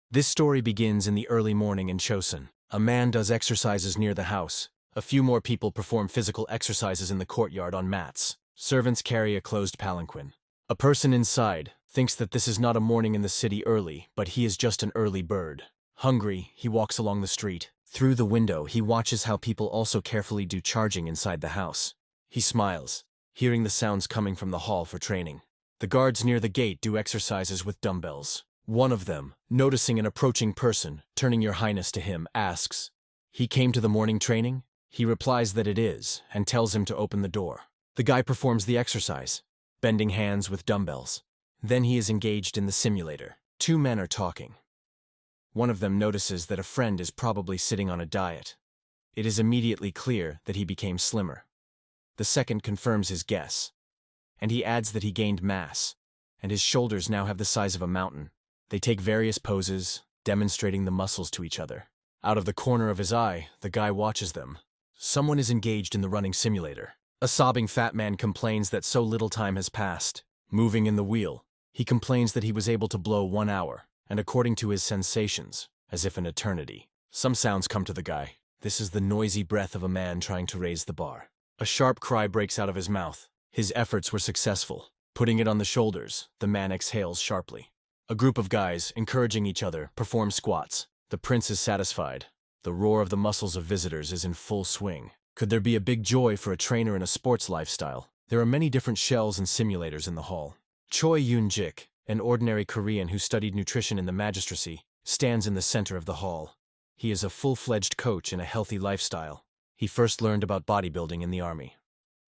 This story begins in the early morning in Joseon. A man does exercises near the house. A few more people perform physical exercises in the courtyard on mats. Servants carry a closed palanquin. A person inside thinks that this is not a morning in the city early, but he is just an early bird. Hungry, he walks along the street. Through the window, he watches how people also carefully do charging inside the house. He smiles, hearing the sounds coming from the hall for training. The guards near the gate do exercises with dumbbells. One of them, noticing an approaching person, turning Your Highness to him, asks, "He came to the morning training?" He replies that it is, and tells him to open the door. The guy performs the exercise, bending hands with dumbbells. Then he is engaged in the simulator. Two men are talking. One of them notices that a friend is probably sitting on a diet. It is immediately clear that he became slimmer. The second confirms his guess, and he adds that he gained mass, and his shoulders now have the size of a mountain. They take various poses, demonstrating the muscles to each other. Out of the corner of his eye, the guy watches them. Someone is engaged in the running simulator. A sobbing fat man complains that so little time has passed. Moving in the wheel, he complains that he was able to blow 1 hour, and according to his sensations, as if an eternity. Some sounds come to the guy. This is the noisy breath of a man trying to raise the bar. A sharp cry breaks out of his mouth. His efforts were successful. Putting it on the shoulders, the man exhales sharply. A group of guys, encouraging each other, perform squats. The prince is satisfied. The roar of the muscles of visitors is in full swing. Could there be a big joy for a trainer in a sports lifestyle? There are many different shells and simulators in the hall. Cho Yunjik, an ordinary Korean who studied nutrition in the magistracy, stands in the center of the hall. He is a full-fledged coach in a healthy lifestyle. He first learned about bodybuilding in the army.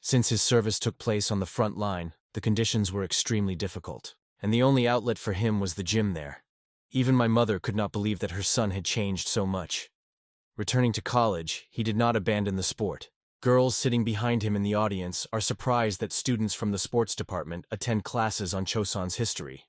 Since his service took place on the front line, the conditions were extremely difficult, and the only outlet for him was the gym there. Even my mother could not believe that her son had changed so much. Returning to college, he did not abandon the sport. Girls sitting behind him in the audience are surprised that students from the sports department attend classes on Chosun's history.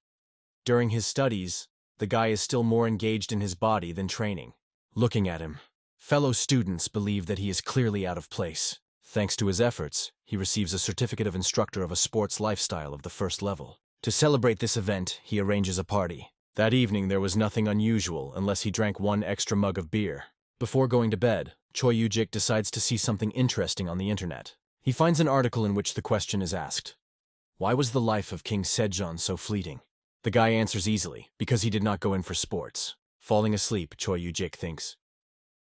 During his studies, the guy is still more engaged in his body than training. Looking at him, fellow students believe that he is clearly out of place. Thanks to his efforts, he receives a certificate of instructor of a sports lifestyle of the first level. To celebrate this event, he arranges a party. That evening there was nothing unusual unless he drank 1 extra mug of beer. Before going to bed, Cho Yunjik decides to see something interesting on the internet. He finds an article in which the question is asked, "Why was the life of King Sejong so fleeting?" The guy answers easily, because he did not go in for sports. Falling asleep, Cho Yunjik thinks,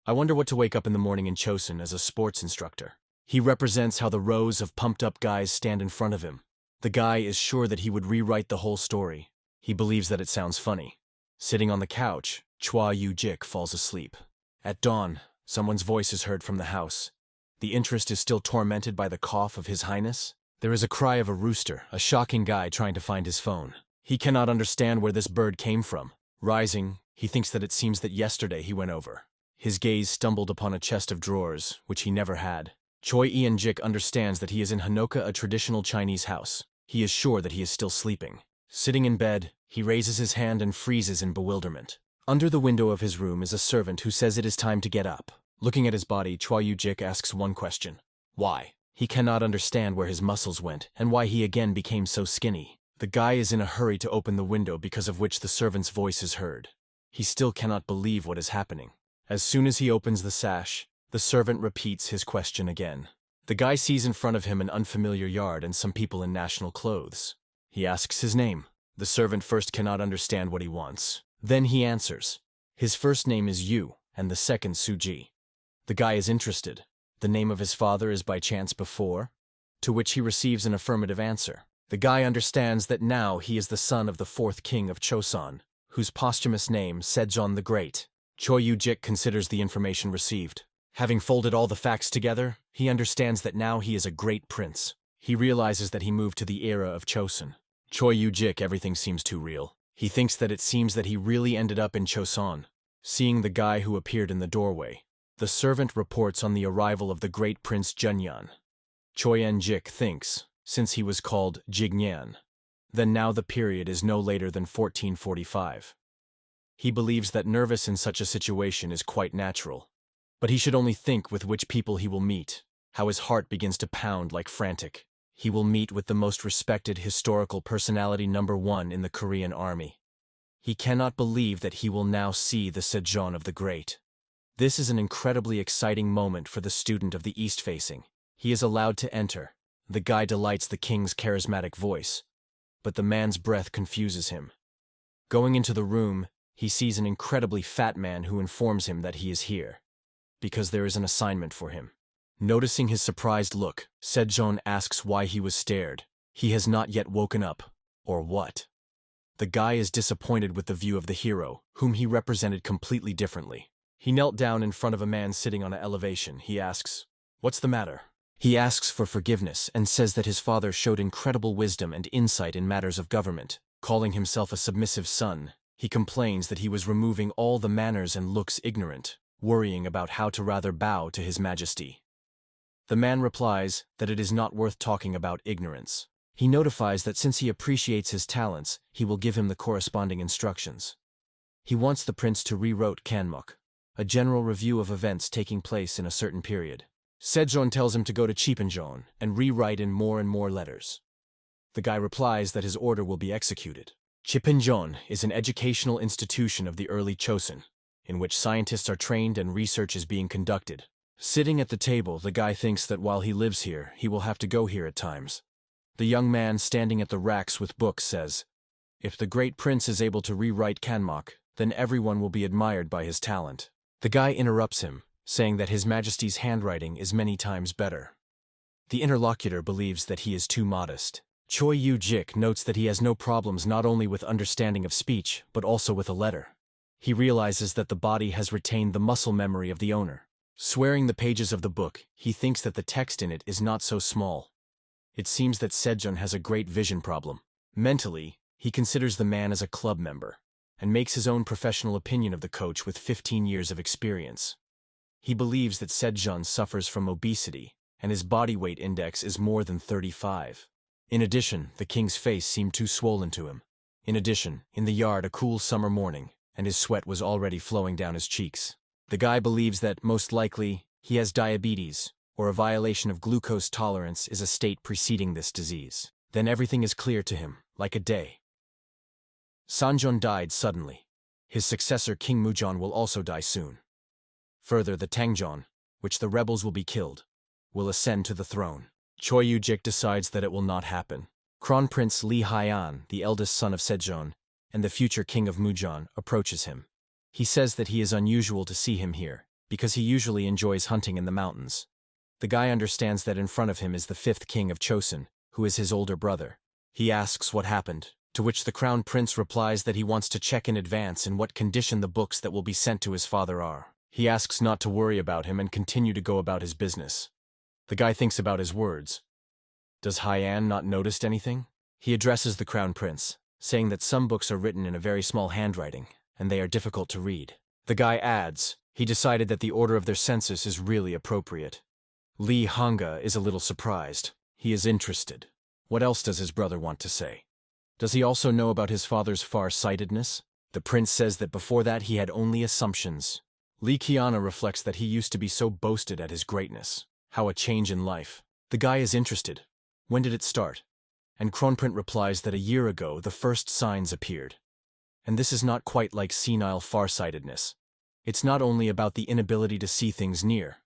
"I wonder what to wake up in the morning in Chosun as a sports instructor." He represents how the rows of pumped-up guys stand in front of him. The guy is sure that he would rewrite the whole story. He believes that it sounds funny. Sitting on the couch, Cho Yunjik falls asleep. At dawn, someone's voice is heard from the house. The interest is still tormented by the cough of His Highness. There is a cry of a rooster, a shocking guy trying to find his phone. He cannot understand where this bird came from. Rising, he thinks that it seems that yesterday he went over. His gaze stumbled upon a chest of drawers, which he never had. Cho Yunjik understands that he is in Hanoka, a traditional Chinese house. He is sure that he is still sleeping. Sitting in bed, he raises his hand and freezes in bewilderment. Under the window of his room is a servant who says it is time to get up. Looking at his body, Cho Yunjik asks one question. Why? He cannot understand where his muscles went and why he again became so skinny. The guy is in a hurry to open the window, because of which the servant's voice is heard. He still cannot believe what is happening. As soon as he opens the sash, the servant repeats his question again. The guy sees in front of him an unfamiliar yard and some people in national clothes. He asks his name. The servant first cannot understand what he wants. Then he answers. His first name is Yu, and the second Suji. The guy is interested. The name of his father is by chance before? To which he receives an affirmative answer. The guy understands that now he is the son of the 4th king of Chosun, whose posthumous name, Sejong the Great. Cho Yunjik considers the information received. Having folded all the facts together, he understands that now he is a great prince. He realizes that he moved to the era of Chosun. Cho Yunjik, everything seems too real. He thinks that it seems that he really ended up in Chosun. Seeing the guy who appeared in the doorway, the servant reports on the arrival of the great Prince Junyan. Cho Yunjik thinks, since he was called Jignan, then now the period is no later than 1445. He believes that nervous in such a situation is quite natural. But he should only think with which people he will meet, how his heart begins to pound like frantic. He will meet with the most respected historical personality #1 in the Korean army. He cannot believe that he will now see the Sejong of the Great. This is an incredibly exciting moment for the student of the East-facing. He is allowed to enter. The guy delights the king's charismatic voice, but the man's breath confuses him. Going into the room, he sees an incredibly fat man who informs him that he is here, because there is an assignment for him. Noticing his surprised look, Sejong asks why he was stared. He has not yet woken up, or what? The guy is disappointed with the view of the hero, whom he represented completely differently. He knelt down in front of a man sitting on an elevation. He asks, "What's the matter?" He asks for forgiveness and says that his father showed incredible wisdom and insight in matters of government. Calling himself a submissive son, he complains that he was removing all the manners and looks ignorant, worrying about how to rather bow to his majesty. The man replies that it is not worth talking about ignorance. He notifies that since he appreciates his talents, he will give him the corresponding instructions. He wants the prince to rewrite Kanmok, a general review of events taking place in a certain period. Sejong tells him to go to Cheapenjon and rewrite in more and more letters. The guy replies that his order will be executed. Cheapenjon is an educational institution of the early Joseon, in which scientists are trained and research is being conducted. Sitting at the table, the guy thinks that while he lives here, he will have to go here at times. The young man standing at the racks with books says, "If the great prince is able to rewrite Kanmok, then everyone will be admired by his talent." The guy interrupts him, saying that His Majesty's handwriting is many times better. The interlocutor believes that he is too modest. Cho Yunjik notes that he has no problems not only with understanding of speech, but also with a letter. He realizes that the body has retained the muscle memory of the owner. Swearing the pages of the book, he thinks that the text in it is not so small. It seems that Sejong has a great vision problem. Mentally, he considers the man as a club member, and makes his own professional opinion of the coach with 15 years of experience. He believes that Sejong suffers from obesity, and his body weight index is more than 35. In addition, the king's face seemed too swollen to him. In addition, in the yard a cool summer morning, and his sweat was already flowing down his cheeks. The guy believes that, most likely, he has diabetes, or a violation of glucose tolerance is a state preceding this disease. Then everything is clear to him, like a day. Sanjon died suddenly. His successor King Mujon will also die soon. Further, the Tangjon, which the rebels will be killed, will ascend to the throne. Cho Yunjik decides that it will not happen. Crown Prince Lee Hyan, the eldest son of Sejong, and the future king of Mujon, approaches him. He says that he is unusual to see him here, because he usually enjoys hunting in the mountains. The guy understands that in front of him is the 5th king of Joseon, who is his older brother. He asks what happened, to which the crown prince replies that he wants to check in advance in what condition the books that will be sent to his father are. He asks not to worry about him and continue to go about his business. The guy thinks about his words. Does Hyan not notice anything? He addresses the crown prince, saying that some books are written in a very small handwriting, and they are difficult to read. The guy adds, he decided that the order of their census is really appropriate. Lee Hanga is a little surprised. He is interested. What else does his brother want to say? Does he also know about his father's far-sightedness? The prince says that before that he had only assumptions. Lee Kiana reflects that he used to be so boasted at his greatness. How a change in life. The guy is interested. When did it start? And Kronprint replies that a year ago the first signs appeared. And this is not quite like senile farsightedness. It's not only about the inability to see things near.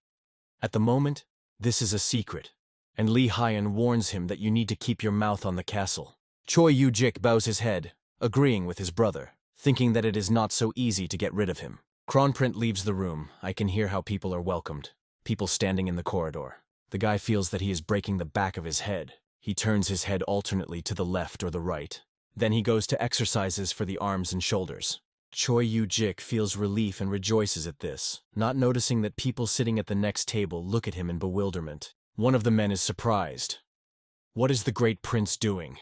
At the moment, this is a secret. And Lee Hyan warns him that you need to keep your mouth on the castle. Cho Yunjik bows his head, agreeing with his brother, thinking that it is not so easy to get rid of him. Kronprint leaves the room. I can hear how people are welcomed. People standing in the corridor. The guy feels that he is breaking the back of his head. He turns his head alternately to the left or the right. Then he goes to exercises for the arms and shoulders. Cho Yunjik feels relief and rejoices at this, not noticing that people sitting at the next table look at him in bewilderment. One of the men is surprised. What is the great prince doing?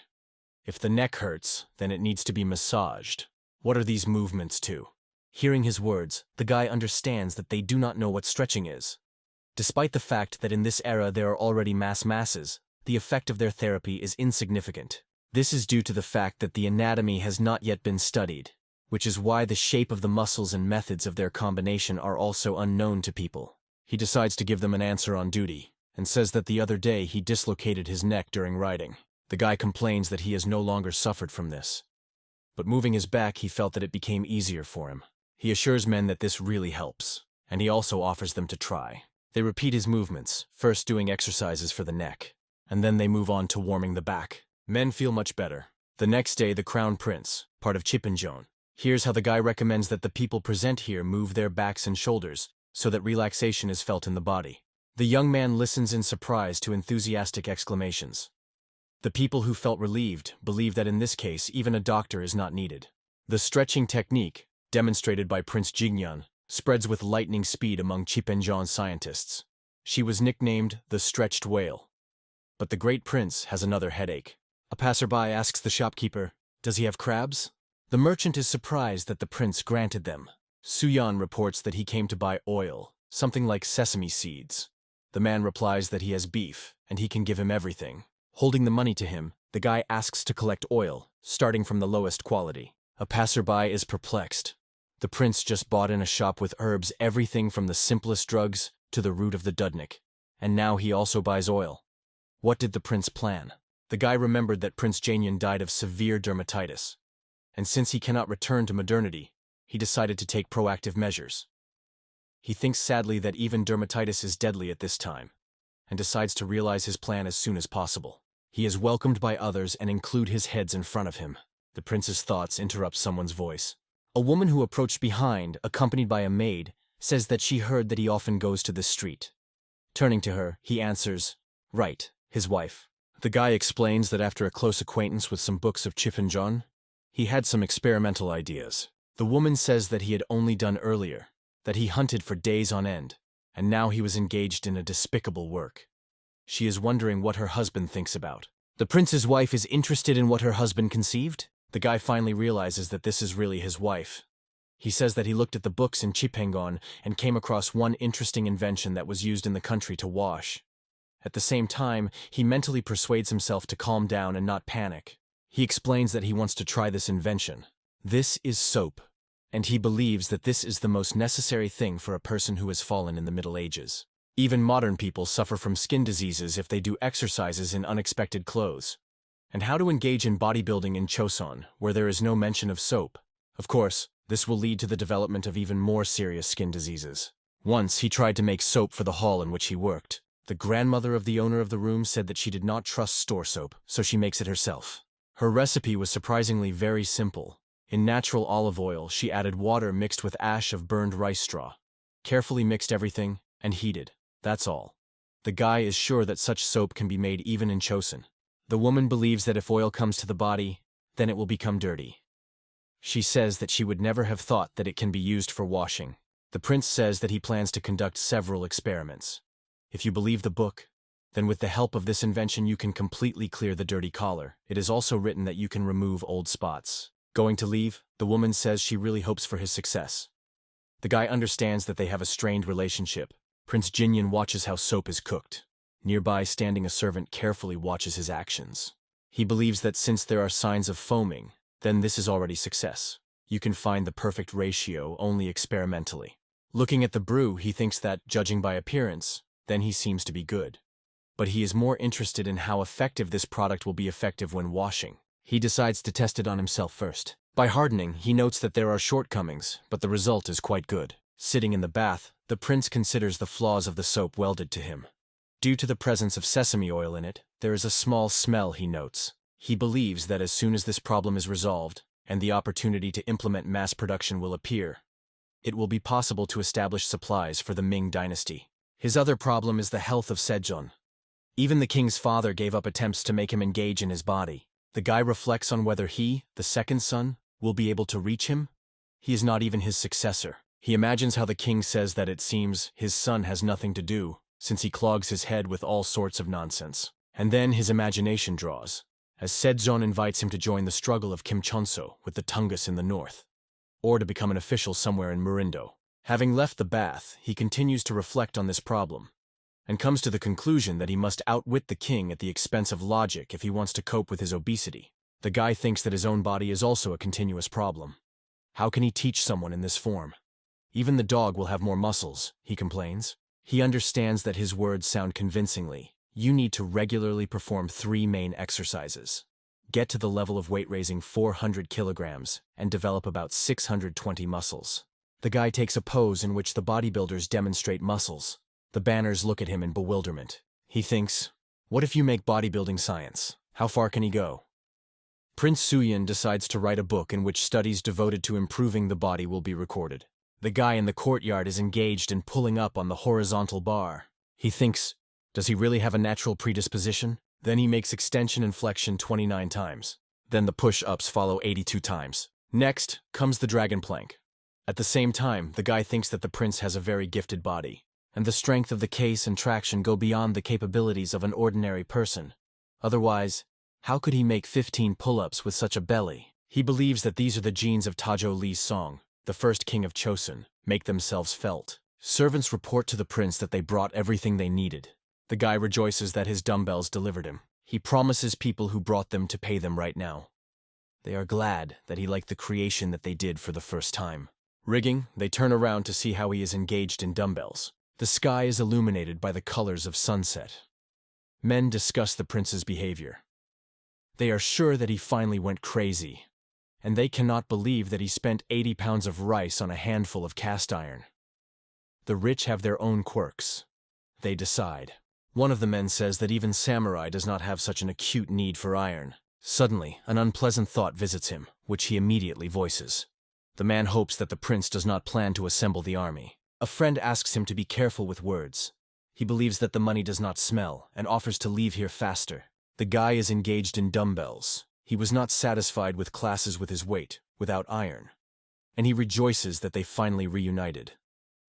If the neck hurts, then it needs to be massaged. What are these movements to? Hearing his words, the guy understands that they do not know what stretching is. Despite the fact that in this era there are already masses, the effect of their therapy is insignificant. This is due to the fact that the anatomy has not yet been studied, which is why the shape of the muscles and methods of their combination are also unknown to people. He decides to give them an answer on duty, and says that the other day he dislocated his neck during riding. The guy complains that he has no longer suffered from this. but moving his back he felt that it became easier for him. He assures men that this really helps, and he also offers them to try. They repeat his movements, first doing exercises for the neck, and then they move on to warming the back. Men feel much better. The next day, the Crown Prince, part of Chipinjon, hears how the guy recommends that the people present here move their backs and shoulders so that relaxation is felt in the body. The young man listens in surprise to enthusiastic exclamations. The people who felt relieved believe that in this case even a doctor is not needed. The stretching technique, demonstrated by Prince Jignan, spreads with lightning speed among Chipinjon scientists. She was nicknamed the Stretched Whale. But the great prince has another headache. A passerby asks the shopkeeper, "Does he have crabs?" The merchant is surprised that the prince granted them. Suyan reports that he came to buy oil, something like sesame seeds. The man replies that he has beef, and he can give him everything. Holding the money to him, the guy asks to collect oil, starting from the lowest quality. A passerby is perplexed. The prince just bought in a shop with herbs everything from the simplest drugs to the root of the dudnik, and now he also buys oil. What did the prince plan? The guy remembered that Prince Janyan died of severe dermatitis, and since he cannot return to modernity, he decided to take proactive measures. He thinks sadly that even dermatitis is deadly at this time, and decides to realize his plan as soon as possible. He is welcomed by others and include his heads in front of him. The prince's thoughts interrupt someone's voice. A woman who approached behind, accompanied by a maid, says that she heard that he often goes to this street. Turning to her, he answers, "Right, his wife." The guy explains that after a close acquaintance with some books of Chipinjon, he had some experimental ideas. The woman says that he had only done earlier, that he hunted for days on end, and now he was engaged in a despicable work. She is wondering what her husband thinks about. The prince's wife is interested in what her husband conceived? The guy finally realizes that this is really his wife. He says that he looked at the books in Chipengon and came across one interesting invention that was used in the country to wash. At the same time, he mentally persuades himself to calm down and not panic. He explains that he wants to try this invention. This is soap, and he believes that this is the most necessary thing for a person who has fallen in the Middle Ages. Even modern people suffer from skin diseases if they do exercises in unexpected clothes. And how to engage in bodybuilding in Joseon, where there is no mention of soap. Of course, this will lead to the development of even more serious skin diseases. Once, he tried to make soap for the hall in which he worked. The grandmother of the owner of the room said that she did not trust store soap, so she makes it herself. Her recipe was surprisingly very simple. In natural olive oil, she added water mixed with ash of burned rice straw, carefully mixed everything, and heated. That's all. The guy is sure that such soap can be made even in Chosun. The woman believes that if oil comes to the body, then it will become dirty. She says that she would never have thought that it can be used for washing. The prince says that he plans to conduct several experiments. If you believe the book, then with the help of this invention you can completely clear the dirty collar. It is also written that you can remove old spots. Going to leave, the woman says she really hopes for his success. The guy understands that they have a strained relationship. Prince Jinyan watches how soap is cooked. Nearby, standing a servant carefully watches his actions. He believes that since there are signs of foaming, then this is already success. You can find the perfect ratio only experimentally. Looking at the brew, he thinks that, judging by appearance, then he seems to be good. But he is more interested in how effective this product will be effective when washing. He decides to test it on himself first. By hardening, he notes that there are shortcomings, but the result is quite good. Sitting in the bath, the prince considers the flaws of the soap welded to him. Due to the presence of sesame oil in it, there is a small smell he notes. He believes that as soon as this problem is resolved, and the opportunity to implement mass production will appear, it will be possible to establish supplies for the Ming dynasty. His other problem is the health of Sejong. Even the king's father gave up attempts to make him engage in his body. The guy reflects on whether he, the second son, will be able to reach him. He is not even his successor. He imagines how the king says that it seems his son has nothing to do, since he clogs his head with all sorts of nonsense. And then his imagination draws, as Sejong invites him to join the struggle of Kim Chonso with the Tungus in the north, or to become an official somewhere in Murindo. Having left the bath, he continues to reflect on this problem, and comes to the conclusion that he must outwit the king at the expense of logic if he wants to cope with his obesity. The guy thinks that his own body is also a continuous problem. How can he teach someone in this form? Even the dog will have more muscles, he complains. He understands that his words sound convincingly. You need to regularly perform 3 main exercises. get to the level of weight raising 400 kilograms, and develop about 620 muscles. The guy takes a pose in which the bodybuilders demonstrate muscles. The banners look at him in bewilderment. He thinks, what if you make bodybuilding science? How far can he go? Prince Suyin decides to write a book in which studies devoted to improving the body will be recorded. The guy in the courtyard is engaged in pulling up on the horizontal bar. He thinks, does he really have a natural predisposition? Then he makes extension and flexion 29 times. Then the push-ups follow 82 times. Next comes the dragon plank. At the same time, the guy thinks that the prince has a very gifted body, and the strength of the case and traction go beyond the capabilities of an ordinary person. Otherwise, how could he make 15 pull-ups with such a belly? He believes that these are the genes of Tajo Li's song, the first king of Joseon, make themselves felt. Servants report to the prince that they brought everything they needed. The guy rejoices that his dumbbells delivered him. He promises people who brought them to pay them right now. They are glad that he liked the creation that they did for the first time. Rigging, they turn around to see how he is engaged in dumbbells. The sky is illuminated by the colors of sunset. Men discuss the prince's behavior. They are sure that he finally went crazy, and they cannot believe that he spent 80 pounds of rice on a handful of cast iron. The rich have their own quirks. They decide. One of the men says that even samurai does not have such an acute need for iron. Suddenly, an unpleasant thought visits him, which he immediately voices. The man hopes that the prince does not plan to assemble the army. A friend asks him to be careful with words. He believes that the money does not smell and offers to leave here faster. The guy is engaged in dumbbells. He was not satisfied with classes with his weight, without iron. And he rejoices that they finally reunited.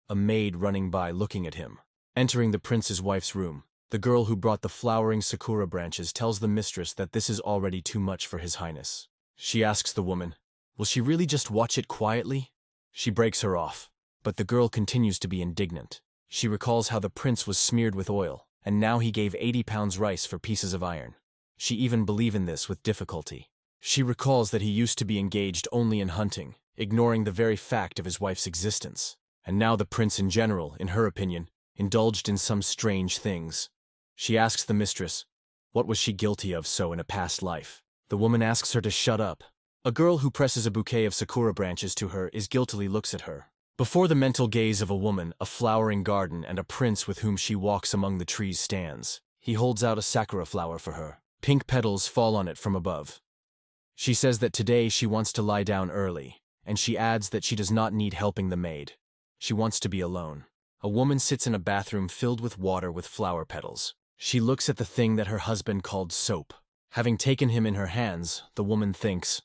A maid running by looking at him. Entering the prince's wife's room, the girl who brought the flowering sakura branches tells the mistress that this is already too much for his highness. She asks the woman, will she really just watch it quietly? She breaks her off, but the girl continues to be indignant. She recalls how the prince was smeared with oil, and now he gave 80 pounds rice for pieces of iron. She even believes in this with difficulty. She recalls that he used to be engaged only in hunting, ignoring the very fact of his wife's existence. And now the prince in general, in her opinion, indulged in some strange things. She asks the mistress, what was she guilty of so in a past life? The woman asks her to shut up. A girl who presses a bouquet of sakura branches to her guiltily looks at her. Before the mental gaze of a woman, a flowering garden and a prince with whom she walks among the trees stands. He holds out a sakura flower for her. Pink petals fall on it from above. She says that today she wants to lie down early, and she adds that she does not need helping the maid. She wants to be alone. A woman sits in a bathroom filled with water with flower petals. She looks at the thing that her husband called soap. Having taken him in her hands, the woman thinks,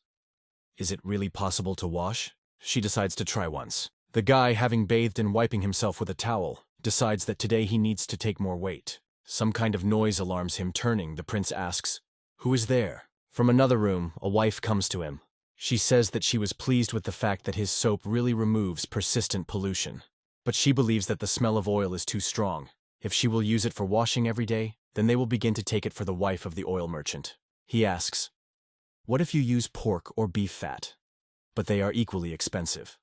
is it really possible to wash? She decides to try once. The guy, having bathed and wiping himself with a towel, decides that today he needs to take more weight. Some kind of noise alarms him. Turning, the prince asks, who is there? From another room, a wife comes to him. She says that she was pleased with the fact that his soap really removes persistent pollution. But she believes that the smell of oil is too strong. If she will use it for washing every day, then they will begin to take it for the wife of the oil merchant. He asks, what if you use pork or beef fat? But they are equally expensive.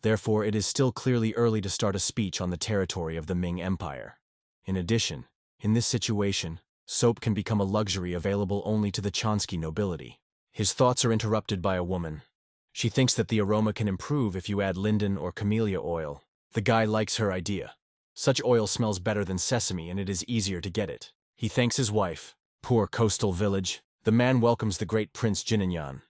Therefore, it is still clearly early to start a speech on the territory of the Ming Empire. In addition, in this situation, soap can become a luxury available only to the Chansky nobility. His thoughts are interrupted by a woman. She thinks that the aroma can improve if you add linden or camellia oil. The guy likes her idea. Such oil smells better than sesame and it is easier to get it. He thanks his wife. Poor coastal village. The man welcomes the great Prince Jininyan,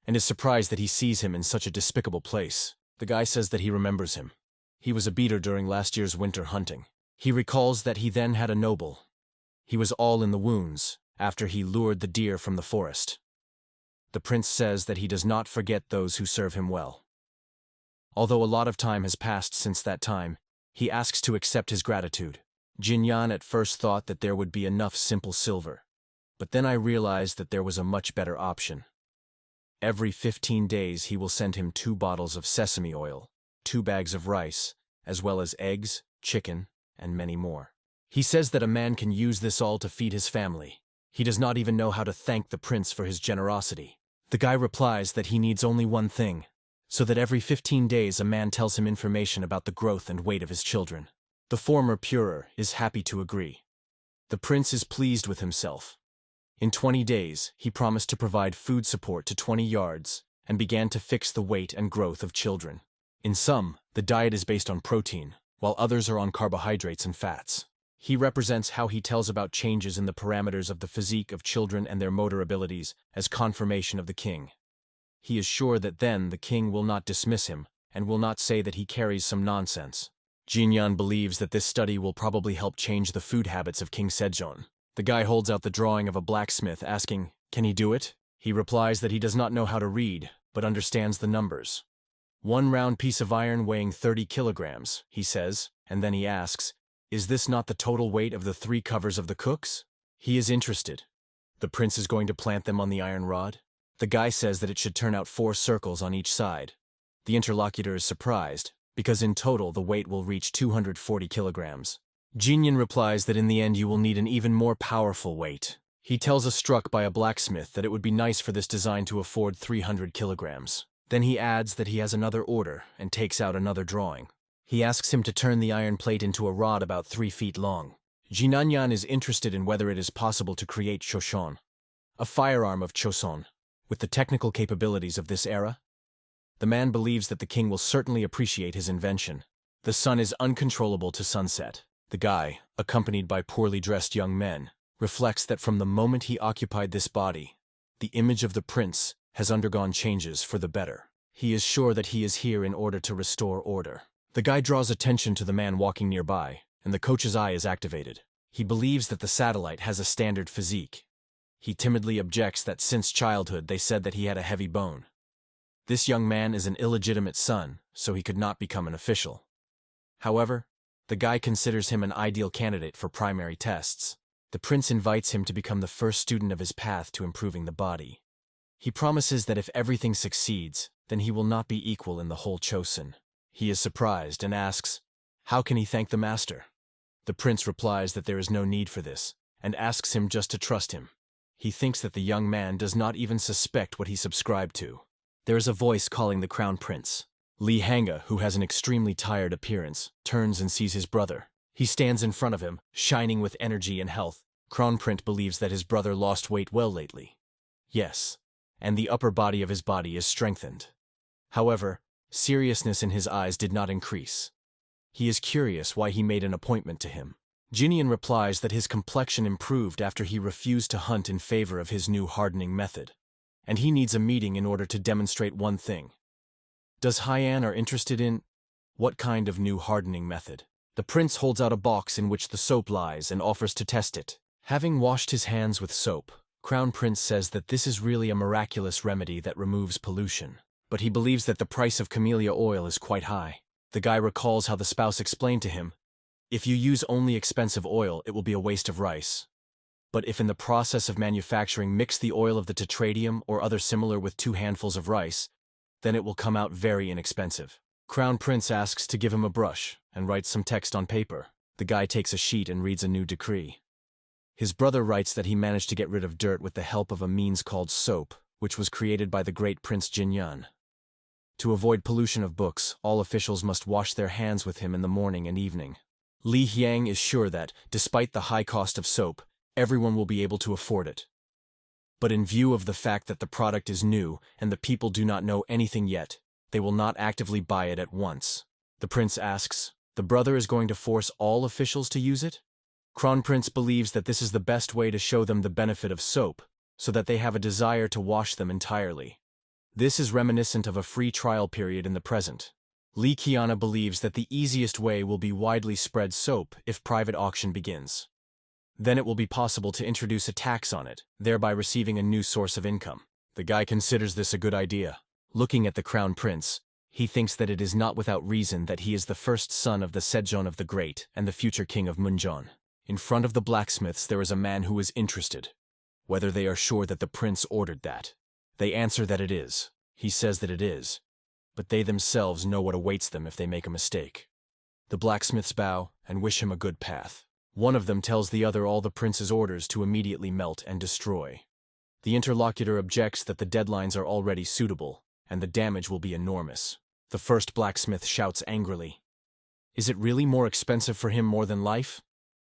and is surprised that he sees him in such a despicable place. The guy says that he remembers him. He was a beater during last year's winter hunting. He recalls that he then had a noble. He was all in the wounds after he lured the deer from the forest. The prince says that he does not forget those who serve him well. Although a lot of time has passed since that time, he asks to accept his gratitude. Jinyan at first thought that there would be enough simple silver, but then I realized that there was a much better option. Every 15 days he will send him 2 bottles of sesame oil, 2 bags of rice, as well as eggs, chicken, and many more. He says that a man can use this all to feed his family. He does not even know how to thank the prince for his generosity. The guy replies that he needs only one thing, so that every 15 days a man tells him information about the growth and weight of his children. The former Purer is happy to agree. The prince is pleased with himself. In 20 days, he promised to provide food support to 20 yards and began to fix the weight and growth of children. In some, the diet is based on protein, while others are on carbohydrates and fats. He represents how he tells about changes in the parameters of the physique of children and their motor abilities as confirmation of the king. He is sure that then the king will not dismiss him and will not say that he carries some nonsense. Jinyan believes that this study will probably help change the food habits of King Sejong. The guy holds out the drawing of a blacksmith, asking, "Can he do it?" He replies that he does not know how to read, but understands the numbers. "One round piece of iron weighing 30 kilograms, he says, and then he asks, "Is this not the total weight of the 3 covers of the cooks?" He is interested. The prince is going to plant them on the iron rod. The guy says that it should turn out 4 circles on each side. The interlocutor is surprised, because in total the weight will reach 240 kilograms. Jinyan replies that in the end you will need an even more powerful weight. He tells us struck by a blacksmith that it would be nice for this design to afford 300 kilograms. Then he adds that he has another order and takes out another drawing. He asks him to turn the iron plate into a rod about 3 feet long. Jinanyan is interested in whether it is possible to create Choshon, a firearm of Joseon, with the technical capabilities of this era. The man believes that the king will certainly appreciate his invention. The sun is uncontrollable to sunset. The guy, accompanied by poorly dressed young men, reflects that from the moment he occupied this body, the image of the prince has undergone changes for the better. He is sure that he is here in order to restore order. The guy draws attention to the man walking nearby, and the coach's eye is activated. He believes that the satellite has a standard physique. He timidly objects that since childhood they said that he had a heavy bone. This young man is an illegitimate son, so he could not become an official. However, the guy considers him an ideal candidate for primary tests. The prince invites him to become the first student of his path to improving the body. He promises that if everything succeeds, then he will not be equal in the whole Chosun. He is surprised and asks, how can he thank the master? The prince replies that there is no need for this, and asks him just to trust him. He thinks that the young man does not even suspect what he subscribed to. There is a voice calling the crown prince. Li Hanga, who has an extremely tired appearance, turns and sees his brother. He stands in front of him, shining with energy and health. Crown Prince believes that his brother lost weight well lately. Yes, and the upper body of his body is strengthened. However, seriousness in his eyes did not increase. He is curious why he made an appointment to him. Jinian replies that his complexion improved after he refused to hunt in favor of his new hardening method, and he needs a meeting in order to demonstrate one thing. Does Haiyan are interested in what kind of new hardening method? The prince holds out a box in which the soap lies and offers to test it. Having washed his hands with soap, Crown Prince says that this is really a miraculous remedy that removes pollution. But he believes that the price of camellia oil is quite high. The guy recalls how the spouse explained to him, if you use only expensive oil, it will be a waste of rice. But if in the process of manufacturing mix the oil of the tetradium or other similar with 2 handfuls of rice, then it will come out very inexpensive. Crown Prince asks to give him a brush and writes some text on paper. The guy takes a sheet and reads a new decree. His brother writes that he managed to get rid of dirt with the help of a means called soap, which was created by the great Prince Jinyan. To avoid pollution of books, all officials must wash their hands with him in the morning and evening. Li Hyang is sure that, despite the high cost of soap, everyone will be able to afford it. But in view of the fact that the product is new and the people do not know anything yet, they will not actively buy it at once. The prince asks, the brother is going to force all officials to use it? Crown Prince believes that this is the best way to show them the benefit of soap, so that they have a desire to wash them entirely. This is reminiscent of a free trial period in the present. Li Qiana believes that the easiest way will be widely spread soap if private auction begins. Then it will be possible to introduce a tax on it, thereby receiving a new source of income. The guy considers this a good idea. Looking at the Crown Prince, he thinks that it is not without reason that he is the first son of the Sejong of the Great and the future king of Munjeon. In front of the blacksmiths there is a man who is interested. Whether they are sure that the prince ordered that. They answer that it is. He says that it is. But they themselves know what awaits them if they make a mistake. The blacksmiths bow and wish him a good path. One of them tells the other all the prince's orders to immediately melt and destroy. The interlocutor objects that the deadlines are already suitable, and the damage will be enormous. The first blacksmith shouts angrily, is it really more expensive for him more than life?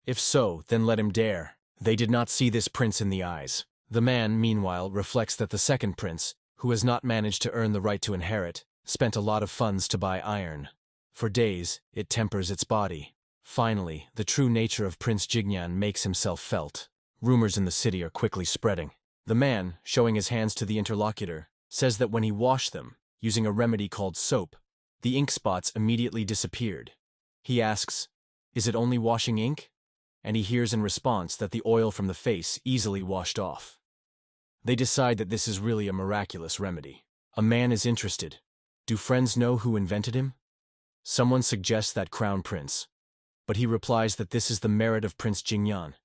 If so, then let him dare. They did not see this prince in the eyes. The man, meanwhile, reflects that the second prince, who has not managed to earn the right to inherit, spent a lot of funds to buy iron. For days, it tempers its body. Finally, the true nature of Prince Jignan makes himself felt. Rumors in the city are quickly spreading. The man, showing his hands to the interlocutor, says that when he washed them, using a remedy called soap, the ink spots immediately disappeared. He asks, "Is it only washing ink?" And he hears in response that the oil from the face easily washed off. They decide that this is really a miraculous remedy. A man is interested. Do friends know who invented him? Someone suggests that Crown Prince, but he replies that this is the merit of Prince Jingyan.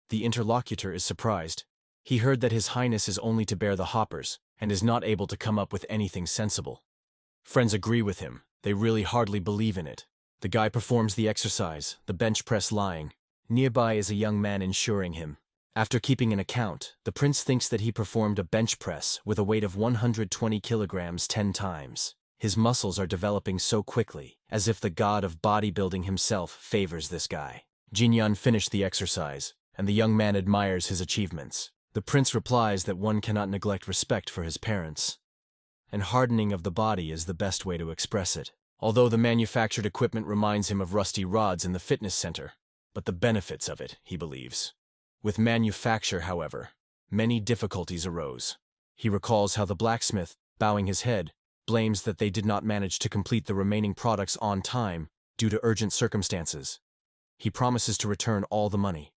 The interlocutor is surprised. He heard that His Highness is only to bear the hoppers and is not able to come up with anything sensible. Friends agree with him. They really hardly believe in it. The guy performs the exercise, the bench press lying. Nearby is a young man insuring him. After keeping an account, the prince thinks that he performed a bench press with a weight of 120 kilograms 10 times. His muscles are developing so quickly, as if the god of bodybuilding himself favors this guy. Jinyan finished the exercise, and the young man admires his achievements. The prince replies that one cannot neglect respect for his parents, and hardening of the body is the best way to express it. Although the manufactured equipment reminds him of rusty rods in the fitness center, but the benefits of it, he believes. With manufacture, however, many difficulties arose. He recalls how the blacksmith, bowing his head, blames that they did not manage to complete the remaining products on time due to urgent circumstances. He promises to return all the money.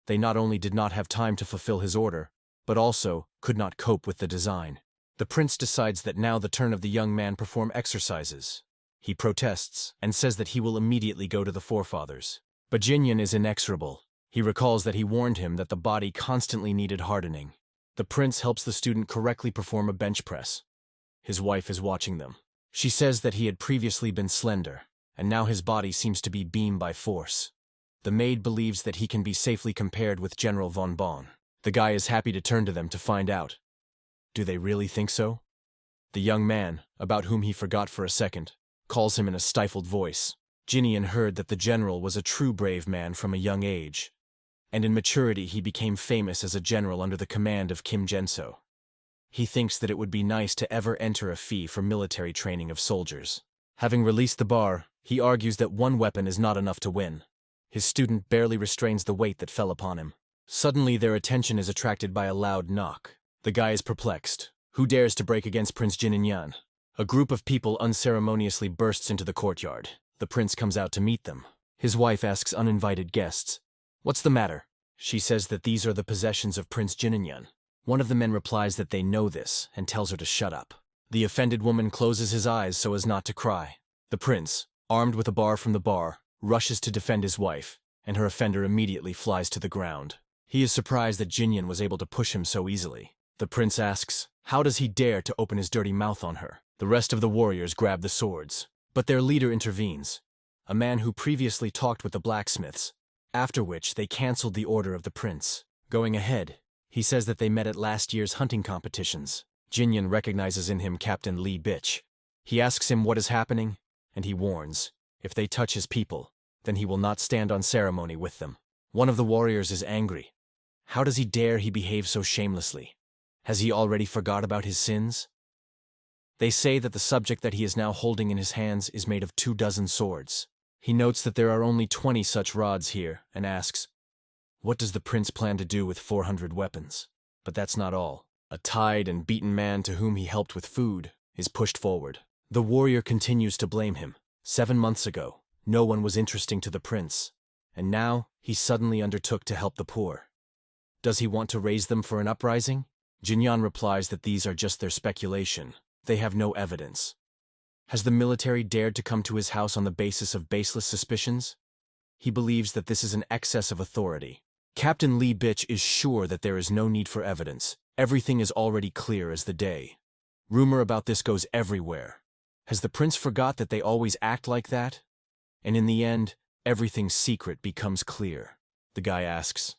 They not only did not have time to fulfill his order, but also could not cope with the design. The prince decides that now the turn of the young man perform exercises. He protests and says that he will immediately go to the forefathers. But Jinyan is inexorable. He recalls that he warned him that the body constantly needed hardening. The prince helps the student correctly perform a bench press. His wife is watching them. She says that he had previously been slender, and now his body seems to be beamed by force. The maid believes that he can be safely compared with General von Bonn. The guy is happy to turn to them to find out. Do they really think so? The young man, about whom he forgot for a second, calls him in a stifled voice. Jinyan heard that the general was a true brave man from a young age, and in maturity he became famous as a general under the command of Kim Genso. He thinks that it would be nice to ever enter a fee for military training of soldiers. Having released the bar, he argues that one weapon is not enough to win. His student barely restrains the weight that fell upon him. Suddenly their attention is attracted by a loud knock. The guy is perplexed. Who dares to break against Prince Jinyan? A group of people unceremoniously bursts into the courtyard. The prince comes out to meet them. His wife asks uninvited guests, "What's the matter?" She says that these are the possessions of Prince Jinyan. One of the men replies that they know this and tells her to shut up. The offended woman closes his eyes so as not to cry. The prince, armed with a bar from the bar, rushes to defend his wife, and her offender immediately flies to the ground. He is surprised that Jinyan was able to push him so easily. The prince asks, how does he dare to open his dirty mouth on her? The rest of the warriors grab the swords, but their leader intervenes, a man who previously talked with the blacksmiths, after which they cancelled the order of the prince. Going ahead, he says that they met at last year's hunting competitions. Jinyan recognizes in him Captain Lee Bitch. He asks him what is happening, and he warns, if they touch his people, then he will not stand on ceremony with them. One of the warriors is angry. How does he dare he behave so shamelessly? Has he already forgot about his sins? They say that the subject that he is now holding in his hands is made of 24 swords. He notes that there are only 20 such rods here, and asks, what does the prince plan to do with 400 weapons? But that's not all. A tied and beaten man to whom he helped with food is pushed forward. The warrior continues to blame him. 7 months ago, no one was interesting to the prince, and now he suddenly undertook to help the poor. Does he want to raise them for an uprising? Jinyan replies that these are just their speculation. They have no evidence. Has the military dared to come to his house on the basis of baseless suspicions? He believes that this is an excess of authority. Captain Lee Bitch is sure that there is no need for evidence. Everything is already clear as the day. Rumor about this goes everywhere. Has the prince forgot that they always act like that? And in the end, everything's secret becomes clear. The guy asks,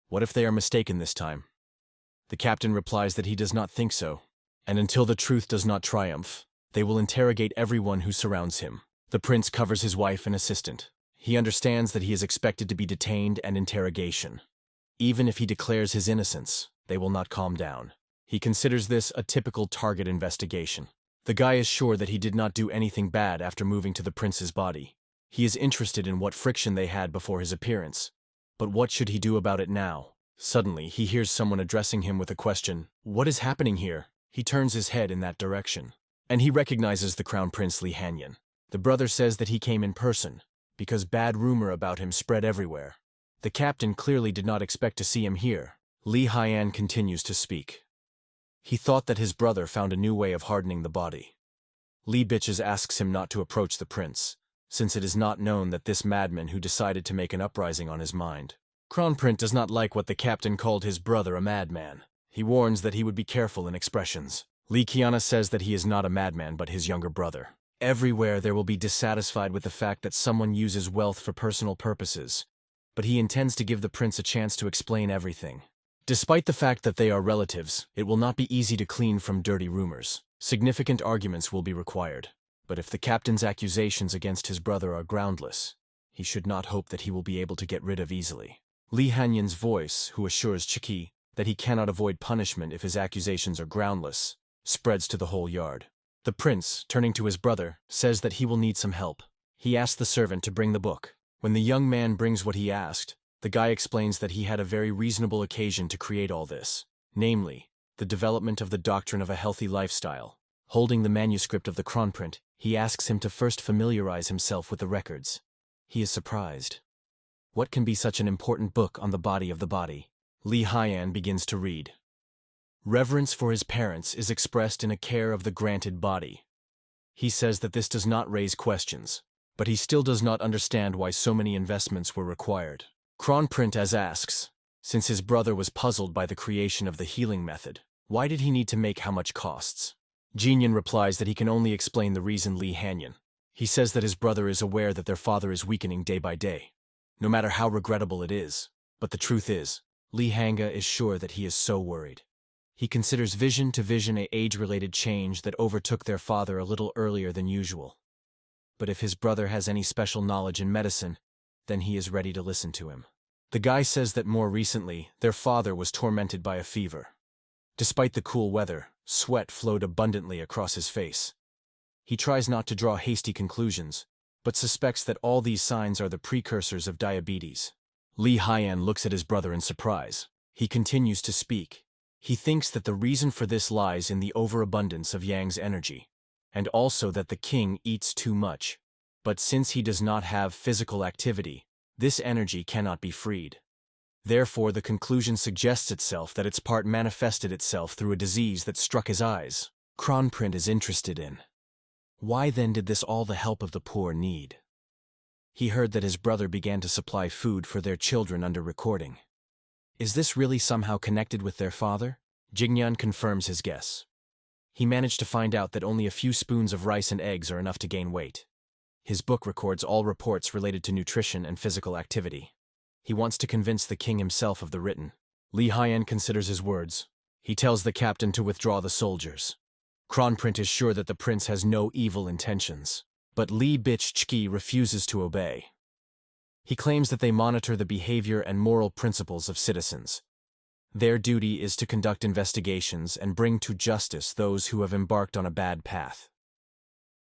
what if they are mistaken this time? The captain replies that he does not think so, and until the truth does not triumph, they will interrogate everyone who surrounds him. The prince covers his wife and assistant. He understands that he is expected to be detained and interrogation. Even if he declares his innocence, they will not calm down. He considers this a typical target investigation. The guy is sure that he did not do anything bad after moving to the prince's body. He is interested in what friction they had before his appearance. But what should he do about it now? Suddenly, he hears someone addressing him with a question. What is happening here? He turns his head in that direction. And he recognizes the Crown Prince Lee Hanyan. The brother says that he came in person, because bad rumor about him spread everywhere. The captain clearly did not expect to see him here. Lee Hyan continues to speak. He thought that his brother found a new way of hardening the body. Lee bitches asks him not to approach the prince, since it is not known that this madman who decided to make an uprising on his mind. Crown Prince does not like what the captain called his brother a madman. He warns that he would be careful in expressions. Lee Kiana says that he is not a madman but his younger brother. Everywhere there will be dissatisfied with the fact that someone uses wealth for personal purposes, but he intends to give the prince a chance to explain everything. Despite the fact that they are relatives, it will not be easy to clean from dirty rumors. Significant arguments will be required. But if the captain's accusations against his brother are groundless, he should not hope that he will be able to get rid of easily. Lee Hanyan's voice, who assures Chiki that he cannot avoid punishment if his accusations are groundless, spreads to the whole yard. The prince, turning to his brother, says that he will need some help. He asks the servant to bring the book. When the young man brings what he asked, the guy explains that he had a very reasonable occasion to create all this, namely, the development of the doctrine of a healthy lifestyle. Holding the manuscript of the Kronprint, he asks him to first familiarize himself with the records. He is surprised. What can be such an important book on the body of the body? Lee Hyan begins to read. Reverence for his parents is expressed in a care of the granted body. He says that this does not raise questions, but he still does not understand why so many investments were required. Kronprint asks, since his brother was puzzled by the creation of the healing method, why did he need to make how much costs? Jinyan replies that he can only explain the reason Lee Hanyan. He says that his brother is aware that their father is weakening day by day, no matter how regrettable it is. But the truth is, Lee Hanga is sure that he is so worried. He considers vision to vision a age-related change that overtook their father a little earlier than usual. But if his brother has any special knowledge in medicine, then he is ready to listen to him. The guy says that more recently, their father was tormented by a fever. Despite the cool weather, sweat flowed abundantly across his face. He tries not to draw hasty conclusions, but suspects that all these signs are the precursors of diabetes. Lee Hyan looks at his brother in surprise. He continues to speak. He thinks that the reason for this lies in the overabundance of Yang's energy, and also that the king eats too much. But since he does not have physical activity, this energy cannot be freed. Therefore, the conclusion suggests itself that its part manifested itself through a disease that struck his eyes. Kronprint is interested in. Why then did this all the help of the poor need? He heard that his brother began to supply food for their children under recording. Is this really somehow connected with their father? Jingyan confirms his guess. He managed to find out that only a few spoons of rice and eggs are enough to gain weight. His book records all reports related to nutrition and physical activity. He wants to convince the king himself of the written. Lee Hyan considers his words. He tells the captain to withdraw the soldiers. Kronprint is sure that the prince has no evil intentions, but Lee Bichchki refuses to obey. He claims that they monitor the behavior and moral principles of citizens. Their duty is to conduct investigations and bring to justice those who have embarked on a bad path.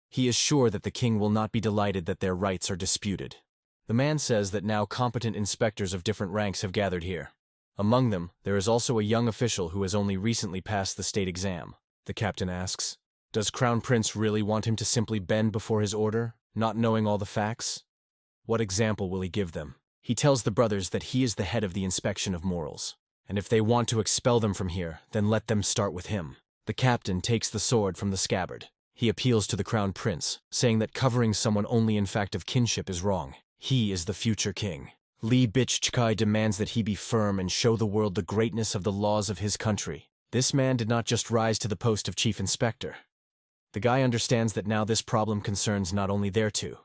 He is sure that the king will not be delighted that their rights are disputed. The man says that now competent inspectors of different ranks have gathered here. Among them, there is also a young official who has only recently passed the state exam. The captain asks, does Crown Prince really want him to simply bend before his order, not knowing all the facts? What example will he give them? He tells the brothers that he is the head of the inspection of morals, and if they want to expel them from here, then let them start with him. The captain takes the sword from the scabbard. He appeals to the Crown Prince, saying that covering someone only in fact of kinship is wrong. He is the future king. Lee Bichchkai demands that he be firm and show the world the greatness of the laws of his country. This man did not just rise to the post of chief inspector. The guy understands that now this problem concerns not only their two.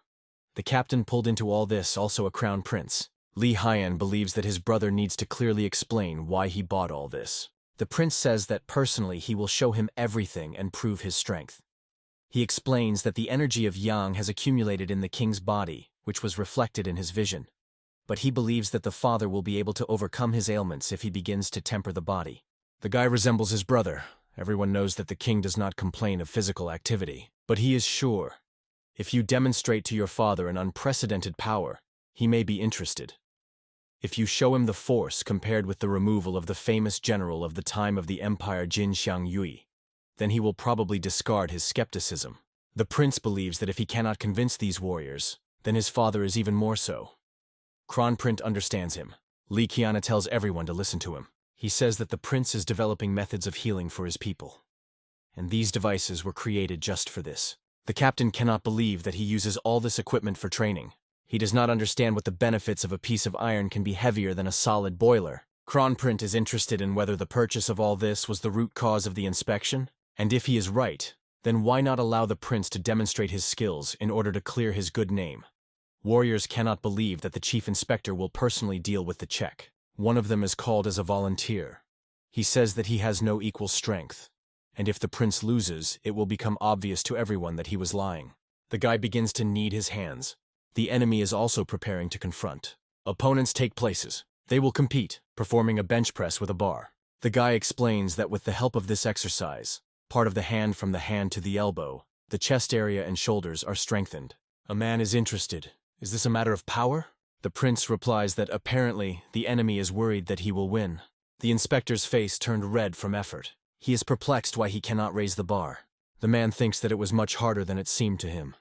The captain pulled into all this also a crown prince. Lee Hyan believes that his brother needs to clearly explain why he bought all this. The prince says that personally he will show him everything and prove his strength. He explains that the energy of Yang has accumulated in the king's body, which was reflected in his vision. But he believes that the father will be able to overcome his ailments if he begins to temper the body. The guy resembles his brother. Everyone knows that the king does not complain of physical activity, but he is sure. If you demonstrate to your father an unprecedented power, he may be interested. If you show him the force compared with the removal of the famous general of the time of the empire Jin Xiangyue, then he will probably discard his skepticism. The prince believes that if he cannot convince these warriors, then his father is even more so. Kronprint understands him. Li Qiana tells everyone to listen to him. He says that the prince is developing methods of healing for his people, and these devices were created just for this. The captain cannot believe that he uses all this equipment for training. He does not understand what the benefits of a piece of iron can be heavier than a solid boiler. Kronprint is interested in whether the purchase of all this was the root cause of the inspection, and if he is right, then why not allow the prince to demonstrate his skills in order to clear his good name? Warriors cannot believe that the chief inspector will personally deal with the check. One of them is called as a volunteer. He says that he has no equal strength, and if the prince loses, it will become obvious to everyone that he was lying. The guy begins to knead his hands. The enemy is also preparing to confront. Opponents take places. They will compete, performing a bench press with a bar. The guy explains that with the help of this exercise, part of the hand from the hand to the elbow, the chest area and shoulders are strengthened. A man is interested. Is this a matter of power? The prince replies that apparently the enemy is worried that he will win. The inspector's face turned red from effort. He is perplexed why he cannot raise the bar. The man thinks that it was much harder than it seemed to him.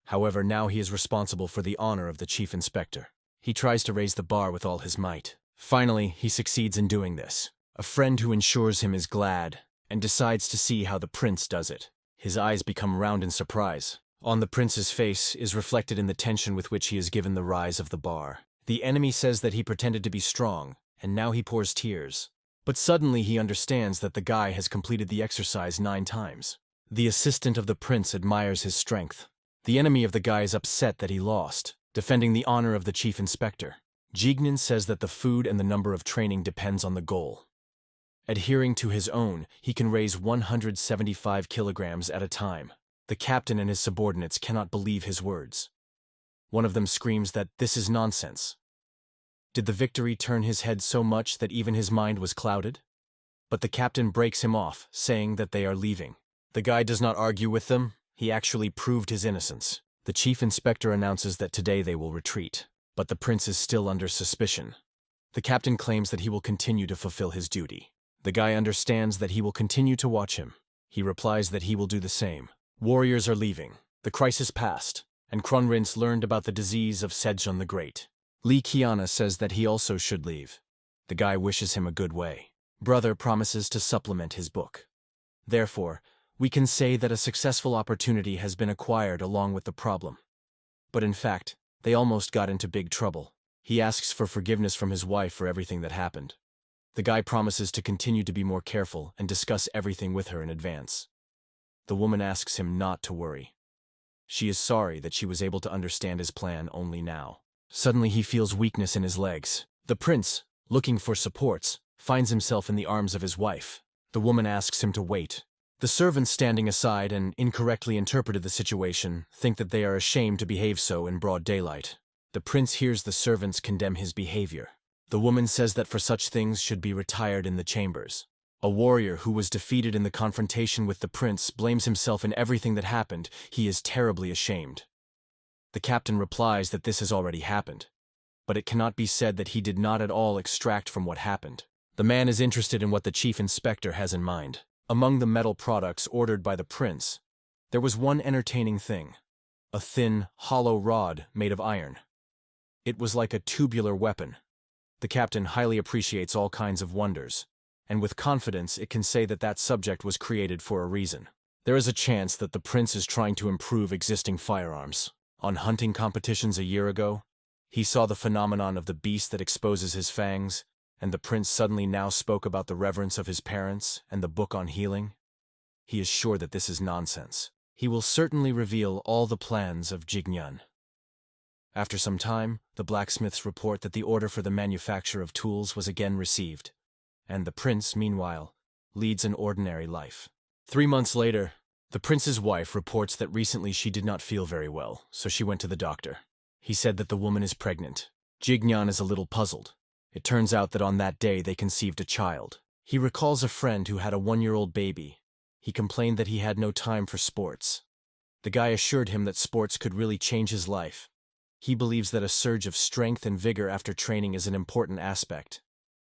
However, now he is responsible for the honor of the chief inspector. He tries to raise the bar with all his might. Finally, he succeeds in doing this. A friend who ensures him is glad and decides to see how the prince does it. His eyes become round in surprise. On the prince's face is reflected in the tension with which he is given the rise of the bar. The enemy says that he pretended to be strong, and now he pours tears. But suddenly he understands that the guy has completed the exercise 9 times. The assistant of the prince admires his strength. The enemy of the guy is upset that he lost, defending the honor of the chief inspector. Jignan says that the food and the number of training depends on the goal. Adhering to his own, he can raise 175 kilograms at a time. The captain and his subordinates cannot believe his words. One of them screams that this is nonsense. Did the victory turn his head so much that even his mind was clouded? But the captain breaks him off, saying that they are leaving. The guy does not argue with them. He actually proved his innocence. The chief inspector announces that today they will retreat, but the prince is still under suspicion. The captain claims that he will continue to fulfill his duty. The guy understands that he will continue to watch him. He replies that he will do the same. Warriors are leaving. The crisis passed, and Kronprint learned about the disease of Sejong the Great. Li Qiana says that he also should leave. The guy wishes him a good way. Brother promises to supplement his book. Therefore, we can say that a successful opportunity has been acquired along with the problem. But in fact, they almost got into big trouble. He asks for forgiveness from his wife for everything that happened. The guy promises to continue to be more careful and discuss everything with her in advance. The woman asks him not to worry. She is sorry that she was able to understand his plan only now. Suddenly he feels weakness in his legs. The prince, looking for supports, finds himself in the arms of his wife. The woman asks him to wait. The servants standing aside and incorrectly interpreted the situation think that they are ashamed to behave so in broad daylight. The prince hears the servants condemn his behavior. The woman says that for such things should be retired in the chambers. A warrior who was defeated in the confrontation with the prince blames himself in everything that happened. He is terribly ashamed. The captain replies that this has already happened, but it cannot be said that he did not at all extract from what happened. The man is interested in what the chief inspector has in mind. Among the metal products ordered by the prince, there was one entertaining thing: a thin, hollow rod made of iron. It was like a tubular weapon. The captain highly appreciates all kinds of wonders, and with confidence it can say that that subject was created for a reason. There is a chance that the prince is trying to improve existing firearms. On hunting competitions a year ago, he saw the phenomenon of the beast that exposes his fangs, and the prince suddenly now spoke about the reverence of his parents and the book on healing. He is sure that this is nonsense. He will certainly reveal all the plans of Jignan. After some time, the blacksmiths report that the order for the manufacture of tools was again received, and the prince, meanwhile, leads an ordinary life. 3 months later, the prince's wife reports that recently she did not feel very well, so she went to the doctor. He said that the woman is pregnant. Jignan is a little puzzled. It turns out that on that day they conceived a child. He recalls a friend who had a 1-year-old baby. He complained that he had no time for sports. The guy assured him that sports could really change his life. He believes that a surge of strength and vigor after training is an important aspect,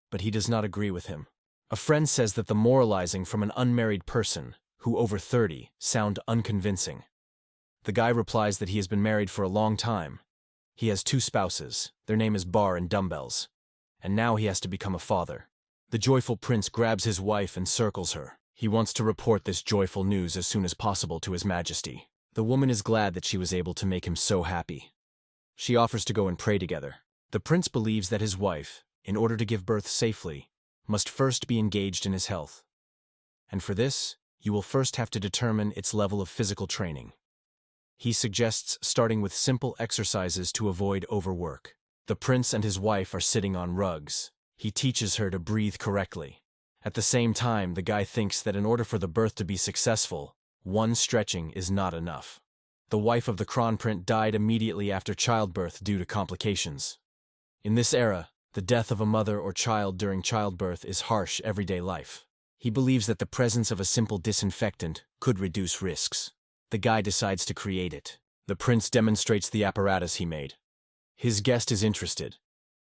but he does not agree with him. A friend says that the moralizing from an unmarried person, who over 30, sound unconvincing. The guy replies that he has been married for a long time. He has 2 spouses, their name is Bar and Dumbbells, and now he has to become a father. The joyful prince grabs his wife and circles her. He wants to report this joyful news as soon as possible to his majesty. The woman is glad that she was able to make him so happy. She offers to go and pray together. The prince believes that his wife, in order to give birth safely, must first be engaged in his health. And for this, you will first have to determine its level of physical training. He suggests starting with simple exercises to avoid overwork. The prince and his wife are sitting on rugs. He teaches her to breathe correctly. At the same time, the guy thinks that in order for the birth to be successful, one stretching is not enough. The wife of the Kronprince died immediately after childbirth due to complications. In this era, the death of a mother or child during childbirth is harsh everyday life. He believes that the presence of a simple disinfectant could reduce risks. The guy decides to create it. The prince demonstrates the apparatus he made. His guest is interested.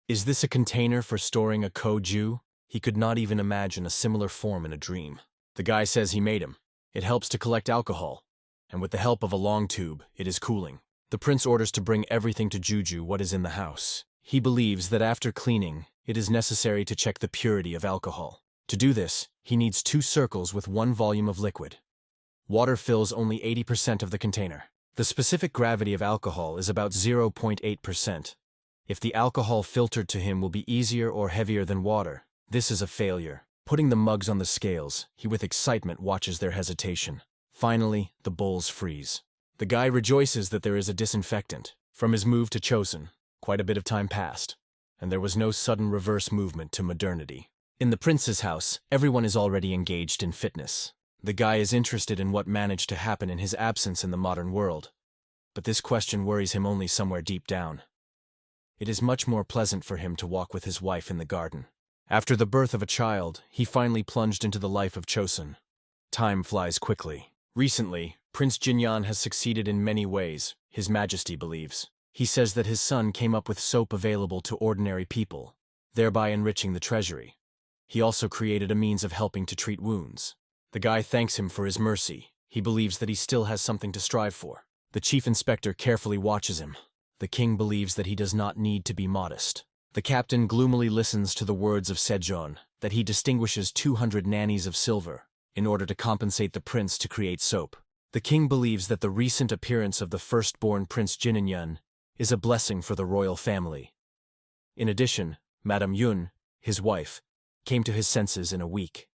Is this a container for storing a koju? He could not even imagine a similar form in a dream. The guy says he made him. It helps to collect alcohol, and with the help of a long tube, it is cooling. The prince orders to bring everything to Juju what is in the house. He believes that after cleaning, it is necessary to check the purity of alcohol. To do this, he needs 2 circles with 1 volume of liquid. Water fills only 80% of the container. The specific gravity of alcohol is about 0.8%. If the alcohol filtered to him will be easier or heavier than water, this is a failure. Putting the mugs on the scales, he with excitement watches their hesitation. Finally, the bowls freeze. The guy rejoices that there is a disinfectant. From his move to Joseon, quite a bit of time passed, and there was no sudden reverse movement to modernity. In the prince's house, everyone is already engaged in fitness. The guy is interested in what managed to happen in his absence in the modern world, but this question worries him only somewhere deep down. It is much more pleasant for him to walk with his wife in the garden. After the birth of a child, he finally plunged into the life of Joseon. Time flies quickly. Recently, Prince Jinyan has succeeded in many ways, His Majesty believes. He says that his son came up with soap available to ordinary people, thereby enriching the treasury. He also created a means of helping to treat wounds. The guy thanks him for his mercy. He believes that he still has something to strive for. The chief inspector carefully watches him. The king believes that he does not need to be modest. The captain gloomily listens to the words of Sejong, that he distinguishes 200 nannies of silver in order to compensate the prince to create soap. The king believes that the recent appearance of the firstborn Prince Jinyan is a blessing for the royal family. In addition, Madame Yun, his wife, came to his senses in a week.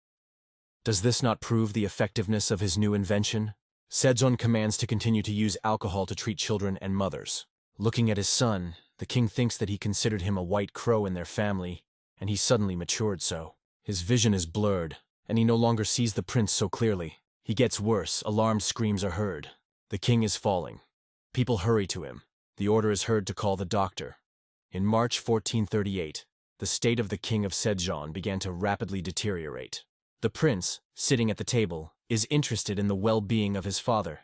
Does this not prove the effectiveness of his new invention? Sejong commands to continue to use alcohol to treat children and mothers. Looking at his son, the king thinks that he considered him a white crow in their family, and he suddenly matured so. His vision is blurred, and he no longer sees the prince so clearly. He gets worse, alarmed screams are heard. The king is falling. People hurry to him. The order is heard to call the doctor. In March 1438, the state of the king of Sejong began to rapidly deteriorate. The prince, sitting at the table, is interested in the well-being of his father.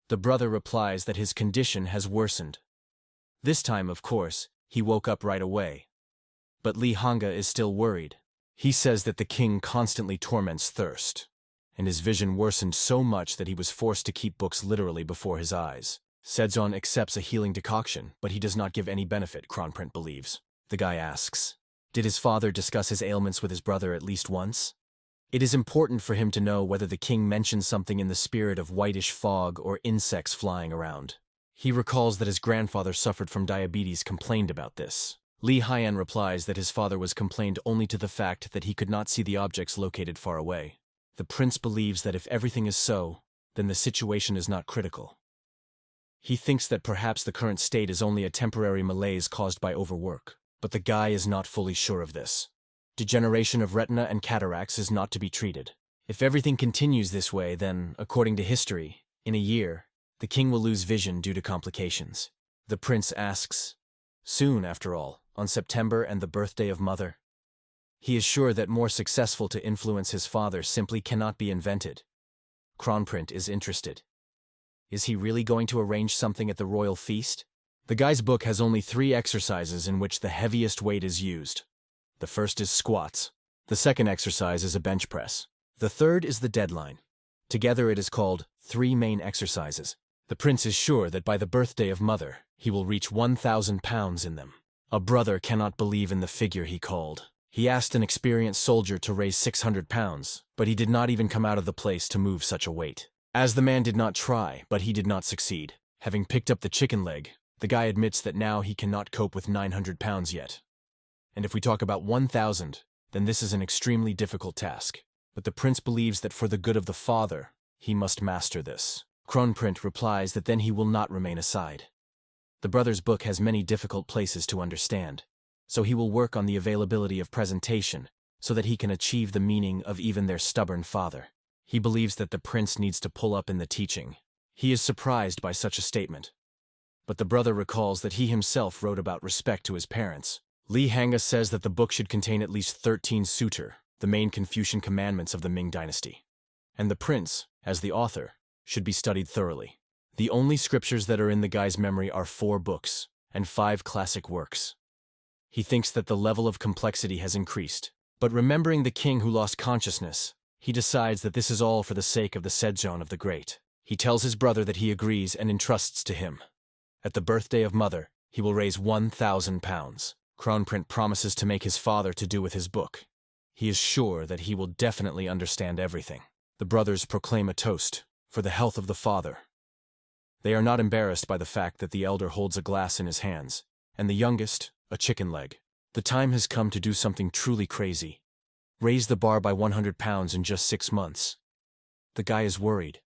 The brother replies that his condition has worsened. This time, of course, he woke up right away. But Li Hanga is still worried. He says that the king constantly torments thirst, and his vision worsened so much that he was forced to keep books literally before his eyes. Sejong accepts a healing decoction, but he does not give any benefit, Kronprince believes. The guy asks, did his father discuss his ailments with his brother at least once? It is important for him to know whether the king mentioned something in the spirit of whitish fog or insects flying around. He recalls that his grandfather suffered from diabetes, complained about this. Li Haiyan replies that his father was complained only to the fact that he could not see the objects located far away. The prince believes that if everything is so, then the situation is not critical. He thinks that perhaps the current state is only a temporary malaise caused by overwork, but the guy is not fully sure of this. Degeneration of retina and cataracts is not to be treated. If everything continues this way, then, according to history, in a year, the king will lose vision due to complications. The prince asks, soon, after all, on September and the birthday of mother. He is sure that more successful to influence his father simply cannot be invented. Kronprint is interested. Is he really going to arrange something at the royal feast? The guy's book has only 3 exercises in which the heaviest weight is used. The first is squats. The second exercise is a bench press. The third is the deadline. Together it is called 3 main exercises. The prince is sure that by the birthday of mother, he will reach 1,000 pounds in them. A brother cannot believe in the figure he called. He asked an experienced soldier to raise 600 pounds, but he did not even come out of the place to move such a weight. As the man did not try, but he did not succeed. Having picked up the chicken leg, the guy admits that now he cannot cope with 900 pounds yet. And if we talk about 1,000, then this is an extremely difficult task. But the prince believes that for the good of the father, he must master this. Kronprint replies that then he will not remain aside. The brother's book has many difficult places to understand, so he will work on the availability of presentation so that he can achieve the meaning of even their stubborn father. He believes that the prince needs to pull up in the teaching. He is surprised by such a statement. But the brother recalls that he himself wrote about respect to his parents. Li Hanga says that the book should contain at least 13 sutra, the main Confucian commandments of the Ming dynasty. And the prince, as the author, should be studied thoroughly. The only scriptures that are in the guy's memory are 4 books and 5 classic works. He thinks that the level of complexity has increased, but remembering the king who lost consciousness, he decides that this is all for the sake of the Sejong of the Great. He tells his brother that he agrees and entrusts to him. At the birthday of mother, he will raise 1,000 pounds. Kronprint promises to make his father to do with his book. He is sure that he will definitely understand everything. The brothers proclaim a toast for the health of the father. They are not embarrassed by the fact that the elder holds a glass in his hands, and the youngest, a chicken leg. The time has come to do something truly crazy. Raise the bar by 100 pounds in just 6 months. The guy is worried.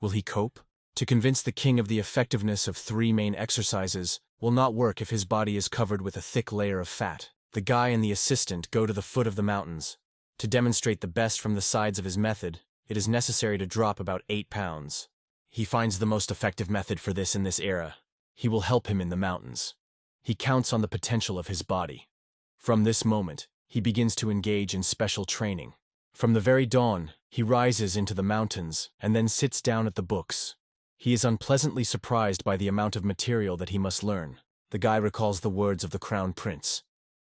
Will he cope? To convince the king of the effectiveness of 3 main exercises will not work if his body is covered with a thick layer of fat. The guy and the assistant go to the foot of the mountains. To demonstrate the best from the sides of his method, it is necessary to drop about 8 pounds. He finds the most effective method for this in this era. He will help him in the mountains. He counts on the potential of his body. From this moment, he begins to engage in special training. From the very dawn, he rises into the mountains and then sits down at the books. He is unpleasantly surprised by the amount of material that he must learn. The guy recalls the words of the crown prince.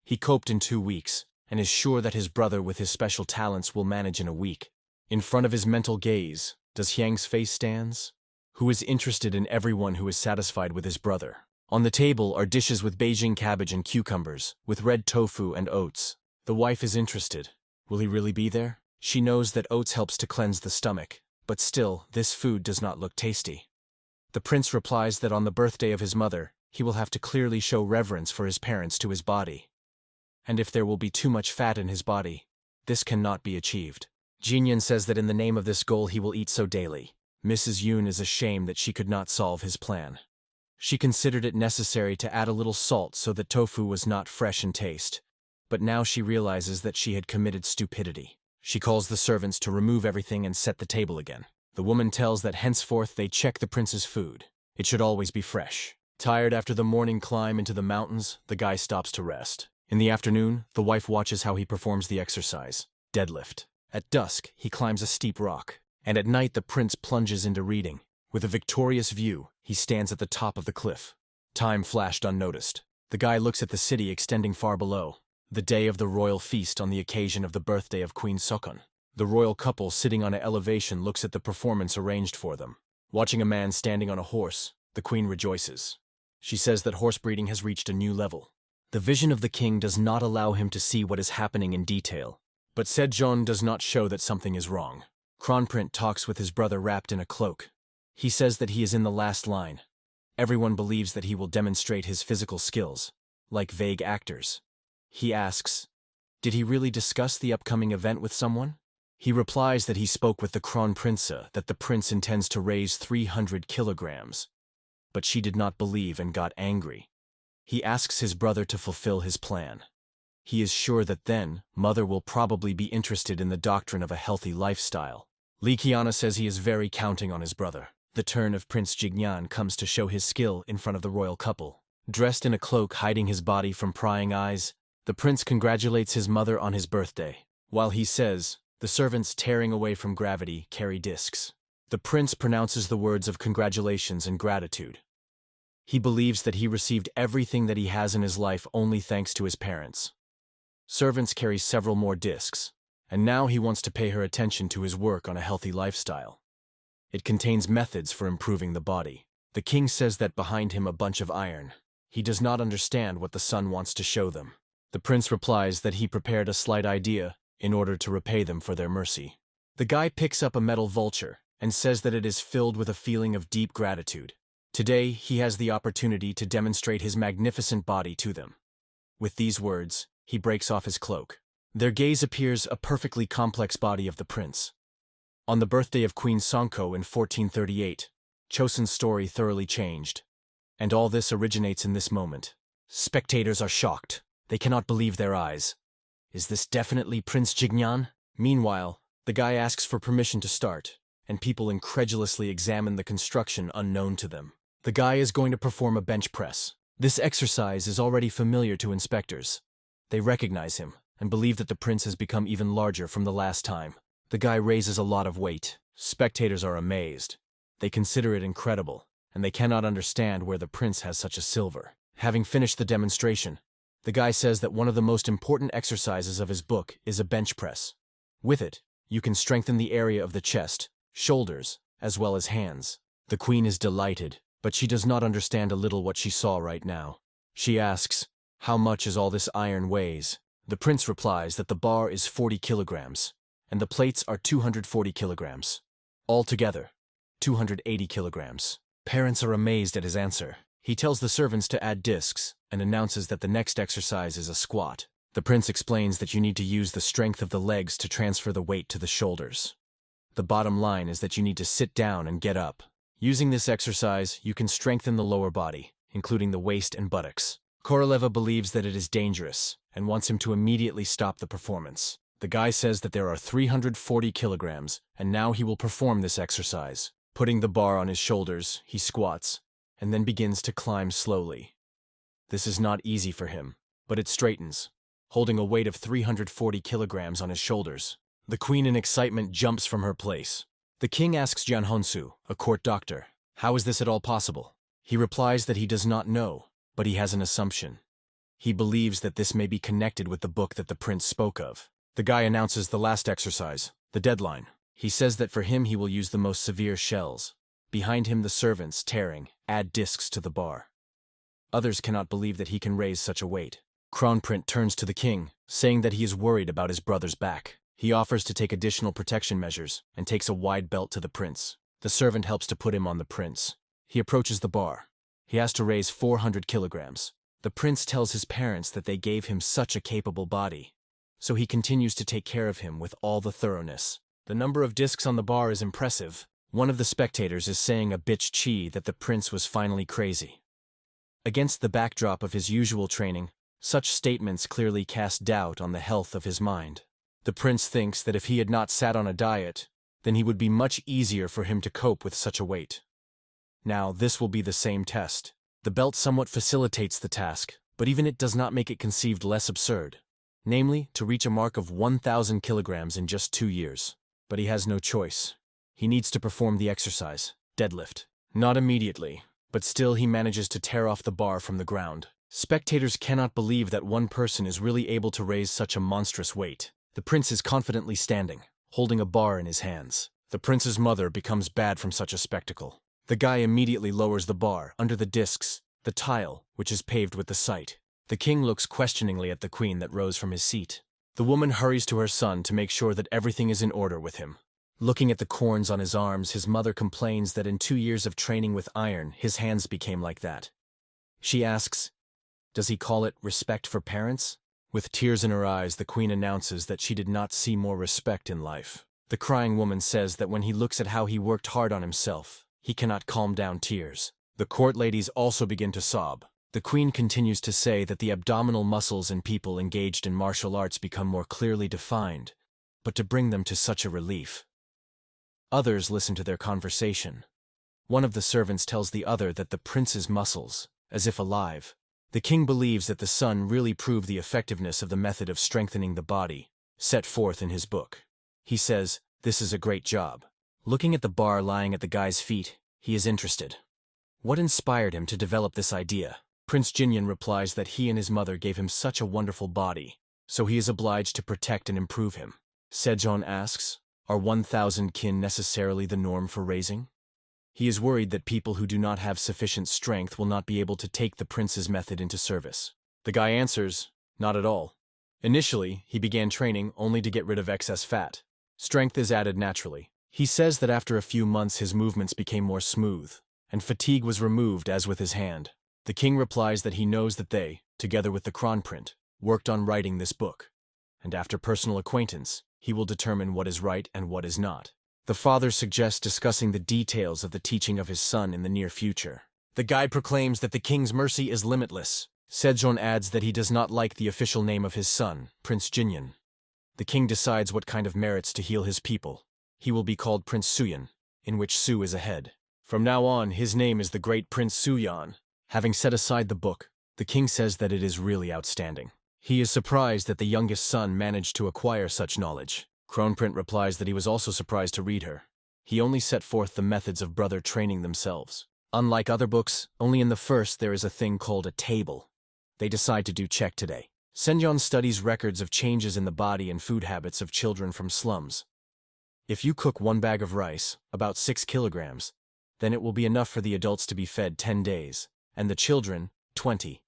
He coped in 2 weeks and is sure that his brother with his special talents will manage in a week. In front of his mental gaze, does Hyang's face stands? Who is interested in everyone who is satisfied with his brother? On the table are dishes with Beijing cabbage and cucumbers, with red tofu and oats. The wife is interested. Will he really be there? She knows that oats helps to cleanse the stomach, but still, this food does not look tasty. The prince replies that on the birthday of his mother, he will have to clearly show reverence for his parents to his body. And if there will be too much fat in his body, this cannot be achieved. Jinyan says that in the name of this goal he will eat so daily. Mrs. Yoon is ashamed that she could not solve his plan. She considered it necessary to add a little salt so that tofu was not fresh in taste, but now she realizes that she had committed stupidity. She calls the servants to remove everything and set the table again. The woman tells that henceforth they check the prince's food. It should always be fresh. Tired after the morning climb into the mountains, the guy stops to rest. In the afternoon, the wife watches how he performs the exercise, deadlift. At dusk, he climbs a steep rock, and at night the prince plunges into reading. With a victorious view, he stands at the top of the cliff. Time flashed unnoticed. The guy looks at the city extending far below. The day of the royal feast on the occasion of the birthday of Queen Sokon. The royal couple sitting on an elevation looks at the performance arranged for them. Watching a man standing on a horse, the queen rejoices. She says that horse breeding has reached a new level. The vision of the king does not allow him to see what is happening in detail, but Sejong does not show that something is wrong. Kronprint talks with his brother wrapped in a cloak. He says that he is in the last line. Everyone believes that he will demonstrate his physical skills, like vague actors. He asks, did he really discuss the upcoming event with someone? He replies that he spoke with the Kronprince, that the prince intends to raise 300 kilograms. But she did not believe and got angry. He asks his brother to fulfill his plan. He is sure that then, mother will probably be interested in the doctrine of a healthy lifestyle. Li Qiana says he is very counting on his brother. The turn of Prince Jignan comes to show his skill in front of the royal couple. Dressed in a cloak hiding his body from prying eyes, The prince congratulates his mother on his birthday. While he says, the servants tearing away from gravity carry discs. The prince pronounces the words of congratulations and gratitude. He believes that he received everything that he has in his life only thanks to his parents. Servants carry several more discs, and now he wants to pay her attention to his work on a healthy lifestyle. It contains methods for improving the body. The king says that behind him a bunch of iron. He does not understand what the son wants to show them. The prince replies that he prepared a slight idea in order to repay them for their mercy. The guy picks up a metal vulture and says that it is filled with a feeling of deep gratitude. Today, he has the opportunity to demonstrate his magnificent body to them. With these words, he breaks off his cloak. Their gaze appears a perfectly complex body of the prince. On the birthday of Queen Sonko in 1438, Chosun's story thoroughly changed. And all this originates in this moment. Spectators are shocked. They cannot believe their eyes. Is this definitely Prince Jignan? Meanwhile, the guy asks for permission to start, and people incredulously examine the construction unknown to them. The guy is going to perform a bench press. This exercise is already familiar to inspectors. They recognize him and believe that the prince has become even larger from the last time. The guy raises a lot of weight. Spectators are amazed. They consider it incredible, and they cannot understand where the prince has such a silver. Having finished the demonstration, the guy says that one of the most important exercises of his book is a bench press. With it, you can strengthen the area of the chest, shoulders, as well as hands. The queen is delighted, but she does not understand a little what she saw right now. She asks, how much is all this iron weighs? The prince replies that the bar is 40 kilograms, and the plates are 240 kilograms. Altogether, 280 kilograms. Parents are amazed at his answer. He tells the servants to add discs and announces that the next exercise is a squat. The prince explains that you need to use the strength of the legs to transfer the weight to the shoulders. The bottom line is that you need to sit down and get up. Using this exercise, you can strengthen the lower body, including the waist and buttocks. Koroleva believes that it is dangerous and wants him to immediately stop the performance. The guy says that there are 340 kilograms, and now he will perform this exercise. Putting the bar on his shoulders, he squats, and then begins to climb slowly. This is not easy for him, but it straightens, holding a weight of 340 kilograms on his shoulders. The queen in excitement jumps from her place. The king asks Jian Honsu, a court doctor, how is this at all possible? He replies that he does not know, but he has an assumption. He believes that this may be connected with the book that the prince spoke of. The guy announces the last exercise, the deadline. He says that for him he will use the most severe shells. Behind him the servants, tearing, add discs to the bar. Others cannot believe that he can raise such a weight. Kronprint turns to the king, saying that he is worried about his brother's back. He offers to take additional protection measures and takes a wide belt to the prince. The servant helps to put him on the prince. He approaches the bar. He has to raise 400 kilograms. The prince tells his parents that they gave him such a capable body, so he continues to take care of him with all the thoroughness. The number of discs on the bar is impressive. One of the spectators is saying a bitch chi that the prince was finally crazy. Against the backdrop of his usual training, such statements clearly cast doubt on the health of his mind. The prince thinks that if he had not sat on a diet, then he would be much easier for him to cope with such a weight. Now, this will be the same test. The belt somewhat facilitates the task, but even it does not make it conceived less absurd. Namely, to reach a mark of 1,000 kilograms in just 2 years. But he has no choice. He needs to perform the exercise, deadlift. Not immediately, but still he manages to tear off the bar from the ground. Spectators cannot believe that one person is really able to raise such a monstrous weight. The prince is confidently standing, holding a bar in his hands. The prince's mother becomes bad from such a spectacle. The guy immediately lowers the bar under the discs, the tile, which is paved with the site. The king looks questioningly at the queen that rose from his seat. The woman hurries to her son to make sure that everything is in order with him. Looking at the corns on his arms, his mother complains that in 2 years of training with iron, his hands became like that. She asks, does he call it respect for parents? With tears in her eyes, the queen announces that she did not see more respect in life. The crying woman says that when he looks at how he worked hard on himself, he cannot calm down tears. The court ladies also begin to sob. The queen continues to say that the abdominal muscles in people engaged in martial arts become more clearly defined, but to bring them to such a relief. Others listen to their conversation. One of the servants tells the other that the prince's muscles, as if alive, The king believes that the son really proved the effectiveness of the method of strengthening the body, set forth in his book. He says, "This is a great job." Looking at the bar lying at the guy's feet, he is interested. What inspired him to develop this idea? Prince Jinyan replies that he and his mother gave him such a wonderful body, so he is obliged to protect and improve him. Sejong asks, are 1,000 kin necessarily the norm for raising? He is worried that people who do not have sufficient strength will not be able to take the prince's method into service. The guy answers, not at all. Initially, he began training only to get rid of excess fat. Strength is added naturally. He says that after a few months his movements became more smooth, and fatigue was removed as with his hand. The king replies that he knows that they, together with the Kronprince, worked on writing this book, and after personal acquaintance, he will determine what is right and what is not. The father suggests discussing the details of the teaching of his son in the near future. The guide proclaims that the king's mercy is limitless. Sejong adds that he does not like the official name of his son, Prince Jinyan. The king decides what kind of merits to heal his people. He will be called Prince Suyan, in which Su is a head. From now on, his name is the Great Prince Suyan. Having set aside the book, the king says that it is really outstanding. He is surprised that the youngest son managed to acquire such knowledge. Kronprince replies that he was also surprised to read her. He only set forth the methods of brother training themselves. Unlike other books, only in the first there is a thing called a table. They decide to do check today. Senjon studies records of changes in the body and food habits of children from slums. If you cook 1 bag of rice, about 6 kilograms, then it will be enough for the adults to be fed 10 days, and the children, 20.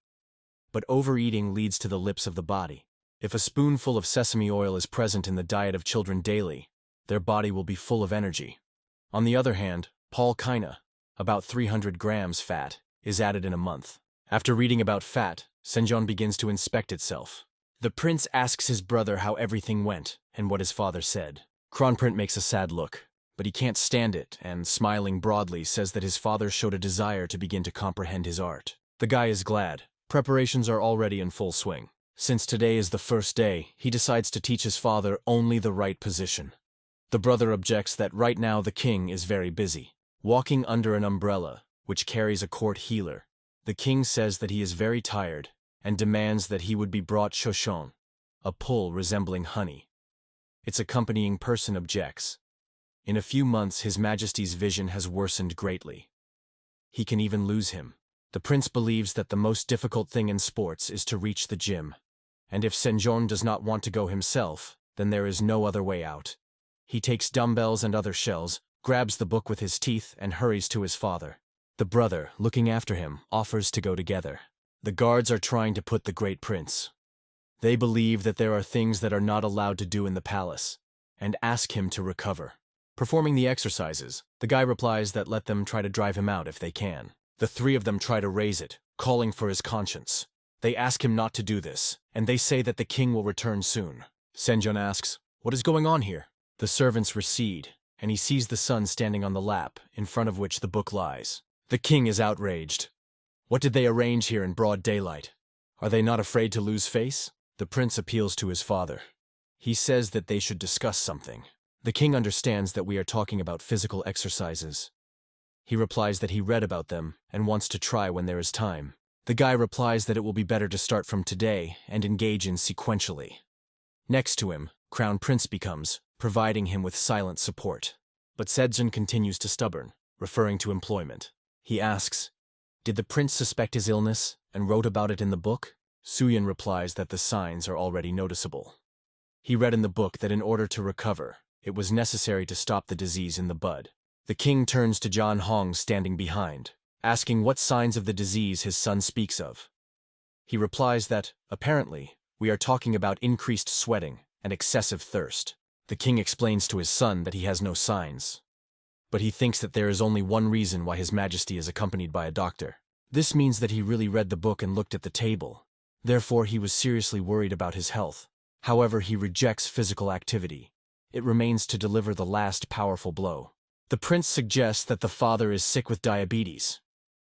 But overeating leads to the lips of the body. If a spoonful of sesame oil is present in the diet of children daily, their body will be full of energy. On the other hand, Paul Kina, about 300 grams fat, is added in a month. After reading about fat, Senjon begins to inspect itself. The prince asks his brother how everything went and what his father said. Kronprince makes a sad look, but he can't stand it and, smiling broadly, says that his father showed a desire to begin to comprehend his art. The guy is glad. Preparations are already in full swing. Since today is the first day, he decides to teach his father only the right position. The brother objects that right now the king is very busy, walking under an umbrella, which carries a court healer. The king says that he is very tired and demands that he would be brought shoshon, a pull resembling honey. Its accompanying person objects. In a few months his majesty's vision has worsened greatly. He can even lose him. The prince believes that the most difficult thing in sports is to reach the gym, and if Senjon does not want to go himself, then there is no other way out. He takes dumbbells and other shells, grabs the book with his teeth, and hurries to his father. The brother, looking after him, offers to go together. The guards are trying to put the great prince. They believe that there are things that are not allowed to do in the palace, and ask him to recover. Performing the exercises, the guy replies that let them try to drive him out if they can. The 3 of them try to raise it, calling for his conscience. They ask him not to do this, and they say that the king will return soon. Senjon asks, "What is going on here?" The servants recede, and he sees the son standing on the lap, in front of which the book lies. The king is outraged. What did they arrange here in broad daylight? Are they not afraid to lose face? The prince appeals to his father. He says that they should discuss something. The king understands that we are talking about physical exercises. He replies that he read about them and wants to try when there is time. The guy replies that it will be better to start from today and engage in sequentially. Next to him, Crown Prince becomes, providing him with silent support. But Sejong continues to stubborn, referring to employment. He asks, "Did the prince suspect his illness and wrote about it in the book?" Suyan replies that the signs are already noticeable. He read in the book that in order to recover, it was necessary to stop the disease in the bud. The king turns to John Hong standing behind, asking what signs of the disease his son speaks of. He replies that, apparently, we are talking about increased sweating and excessive thirst. The king explains to his son that he has no signs, but he thinks that there is only one reason why his majesty is accompanied by a doctor. This means that he really read the book and looked at the table. Therefore, he was seriously worried about his health. However, he rejects physical activity. It remains to deliver the last powerful blow. The prince suggests that the father is sick with diabetes.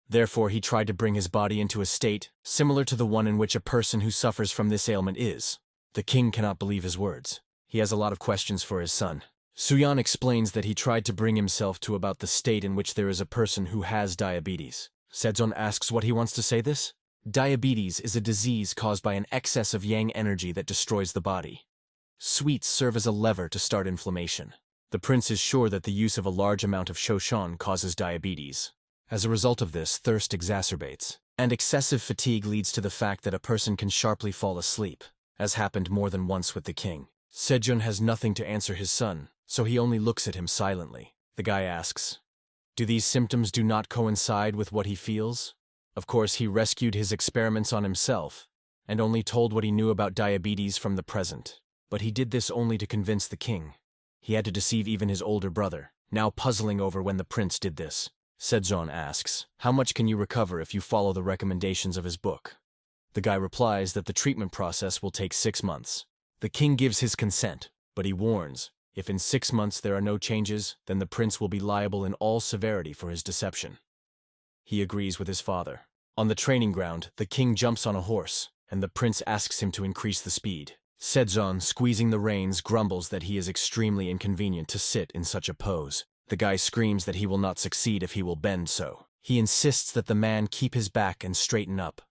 Therefore, he tried to bring his body into a state similar to the one in which a person who suffers from this ailment is. The king cannot believe his words. He has a lot of questions for his son. Suyan explains that he tried to bring himself to about the state in which there is a person who has diabetes. Sejong asks what he wants to say this. Diabetes is a disease caused by an excess of yang energy that destroys the body. Sweets serve as a lever to start inflammation. The prince is sure that the use of a large amount of Shoshon causes diabetes. As a result of this, thirst exacerbates, and excessive fatigue leads to the fact that a person can sharply fall asleep, as happened more than once with the king. Sejun has nothing to answer his son, so he only looks at him silently. The guy asks, "Do these symptoms do not coincide with what he feels?" Of course, he rescued his experiments on himself, and only told what he knew about diabetes from the present. But he did this only to convince the king. He had to deceive even his older brother, now puzzling over when the prince did this. Sejun asks, "How much can you recover if you follow the recommendations of his book?" The guy replies that the treatment process will take 6 months. The king gives his consent, but he warns, if in 6 months there are no changes, then the prince will be liable in all severity for his deception. He agrees with his father. On the training ground, the king jumps on a horse, and the prince asks him to increase the speed. Sejun, squeezing the reins, grumbles that he is extremely inconvenient to sit in such a pose. The guy screams that he will not succeed if he will bend so. He insists that the man keep his back and straighten up.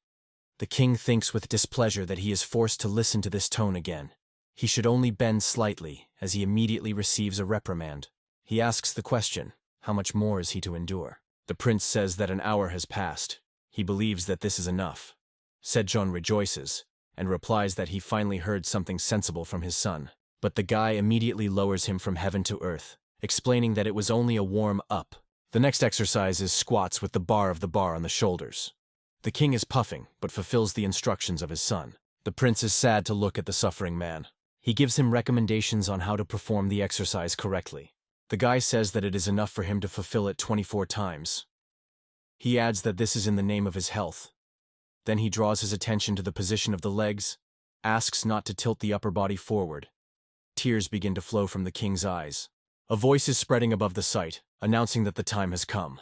The king thinks with displeasure that he is forced to listen to this tone again. He should only bend slightly, as he immediately receives a reprimand. He asks the question, how much more is he to endure? The prince says that an hour has passed. He believes that this is enough. Sejun rejoices, and replies that he finally heard something sensible from his son. But the guy immediately lowers him from heaven to earth, explaining that it was only a warm-up. The next exercise is squats with the bar on the shoulders. The king is puffing, but fulfills the instructions of his son. The prince is sad to look at the suffering man. He gives him recommendations on how to perform the exercise correctly. The guy says that it is enough for him to fulfill it 24 times. He adds that this is in the name of his health. Then he draws his attention to the position of the legs, asks not to tilt the upper body forward. Tears begin to flow from the king's eyes. A voice is spreading above the sight, announcing that the time has come.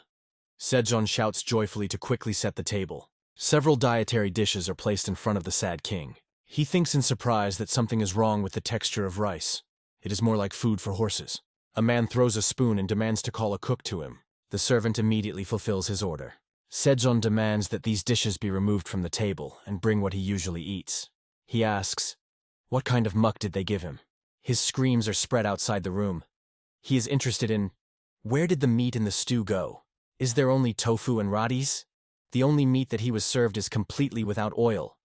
Sejun shouts joyfully to quickly set the table. Several dietary dishes are placed in front of the sad king. He thinks in surprise that something is wrong with the texture of rice. It is more like food for horses. A man throws a spoon and demands to call a cook to him. The servant immediately fulfills his order. Sejun demands that these dishes be removed from the table and bring what he usually eats. He asks, what kind of muck did they give him? His screams are spread outside the room. He is interested in, where did the meat in the stew go? Is there only tofu and radis? The only meat that he was served is completely without oil.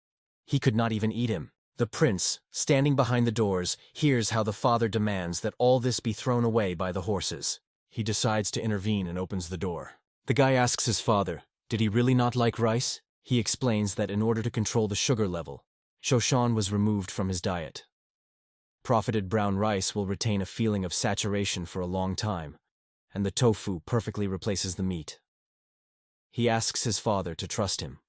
He could not even eat him. The prince, standing behind the doors, hears how the father demands that all this be thrown away by the horses. He decides to intervene and opens the door. The guy asks his father, did he really not like rice? He explains that in order to control the sugar level, Shoshon was removed from his diet. Profited brown rice will retain a feeling of saturation for a long time, and the tofu perfectly replaces the meat. He asks his father to trust him.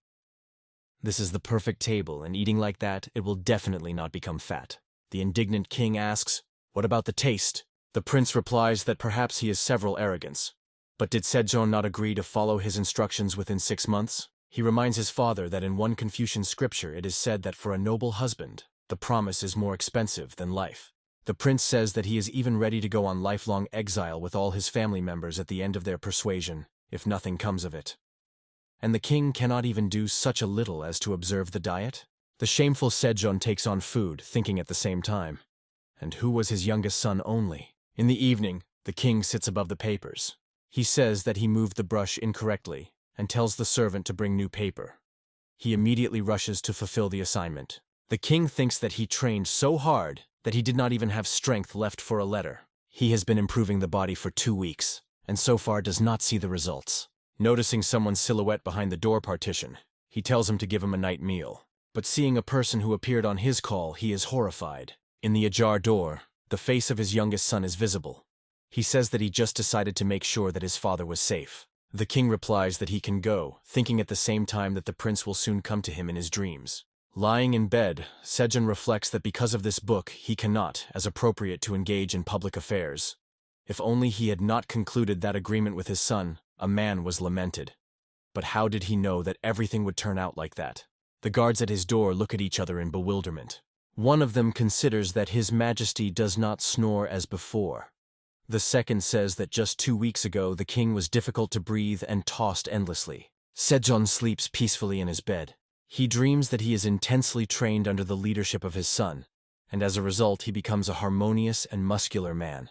This is the perfect table, and eating like that, it will definitely not become fat. The indignant king asks, what about the taste? The prince replies that perhaps he is several arrogance. But did Sejun not agree to follow his instructions within 6 months? He reminds his father that in one Confucian scripture it is said that for a noble husband, the promise is more expensive than life. The prince says that he is even ready to go on lifelong exile with all his family members at the end of their persuasion, if nothing comes of it. And the king cannot even do such a little as to observe the diet? The shameful Sejun takes on food, thinking at the same time. And who was his youngest son only? In the evening, the king sits above the papers. He says that he moved the brush incorrectly, and tells the servant to bring new paper. He immediately rushes to fulfill the assignment. The king thinks that he trained so hard that he did not even have strength left for a letter. He has been improving the body for 2 weeks, and so far does not see the results. Noticing someone's silhouette behind the door partition, he tells him to give him a night meal. But seeing a person who appeared on his call, he is horrified. In the ajar door, the face of his youngest son is visible. He says that he just decided to make sure that his father was safe. The king replies that he can go, thinking at the same time that the prince will soon come to him in his dreams. Lying in bed, Sejun reflects that because of this book, he cannot, as appropriate, to engage in public affairs. If only he had not concluded that agreement with his son, a man was lamented. But how did he know that everything would turn out like that? The guards at his door look at each other in bewilderment. One of them considers that His Majesty does not snore as before. The second says that just 2 weeks ago the king was difficult to breathe and tossed endlessly. Sejun sleeps peacefully in his bed. He dreams that he is intensely trained under the leadership of his son, and as a result he becomes a harmonious and muscular man.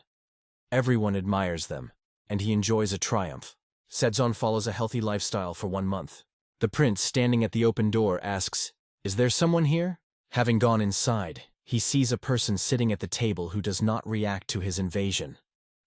Everyone admires them, and he enjoys a triumph. Sejong follows a healthy lifestyle for 1 month. The prince, standing at the open door, asks, "Is there someone here?" Having gone inside, he sees a person sitting at the table who does not react to his invasion.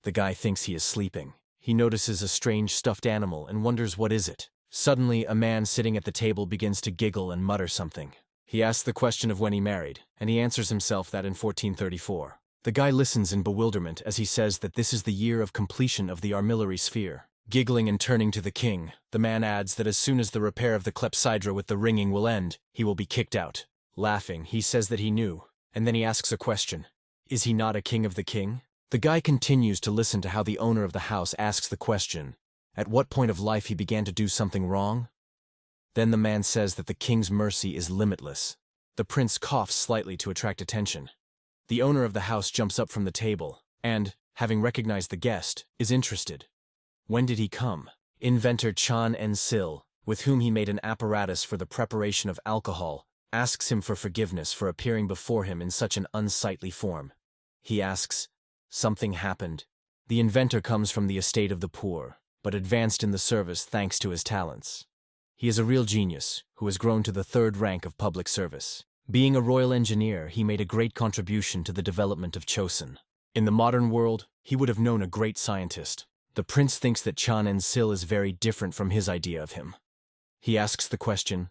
The guy thinks he is sleeping. He notices a strange stuffed animal and wonders what is it. Suddenly, a man sitting at the table begins to giggle and mutter something. He asks the question of when he married, and he answers himself that in 1434. The guy listens in bewilderment as he says that this is the year of completion of the armillary sphere. Giggling and turning to the king, the man adds that as soon as the repair of the clepsydra with the ringing will end, he will be kicked out. Laughing, he says that he knew, and then he asks a question. Is he not a king of the king? The guy continues to listen to how the owner of the house asks the question, at what point of life he began to do something wrong? Then the man says that the king's mercy is limitless. The prince coughs slightly to attract attention. The owner of the house jumps up from the table, and, having recognized the guest, is interested. When did he come? Inventor Cho Yunjik, with whom he made an apparatus for the preparation of alcohol, asks him for forgiveness for appearing before him in such an unsightly form. He asks, "Something happened." The inventor comes from the estate of the poor, but advanced in the service thanks to his talents. He is a real genius, who has grown to the 3rd rank of public service. Being a royal engineer, he made a great contribution to the development of Joseon. In the modern world, he would have known a great scientist. The prince thinks that Cho Yunjik is very different from his idea of him. He asks the question,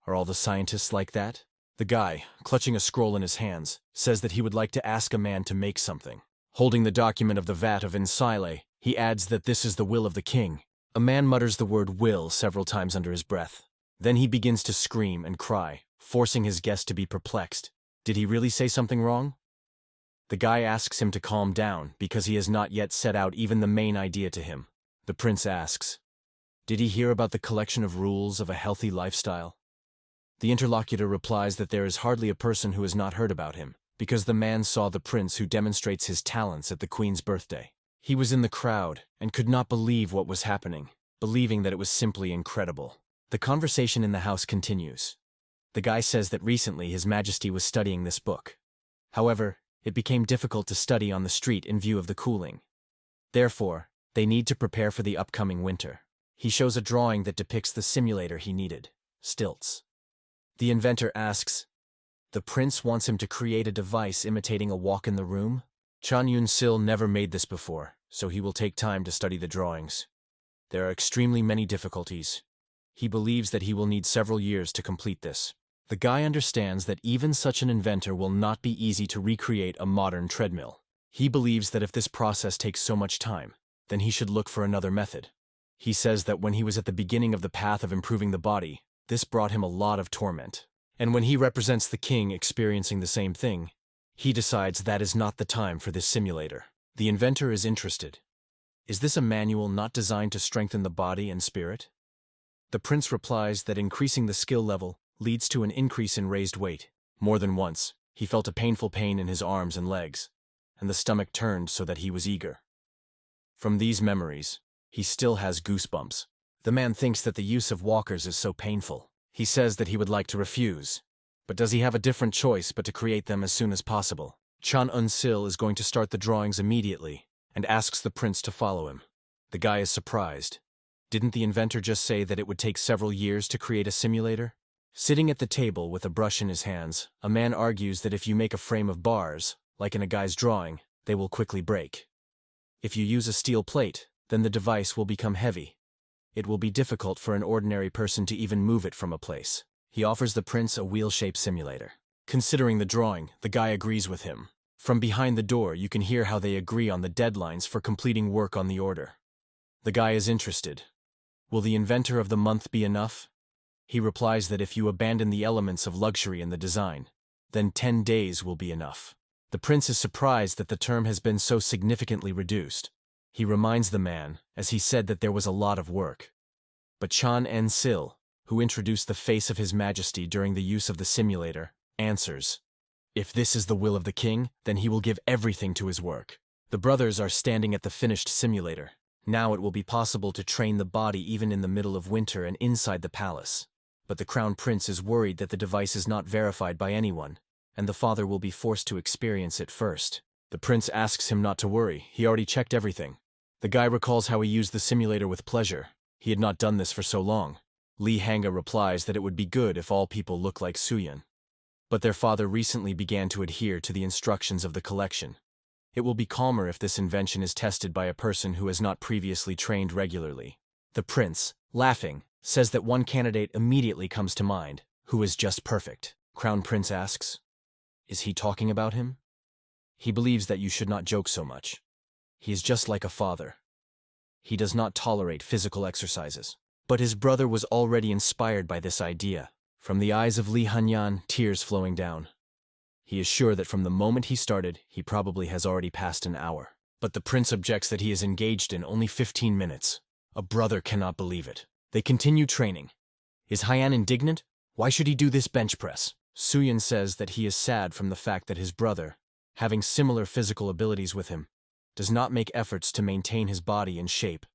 "Are all the scientists like that?" The guy, clutching a scroll in his hands, says that he would like to ask a man to make something. Holding the document of the vat of Insile, he adds that this is the will of the king. A man mutters the word will several times under his breath. Then he begins to scream and cry, forcing his guest to be perplexed. Did he really say something wrong? The guy asks him to calm down because he has not yet set out even the main idea to him. The prince asks, did he hear about the collection of rules of a healthy lifestyle? The interlocutor replies that there is hardly a person who has not heard about him, because the man saw the prince who demonstrates his talents at the queen's birthday. He was in the crowd and could not believe what was happening, believing that it was simply incredible. The conversation in the house continues. The guy says that recently His Majesty was studying this book. However, it became difficult to study on the street in view of the cooling. Therefore, they need to prepare for the upcoming winter. He shows a drawing that depicts the simulator he needed, stilts. The inventor asks, the prince wants him to create a device imitating a walk in the room? Cho Yunjik never made this before, so he will take time to study the drawings. There are extremely many difficulties. He believes that he will need several years to complete this. The guy understands that even such an inventor will not be easy to recreate a modern treadmill. He believes that if this process takes so much time, then he should look for another method. He says that when he was at the beginning of the path of improving the body, this brought him a lot of torment. And when he represents the king experiencing the same thing, he decides that is not the time for this simulator. The inventor is interested. Is this a manual not designed to strengthen the body and spirit? The prince replies that increasing the skill level leads to an increase in raised weight. More than once, he felt a painful pain in his arms and legs, and the stomach turned so that he was eager. From these memories, he still has goosebumps. The man thinks that the use of walkers is so painful. He says that he would like to refuse. But does he have a different choice but to create them as soon as possible? Cho Yunjik is going to start the drawings immediately and asks the prince to follow him. The guy is surprised. Didn't the inventor just say that it would take several years to create a simulator? Sitting at the table with a brush in his hands, a man argues that if you make a frame of bars, like in a guy's drawing, they will quickly break. If you use a steel plate, then the device will become heavy. It will be difficult for an ordinary person to even move it from a place. He offers the prince a wheel-shaped simulator. Considering the drawing, the guy agrees with him. From behind the door, you can hear how they agree on the deadlines for completing work on the order. The guy is interested. Will the inventor of the month be enough? He replies that if you abandon the elements of luxury in the design, then 10 days will be enough. The prince is surprised that the term has been so significantly reduced. He reminds the man, as he said that there was a lot of work. But Cho Yunjik, who introduced the face of His Majesty during the use of the simulator, answers, if this is the will of the king, then he will give everything to his work. The brothers are standing at the finished simulator. Now it will be possible to train the body even in the middle of winter and inside the palace. but the Crown Prince is worried that the device is not verified by anyone, and the father will be forced to experience it first. The prince asks him not to worry, he already checked everything. The guy recalls how he used the simulator with pleasure. He had not done this for so long. Lee Hanga replies that it would be good if all people look like Suyun. But their father recently began to adhere to the instructions of the collection. It will be calmer if this invention is tested by a person who has not previously trained regularly. The prince, laughing, says that one candidate immediately comes to mind, who is just perfect. Crown Prince asks, "Is he talking about him?" He believes that you should not joke so much. He is just like a father. He does not tolerate physical exercises. But his brother was already inspired by this idea. From the eyes of Li Hanyan, tears flowing down. He is sure that from the moment he started, he probably has already passed an hour. But the prince objects that he is engaged in only 15 minutes. A brother cannot believe it. They continue training. Is Hyan indignant? Why should he do this bench press? Suyun says that he is sad from the fact that his brother, having similar physical abilities with him, does not make efforts to maintain his body in shape.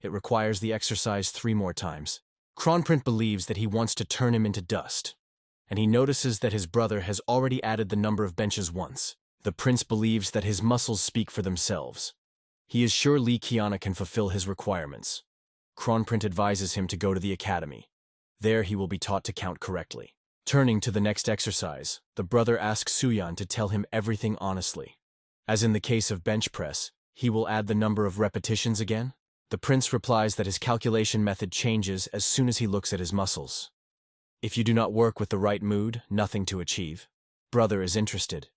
It requires the exercise 3 more times. Kronprint believes that he wants to turn him into dust, and he notices that his brother has already added the number of benches once. The prince believes that his muscles speak for themselves. He is sure Li Qiana can fulfill his requirements. Kronprint advises him to go to the academy. There he will be taught to count correctly. Turning to the next exercise, the brother asks Suyun to tell him everything honestly. As in the case of bench press, he will add the number of repetitions again. The prince replies that his calculation method changes as soon as he looks at his muscles. If you do not work with the right mood, nothing to achieve. Brother is interested.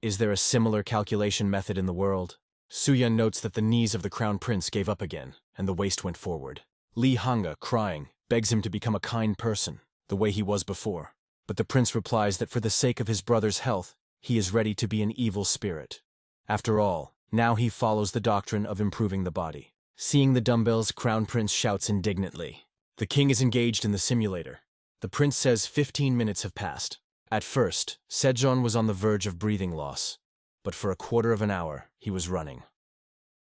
Is there a similar calculation method in the world? Suyun notes that the knees of the crown prince gave up again, and the waist went forward. Li Hanga, crying, begs him to become a kind person, the way he was before. But the prince replies that for the sake of his brother's health, he is ready to be an evil spirit. After all, now he follows the doctrine of improving the body. Seeing the dumbbells, Crown Prince shouts indignantly. The king is engaged in the simulator. The prince says 15 minutes have passed. At first, Sejong was on the verge of breathing loss, but for a quarter of an hour, he was running.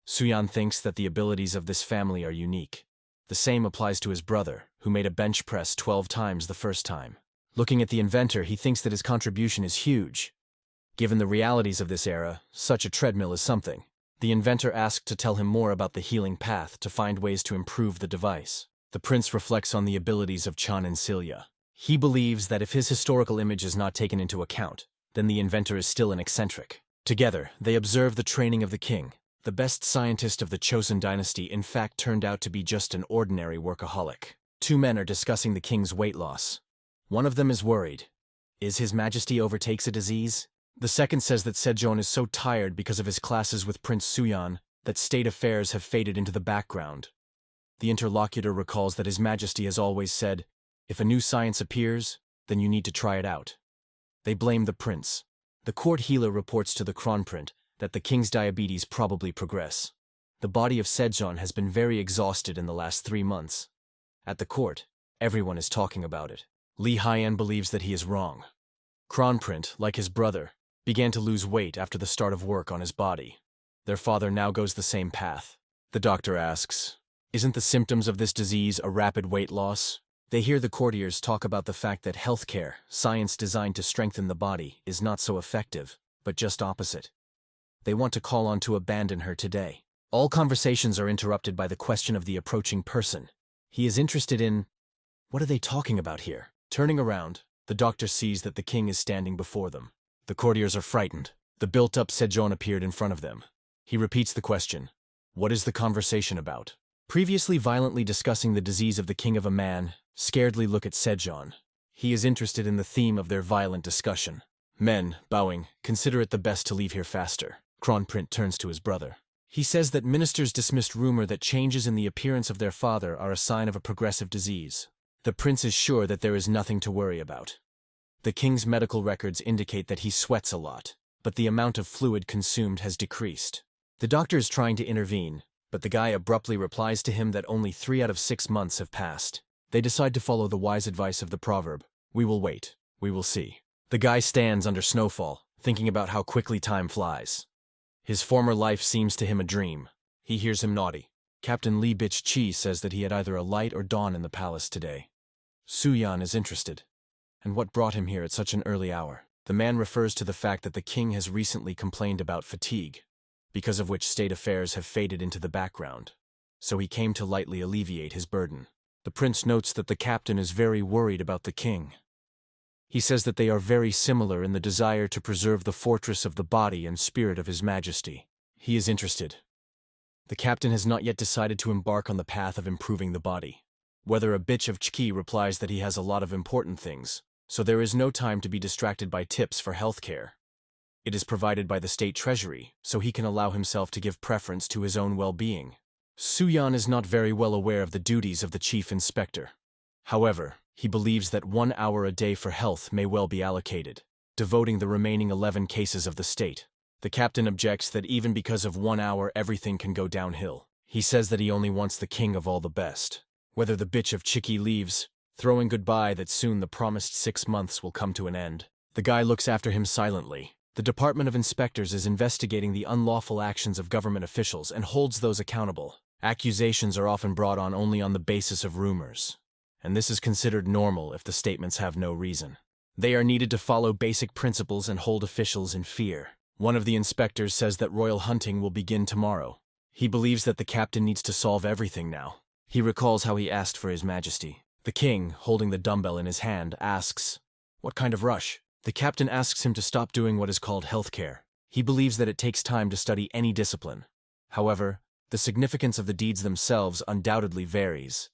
Suyun thinks that the abilities of this family are unique. The same applies to his brother, who made a bench press 12 times the first time. Looking at the inventor, he thinks that his contribution is huge. Given the realities of this era, such a treadmill is something. The inventor asked to tell him more about the healing path to find ways to improve the device. The prince reflects on the abilities of Chan and Celia. He believes that if his historical image is not taken into account, then the inventor is still an eccentric. Together, they observe the training of the king. The best scientist of the Joseon dynasty in fact turned out to be just an ordinary workaholic. 2 men are discussing the king's weight loss. One of them is worried. Is His Majesty overtakes a disease? The second says that Sejong is so tired because of his classes with Prince Suyun that state affairs have faded into the background. The interlocutor recalls that His Majesty has always said, "If a new science appears, then you need to try it out." They blame the prince. The court healer reports to the Kronprint that the king's diabetes probably progress. The body of Sejong has been very exhausted in the last 3 months. At the court, everyone is talking about it. Li Hyan believes that he is wrong. Kronprint, like his brother, began to lose weight after the start of work on his body. Their father now goes the same path. The doctor asks, "Isn't the symptoms of this disease a rapid weight loss?" They hear the courtiers talk about the fact that healthcare, science designed to strengthen the body, is not so effective, but just opposite. They want to call on to abandon her today. All conversations are interrupted by the question of the approaching person. He is interested in, what are they talking about here? Turning around, the doctor sees that the king is standing before them. The courtiers are frightened. The built-up Sejong appeared in front of them. He repeats the question, "What is the conversation about?" Previously violently discussing the disease of the king of a man, scaredly look at Sejong. He is interested in the theme of their violent discussion. Men, bowing, consider it the best to leave here faster. Kronprint turns to his brother. He says that ministers dismissed rumor that changes in the appearance of their father are a sign of a progressive disease. The prince is sure that there is nothing to worry about. The king's medical records indicate that he sweats a lot, but the amount of fluid consumed has decreased. The doctor is trying to intervene, but the guy abruptly replies to him that only 3 out of 6 months have passed. They decide to follow the wise advice of the proverb, "We will wait, we will see." The guy stands under snowfall, thinking about how quickly time flies. His former life seems to him a dream. He hears him naughty. Captain Lee Bich Chi says that he had either a light or dawn in the palace today. Suyan is interested. And what brought him here at such an early hour? The man refers to the fact that the king has recently complained about fatigue, because of which state affairs have faded into the background. So he came to lightly alleviate his burden. The prince notes that the captain is very worried about the king. He says that they are very similar in the desire to preserve the fortress of the body and spirit of his majesty. He is interested. The captain has not yet decided to embark on the path of improving the body. Whether a bitch of Chki replies that he has a lot of important things, so there is no time to be distracted by tips for healthcare. It is provided by the state treasury, so he can allow himself to give preference to his own well-being. Suyan is not very well aware of the duties of the chief inspector. However, he believes that 1 hour a day for health may well be allocated, devoting the remaining 11 cases of the state. The captain objects that even because of 1 hour everything can go downhill. He says that he only wants the king of all the best. Whether the bitch of Chiki leaves, throwing goodbye that soon the promised 6 months will come to an end. The guy looks after him silently. The Department of Inspectors is investigating the unlawful actions of government officials and holds those accountable. Accusations are often brought on only on the basis of rumors, and this is considered normal if the statements have no reason. They are needed to follow basic principles and hold officials in fear. One of the inspectors says that royal hunting will begin tomorrow. He believes that the captain needs to solve everything now. He recalls how he asked for his majesty. The king, holding the dumbbell in his hand, asks, "What kind of rush?" The captain asks him to stop doing what is called healthcare. He believes that it takes time to study any discipline. However, the significance of the deeds themselves undoubtedly varies.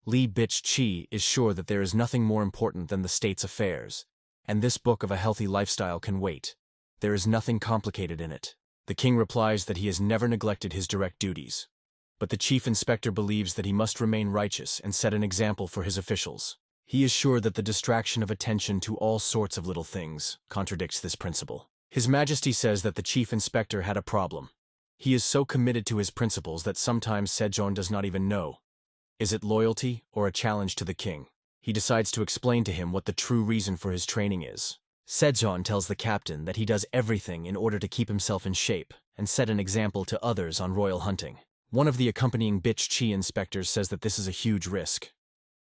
Li Bitch Chi is sure that there is nothing more important than the state's affairs, and this book of a healthy lifestyle can wait. There is nothing complicated in it. The king replies that he has never neglected his direct duties. But the chief inspector believes that he must remain righteous and set an example for his officials. He is sure that the distraction of attention to all sorts of little things contradicts this principle. His Majesty says that the chief inspector had a problem. He is so committed to his principles that sometimes Sejong does not even know. Is it loyalty or a challenge to the king? He decides to explain to him what the true reason for his training is. Sejong tells the captain that he does everything in order to keep himself in shape and set an example to others on royal hunting. One of the accompanying Bitch Chi inspectors says that this is a huge risk.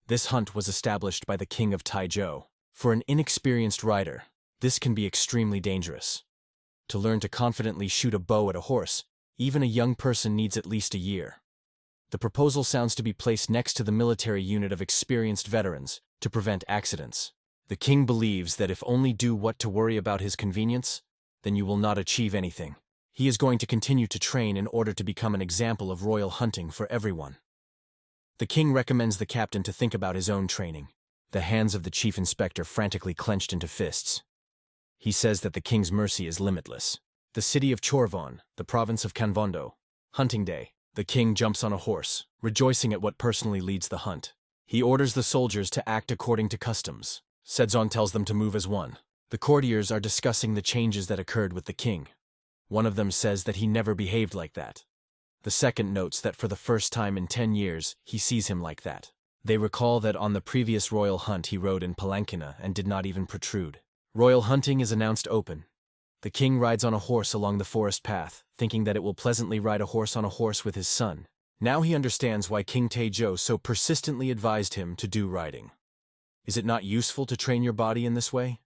This hunt was established by the king of Taizhou. For an inexperienced rider, this can be extremely dangerous. To learn to confidently shoot a bow at a horse, even a young person needs at least a year. The proposal sounds to be placed next to the military unit of experienced veterans to prevent accidents. The king believes that if only do what to worry about his convenience, then you will not achieve anything. He is going to continue to train in order to become an example of royal hunting for everyone. The king recommends the captain to think about his own training. The hands of the chief inspector frantically clenched into fists. He says that the king's mercy is limitless. The city of Chorvon, the province of Kanvondo. Hunting day. The king jumps on a horse, rejoicing at what personally leads the hunt. He orders the soldiers to act according to customs. Sejong tells them to move as one. The courtiers are discussing the changes that occurred with the king. One of them says that he never behaved like that. The second notes that for the first time in 10 years, he sees him like that. They recall that on the previous royal hunt he rode in Palankina and did not even protrude. Royal hunting is announced open. The king rides on a horse along the forest path, thinking that it will pleasantly ride a horse on a horse with his son. Now he understands why King Taizhou so persistently advised him to do riding. Is it not useful to train your body in this way?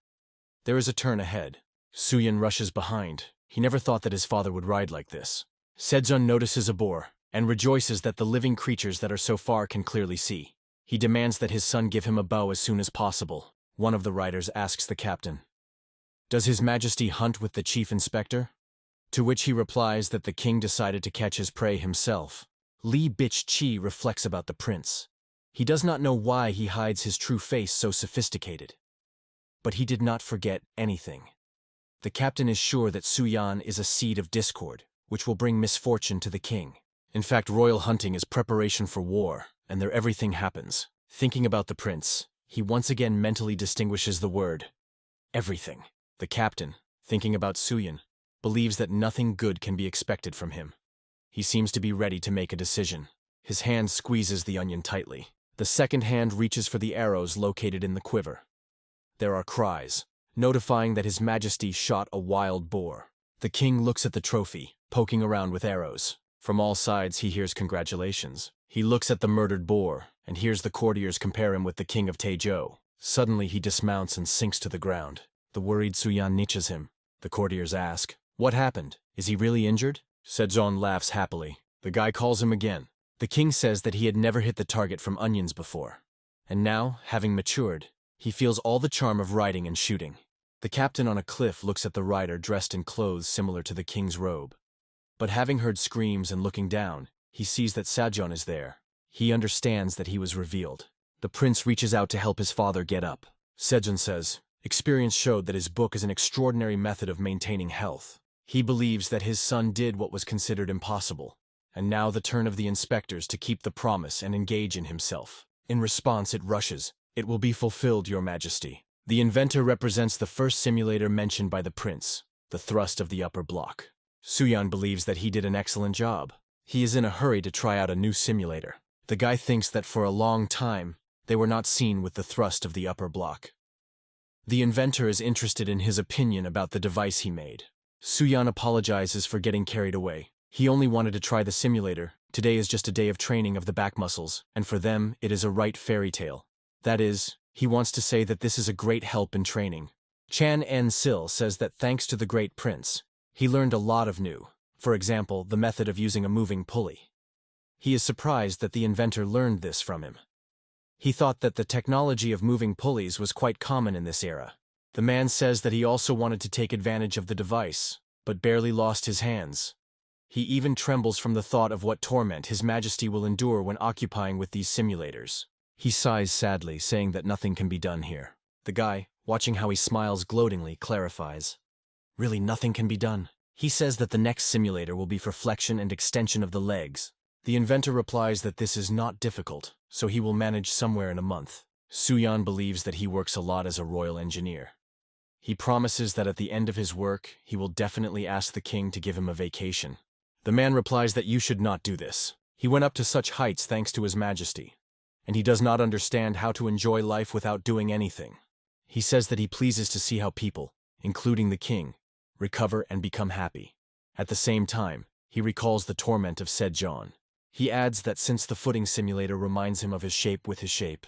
There is a turn ahead. Suyan rushes behind. He never thought that his father would ride like this. Sejong notices a boar, and rejoices that the living creatures that are so far can clearly see. He demands that his son give him a bow as soon as possible. One of the riders asks the captain, "Does His Majesty hunt with the chief inspector?" To which he replies that the king decided to catch his prey himself. Li Bitch Chi reflects about the prince. He does not know why he hides his true face so sophisticated. But he did not forget anything. The captain is sure that Suyan is a seed of discord, which will bring misfortune to the king. In fact, royal hunting is preparation for war, and there everything happens. Thinking about the prince, he once again mentally distinguishes the word, everything. The captain, thinking about Suyan, believes that nothing good can be expected from him. He seems to be ready to make a decision. His hand squeezes the onion tightly. The second hand reaches for the arrows located in the quiver. There are cries, notifying that His Majesty shot a wild boar. The king looks at the trophy, poking around with arrows. From all sides he hears congratulations. He looks at the murdered boar and hears the courtiers compare him with the king of Taizhou. Suddenly he dismounts and sinks to the ground. The worried Suyan niches him. The courtiers ask, "What happened? Is he really injured?" Sejong laughs happily. The guy calls him again. The king says that he had never hit the target from onions before. And now, having matured, he feels all the charm of riding and shooting. The captain on a cliff looks at the rider dressed in clothes similar to the king's robe. But having heard screams and looking down, he sees that Sejong is there. He understands that he was revealed. The prince reaches out to help his father get up. Sejong says, experience showed that his book is an extraordinary method of maintaining health. He believes that his son did what was considered impossible, and now the turn of the inspectors to keep the promise and engage in himself. In response, it rushes. "It will be fulfilled, Your Majesty." The inventor represents the first simulator mentioned by the prince, the thrust of the upper block. Suyan believes that he did an excellent job. He is in a hurry to try out a new simulator. The guy thinks that for a long time, they were not seen with the thrust of the upper block. The inventor is interested in his opinion about the device he made. Suyan apologizes for getting carried away. He only wanted to try the simulator. Today is just a day of training of the back muscles, and for them, it is a right fairy tale. That is, he wants to say that this is a great help in training. Chan En-sil says that thanks to the great prince, he learned a lot of new. For example, the method of using a moving pulley. He is surprised that the inventor learned this from him. He thought that the technology of moving pulleys was quite common in this era. The man says that he also wanted to take advantage of the device, but barely lost his hands. He even trembles from the thought of what torment His Majesty will endure when occupying with these simulators. He sighs sadly, saying that nothing can be done here. The guy, watching how he smiles gloatingly, clarifies. Really, nothing can be done. He says that the next simulator will be for flexion and extension of the legs. The inventor replies that this is not difficult, so he will manage somewhere in a month. Suyan believes that he works a lot as a royal engineer. He promises that at the end of his work, he will definitely ask the king to give him a vacation. The man replies that you should not do this. He went up to such heights thanks to His Majesty, and he does not understand how to enjoy life without doing anything. He says that he pleases to see how people, including the king, recover and become happy. At the same time, he recalls the torment of Sejong. He adds that since the footing simulator reminds him of his shape with his shape,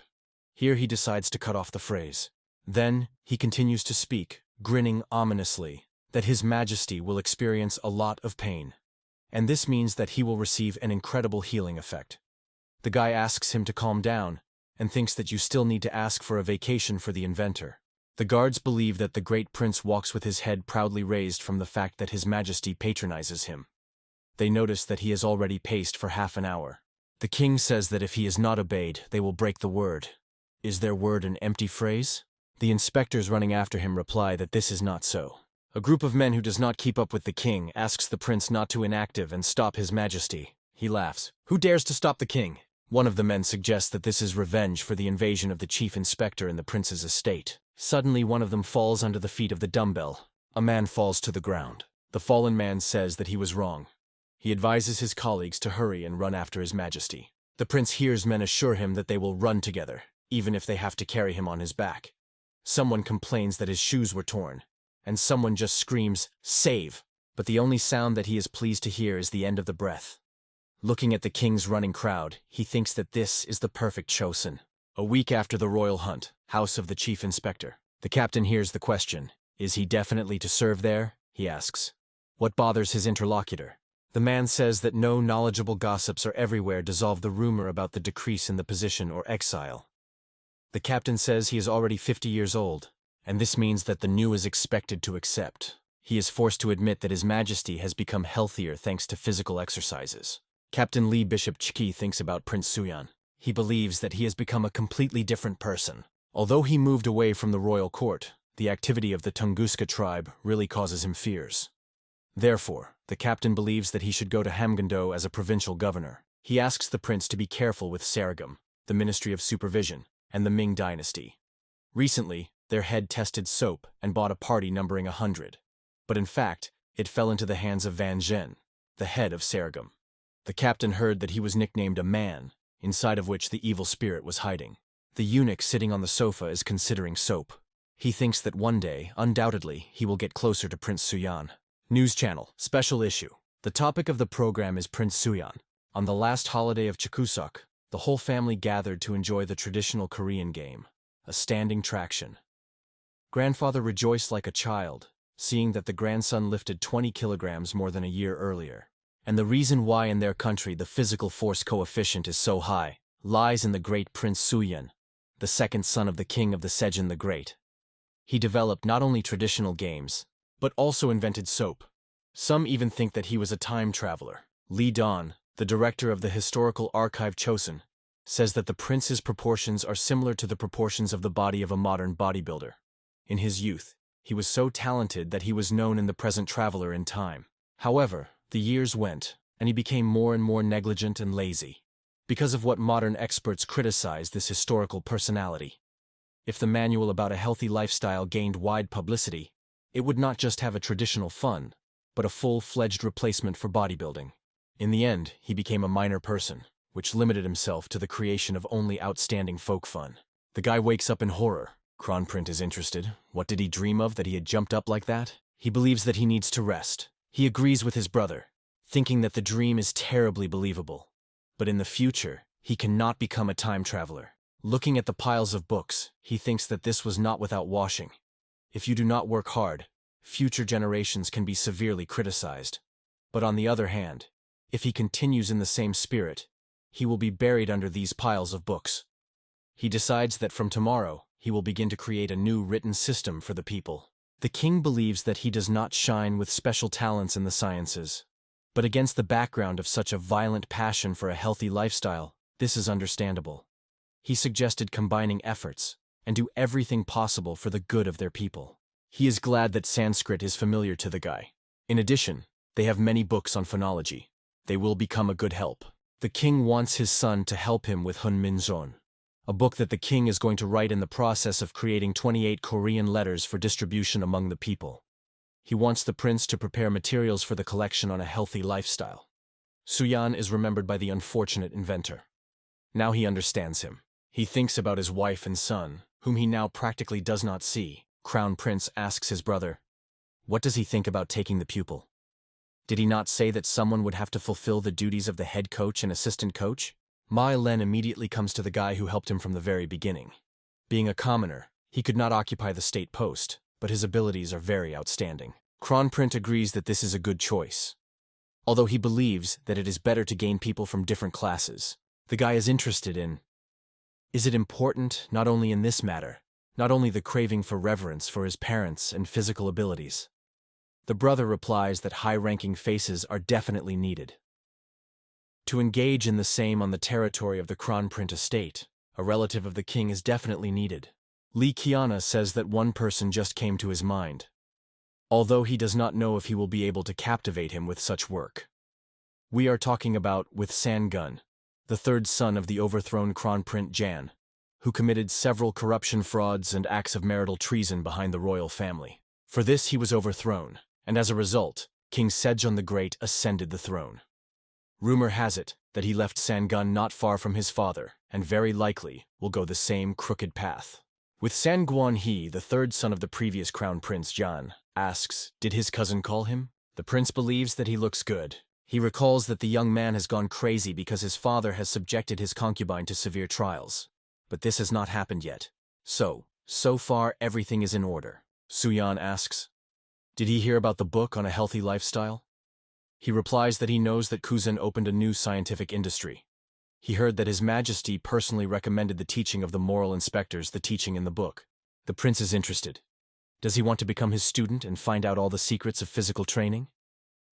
here he decides to cut off the phrase. Then, he continues to speak, grinning ominously, that His Majesty will experience a lot of pain. And this means that he will receive an incredible healing effect. The guy asks him to calm down, and thinks that you still need to ask for a vacation for the inventor. The guards believe that the great prince walks with his head proudly raised from the fact that His Majesty patronizes him. They notice that he has already paced for half an hour. The king says that if he is not obeyed, they will break the word. Is their word an empty phrase? The inspectors running after him reply that this is not so. A group of men who does not keep up with the king asks the prince not to inactive and stop His Majesty. He laughs. Who dares to stop the king? One of the men suggests that this is revenge for the invasion of the chief inspector in the prince's estate. Suddenly one of them falls under the feet of the dumbbell. A man falls to the ground. The fallen man says that he was wrong. He advises his colleagues to hurry and run after His Majesty. The prince hears men assure him that they will run together, even if they have to carry him on his back. Someone complains that his shoes were torn, and someone just screams, "Save!" But the only sound that he is pleased to hear is the end of the breath. Looking at the king's running crowd, he thinks that this is the perfect Joseon. A week after the royal hunt, house of the chief inspector. The captain hears the question. Is he definitely to serve there? He asks. What bothers his interlocutor? The man says that no knowledgeable gossips are everywhere dissolve the rumor about the decrease in the position or exile. The captain says he is already 50 years old, and this means that the new is expected to accept. He is forced to admit that His Majesty has become healthier thanks to physical exercises. Captain Lee Bishop Chiki thinks about Prince Suyan. He believes that he has become a completely different person. Although he moved away from the royal court, the activity of the Tunguska tribe really causes him fears. Therefore, the captain believes that he should go to Hamgando as a provincial governor. He asks the prince to be careful with Sarigam, the Ministry of Supervision, and the Ming dynasty. Recently, their head tested soap and bought a party numbering 100. But in fact, it fell into the hands of Van Zhen, the head of Sarigam. The captain heard that he was nicknamed a man, inside of which the evil spirit was hiding. The eunuch sitting on the sofa is considering soap. He thinks that one day, undoubtedly, he will get closer to Prince Suyan. News Channel, Special Issue. The topic of the program is Prince Suyan. On the last holiday of Chuseok, the whole family gathered to enjoy the traditional Korean game, a standing traction. Grandfather rejoiced like a child, seeing that the grandson lifted 20 kilograms more than a year earlier. And the reason why in their country the physical force coefficient is so high lies in the great Prince Sooyeon, the second son of the king of the Sejong the Great. He developed not only traditional games, but also invented soap. Some even think that he was a time traveler. Lee Don, the director of the historical archive Joseon, says that the prince's proportions are similar to the proportions of the body of a modern bodybuilder. In his youth, he was so talented that he was known in the present traveler in time. However, the years went, and he became more and more negligent and lazy, because of what modern experts criticize this historical personality. If the manual about a healthy lifestyle gained wide publicity, it would not just have a traditional fun, but a full-fledged replacement for bodybuilding. In the end, he became a minor person, which limited himself to the creation of only outstanding folk fun. The guy wakes up in horror. Kronprint is interested. What did he dream of that he had jumped up like that? He believes that he needs to rest. He agrees with his brother, thinking that the dream is terribly believable. But in the future, he cannot become a time traveler. Looking at the piles of books, he thinks that this was not without washing. If you do not work hard, future generations can be severely criticized. But on the other hand, if he continues in the same spirit, he will be buried under these piles of books. He decides that from tomorrow, he will begin to create a new written system for the people. The king believes that he does not shine with special talents in the sciences. But against the background of such a violent passion for a healthy lifestyle, this is understandable. He suggested combining efforts and do everything possible for the good of their people. He is glad that Sanskrit is familiar to the guy. In addition, they have many books on phonology. They will become a good help. The king wants his son to help him with Hunminjeon, a book that the king is going to write in the process of creating 28 Korean letters for distribution among the people. He wants the prince to prepare materials for the collection on a healthy lifestyle. Sooyeon is remembered by the unfortunate inventor. Now he understands him. He thinks about his wife and son, whom he now practically does not see. Crown Prince asks his brother, what does he think about taking the pupil? Did he not say that someone would have to fulfill the duties of the head coach and assistant coach? Ma Len immediately comes to the guy who helped him from the very beginning. Being a commoner, he could not occupy the state post, but his abilities are very outstanding. Kronprint agrees that this is a good choice. Although he believes that it is better to gain people from different classes, the guy is interested in, is it important not only in this matter, not only the craving for reverence for his parents and physical abilities? The brother replies that high-ranking faces are definitely needed. To engage in the same on the territory of the Kronprint estate, a relative of the king is definitely needed. Lee Kiana says that one person just came to his mind, although he does not know if he will be able to captivate him with such work. We are talking about with Sang-gun, the third son of the overthrown Kronprint Jan, who committed several corruption frauds and acts of marital treason behind the royal family. For this he was overthrown, and as a result, King Sejong the Great ascended the throne. Rumor has it that he left Sang-gun not far from his father, and very likely will go the same crooked path. With Sang-gun-hee, the third son of the previous Crown Prince Jan, asks, did his cousin call him? The prince believes that he looks good. He recalls that the young man has gone crazy because his father has subjected his concubine to severe trials. But this has not happened yet. So far everything is in order. Sooyeon asks, did he hear about the book on a healthy lifestyle? He replies that he knows that Kuzen opened a new scientific industry. He heard that His Majesty personally recommended the teaching of the moral inspectors the teaching in the book. The prince is interested. Does he want to become his student and find out all the secrets of physical training?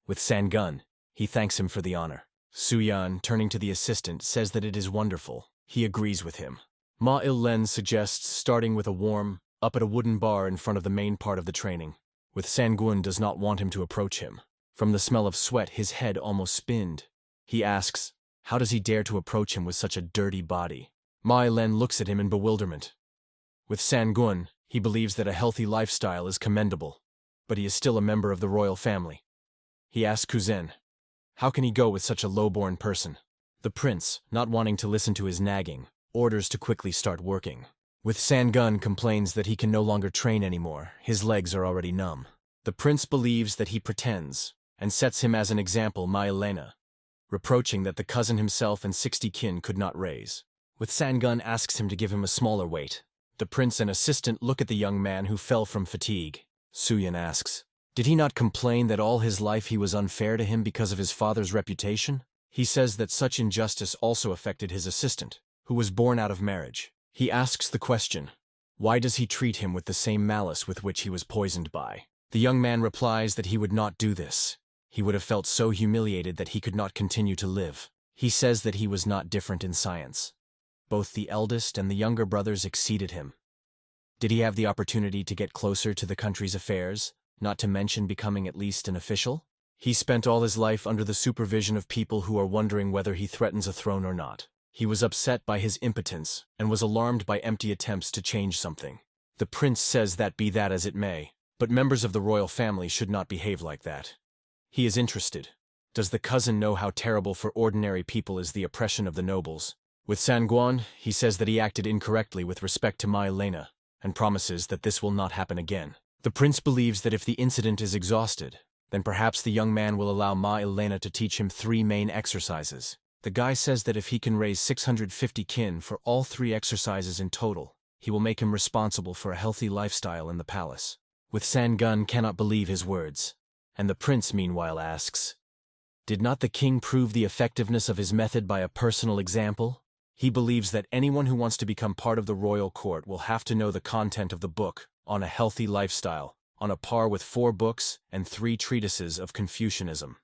With Sang-gun, he thanks him for the honor. Sooyeon, turning to the assistant, says that it is wonderful. He agrees with him. Ma Il-len suggests starting with a warm, up at a wooden bar in front of the main part of the training. With Sang-gun does not want him to approach him. From the smell of sweat, his head almost spinned. He asks, how does he dare to approach him with such a dirty body? Ma Il-len looks at him in bewilderment. With Sang-gun, he believes that a healthy lifestyle is commendable, but he is still a member of the royal family. He asks Kuzen, how can he go with such a low-born person? The prince, not wanting to listen to his nagging, orders to quickly start working. With Sang-gun complains that he can no longer train anymore, his legs are already numb. The prince believes that he pretends, and sets him as an example Ma Il-lena, reproaching that the cousin himself and 60 kin could not raise. With Sangun asks him to give him a smaller weight. The prince and assistant look at the young man who fell from fatigue. Suyun asks, did he not complain that all his life he was unfair to him because of his father's reputation? He says that such injustice also affected his assistant, who was born out of marriage. He asks the question, why does he treat him with the same malice with which he was poisoned by? The young man replies that he would not do this. He would have felt so humiliated that he could not continue to live. He says that he was not different in science. Both the eldest and the younger brothers exceeded him. Did he have the opportunity to get closer to the country's affairs, not to mention becoming at least an official? He spent all his life under the supervision of people who are wondering whether he threatens a throne or not. He was upset by his impotence and was alarmed by empty attempts to change something. The prince says that be that as it may, but members of the royal family should not behave like that. He is interested. Does the cousin know how terrible for ordinary people is the oppression of the nobles? With Sanguan, he says that he acted incorrectly with respect to Ma Elena, and promises that this will not happen again. The prince believes that if the incident is exhausted, then perhaps the young man will allow Ma Elena to teach him 3 main exercises. The guy says that if he can raise 650 kin for all 3 exercises in total, he will make him responsible for a healthy lifestyle in the palace. With Sangun cannot believe his words, and the prince meanwhile asks, did not the king prove the effectiveness of his method by a personal example? He believes that anyone who wants to become part of the royal court will have to know the content of the book on a healthy lifestyle, on a par with 4 books and 3 treatises of Confucianism.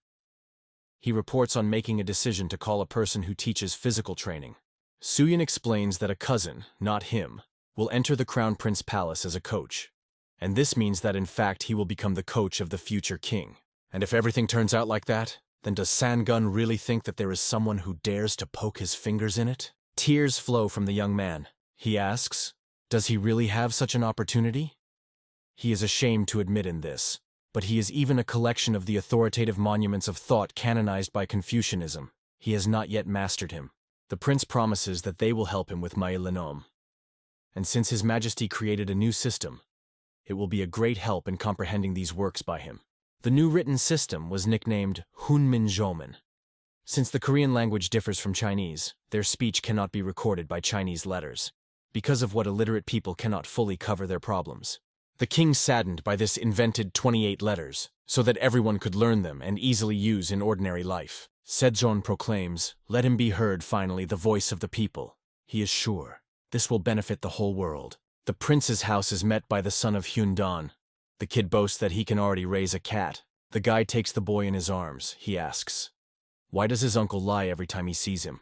He reports on making a decision to call a person who teaches physical training. Suyun explains that a cousin, not him, will enter the Crown Prince Palace as a coach, and this means that in fact he will become the coach of the future king. And if everything turns out like that, then does Sangun really think that there is someone who dares to poke his fingers in it? Tears flow from the young man. He asks, does he really have such an opportunity? He is ashamed to admit in this, but he is even a collection of the authoritative monuments of thought canonized by Confucianism. He has not yet mastered him. The prince promises that they will help him with Ma Elenom. And since His Majesty created a new system, it will be a great help in comprehending these works by him. The new written system was nicknamed Hunmin Zhomen. Since the Korean language differs from Chinese, their speech cannot be recorded by Chinese letters, because of what illiterate people cannot fully cover their problems. The king saddened by this invented 28 letters, so that everyone could learn them and easily use in ordinary life. Sejong proclaims, let him be heard finally the voice of the people. He is sure. This will benefit the whole world. The prince's house is met by the son of Hyundon. The kid boasts that he can already raise a cat. The guy takes the boy in his arms. He asks, why does his uncle lie every time he sees him?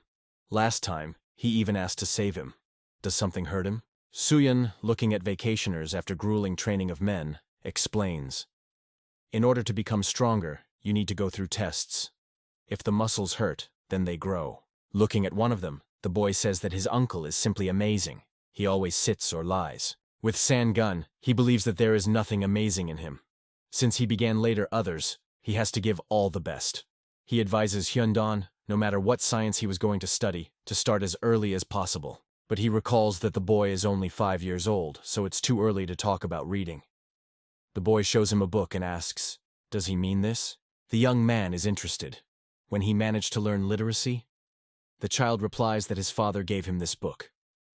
Last time, he even asked to save him. Does something hurt him? Suyun, looking at vacationers after grueling training of men, explains, in order to become stronger, you need to go through tests. If the muscles hurt, then they grow. Looking at one of them, the boy says that his uncle is simply amazing. He always sits or lies. With Sangun, he believes that there is nothing amazing in him. Since he began later others, he has to give all the best. He advises Hyundon, no matter what science he was going to study, to start as early as possible. But he recalls that the boy is only 5 years old, so it's too early to talk about reading. The boy shows him a book and asks, does he mean this? The young man is interested. When he managed to learn literacy? The child replies that his father gave him this book.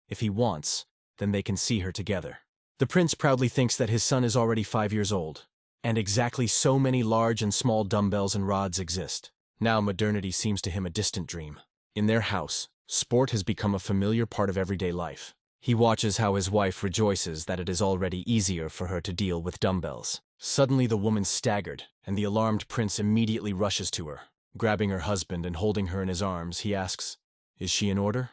If he wants, then they can see her together. The prince proudly thinks that his son is already 5 years old, and exactly so many large and small dumbbells and rods exist. Now modernity seems to him a distant dream. In their house, sport has become a familiar part of everyday life. He watches how his wife rejoices that it is already easier for her to deal with dumbbells. Suddenly the woman staggered, and the alarmed prince immediately rushes to her. Grabbing her husband and holding her in his arms, he asks, is she in order?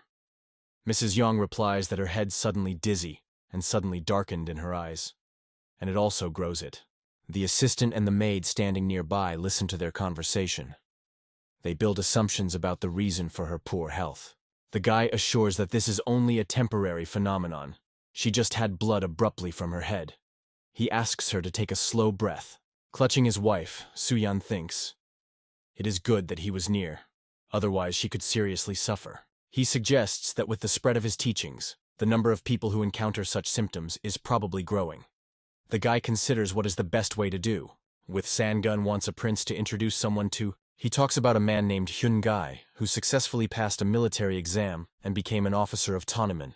Mrs. Young replies that her head suddenly dizzy and suddenly darkened in her eyes. And it also grows it. The assistant and the maid standing nearby listen to their conversation. They build assumptions about the reason for her poor health. The guy assures that this is only a temporary phenomenon. She just had blood abruptly from her head. He asks her to take a slow breath. Clutching his wife, Suyun thinks, it is good that he was near. Otherwise she could seriously suffer. He suggests that with the spread of his teachings, the number of people who encounter such symptoms is probably growing. The guy considers what is the best way to do. With Sangun wants a prince to introduce someone to He talks about a man named Hyun-gai who successfully passed a military exam and became an officer of Tonaman,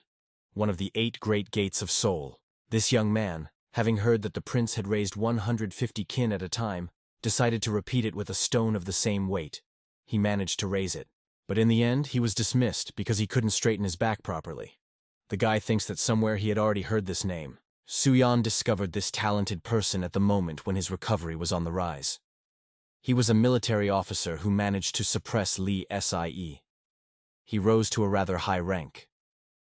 one of the 8 great gates of Seoul. This young man, having heard that the prince had raised 150 kin at a time, decided to repeat it with a stone of the same weight. He managed to raise it. But in the end, he was dismissed because he couldn't straighten his back properly. The guy thinks that somewhere he had already heard this name. Suyeon discovered this talented person at the moment when his recovery was on the rise. He was a military officer who managed to suppress Lee Sie. He rose to a rather high rank.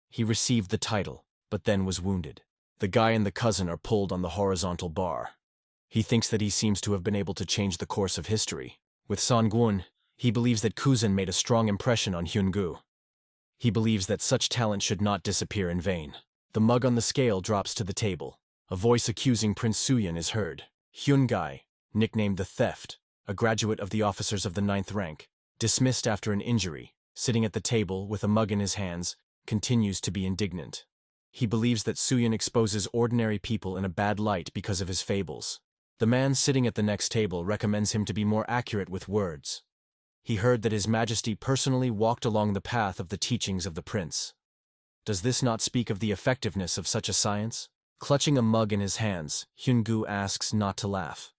He received the title, but then was wounded. The guy and the cousin are pulled on the horizontal bar. He thinks that he seems to have been able to change the course of history. With Sangwon, he believes that Kuzan made a strong impression on Hyun-gu. He believes that such talent should not disappear in vain. The mug on the scale drops to the table. A voice accusing Prince Suyeon is heard. Hyun-gai, nicknamed the Theft, a graduate of the officers of the 9th rank, dismissed after an injury, sitting at the table with a mug in his hands, continues to be indignant. He believes that Suyeon exposes ordinary people in a bad light because of his fables. The man sitting at the next table recommends him to be more accurate with words. He heard that His Majesty personally walked along the path of the teachings of the prince. Does this not speak of the effectiveness of such a science? Clutching a mug in his hands, Hyun-gu asks not to laugh.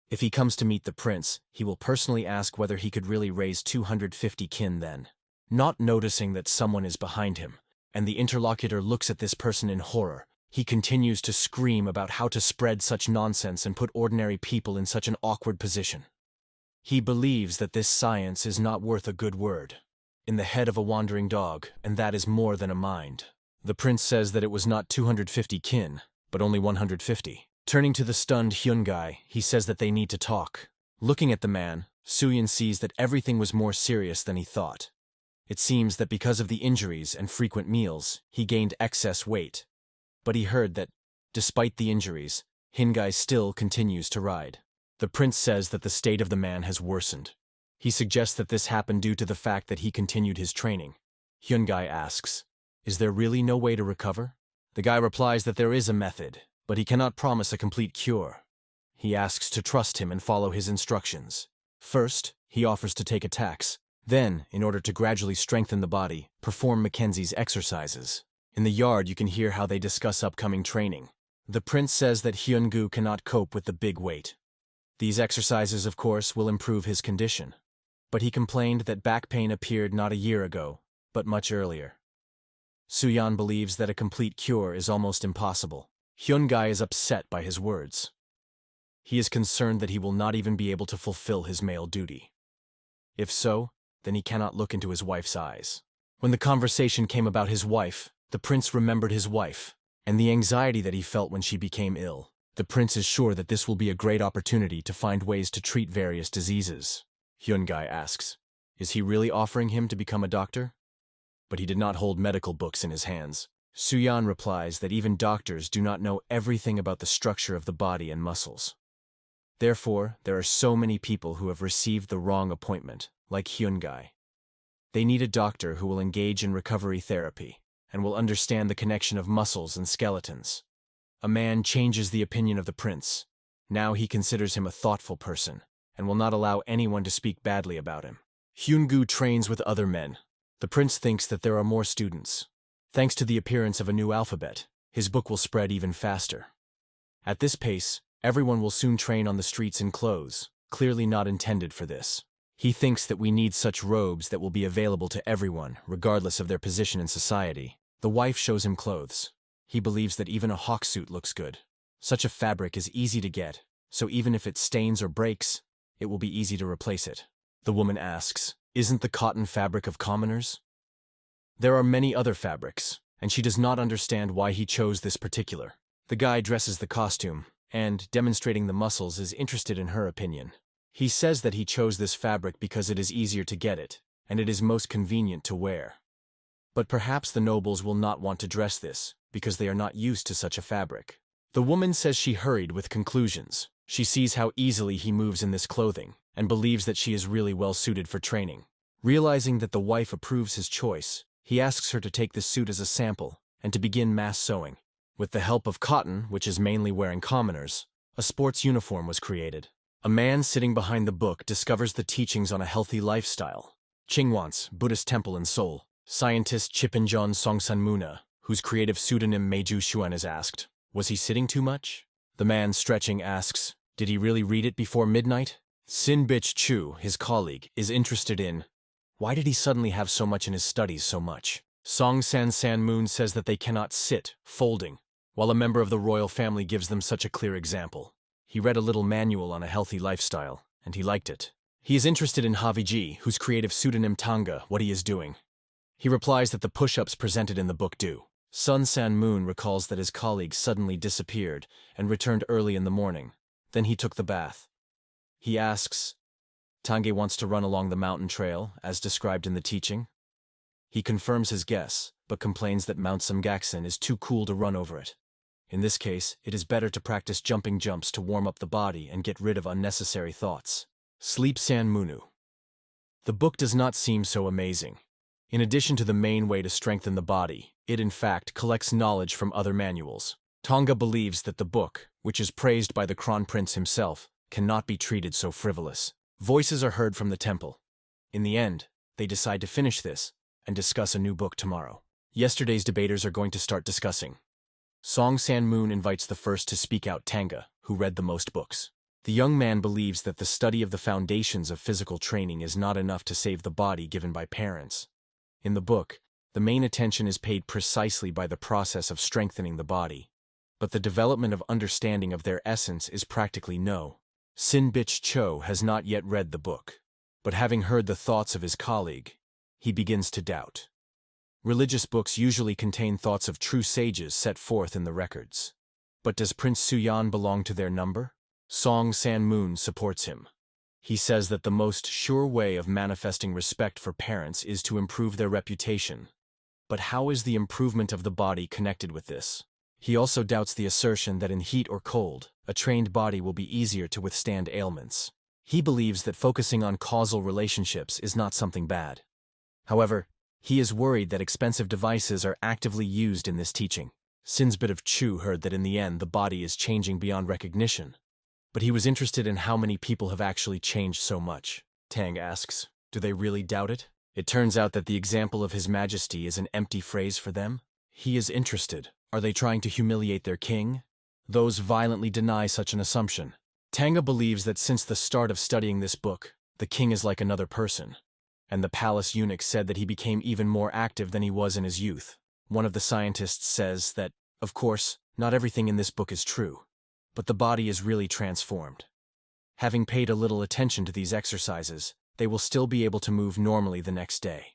If he comes to meet the prince, he will personally ask whether he could really raise 250 kin then. Not noticing that someone is behind him, and the interlocutor looks at this person in horror, he continues to scream about how to spread such nonsense and put ordinary people in such an awkward position. He believes that this science is not worth a good word. In the head of a wandering dog, and that is more than a mind. The prince says that it was not 250 kin, but only 150. Turning to the stunned Hyun-gai, he says that they need to talk. Looking at the man, Suyeon sees that everything was more serious than he thought. It seems that because of the injuries and frequent meals, he gained excess weight. But he heard that, despite the injuries, Hyun-gai still continues to ride. The prince says that the state of the man has worsened. He suggests that this happened due to the fact that he continued his training. Hyun-gai asks, "Is there really no way to recover?" The guy replies that there is a method, but he cannot promise a complete cure. He asks to trust him and follow his instructions. First, he offers to take attacks. Then, in order to gradually strengthen the body, perform Mackenzie's exercises. In the yard, you can hear how they discuss upcoming training. The prince says that Hyun-gu cannot cope with the big weight. These exercises, of course, will improve his condition. But he complained that back pain appeared not a year ago, but much earlier. Suyeon believes that a complete cure is almost impossible. Hyun-gai is upset by his words. He is concerned that he will not even be able to fulfill his male duty. If so, then he cannot look into his wife's eyes. When the conversation came about his wife, the prince remembered his wife, and the anxiety that he felt when she became ill. The prince is sure that this will be a great opportunity to find ways to treat various diseases. Hyun-gai asks, is he really offering him to become a doctor? But he did not hold medical books in his hands. Suyeon replies that even doctors do not know everything about the structure of the body and muscles. Therefore, there are so many people who have received the wrong appointment, like Hyun-gai. They need a doctor who will engage in recovery therapy and will understand the connection of muscles and skeletons. A man changes the opinion of the prince. Now he considers him a thoughtful person and will not allow anyone to speak badly about him. Hyun-gu trains with other men. The prince thinks that there are more students. Thanks to the appearance of a new alphabet, his book will spread even faster. At this pace, everyone will soon train on the streets in clothes, clearly not intended for this. He thinks that we need such robes that will be available to everyone, regardless of their position in society. The wife shows him clothes. He believes that even a hawk suit looks good. Such a fabric is easy to get, so even if it stains or breaks, it will be easy to replace it. The woman asks, isn't the cotton fabric of commoners? There are many other fabrics, and she does not understand why he chose this particular. The guy dresses the costume, and, demonstrating the muscles, is interested in her opinion. He says that he chose this fabric because it is easier to get it, and it is most convenient to wear. But perhaps the nobles will not want to dress this, because they are not used to such a fabric. The woman says she hurried with conclusions. She sees how easily he moves in this clothing, and believes that she is really well suited for training. Realizing that the wife approves his choice, he asks her to take this suit as a sample, and to begin mass sewing. With the help of cotton, which is mainly wearing commoners, a sports uniform was created. A man sitting behind the book discovers the teachings on a healthy lifestyle. Chingwon's Buddhist temple in Seoul. Scientist Chipinjon Songsanmuna, whose creative pseudonym Meiju Xuan, is asked, was he sitting too much? The man, stretching, asks, did he really read it before midnight? Sin Bitch Chu, his colleague, is interested in, why did he suddenly have so much in his studies so much? Song San Moon says that they cannot sit, folding, while a member of the royal family gives them such a clear example. He read a little manual on a healthy lifestyle, and he liked it. He is interested in Haviji, whose creative pseudonym Tanga, what he is doing. He replies that the push-ups presented in the book do. Sun San Moon recalls that his colleague suddenly disappeared and returned early in the morning. Then he took the bath. He asks, Tange wants to run along the mountain trail, as described in the teaching. He confirms his guess, but complains that Mount Samgaksan is too cool to run over it. In this case, it is better to practice jumping jumps to warm up the body and get rid of unnecessary thoughts. Sleep San Munu. The book does not seem so amazing. In addition to the main way to strengthen the body, it in fact collects knowledge from other manuals. Tonga believes that the book, which is praised by the Crown Prince himself, cannot be treated so frivolous. Voices are heard from the temple. In the end, they decide to finish this and discuss a new book tomorrow. Yesterday's debaters are going to start discussing. Song San Moon invites the first to speak out, Tanga, who read the most books. The young man believes that the study of the foundations of physical training is not enough to save the body given by parents. In the book, the main attention is paid precisely by the process of strengthening the body, but the development of understanding of their essence is practically no. Sin Bitch Cho has not yet read the book, but having heard the thoughts of his colleague, he begins to doubt. Religious books usually contain thoughts of true sages set forth in the records. But does Prince Suyan belong to their number? Song San Moon supports him. He says that the most sure way of manifesting respect for parents is to improve their reputation. But how is the improvement of the body connected with this? He also doubts the assertion that in heat or cold, a trained body will be easier to withstand ailments. He believes that focusing on causal relationships is not something bad. However, he is worried that expensive devices are actively used in this teaching. Sinsbit of Chu heard that in the end the body is changing beyond recognition. But he was interested in how many people have actually changed so much. Tang asks, do they really doubt it? It turns out that the example of His Majesty is an empty phrase for them. He is interested. Are they trying to humiliate their king? Those violently deny such an assumption. Tanga believes that since the start of studying this book, the king is like another person. And the palace eunuch said that he became even more active than he was in his youth. One of the scientists says that, of course, not everything in this book is true, but the body is really transformed. Having paid a little attention to these exercises, they will still be able to move normally the next day.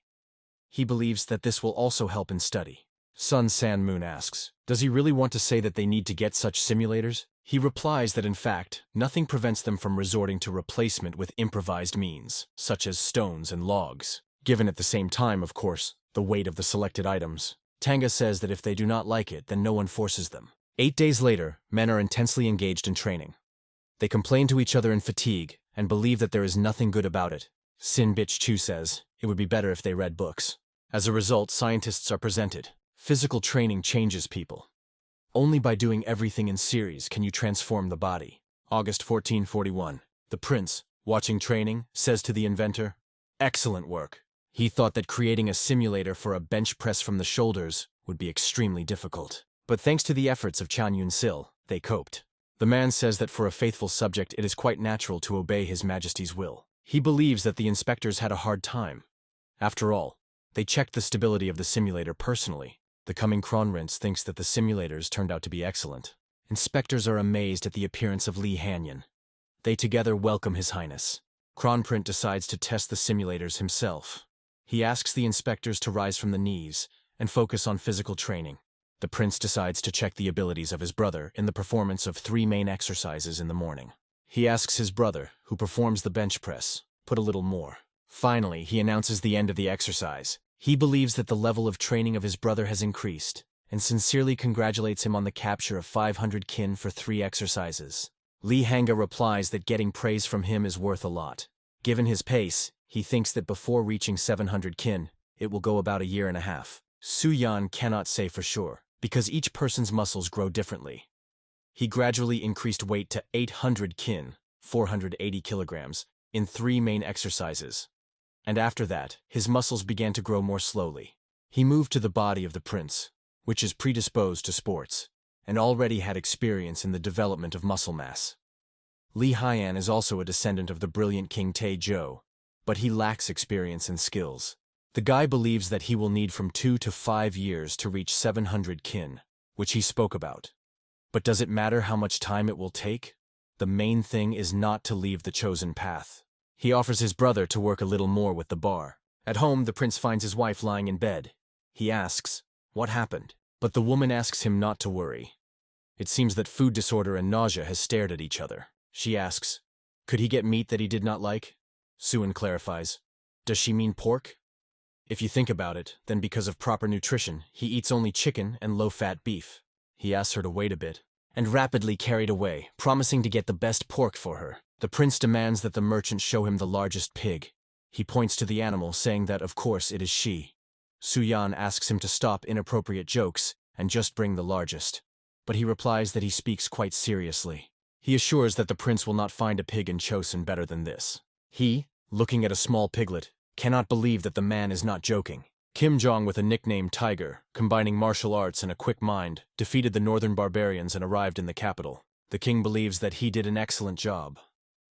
He believes that this will also help in study. Sun San Moon asks, does he really want to say that they need to get such simulators? He replies that in fact, nothing prevents them from resorting to replacement with improvised means, such as stones and logs, given at the same time, of course, the weight of the selected items. Tanga says that if they do not like it, then no one forces them. 8 days later, men are intensely engaged in training. They complain to each other in fatigue and believe that there is nothing good about it. Sin Bitch Chu says it would be better if they read books. As a result, scientists are presented. Physical training changes people. Only by doing everything in series can you transform the body. August 1441. The prince, watching training, says to the inventor, excellent work. He thought that creating a simulator for a bench press from the shoulders would be extremely difficult. But thanks to the efforts of Chan Yun-sil, they coped. The man says that for a faithful subject it is quite natural to obey His Majesty's will. He believes that the inspectors had a hard time. After all, they checked the stability of the simulator personally. The coming Kronprince thinks that the simulators turned out to be excellent. Inspectors are amazed at the appearance of Li Hanyan. They together welcome His Highness. Kronprince decides to test the simulators himself. He asks the inspectors to rise from the knees and focus on physical training. The prince decides to check the abilities of his brother in the performance of 3 main exercises in the morning. He asks his brother, who performs the bench press, put a little more. Finally, he announces the end of the exercise. He believes that the level of training of his brother has increased, and sincerely congratulates him on the capture of 500 kin for 3 exercises. Li Hanga replies that getting praise from him is worth a lot. Given his pace, he thinks that before reaching 700 kin, it will go about a year and a half. Su Yan cannot say for sure, because each person's muscles grow differently. He gradually increased weight to 800 kin, 480 kilograms, in 3 main exercises. And after that, his muscles began to grow more slowly. He moved to the body of the prince, which is predisposed to sports, and already had experience in the development of muscle mass. Li Haiyan is also a descendant of the brilliant King Tae-jo, but he lacks experience and skills. The guy believes that he will need from 2 to 5 years to reach 700 kin, which he spoke about. But does it matter how much time it will take? The main thing is not to leave the chosen path. He offers his brother to work a little more with the bar. At home, the prince finds his wife lying in bed. He asks, "What happened?" But the woman asks him not to worry. It seems that food disorder and nausea has stared at each other. She asks, "Could he get meat that he did not like?" Suin clarifies, "Does she mean pork?" If you think about it, then because of proper nutrition, he eats only chicken and low-fat beef. He asks her to wait a bit, and rapidly carried away, promising to get the best pork for her. The prince demands that the merchant show him the largest pig. He points to the animal, saying that of course it is she. Suyan asks him to stop inappropriate jokes and just bring the largest. But he replies that he speaks quite seriously. He assures that the prince will not find a pig in Joseon better than this. He, looking at a small piglet, cannot believe that the man is not joking. Kim Jong, with a nickname Tiger, combining martial arts and a quick mind, defeated the northern barbarians and arrived in the capital. The king believes that he did an excellent job.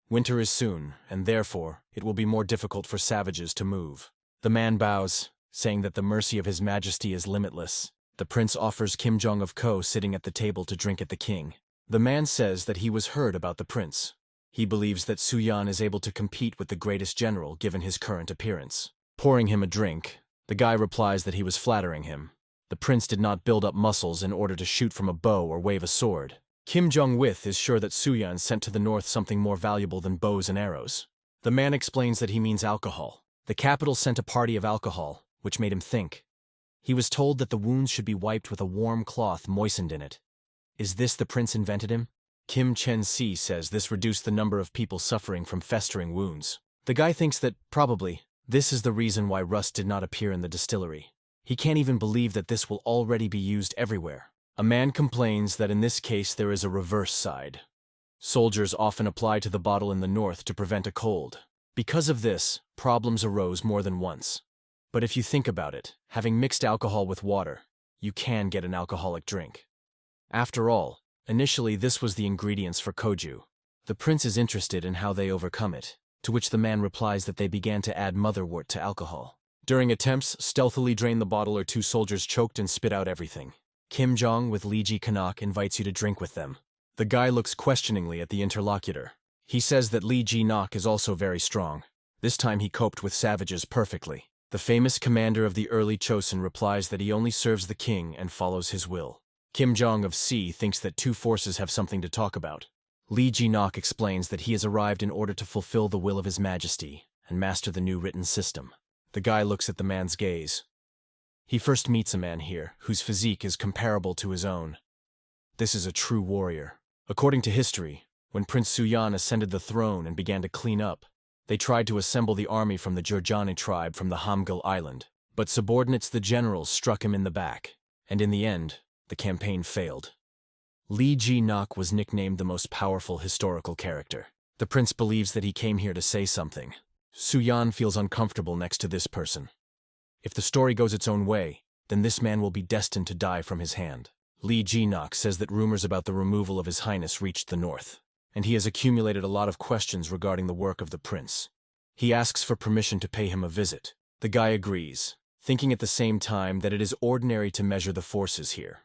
Winter is soon, and therefore, it will be more difficult for savages to move. The man bows, saying that the mercy of His Majesty is limitless. The prince offers Kim Jong of Ko sitting at the table to drink at the king. The man says that he was heard about the prince. He believes that Suyan is able to compete with the greatest general given his current appearance. Pouring him a drink, the guy replies that he was flattering him. The prince did not build up muscles in order to shoot from a bow or wave a sword. Kim Jong-with is sure that Suyan sent to the north something more valuable than bows and arrows. The man explains that he means alcohol. The capital sent a party of alcohol, which made him think. He was told that the wounds should be wiped with a warm cloth moistened in it. Is this the prince invented him? Kim Chen-si says this reduced the number of people suffering from festering wounds. The guy thinks that, probably, this is the reason why rust did not appear in the distillery. He can't even believe that this will already be used everywhere. A man complains that in this case there is a reverse side. Soldiers often apply to the bottle in the north to prevent a cold. Because of this, problems arose more than once. But if you think about it, having mixed alcohol with water, you can get an alcoholic drink. After all, initially this was the ingredients for koju. The prince is interested in how they overcome it, to which the man replies that they began to add motherwort to alcohol. During attempts, stealthily drain the bottle or two soldiers choked and spit out everything. Kim Jong with Lee Ji-kanak invites you to drink with them. The guy looks questioningly at the interlocutor. He says that Lee Ji-nak is also very strong. This time he coped with savages perfectly. The famous commander of the early Chosun replies that he only serves the king and follows his will. Kim Jong of C thinks that two forces have something to talk about. Lee Ji-nak explains that he has arrived in order to fulfill the will of His Majesty and master the new written system. The guy looks at the man's gaze. He first meets a man here whose physique is comparable to his own. This is a true warrior. According to history, when Prince Suyan ascended the throne and began to clean up, they tried to assemble the army from the Jurjani tribe from the Hamgyal Island, but subordinates the generals struck him in the back, and in the end, the campaign failed. Lee Ji-nak was nicknamed the most powerful historical character. The prince believes that he came here to say something. Suyan feels uncomfortable next to this person. If the story goes its own way, then this man will be destined to die from his hand. Lee Ji-nak says that rumors about the removal of His Highness reached the north, and he has accumulated a lot of questions regarding the work of the prince. He asks for permission to pay him a visit. The guy agrees, thinking at the same time that it is ordinary to measure the forces here.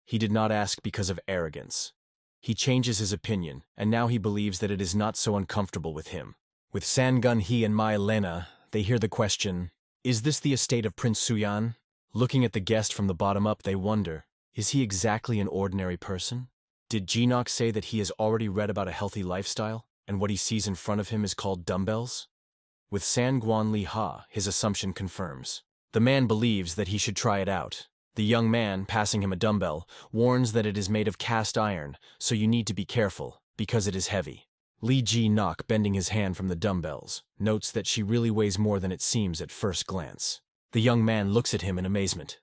He did not ask because of arrogance. He changes his opinion, and now he believes that it is not so uncomfortable with him. With Sangun-hee and Mai Lena, they hear the question, "Is this the estate of Prince Suyan?" Looking at the guest from the bottom up, they wonder, is he exactly an ordinary person? Did Ji-nak say that he has already read about a healthy lifestyle, and what he sees in front of him is called dumbbells? With Sanguan Li Ha, his assumption confirms. The man believes that he should try it out. The young man, passing him a dumbbell, warns that it is made of cast iron, so you need to be careful, because it is heavy. Lee Ji-nak, bending his hand from the dumbbells, notes that she really weighs more than it seems at first glance. The young man looks at him in amazement.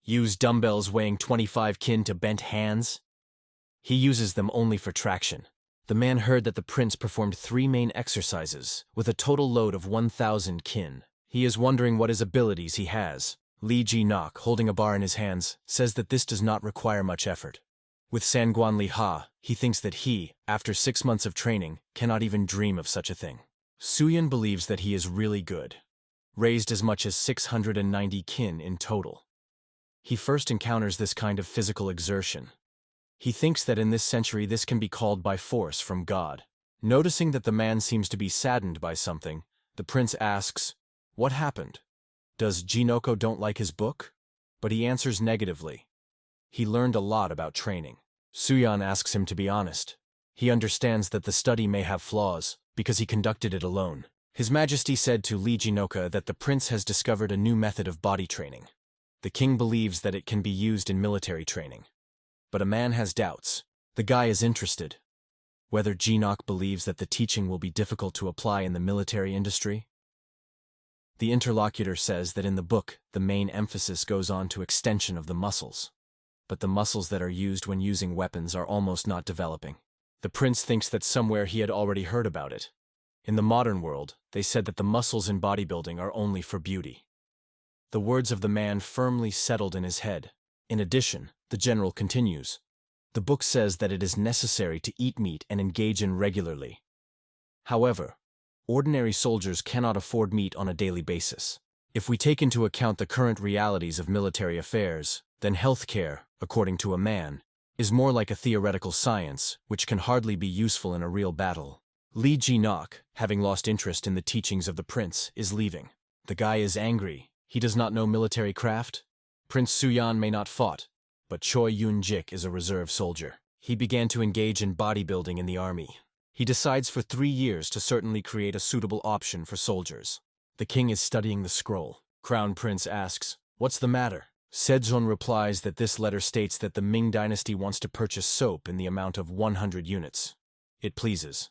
Use dumbbells weighing 25 kin to bent hands? He uses them only for traction. The man heard that the prince performed 3 main exercises, with a total load of 1,000 kin. He is wondering what his abilities he has. Lee Ji-nok, holding a bar in his hands, says that this does not require much effort. With Sangwan Li Ha, he thinks that he, after 6 months of training, cannot even dream of such a thing. Suyeon believes that he is really good. Raised as much as 690 kin in total. He first encounters this kind of physical exertion. He thinks that in this century this can be called by force from God. Noticing that the man seems to be saddened by something, the prince asks, "What happened? Does Jinoko don't like his book?" But he answers negatively. He learned a lot about training. Suyeon asks him to be honest. He understands that the study may have flaws, because he conducted it alone. His Majesty said to Lee Jinoka that the prince has discovered a new method of body training. The king believes that it can be used in military training. But a man has doubts. The guy is interested. Whether Jinok believes that the teaching will be difficult to apply in the military industry? The interlocutor says that in the book, the main emphasis goes on to extension of the muscles. But the muscles that are used when using weapons are almost not developing. The prince thinks that somewhere he had already heard about it. In the modern world, they said that the muscles in bodybuilding are only for beauty. The words of the man firmly settled in his head. In addition, the general continues. The book says that it is necessary to eat meat and engage in regularly. However, ordinary soldiers cannot afford meat on a daily basis. If we take into account the current realities of military affairs, then healthcare, according to a man, is more like a theoretical science, which can hardly be useful in a real battle. Lee Ji-nok, having lost interest in the teachings of the prince, is leaving. The guy is angry. He does not know military craft. Prince Suyeon may not fought, but Cho Yunjik is a reserve soldier. He began to engage in bodybuilding in the army. He decides for 3 years to certainly create a suitable option for soldiers. The king is studying the scroll. Crown Prince asks, "What's the matter?" Sejong replies that this letter states that the Ming dynasty wants to purchase soap in the amount of 100 units. It pleases.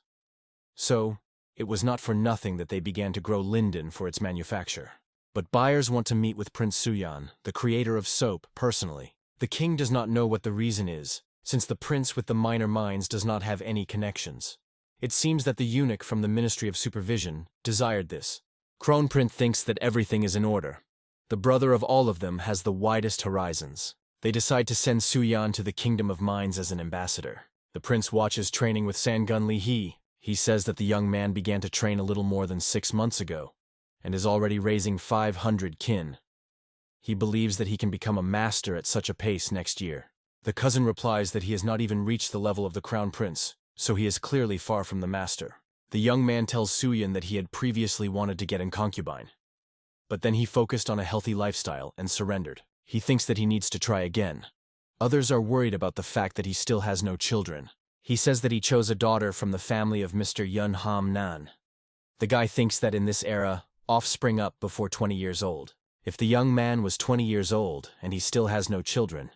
So, it was not for nothing that they began to grow linden for its manufacture. But buyers want to meet with Prince Suyeon, the creator of soap, personally. The king does not know what the reason is, since the prince with the minor minds does not have any connections. It seems that the eunuch from the Ministry of Supervision desired this. Kronprince thinks that everything is in order. The brother of all of them has the widest horizons. They decide to send Suyeon to the Kingdom of Mines as an ambassador. The prince watches training with Sangun Lee Hee. He says that the young man began to train a little more than 6 months ago, and is already raising 500 kin. He believes that he can become a master at such a pace next year. The cousin replies that he has not even reached the level of the crown prince, so he is clearly far from the master. The young man tells Suyeon that he had previously wanted to get in concubine. But then he focused on a healthy lifestyle and surrendered. He thinks that he needs to try again. Others are worried about the fact that he still has no children. He says that he chose a daughter from the family of Mr. Yun Ham Nan. The guy thinks that in this era, offspring up before 20 years old. If the young man was 20 years old and he still has no children,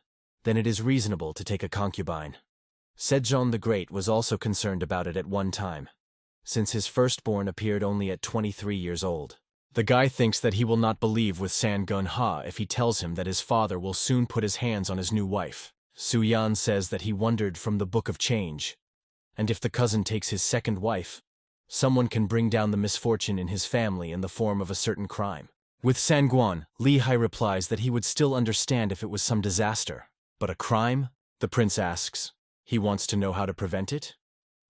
then it is reasonable to take a concubine. Sejong the Great was also concerned about it at one time, since his firstborn appeared only at 23 years old. The guy thinks that he will not believe with Sangun Ha if he tells him that his father will soon put his hands on his new wife. Suyeon says that he wondered from the Book of Change, and if the cousin takes his second wife, someone can bring down the misfortune in his family in the form of a certain crime. With Sangwan, Lee Hai replies that he would still understand if it was some disaster. But a crime? The prince asks. He wants to know how to prevent it?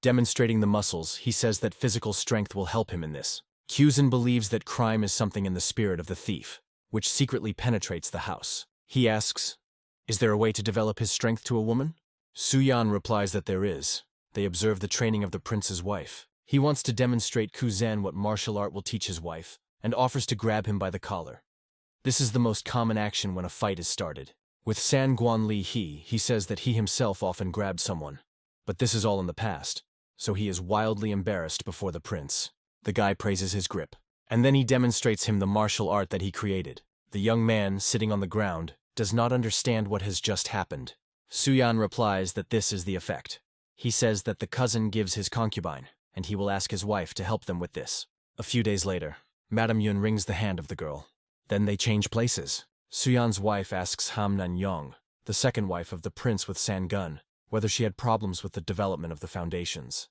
Demonstrating the muscles, he says that physical strength will help him in this. Kuzin believes that crime is something in the spirit of the thief, which secretly penetrates the house. He asks, "Is there a way to develop his strength to a woman?" Suyeon replies that there is. They observe the training of the prince's wife. He wants to demonstrate Kuzan what martial art will teach his wife, and offers to grab him by the collar. This is the most common action when a fight is started. With Sangwan Lee Hee, he says that he himself often grabbed someone. But this is all in the past, so he is wildly embarrassed before the prince. The guy praises his grip, and then he demonstrates him the martial art that he created. The young man, sitting on the ground, does not understand what has just happened. Suyeon replies that this is the effect. He says that the cousin gives his concubine, and he will ask his wife to help them with this. A few days later, Madame Yun wrings the hand of the girl. Then they change places. Suyeon's wife asks Hamnan Yong, the second wife of the prince with Sangun, whether she had problems with the development of the foundations.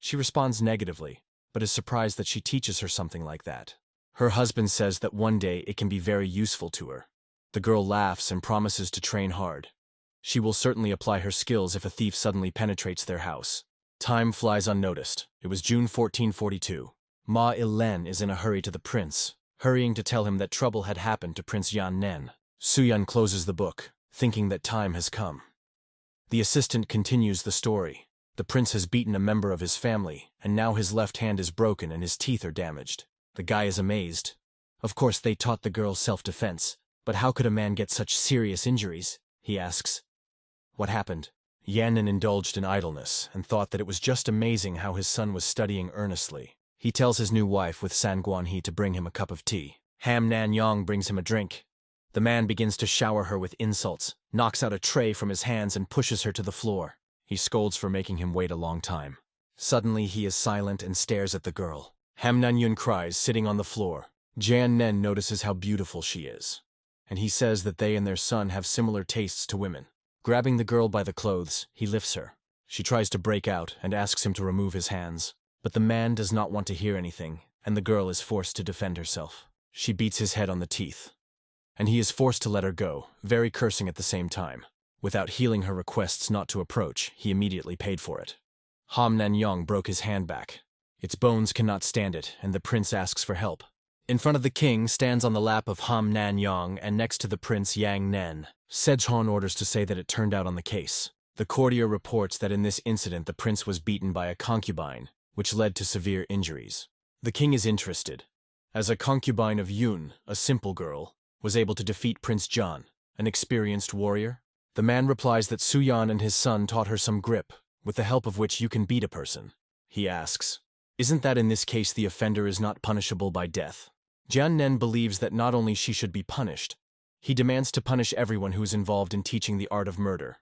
She responds negatively, but is surprised that she teaches her something like that. Her husband says that one day it can be very useful to her. The girl laughs and promises to train hard. She will certainly apply her skills if a thief suddenly penetrates their house. Time flies unnoticed. It was June 1442. Ma Il-len is in a hurry to the prince, hurrying to tell him that trouble had happened to Prince Yan Nen. Soo-yun closes the book, thinking that time has come. The assistant continues the story. The prince has beaten a member of his family, and now his left hand is broken and his teeth are damaged. The guy is amazed. Of course, they taught the girl self-defense, but how could a man get such serious injuries? He asks. What happened? Yan Nen indulged in idleness and thought that it was just amazing how his son was studying earnestly. He tells his new wife with San Guan-hee to bring him a cup of tea. Ham Nan Yong brings him a drink. The man begins to shower her with insults, knocks out a tray from his hands and pushes her to the floor. He scolds for making him wait a long time. Suddenly he is silent and stares at the girl. Ham Nan Yun cries, sitting on the floor. Jan Nen notices how beautiful she is, and he says that they and their son have similar tastes to women. Grabbing the girl by the clothes, he lifts her. She tries to break out and asks him to remove his hands, but the man does not want to hear anything, and the girl is forced to defend herself. She beats his head on the teeth, and he is forced to let her go, very cursing at the same time. Without heeding her requests not to approach, he immediately paid for it. Ham Nan Yong broke his hand back. Its bones cannot stand it, and the prince asks for help. In front of the king stands on the lap of Ham Nan Yong, and next to the prince Yang Nen. Sejong orders to say that it turned out on the case. The courtier reports that in this incident the prince was beaten by a concubine, which led to severe injuries. The king is interested, as a concubine of Yun, a simple girl, was able to defeat Prince John, an experienced warrior. The man replies that Soo-yun and his son taught her some grip, with the help of which you can beat a person. He asks, "Isn't that in this case the offender is not punishable by death?" Jian Nen believes that not only she should be punished, he demands to punish everyone who is involved in teaching the art of murder.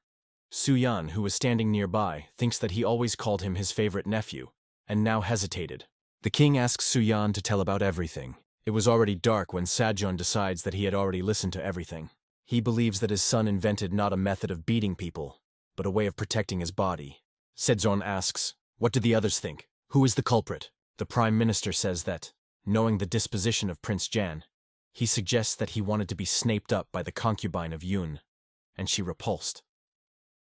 Soo-yun, who was standing nearby, thinks that he always called him his favorite nephew, and now hesitated. The king asks Soo-yun to tell about everything. It was already dark when Sejong decides that he had already listened to everything. He believes that his son invented not a method of beating people, but a way of protecting his body. Sejong asks, "What do the others think? Who is the culprit?" The prime minister says that, knowing the disposition of Prince Jan, he suggests that he wanted to be snaped up by the concubine of Yun, and she repulsed.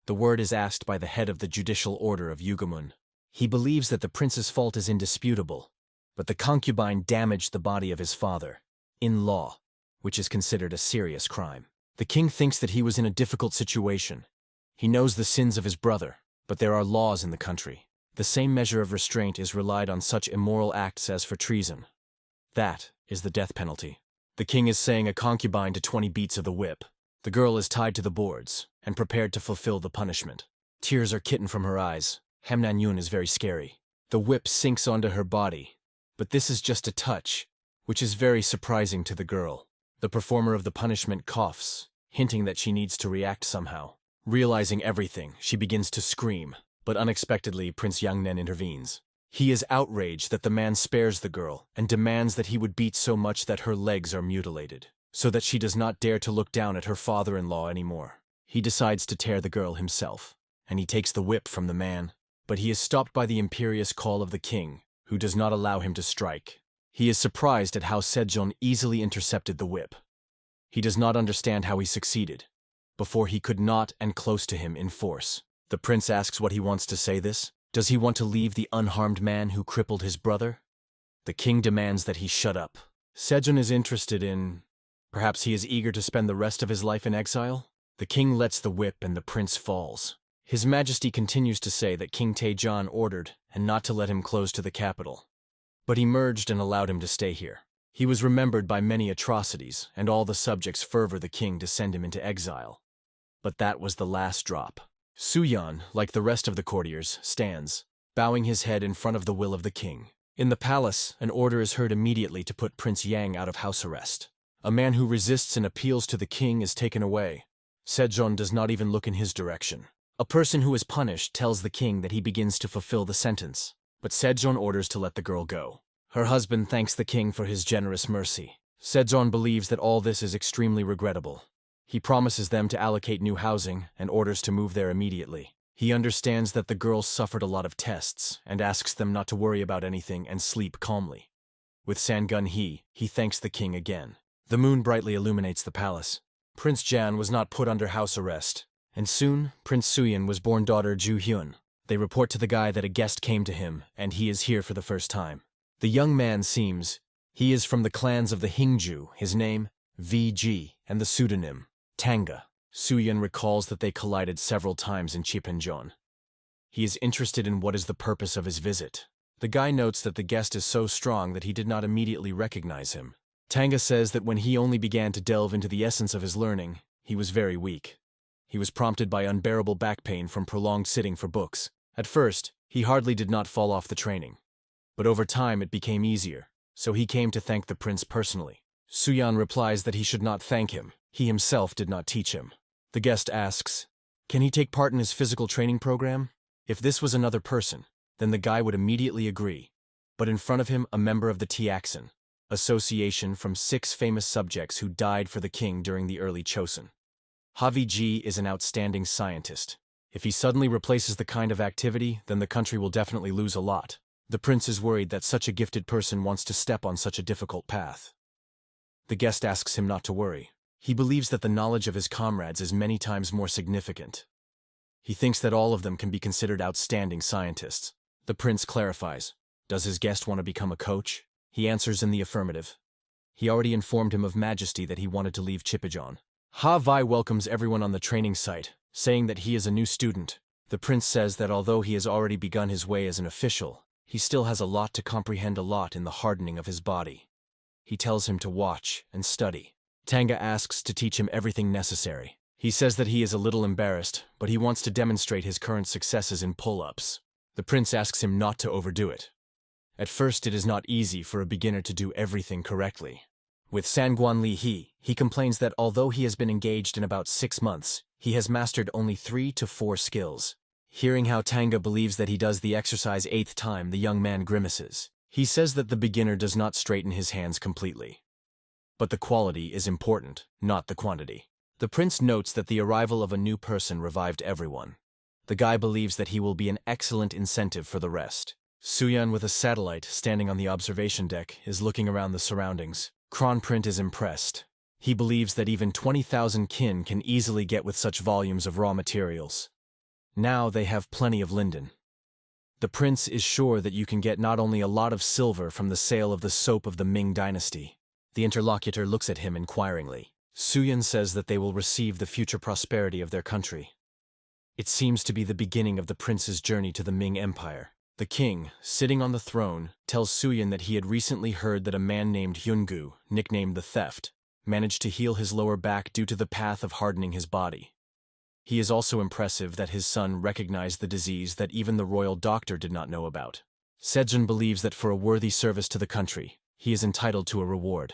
The word is asked by the head of the judicial order of Yugamun. He believes that the prince's fault is indisputable, but the concubine damaged the body of his father, in law, which is considered a serious crime. The king thinks that he was in a difficult situation. He knows the sins of his brother, but there are laws in the country. The same measure of restraint is relied on such immoral acts as for treason. That is the death penalty. The king is saying a concubine to 20 beats of the whip. The girl is tied to the boards and prepared to fulfill the punishment. Tears are kitten from her eyes. Ham Nan Yun is very scary. The whip sinks onto her body, but this is just a touch, which is very surprising to the girl. The performer of the punishment coughs, hinting that she needs to react somehow. Realizing everything, she begins to scream, but unexpectedly Prince Yang Nen intervenes. He is outraged that the man spares the girl and demands that he would beat so much that her legs are mutilated, so that she does not dare to look down at her father-in-law anymore. He decides to tear the girl himself, and he takes the whip from the man, but he is stopped by the imperious call of the king, who does not allow him to strike. He is surprised at how Sejong easily intercepted the whip. He does not understand how he succeeded. Before he could not and close to him in force. The prince asks what he wants to say this. Does he want to leave the unharmed man who crippled his brother? The king demands that he shut up. Sejong is interested in... Perhaps he is eager to spend the rest of his life in exile? The king lets the whip and the prince falls. His Majesty continues to say that King Taejon ordered and not to let him close to the capital. But he merged and allowed him to stay here. He was remembered by many atrocities, and all the subjects fervor the king to send him into exile. But that was the last drop. Soo-yun, like the rest of the courtiers, stands, bowing his head in front of the will of the king. In the palace, an order is heard immediately to put Prince Yang out of house arrest. A man who resists and appeals to the king is taken away. Sejong does not even look in his direction. A person who is punished tells the king that he begins to fulfill the sentence, but Sejong orders to let the girl go. Her husband thanks the king for his generous mercy. Sejong believes that all this is extremely regrettable. He promises them to allocate new housing and orders to move there immediately. He understands that the girls suffered a lot of tests and asks them not to worry about anything and sleep calmly. With Sangun he thanks the king again. The moon brightly illuminates the palace. Prince Jan was not put under house arrest, and soon Prince Suyin was born daughter Ju Hyun. They report to the guy that a guest came to him and he is here for the first time. The young man seems he is from the clans of the Hingju, his name VG, and the pseudonym Tanga. Suyin recalls that they collided several times in Chipanjon. He is interested in what is the purpose of his visit. The guy notes that the guest is so strong that he did not immediately recognize him. Tanga says that when he only began to delve into the essence of his learning, he was very weak. He was prompted by unbearable back pain from prolonged sitting for books. At first, he hardly did not fall off the training. But over time it became easier, so he came to thank the prince personally. Suyan replies that he should not thank him. He himself did not teach him. The guest asks, can he take part in his physical training program? If this was another person, then the guy would immediately agree. But in front of him, a member of the Tiaxin, association from 6 famous subjects who died for the king during the early Chosun. Haviji is an outstanding scientist. If he suddenly replaces the kind of activity, then the country will definitely lose a lot. The prince is worried that such a gifted person wants to step on such a difficult path. The guest asks him not to worry. He believes that the knowledge of his comrades is many times more significant. He thinks that all of them can be considered outstanding scientists. The prince clarifies, does his guest want to become a coach? He answers in the affirmative. He already informed him of Majesty that he wanted to leave Chipijon. Ha Vai welcomes everyone on the training site, saying that he is a new student. The prince says that although he has already begun his way as an official, he still has a lot to comprehend, a lot in the hardening of his body. He tells him to watch and study. Tanga asks to teach him everything necessary. He says that he is a little embarrassed, but he wants to demonstrate his current successes in pull-ups. The prince asks him not to overdo it. At first it is not easy for a beginner to do everything correctly. With Sanguan Li he complains that although he has been engaged in about 6 months, he has mastered only 3 to 4 skills. Hearing how Tanga believes that he does the exercise 8th time, the young man grimaces. He says that the beginner does not straighten his hands completely. But the quality is important, not the quantity. The prince notes that the arrival of a new person revived everyone. The guy believes that he will be an excellent incentive for the rest. Suyan, with a satellite standing on the observation deck, is looking around the surroundings. Kronprint is impressed. He believes that even 20,000 kin can easily get with such volumes of raw materials. Now they have plenty of linden. The prince is sure that you can get not only a lot of silver from the sale of the soap of the Ming dynasty. The interlocutor looks at him inquiringly. Suyan says that they will receive the future prosperity of their country. It seems to be the beginning of the prince's journey to the Ming Empire. The king, sitting on the throne, tells Suyan that he had recently heard that a man named Hyungu, nicknamed the Theft, managed to heal his lower back due to the path of hardening his body. He is also impressive that his son recognized the disease that even the royal doctor did not know about. Sejun believes that for a worthy service to the country, he is entitled to a reward.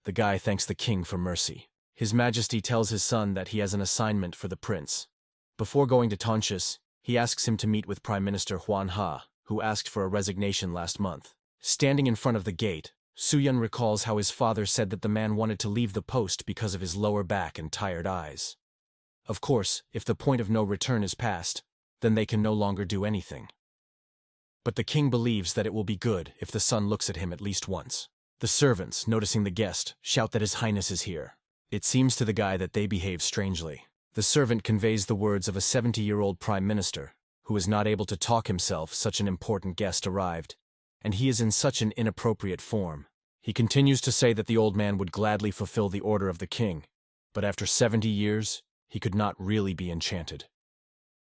The guy thanks the king for mercy. His Majesty tells his son that he has an assignment for the prince. Before going to Tonchus, he asks him to meet with Prime Minister Huan Ha, who asked for a resignation last month. Standing in front of the gate, Suyan recalls how his father said that the man wanted to leave the post because of his lower back and tired eyes. Of course, if the point of no return is passed, then they can no longer do anything. But the king believes that it will be good if the son looks at him at least once. The servants, noticing the guest, shout that His Highness is here. It seems to the guy that they behave strangely. The servant conveys the words of a 70-year-old prime minister, who is not able to talk himself. Such an important guest arrived, and he is in such an inappropriate form. He continues to say that the old man would gladly fulfill the order of the king, but after 70 years, he could not really be enchanted.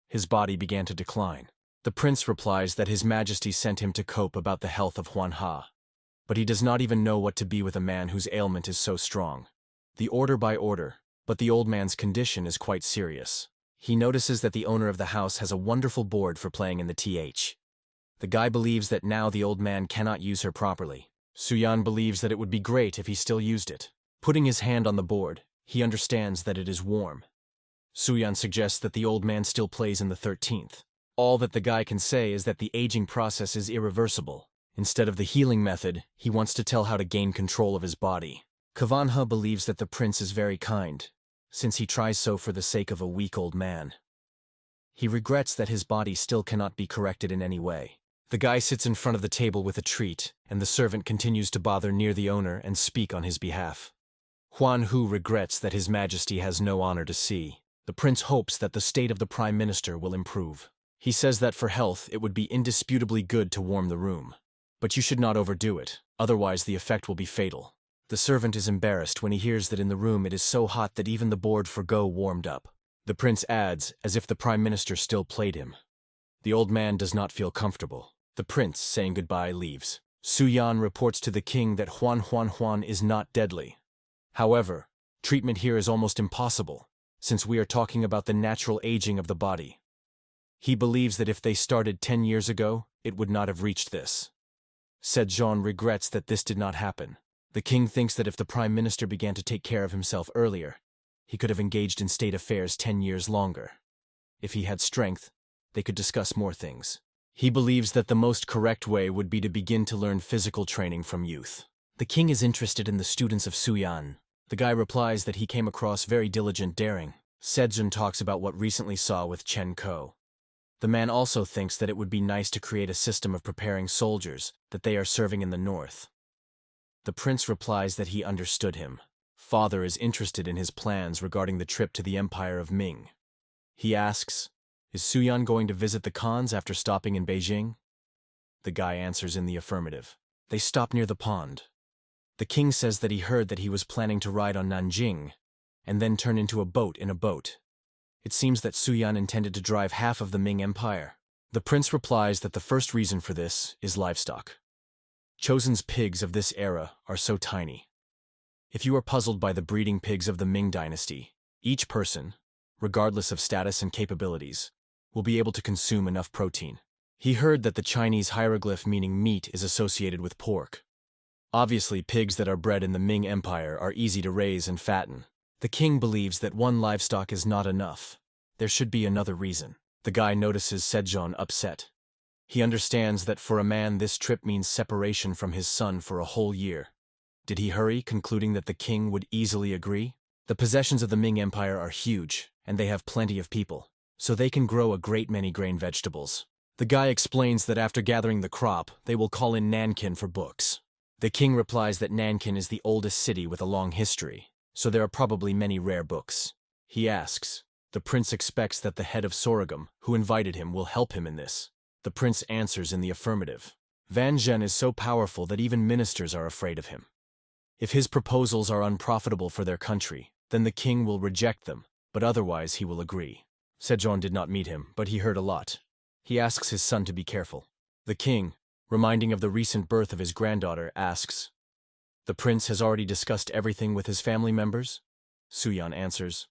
His body began to decline. The prince replies that His Majesty sent him to cope about the health of Huan Ha, but he does not even know what to be with a man whose ailment is so strong. The order by order, but the old man's condition is quite serious. He notices that the owner of the house has a wonderful board for playing in the th. The guy believes that now the old man cannot use her properly. Suyan believes that it would be great if he still used it. Putting his hand on the board, he understands that it is warm. Suyan suggests that the old man still plays in the 13th. All that the guy can say is that the aging process is irreversible. Instead of the healing method, he wants to tell how to gain control of his body. Kavanha believes that the prince is very kind, since he tries so for the sake of a weak old man. He regrets that his body still cannot be corrected in any way. The guy sits in front of the table with a treat, and the servant continues to bother near the owner and speak on his behalf. Huan Hu regrets that His Majesty has no honor to see. The prince hopes that the state of the Prime Minister will improve. He says that for health it would be indisputably good to warm the room. But you should not overdo it, otherwise the effect will be fatal. The servant is embarrassed when he hears that in the room it is so hot that even the board for Go warmed up. The prince adds, as if the Prime Minister still played him. The old man does not feel comfortable. The prince, saying goodbye, leaves. Su Yan reports to the king that Huan is not deadly. However, treatment here is almost impossible, since we are talking about the natural aging of the body. He believes that if they started 10 years ago, it would not have reached this. Sejong regrets that this did not happen. The king thinks that if the Prime Minister began to take care of himself earlier, he could have engaged in state affairs 10 years longer. If he had strength, they could discuss more things. He believes that the most correct way would be to begin to learn physical training from youth. The king is interested in the students of Su Yan. The guy replies that he came across very diligent daring. Sejong talks about what recently saw with Chen Ko. The man also thinks that it would be nice to create a system of preparing soldiers that they are serving in the north. The prince replies that he understood him. Father is interested in his plans regarding the trip to the Empire of Ming. He asks, "Is Su Yan going to visit the Khans after stopping in Beijing?" The guy answers in the affirmative. They stop near the pond. The king says that he heard that he was planning to ride on Nanjing, and then turn into a boat in a boat. It seems that Su Yan intended to drive half of the Ming Empire. The prince replies that the first reason for this is livestock. Chosen's pigs of this era are so tiny. If you are puzzled by the breeding pigs of the Ming dynasty, each person, regardless of status and capabilities, will be able to consume enough protein. He heard that the Chinese hieroglyph meaning meat is associated with pork. Obviously, pigs that are bred in the Ming Empire are easy to raise and fatten. The king believes that one livestock is not enough. There should be another reason. The guy notices Sejong upset. He understands that for a man this trip means separation from his son for a whole year. Did he hurry, concluding that the king would easily agree? The possessions of the Ming Empire are huge, and they have plenty of people, so they can grow a great many grain vegetables. The guy explains that after gathering the crop, they will call in Nankin for books. The king replies that Nankin is the oldest city with a long history, so there are probably many rare books. He asks. The prince expects that the head of Sorghum, who invited him, will help him in this. The prince answers in the affirmative. Van Zhen is so powerful that even ministers are afraid of him. If his proposals are unprofitable for their country, then the king will reject them, but otherwise he will agree. Sejong did not meet him, but he heard a lot. He asks his son to be careful. The king, reminding of the recent birth of his granddaughter, asks, "The prince has already discussed everything with his family members?" Su Yan answers,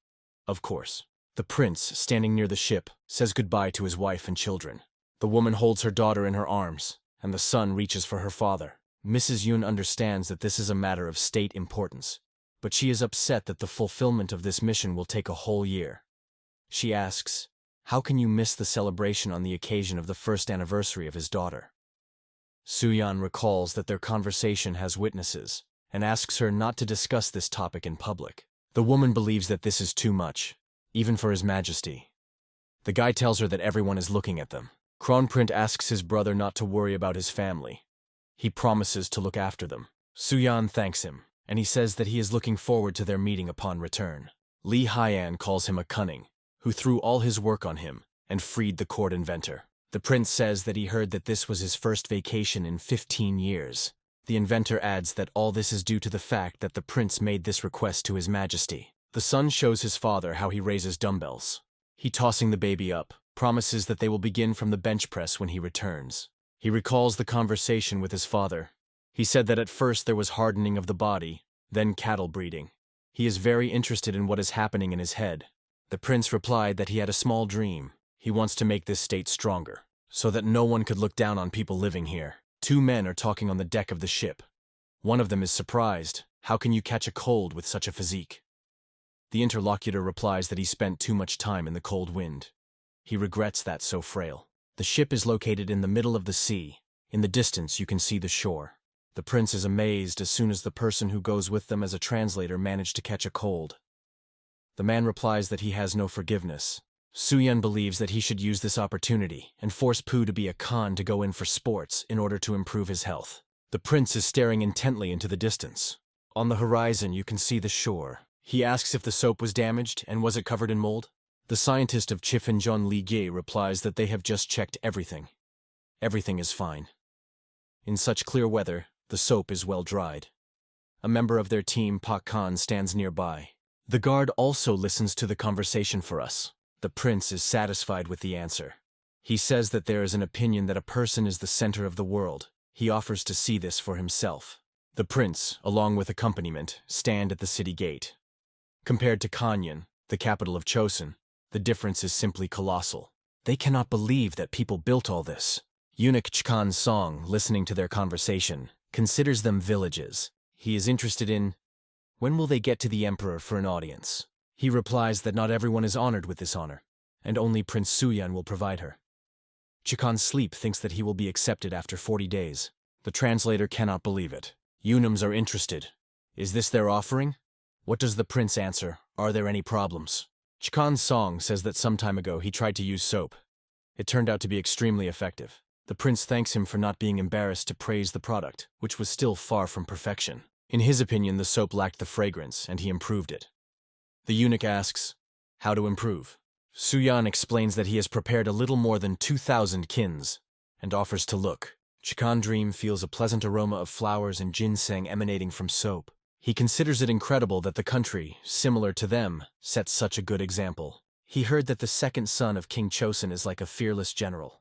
"Of course." The prince, standing near the ship, says goodbye to his wife and children. The woman holds her daughter in her arms, and the son reaches for her father. Mrs. Yun understands that this is a matter of state importance, but she is upset that the fulfillment of this mission will take a whole year. She asks, "How can you miss the celebration on the occasion of the first anniversary of his daughter?" Su Yan recalls that their conversation has witnesses, and asks her not to discuss this topic in public. The woman believes that this is too much, even for His Majesty. The guy tells her that everyone is looking at them. Kronprint asks his brother not to worry about his family. He promises to look after them. Su Yan thanks him, and he says that he is looking forward to their meeting upon return. Li Haiyan calls him a cunning, who threw all his work on him and freed the court inventor. The prince says that he heard that this was his first vacation in 15 years. The inventor adds that all this is due to the fact that the prince made this request to His Majesty. The son shows his father how he raises dumbbells. He, tossing the baby up, promises that they will begin from the bench press when he returns. He recalls the conversation with his father. He said that at first there was hardening of the body, then cattle breeding. He is very interested in what is happening in his head. The prince replied that he had a small dream. He wants to make this state stronger, so that no one could look down on people living here. Two men are talking on the deck of the ship. One of them is surprised. How can you catch a cold with such a physique? The interlocutor replies that he spent too much time in the cold wind. He regrets that so frail. The ship is located in the middle of the sea. In the distance you can see the shore. The prince is amazed as soon as the person who goes with them as a translator managed to catch a cold. The man replies that he has no forgiveness, Soo-yeon believes that he should use this opportunity and force Poo to be a Khan to go in for sports in order to improve his health. The prince is staring intently into the distance. On the horizon, you can see the shore. He asks if the soap was damaged and was it covered in mold. The scientist of Chifinjon Li replies that they have just checked everything. Everything is fine. In such clear weather, the soap is well dried. A member of their team, Pak Khan, stands nearby. The guard also listens to the conversation for us. The prince is satisfied with the answer. He says that there is an opinion that a person is the center of the world. He offers to see this for himself. The prince, along with accompaniment, stand at the city gate. Compared to Kanyon, the capital of Chosun, the difference is simply colossal. They cannot believe that people built all this. Eunuch Chkan's song, listening to their conversation, considers them villages. He is interested in, when will they get to the emperor for an audience? He replies that not everyone is honored with this honor, and only Prince Soo-yeon will provide her. Chkan Sleep thinks that he will be accepted after 40 days. The translator cannot believe it. Eunuchs are interested. Is this their offering? What does the prince answer? Are there any problems? Chkan's song says that some time ago he tried to use soap. It turned out to be extremely effective. The prince thanks him for not being embarrassed to praise the product, which was still far from perfection. In his opinion, the soap lacked the fragrance, and he improved it. The eunuch asks, how to improve? Soo-yeon explains that he has prepared a little more than 2,000 kins, and offers to look. Chkan Dream feels a pleasant aroma of flowers and ginseng emanating from soap. He considers it incredible that the country, similar to them, sets such a good example. He heard that the second son of King Chosun is like a fearless general.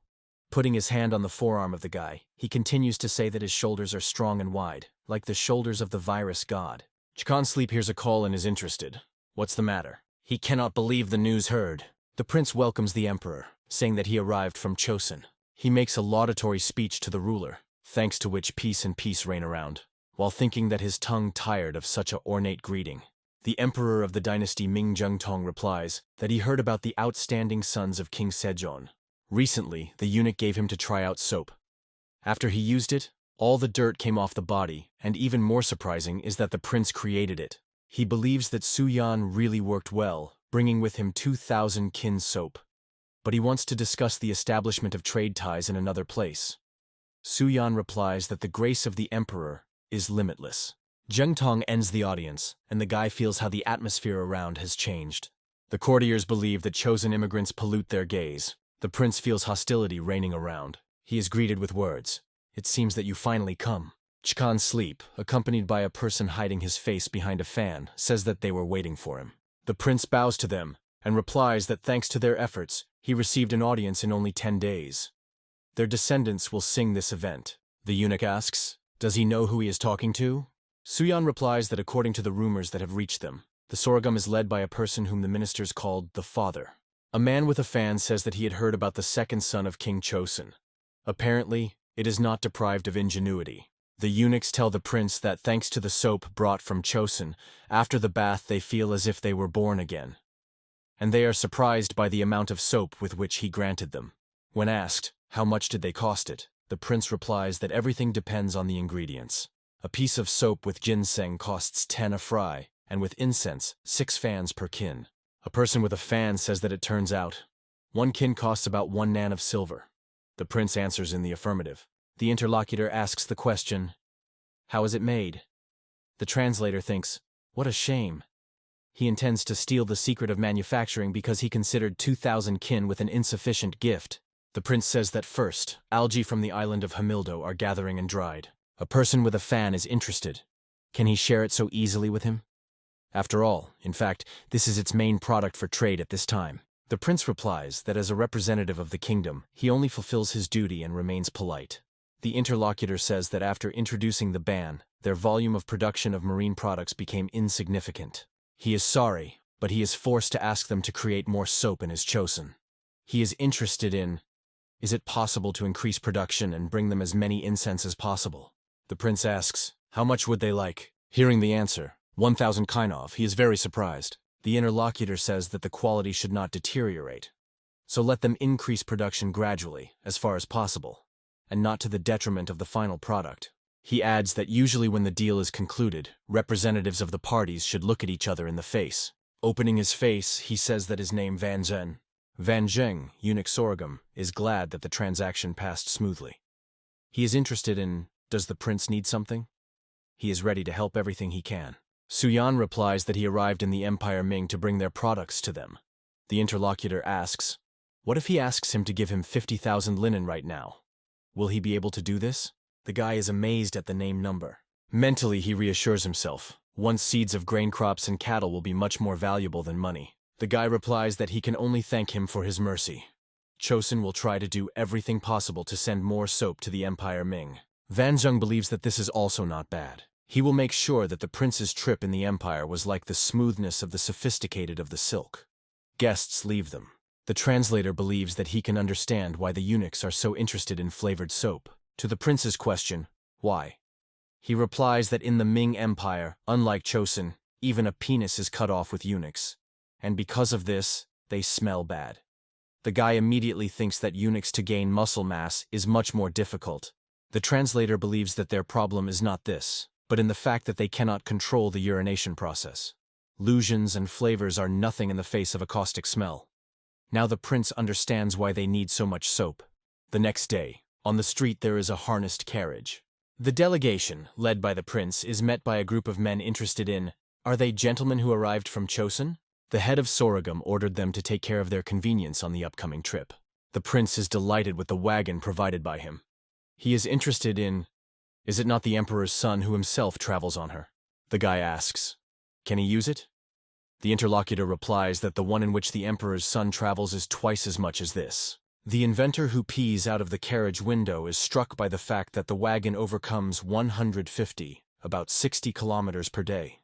Putting his hand on the forearm of the guy, he continues to say that his shoulders are strong and wide, like the shoulders of the virus god. Chkan Sleep hears a call and is interested. What's the matter? He cannot believe the news heard. The prince welcomes the emperor, saying that he arrived from Chosun. He makes a laudatory speech to the ruler, thanks to which peace and peace reign around, while thinking that his tongue tired of such a ornate greeting. The emperor of the dynasty Ming Jungtong replies that he heard about the outstanding sons of King Sejong. Recently, the eunuch gave him to try out soap. After he used it, all the dirt came off the body, and even more surprising is that the prince created it. He believes that Soo-yeon really worked well, bringing with him 2,000 kin soap. But he wants to discuss the establishment of trade ties in another place. Soo-yeon replies that the grace of the emperor is limitless. Jungtong ends the audience, and the guy feels how the atmosphere around has changed. The courtiers believe that chosen immigrants pollute their gaze. The prince feels hostility reigning around. He is greeted with words. It seems that you finally come. Chkan Sleep, accompanied by a person hiding his face behind a fan, says that they were waiting for him. The prince bows to them and replies that thanks to their efforts, he received an audience in only 10 days. Their descendants will sing this event. The eunuch asks, does he know who he is talking to? Soo-yeon replies that according to the rumors that have reached them, the sorghum is led by a person whom the ministers called the Father. A man with a fan says that he had heard about the second son of King Chosun. Apparently, it is not deprived of ingenuity. The eunuchs tell the prince that thanks to the soap brought from Chosun, after the bath they feel as if they were born again. And they are surprised by the amount of soap with which he granted them. When asked, how much did they cost it, the prince replies that everything depends on the ingredients. A piece of soap with ginseng costs 10 a fry, and with incense, 6 fans per kin. A person with a fan says that it turns out, 1 kin costs about 1 nan of silver. The prince answers in the affirmative. The interlocutor asks the question, how is it made? The translator thinks, what a shame. He intends to steal the secret of manufacturing because he considered 2,000 kin with an insufficient gift. The prince says that first, algae from the island of Hamildo are gathering and dried. A person with a fan is interested. Can he share it so easily with him? After all, in fact, this is its main product for trade at this time. The prince replies that as a representative of the kingdom, he only fulfills his duty and remains polite. The interlocutor says that after introducing the ban, their volume of production of marine products became insignificant. He is sorry, but he is forced to ask them to create more soap in his Chosun. He is interested in, is it possible to increase production and bring them as many incense as possible? The prince asks, how much would they like? Hearing the answer, 1,000 kainov, he is very surprised. The interlocutor says that the quality should not deteriorate. So let them increase production gradually, as far as possible, and not to the detriment of the final product. He adds that usually when the deal is concluded, representatives of the parties should look at each other in the face. Opening his face, he says that his name Van Zhen. Van Zheng, eunuch sorghum, is glad that the transaction passed smoothly. He is interested in, does the prince need something? He is ready to help everything he can. Suyan replies that he arrived in the Empire Ming to bring their products to them. The interlocutor asks, what if he asks him to give him 50,000 linen right now? Will he be able to do this? The guy is amazed at the name number. Mentally, he reassures himself. Once seeds of grain crops and cattle will be much more valuable than money. The guy replies that he can only thank him for his mercy. Joseon will try to do everything possible to send more soap to the Empire Ming. Van Zheng believes that this is also not bad. He will make sure that the prince's trip in the empire was like the smoothness of the sophisticated of the silk. Guests leave them. The translator believes that he can understand why the eunuchs are so interested in flavored soap. To the prince's question, why? He replies that in the Ming Empire, unlike Joseon, even a penis is cut off with eunuchs. And because of this, they smell bad. The guy immediately thinks that eunuchs to gain muscle mass is much more difficult. The translator believes that their problem is not this, but in the fact that they cannot control the urination process. Illusions and flavors are nothing in the face of a caustic smell. Now the prince understands why they need so much soap. The next day, on the street there is a harnessed carriage. The delegation, led by the prince, is met by a group of men interested in, are they gentlemen who arrived from Joseon? The head of Sorghum ordered them to take care of their convenience on the upcoming trip. The prince is delighted with the wagon provided by him. He is interested in, is it not the emperor's son who himself travels on her? The guy asks, can he use it? The interlocutor replies that the one in which the emperor's son travels is twice as much as this. The inventor who pees out of the carriage window is struck by the fact that the wagon overcomes 150, about 60 kilometers per day.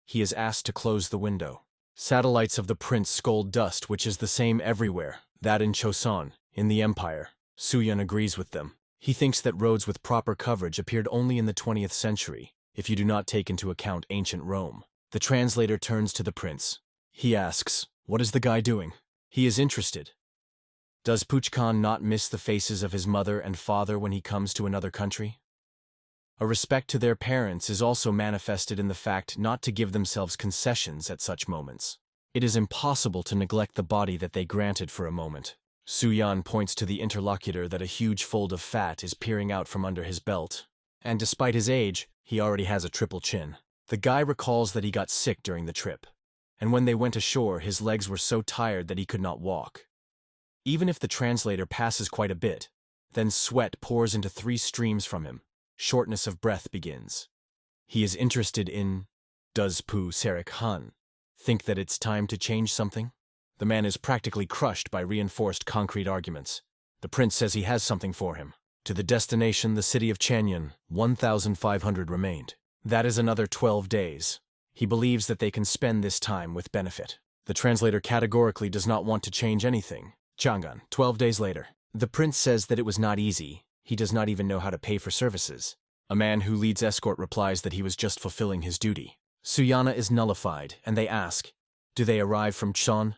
He is asked to close the window. Satellites of the prince scold dust, which is the same everywhere, that in Joseon, in the empire. Suyan agrees with them. He thinks that roads with proper coverage appeared only in the 20th century, if you do not take into account ancient Rome. The translator turns to the prince. He asks, what is the guy doing? He is interested. Does Puchkan not miss the faces of his mother and father when he comes to another country? A respect to their parents is also manifested in the fact not to give themselves concessions at such moments. It is impossible to neglect the body that they granted for a moment. Suyan points to the interlocutor that a huge fold of fat is peering out from under his belt, and despite his age, he already has a triple chin. The guy recalls that he got sick during the trip, and when they went ashore his legs were so tired that he could not walk. Even if the translator passes quite a bit, then sweat pours into 3 streams from him. Shortness of breath begins. He is interested in, does Pu Serik Han think that it's time to change something? The man is practically crushed by reinforced concrete arguments. The prince says he has something for him. To the destination, the city of Chanyan, 1,500 remained. That is another 12 days. He believes that they can spend this time with benefit. The translator categorically does not want to change anything. Chang'an, 12 days later. The prince says that it was not easy. He does not even know how to pay for services. A man who leads escort replies that he was just fulfilling his duty. Suyana is nullified, and they ask, do they arrive from Chon?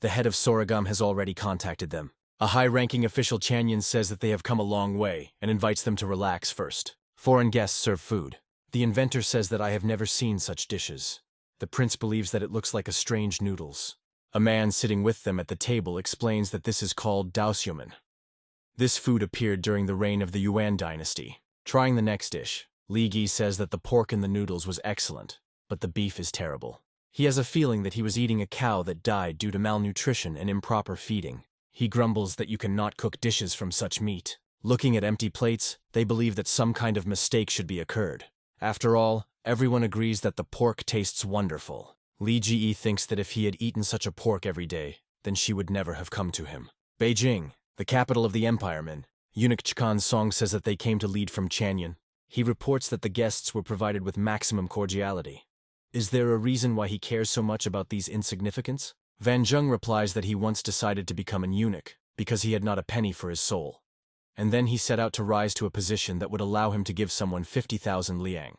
The head of Sorghum has already contacted them. A high-ranking official Chanyan says that they have come a long way and invites them to relax first. Foreign guests serve food. The inventor says that I have never seen such dishes. The prince believes that it looks like a strange noodles. A man sitting with them at the table explains that this is called daosyomen. This food appeared during the reign of the Yuan dynasty. Trying the next dish, Li Gi says that the pork in the noodles was excellent, but the beef is terrible. He has a feeling that he was eating a cow that died due to malnutrition and improper feeding. He grumbles that you cannot cook dishes from such meat. Looking at empty plates, they believe that some kind of mistake should be occurred. After all, everyone agrees that the pork tastes wonderful. Li Ji thinks that if he had eaten such a pork every day, then she would never have come to him. Beijing, the capital of the Empiremen. Eunuch Chkan's song says that they came to lead from Chanyan. He reports that the guests were provided with maximum cordiality. Is there a reason why he cares so much about these insignificants? Van Zheng replies that he once decided to become an eunuch because he had not a penny for his soul. And then he set out to rise to a position that would allow him to give someone 50,000 liang.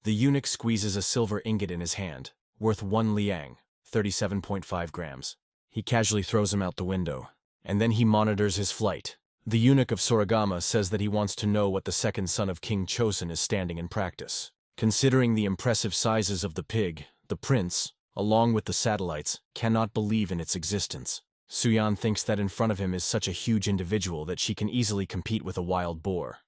The eunuch squeezes a silver ingot in his hand, worth 1 liang, 37.5 grams. He casually throws him out the window, and then he monitors his flight. The eunuch of Soragama says that he wants to know what the second son of King Chosen is standing in practice. Considering the impressive sizes of the pig, the prince, along with the satellites, cannot believe in its existence. Suyan thinks that in front of him is such a huge individual that she can easily compete with a wild boar.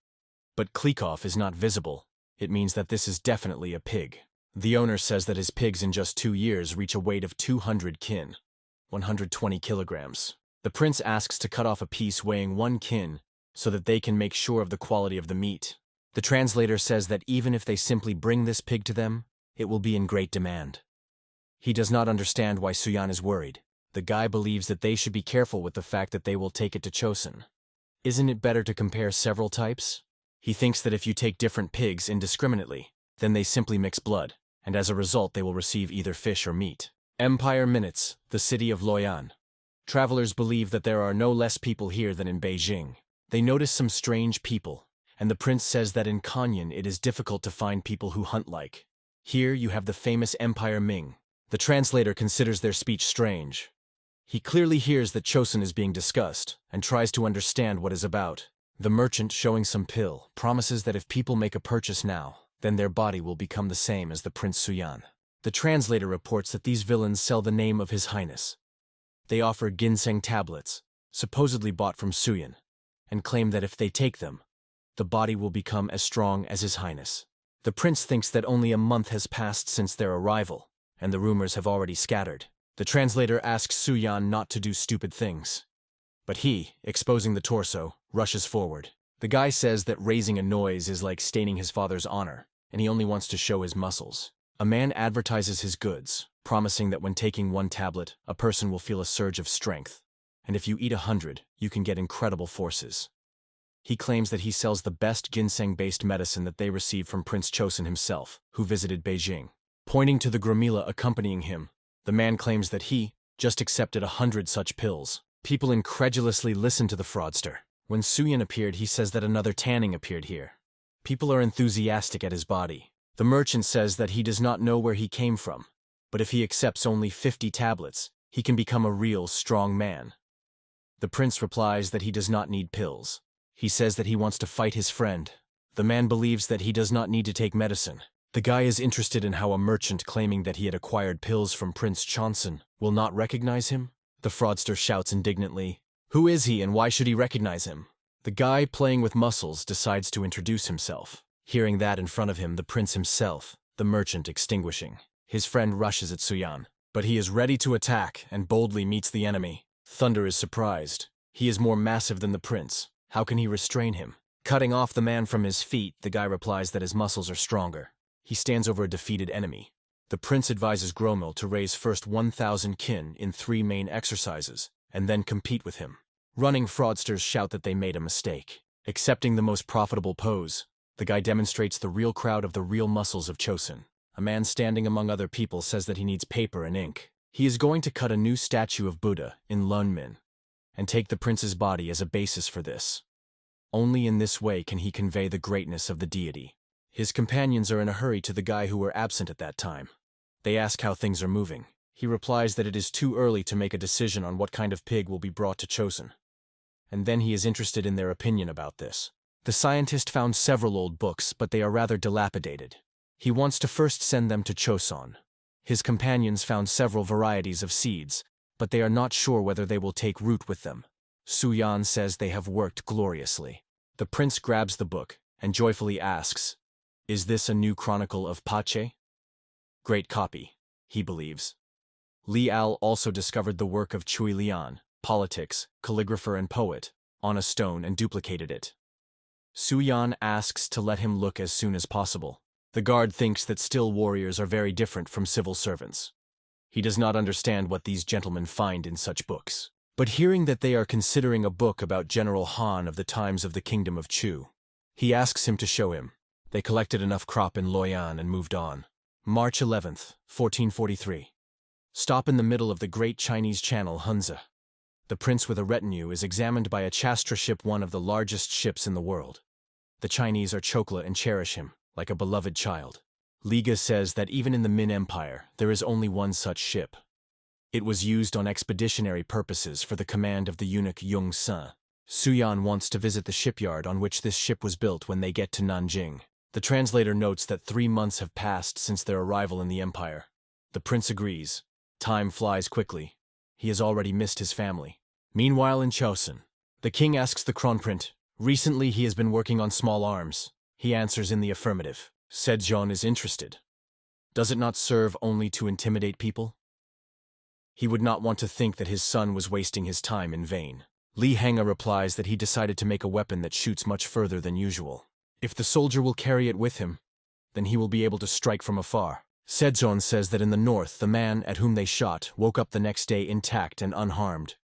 But Klikov is not visible. It means that this is definitely a pig. The owner says that his pigs in just 2 years reach a weight of 200 kin, 120 kilograms. The prince asks to cut off a piece weighing 1 kin so that they can make sure of the quality of the meat. The translator says that even if they simply bring this pig to them, it will be in great demand. He does not understand why Suyan is worried. The guy believes that they should be careful with the fact that they will take it to Joseon. Isn't it better to compare several types? He thinks that if you take different pigs indiscriminately, then they simply mix blood, and as a result they will receive either fish or meat. Empire Minutes, the city of Luoyang. Travelers believe that there are no less people here than in Beijing. They notice some strange people, and the prince says that in Kanyan it is difficult to find people who hunt like. Here you have the famous Empire Ming. The translator considers their speech strange. He clearly hears that Joseon is being discussed, and tries to understand what is about. The merchant, showing some pill, promises that if people make a purchase now, then their body will become the same as the Prince Suyan. The translator reports that these villains sell the name of His Highness. They offer ginseng tablets, supposedly bought from Suyan, and claim that if they take them, the body will become as strong as His Highness. The prince thinks that only a month has passed since their arrival, and the rumors have already scattered. The translator asks Suyan not to do stupid things. But he, exposing the torso, rushes forward. The guy says that raising a noise is like staining his father's honor, and he only wants to show his muscles. A man advertises his goods, promising that when taking 1 tablet, a person will feel a surge of strength, and if you eat 100, you can get incredible forces. He claims that he sells the best ginseng-based medicine that they received from Prince Joseon himself, who visited Beijing. Pointing to the Gramila accompanying him, the man claims that he just accepted 100 such pills. People incredulously listen to the fraudster. When Suyan appeared, he says that another tanning appeared here. People are enthusiastic at his body. The merchant says that he does not know where he came from, but if he accepts only 50 tablets, he can become a real strong man. The prince replies that he does not need pills. He says that he wants to fight his friend. The man believes that he does not need to take medicine. The guy is interested in how a merchant claiming that he had acquired pills from Prince Joseon will not recognize him. The fraudster shouts indignantly, "Who is he and why should he recognize him?" The guy, playing with muscles, decides to introduce himself. Hearing that in front of him, the prince himself, the merchant, extinguishing. His friend rushes at Suyan, but he is ready to attack and boldly meets the enemy. Thunder is surprised. He is more massive than the prince. How can he restrain him? Cutting off the man from his feet, the guy replies that his muscles are stronger. He stands over a defeated enemy. The prince advises Gromil to raise first 1,000 kin in 3 main exercises, and then compete with him. Running fraudsters shout that they made a mistake. Accepting the most profitable pose, the guy demonstrates the real crowd of the real muscles of Joseon. A man standing among other people says that he needs paper and ink. He is going to cut a new statue of Buddha in Lunmin, and take the prince's body as a basis for this. Only in this way can he convey the greatness of the deity. His companions are in a hurry to the guy who were absent at that time. They ask how things are moving. He replies that it is too early to make a decision on what kind of pig will be brought to Joseon. And then he is interested in their opinion about this. The scientist found several old books, but they are rather dilapidated. He wants to first send them to Joseon. His companions found several varieties of seeds, but they are not sure whether they will take root with them. Suyan says they have worked gloriously. The prince grabs the book and joyfully asks, "Is this a new chronicle of Pache?" Great copy, he believes. Li Al also discovered the work of Chui Lian, politics, calligrapher and poet, on a stone and duplicated it. Suyan asks to let him look as soon as possible. The guard thinks that still warriors are very different from civil servants. He does not understand what these gentlemen find in such books. But hearing that they are considering a book about General Han of the times of the Kingdom of Chu, he asks him to show him. They collected enough crop in Luoyang and moved on. March 11th, 1443. Stop in the middle of the great Chinese channel Hunza. The prince with a retinue is examined by a chastra ship, one of the largest ships in the world. The Chinese are chocolate and cherish him, like a beloved child. Liga says that even in the Min Empire, there is only one such ship. It was used on expeditionary purposes for the command of the eunuch Yung Sun. Suyan wants to visit the shipyard on which this ship was built when they get to Nanjing. The translator notes that 3 months have passed since their arrival in the empire. The prince agrees. Time flies quickly. He has already missed his family. Meanwhile in Joseon, the king asks the Kronprince. Recently he has been working on small arms. He answers in the affirmative. Sejong is interested. Does it not serve only to intimidate people? He would not want to think that his son was wasting his time in vain. Lee Hanga replies that he decided to make a weapon that shoots much further than usual. If the soldier will carry it with him, then he will be able to strike from afar. Sejong says that in the north, the man at whom they shot woke up the next day intact and unharmed.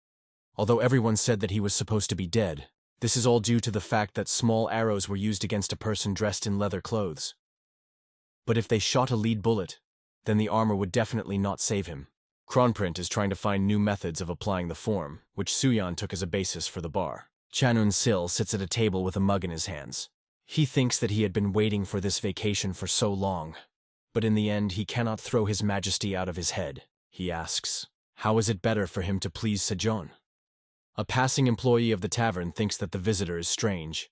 Although everyone said that he was supposed to be dead, this is all due to the fact that small arrows were used against a person dressed in leather clothes. But if they shot a lead bullet, then the armor would definitely not save him. Kronprince is trying to find new methods of applying the form, which Suyeon took as a basis for the bar. Chanun-sil sits at a table with a mug in his hands. He thinks that he had been waiting for this vacation for so long, but in the end he cannot throw his majesty out of his head. He asks, how is it better for him to please Sejong? A passing employee of the tavern thinks that the visitor is strange.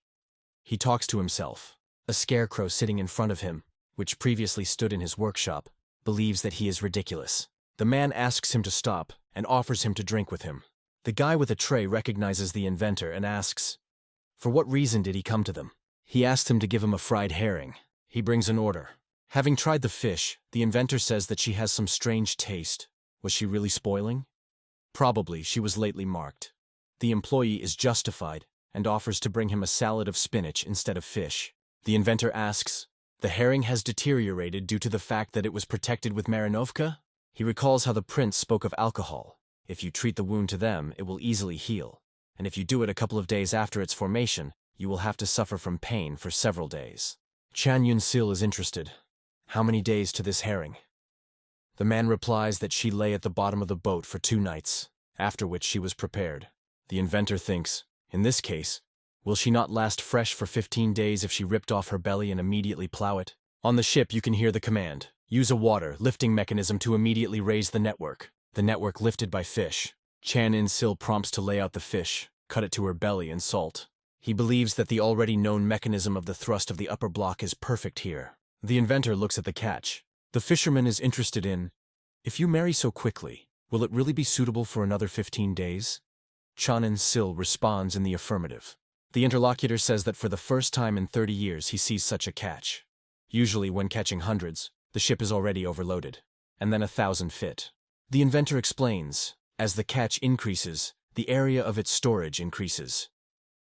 He talks to himself. A scarecrow sitting in front of him, which previously stood in his workshop, believes that he is ridiculous. The man asks him to stop and offers him to drink with him. The guy with a tray recognizes the inventor and asks, for what reason did he come to them? He asks him to give him a fried herring. He brings an order. Having tried the fish, the inventor says that she has some strange taste. Was she really spoiling? Probably, she was lately marked. The employee is justified and offers to bring him a salad of spinach instead of fish. The inventor asks, the herring has deteriorated due to the fact that it was protected with marinovka? He recalls how the prince spoke of alcohol. If you treat the wound to them, it will easily heal. And if you do it a couple of days after its formation, you will have to suffer from pain for several days. Chan Yun-sil is interested. How many days to this herring? The man replies that she lay at the bottom of the boat for 2 nights, after which she was prepared. The inventor thinks, in this case, will she not last fresh for 15 days if she ripped off her belly and immediately plow it? On the ship you can hear the command, use a water lifting mechanism to immediately raise the network. The network lifted by fish. Chan In-sil prompts to lay out the fish, cut it to her belly and salt. He believes that the already known mechanism of the thrust of the upper block is perfect here. The inventor looks at the catch. The fisherman is interested in, if you marry so quickly, will it really be suitable for another 15 days? Chan In-sil responds in the affirmative. The interlocutor says that for the first time in 30 years he sees such a catch. Usually when catching hundreds, the ship is already overloaded, and then 1,000 fit. The inventor explains, as the catch increases, the area of its storage increases.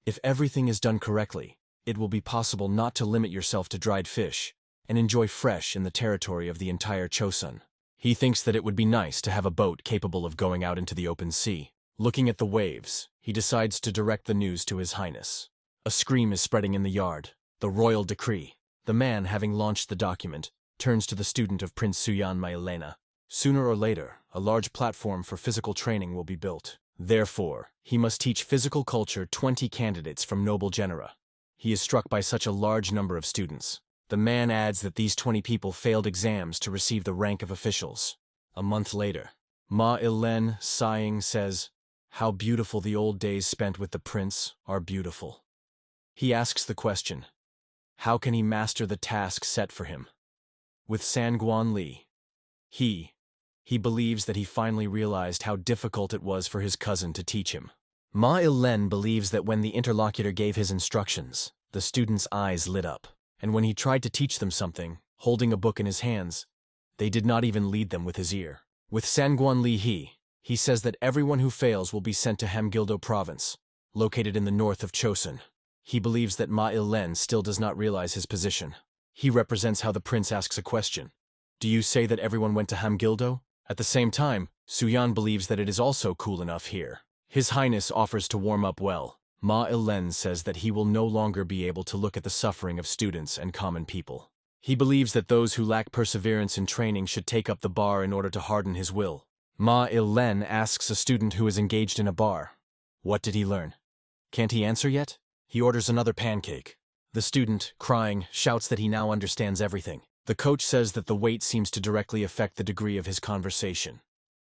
If everything is done correctly, it will be possible not to limit yourself to dried fish and enjoy fresh in the territory of the entire Joseon. He thinks that it would be nice to have a boat capable of going out into the open sea. Looking at the waves, he decides to direct the news to His Highness. A scream is spreading in the yard. The royal decree. The man, having launched the document, turns to the student of Prince Suyeon Maelena. Sooner or later, a large platform for physical training will be built. Therefore, he must teach physical culture 20 candidates from noble genera. He is struck by such a large number of students. The man adds that these 20 people failed exams to receive the rank of officials. A month later, Ma Il-len, sighing, says, how beautiful the old days spent with the prince are beautiful. He asks the question, how can he master the task set for him? With Sangwon Lee, he believes that he finally realized how difficult it was for his cousin to teach him. Ma Il-len believes that when the interlocutor gave his instructions, the student's eyes lit up, and when he tried to teach them something, holding a book in his hands, they did not even lead them with his ear. With Sangwon Lee he says that everyone who fails will be sent to Hamgildo province, located in the north of Joseon. He believes that Ma Il-len still does not realize his position. He represents how the prince asks a question. Do you say that everyone went to Hamgildo? At the same time, Suyeon believes that it is also cool enough here. His Highness offers to warm up well. Ma Il-len says that he will no longer be able to look at the suffering of students and common people. He believes that those who lack perseverance in training should take up the bar in order to harden his will. Ma Il-len asks a student who is engaged in a bar, what did he learn? Can't he answer yet? He orders another pancake. The student, crying, shouts that he now understands everything. The coach says that the weight seems to directly affect the degree of his conversation.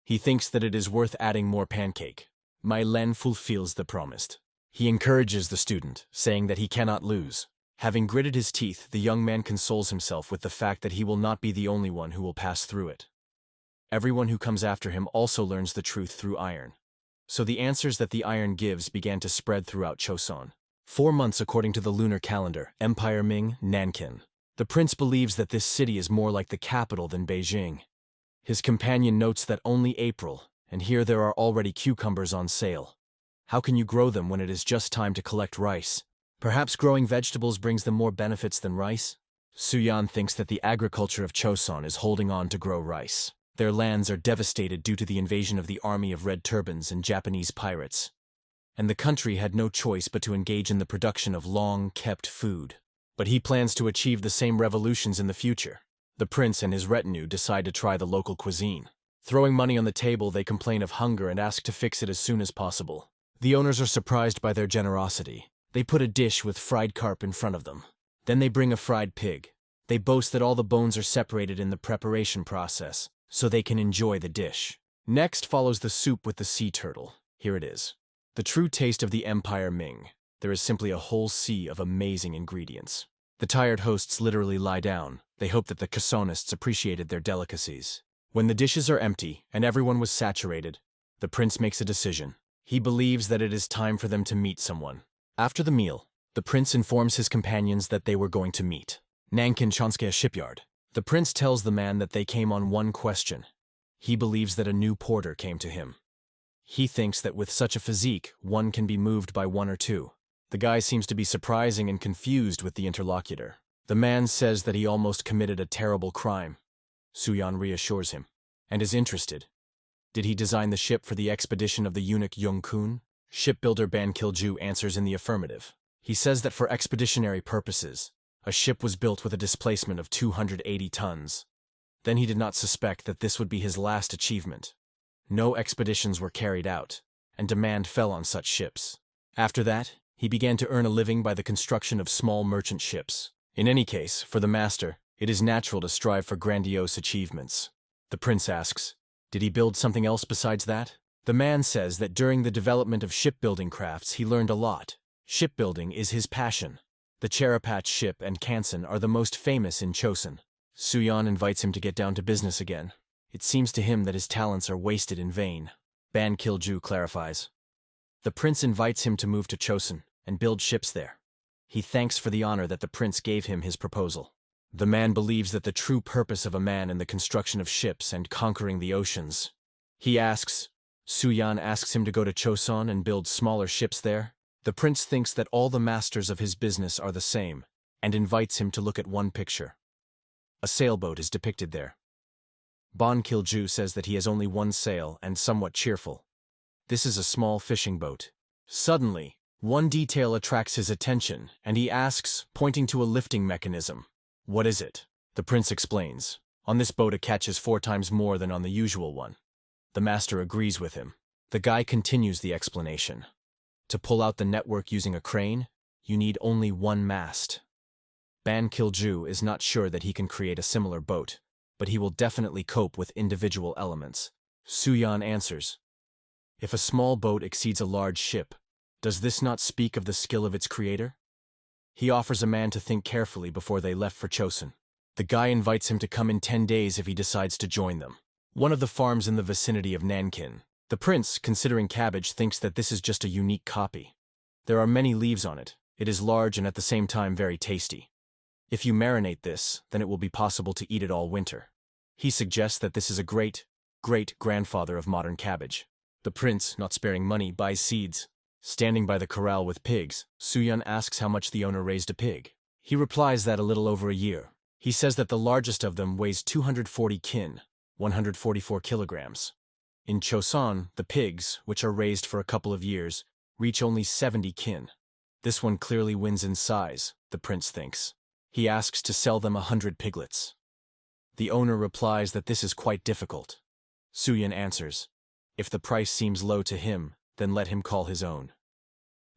He thinks that it is worth adding more pancake. Ma Il-len fulfills the promised. He encourages the student, saying that he cannot lose. Having gritted his teeth, the young man consoles himself with the fact that he will not be the only one who will pass through it. Everyone who comes after him also learns the truth through iron. So the answers that the iron gives began to spread throughout Joseon. 4 months according to the lunar calendar, Empire Ming, Nankin. The prince believes that this city is more like the capital than Beijing. His companion notes that only April, and here there are already cucumbers on sale. How can you grow them when it is just time to collect rice? Perhaps growing vegetables brings them more benefits than rice? Suyan thinks that the agriculture of Joseon is holding on to grow rice. Their lands are devastated due to the invasion of the army of red turbans and Japanese pirates. And the country had no choice but to engage in the production of long-kept food. But he plans to achieve the same revolutions in the future. The prince and his retinue decide to try the local cuisine. Throwing money on the table, they complain of hunger and ask to fix it as soon as possible. The owners are surprised by their generosity. They put a dish with fried carp in front of them. Then they bring a fried pig. They boast that all the bones are separated in the preparation process, so they can enjoy the dish. Next follows the soup with the sea turtle. Here it is. The true taste of the Empire Ming. There is simply a whole sea of amazing ingredients. The tired hosts literally lie down. They hope that the Joseonists appreciated their delicacies. When the dishes are empty and everyone was saturated, the prince makes a decision. He believes that it is time for them to meet someone. After the meal, the prince informs his companions that they were going to meet. Nankin Chonskaya shipyard. The prince tells the man that they came on one question. He believes that a new porter came to him. He thinks that with such a physique, one can be moved by one or two. The guy seems to be surprising and confused with the interlocutor. The man says that he almost committed a terrible crime. Suyan reassures him, and is interested. Did he design the ship for the expedition of the eunuch Yongkun? Shipbuilder Ban Kilju answers in the affirmative. He says that for expeditionary purposes, a ship was built with a displacement of 280 tons. Then he did not suspect that this would be his last achievement. No expeditions were carried out, and demand fell on such ships. After that, he began to earn a living by the construction of small merchant ships. In any case, for the master, it is natural to strive for grandiose achievements. The prince asks, did he build something else besides that? The man says that during the development of shipbuilding crafts he learned a lot. Shipbuilding is his passion. The Cherapatch ship and Kansen are the most famous in Joseon. Suyan invites him to get down to business again. It seems to him that his talents are wasted in vain. Ban Kilju clarifies. The prince invites him to move to Joseon and build ships there. He thanks for the honor that the prince gave him his proposal. The man believes that the true purpose of a man in the construction of ships and conquering the oceans. Suyan asks him to go to Joseon and build smaller ships there. The prince thinks that all the masters of his business are the same, and invites him to look at one picture. A sailboat is depicted there. Ban Kilju says that he has only one sail and somewhat cheerful. This is a small fishing boat. Suddenly, one detail attracts his attention, and he asks, pointing to a lifting mechanism. What is it? The prince explains. On this boat a catch is 4 times more than on the usual one. The master agrees with him. The guy continues the explanation. To pull out the network using a crane, you need only one mast. Ban Kilju is not sure that he can create a similar boat, but he will definitely cope with individual elements. Suyan answers. If a small boat exceeds a large ship, does this not speak of the skill of its creator? He offers a man to think carefully before they left for Joseon. The guy invites him to come in 10 days if he decides to join them. One of the farms in the vicinity of Nankin. The prince, considering cabbage, thinks that this is just a unique copy. There are many leaves on it. It is large and at the same time very tasty. If you marinate this, then it will be possible to eat it all winter. He suggests that this is a great-grandfather of modern cabbage. The prince, not sparing money, buys seeds. Standing by the corral with pigs, Suyan asks how much the owner raised a pig. He replies that a little over a year. He says that the largest of them weighs 240 kin, 144 kilograms. In Joseon, the pigs, which are raised for a couple of years, reach only 70 kin. This one clearly wins in size, the prince thinks. He asks to sell them 100 piglets. The owner replies that this is quite difficult. Suyan answers, if the price seems low to him, then let him call his own.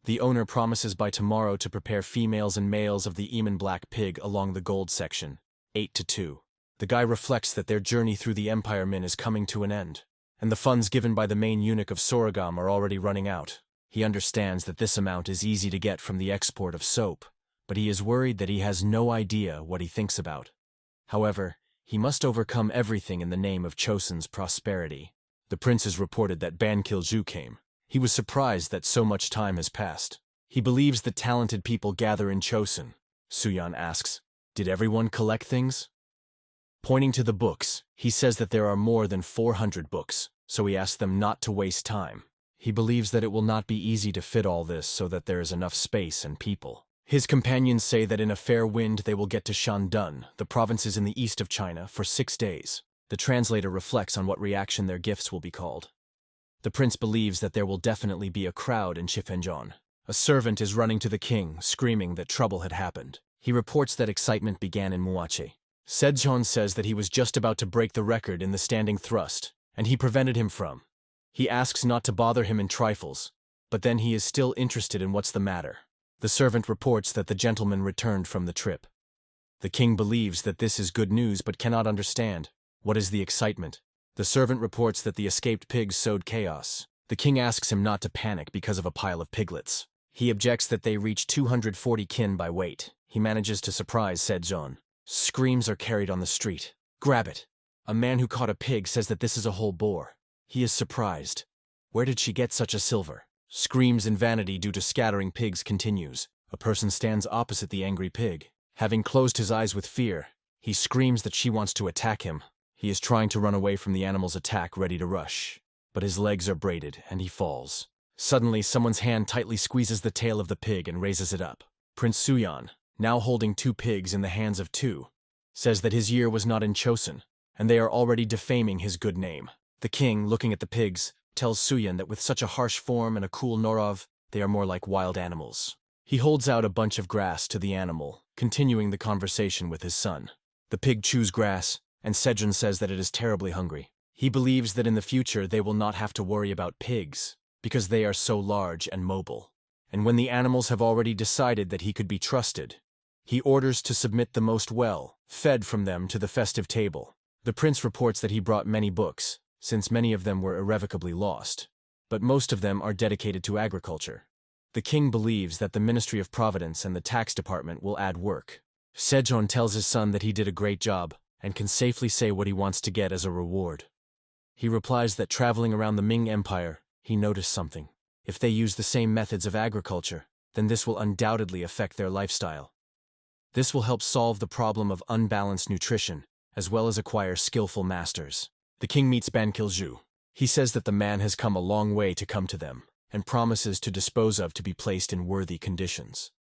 The owner promises by tomorrow to prepare females and males of the Eamon Black Pig along the gold section, 8-2. The guy reflects that their journey through the Empire Min is coming to an end, and the funds given by the main eunuch of Sorghum are already running out. He understands that this amount is easy to get from the export of soap, but he is worried that he has no idea what he thinks about. However, He must overcome everything in the name of Chosun's prosperity. The prince has reported that Ban Kilju came. He was surprised that so much time has passed. He believes that talented people gather in Chosun. Suyan asks, "Did everyone collect things?" Pointing to the books, he says that there are more than 400 books, so he asks them not to waste time. He believes that it will not be easy to fit all this so that there is enough space and people. His companions say that in a fair wind they will get to Shandun, the provinces in the east of China, for 6 days. The translator reflects on what reaction their gifts will be called. The prince believes that there will definitely be a crowd in Chifenjon. A servant is running to the king, screaming that trouble had happened. He reports that excitement began in Muache. Sejong says that he was just about to break the record in the standing thrust, and he prevented him from. He asks not to bother him in trifles, but then he is still interested in what's the matter. The servant reports that the gentleman returned from the trip. The king believes that this is good news but cannot understand. What is the excitement? The servant reports that the escaped pigs sowed chaos. The king asks him not to panic because of a pile of piglets. He objects that they reach 240 kin by weight. He manages to surprise Sejong. Screams are carried on the street. "Grab it!" A man who caught a pig says that this is a whole boar. He is surprised. Where did she get such a silver? Screams in vanity due to scattering pigs continues. A person stands opposite the angry pig. Having closed his eyes with fear, he screams that she wants to attack him. He is trying to run away from the animal's attack, ready to rush. But his legs are braided, and he falls. Suddenly, someone's hand tightly squeezes the tail of the pig and raises it up. Prince Suyan, now holding 2 pigs in the hands of 2, says that his year was not in Chosun, and they are already defaming his good name. The king, looking at the pigs, tells Suyan that with such a harsh form and a cool Norov, they are more like wild animals. He holds out a bunch of grass to the animal, continuing the conversation with his son. The pig chews grass, and Sejong says that it is terribly hungry. He believes that in the future they will not have to worry about pigs, because they are so large and mobile. And when the animals have already decided that he could be trusted, he orders to submit the most well-fed from them to the festive table. The prince reports that he brought many books, since many of them were irrevocably lost, but most of them are dedicated to agriculture. The king believes that the Ministry of Providence and the tax department will add work. Sejong tells his son that he did a great job and can safely say what he wants to get as a reward. He replies that traveling around the Ming Empire, he noticed something. If they use the same methods of agriculture, then this will undoubtedly affect their lifestyle. This will help solve the problem of unbalanced nutrition, as well as acquire skillful masters. The king meets Ban Kilju. He says that the man has come a long way to come to them, and promises to dispose of to be placed in worthy conditions.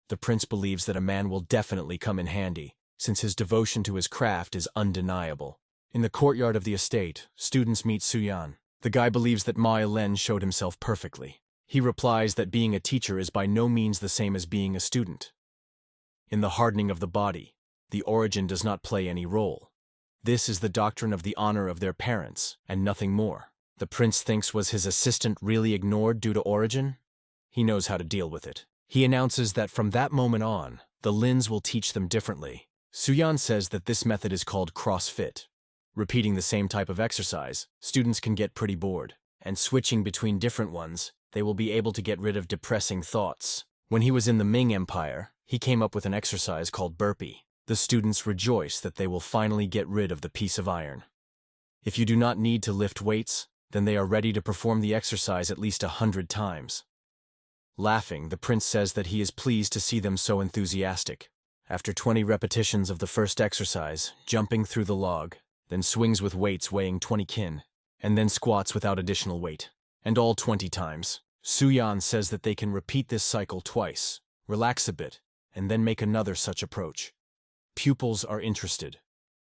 The prince believes that a man will definitely come in handy, since his devotion to his craft is undeniable. In the courtyard of the estate, students meet Suyan. The guy believes that Ma Len showed himself perfectly. He replies that being a teacher is by no means the same as being a student. In the hardening of the body, the origin does not play any role. This is the doctrine of the honor of their parents, and nothing more. The prince thinks, was his assistant really ignored due to origin? He knows how to deal with it. He announces that from that moment on, the Lins will teach them differently. Suyan says that this method is called CrossFit. Repeating the same type of exercise, students can get pretty bored, and switching between different ones, they will be able to get rid of depressing thoughts. When he was in the Ming Empire, he came up with an exercise called burpee. The students rejoice that they will finally get rid of the piece of iron. If you do not need to lift weights, then they are ready to perform the exercise at least 100 times. Laughing, the prince says that he is pleased to see them so enthusiastic. After 20 repetitions of the first exercise, jumping through the log, then swings with weights weighing 20 kin, and then squats without additional weight, and all 20 times. Suyan says that they can repeat this cycle twice, relax a bit, and then make another such approach. Pupils are interested.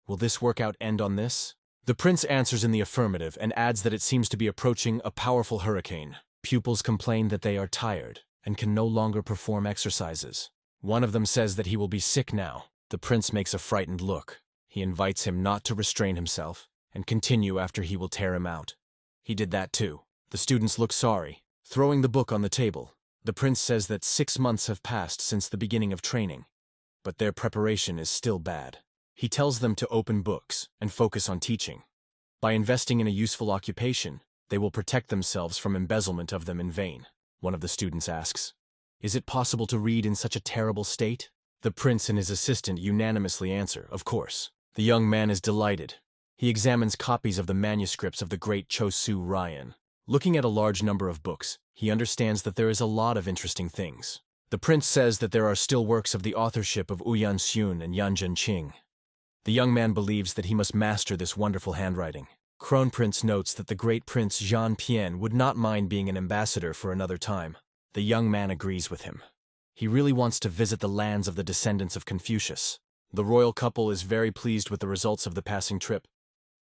Will this workout end on this? The prince answers in the affirmative and adds that it seems to be approaching a powerful hurricane. Pupils complain that they are tired and can no longer perform exercises. One of them says that he will be sick now. The prince makes a frightened look. He invites him not to restrain himself and continue after he will tear him out. He did that too. The students look sorry, throwing the book on the table. The prince says that 6 months have passed since the beginning of training, but their preparation is still bad. He tells them to open books and focus on teaching. By investing in a useful occupation, they will protect themselves from embezzlement of them in vain. One of the students asks, "Is it possible to read in such a terrible state?" The prince and his assistant unanimously answer, "Of course." The young man is delighted. He examines copies of the manuscripts of the great Cho Yunjik. Looking at a large number of books, he understands that there is a lot of interesting things. The prince says that there are still works of the authorship of Yan Xun and Yan Zhenqing. The young man believes that he must master this wonderful handwriting. Crown Prince notes that the great Prince Zhan Pian would not mind being an ambassador for another time. The young man agrees with him. He really wants to visit the lands of the descendants of Confucius. The royal couple is very pleased with the results of the passing trip.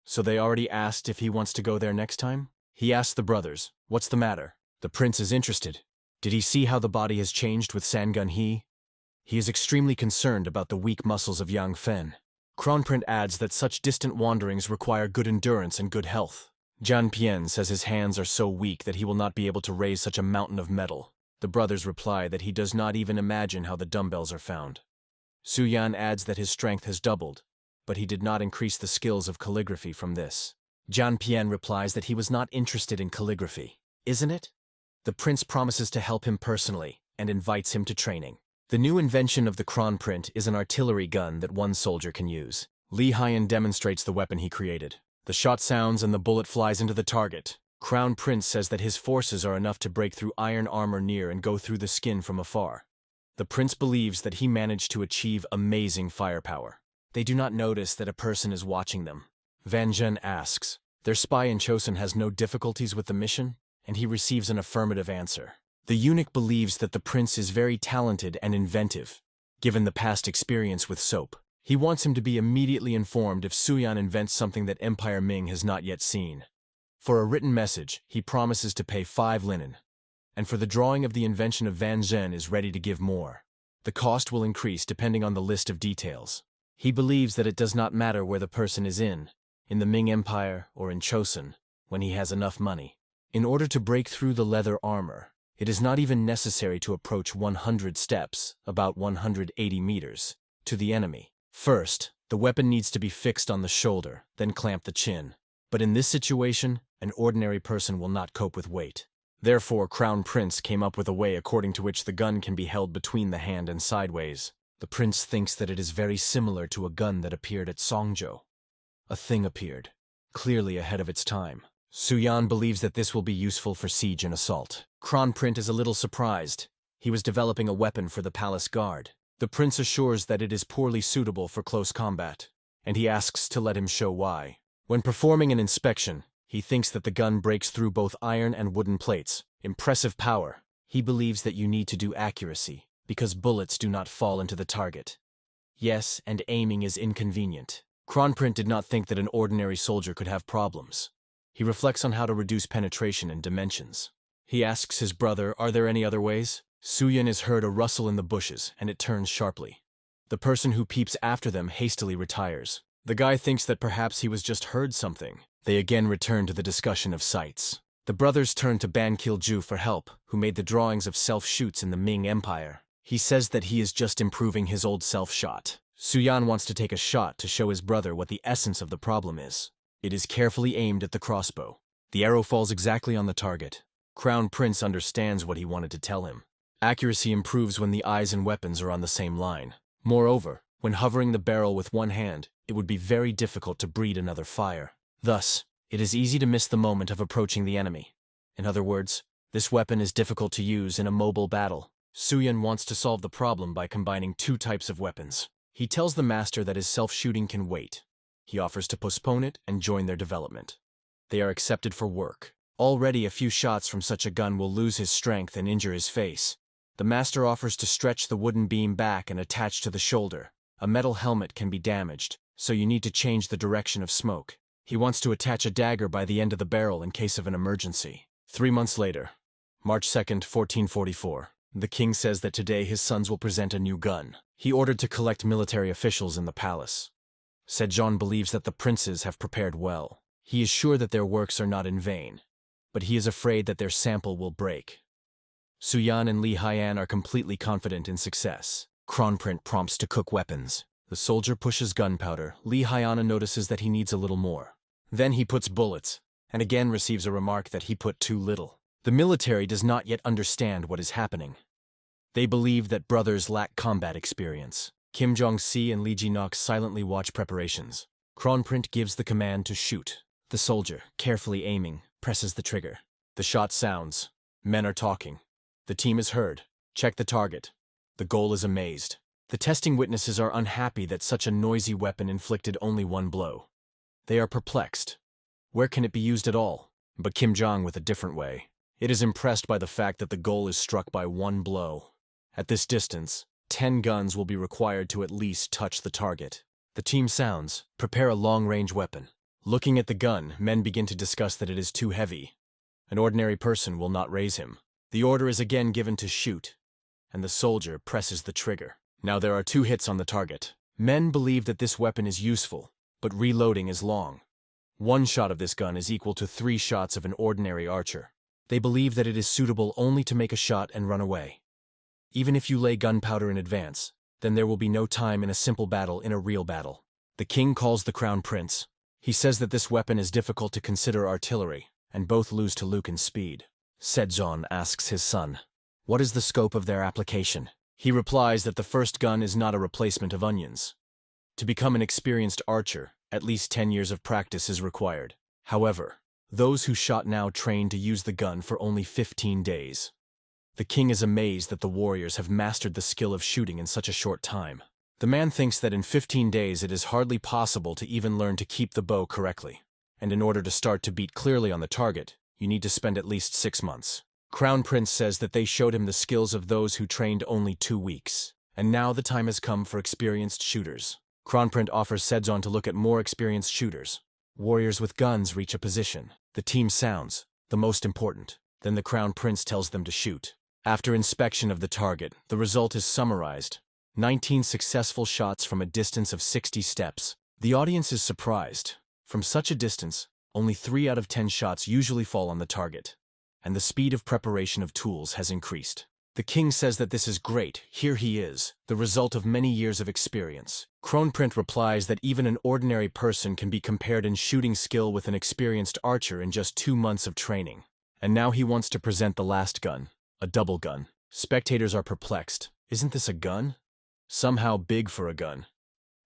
So they already asked if he wants to go there next time? He asks the brothers, "What's the matter?" The prince is interested. Did he see how the body has changed with Sangun He? He is extremely concerned about the weak muscles of Yang Fen. Kronprint adds that such distant wanderings require good endurance and good health. Zhan Pian says his hands are so weak that he will not be able to raise such a mountain of metal. The brothers reply that he does not even imagine how the dumbbells are found. Su Yan adds that his strength has doubled, but he did not increase the skills of calligraphy from this. Zhan Pian replies that he was not interested in calligraphy. Isn't it? The prince promises to help him personally and invites him to training. The new invention of the Kronprint is an artillery gun that one soldier can use. Li Haiyan demonstrates the weapon he created. The shot sounds and the bullet flies into the target. Crown Prince says that his forces are enough to break through iron armor near and go through the skin from afar. The prince believes that he managed to achieve amazing firepower. They do not notice that a person is watching them. Van Zhen asks, "Their spy in Joseon has no difficulties with the mission?" And he receives an affirmative answer. The eunuch believes that the prince is very talented and inventive, given the past experience with soap. He wants him to be immediately informed if Suyan invents something that Empire Ming has not yet seen. For a written message, he promises to pay 5 linen. And for the drawing of the invention of Van Zhen is ready to give more. The cost will increase depending on the list of details. He believes that it does not matter where the person is in the Ming Empire or in Joseon, when he has enough money. In order to break through the leather armor, it is not even necessary to approach 100 steps, about 180 meters, to the enemy. First, the weapon needs to be fixed on the shoulder, then clamp the chin. But in this situation, an ordinary person will not cope with weight. Therefore, Crown Prince came up with a way according to which the gun can be held between the hand and sideways. The prince thinks that it is very similar to a gun that appeared at Songzhou. A thing appeared, clearly ahead of its time. Suyan believes that this will be useful for siege and assault. Kronprint is a little surprised. He was developing a weapon for the palace guard. The prince assures that it is poorly suitable for close combat, and he asks to let him show why. When performing an inspection, he thinks that the gun breaks through both iron and wooden plates. Impressive power. He believes that you need to do accuracy, because bullets do not fall into the target. Yes, and aiming is inconvenient. Kronprint did not think that an ordinary soldier could have problems. He reflects on how to reduce penetration and dimensions. He asks his brother, "Are there any other ways?" Suyan is heard a rustle in the bushes, and it turns sharply. The person who peeps after them hastily retires. The guy thinks that perhaps he was just heard something. They again return to the discussion of sights. The brothers turn to Ban Kilju for help, who made the drawings of self-shoots in the Ming Empire. He says that he is just improving his old self-shot. Suyan wants to take a shot to show his brother what the essence of the problem is. It is carefully aimed at the crossbow. The arrow falls exactly on the target. Crown Prince understands what he wanted to tell him. Accuracy improves when the eyes and weapons are on the same line. Moreover, when hovering the barrel with one hand, it would be very difficult to breed another fire. Thus, it is easy to miss the moment of approaching the enemy. In other words, this weapon is difficult to use in a mobile battle. Suyan wants to solve the problem by combining 2 types of weapons. He tells the master that his self-shooting can wait. He offers to postpone it and join their development. They are accepted for work. Already a few shots from such a gun will lose his strength and injure his face. The master offers to stretch the wooden beam back and attach to the shoulder. A metal helmet can be damaged, so you need to change the direction of smoke. He wants to attach a dagger by the end of the barrel in case of an emergency. 3 months later, March 2nd, 1444. The king says that today his sons will present a new gun. He ordered to collect military officials in the palace. Sejong believes that the princes have prepared well. He is sure that their works are not in vain, but he is afraid that their sample will break. Suyan and Li Haiyan are completely confident in success. Kronprint prompts to cook weapons. The soldier pushes gunpowder. Li Haiyan notices that he needs a little more. Then he puts bullets, and again receives a remark that he put too little. The military does not yet understand what is happening. They believe that brothers lack combat experience. Kim Jong-si and Lee Ji-nok silently watch preparations. Kronprint gives the command to shoot. The soldier, carefully aiming, presses the trigger. The shot sounds. Men are talking. The team is heard. Check the target. The goal is amazed. The testing witnesses are unhappy that such a noisy weapon inflicted only one blow. They are perplexed. Where can it be used at all? But Kim Jong with a different way. It is impressed by the fact that the goal is struck by one blow. At this distance, 10 guns will be required to at least touch the target. The team sounds, prepare a long-range weapon. Looking at the gun, men begin to discuss that it is too heavy. An ordinary person will not raise him. The order is again given to shoot, and the soldier presses the trigger. Now there are 2 hits on the target. Men believe that this weapon is useful, but reloading is long. 1 shot of this gun is equal to 3 shots of an ordinary archer. They believe that it is suitable only to make a shot and run away. Even if you lay gunpowder in advance, then there will be no time in a simple battle in a real battle. The king calls the crown prince. He says that this weapon is difficult to consider artillery, and both lose to Luke in speed. Sejong asks his son, what is the scope of their application? He replies that the first gun is not a replacement of onions. To become an experienced archer, at least 10 years of practice is required. However, those who shot now trained to use the gun for only 15 days. The king is amazed that the warriors have mastered the skill of shooting in such a short time. The man thinks that in 15 days it is hardly possible to even learn to keep the bow correctly. And in order to start to beat clearly on the target, you need to spend at least 6 months. Crown Prince says that they showed him the skills of those who trained only 2 weeks. And now the time has come for experienced shooters. Kronprint offers Sejong to look at more experienced shooters. Warriors with guns reach a position. The team sounds, the most important. Then the Crown Prince tells them to shoot. After inspection of the target, the result is summarized. 19 successful shots from a distance of 60 steps. The audience is surprised. From such a distance, only 3 out of 10 shots usually fall on the target. And the speed of preparation of tools has increased. The king says that this is great. Here he is, the result of many years of experience. Kronprint replies that even an ordinary person can be compared in shooting skill with an experienced archer in just 2 months of training. And now he wants to present the last gun, a double gun. Spectators are perplexed. Isn't this a gun? Somehow big for a gun.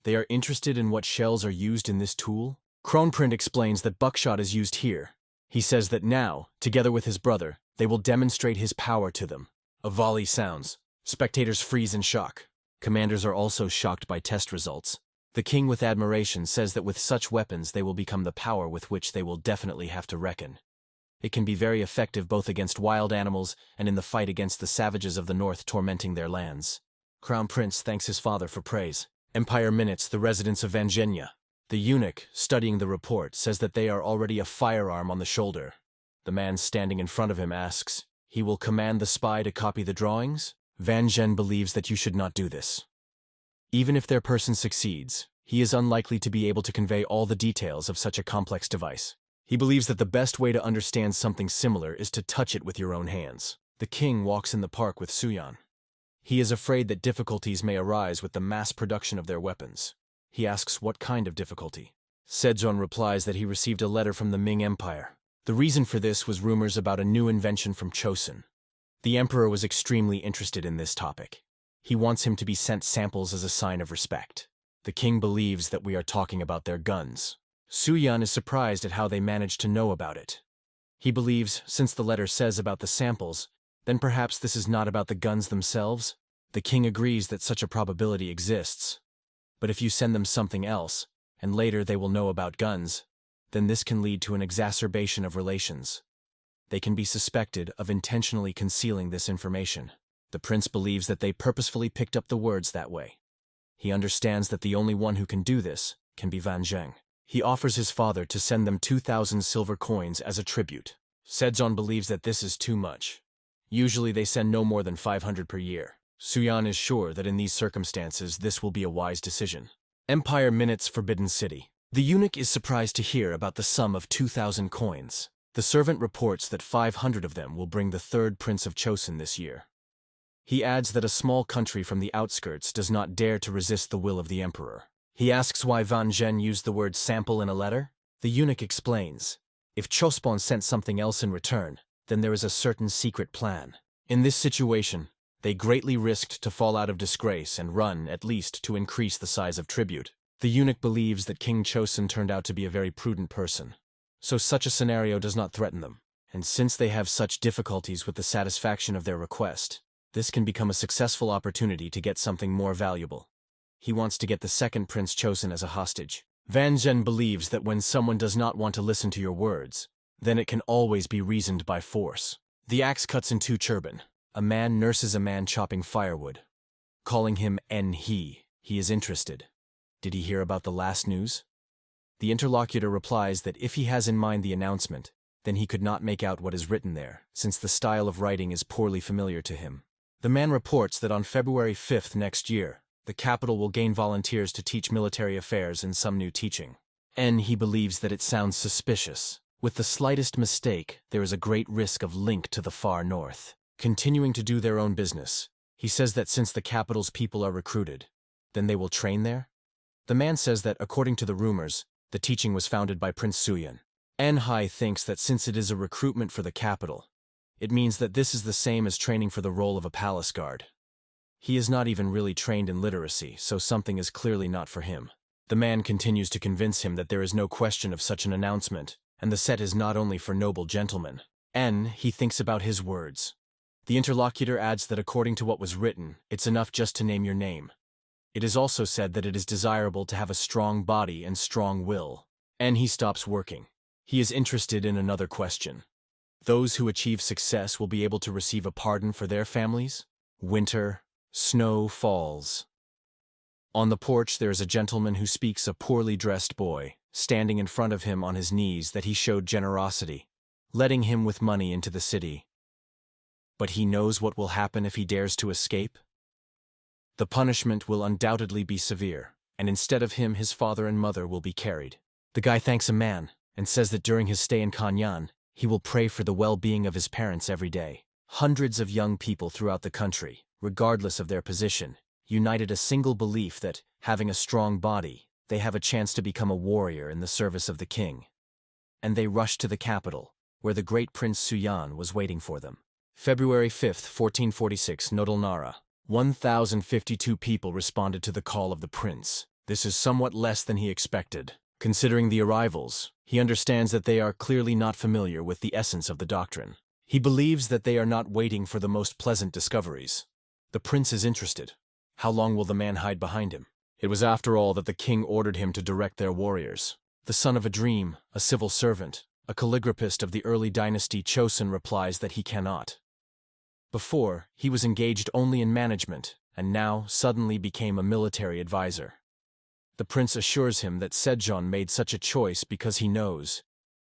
They are interested in what shells are used in this tool. Kronprint explains that buckshot is used here. He says that now, together with his brother, they will demonstrate his power to them. A volley sounds. Spectators freeze in shock. Commanders are also shocked by test results. The king with admiration says that with such weapons they will become the power with which they will definitely have to reckon. It can be very effective both against wild animals and in the fight against the savages of the north tormenting their lands. Crown Prince thanks his father for praise. Empire minutes the residents of Vangenia. The eunuch, studying the report, says that they are already a firearm on the shoulder. The man standing in front of him asks, he will command the spy to copy the drawings? Van Zhen believes that you should not do this. Even if their person succeeds, he is unlikely to be able to convey all the details of such a complex device. He believes that the best way to understand something similar is to touch it with your own hands. The king walks in the park with Suyan. He is afraid that difficulties may arise with the mass production of their weapons. He asks what kind of difficulty. Sejong replies that he received a letter from the Ming Empire. The reason for this was rumors about a new invention from Joseon. The emperor was extremely interested in this topic. He wants him to be sent samples as a sign of respect. The king believes that we are talking about their guns. Suyan is surprised at how they managed to know about it. He believes, since the letter says about the samples, then perhaps this is not about the guns themselves. The king agrees that such a probability exists. But if you send them something else, and later they will know about guns, then this can lead to an exacerbation of relations. They can be suspected of intentionally concealing this information. The prince believes that they purposefully picked up the words that way. He understands that the only one who can do this can be Van Zheng. He offers his father to send them 2,000 silver coins as a tribute. Sejong believes that this is too much. Usually they send no more than 500 per year. Suyan is sure that in these circumstances this will be a wise decision. Empire minutes Forbidden City. The eunuch is surprised to hear about the sum of 2,000 coins. The servant reports that 500 of them will bring the third prince of Joseon this year. He adds that a small country from the outskirts does not dare to resist the will of the emperor. He asks why Van Zhen used the word sample in a letter. The eunuch explains, if Chospon sent something else in return, then there is a certain secret plan. In this situation, They greatly risked to fall out of disgrace and run, at least, to increase the size of tribute. The eunuch believes that King Chosun turned out to be a very prudent person, so such a scenario does not threaten them. And since they have such difficulties with the satisfaction of their request, this can become a successful opportunity to get something more valuable. He wants to get the second Prince Chosun as a hostage. Van Zhen believes that when someone does not want to listen to your words, then it can always be reasoned by force. The axe cuts in two turban. A man nurses a man chopping firewood. Calling him he is interested. Did he hear about the last news? The interlocutor replies that if he has in mind the announcement, then he could not make out what is written there, since the style of writing is poorly familiar to him. The man reports that on February 5th next year, the capital will gain volunteers to teach military affairs in some new teaching. He believes that it sounds suspicious. With the slightest mistake, there is a great risk of link to the far north. Continuing to do their own business, he says that since the capital's people are recruited, then they will train there? The man says that, according to the rumors, the teaching was founded by Prince Suyun. Hai thinks that since it is a recruitment for the capital, it means that this is the same as training for the role of a palace guard. He is not even really trained in literacy, so something is clearly not for him. The man continues to convince him that there is no question of such an announcement, and the set is not only for noble gentlemen. He thinks about his words. The interlocutor adds that according to what was written, it's enough just to name your name. It is also said that it is desirable to have a strong body and strong will. He stops working. He is interested in another question. Those who achieve success will be able to receive a pardon for their families? Winter, snow falls. On the porch there is a gentleman who speaks a poorly dressed boy, standing in front of him on his knees that he showed generosity, letting him with money into the city. But he knows what will happen if he dares to escape? The punishment will undoubtedly be severe, and instead of him his father and mother will be carried. The guy thanks a man, and says that during his stay in Kanyan, he will pray for the well-being of his parents every day. Hundreds of young people throughout the country, regardless of their position, united a single belief that, having a strong body, they have a chance to become a warrior in the service of the king. And they rushed to the capital, where the great Prince Suyun was waiting for them. February 5th, 1446, Nodal Nara. 1,052 people responded to the call of the prince. This is somewhat less than he expected. Considering the arrivals, he understands that they are clearly not familiar with the essence of the doctrine. He believes that they are not waiting for the most pleasant discoveries. The prince is interested. How long will the man hide behind him? It was after all that the king ordered him to direct their warriors. The son of a dream, a civil servant, a calligraphist of the early dynasty Chosun replies that he cannot. Before, he was engaged only in management, and now suddenly became a military advisor. The prince assures him that Sejong made such a choice because he knows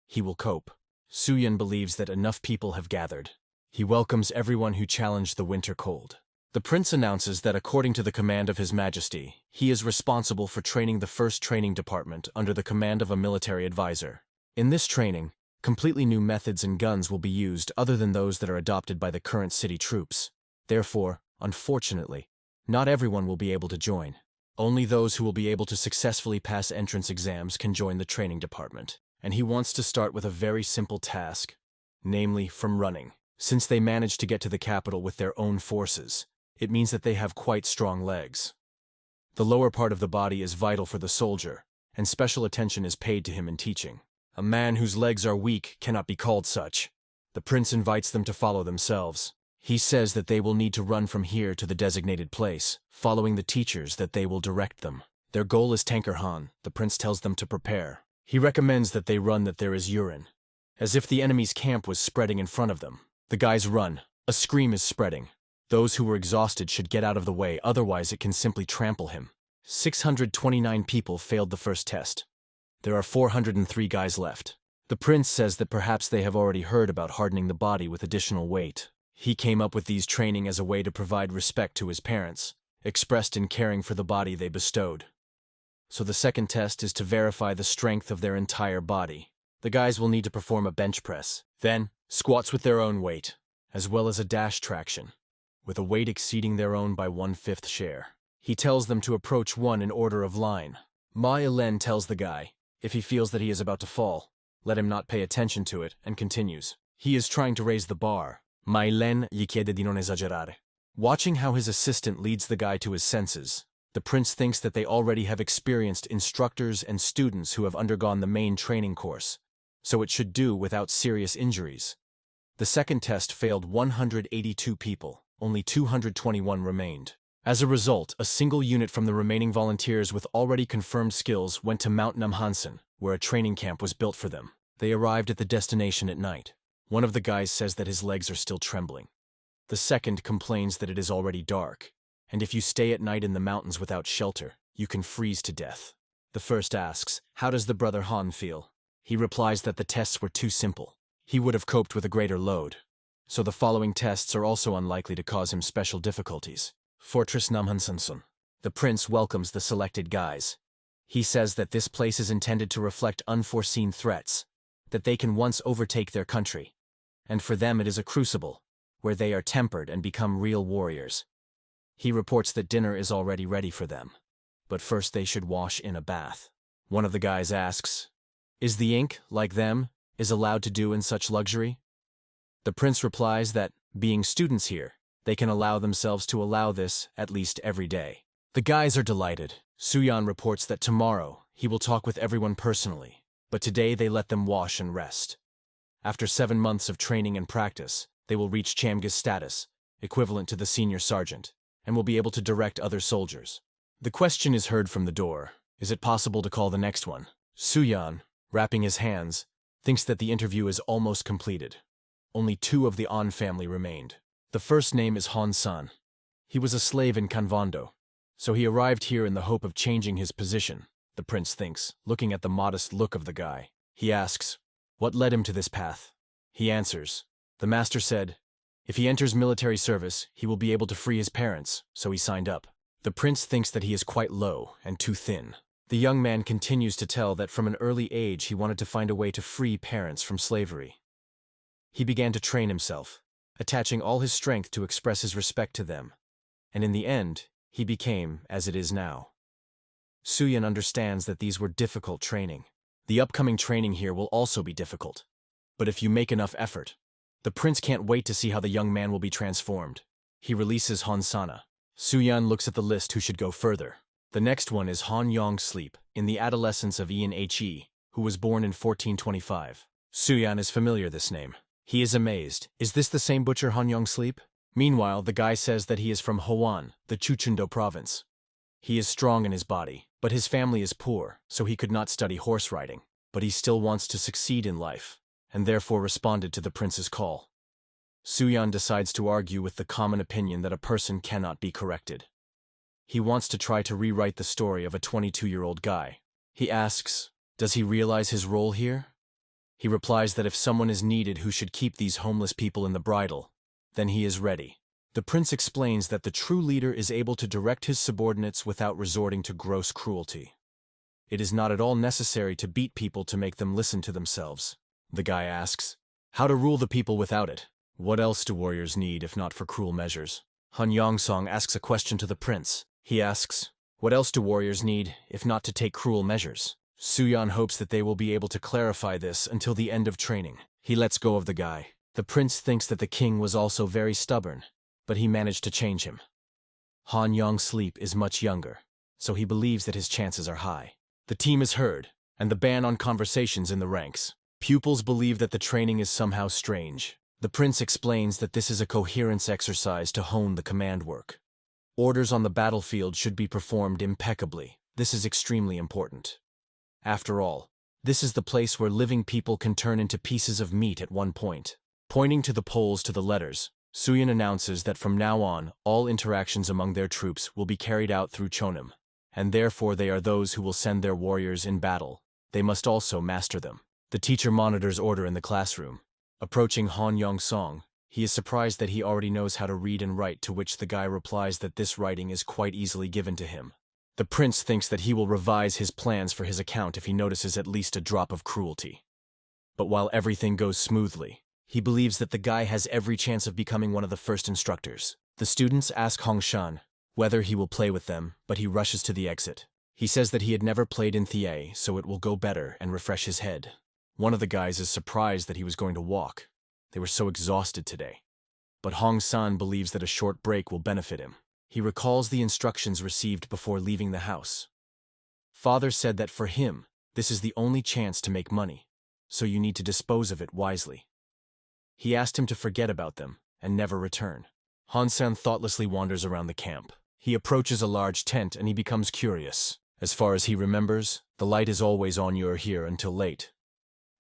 he will cope. Suyun believes that enough people have gathered. He welcomes everyone who challenged the winter cold. The prince announces that according to the command of His Majesty, he is responsible for training the first training department under the command of a military advisor. In this training, completely new methods and guns will be used other than those that are adopted by the current city troops. Therefore, unfortunately, not everyone will be able to join. Only those who will be able to successfully pass entrance exams can join the training department. And he wants to start with a very simple task, namely from running. Since they managed to get to the capital with their own forces, it means that they have quite strong legs. The lower part of the body is vital for the soldier, and special attention is paid to him in teaching. A man whose legs are weak cannot be called such. The prince invites them to follow themselves. He says that they will need to run from here to the designated place, following the teachers that they will direct them. Their goal is Tankerhan. The prince tells them to prepare. He recommends that they run that there is urine, as if the enemy's camp was spreading in front of them. The guys run. A scream is spreading. Those who were exhausted should get out of the way, otherwise it can simply trample him. 629 people failed the first test. There are 403 guys left. The prince says that perhaps they have already heard about hardening the body with additional weight. He came up with these training as a way to provide respect to his parents, expressed in caring for the body they bestowed. So the second test is to verify the strength of their entire body. The guys will need to perform a bench press, then squats with their own weight, as well as a dash traction, with a weight exceeding their own by 1/5 share. He tells them to approach one in order of line. Ma Elen tells the guy, if he feels that he is about to fall, let him not pay attention to it, and continues. He is trying to raise the bar. Ma Elen gli chiede di non esagerare. Watching how his assistant leads the guy to his senses, the prince thinks that they already have experienced instructors and students who have undergone the main training course, so it should do without serious injuries. The second test failed 182 people, only 221 remained. As a result, a single unit from the remaining volunteers with already confirmed skills went to Mount Namhansen, where a training camp was built for them. They arrived at the destination at night. One of the guys says that his legs are still trembling. The second complains that it is already dark, and if you stay at night in the mountains without shelter, you can freeze to death. The first asks, "How does the brother Han feel?" He replies that the tests were too simple. He would have coped with a greater load. So the following tests are also unlikely to cause him special difficulties. Fortress Namhansen. The prince welcomes the selected guys. He says that this place is intended to reflect unforeseen threats, that they can once overtake their country, and for them it is a crucible, where they are tempered and become real warriors. He reports that dinner is already ready for them, but first they should wash in a bath. One of the guys asks, "Is the ink, like them, is allowed to do in such luxury?" The prince replies that, being students here, they can allow themselves to allow this at least every day. The guys are delighted. Suyan reports that tomorrow he will talk with everyone personally, but today they let them wash and rest. After 7 months of training and practice, they will reach Chamga's status, equivalent to the senior sergeant, and will be able to direct other soldiers. The question is heard from the door, "Is it possible to call the next one?" Suyan, wrapping his hands, thinks that the interview is almost completed. Only 2 of the An family remained. The first name is Han San. He was a slave in Kanvando, so he arrived here in the hope of changing his position, the prince thinks, looking at the modest look of the guy. He asks, "What led him to this path?" He answers, "The master said, if he enters military service, he will be able to free his parents, so he signed up." The prince thinks that he is quite low and too thin. The young man continues to tell that from an early age he wanted to find a way to free parents from slavery. He began to train himself, attaching all his strength to express his respect to them, and in the end, he became as it is now. Suyan understands that these were difficult training. The upcoming training here will also be difficult. But if you make enough effort, the prince can't wait to see how the young man will be transformed. He releases Han Sana. Suyan looks at the list who should go further. The next one is Han Yong Sleep, in the adolescence of Ian He, who was born in 1425. Suyan is familiar this name. He is amazed. Is this the same butcher Han Yong Sleep? Meanwhile, the guy says that he is from Hoan, the Chuchundo province. He is strong in his body, but his family is poor, so he could not study horse riding. But he still wants to succeed in life, and therefore responded to the prince's call. Suyan decides to argue with the common opinion that a person cannot be corrected. He wants to try to rewrite the story of a 22-year-old guy. He asks, does he realize his role here? He replies that if someone is needed who should keep these homeless people in the bridle, then he is ready. The prince explains that the true leader is able to direct his subordinates without resorting to gross cruelty. It is not at all necessary to beat people to make them listen to themselves. The guy asks, how to rule the people without it? What else do warriors need if not for cruel measures? Han Yongsong asks a question to the prince. He asks, what else do warriors need if not to take cruel measures? Suyan hopes that they will be able to clarify this until the end of training. He lets go of the guy. The prince thinks that the king was also very stubborn, but he managed to change him. Han Yong Sleep is much younger, so he believes that his chances are high. The team is heard, and the ban on conversations in the ranks. Pupils believe that the training is somehow strange. The prince explains that this is a coherence exercise to hone the command work. Orders on the battlefield should be performed impeccably. This is extremely important. After all, this is the place where living people can turn into pieces of meat at one point. Pointing to the poles to the letters, Suyan announces that from now on, all interactions among their troops will be carried out through Chonim, and therefore they are those who will send their warriors in battle. They must also master them. The teacher monitors order in the classroom. Approaching Han Yong-song, he is surprised that he already knows how to read and write, to which the guy replies that this writing is quite easily given to him. The prince thinks that he will revise his plans for his account if he notices at least a drop of cruelty. But while everything goes smoothly, he believes that the guy has every chance of becoming one of the first instructors. The students ask Hong Shan whether he will play with them, but he rushes to the exit. He says that he had never played in Thier, so it will go better and refresh his head. One of the guys is surprised that he was going to walk. They were so exhausted today. but Hong-san believes that a short break will benefit him. He recalls the instructions received before leaving the house. Father said that for him, this is the only chance to make money, so you need to dispose of it wisely. He asked him to forget about them and never return. Han-san thoughtlessly wanders around the camp. He approaches a large tent and he becomes curious. As far as he remembers, the light is always on here until late.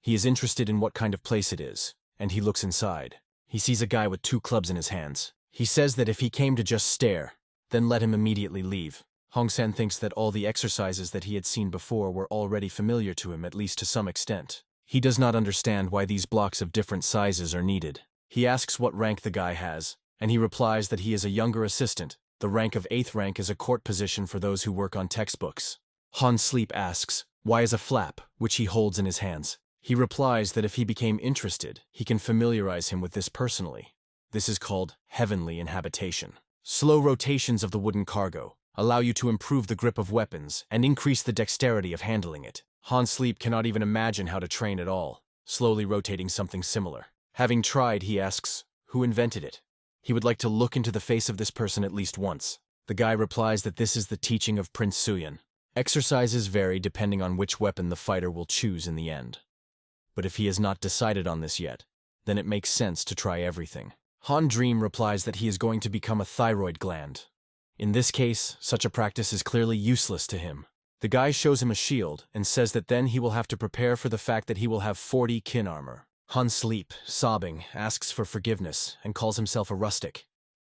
He is interested in what kind of place it is, and he looks inside. He sees a guy with 2 clubs in his hands. He says that if he came to just stare, then let him immediately leave. Hong-san thinks that all the exercises that he had seen before were already familiar to him, at least to some extent. He does not understand why these blocks of different sizes are needed. He asks what rank the guy has, and he replies that he is a younger assistant. The rank of 8th rank is a court position for those who work on textbooks. Han Sleep asks, why is a flap, which he holds in his hands? He replies that if he became interested, he can familiarize him with this personally. This is called heavenly inhabitation. Slow rotations of the wooden cargo allow you to improve the grip of weapons and increase the dexterity of handling it. Han Sleep cannot even imagine how to train at all, slowly rotating something similar. Having tried, he asks, who invented it? He would like to look into the face of this person at least once. The guy replies that this is the teaching of Prince Suyan. Exercises vary depending on which weapon the fighter will choose in the end. But if he has not decided on this yet, then it makes sense to try everything. Han Dream replies that he is going to become a thyroid gland. In this case, such a practice is clearly useless to him. The guy shows him a shield and says that then he will have to prepare for the fact that he will have 40 kin armor. Han Sleep, sobbing, asks for forgiveness and calls himself a rustic.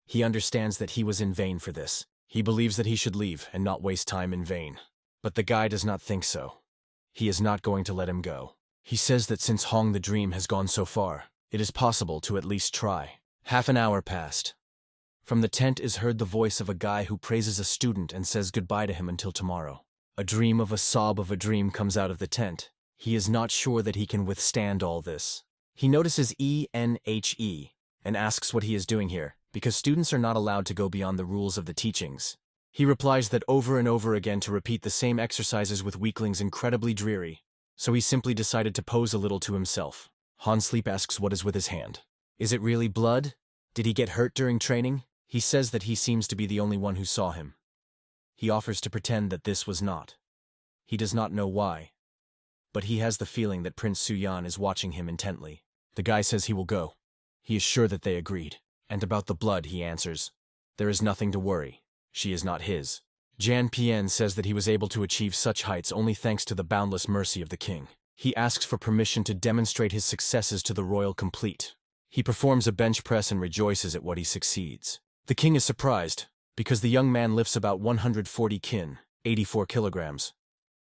He understands that he was in vain for this. He believes that he should leave and not waste time in vain. But the guy does not think so. He is not going to let him go. He says that since Hong the Dream has gone so far, it is possible to at least try. Half an hour passed. From the tent is heard the voice of a guy who praises a student and says goodbye to him until tomorrow. A dream of a sob of a dream comes out of the tent. He is not sure that he can withstand all this. He notices ENHE and asks what he is doing here, because students are not allowed to go beyond the rules of the teachings. He replies that over and over again to repeat the same exercises with weaklings incredibly dreary, so he simply decided to pose a little to himself. Han Sleep asks what is with his hand. Is it really blood? Did he get hurt during training? He says that he seems to be the only one who saw him. He offers to pretend that this was not. He does not know why, but he has the feeling that Prince Suyan is watching him intently. The guy says he will go. He is sure that they agreed. And about the blood, he answers, there is nothing to worry. She is not his. Jan Pien says that he was able to achieve such heights only thanks to the boundless mercy of the king. He asks for permission to demonstrate his successes to the royal complete. He performs a bench press and rejoices at what he succeeds. The king is surprised, because the young man lifts about 140 kin, 84 kilograms.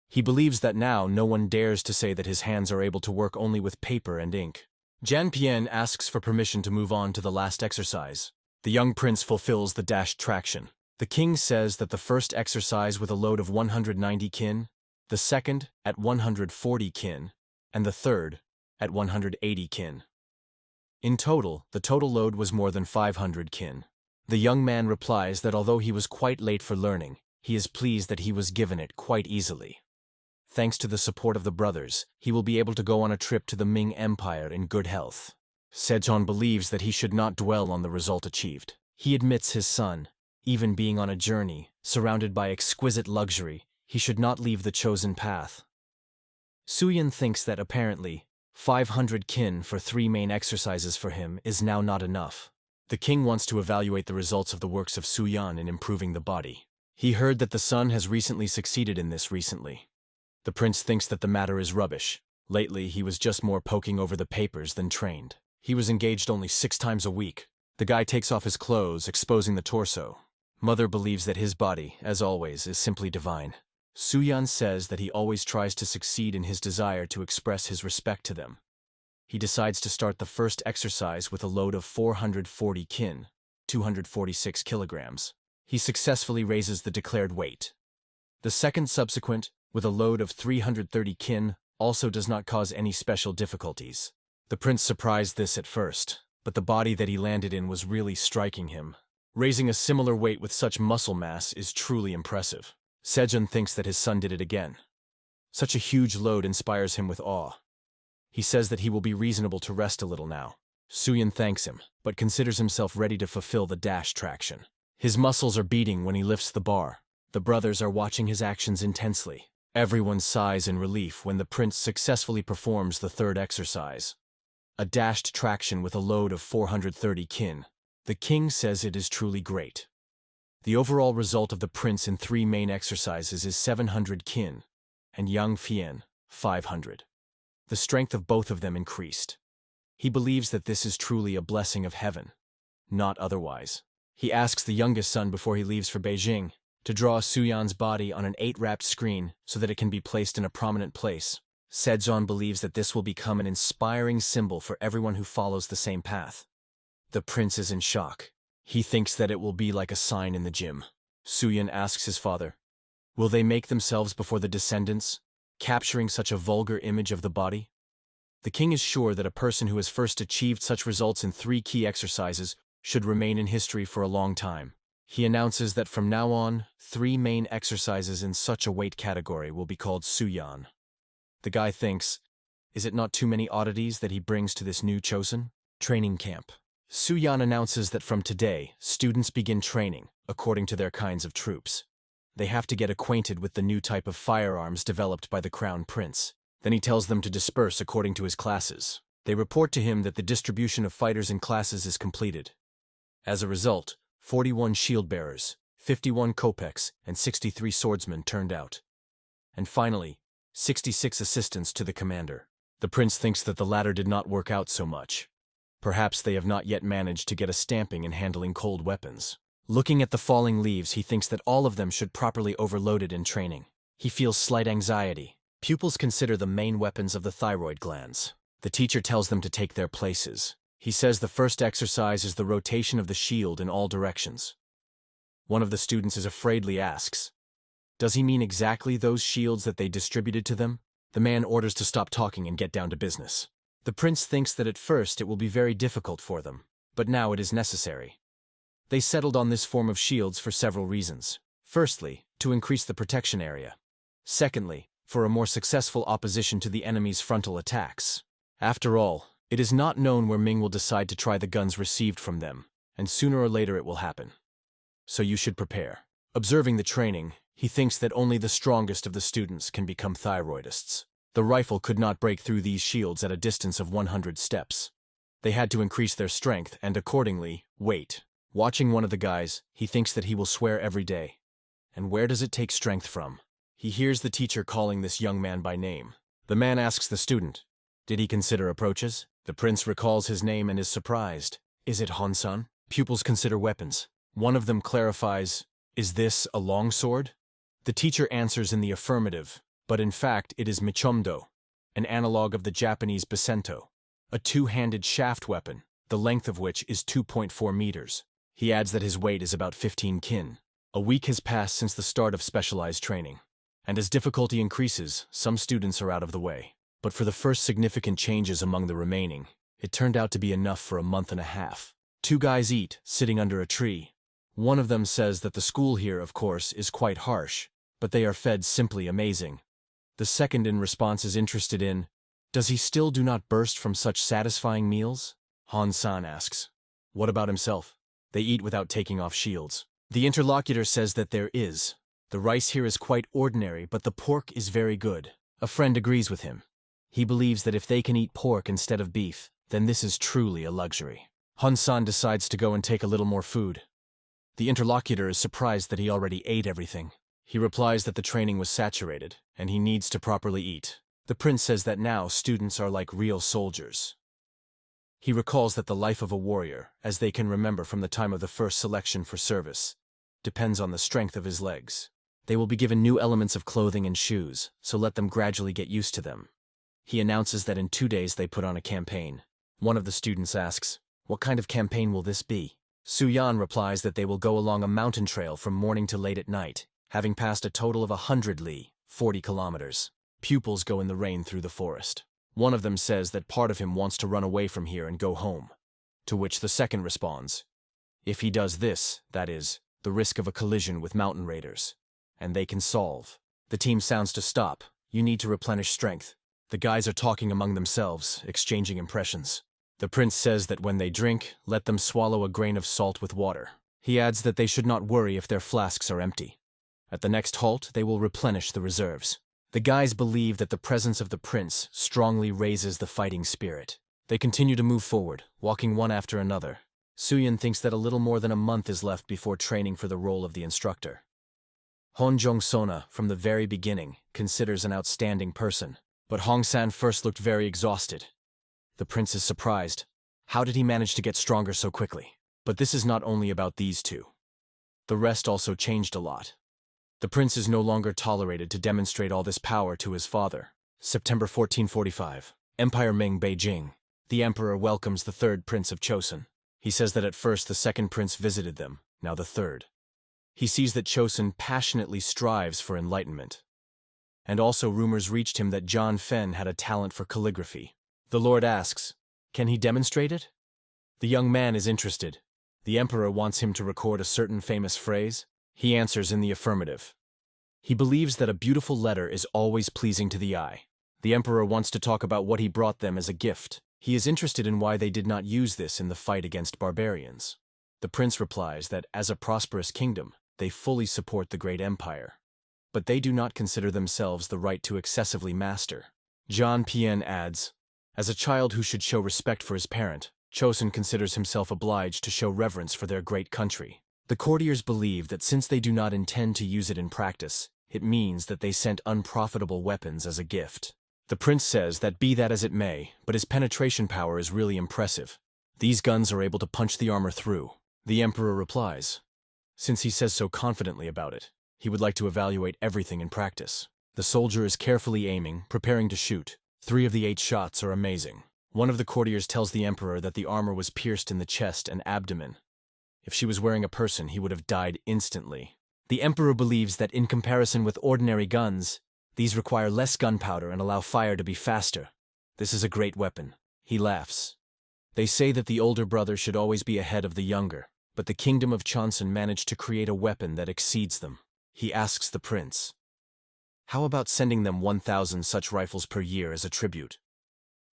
He believes that now no one dares to say that his hands are able to work only with paper and ink. Jan Pien asks for permission to move on to the last exercise. The young prince fulfills the dashed traction. The king says that the first exercise with a load of 190 kin, the second at 140 kin, and the third at 180 kin. In total, the total load was more than 500 kin. The young man replies that although he was quite late for learning, he is pleased that he was given it quite easily. Thanks to the support of the brothers, he will be able to go on a trip to the Ming Empire in good health. Sejong believes that he should not dwell on the result achieved. He admits his son, even being on a journey, surrounded by exquisite luxury, he should not leave the chosen path. Suyan thinks that apparently, 500 kin for 3 main exercises for him is now not enough. The king wants to evaluate the results of the works of Suyan in improving the body. He heard that the son has recently succeeded in this recently. The prince thinks that the matter is rubbish. Lately, he was just more poking over the papers than trained. He was engaged only 6 times a week. The guy takes off his clothes, exposing the torso. Mother believes that his body, as always, is simply divine. Suyan says that he always tries to succeed in his desire to express his respect to them. He decides to start the first exercise with a load of 440 kin, 246 kilograms. He successfully raises the declared weight. The second subsequent, with a load of 330 kin, also does not cause any special difficulties. The prince surprised this at first, but the body that he landed in was really striking him. Raising a similar weight with such muscle mass is truly impressive. Sejong thinks that his son did it again. Such a huge load inspires him with awe. He says that he will be reasonable to rest a little now. Suyan thanks him, but considers himself ready to fulfill the dash traction. His muscles are beating when he lifts the bar. The brothers are watching his actions intensely. Everyone sighs in relief when the prince successfully performs the third exercise, a dashed traction with a load of 430 kin. The king says it is truly great. The overall result of the prince in 3 main exercises is 700 kin, and Yang Fian, 500. The strength of both of them increased. He believes that this is truly a blessing of heaven, not otherwise. He asks the youngest son before he leaves for Beijing to draw Suyan's body on an 8-wrapped screen so that it can be placed in a prominent place. Sejong believes that this will become an inspiring symbol for everyone who follows the same path. The prince is in shock. He thinks that it will be like a sign in the gym. Suyan asks his father, will they make themselves before the descendants, capturing such a vulgar image of the body? The king is sure that a person who has first achieved such results in 3 key exercises should remain in history for a long time. He announces that from now on, 3 main exercises in such a weight category will be called Suyan. The guy thinks, is it not too many oddities that he brings to this new Chosen training camp? Suyan announces that from today, students begin training according to their kinds of troops. They have to get acquainted with the new type of firearms developed by the Crown Prince. Then he tells them to disperse according to his classes. They report to him that the distribution of fighters in classes is completed. As a result, 41 shield-bearers, 51 kopecks, and 63 swordsmen turned out. And finally, 66 assistants to the commander. The prince thinks that the latter did not work out so much. Perhaps they have not yet managed to get a stamping in handling cold weapons. Looking at the falling leaves, he thinks that all of them should properly overloaded in training. He feels slight anxiety. Pupils consider the main weapons of the thyroid glands. The teacher tells them to take their places. He says the first exercise is the rotation of the shield in all directions. One of the students afraidly asks, does he mean exactly those shields that they distributed to them? The man orders to stop talking and get down to business. The prince thinks that at first it will be very difficult for them, but now it is necessary. They settled on this form of shields for several reasons. Firstly, to increase the protection area. Secondly, for a more successful opposition to the enemy's frontal attacks. After all, it is not known where Ming will decide to try the guns received from them, and sooner or later it will happen. So you should prepare. Observing the training, he thinks that only the strongest of the students can become thyroidists. The rifle could not break through these shields at a distance of 100 steps. They had to increase their strength and, accordingly, weight. Watching one of the guys, he thinks that he will swear every day. And where does it take strength from? He hears the teacher calling this young man by name. The man asks the student, did he consider approaches? The prince recalls his name and is surprised. Is it Honsan? Pupils consider weapons. One of them clarifies, is this a longsword? The teacher answers in the affirmative, but in fact it is Michomdo, an analog of the Japanese Basento, a 2-handed shaft weapon, the length of which is 2.4 meters. He adds that his weight is about 15 kin. A week has passed since the start of specialized training, and as difficulty increases, some students are out of the way. But for the first significant changes among the remaining, it turned out to be enough for a month and a half. 2 guys eat, sitting under a tree. One of them says that the school here, of course, is quite harsh, but they are fed simply amazing. The second in response is interested in, does he still do not burst from such satisfying meals? Han-san asks, what about himself? They eat without taking off shields. The interlocutor says that there is. The rice here is quite ordinary, but the pork is very good. A friend agrees with him. He believes that if they can eat pork instead of beef, then this is truly a luxury. Han-san decides to go and take a little more food. The interlocutor is surprised that he already ate everything. He replies that the training was saturated, and he needs to properly eat. The prince says that now students are like real soldiers. He recalls that the life of a warrior, as they can remember from the time of the first selection for service, depends on the strength of his legs. They will be given new elements of clothing and shoes, so let them gradually get used to them. He announces that in 2 days they put on a campaign. One of the students asks, what kind of campaign will this be? Suyan replies that they will go along a mountain trail from morning to late at night, having passed a total of 100 li, 40 kilometers. Pupils go in the rain through the forest. One of them says that part of him wants to run away from here and go home. To which the second responds, if he does this, that is, the risk of a collision with mountain raiders, and they can solve. The team sounds to stop. You need to replenish strength. The guys are talking among themselves, exchanging impressions. The prince says that when they drink, let them swallow a grain of salt with water. He adds that they should not worry if their flasks are empty. At the next halt, they will replenish the reserves. The guys believe that the presence of the prince strongly raises the fighting spirit. They continue to move forward, walking one after another. Soo-yeon thinks that a little more than a month is left before training for the role of the instructor. Hon Jong-sona, from the very beginning, considers an outstanding person. But Hong-san first looked very exhausted. The prince is surprised. How did he manage to get stronger so quickly? But this is not only about these two. The rest also changed a lot. The prince is no longer tolerated to demonstrate all this power to his father. September 1445. Empire Ming, Beijing. The emperor welcomes the third prince of Joseon. He says that at first the second prince visited them, now the third. He sees that Joseon passionately strives for enlightenment. And also rumors reached him that John Fen had a talent for calligraphy. The lord asks, can he demonstrate it? The young man is interested. The emperor wants him to record a certain famous phrase. He answers in the affirmative. He believes that a beautiful letter is always pleasing to the eye. The emperor wants to talk about what he brought them as a gift. He is interested in why they did not use this in the fight against barbarians. The prince replies that, as a prosperous kingdom, they fully support the great empire. But they do not consider themselves the right to excessively master. John Pien adds, as a child who should show respect for his parent, Joseon considers himself obliged to show reverence for their great country. The courtiers believe that since they do not intend to use it in practice, it means that they sent unprofitable weapons as a gift. The prince says that be that as it may, but his penetration power is really impressive. These guns are able to punch the armor through. The emperor replies, since he says so confidently about it, he would like to evaluate everything in practice. The soldier is carefully aiming, preparing to shoot. 3 of the 8 shots are amazing. One of the courtiers tells the emperor that the armor was pierced in the chest and abdomen. If she was wearing a person, he would have died instantly. The emperor believes that in comparison with ordinary guns, these require less gunpowder and allow fire to be faster. This is a great weapon. He laughs. They say that the older brother should always be ahead of the younger, but the kingdom of Joseon managed to create a weapon that exceeds them. He asks the prince, how about sending them 1,000 such rifles per year as a tribute?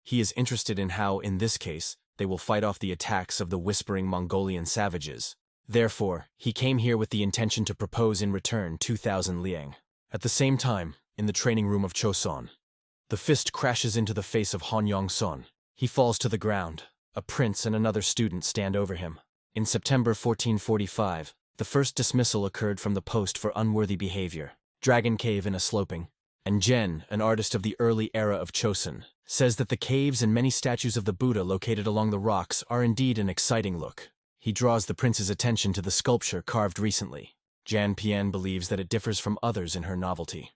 He is interested in how, in this case, they will fight off the attacks of the whispering Mongolian savages. Therefore, he came here with the intention to propose in return 2,000 liang. At the same time, in the training room of Joseon, the fist crashes into the face of Han Yong-son. He falls to the ground. A prince and another student stand over him. In September 1445, the first dismissal occurred from the post for unworthy behavior. Dragon Cave in a sloping. And Jen, an artist of the early era of Joseon, says that the caves and many statues of the Buddha located along the rocks are indeed an exciting look. He draws the prince's attention to the sculpture carved recently. Jan Pien believes that it differs from others in her novelty.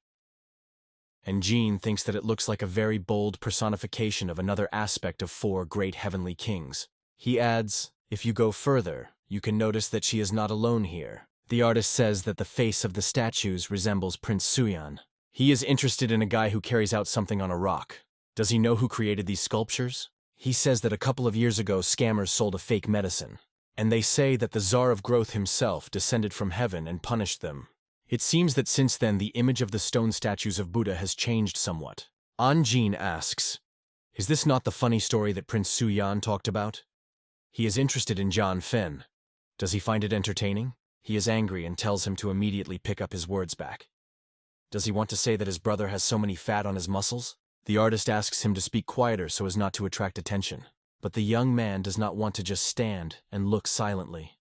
And Jean thinks that it looks like a very bold personification of another aspect of 4 great heavenly kings. He adds, if you go further, you can notice that she is not alone here. The artist says that the face of the statues resembles Prince Soo-yeon. He is interested in a guy who carries out something on a rock. Does he know who created these sculptures? He says that a couple of years ago scammers sold a fake medicine, and they say that the Tsar of Growth himself descended from heaven and punished them. It seems that since then the image of the stone statues of Buddha has changed somewhat. An Jin asks, is this not the funny story that Prince Soo-yeon talked about? He is interested in John Fen. Does he find it entertaining? He is angry and tells him to immediately pick up his words back. Does he want to say that his brother has so many fat on his muscles? The artist asks him to speak quieter so as not to attract attention. But the young man does not want to just stand and look silently.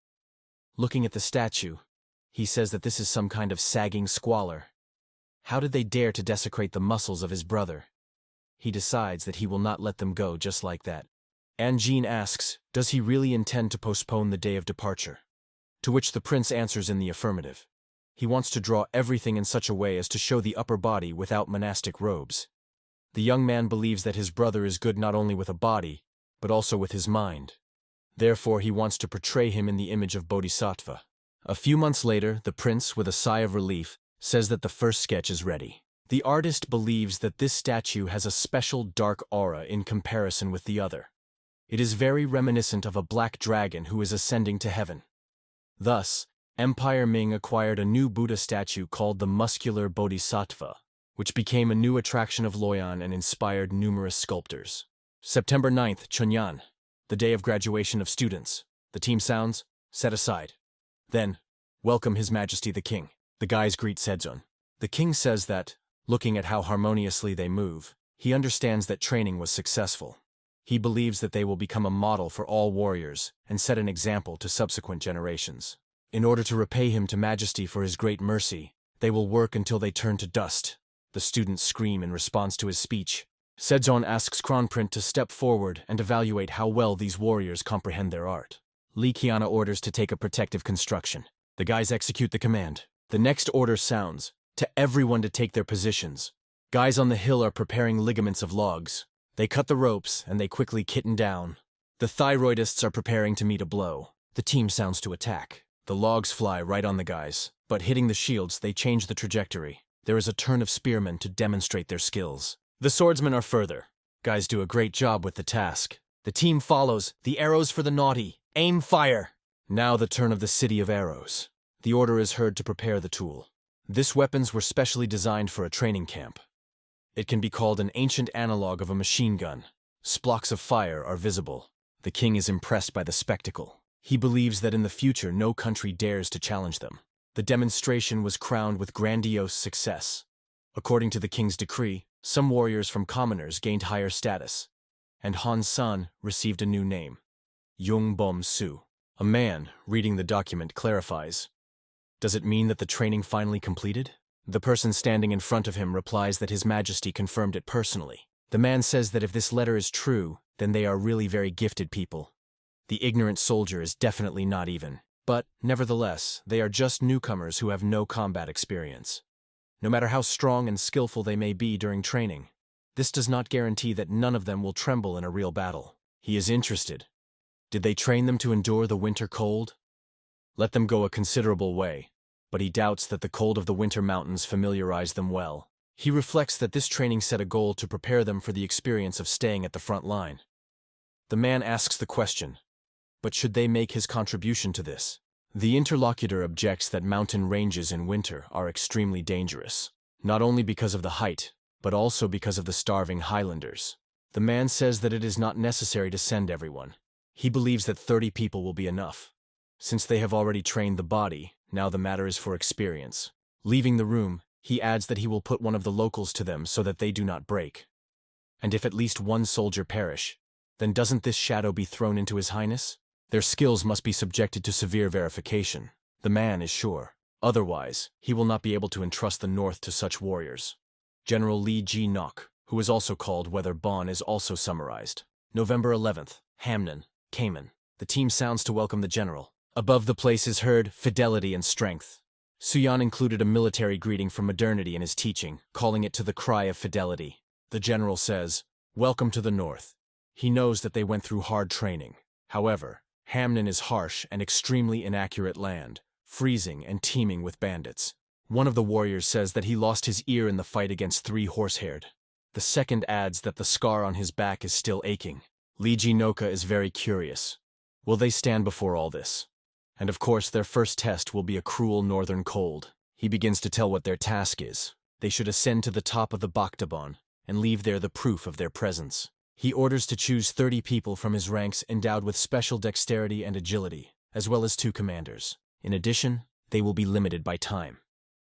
Looking at the statue, he says that this is some kind of sagging squalor. How did they dare to desecrate the muscles of his brother? He decides that he will not let them go just like that. An Jin asks, does he really intend to postpone the day of departure? To which the prince answers in the affirmative. He wants to draw everything in such a way as to show the upper body without monastic robes. The young man believes that his brother is good not only with a body, but also with his mind. Therefore, he wants to portray him in the image of Bodhisattva. A few months later, the prince, with a sigh of relief, says that the first sketch is ready. The artist believes that this statue has a special dark aura in comparison with the other. It is very reminiscent of a black dragon who is ascending to heaven. Thus, Empire Ming acquired a new Buddha statue called the Muscular Bodhisattva, which became a new attraction of Loyan and inspired numerous sculptors. September 9th, Chunyan. The day of graduation of students. The team sounds, set aside. Then, welcome His Majesty the King. The guys greet Sejong. The king says that, looking at how harmoniously they move, he understands that training was successful. He believes that they will become a model for all warriors and set an example to subsequent generations. In order to repay him to majesty for his great mercy, they will work until they turn to dust. The students scream in response to his speech. Sejong asks Kronprint to step forward and evaluate how well these warriors comprehend their art. Lee Kiana orders to take a protective construction. The guys execute the command. The next order sounds, to everyone to take their positions. Guys on the hill are preparing ligaments of logs. They cut the ropes and they quickly kitten down. The thyroidists are preparing to meet a blow. The team sounds to attack. The logs fly right on the guys, but hitting the shields, they change the trajectory. There is a turn of spearmen to demonstrate their skills. The swordsmen are further. Guys do a great job with the task. The team follows. The arrows for the naughty. Aim, fire! Now the turn of the City of Arrows. The order is heard to prepare the tool. This weapons were specially designed for a training camp. It can be called an ancient analog of a machine gun. Splocks of fire are visible. The king is impressed by the spectacle. He believes that in the future no country dares to challenge them. The demonstration was crowned with grandiose success. According to the king's decree, some warriors from commoners gained higher status, and Han San received a new name, Yung Bom Su. A man, reading the document, clarifies. Does it mean that the training finally completed? The person standing in front of him replies that His Majesty confirmed it personally. The man says that if this letter is true, then they are really very gifted people. The ignorant soldier is definitely not even. But, nevertheless, they are just newcomers who have no combat experience. No matter how strong and skillful they may be during training, this does not guarantee that none of them will tremble in a real battle. He is interested. Did they train them to endure the winter cold? Let them go a considerable way, but he doubts that the cold of the winter mountains familiarize them well. He reflects that this training set a goal to prepare them for the experience of staying at the front line. The man asks the question, but should they make his contribution to this? The interlocutor objects that mountain ranges in winter are extremely dangerous, not only because of the height, but also because of the starving highlanders. The man says that it is not necessary to send everyone. He believes that 30 people will be enough. Since they have already trained the body, now the matter is for experience. Leaving the room, he adds that he will put one of the locals to them so that they do not break. And if at least one soldier perish, then doesn't this shadow be thrown into His Highness? Their skills must be subjected to severe verification. The man is sure. Otherwise, he will not be able to entrust the North to such warriors. General Lee Ji Nok, who is also called Weather Bon, is also summarized. November 11th, Hamnan, Cayman. The team sounds to welcome the general. Above the place is heard fidelity and strength. Suyan included a military greeting for modernity in his teaching, calling it to the cry of fidelity. The general says, "Welcome to the North." He knows that they went through hard training. However, Hamnan is harsh and extremely inaccurate land, freezing and teeming with bandits. One of the warriors says that he lost his ear in the fight against 3 horse-haired. The second adds that the scar on his back is still aching. Lee Ji-noka is very curious. Will they stand before all this? And of course their first test will be a cruel northern cold. He begins to tell what their task is. They should ascend to the top of the Baktabon and leave there the proof of their presence. He orders to choose 30 people from his ranks endowed with special dexterity and agility, as well as 2 commanders. In addition, they will be limited by time.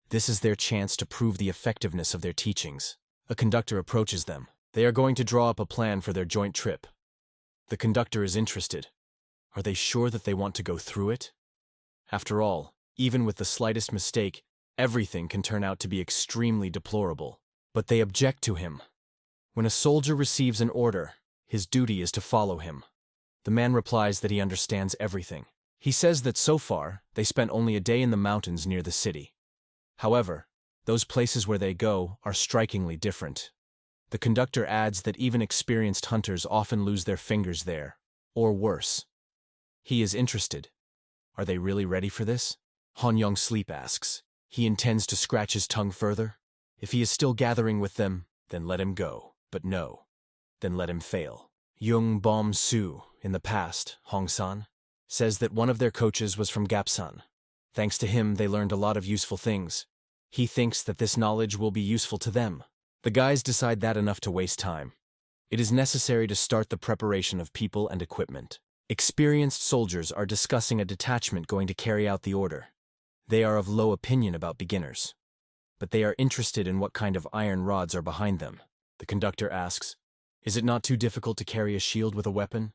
This is their chance to prove the effectiveness of their teachings. A conductor approaches them. They are going to draw up a plan for their joint trip. The conductor is interested. Are they sure that they want to go through it? After all, even with the slightest mistake, everything can turn out to be extremely deplorable. But they object to him. When a soldier receives an order, his duty is to follow him. The man replies that he understands everything. He says that so far, they spent only a day in the mountains near the city. However, those places where they go are strikingly different. The conductor adds that even experienced hunters often lose their fingers there, or worse. He is interested. Are they really ready for this? Han Young Sleep asks. He intends to scratch his tongue further. If he is still gathering with them, then let him go. But no, then let him fail. Yung Bom Su, in the past, Hong San, says that one of their coaches was from Gapsan. Thanks to him, they learned a lot of useful things. He thinks that this knowledge will be useful to them. The guys decide that enough to waste time. It is necessary to start the preparation of people and equipment. Experienced soldiers are discussing a detachment going to carry out the order. They are of low opinion about beginners, but they are interested in what kind of iron rods are behind them. The conductor asks, "Is it not too difficult to carry a shield with a weapon?"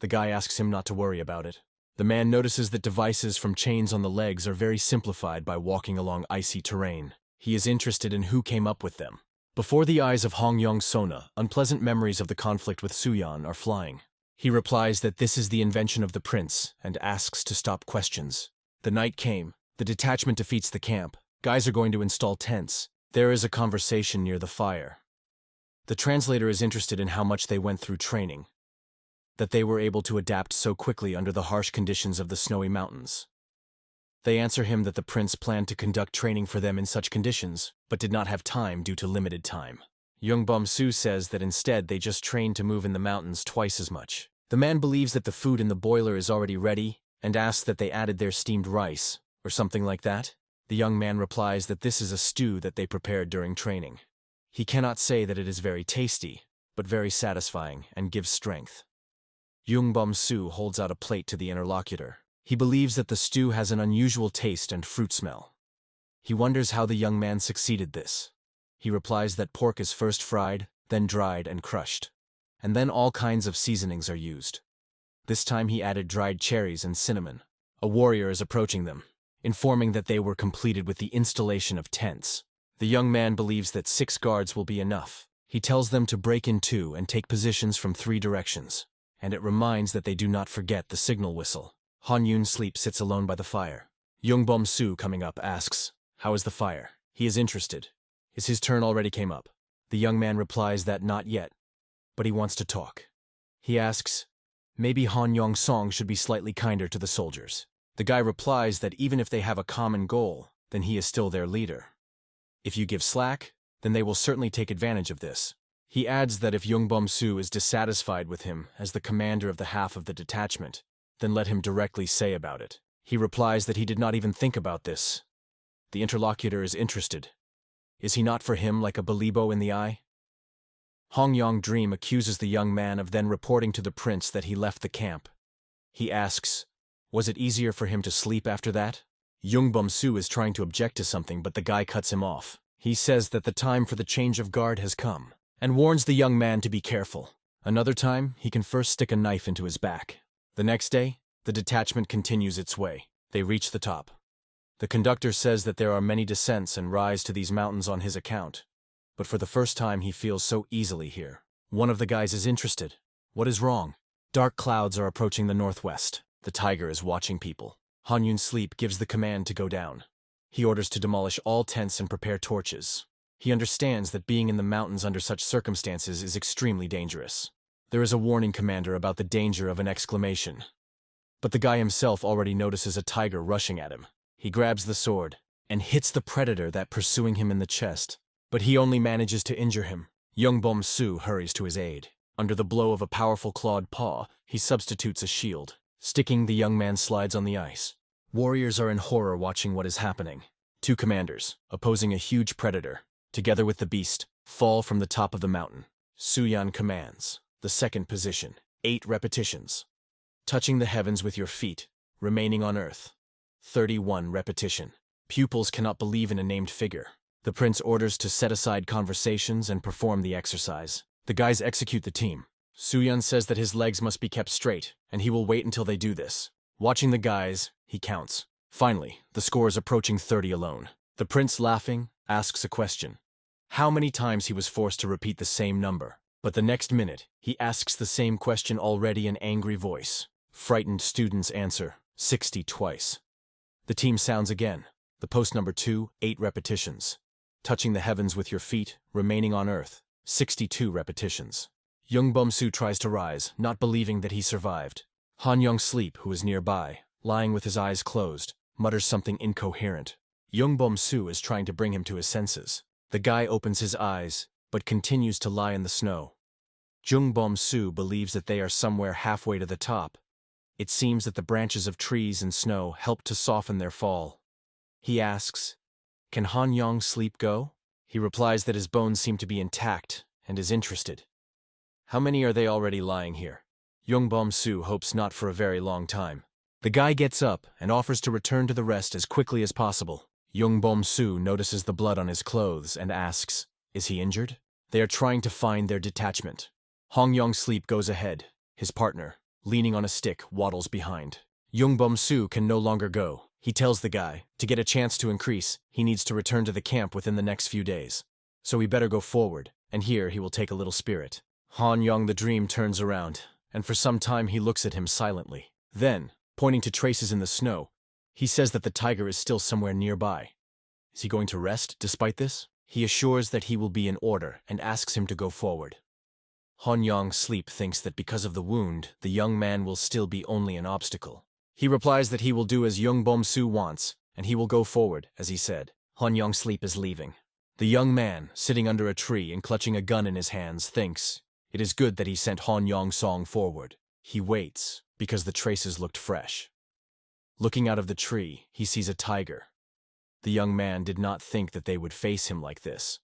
The guy asks him not to worry about it. The man notices that devices from chains on the legs are very simplified by walking along icy terrain. He is interested in who came up with them. Before the eyes of Hong Yong-sona, unpleasant memories of the conflict with Suyan are flying. He replies that this is the invention of the prince and asks to stop questions. The night came. The detachment defeats the camp. Guys are going to install tents. There is a conversation near the fire. The translator is interested in how much they went through training, that they were able to adapt so quickly under the harsh conditions of the snowy mountains. They answer him that the prince planned to conduct training for them in such conditions, but did not have time due to limited time. Yoongbom-soo says that instead they just trained to move in the mountains twice as much. The man believes that the food in the boiler is already ready and asks that they added their steamed rice, or something like that. The young man replies that this is a stew that they prepared during training. He cannot say that it is very tasty, but very satisfying and gives strength. Yoongbom-soo holds out a plate to the interlocutor. He believes that the stew has an unusual taste and fruit smell. He wonders how the young man succeeded this. He replies that pork is first fried, then dried and crushed, and then all kinds of seasonings are used. This time he added dried cherries and cinnamon. A warrior is approaching them, informing that they were completed with the installation of tents. The young man believes that 6 guards will be enough. He tells them to break in 2 and take positions from 3 directions, and it reminds that they do not forget the signal whistle. Han Yun-sleep sits alone by the fire. Yoongbom-soo, coming up, asks, "How is the fire?" He is interested. Is his turn already came up? The young man replies that not yet, but he wants to talk. He asks, maybe Han Yong-song should be slightly kinder to the soldiers. The guy replies that even if they have a common goal, then he is still their leader. If you give slack, then they will certainly take advantage of this. He adds that if Yoongbom-soo is dissatisfied with him as the commander of the half of the detachment, then let him directly say about it. He replies that he did not even think about this. The interlocutor is interested. Is he not for him like a balibo in the eye? Hong Yong-dream accuses the young man of then reporting to the prince that he left the camp. He asks, was it easier for him to sleep after that? Yoongbom-soo is trying to object to something, but the guy cuts him off. He says that the time for the change of guard has come, and warns the young man to be careful. Another time, he can first stick a knife into his back. The next day, the detachment continues its way. They reach the top. The conductor says that there are many descents and rise to these mountains on his account, but for the first time he feels so easily here. One of the guys is interested. What is wrong? Dark clouds are approaching the northwest. The tiger is watching people. Han Yun-sleep gives the command to go down. He orders to demolish all tents and prepare torches. He understands that being in the mountains under such circumstances is extremely dangerous. There is a warning commander about the danger of an exclamation. But the guy himself already notices a tiger rushing at him. He grabs the sword and hits the predator that pursuing him in the chest, but he only manages to injure him. Yoongbom-soo hurries to his aid. Under the blow of a powerful clawed paw, he substitutes a shield. Sticking, the young man slides on the ice. Warriors are in horror watching what is happening. 2 commanders, opposing a huge predator, together with the beast, fall from the top of the mountain. Suyan commands. The second position, 8 repetitions. Touching the heavens with your feet, remaining on earth. 31 repetition. Pupils cannot believe in a named figure. The prince orders to set aside conversations and perform the exercise. The guys execute the team. Suyan says that his legs must be kept straight, and he will wait until they do this. Watching the guys, he counts. Finally, the score is approaching 30 alone. The prince, laughing, asks a question. How many times he was forced to repeat the same number. But the next minute, he asks the same question already in angry voice. Frightened students answer, 60 twice. The team sounds again. The post number 2, 8 repetitions. Touching the heavens with your feet, remaining on earth, 62 repetitions. Yoongbom-soo tries to rise, not believing that he survived. Han Yong-sleep, who is nearby, lying with his eyes closed, mutters something incoherent. Yoongbom-soo is trying to bring him to his senses. The guy opens his eyes, but continues to lie in the snow. Yoongbom-soo believes that they are somewhere halfway to the top. It seems that the branches of trees and snow help to soften their fall. He asks, can Han Yong-sleep go? He replies that his bones seem to be intact and is interested. How many are they already lying here? Yongbom-soo hopes not for a very long time. The guy gets up and offers to return to the rest as quickly as possible. Yongbom-soo notices the blood on his clothes and asks, is he injured? They are trying to find their detachment. Hong Yong-sleep goes ahead. His partner, leaning on a stick, waddles behind. Yongbom-soo can no longer go. He tells the guy, to get a chance to increase, he needs to return to the camp within the next few days. So he better go forward, and here he will take a little spirit. Han Yong the Dream turns around, and for some time he looks at him silently. Then, pointing to traces in the snow, he says that the tiger is still somewhere nearby. Is he going to rest despite this? He assures that he will be in order and asks him to go forward. Han Yong-sleep thinks that because of the wound, the young man will still be only an obstacle. He replies that he will do as Yongbom-soo wants, and he will go forward, as he said. Han Yong-sleep is leaving. The young man, sitting under a tree and clutching a gun in his hands, thinks it is good that he sent Han Yong-song forward. He waits, because the traces looked fresh. Looking out of the tree, he sees a tiger. The young man did not think that they would face him like this.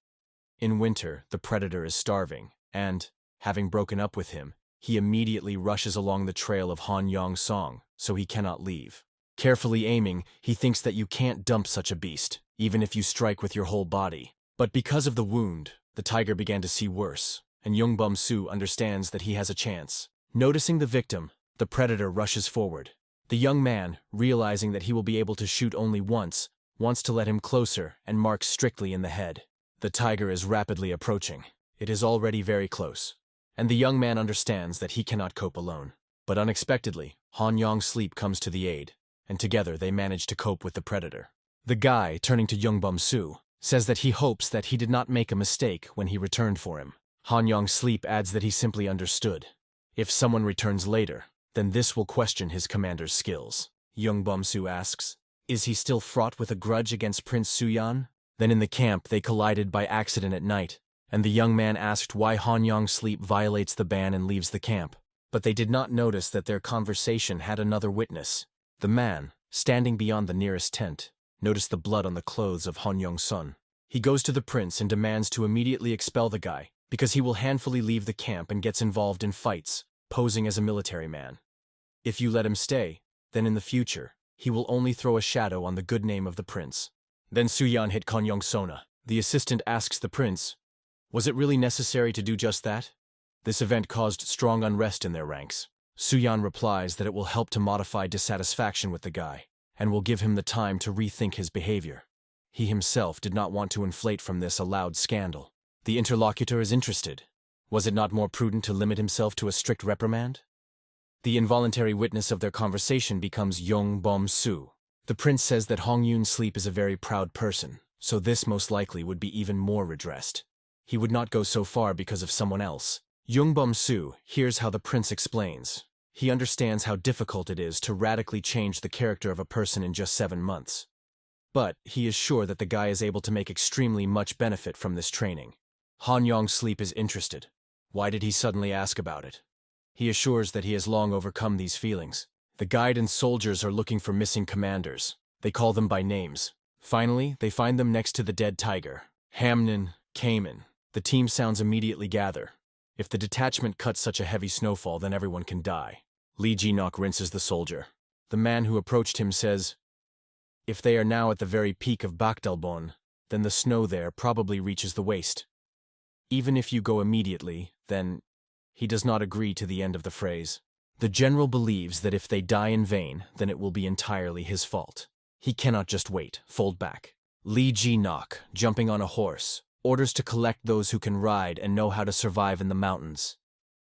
In winter, the predator is starving, and, having broken up with him, he immediately rushes along the trail of Han Yong-song, so he cannot leave. Carefully aiming, he thinks that you can't dump such a beast, even if you strike with your whole body. But because of the wound, the tiger began to see worse, and Yongbom-soo understands that he has a chance. Noticing the victim, the predator rushes forward. The young man, realizing that he will be able to shoot only once, wants to let him closer and marks strictly in the head. The tiger is rapidly approaching. It is already very close, and the young man understands that he cannot cope alone. But unexpectedly, Han Yong-sleep comes to the aid, and together they manage to cope with the predator. The guy, turning to Yongbom-soo, says that he hopes that he did not make a mistake when he returned for him. Han Yong-sleep adds that he simply understood. If someone returns later, then this will question his commander's skills. Yongbom-soo asks, is he still fraught with a grudge against Prince Suyan? Then in the camp they collided by accident at night, and the young man asked why Han Yong-sleep violates the ban and leaves the camp. But they did not notice that their conversation had another witness. The man, standing beyond the nearest tent, noticed the blood on the clothes of Han Yong-sun. He goes to the prince and demands to immediately expel the guy, because he will handfully leave the camp and gets involved in fights, posing as a military man. If you let him stay, then in the future, he will only throw a shadow on the good name of the prince. Then Suyan hit Kon Yong-sona. The assistant asks the prince, was it really necessary to do just that? This event caused strong unrest in their ranks. Suyan replies that it will help to modify dissatisfaction with the guy, and will give him the time to rethink his behavior. He himself did not want to inflate from this a loud scandal. The interlocutor is interested. Was it not more prudent to limit himself to a strict reprimand? The involuntary witness of their conversation becomes Yongbom-soo. The prince says that Hong Yun-sleep is a very proud person, so this most likely would be even more redressed. He would not go so far because of someone else. Yongbom-soo hears how the prince explains. He understands how difficult it is to radically change the character of a person in just 7 months. But he is sure that the guy is able to make extremely much benefit from this training. Han Yong-sleep is interested. Why did he suddenly ask about it? He assures that he has long overcome these feelings. The guide and soldiers are looking for missing commanders. They call them by names. Finally, they find them next to the dead tiger. Hamnin, Cayman. The team sounds immediately gather. If the detachment cuts such a heavy snowfall, then everyone can die. Lee Ji-nok rinses the soldier. The man who approached him says, if they are now at the very peak of Bakdalbon, then the snow there probably reaches the waist. Even if you go immediately, then... He does not agree to the end of the phrase. The general believes that if they die in vain, then it will be entirely his fault. He cannot just wait, fold back. Lee Ji-nok, jumping on a horse, orders to collect those who can ride and know how to survive in the mountains.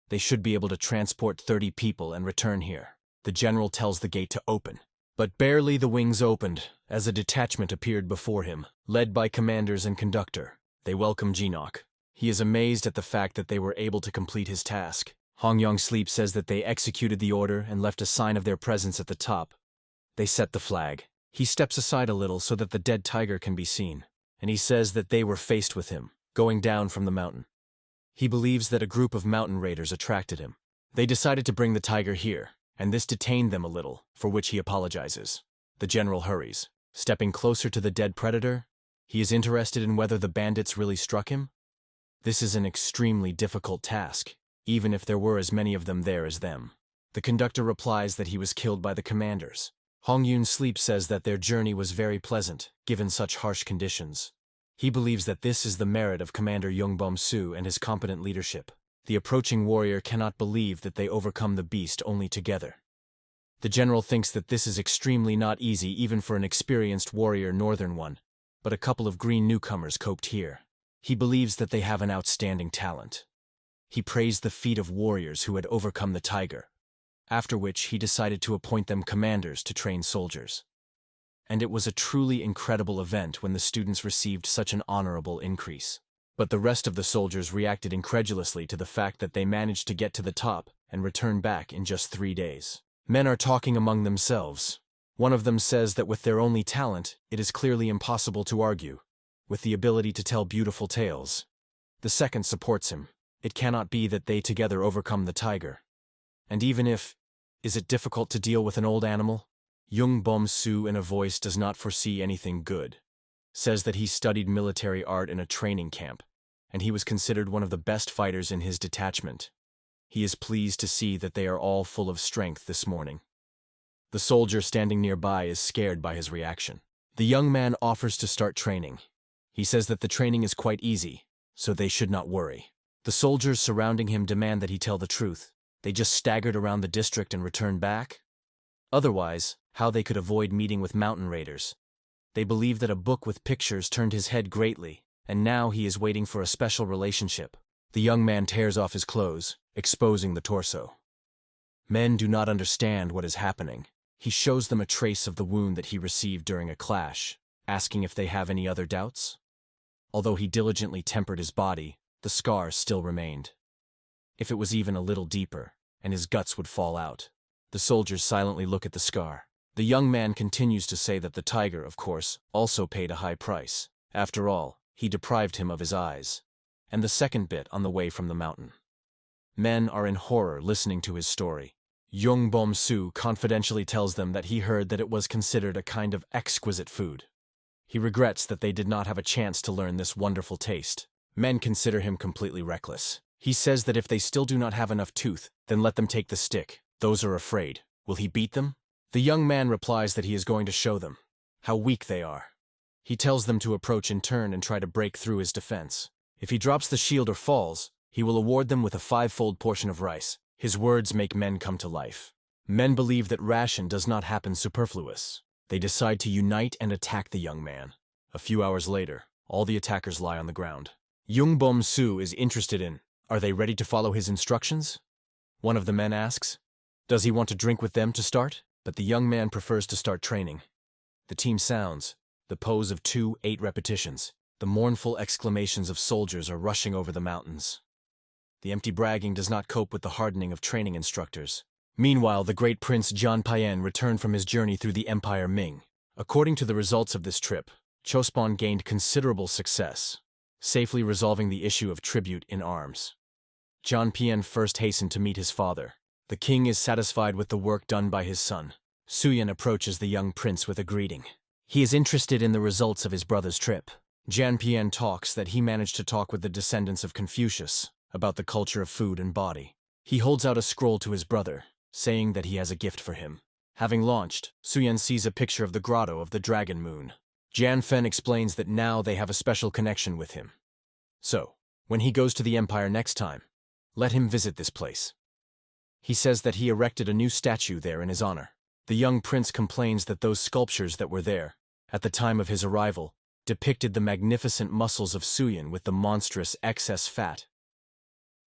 They should be able to transport 30 people and return here. The general tells the gate to open. But barely the wings opened, as a detachment appeared before him, led by commanders and conductor. They welcome Ji-nok. He is amazed at the fact that they were able to complete his task. Hong Yong-sleep says that they executed the order and left a sign of their presence at the top. They set the flag. He steps aside a little so that the dead tiger can be seen, and he says that they were faced with him, going down from the mountain. He believes that a group of mountain raiders attracted him. They decided to bring the tiger here, and this detained them a little, for which he apologizes. The general hurries. Stepping closer to the dead predator, he is interested in whether the bandits really struck him. This is an extremely difficult task. even if there were as many of them there as them. The conductor replies that he was killed by the commanders. Hong Yoon Sleep says that their journey was very pleasant, given such harsh conditions. He believes that this is the merit of Commander Yongbom-soo and his competent leadership. The approaching warrior cannot believe that they overcome the beast only together. The general thinks that this is extremely not easy even for an experienced warrior northern one, but a couple of green newcomers coped here. He believes that they have an outstanding talent. He praised the feat of warriors who had overcome the tiger, after which he decided to appoint them commanders to train soldiers. And it was a truly incredible event when the students received such an honorable increase. But the rest of the soldiers reacted incredulously to the fact that they managed to get to the top and return back in just 3 days. Men are talking among themselves. One of them says that with their only talent, it is clearly impossible to argue, with the ability to tell beautiful tales. The second supports him. It cannot be that they together overcome the tiger. And even if, is it difficult to deal with an old animal? Yongbom-soo in a voice does not foresee anything good. Says that he studied military art in a training camp, and he was considered one of the best fighters in his detachment. He is pleased to see that they are all full of strength this morning. The soldier standing nearby is scared by his reaction. The young man offers to start training. He says that the training is quite easy, so they should not worry. The soldiers surrounding him demand that he tell the truth. They just staggered around the district and returned back? Otherwise, how they could avoid meeting with mountain raiders. They believe that a book with pictures turned his head greatly, and now he is waiting for a special relationship. The young man tears off his clothes, exposing the torso. Men do not understand what is happening. He shows them a trace of the wound that he received during a clash, asking if they have any other doubts. Although he diligently tempered his body, the scar still remained. If it was even a little deeper, and his guts would fall out. The soldiers silently look at the scar. The young man continues to say that the tiger, of course, also paid a high price. After all, he deprived him of his eyes. And the second bit on the way from the mountain. Men are in horror listening to his story. Yongbom-soo confidentially tells them that he heard that it was considered a kind of exquisite food. He regrets that they did not have a chance to learn this wonderful taste. Men consider him completely reckless. He says that if they still do not have enough tooth, then let them take the stick. Those are afraid. Will he beat them? The young man replies that he is going to show them how weak they are. He tells them to approach in turn and try to break through his defense. If he drops the shield or falls, he will award them with a 5-fold portion of rice. His words make men come to life. Men believe that ration does not happen superfluous. They decide to unite and attack the young man. A few hours later, all the attackers lie on the ground. Yongbom-soo is interested in, are they ready to follow his instructions? One of the men asks. Does he want to drink with them to start? But the young man prefers to start training. The team sounds, the pose of 2 8 repetitions. The mournful exclamations of soldiers are rushing over the mountains. The empty bragging does not cope with the hardening of training instructors. Meanwhile, the great Prince John Payen returned from his journey through the Empire Ming. According to the results of this trip, Chospon gained considerable success, safely resolving the issue of tribute in arms. John Payen first hastened to meet his father. The king is satisfied with the work done by his son. Suyan approaches the young prince with a greeting. He is interested in the results of his brother's trip. Jan Payen talks that he managed to talk with the descendants of Confucius about the culture of food and body. He holds out a scroll to his brother, saying that he has a gift for him. Having launched, Suyan sees a picture of the grotto of the dragon moon. Jan Fen explains that now they have a special connection with him. So, when he goes to the Empire next time, let him visit this place. He says that he erected a new statue there in his honor. The young prince complains that those sculptures that were there, at the time of his arrival, depicted the magnificent muscles of Suyan with the monstrous excess fat.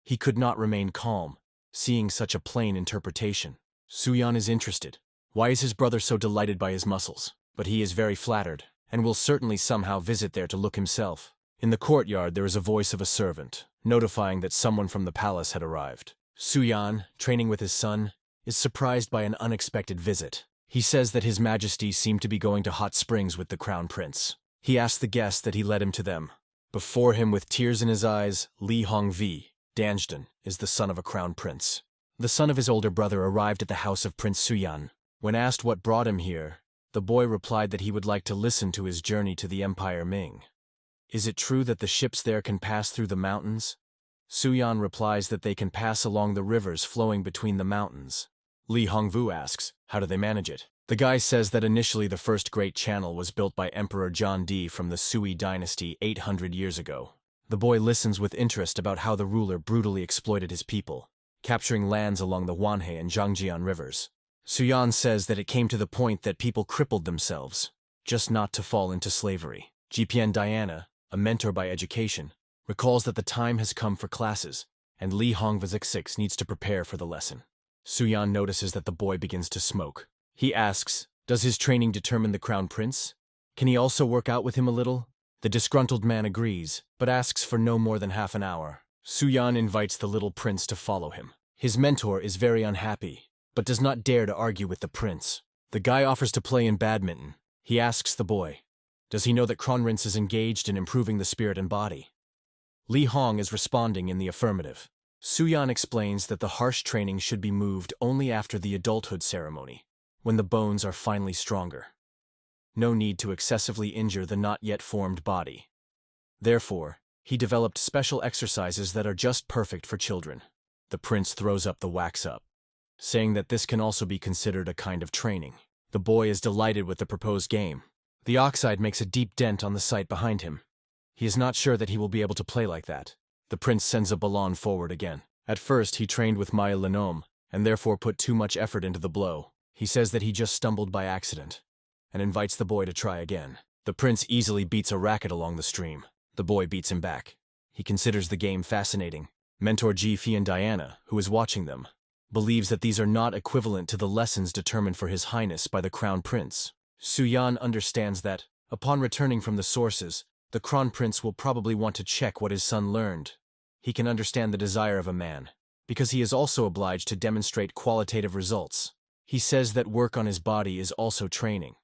He could not remain calm, seeing such a plain interpretation. Suyan is interested. Why is his brother so delighted by his muscles? But he is very flattered, and will certainly somehow visit there to look himself. In the courtyard there is a voice of a servant, notifying that someone from the palace had arrived. Suyan, training with his son, is surprised by an unexpected visit. He says that His Majesty seemed to be going to hot springs with the crown prince. He asks the guest that he led him to them. Before him, with tears in his eyes, Lee Hongvi, Danjdan, is the son of a crown prince. The son of his older brother arrived at the house of Prince Suyan. When asked what brought him here, the boy replied that he would like to listen to his journey to the Empire Ming. Is it true that the ships there can pass through the mountains? Suyan replies that they can pass along the rivers flowing between the mountains. Li Hongvu asks, how do they manage it? The guy says that initially the first great channel was built by Emperor John D from the Sui dynasty 800 years ago. The boy listens with interest about how the ruler brutally exploited his people, capturing lands along the Wanhe and Zhangjian rivers. Suyan says that it came to the point that people crippled themselves, just not to fall into slavery. GPN Diana, a mentor by education, recalls that the time has come for classes, and Li Hongvu needs to prepare for the lesson. Suyan notices that the boy begins to smoke. He asks, does his training determine the crown prince? Can he also work out with him a little? The disgruntled man agrees, but asks for no more than half an hour. Suyan invites the little prince to follow him. His mentor is very unhappy, but does not dare to argue with the prince. The guy offers to play in badminton. He asks the boy, does he know that Kronprince is engaged in improving the spirit and body? Li Hong is responding in the affirmative. Suyan explains that the harsh training should be moved only after the adulthood ceremony, when the bones are finally stronger. No need to excessively injure the not yet formed body. Therefore, he developed special exercises that are just perfect for children. The prince throws up the wax up, saying that this can also be considered a kind of training. The boy is delighted with the proposed game. The oxide makes a deep dent on the site behind him. He is not sure that he will be able to play like that. The prince sends a ballon forward again. At first, he trained with Maya Lenom, and therefore put too much effort into the blow. He says that he just stumbled by accident, and invites the boy to try again. The prince easily beats a racket along the stream. The boy beats him back. He considers the game fascinating. Mentor Ji Fi and Diana, who is watching them, believes that these are not equivalent to the lessons determined for His Highness by the Crown Prince. Suyan understands that, upon returning from the sources, the Crown Prince will probably want to check what his son learned. He can understand the desire of a man, because he is also obliged to demonstrate qualitative results. He says that work on his body is also training.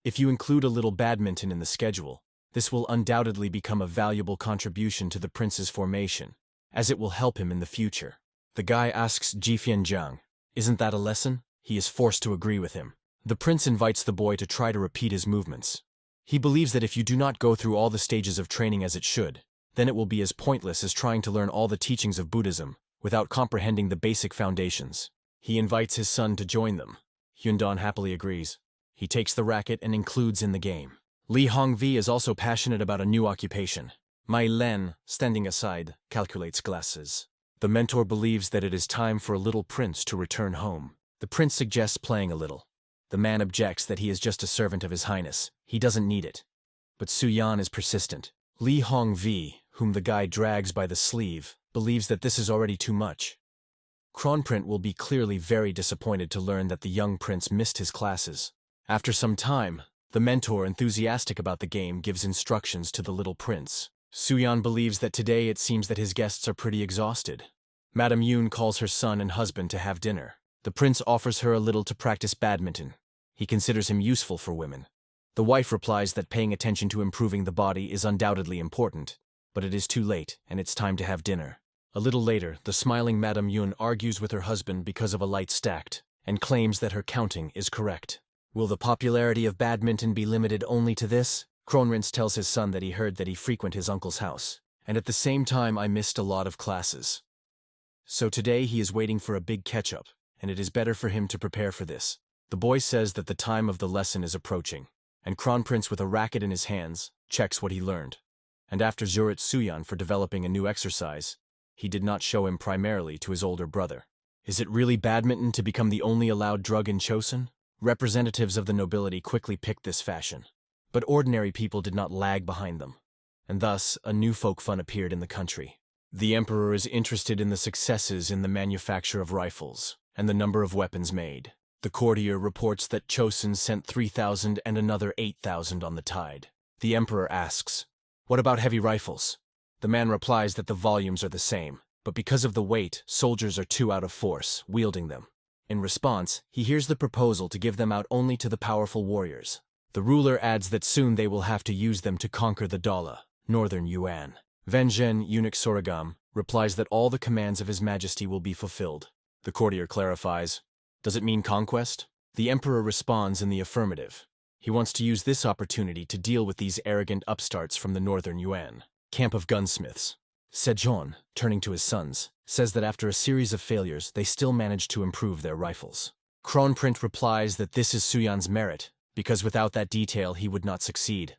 If you include a little badminton in the schedule, this will undoubtedly become a valuable contribution to the prince's formation, as it will help him in the future. The guy asks Jifian Zhang, isn't that a lesson? He is forced to agree with him. The prince invites the boy to try to repeat his movements. He believes that if you do not go through all the stages of training as it should, then it will be as pointless as trying to learn all the teachings of Buddhism without comprehending the basic foundations. He invites his son to join them. Hyundon happily agrees. He takes the racket and includes in the game. Li Hongvi is also passionate about a new occupation. Mai Len, standing aside, calculates glasses. The mentor believes that it is time for a little prince to return home. The prince suggests playing a little. The man objects that he is just a servant of His Highness. He doesn't need it. But Suyan is persistent. Li Hongvi, whom the guy drags by the sleeve, believes that this is already too much. Kronprince will be clearly very disappointed to learn that the young prince missed his classes. After some time, the mentor, enthusiastic about the game, gives instructions to the little prince. Suyan believes that today it seems that his guests are pretty exhausted. Madame Yoon calls her son and husband to have dinner. The prince offers her a little to practice badminton. He considers him useful for women. The wife replies that paying attention to improving the body is undoubtedly important, but it is too late and it's time to have dinner. A little later, the smiling Madame Yoon argues with her husband because of a light stacked, and claims that her counting is correct. Will the popularity of badminton be limited only to this? Kronprince tells his son that he heard that he frequent his uncle's house, and at the same time I missed a lot of classes. So today he is waiting for a big catch-up, and it is better for him to prepare for this. The boy says that the time of the lesson is approaching, and Kronprince, with a racket in his hands, checks what he learned. And after Zurit Suyan for developing a new exercise, he did not show him primarily to his older brother. Is it really badminton to become the only allowed drug in Chosun? Representatives of the nobility quickly picked this fashion, but ordinary people did not lag behind them, and thus a new folk fun appeared in the country. The emperor is interested in the successes in the manufacture of rifles and the number of weapons made. The courtier reports that Chosun sent 3,000 and another 8,000 on the tide. The emperor asks, what about heavy rifles? The man replies that the volumes are the same, but because of the weight, soldiers are too out of force, wielding them. In response, he hears the proposal to give them out only to the powerful warriors. The ruler adds that soon they will have to use them to conquer the Dala, northern Yuan. Vengen, eunuch Soragam, replies that all the commands of His Majesty will be fulfilled. The courtier clarifies, does it mean conquest? The emperor responds in the affirmative. He wants to use this opportunity to deal with these arrogant upstarts from the northern Yuan. Camp of gunsmiths. Sejong, turning to his sons, says that after a series of failures, they still managed to improve their rifles. Kronprince replies that this is Suyan's merit, because without that detail he would not succeed.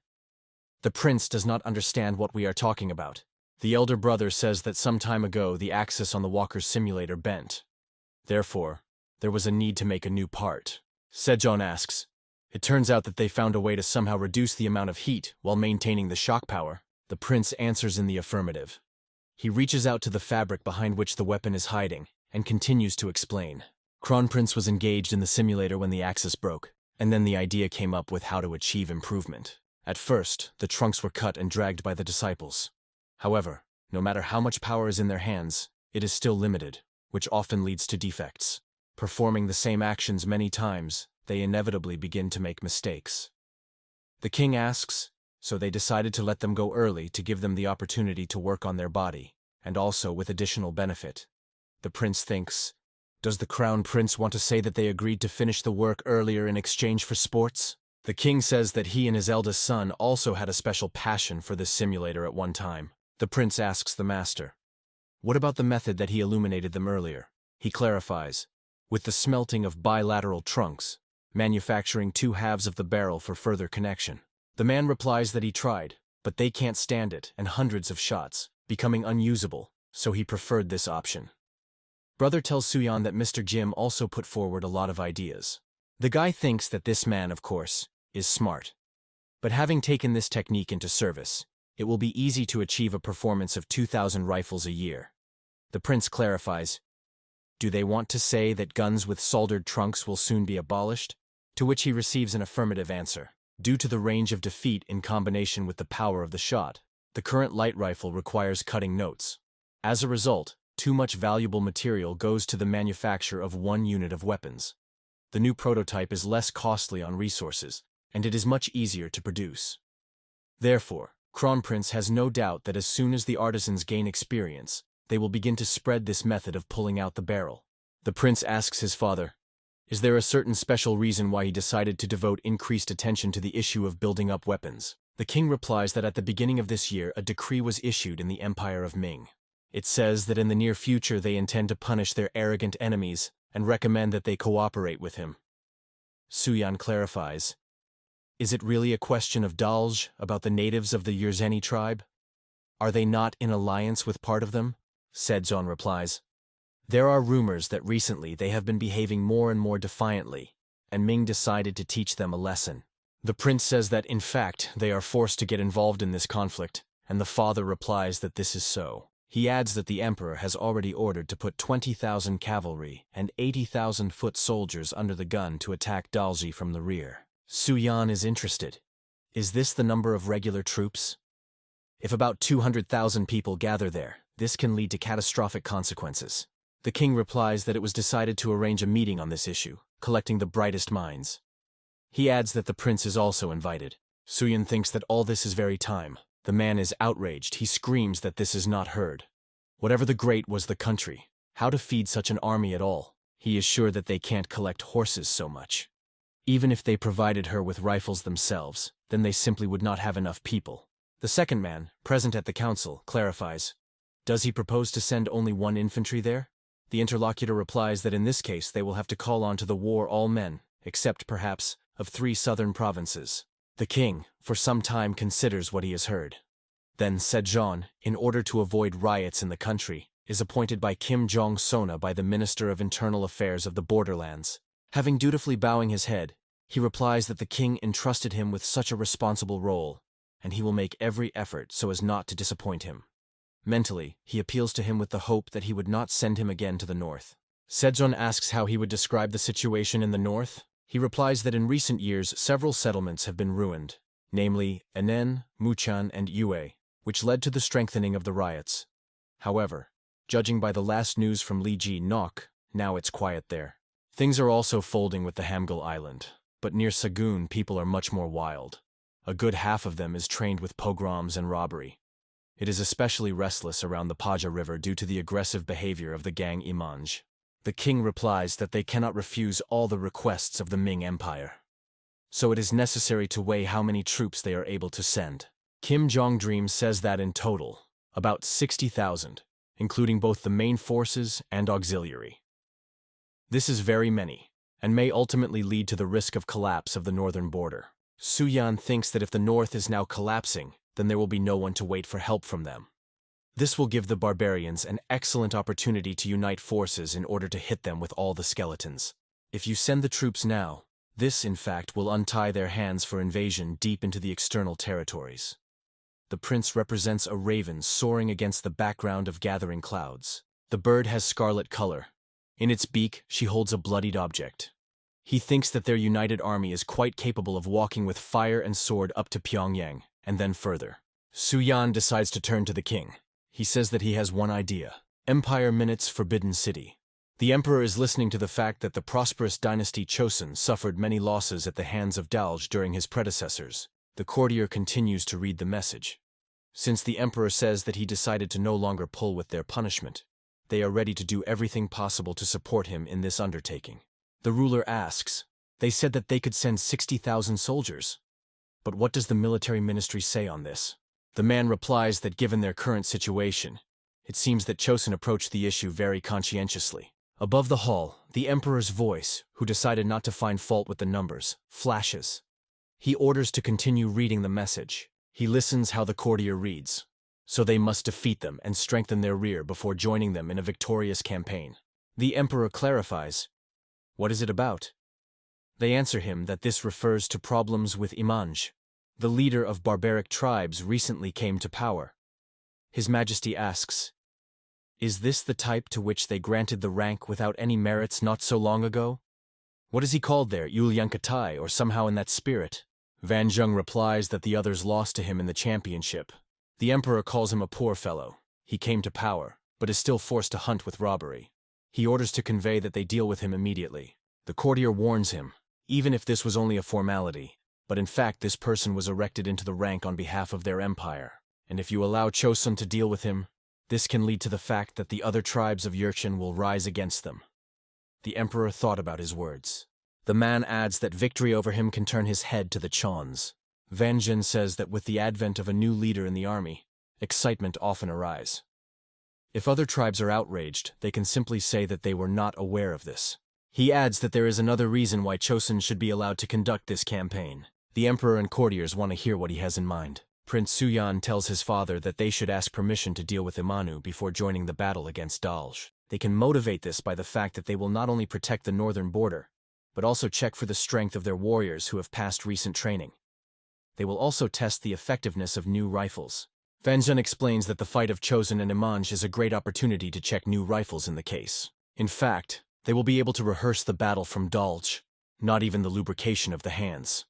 The prince does not understand what we are talking about. The elder brother says that some time ago the axis on the walker's simulator bent. Therefore, there was a need to make a new part. Sejong asks, "It turns out that they found a way to somehow reduce the amount of heat while maintaining the shock power." The prince answers in the affirmative. He reaches out to the fabric behind which the weapon is hiding and continues to explain. Kronprince was engaged in the simulator when the axis broke, and then the idea came up with how to achieve improvement. At first, the trunks were cut and dragged by the disciples. However, no matter how much power is in their hands, it is still limited, which often leads to defects. Performing the same actions many times, they inevitably begin to make mistakes. The king asks, so they decided to let them go early to give them the opportunity to work on their body, and also with additional benefit. The prince thinks, does the crown prince want to say that they agreed to finish the work earlier in exchange for sports? The king says that he and his eldest son also had a special passion for this simulator at one time. The prince asks the master, what about the method that he illuminated them earlier? He clarifies, with the smelting of bilateral trunks, manufacturing two halves of the barrel for further connection. The man replies that he tried, but they can't stand it and hundreds of shots, becoming unusable, so he preferred this option. Brother tells Suyan that Mr. Jim also put forward a lot of ideas. The guy thinks that this man, of course, is smart. But having taken this technique into service, it will be easy to achieve a performance of 2,000 rifles a year. The prince clarifies, do they want to say that guns with soldered trunks will soon be abolished? To which he receives an affirmative answer. Due to the range of defeat in combination with the power of the shot, the current light rifle requires cutting notes. As a result, too much valuable material goes to the manufacture of one unit of weapons. The new prototype is less costly on resources, and it is much easier to produce. Therefore, Kronprince has no doubt that as soon as the artisans gain experience, they will begin to spread this method of pulling out the barrel. The prince asks his father, is there a certain special reason why he decided to devote increased attention to the issue of building up weapons? The king replies that at the beginning of this year a decree was issued in the Empire of Ming. It says that in the near future they intend to punish their arrogant enemies and recommend that they cooperate with him. Suyan clarifies, is it really a question of Dalj about the natives of the Yerzeni tribe? Are they not in alliance with part of them? Sejong replies, there are rumors that recently they have been behaving more and more defiantly, and Ming decided to teach them a lesson. The prince says that in fact they are forced to get involved in this conflict, and the father replies that this is so. He adds that the emperor has already ordered to put 20,000 cavalry and 80,000 foot soldiers under the gun to attack Dalji from the rear. Suyan is interested. Is this the number of regular troops? If about 200,000 people gather there, this can lead to catastrophic consequences. The king replies that it was decided to arrange a meeting on this issue, collecting the brightest minds. He adds that the prince is also invited. Suyan thinks that all this is very time. The man is outraged. He screams that this is not heard. Whatever the great was the country, how to feed such an army at all? He is sure that they can't collect horses so much. Even if they provided her with rifles themselves, then they simply would not have enough people. The second man, present at the council, clarifies, does he propose to send only one infantry there? The interlocutor replies that in this case they will have to call on to the war all men, except perhaps, of 3 southern provinces. The king, for some time, considers what he has heard. Then Sejong, in order to avoid riots in the country, is appointed by Kim Jong-sona by the Minister of Internal Affairs of the Borderlands. Having dutifully bowing his head, he replies that the king entrusted him with such a responsible role, and he will make every effort so as not to disappoint him. Mentally, he appeals to him with the hope that he would not send him again to the north. Sejong asks how he would describe the situation in the north. He replies that in recent years several settlements have been ruined, namely Enen, Muchan, and Yue, which led to the strengthening of the riots. However, judging by the last news from Liji Nok, now it's quiet there. Things are also folding with the Hamgyal Island, but near Sagun people are much more wild. A good half of them is trained with pogroms and robbery. It is especially restless around the Paja River due to the aggressive behavior of the gang Imanj. The king replies that they cannot refuse all the requests of the Ming Empire. So it is necessary to weigh how many troops they are able to send. Kim Jong-dream says that in total, about 60,000, including both the main forces and auxiliary. This is very many, and may ultimately lead to the risk of collapse of the northern border. Suyan thinks that if the north is now collapsing, then there will be no one to wait for help from them. This will give the barbarians an excellent opportunity to unite forces in order to hit them with all the skeletons. If you send the troops now, this, in fact, will untie their hands for invasion deep into the external territories. The prince represents a raven soaring against the background of gathering clouds. The bird has scarlet color. In its beak, she holds a bloodied object. He thinks that their united army is quite capable of walking with fire and sword up to Pyongyang, and then further. Suyan decides to turn to the king. He says that he has one idea. Empire Minutes Forbidden City. The emperor is listening to the fact that the prosperous dynasty Joseon suffered many losses at the hands of Dalj during his predecessors. The courtier continues to read the message. Since the emperor says that he decided to no longer pull with their punishment, they are ready to do everything possible to support him in this undertaking. The ruler asks, they said that they could send 60,000 soldiers. But what does the military ministry say on this? The man replies that given their current situation, it seems that Joseon approached the issue very conscientiously. Above the hall, the emperor's voice, who decided not to find fault with the numbers, flashes. He orders to continue reading the message. He listens how the courtier reads. So they must defeat them and strengthen their rear before joining them in a victorious campaign. The emperor clarifies, what is it about? They answer him that this refers to problems with Imanj. The leader of barbaric tribes recently came to power. His Majesty asks, is this the type to which they granted the rank without any merits not so long ago? What is he called there, Yulyankatai, or somehow in that spirit? Van Zheng replies that the others lost to him in the championship. The emperor calls him a poor fellow. He came to power, but is still forced to hunt with robbery. He orders to convey that they deal with him immediately. The courtier warns him, even if this was only a formality, but in fact this person was erected into the rank on behalf of their empire, and if you allow Joseon to deal with him, this can lead to the fact that the other tribes of Yurchen will rise against them. The emperor thought about his words. The man adds that victory over him can turn his head to the Chons. Van Zhen says that with the advent of a new leader in the army, excitement often arises. If other tribes are outraged, they can simply say that they were not aware of this. He adds that there is another reason why Joseon should be allowed to conduct this campaign. The emperor and courtiers want to hear what he has in mind. Prince Suyan tells his father that they should ask permission to deal with Imanu before joining the battle against Dalj. They can motivate this by the fact that they will not only protect the northern border, but also check for the strength of their warriors who have passed recent training. They will also test the effectiveness of new rifles. Van Zhen explains that the fight of Joseon and Imanj is a great opportunity to check new rifles in the case. In fact, they will be able to rehearse the battle from Dalj, not even the lubrication of the hands.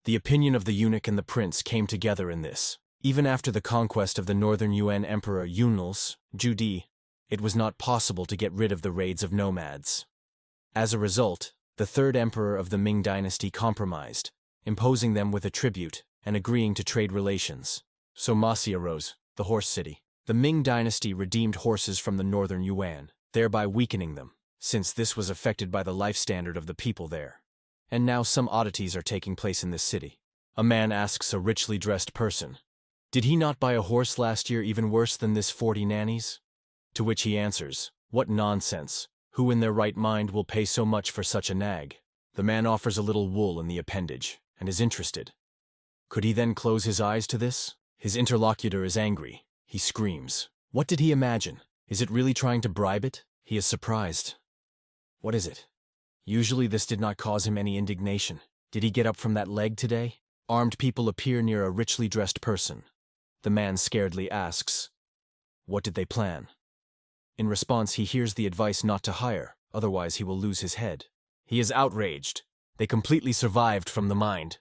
The opinion of the eunuch and the prince came together in this. Even after the conquest of the northern Yuan Emperor Yunl's, Judi, it was not possible to get rid of the raids of nomads. As a result, the third emperor of the Ming dynasty compromised, imposing them with a tribute and agreeing to trade relations. So Masi arose, the horse city. The Ming dynasty redeemed horses from the northern Yuan, thereby weakening them, since this was affected by the life standard of the people there. And now some oddities are taking place in this city. A man asks a richly dressed person, did he not buy a horse last year even worse than this 40 nannies? To which he answers, what nonsense, who in their right mind will pay so much for such a nag? The man offers a little wool in the appendage, and is interested. Could he then close his eyes to this? His interlocutor is angry. He screams. What did he imagine? Is it really trying to bribe it? He is surprised. What is it? Usually this did not cause him any indignation. Did he get up from that leg today? Armed people appear near a richly dressed person. The man scaredly asks, what did they plan? In response, he hears the advice not to hire, otherwise he will lose his head. He is outraged. They completely survived from the mind.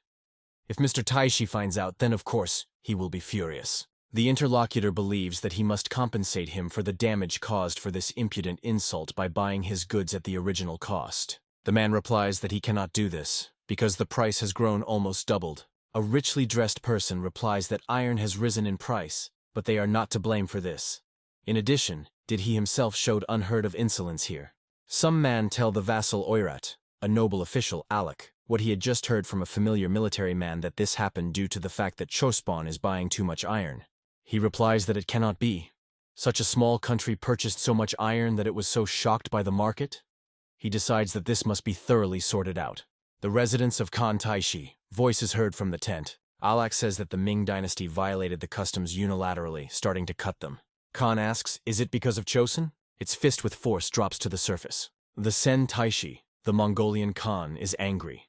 If Mr. Taishi finds out, then of course, he will be furious. The interlocutor believes that he must compensate him for the damage caused for this impudent insult by buying his goods at the original cost. The man replies that he cannot do this, because the price has grown almost doubled. A richly dressed person replies that iron has risen in price, but they are not to blame for this. In addition, did he himself showed unheard of insolence here. Some man tell the vassal Oirat, a noble official, Alec, what he had just heard from a familiar military man that this happened due to the fact that Chospon is buying too much iron. He replies that it cannot be. Such a small country purchased so much iron that it was so shocked by the market? He decides that this must be thoroughly sorted out. The residents of Khan Taishi, voice is heard from the tent. Alak says that the Ming dynasty violated the customs unilaterally, starting to cut them. Khan asks, is it because of Joseon? Its fist with force drops to the surface. The Sen Taishi, the Mongolian Khan, is angry.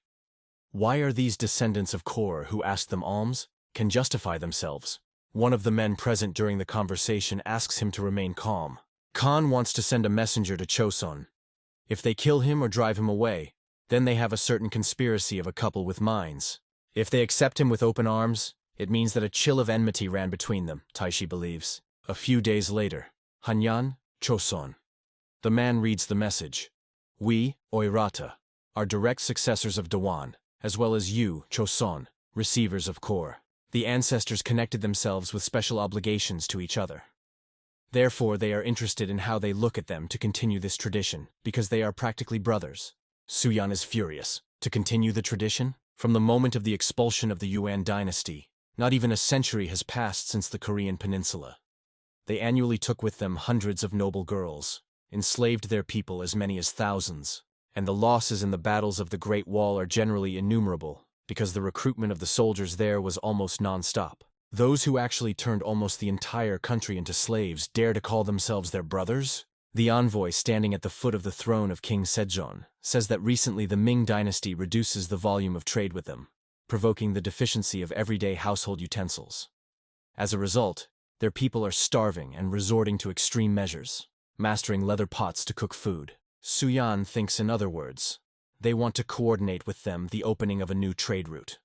Why are these descendants of Kor who asked them alms, can justify themselves? One of the men present during the conversation asks him to remain calm. Khan wants to send a messenger to Joseon. If they kill him or drive him away, then they have a certain conspiracy of a couple with minds. If they accept him with open arms, it means that a chill of enmity ran between them, Taishi believes. A few days later, Hanyan, Joseon. The man reads the message. We, Oirata, are direct successors of Dawan, as well as you, Joseon, receivers of Kor. The ancestors connected themselves with special obligations to each other. Therefore, they are interested in how they look at them to continue this tradition, because they are practically brothers. Suyan is furious. To continue the tradition? From the moment of the expulsion of the Yuan dynasty, not even a century has passed since the Korean peninsula. They annually took with them hundreds of noble girls, enslaved their people as many as thousands, and the losses in the battles of the Great Wall are generally innumerable, because the recruitment of the soldiers there was almost non-stop. Those who actually turned almost the entire country into slaves dare to call themselves their brothers? The envoy standing at the foot of the throne of King Sejong says that recently the Ming dynasty reduces the volume of trade with them, provoking the deficiency of everyday household utensils. As a result, their people are starving and resorting to extreme measures, mastering leather pots to cook food. Suyan thinks in other words, they want to coordinate with them the opening of a new trade route.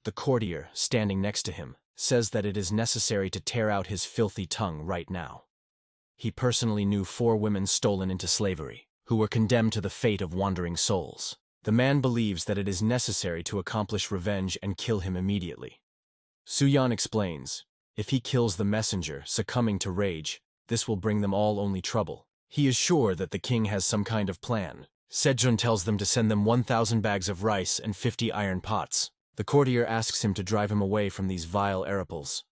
The courtier, standing next to him, says that it is necessary to tear out his filthy tongue right now. He personally knew 4 women stolen into slavery, who were condemned to the fate of wandering souls. The man believes that it is necessary to accomplish revenge and kill him immediately. Suyan explains, if he kills the messenger, succumbing to rage, this will bring them all only trouble. He is sure that the king has some kind of plan. Sejong tells them to send them 1,000 bags of rice and 50 iron pots. The courtier asks him to drive him away from these vile araples.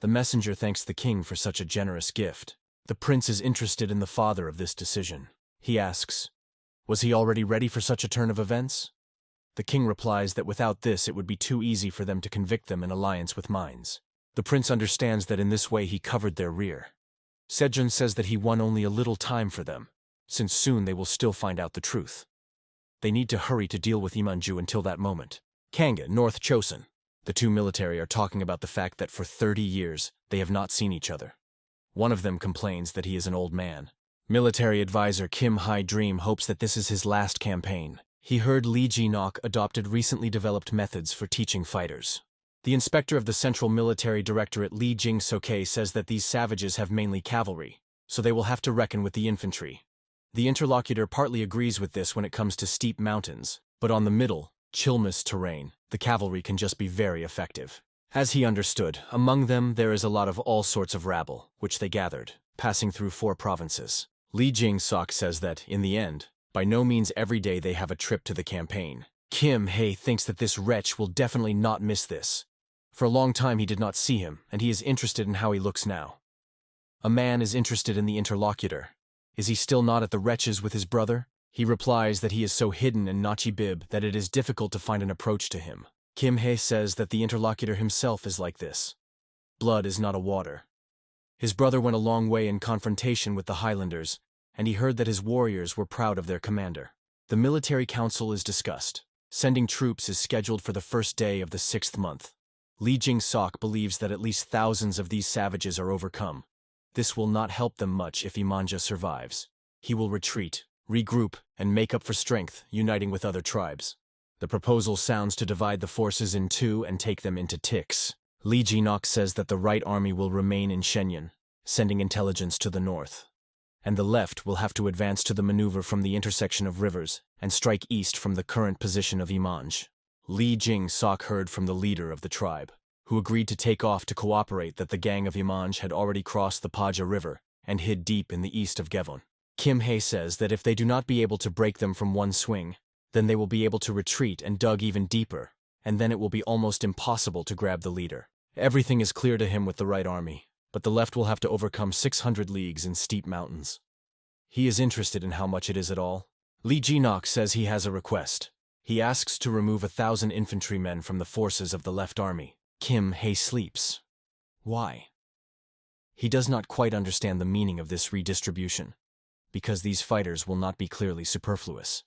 The messenger thanks the king for such a generous gift. The prince is interested in the father of this decision. He asks, was he already ready for such a turn of events? The king replies that without this it would be too easy for them to convict them in alliance with mines. The prince understands that in this way he covered their rear. Sejong says that he won only a little time for them, since soon they will still find out the truth. They need to hurry to deal with Imanju until that moment. Kanga, North Joseon. The 2 military are talking about the fact that for 30 years they have not seen each other. One of them complains that he is an old man. Military advisor Kim Hae-dream hopes that this is his last campaign. He heard Lee Ji-nok adopted recently developed methods for teaching fighters. The inspector of the Central Military Directorate Lee Jing-soke says that these savages have mainly cavalry, so they will have to reckon with the infantry. The interlocutor partly agrees with this when it comes to steep mountains, but on the middle, Chilmas terrain, the cavalry can just be very effective. As he understood, among them there is a lot of all sorts of rabble, which they gathered, passing through 4 provinces. Lee Jing-sok says that, in the end, by no means every day they have a trip to the campaign. Kim Hae thinks that this wretch will definitely not miss this. For a long time he did not see him, and he is interested in how he looks now. A man is interested in the interlocutor. Is he still not at the wretches with his brother? He replies that he is so hidden in Nachibib that it is difficult to find an approach to him. Kim Hae says that the interlocutor himself is like this. Blood is not a water. His brother went a long way in confrontation with the Highlanders, and he heard that his warriors were proud of their commander. The military council is discussed. Sending troops is scheduled for the first day of the 6th month. Lee Jing-sok believes that at least thousands of these savages are overcome. This will not help them much if Imanja survives. He will retreat, regroup, and make up for strength, uniting with other tribes. The proposal sounds to divide the forces in 2 and take them into ticks. Lee Ji-nok says that the right army will remain in Shenyang, sending intelligence to the north. And the left will have to advance to the maneuver from the intersection of rivers and strike east from the current position of Imanj. Lee Jing-sok heard from the leader of the tribe, who agreed to take off to cooperate that the gang of Imanj had already crossed the Paja River and hid deep in the east of Gevon. Kim Hae says that if they do not be able to break them from one swing, then they will be able to retreat and dug even deeper, and then it will be almost impossible to grab the leader. Everything is clear to him with the right army. but the left will have to overcome 600 leagues in steep mountains. He is interested in how much it is at all. Lee Ji-nok says he has a request. He asks to remove 1,000 infantrymen from the forces of the left army. Kim Hae sleeps. Why? He does not quite understand the meaning of this redistribution, because these fighters will not be clearly superfluous.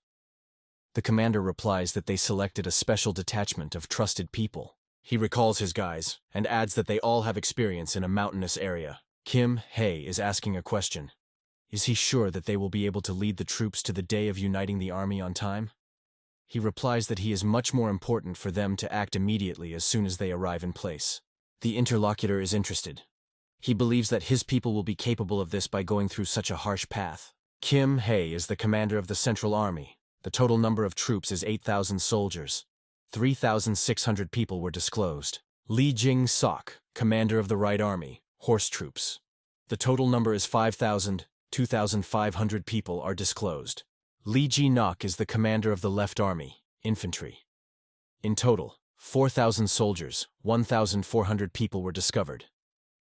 The commander replies that they selected a special detachment of trusted people. He recalls his guys and adds that they all have experience in a mountainous area. Kim Hae is asking a question. Is he sure that they will be able to lead the troops to the day of uniting the army on time? He replies that he is much more important for them to act immediately as soon as they arrive in place. The interlocutor is interested. He believes that his people will be capable of this by going through such a harsh path. Kim Hae is the commander of the Central Army. The total number of troops is 8,000 soldiers. 3,600 people were disclosed. Lee Jing-sok, commander of the Right Army, horse troops. The total number is 5,000. 2,500 people are disclosed. Lee Ji-nok is the commander of the Left Army, infantry. In total, 4,000 soldiers, 1,400 people were discovered.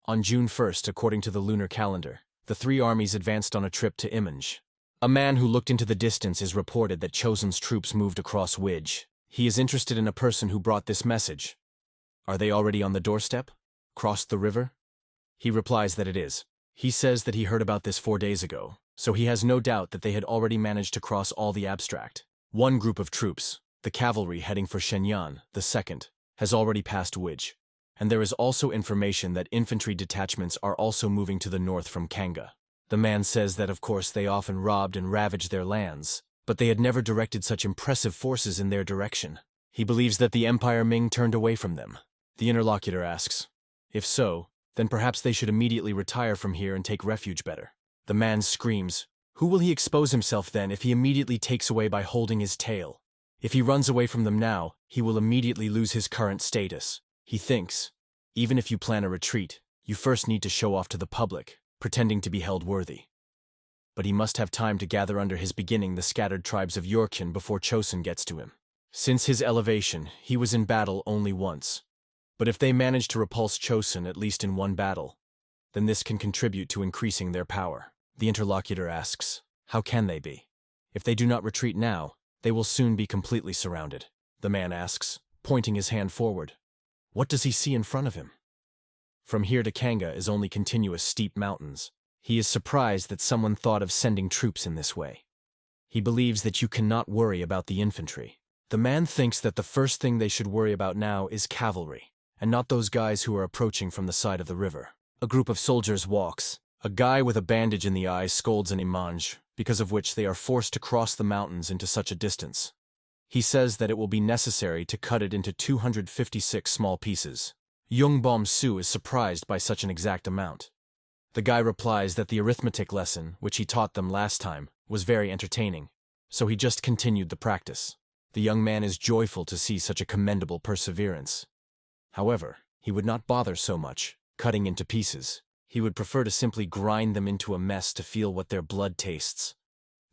On June 1st, according to the lunar calendar, the three armies advanced on a trip to Imanj. A man who looked into the distance is reported that Chosen's troops moved across Widge. He is interested in a person who brought this message. Are they already on the doorstep? Crossed the river? He replies that it is. He says that he heard about this 4 days ago, so he has no doubt that they had already managed to cross all the abstract. One group of troops, the cavalry heading for Shenyang, the second, has already passed Widge. And there is also information that infantry detachments are also moving to the north from Kanga. The man says that of course they often robbed and ravaged their lands, but they had never directed such impressive forces in their direction. He believes that the Empire Ming turned away from them. The interlocutor asks, if so, then perhaps they should immediately retire from here and take refuge better. The man screams, who will he expose himself then if he immediately takes away by holding his tail? If he runs away from them now, he will immediately lose his current status. He thinks, even if you plan a retreat, you first need to show off to the public, pretending to be held worthy. But he must have time to gather under his beginning the scattered tribes of Yorkshire before Chosen gets to him. Since his elevation, he was in battle only once. But if they manage to repulse Chosen at least in one battle, then this can contribute to increasing their power. The interlocutor asks, how can they be? If they do not retreat now, they will soon be completely surrounded. The man asks, pointing his hand forward. What does he see in front of him? From here to Kanga is only continuous steep mountains. He is surprised that someone thought of sending troops in this way. He believes that you cannot worry about the infantry. The man thinks that the first thing they should worry about now is cavalry, and not those guys who are approaching from the side of the river. A group of soldiers walks. A guy with a bandage in the eye scolds an Imanj, because of which they are forced to cross the mountains into such a distance. He says that it will be necessary to cut it into 256 small pieces. Yongbom Su is surprised by such an exact amount. The guy replies that the arithmetic lesson, which he taught them last time, was very entertaining, so he just continued the practice. The young man is joyful to see such a commendable perseverance. However, he would not bother so much, cutting into pieces. He would prefer to simply grind them into a mess to feel what their blood tastes.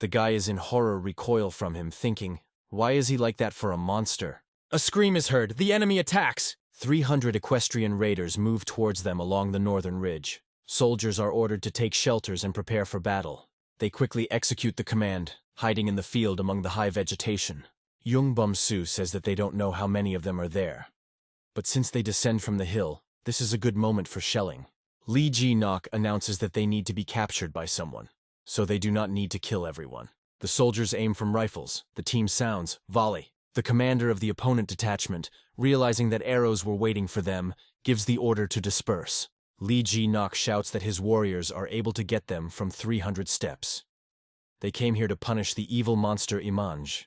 The guy is in horror recoil from him, thinking, why is he like that for a monster? A scream is heard. The enemy attacks! 300 equestrian raiders move towards them along the northern ridge. Soldiers are ordered to take shelters and prepare for battle. They quickly execute the command, hiding in the field among the high vegetation. Yongbom Su says that they don't know how many of them are there. But since they descend from the hill, this is a good moment for shelling. Lee Ji-nok announces that they need to be captured by someone, so they do not need to kill everyone. The soldiers aim from rifles. The team sounds, volley. The commander of the opponent detachment, realizing that arrows were waiting for them, gives the order to disperse. Lee Ji-nok shouts that his warriors are able to get them from 300 steps. They came here to punish the evil monster Imanj.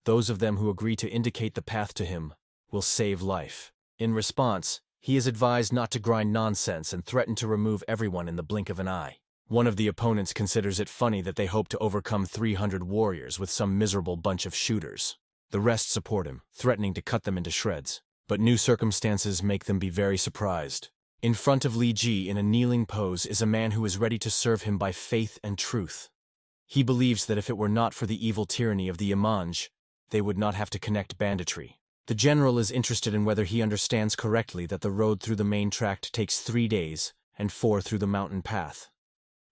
Those of them who agree to indicate the path to him will save life. In response, he is advised not to grind nonsense and threaten to remove everyone in the blink of an eye. One of the opponents considers it funny that they hope to overcome 300 warriors with some miserable bunch of shooters. The rest support him, threatening to cut them into shreds. But new circumstances make them be very surprised. In front of Li Ji in a kneeling pose is a man who is ready to serve him by faith and truth. He believes that if it were not for the evil tyranny of the Imanj, they would not have to connect banditry. The general is interested in whether he understands correctly that the road through the main tract takes 3 days, and 4 through the mountain path.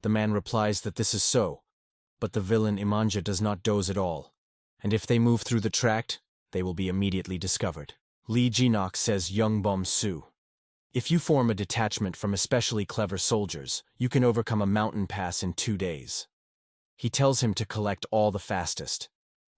The man replies that this is so, but the villain Imanja does not doze at all, and if they move through the tract, they will be immediately discovered. Lee Jinok says Young Bom Su. If you form a detachment from especially clever soldiers, you can overcome a mountain pass in 2 days. He tells him to collect all the fastest.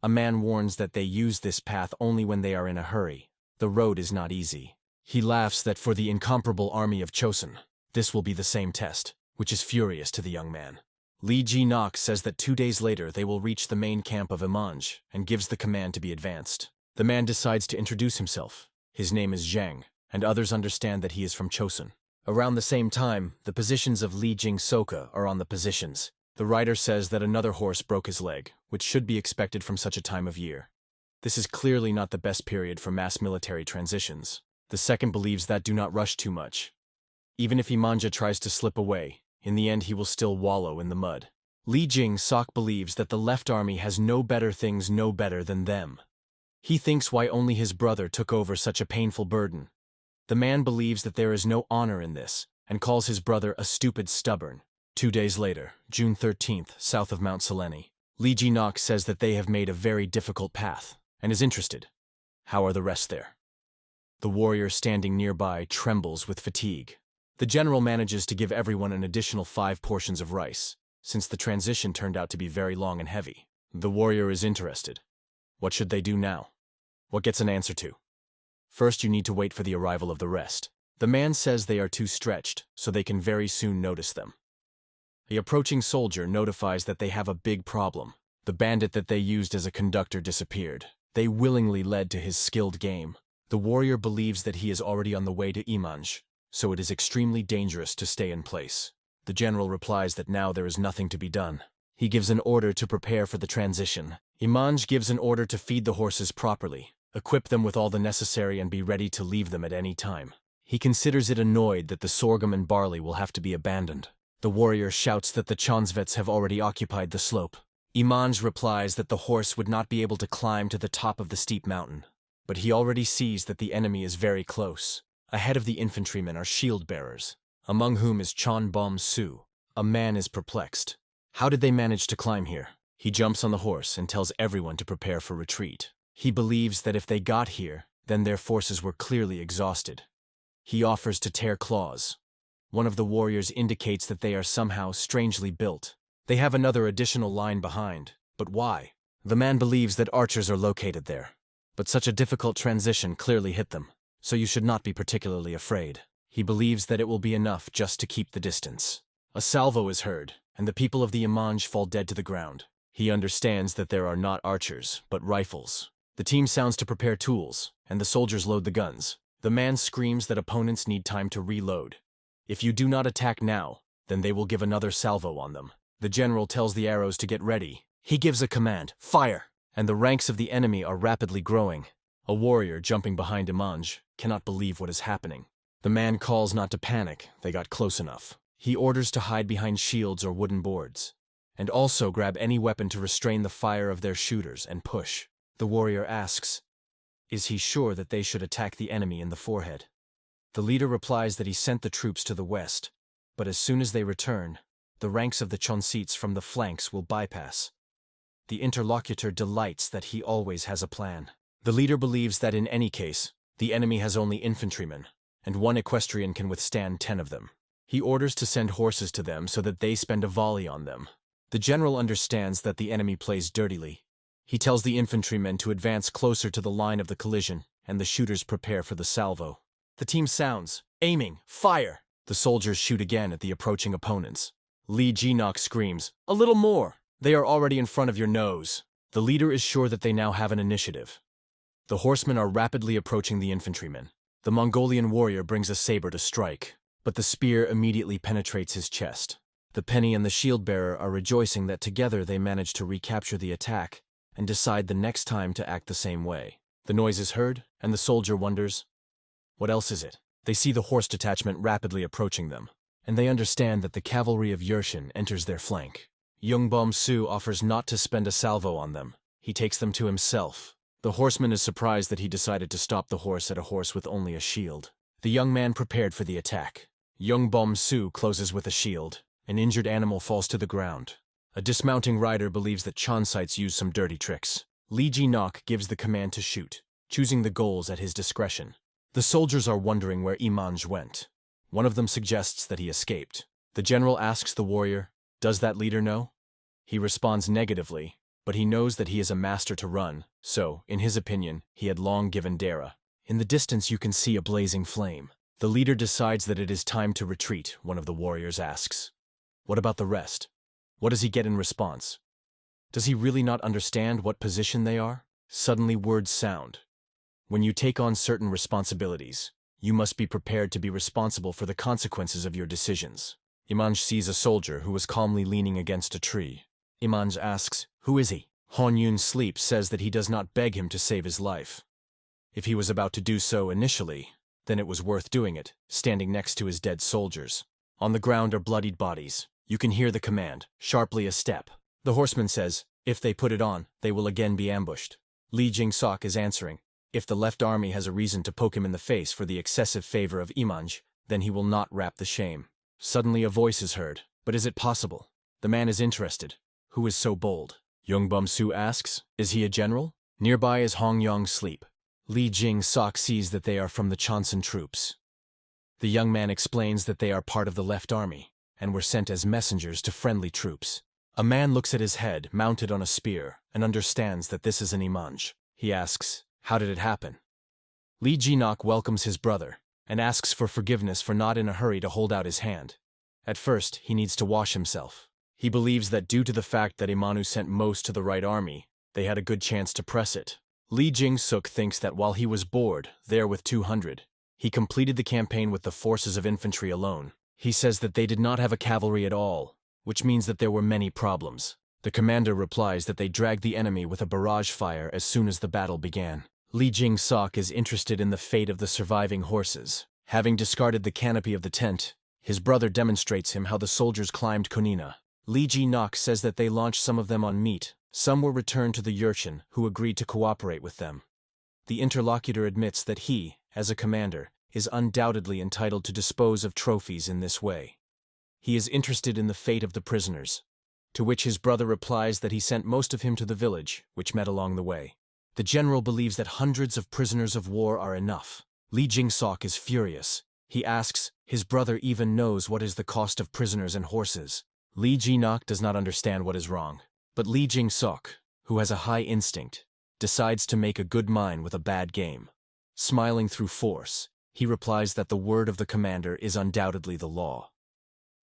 A man warns that they use this path only when they are in a hurry. The road is not easy. He laughs that for the incomparable army of Joseon, this will be the same test, which is furious to the young man. Lee Ji-nok says that 2 days later they will reach the main camp of Imanj and gives the command to be advanced. The man decides to introduce himself. His name is Zhang, and others understand that he is from Joseon. Around the same time, the positions of Lee Jing-soka are on the positions. The rider says that another horse broke his leg, which should be expected from such a time of year. This is clearly not the best period for mass military transitions. The second believes that do not rush too much. Even if Imanja tries to slip away, in the end he will still wallow in the mud. Lee Jing-sok believes that the left army has no better things no better than them. He thinks why only his brother took over such a painful burden. The man believes that there is no honor in this, and calls his brother a stupid stubborn. 2 days later, June 13th, south of Mount Selene, Lee Ji-nok says that they have made a very difficult path, and is interested. How are the rest there? The warrior standing nearby trembles with fatigue. The general manages to give everyone an additional 5 portions of rice, since the transition turned out to be very long and heavy. The warrior is interested. What should they do now? What gets an answer to? First, you need to wait for the arrival of the rest. The man says they are too stretched, so they can very soon notice them. The approaching soldier notifies that they have a big problem. The bandit that they used as a conductor disappeared. They willingly led to his skilled game. The warrior believes that he is already on the way to Imanj, so it is extremely dangerous to stay in place. The general replies that now there is nothing to be done. He gives an order to prepare for the transition. Imanj gives an order to feed the horses properly, equip them with all the necessary and be ready to leave them at any time. He considers it annoyed that the sorghum and barley will have to be abandoned. The warrior shouts that the Chonsvets have already occupied the slope. Imanj replies that the horse would not be able to climb to the top of the steep mountain, but he already sees that the enemy is very close. Ahead of the infantrymen are shield-bearers, among whom is Chon Bom Su. A man is perplexed. How did they manage to climb here? He jumps on the horse and tells everyone to prepare for retreat. He believes that if they got here, then their forces were clearly exhausted. He offers to tear claws. One of the warriors indicates that they are somehow strangely built. They have another additional line behind, but why? The man believes that archers are located there. But such a difficult transition clearly hit them, so you should not be particularly afraid. He believes that it will be enough just to keep the distance. A salvo is heard, and the people of the Imanj fall dead to the ground. He understands that there are not archers, but rifles. The team sounds to prepare tools, and the soldiers load the guns. The man screams that opponents need time to reload. If you do not attack now, then they will give another salvo on them. The general tells the arrows to get ready. He gives a command, fire, and the ranks of the enemy are rapidly growing. A warrior jumping behind Imanj cannot believe what is happening. The man calls not to panic, they got close enough. He orders to hide behind shields or wooden boards, and also grab any weapon to restrain the fire of their shooters and push. The warrior asks, is he sure that they should attack the enemy in the forehead? The leader replies that he sent the troops to the west, but as soon as they return, the ranks of the Chonsits from the flanks will bypass. The interlocutor delights that he always has a plan. The leader believes that in any case, the enemy has only infantrymen, and one equestrian can withstand 10 of them. He orders to send horses to them so that they spend a volley on them. The general understands that the enemy plays dirtily. He tells the infantrymen to advance closer to the line of the collision, and the shooters prepare for the salvo. The team sounds, aiming, fire! The soldiers shoot again at the approaching opponents. Lee Ji-nok screams, a little more! They are already in front of your nose. The leader is sure that they now have an initiative. The horsemen are rapidly approaching the infantrymen. The Mongolian warrior brings a saber to strike, but the spear immediately penetrates his chest. The penny and the shield-bearer are rejoicing that together they managed to recapture the attack and decide the next time to act the same way. The noise is heard, and the soldier wonders, what else is it? They see the horse detachment rapidly approaching them, and they understand that the cavalry of Yershin enters their flank. Young Bom Su offers not to spend a salvo on them. He takes them to himself. The horseman is surprised that he decided to stop the horse at a horse with only a shield. The young man prepared for the attack. Su closes with a shield. An injured animal falls to the ground. A dismounting rider believes that Chonsites use some dirty tricks. Lee Ji-nok gives the command to shoot, choosing the goals at his discretion. The soldiers are wondering where Imanj went. One of them suggests that he escaped. The general asks the warrior, "Does that leader know?" He responds negatively, but he knows that he is a master to run, so, in his opinion, he had long given Dara. In the distance you can see a blazing flame. The leader decides that it is time to retreat, one of the warriors asks. What about the rest? What does he get in response? Does he really not understand what position they are? Suddenly words sound. When you take on certain responsibilities, you must be prepared to be responsible for the consequences of your decisions. Imanj sees a soldier who was calmly leaning against a tree. Imanj asks, "Who is he?" Hon Yun Sleep says that he does not beg him to save his life. If he was about to do so initially, then it was worth doing it, standing next to his dead soldiers. On the ground are bloodied bodies. You can hear the command, "Sharply a step." The horseman says, "If they put it on, they will again be ambushed." Lee Jing-sok is answering, "If the left army has a reason to poke him in the face for the excessive favor of Imanj, then he will not wrap the shame." Suddenly a voice is heard. But is it possible? The man is interested. Who is so bold? Su asks, "Is he a general?" Nearby is Hong Yong Sleep. Lee Jing-sok sees that they are from the Chonsan troops. The young man explains that they are part of the left army, and were sent as messengers to friendly troops. A man looks at his head, mounted on a spear, and understands that this is an Imanj. He asks, "How did it happen?" Lee Ji-nok welcomes his brother, and asks for forgiveness for not in a hurry to hold out his hand. At first, he needs to wash himself. He believes that due to the fact that Imanu sent most to the right army, they had a good chance to press it. Lee Jing-suk thinks that while he was bored, there with 200, he completed the campaign with the forces of infantry alone. He says that they did not have a cavalry at all, which means that there were many problems. The commander replies that they dragged the enemy with a barrage fire as soon as the battle began. Lee Jing-sok is interested in the fate of the surviving horses. Having discarded the canopy of the tent, his brother demonstrates him how the soldiers climbed Konina. Lee Ji-nok says that they launched some of them on meat. Some were returned to the Yurchin, who agreed to cooperate with them. The interlocutor admits that he, as a commander, is undoubtedly entitled to dispose of trophies in this way. He is interested in the fate of the prisoners, to which his brother replies that he sent most of him to the village, which met along the way. The general believes that hundreds of prisoners of war are enough. Lee Jing-sok is furious. He asks, his brother even knows what is the cost of prisoners and horses. Lee Ji-nok does not understand what is wrong. But Lee Jing-sok, who has a high instinct, decides to make a good mine with a bad game. Smiling through force, he replies that the word of the commander is undoubtedly the law.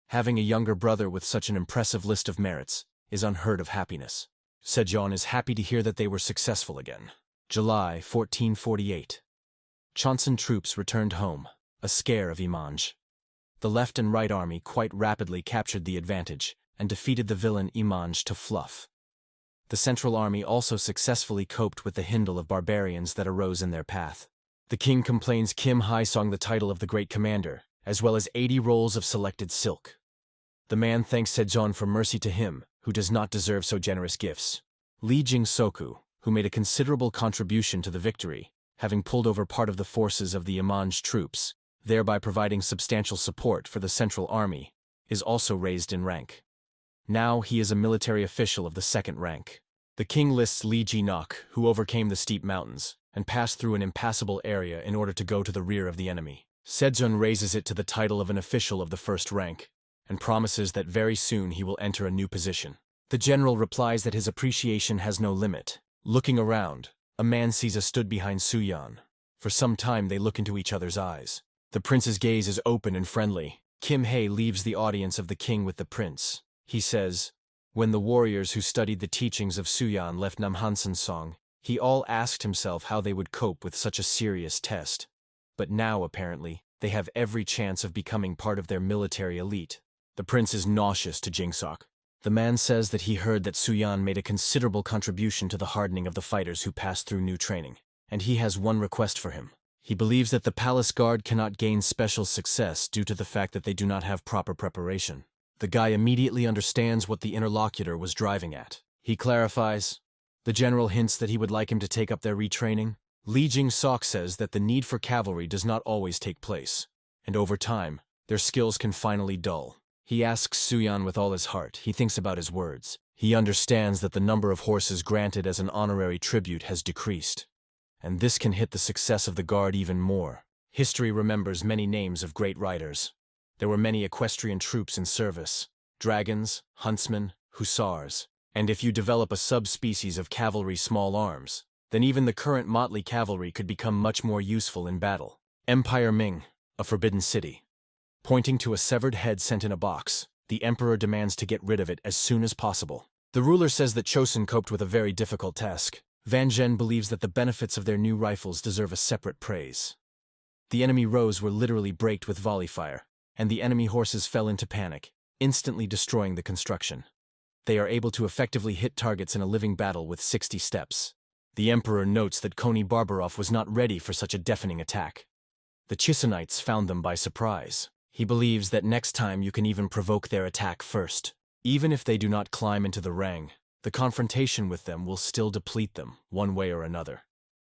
Having a younger brother with such an impressive list of merits is unheard of happiness. Sejong is happy to hear that they were successful again. July 1448. Chonsan troops returned home, a scare of Imanj. The left and right army quite rapidly captured the advantage and defeated the villain Imanj to fluff. The central army also successfully coped with the hindle of barbarians that arose in their path. The king complains Kim Haesong the title of the great commander, as well as 80 rolls of selected silk. The man thanks Sejong for mercy to him, who does not deserve so generous gifts. Lee Jing-soku, who made a considerable contribution to the victory, having pulled over part of the forces of the Imanj troops, thereby providing substantial support for the central army, is also raised in rank. Now he is a military official of the second rank. The king lists Lee Ji-nok, who overcame the steep mountains, and passed through an impassable area in order to go to the rear of the enemy. Sejong raises it to the title of an official of the first rank, and promises that very soon he will enter a new position. The general replies that his appreciation has no limit. Looking around, a man sees stood behind Suyan. For some time they look into each other's eyes. The prince's gaze is open and friendly. Kim Hae leaves the audience of the king with the prince. He says, when the warriors who studied the teachings of Suyan left Namhansan Song, he all asked himself how they would cope with such a serious test. But now, apparently, they have every chance of becoming part of their military elite. The prince is nauseous to Jing-sok. The man says that he heard that Suyan made a considerable contribution to the hardening of the fighters who passed through new training, and he has one request for him. He believes that the palace guard cannot gain special success due to the fact that they do not have proper preparation. The guy immediately understands what the interlocutor was driving at. He clarifies. The general hints that he would like him to take up their retraining. Lee Jing-sok says that the need for cavalry does not always take place, and over time, Their skills can finally dull. He asks Suyan with all his heart. He thinks about his words. He understands that the number of horses granted as an honorary tribute has decreased. And this can hit the success of the guard even more. History remembers many names of great riders. There were many equestrian troops in service. Dragons, huntsmen, hussars. And if you develop a subspecies of cavalry small arms, then even the current motley cavalry could become much more useful in battle. Empire Ming, a forbidden city. Pointing to a severed head sent in a box, the emperor demands to get rid of it as soon as possible. The ruler says that Joseon coped with a very difficult task. Van Zhen believes that the benefits of their new rifles deserve a separate praise. The enemy rows were literally braked with volley fire, and the enemy horses fell into panic, instantly destroying the construction. They are able to effectively hit targets in a living battle with 60 steps. The emperor notes that Koni Barbarov was not ready for such a deafening attack. The Chisonites found them by surprise. He believes that next time you can even provoke their attack first. Even if they do not climb into the rang, the confrontation with them will still deplete them, one way or another.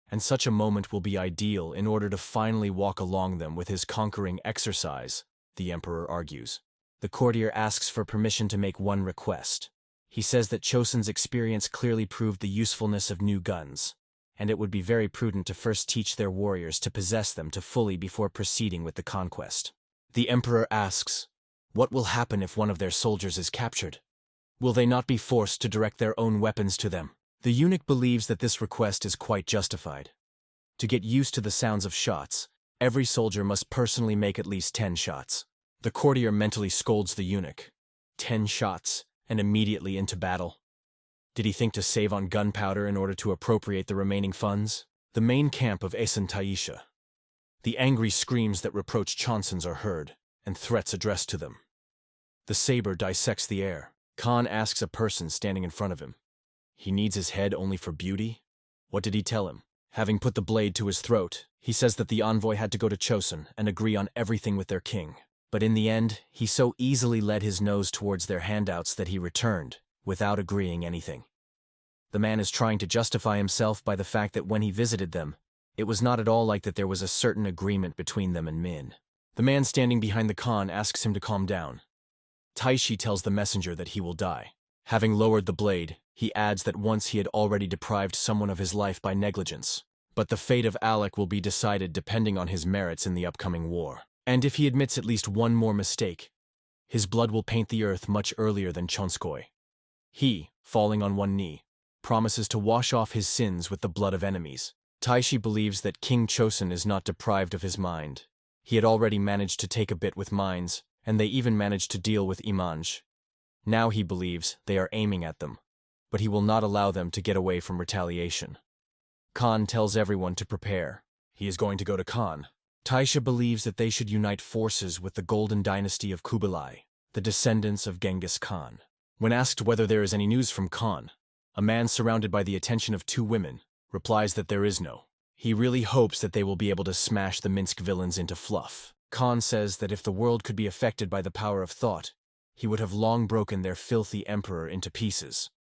And such a moment will be ideal in order to finally walk along them with his conquering exercise, the emperor argues. The courtier asks for permission to make one request. He says that Joseon's experience clearly proved the usefulness of new guns, and it would be very prudent to first teach their warriors to possess them to fully before proceeding with the conquest. The emperor asks, what will happen if one of their soldiers is captured? Will they not be forced to direct their own weapons to them? The eunuch believes that this request is quite justified. To get used to the sounds of shots, every soldier must personally make at least 10 shots. The courtier mentally scolds the eunuch. 10 shots, and immediately into battle. Did he think to save on gunpowder in order to appropriate the remaining funds? The main camp of Asen Taisha. The angry screams that reproach Chonsons are heard, and threats addressed to them. The saber dissects the air. Khan asks a person standing in front of him. He needs his head only for beauty? What did he tell him? Having put the blade to his throat, he says that the envoy had to go to Joseon and agree on everything with their king. But in the end, he so easily led his nose towards their handouts that he returned, without agreeing anything. The man is trying to justify himself by the fact that when he visited them, it was not at all like that there was a certain agreement between them and Min. The man standing behind the Khan asks him to calm down. Taishi tells the messenger that he will die. Having lowered the blade, he adds that once he had already deprived someone of his life by negligence, but the fate of Alec will be decided depending on his merits in the upcoming war. And if he admits at least one more mistake, his blood will paint the earth much earlier than Chonskoy. He, falling on one knee, promises to wash off his sins with the blood of enemies. Taishi believes that King Joseon is not deprived of his mind. He had already managed to take a bit with mines, and they even managed to deal with Imanj. Now he believes they are aiming at them, but he will not allow them to get away from retaliation. Khan tells everyone to prepare. He is going to go to Khan. Taisha believes that they should unite forces with the Golden Dynasty of Kublai, the descendants of Genghis Khan. When asked whether there is any news from Khan, a man surrounded by the attention of 2 women replies that there is no. He really hopes that they will be able to smash the Minsk villains into fluff. Khan says that if the world could be affected by the power of thought, he would have long broken their filthy emperor into pieces.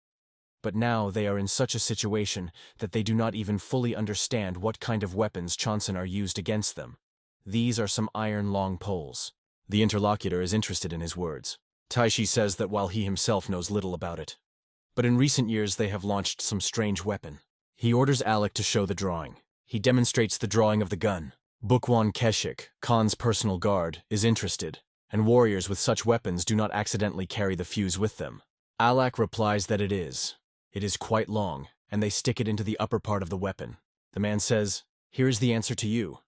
But now they are in such a situation that they do not even fully understand what kind of weapons Chonson are used against them. These are some iron long poles. The interlocutor is interested in his words. Taishi says that while he himself knows little about it, but in recent years they have launched some strange weapon. He orders Alec to show the drawing. He demonstrates the drawing of the gun. Bukwan Keshik, Khan's personal guard, is interested, and warriors with such weapons do not accidentally carry the fuse with them. Alec replies that it is. It is quite long, and they stick it into the upper part of the weapon. The man says, "Here is the answer to you.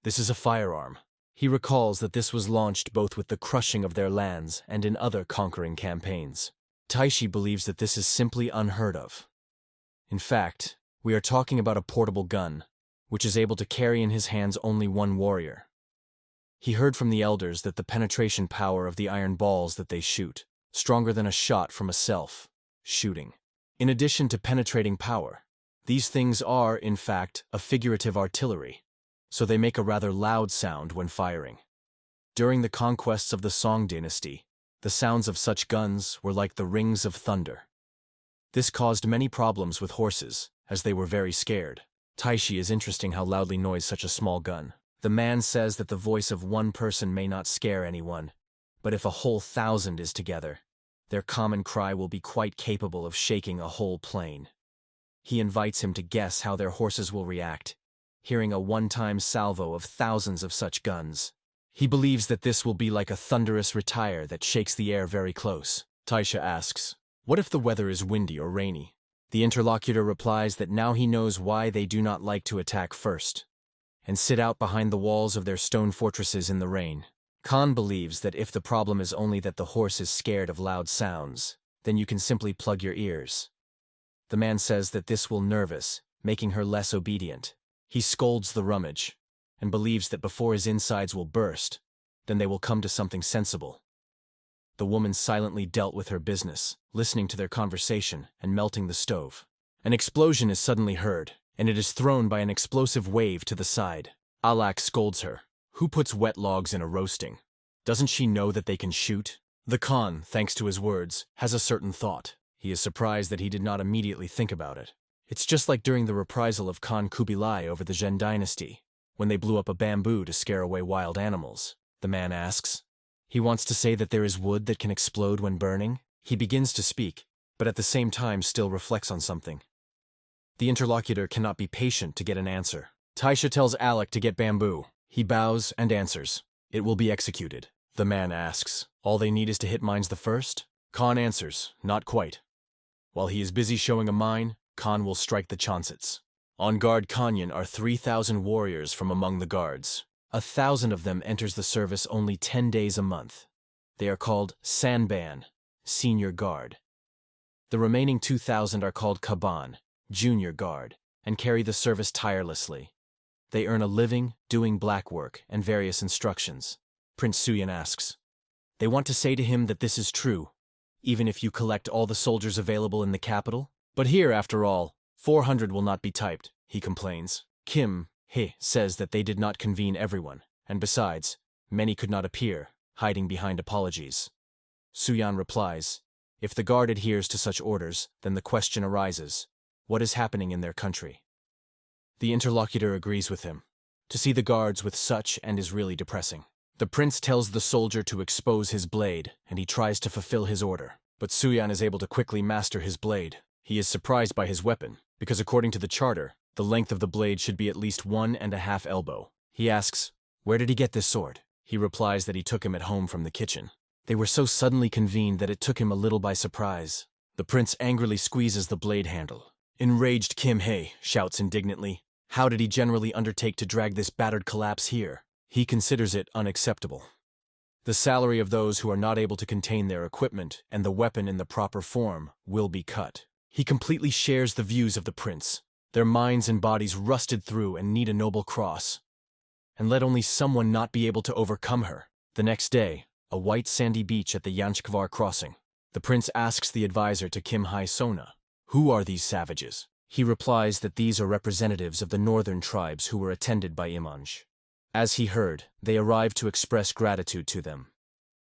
This is a firearm." He recalls that this was launched both with the crushing of their lands and in other conquering campaigns. Taishi believes that this is simply unheard of. In fact, we are talking about a portable gun, which is able to carry in his hands only one warrior. He heard from the elders that the penetration power of the iron balls that they shoot, stronger than a shot from a self-shooting. In addition to penetrating power, these things are, in fact, a figurative artillery, so they make a rather loud sound when firing. During the conquests of the Song dynasty, the sounds of such guns were like the rings of thunder. This caused many problems with horses, as they were very scared. Taishi is interesting how loudly noise such a small gun. The man says that the voice of one person may not scare anyone, but if a whole 1,000 is together, their common cry will be quite capable of shaking a whole plain. He invites him to guess how their horses will react, hearing a one-time salvo of thousands of such guns. He believes that this will be like a thunderous retire that shakes the air very close. Taisha asks, "What if the weather is windy or rainy?" The interlocutor replies that now he knows why they do not like to attack first, and sit out behind the walls of their stone fortresses in the rain. Khan believes that if the problem is only that the horse is scared of loud sounds, then you can simply plug your ears. The man says that this will nervous, making her less obedient. He scolds the rummage, and believes that before his insides will burst, then they will come to something sensible. The woman silently dealt with her business, listening to their conversation and melting the stove. An explosion is suddenly heard, and it is thrown by an explosive wave to the side. Alak scolds her. Who puts wet logs in a roasting? Doesn't she know that they can shoot? The Khan, thanks to his words, has a certain thought. He is surprised that he did not immediately think about it. It's just like during the reprisal of Khan Kubilai over the Zhen dynasty, when they blew up a bamboo to scare away wild animals. The man asks. He wants to say that there is wood that can explode when burning. He begins to speak, but at the same time still reflects on something. The interlocutor cannot be patient to get an answer. Taisha tells Alec to get bamboo. He bows and answers. It will be executed. The man asks, all they need is to hit mines the first? Khan answers, not quite. While he is busy showing a mine, Khan will strike the chansets. On guard Kanyan are 3,000 warriors from among the guards. 1,000 of them enters the service only 10 days a month. They are called Sanban, senior guard. The remaining 2,000 are called Kaban, junior guard, and carry the service tirelessly. They earn a living, doing black work and various instructions. Prince Suyan asks. They want to say to him that this is true, even if you collect all the soldiers available in the capital? But here, after all, 400 will not be typed, he complains. Kim He says that they did not convene everyone, and besides, many could not appear, hiding behind apologies. Suyan replies, if the guard adheres to such orders, then the question arises, what is happening in their country? The interlocutor agrees with him. To see the guards with such and is really depressing. The prince tells the soldier to expose his blade, and he tries to fulfill his order. But Suyan is able to quickly master his blade. He is surprised by his weapon, because according to the charter, the length of the blade should be at least 1.5 elbow. He asks, where did he get this sword? He replies that he took him at home from the kitchen. They were so suddenly convened that it took him a little by surprise. The prince angrily squeezes the blade handle. Enraged Kim He shouts indignantly, how did he generally undertake to drag this battered collapse here? He considers it unacceptable. The salary of those who are not able to contain their equipment and the weapon in the proper form will be cut. He completely shares the views of the prince. Their minds and bodies rusted through and need a noble cross. And let only someone not be able to overcome her. The next day, a white sandy beach at the Yanchkvar crossing. The prince asks the advisor to Kim Hai Sona, who are these savages? He replies that these are representatives of the northern tribes who were attended by Imanj. As he heard, they arrived to express gratitude to them.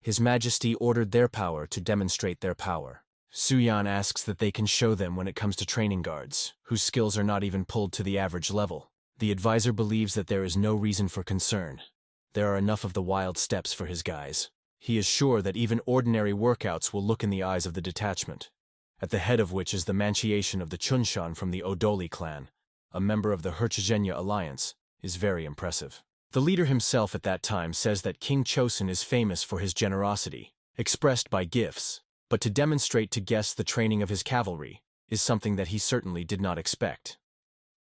His Majesty ordered their power to demonstrate their power. Suyan asks that they can show them when it comes to training guards, whose skills are not even pulled to the average level. The advisor believes that there is no reason for concern. There are enough of the wild steps for his guys. He is sure that even ordinary workouts will look in the eyes of the detachment, at the head of which is the manchiation of the Chunshan from the Odoli clan, a member of the Herchigenya alliance, is very impressive. The leader himself at that time says that King Chosun is famous for his generosity, expressed by gifts, but to demonstrate to guests the training of his cavalry is something that he certainly did not expect.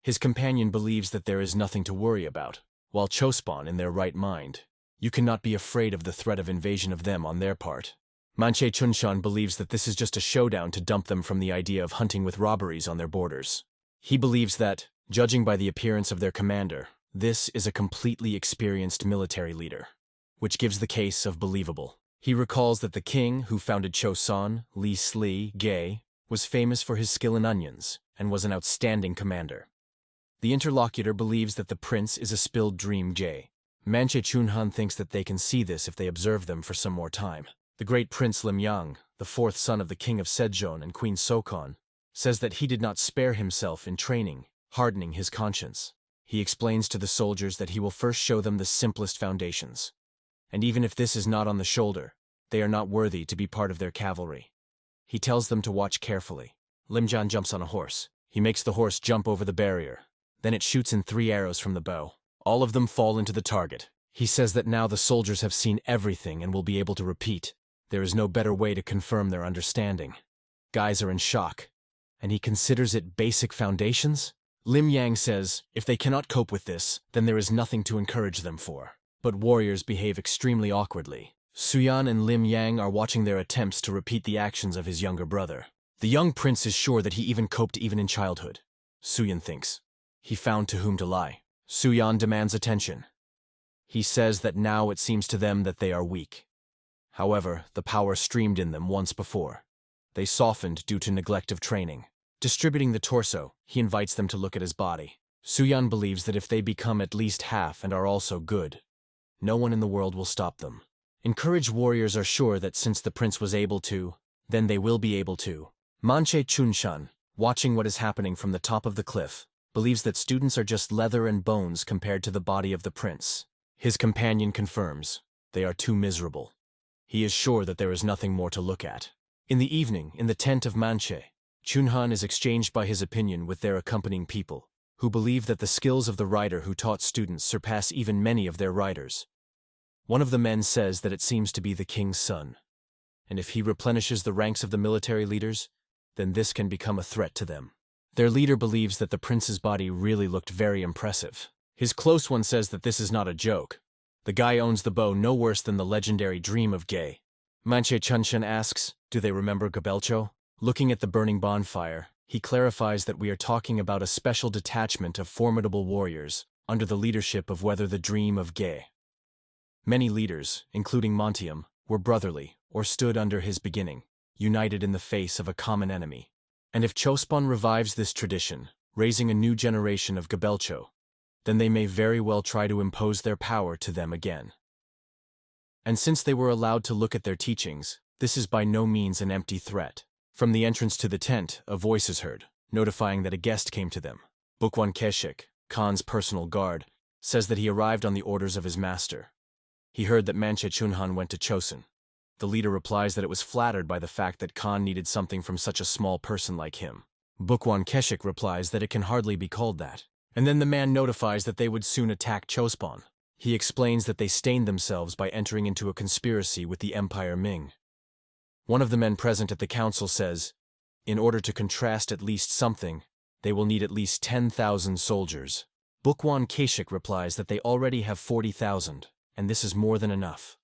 His companion believes that there is nothing to worry about, while Chospon in their right mind. You cannot be afraid of the threat of invasion of them on their part. Manche Chunshan believes that this is just a showdown to dump them from the idea of hunting with robberies on their borders. He believes that, judging by the appearance of their commander, this is a completely experienced military leader, which gives the case of believable. He recalls that the king who founded Choson, Li Sli Ge, was famous for his skill in onions and was an outstanding commander. The interlocutor believes that the prince is a spilled dream Ge. Manche Chunhan thinks that they can see this if they observe them for some more time. The great Prince Lim Yang, the fourth son of the king of Sejong and Queen Sokon, says that he did not spare himself in training, hardening his conscience. He explains to the soldiers that he will first show them the simplest foundations. And even if this is not on the shoulder, they are not worthy to be part of their cavalry. He tells them to watch carefully. Limjan jumps on a horse. He makes the horse jump over the barrier. Then it shoots in 3 arrows from the bow. All of them fall into the target. He says that now the soldiers have seen everything and will be able to repeat. There is no better way to confirm their understanding. Guys are in shock. And he considers it basic foundations? Lim Yang says, if they cannot cope with this, then there is nothing to encourage them for. But warriors behave extremely awkwardly. Suyan and Lim Yang are watching their attempts to repeat the actions of his younger brother. The young prince is sure that he even coped even in childhood. Suyan thinks. He found to whom to lie. Suyan demands attention. He says that now it seems to them that they are weak. However, the power streamed in them once before. They softened due to neglect of training. Distributing the torso, he invites them to look at his body. Suyan believes that if they become at least half and are also good, no one in the world will stop them. Encouraged warriors are sure that since the prince was able to, then they will be able to. Manche Chunshan, watching what is happening from the top of the cliff, believes that students are just leather and bones compared to the body of the prince. His companion confirms, they are too miserable. He is sure that there is nothing more to look at. In the evening, in the tent of Manche, Chunhan is exchanged by his opinion with their accompanying people, who believe that the skills of the writer who taught students surpass even many of their writers. One of the men says that it seems to be the king's son, and if he replenishes the ranks of the military leaders, then this can become a threat to them. Their leader believes that the prince's body really looked very impressive. His close one says that this is not a joke. The guy owns the bow no worse than the legendary Dream of Gay. Manche Chunshan asks, do they remember Gabelcho? Looking at the burning bonfire, he clarifies that we are talking about a special detachment of formidable warriors under the leadership of whether the Dream of Gay. Many leaders, including Montium, were brotherly or stood under his beginning, united in the face of a common enemy. And if Chospon revives this tradition, raising a new generation of Gabelcho, then they may very well try to impose their power to them again. And since they were allowed to look at their teachings, this is by no means an empty threat. From the entrance to the tent, a voice is heard, notifying that a guest came to them. Bukwan Keshik, Khan's personal guard, says that he arrived on the orders of his master. He heard that Manche Chunhan went to Chosun. The leader replies that it was flattered by the fact that Khan needed something from such a small person like him. Bukwan Keshik replies that it can hardly be called that. And then the man notifies that they would soon attack Chospon. He explains that they stained themselves by entering into a conspiracy with the Empire Ming. One of the men present at the council says, in order to contrast at least something, they will need at least 10,000 soldiers. Bukwan Keshik replies that they already have 40,000, and this is more than enough.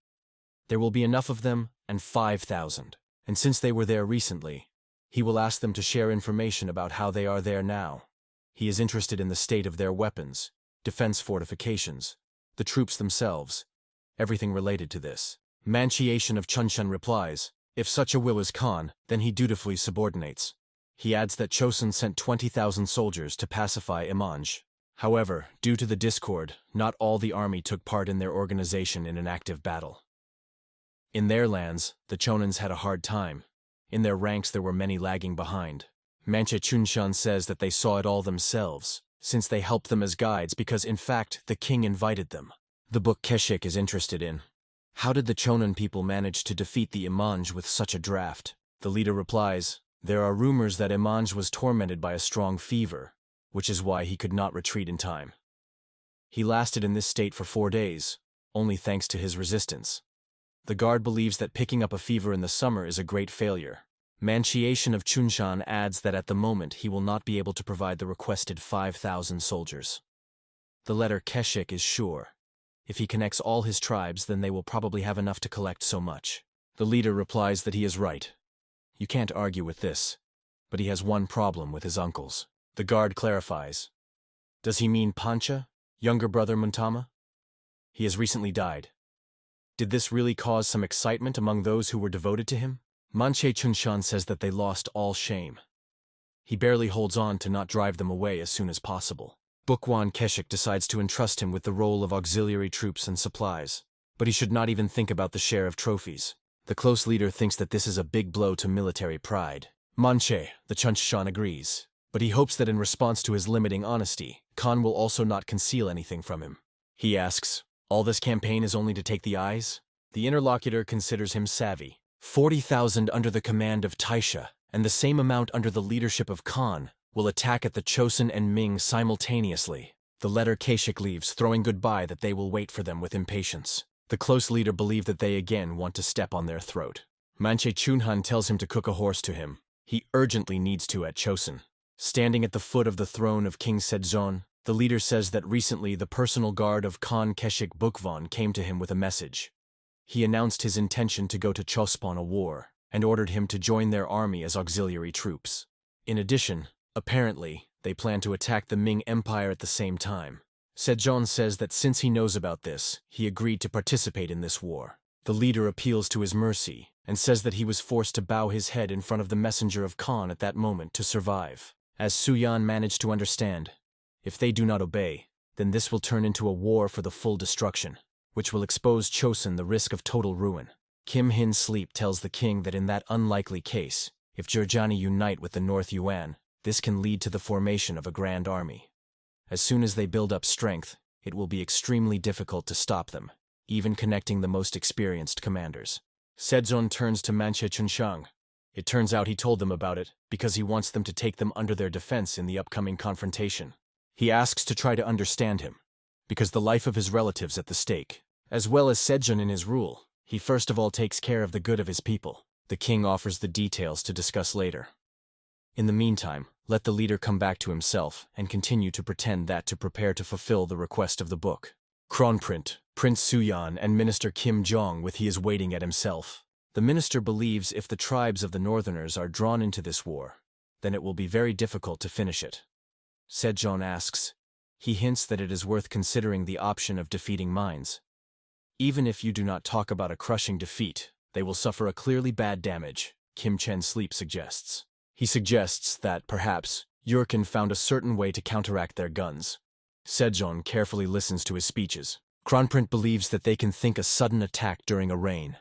There will be enough of them, and 5,000. And since they were there recently, he will ask them to share information about how they are there now. He is interested in the state of their weapons, defense fortifications, the troops themselves, everything related to this. Manchiation of Chunshan replies, if such a will is Khan, then he dutifully subordinates. He adds that Chosun sent 20,000 soldiers to pacify Imanj. However, due to the discord, not all the army took part in their organization in an active battle. In their lands, the Chonans had a hard time. In their ranks there were many lagging behind. Manche Chunshan says that they saw it all themselves, since they helped them as guides because in fact the king invited them. The book Keshik is interested in. How did the Chonan people manage to defeat the Imanj with such a draft? The leader replies, there are rumors that Imanj was tormented by a strong fever, which is why he could not retreat in time. He lasted in this state for 4 days, only thanks to his resistance. The guard believes that picking up a fever in the summer is a great failure. Manchiation of Chunshan adds that at the moment he will not be able to provide the requested 5,000 soldiers. The letter Keshik is sure. If he connects all his tribes, then they will probably have enough to collect so much. The leader replies that he is right. You can't argue with this, but he has one problem with his uncles. The guard clarifies. Does he mean Pancha, younger brother Muntama? He has recently died. Did this really cause some excitement among those who were devoted to him? Manche Chunshan says that they lost all shame. He barely holds on to not drive them away as soon as possible. Bukwan Keshik decides to entrust him with the role of auxiliary troops and supplies, but he should not even think about the share of trophies. The close leader thinks that this is a big blow to military pride. Manche, the Chunshan agrees. but he hopes that in response to his limiting honesty, Khan will also not conceal anything from him. He asks, all this campaign is only to take the eyes? The interlocutor considers him savvy. 40,000 under the command of Taisha, and the same amount under the leadership of Khan, will attack at the Joseon and Ming simultaneously. The letter Kashik leaves, throwing goodbye that they will wait for them with impatience. The close leader believe that they again want to step on their throat. Manche Chunhan tells him to cook a horse to him. He urgently needs to at Joseon. Standing at the foot of the throne of King Sejong, the leader says that recently the personal guard of Khan Keshik Bukvon came to him with a message. He announced his intention to go to Chospon a war, and ordered him to join their army as auxiliary troops. In addition, apparently, they plan to attack the Ming Empire at the same time. Sejong says that since he knows about this, he agreed to participate in this war. The leader appeals to his mercy, and says that he was forced to bow his head in front of the messenger of Khan at that moment to survive. As Suyan managed to understand, if they do not obey, then this will turn into a war for the full destruction, which will expose Joseon the risk of total ruin. Kim Hin Sleep tells the king that in that unlikely case, if Jurjani unite with the North Yuan, this can lead to the formation of a grand army. As soon as they build up strength, it will be extremely difficult to stop them, even connecting the most experienced commanders. Sejong turns to Manche Chunshang. It turns out he told them about it because he wants them to take them under their defense in the upcoming confrontation. He asks to try to understand him, because the life of his relatives at the stake, as well as Sejong in his rule, he first of all takes care of the good of his people. The king offers the details to discuss later. In the meantime, let the leader come back to himself and continue to pretend that to prepare to fulfill the request of the book. Kronprint, Prince Suyan and Minister Kim Jong with he is waiting at himself. The minister believes if the tribes of the northerners are drawn into this war, then it will be very difficult to finish it. Sejong asks. He hints that it is worth considering the option of defeating mines. Even if you do not talk about a crushing defeat, they will suffer a clearly bad damage, Kim Chen Sleep suggests. He suggests that, perhaps, Yurkin found a certain way to counteract their guns. Sejong carefully listens to his speeches. Kronprint believes that they can think a sudden attack during a rain.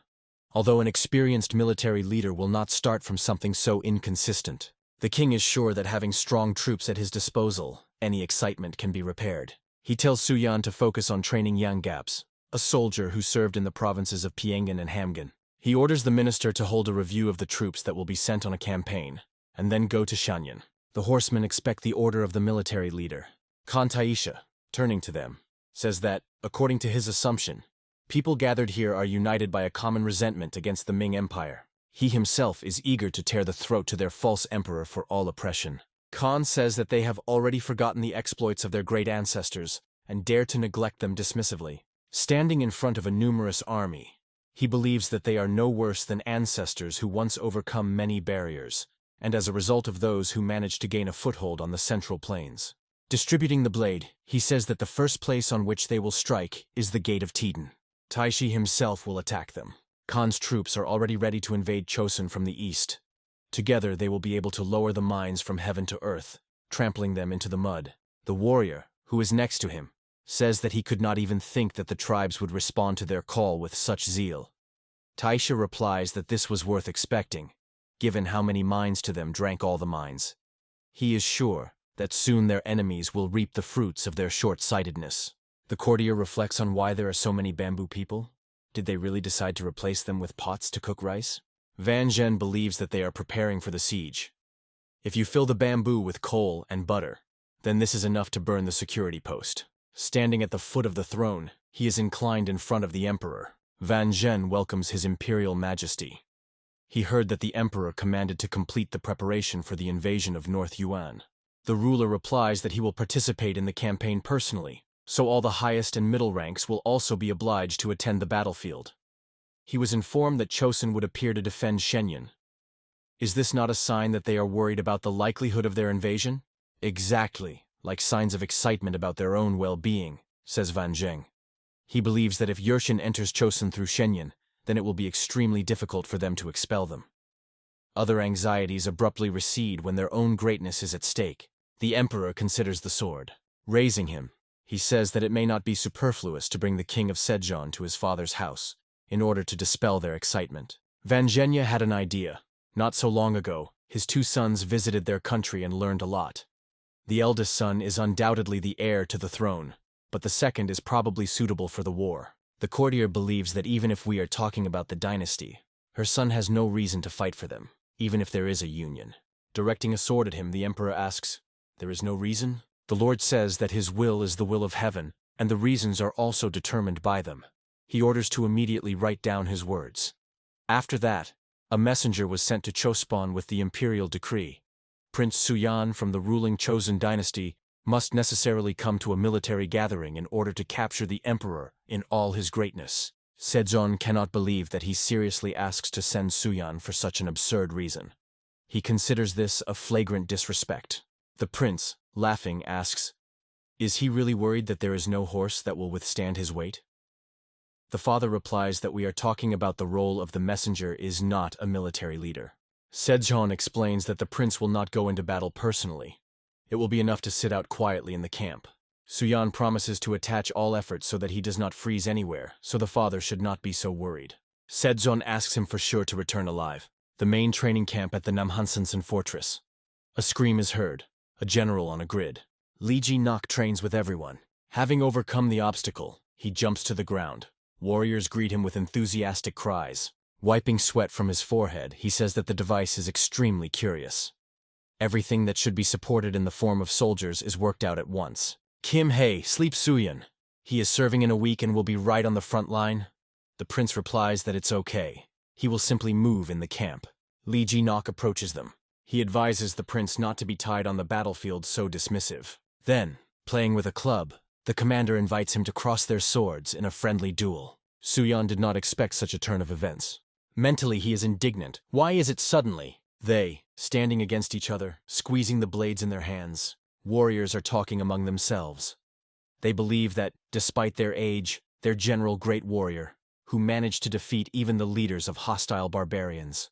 Although an experienced military leader will not start from something so inconsistent, the king is sure that having strong troops at his disposal, any excitement can be repaired. He tells Suyan to focus on training Yang Gaps, a soldier who served in the provinces of Pyongan and Hamgyong. He orders the minister to hold a review of the troops that will be sent on a campaign, and then go to Shanyan. The horsemen expect the order of the military leader. Khan Taisha, turning to them, says that, according to his assumption, people gathered here are united by a common resentment against the Ming Empire. He himself is eager to tear the throat to their false emperor for all oppression. Khan says that they have already forgotten the exploits of their great ancestors and dare to neglect them dismissively. Standing in front of a numerous army, he believes that they are no worse than ancestors who once overcome many barriers, and as a result of those who managed to gain a foothold on the central plains. Distributing the blade, he says that the first place on which they will strike is the Gate of Tiden. Taishi himself will attack them. Khan's troops are already ready to invade Joseon from the east. Together they will be able to lower the mines from heaven to earth, trampling them into the mud. The warrior, who is next to him, says that he could not even think that the tribes would respond to their call with such zeal. Taisha replies that this was worth expecting, given how many mines to them drank all the mines. He is sure that soon their enemies will reap the fruits of their short-sightedness. The courtier reflects on why there are so many bamboo people. Did they really decide to replace them with pots to cook rice? Van Zhen believes that they are preparing for the siege. If you fill the bamboo with coal and butter, then this is enough to burn the security post. Standing at the foot of the throne, he is inclined in front of the emperor. Van Zhen welcomes his imperial majesty. He heard that the emperor commanded to complete the preparation for the invasion of North Yuan. The ruler replies that he will participate in the campaign personally, so all the highest and middle ranks will also be obliged to attend the battlefield. He was informed that Joseon would appear to defend Shenyang. Is this not a sign that they are worried about the likelihood of their invasion? Exactly, like signs of excitement about their own well-being, says Van Zheng. He believes that if Yurshin enters Joseon through Shenyang, then it will be extremely difficult for them to expel them. Other anxieties abruptly recede when their own greatness is at stake. The emperor considers the sword. Raising him, he says that it may not be superfluous to bring the king of Sejong to his father's house, in order to dispel their excitement. Van Zhenya had an idea. Not so long ago, His two sons visited their country and learned a lot. The eldest son is undoubtedly the heir to the throne, but the second is probably suitable for the war. The courtier believes that even if we are talking about the dynasty, her son has no reason to fight for them, even if there is a union. Directing a sword at him, the emperor asks, "There is no reason?" The Lord says that his will is the will of heaven, and the reasons are also determined by them. He orders to immediately write down his words. After that, a messenger was sent to Chospon with the imperial decree. Prince Suyan from the ruling Chosen dynasty must necessarily come to a military gathering in order to capture the emperor in all his greatness. Sejong cannot believe that he seriously asks to send Suyan for such an absurd reason. He considers this a flagrant disrespect. The prince, laughing, asks, "Is he really worried that there is no horse that will withstand his weight?" The father replies that we are talking about the role of the messenger is not a military leader. Sejong explains that the prince will not go into battle personally. It will be enough to sit out quietly in the camp. Suyan promises to attach all efforts so that he does not freeze anywhere, so the father should not be so worried. Sejong asks him for sure to return alive. The main training camp at the Namhansensen fortress. A scream is heard, a general on a grid. Lee Ji-nok trains with everyone. Having overcome the obstacle, he jumps to the ground. Warriors greet him with enthusiastic cries. Wiping sweat from his forehead, he says that the device is extremely curious. Everything that should be supported in the form of soldiers is worked out at once. Kim Hae, sleep Suyan. He is serving in a week and will be right on the front line. The prince replies that it's okay. He will simply move in the camp. Lee Ji-nok approaches them. He advises the prince not to be tied on the battlefield so dismissive. Then, playing with a club, the commander invites him to cross their swords in a friendly duel. Suyan did not expect such a turn of events. Mentally, he is indignant. Why is it suddenly? They, standing against each other, squeezing the blades in their hands. Warriors are talking among themselves. They believe that, despite their age, their general great warrior, who managed to defeat even the leaders of hostile barbarians.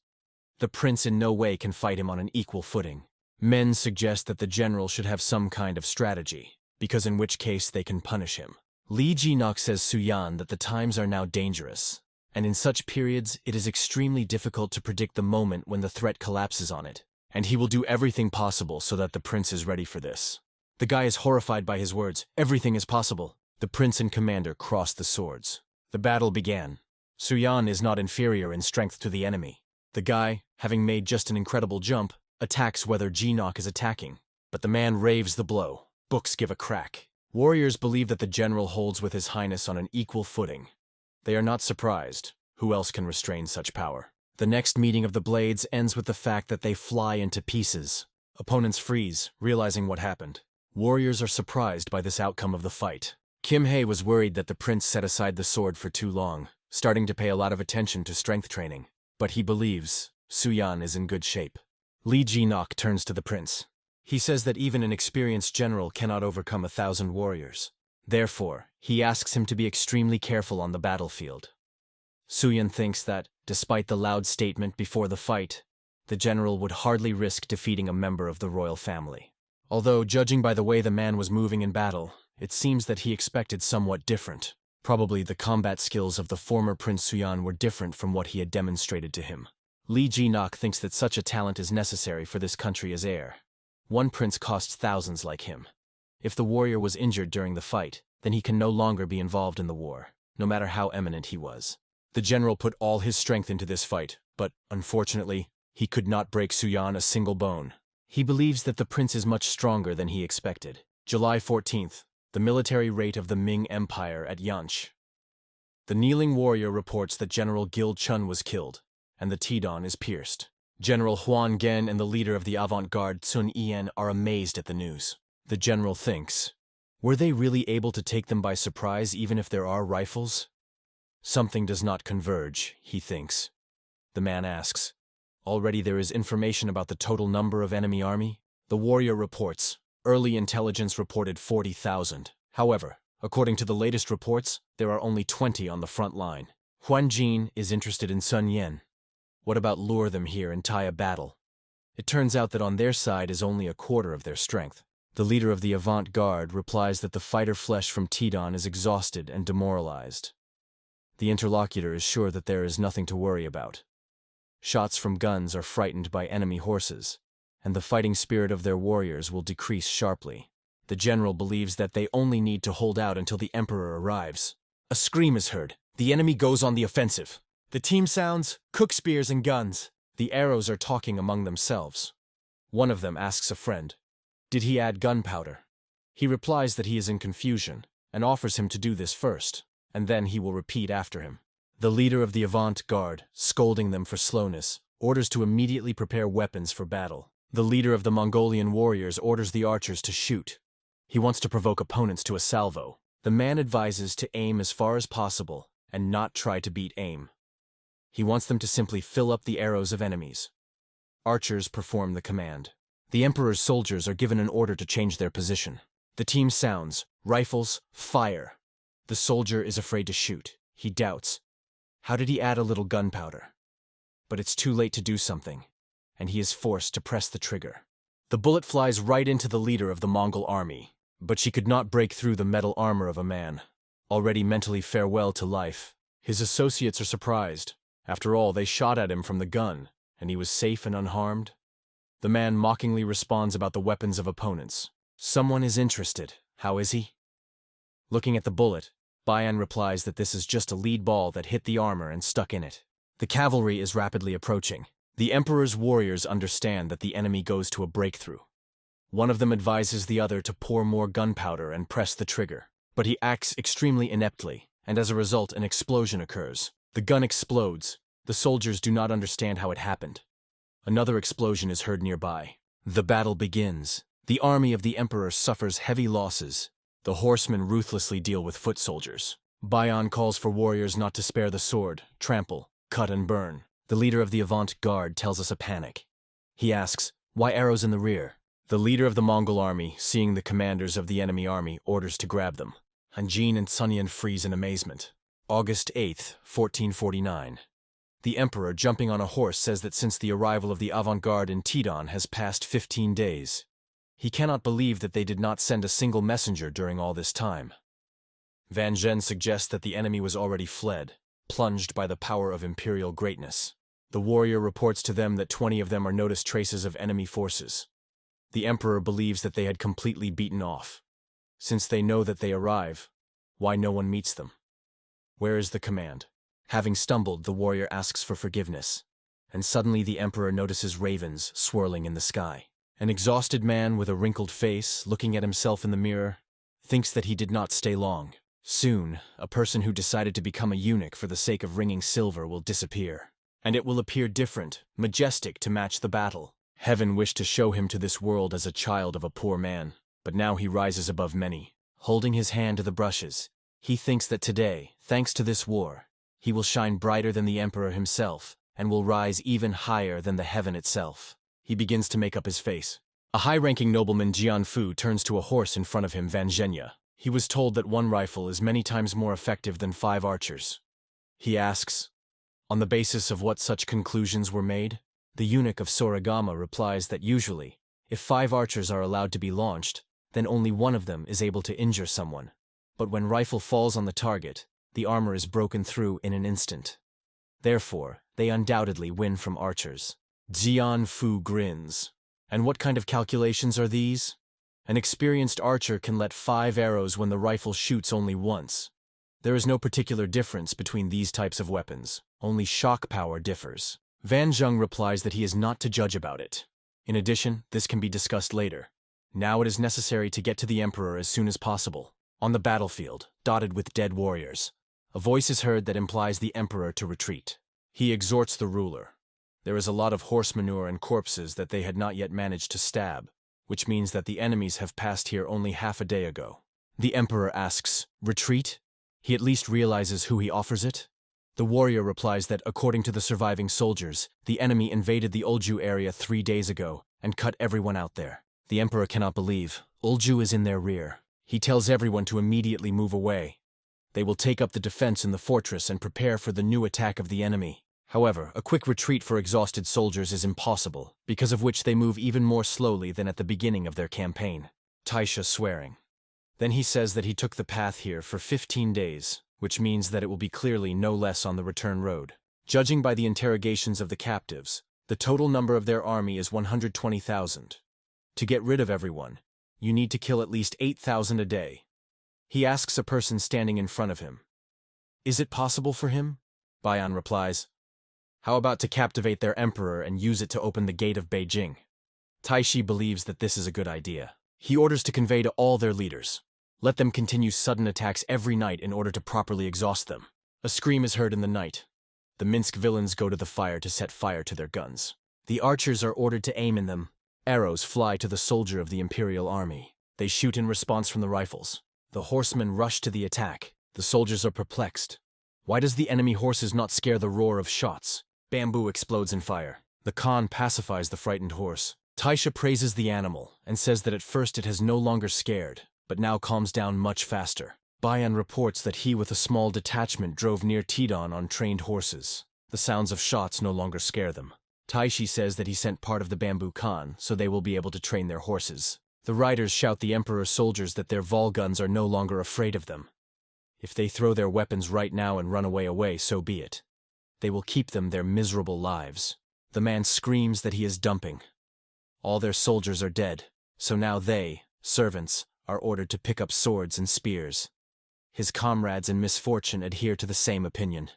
The prince in no way can fight him on an equal footing. Men suggest that the general should have some kind of strategy, because in which case they can punish him. Lee Ji-nok says Suyan that the times are now dangerous, and in such periods it is extremely difficult to predict the moment when the threat collapses on it, and he will do everything possible so that the prince is ready for this. The guy is horrified by his words. Everything is possible. The prince and commander crossed the swords. The battle began. Suyan is not inferior in strength to the enemy. The guy, having made just an incredible jump, attacks whether Ji-nok is attacking, but the man raves the blow. Books give a crack. Warriors believe that the general holds with his highness on an equal footing. They are not surprised. Who else can restrain such power? The next meeting of the blades ends with the fact that they fly into pieces. Opponents freeze, realizing what happened. Warriors are surprised by this outcome of the fight. Kim Hae was worried that the prince set aside the sword for too long, starting to pay a lot of attention to strength training. But he believes Suyan is in good shape. Lee Ji-nok turns to the prince. He says that even an experienced general cannot overcome 1,000 warriors. Therefore, he asks him to be extremely careful on the battlefield. Suyan thinks that, despite the loud statement before the fight, the general would hardly risk defeating a member of the royal family. Although, judging by the way the man was moving in battle, it seems that he expected somewhat different. Probably the combat skills of the former Prince Suyan were different from what he had demonstrated to him. Lee Ji-nok thinks that such a talent is necessary for this country as heir. One prince costs thousands like him. If the warrior was injured during the fight, then he can no longer be involved in the war, no matter how eminent he was. The general put all his strength into this fight, but, unfortunately, he could not break Suyan a single bone. He believes that the prince is much stronger than he expected. July 14th, the military raid of the Ming Empire at Yanch. The kneeling warrior reports that General Gil Chun was killed, and the Tidon is pierced. General Huan Gen and the leader of the avant-garde Sun Yen are amazed at the news. The general thinks, were they really able to take them by surprise even if there are rifles? Something does not converge, he thinks. The man asks, already there is information about the total number of enemy army? The warrior reports, early intelligence reported 40,000. However, according to the latest reports, there are only 20 on the front line. Huan Jin is interested in Sun Yen. What about lure them here and tie a battle? It turns out that on their side is only a quarter of their strength. The leader of the avant-garde replies that the fighter flesh from Tidon is exhausted and demoralized. The interlocutor is sure that there is nothing to worry about. Shots from guns are frightened by enemy horses, and the fighting spirit of their warriors will decrease sharply. The general believes that they only need to hold out until the emperor arrives. A scream is heard. The enemy goes on the offensive. The team sounds, cook spears and guns. The arrows are talking among themselves. One of them asks a friend, "Did he add gunpowder?" He replies that he is in confusion, and offers him to do this first, and then he will repeat after him. The leader of the avant-garde, scolding them for slowness, orders to immediately prepare weapons for battle. The leader of the Mongolian warriors orders the archers to shoot. He wants to provoke opponents to a salvo. The man advises to aim as far as possible and not try to beat aim. He wants them to simply fill up the arrows of enemies. Archers perform the command. The emperor's soldiers are given an order to change their position. The team sounds, rifles, fire. The soldier is afraid to shoot. He doubts. How did he add a little gunpowder? But it's too late to do something, and he is forced to press the trigger. The bullet flies right into the leader of the Mongol army, but she could not break through the metal armor of a man, already mentally farewell to life. His associates are surprised. After all, they shot at him from the gun, and he was safe and unharmed. The man mockingly responds about the weapons of opponents. Someone is interested. How is he? Looking at the bullet, Bayan replies that this is just a lead ball that hit the armor and stuck in it. The cavalry is rapidly approaching. The emperor's warriors understand that the enemy goes to a breakthrough. One of them advises the other to pour more gunpowder and press the trigger, but he acts extremely ineptly, and as a result an explosion occurs. The gun explodes. The soldiers do not understand how it happened. Another explosion is heard nearby. The battle begins. The army of the emperor suffers heavy losses. The horsemen ruthlessly deal with foot soldiers. Bayan calls for warriors not to spare the sword, trample, cut and burn. The leader of the avant-garde tells us a panic. He asks, "Why arrows in the rear?" The leader of the Mongol army, seeing the commanders of the enemy army, orders to grab them. Hanjin and Sunyan freeze in amazement. August 8th, 1449. The emperor, jumping on a horse, says that since the arrival of the avant-garde in Tidon has passed 15 days. He cannot believe that they did not send a single messenger during all this time. Van Zhen suggests that the enemy was already fled, plunged by the power of imperial greatness. The warrior reports to them that 20 of them are noticed traces of enemy forces. The emperor believes that they had completely beaten off. Since they know that they arrive, why no one meets them? Where is the command? Having stumbled, the warrior asks for forgiveness, and suddenly the emperor notices ravens swirling in the sky. An exhausted man with a wrinkled face, looking at himself in the mirror, thinks that he did not stay long. Soon, a person who decided to become a eunuch for the sake of wringing silver will disappear, and it will appear different, majestic to match the battle. Heaven wished to show him to this world as a child of a poor man, but now he rises above many. Holding his hand to the brushes, he thinks that today, thanks to this war, he will shine brighter than the emperor himself, and will rise even higher than the heaven itself. He begins to make up his face. A high-ranking nobleman, Jianfu, turns to a horse in front of him, Van Zhenya. He was told that one rifle is many times more effective than 5 archers. He asks, on the basis of what such conclusions were made? The eunuch of Soragama replies that usually, if 5 archers are allowed to be launched, then only one of them is able to injure someone. But when rifle falls on the target, the armor is broken through in an instant. Therefore, they undoubtedly win from archers. Jianfu grins. And what kind of calculations are these? An experienced archer can let 5 arrows when the rifle shoots only once. There is no particular difference between these types of weapons, only shock power differs. Van Zheng replies that he is not to judge about it. In addition, this can be discussed later. Now it is necessary to get to the emperor as soon as possible. On the battlefield, dotted with dead warriors, a voice is heard that implies the emperor to retreat. He exhorts the ruler. There is a lot of horse manure and corpses that they had not yet managed to stab, which means that the enemies have passed here only half a day ago. The emperor asks, "Retreat?" He at least realizes who he offers it. The warrior replies that according to the surviving soldiers, the enemy invaded the Ulju area 3 days ago and cut everyone out there. The emperor cannot believe. Ulju is in their rear. He tells everyone to immediately move away. They will take up the defense in the fortress and prepare for the new attack of the enemy. However, a quick retreat for exhausted soldiers is impossible, because of which they move even more slowly than at the beginning of their campaign. Taisha swearing. Then he says that he took the path here for 15 days, which means that it will be clearly no less on the return road. Judging by the interrogations of the captives, the total number of their army is 120,000. To get rid of everyone, you need to kill at least 8,000 a day. He asks a person standing in front of him. Is it possible for him? Bayan replies, how about to captivate their emperor and use it to open the gate of Beijing? Taishi believes that this is a good idea. He orders to convey to all their leaders. Let them continue sudden attacks every night in order to properly exhaust them. A scream is heard in the night. The Minsk villains go to the fire to set fire to their guns. The archers are ordered to aim in them. Arrows fly to the soldier of the Imperial Army. They shoot in response from the rifles. The horsemen rush to the attack. The soldiers are perplexed. Why does the enemy horses not scare the roar of shots? Bamboo explodes in fire. The Khan pacifies the frightened horse. Taisha praises the animal and says that at first it has no longer scared, but now calms down much faster. Bayan reports that he with a small detachment drove near Tidon on trained horses. The sounds of shots no longer scare them. Taishi says that he sent part of the Bamboo Khan so they will be able to train their horses. The riders shout the Emperor's soldiers that their Vol guns are no longer afraid of them. If they throw their weapons right now and run away, so be it. They will keep them their miserable lives. The man screams that he is dumping. All their soldiers are dead, so now they, servants, are ordered to pick up swords and spears. His comrades in misfortune adhere to the same opinion.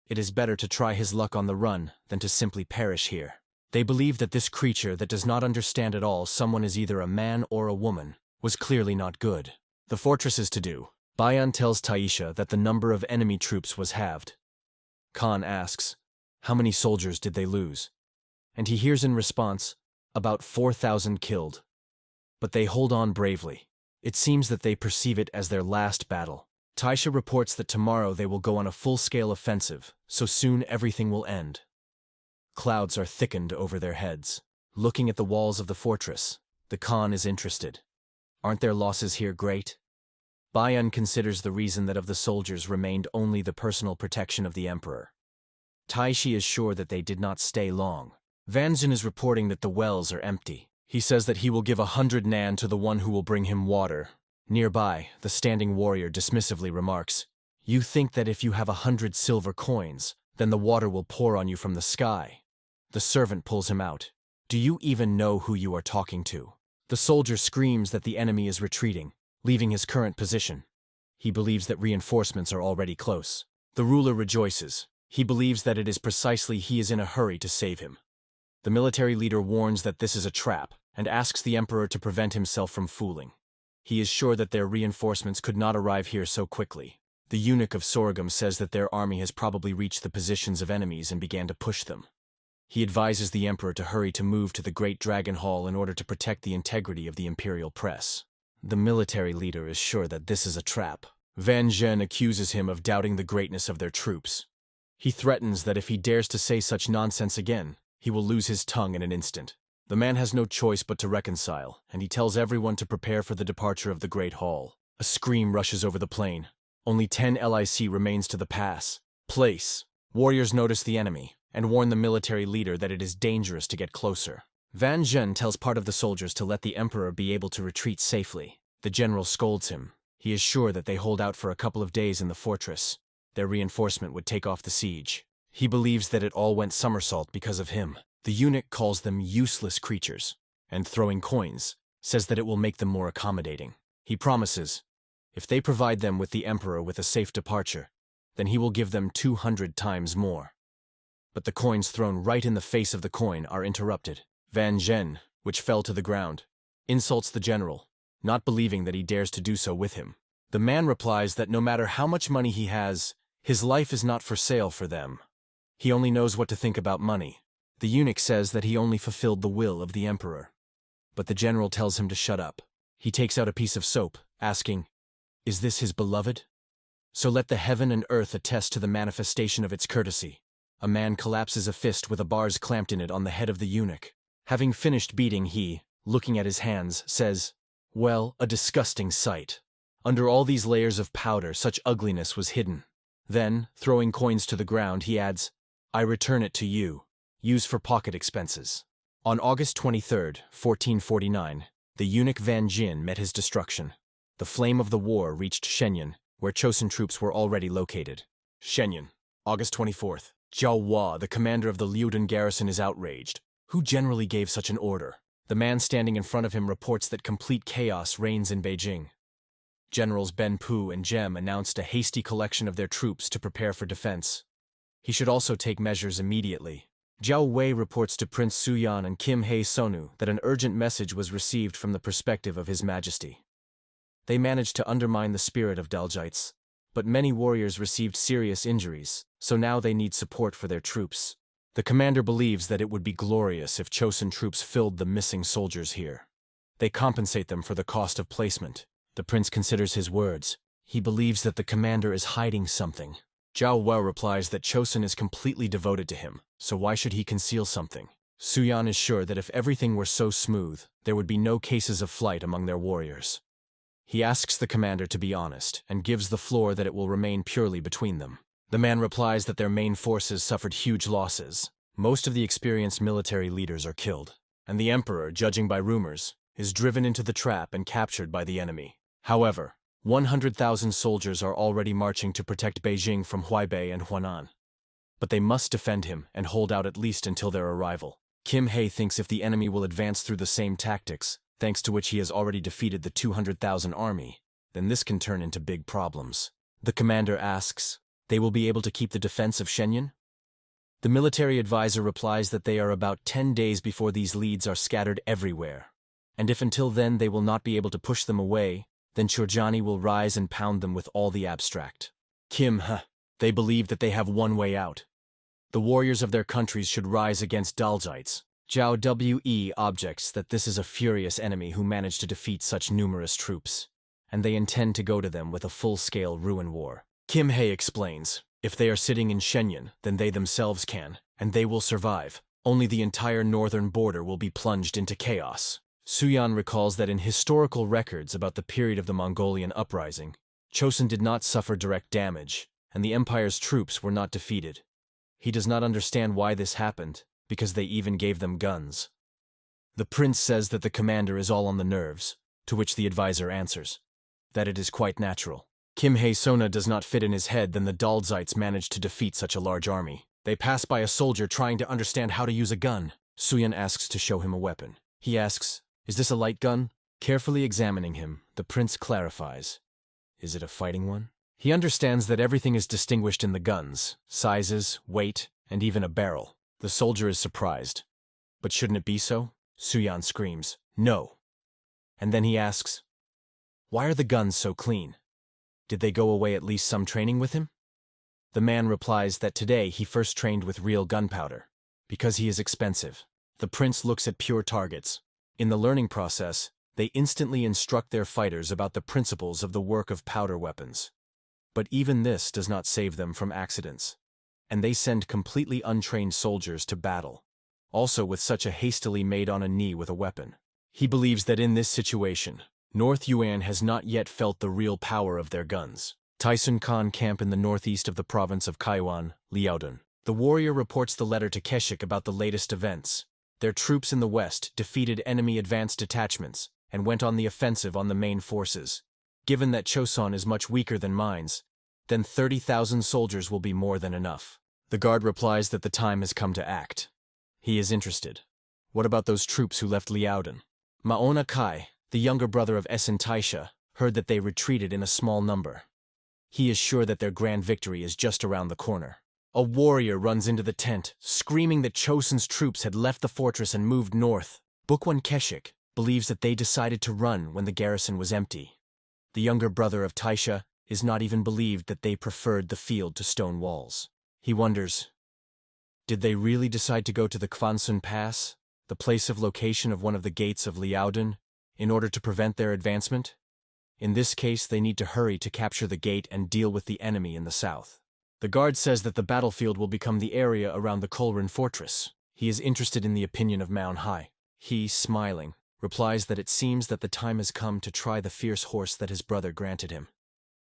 It is better to try his luck on the run than to simply perish here. They believe that this creature that does not understand at all someone is either a man or a woman was clearly not good. The fortress is to do. Bayan tells Taisha that the number of enemy troops was halved. Khan asks, how many soldiers did they lose? And he hears in response, about 4,000 killed. But they hold on bravely. It seems that they perceive it as their last battle. Taisha reports that tomorrow they will go on a full-scale offensive, so soon everything will end. Clouds are thickened over their heads. Looking at the walls of the fortress, the Khan is interested. Aren't their losses here great? Bayan considers the reason that of the soldiers remained only the personal protection of the emperor. Taishi is sure that they did not stay long. Vanjin is reporting that the wells are empty. He says that he will give 100 nan to the one who will bring him water. Nearby, the standing warrior dismissively remarks, you think that if you have 100 silver coins, then the water will pour on you from the sky. The servant pulls him out. Do you even know who you are talking to? The soldier screams that the enemy is retreating, leaving his current position. He believes that reinforcements are already close. The ruler rejoices. He believes that it is precisely he is in a hurry to save him. The military leader warns that this is a trap and asks the emperor to prevent himself from fooling. He is sure that their reinforcements could not arrive here so quickly. The eunuch of Sorghum says that their army has probably reached the positions of enemies and began to push them. He advises the emperor to hurry to move to the Great Dragon Hall in order to protect the integrity of the imperial press. The military leader is sure that this is a trap. Van Zhen accuses him of doubting the greatness of their troops. He threatens that if he dares to say such nonsense again, he will lose his tongue in an instant. The man has no choice but to reconcile, and he tells everyone to prepare for the departure of the Great Hall. A scream rushes over the plain. Only 10 LIC remains to the pass. Place. Warriors notice the enemy, and warn the military leader that it is dangerous to get closer. Van Zhen tells part of the soldiers to let the emperor be able to retreat safely. The general scolds him. He is sure that they hold out for a couple of days in the fortress. Their reinforcement would take off the siege. He believes that it all went somersault because of him. The eunuch calls them useless creatures, and throwing coins, says that it will make them more accommodating. He promises, if they provide them with the emperor with a safe departure, then he will give them 200 times more. But the coins thrown right in the face of the coin are interrupted. Van Zhen, which fell to the ground, insults the general, not believing that he dares to do so with him. The man replies that no matter how much money he has, his life is not for sale for them. He only knows what to think about money. The eunuch says that he only fulfilled the will of the emperor. But the general tells him to shut up. He takes out a piece of soap, asking, is this his beloved? So let the heaven and earth attest to the manifestation of its courtesy. A man collapses a fist with a bars clamped in it on the head of the eunuch. Having finished beating, he, looking at his hands, says, well, a disgusting sight. Under all these layers of powder, such ugliness was hidden. Then, throwing coins to the ground, he adds, I return it to you. Use for pocket expenses. On August 23, 1449, the eunuch Van Jin met his destruction. The flame of the war reached Shenyang, where Chosun troops were already located. Shenyang, August 24th. Zhao Hua, the commander of the Liudan garrison, is outraged. Who generally gave such an order? The man standing in front of him reports that complete chaos reigns in Beijing. Generals Ben Pu and Jem announced a hasty collection of their troops to prepare for defense. He should also take measures immediately. Zhao Wei reports to Prince Suyan and Kim Hei Sonu that an urgent message was received from the perspective of His Majesty. They managed to undermine the spirit of Daljites, but many warriors received serious injuries, so now they need support for their troops. The commander believes that it would be glorious if Chosun troops filled the missing soldiers here. They compensate them for the cost of placement. The prince considers his words. He believes that the commander is hiding something. Zhao Wei replies that Chosun is completely devoted to him, so why should he conceal something? Suyan is sure that if everything were so smooth, there would be no cases of flight among their warriors. He asks the commander to be honest, and gives the floor that it will remain purely between them. The man replies that their main forces suffered huge losses. Most of the experienced military leaders are killed, and the emperor, judging by rumors, is driven into the trap and captured by the enemy. However, 100,000 soldiers are already marching to protect Beijing from Huaibei and Huanan. But they must defend him and hold out at least until their arrival. Kim Hei thinks if the enemy will advance through the same tactics, thanks to which he has already defeated the 200,000 army, then this can turn into big problems. The commander asks, they will be able to keep the defense of Shenyang? The military advisor replies that they are about 10 days before these leads are scattered everywhere, and if until then they will not be able to push them away, then Churjani will rise and pound them with all the abstract. They believe that they have one way out. The warriors of their countries should rise against Daljites. Zhao We objects that this is a furious enemy who managed to defeat such numerous troops, and they intend to go to them with a full-scale ruin war. Kim Hei explains, if they are sitting in Shenyang, then they themselves can, and they will survive. Only the entire northern border will be plunged into chaos. Suyan recalls that in historical records about the period of the Mongolian uprising, Chosun did not suffer direct damage, and the empire's troops were not defeated. He does not understand why this happened, because they even gave them guns. The prince says that the commander is all on the nerves, to which the advisor answers that it is quite natural. Kim Hei Sona does not fit in his head that the Daljites managed to defeat such a large army. They pass by a soldier trying to understand how to use a gun. Suyan asks to show him a weapon. He asks, is this a light gun? Carefully examining him, the prince clarifies. Is it a fighting one? He understands that everything is distinguished in the guns, sizes, weight, and even a barrel. The soldier is surprised. But shouldn't it be so? Suyan screams, no. And then he asks, why are the guns so clean? Did they go away at least some training with him? The man replies that today he first trained with real gunpowder, because he is expensive. The prince looks at pure targets. In the learning process, they instantly instruct their fighters about the principles of the work of powder weapons. But even this does not save them from accidents, and they send completely untrained soldiers to battle, also with such a hastily made on a knee with a weapon. He believes that in this situation, North Yuan has not yet felt the real power of their guns. Taisun Khan camp in the northeast of the province of Kaiwan, Liaodun. The warrior reports the letter to Keshik about the latest events. Their troops in the west defeated enemy advanced detachments and went on the offensive on the main forces. Given that Chosun is much weaker than mines, then 30,000 soldiers will be more than enough. The guard replies that the time has come to act. He is interested. What about those troops who left Liaodun? Maona Kai, the younger brother of Esen Taisha, heard that they retreated in a small number. He is sure that their grand victory is just around the corner. A warrior runs into the tent, screaming that Chosun's troops had left the fortress and moved north. Bookwan Keshik believes that they decided to run when the garrison was empty. The younger brother of Taisha is not even believed that they preferred the field to stone walls. He wonders, did they really decide to go to the Kwansun Pass, the place of location of one of the gates of Liaodun, in order to prevent their advancement? In this case, they need to hurry to capture the gate and deal with the enemy in the south. The guard says that the battlefield will become the area around the Kolrin fortress. He is interested in the opinion of Manhwa. He, smiling, replies that it seems that the time has come to try the fierce horse that his brother granted him.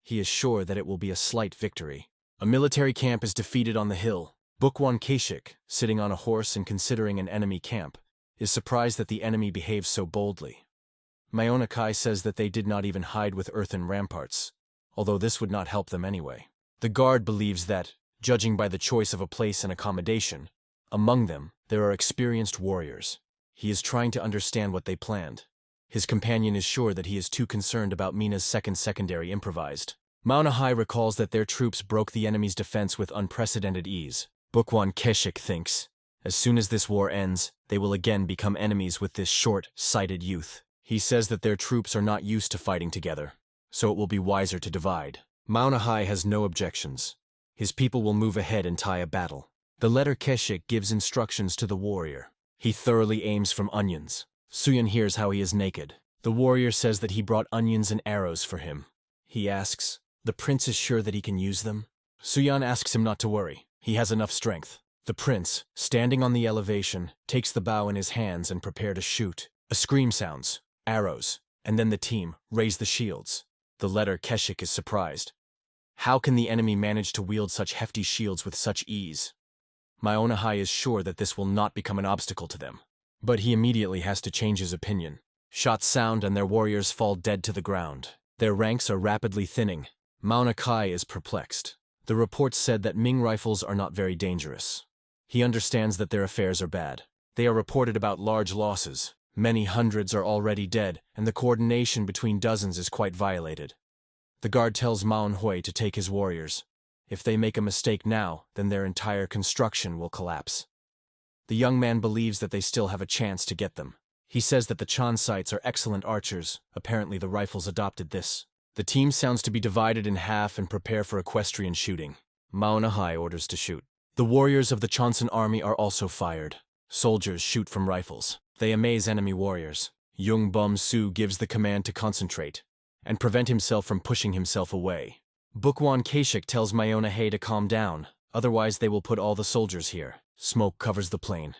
He is sure that it will be a slight victory. A military camp is defeated on the hill. Bookwan Keshik, sitting on a horse and considering an enemy camp, is surprised that the enemy behaves so boldly. Maona Kai says that they did not even hide with earthen ramparts, although this would not help them anyway. The guard believes that, judging by the choice of a place and accommodation. Among them, there are experienced warriors. He is trying to understand what they planned. His companion is sure that he is too concerned about Mina's second secondary improvised. MANHWA recalls that their troops broke the enemy's defense with unprecedented ease. Bookwan Keshik thinks, as soon as this war ends, they will again become enemies with this short-sighted youth. He says that their troops are not used to fighting together, so it will be wiser to divide. MANHWA has no objections. His people will move ahead and tie a battle. The letter Keshik gives instructions to the warrior. He thoroughly aims from onions. Suyeon hears how he is naked. The warrior says that he brought onions and arrows for him. He asks, "The prince is sure that he can use them?" Suyeon asks him not to worry. He has enough strength. The prince, standing on the elevation, takes the bow in his hands and prepare to shoot. A scream sounds, arrows, and then the team raise the shields. The letter Keshik is surprised. How can the enemy manage to wield such hefty shields with such ease? MANHWA is sure that this will not become an obstacle to them. But he immediately has to change his opinion. Shots sound and their warriors fall dead to the ground. Their ranks are rapidly thinning. MANHWA is perplexed. The reports said that Ming rifles are not very dangerous. He understands that their affairs are bad. They are reported about large losses. Many hundreds are already dead, and the coordination between dozens is quite violated. The guard tells MANHWA to take his warriors. If they make a mistake now, then their entire construction will collapse. The young man believes that they still have a chance to get them. He says that the Chonsites are excellent archers. Apparently the rifles adopted this. The team sounds to be divided in half and prepare for equestrian shooting. MANHWA orders to shoot. The warriors of the Chonsan army are also fired. Soldiers shoot from rifles. They amaze enemy warriors. Jung Bum Su gives the command to concentrate and prevent himself from pushing himself away. Bookwan Keshik tells MANHWA to calm down, otherwise they will put all the soldiers here. Smoke covers the plain.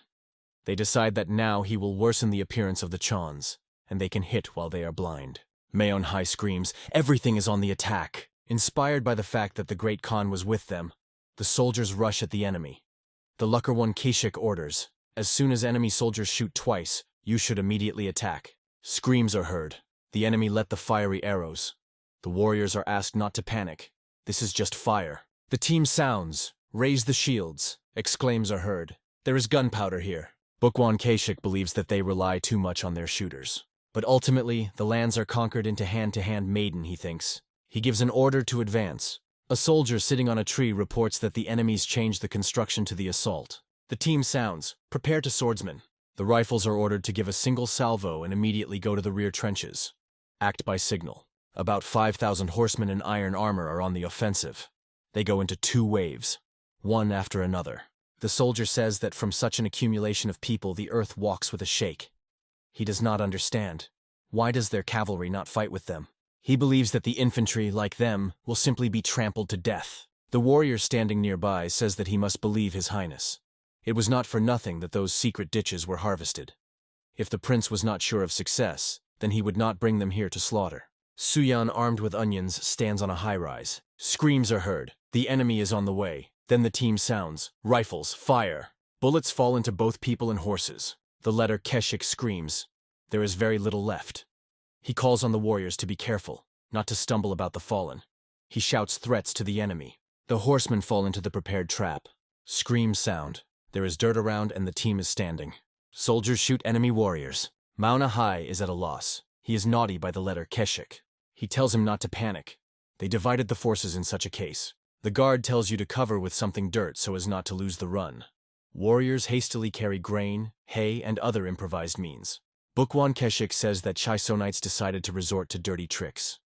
They decide that now he will worsen the appearance of the Chons, and they can hit while they are blind. MANHWA screams, "Everything is on the attack!" Inspired by the fact that the Great Khan was with them, the soldiers rush at the enemy. The Lucker One Keshik orders, "As soon as enemy soldiers shoot twice, you should immediately attack." Screams are heard. The enemy let the fiery arrows. The warriors are asked not to panic. This is just fire. The team sounds, "Raise the shields." Exclaims are heard. There is gunpowder here. Bookwan Keshik believes that they rely too much on their shooters. But ultimately, the lands are conquered into hand-to-hand maiden, he thinks. He gives an order to advance. A soldier sitting on a tree reports that the enemies changed the construction to the assault. The team sounds, "Prepare to swordsman." The rifles are ordered to give a single salvo and immediately go to the rear trenches. Act by signal. About 5,000 horsemen in iron armor are on the offensive. They go into 2 waves, one after another. The soldier says that from such an accumulation of people the earth walks with a shake. He does not understand. Why does their cavalry not fight with them? He believes that the infantry, like them, will simply be trampled to death. The warrior standing nearby says that he must believe His Highness. It was not for nothing that those secret ditches were harvested. If the prince was not sure of success, then he would not bring them here to slaughter. Suyeon, armed with onions, stands on a high-rise. Screams are heard. The enemy is on the way. Then the team sounds, "Rifles, fire!" Bullets fall into both people and horses. The letter Keshik screams. There is very little left. He calls on the warriors to be careful, not to stumble about the fallen. He shouts threats to the enemy. The horsemen fall into the prepared trap. Screams sound. There is dirt around and the team is standing. Soldiers shoot enemy warriors. MANHWA is at a loss. He is naughty by the letter Keshik. He tells him not to panic. They divided the forces in such a case. The guard tells you to cover with something dirt so as not to lose the run. Warriors hastily carry grain, hay, and other improvised means. Bookwan Keshik says that Chisonites decided to resort to dirty tricks.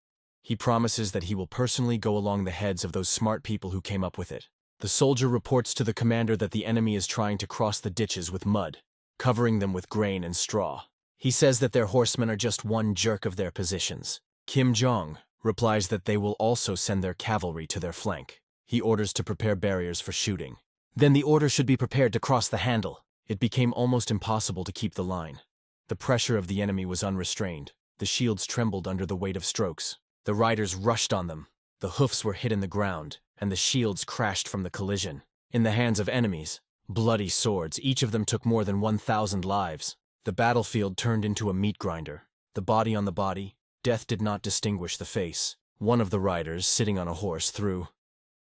He promises that he will personally go along the heads of those smart people who came up with it. The soldier reports to the commander that the enemy is trying to cross the ditches with mud, covering them with grain and straw. He says that their horsemen are just one jerk of their positions. Kim Jong replies that they will also send their cavalry to their flank. He orders to prepare barriers for shooting. Then the order should be prepared to cross the handle. It became almost impossible to keep the line. The pressure of the enemy was unrestrained. The shields trembled under the weight of strokes. The riders rushed on them. The hoofs were hit in the ground, and the shields crashed from the collision. In the hands of enemies, bloody swords, each of them took more than 1,000 lives. The battlefield turned into a meat grinder. The body on the body, death did not distinguish the face. One of the riders, sitting on a horse, threw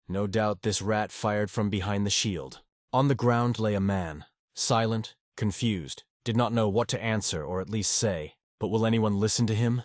No doubt this rat fired from behind the shield. On the ground lay a man, silent, confused, did not know what to answer or at least say. But will anyone listen to him?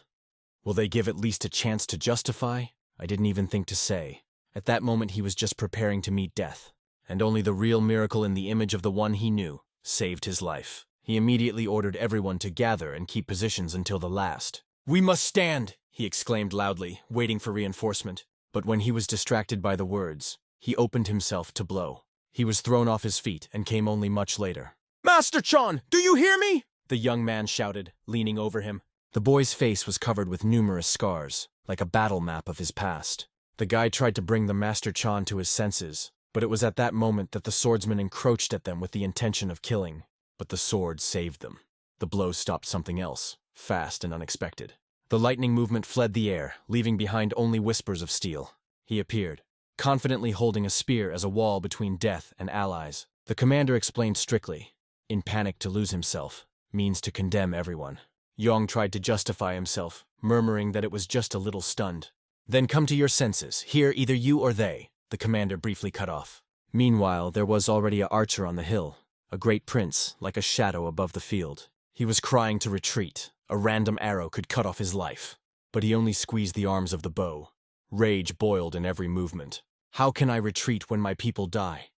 Will they give at least a chance to justify? I didn't even think to say. At that moment he was just preparing to meet death. And only the real miracle in the image of the one he knew saved his life. He immediately ordered everyone to gather and keep positions until the last. "We must stand!" he exclaimed loudly, waiting for reinforcement. But when he was distracted by the words, he opened himself to blow. He was thrown off his feet and came only much later. "Master Chon, do you hear me?" the young man shouted, leaning over him. The boy's face was covered with numerous scars, like a battle map of his past. The guide tried to bring the Master Chon to his senses, but it was at that moment that the swordsman encroached at them with the intention of killing. But the sword saved them. The blow stopped something else, fast and unexpected. The lightning movement fled the air, leaving behind only whispers of steel. He appeared, confidently holding a spear as a wall between death and allies. The commander explained strictly, "In panic to lose himself means to condemn everyone." Yong tried to justify himself, murmuring that it was just a little stunned. "Then come to your senses, here either you or they," the commander briefly cut off. Meanwhile, there was already an archer on the hill, a great prince, like a shadow above the field. He was crying to retreat. A random arrow could cut off his life. But he only squeezed the arms of the bow. Rage boiled in every movement. "How can I retreat when my people die?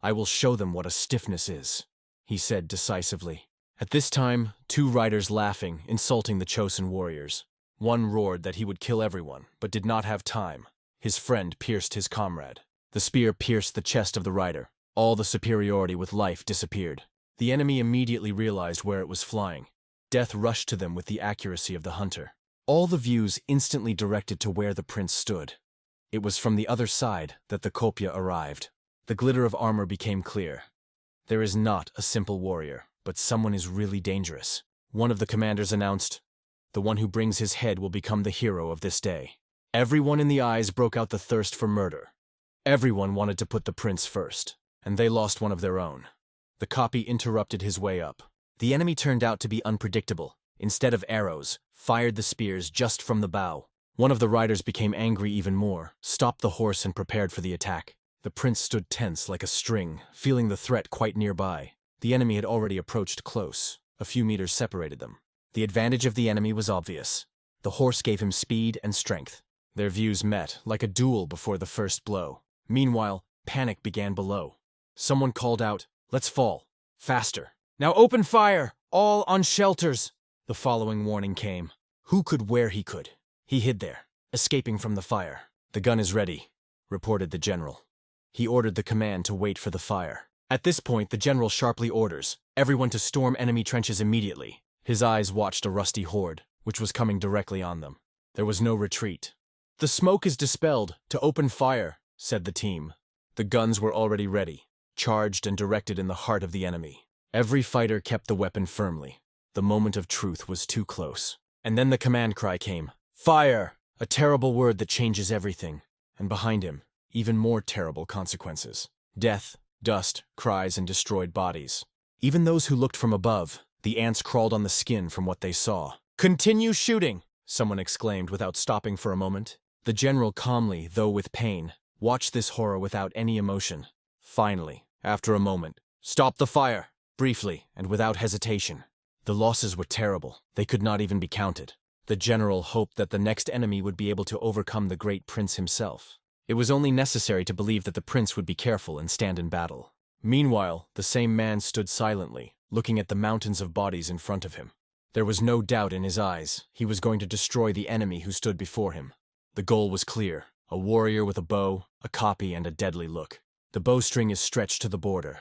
I will show them what a stiffness is," he said decisively. At this time, two riders laughing, insulting the chosen warriors. One roared that he would kill everyone, but did not have time. His friend pierced his comrade. The spear pierced the chest of the rider. All the superiority with life disappeared. The enemy immediately realized where it was flying. Death rushed to them with the accuracy of the hunter. All the views instantly directed to where the prince stood. It was from the other side that the kopya arrived. The glitter of armor became clear. There is not a simple warrior, but someone is really dangerous. One of the commanders announced, "The one who brings his head will become the hero of this day." Everyone in the eyes broke out the thirst for murder. Everyone wanted to put the prince first, and they lost one of their own. The copy interrupted his way up. The enemy turned out to be unpredictable. Instead of arrows, fired the spears just from the bow. One of the riders became angry even more, stopped the horse and prepared for the attack. The prince stood tense like a string, feeling the threat quite nearby. The enemy had already approached close. A few meters separated them. The advantage of the enemy was obvious. The horse gave him speed and strength. Their views met, like a duel before the first blow. Meanwhile, panic began below. Someone called out, "Let's fall. Faster. Now open fire! All on shelters!" The following warning came. Who could where he could? He hid there, escaping from the fire. "The gun is ready," reported the general. He ordered the command to wait for the fire. At this point, the general sharply orders everyone to storm enemy trenches immediately. His eyes watched a rusty horde, which was coming directly on them. There was no retreat. "The smoke is dispelled. To open fire," said the team. The guns were already ready, charged and directed in the heart of the enemy. Every fighter kept the weapon firmly. The moment of truth was too close. And then the command cry came. "Fire!" A terrible word that changes everything. And behind him, even more terrible consequences. Death, dust, cries, and destroyed bodies. Even those who looked from above, the ants crawled on the skin from what they saw. "Continue shooting!" someone exclaimed without stopping for a moment. The general calmly, though with pain, watched this horror without any emotion. Finally, after a moment, "Stop the fire!" briefly and without hesitation. The losses were terrible. They could not even be counted. The general hoped that the next enemy would be able to overcome the great prince himself. It was only necessary to believe that the prince would be careful and stand in battle. Meanwhile, the same man stood silently, looking at the mountains of bodies in front of him. There was no doubt in his eyes. He was going to destroy the enemy who stood before him. The goal was clear. A warrior with a bow, a copy, and a deadly look. The bowstring is stretched to the border.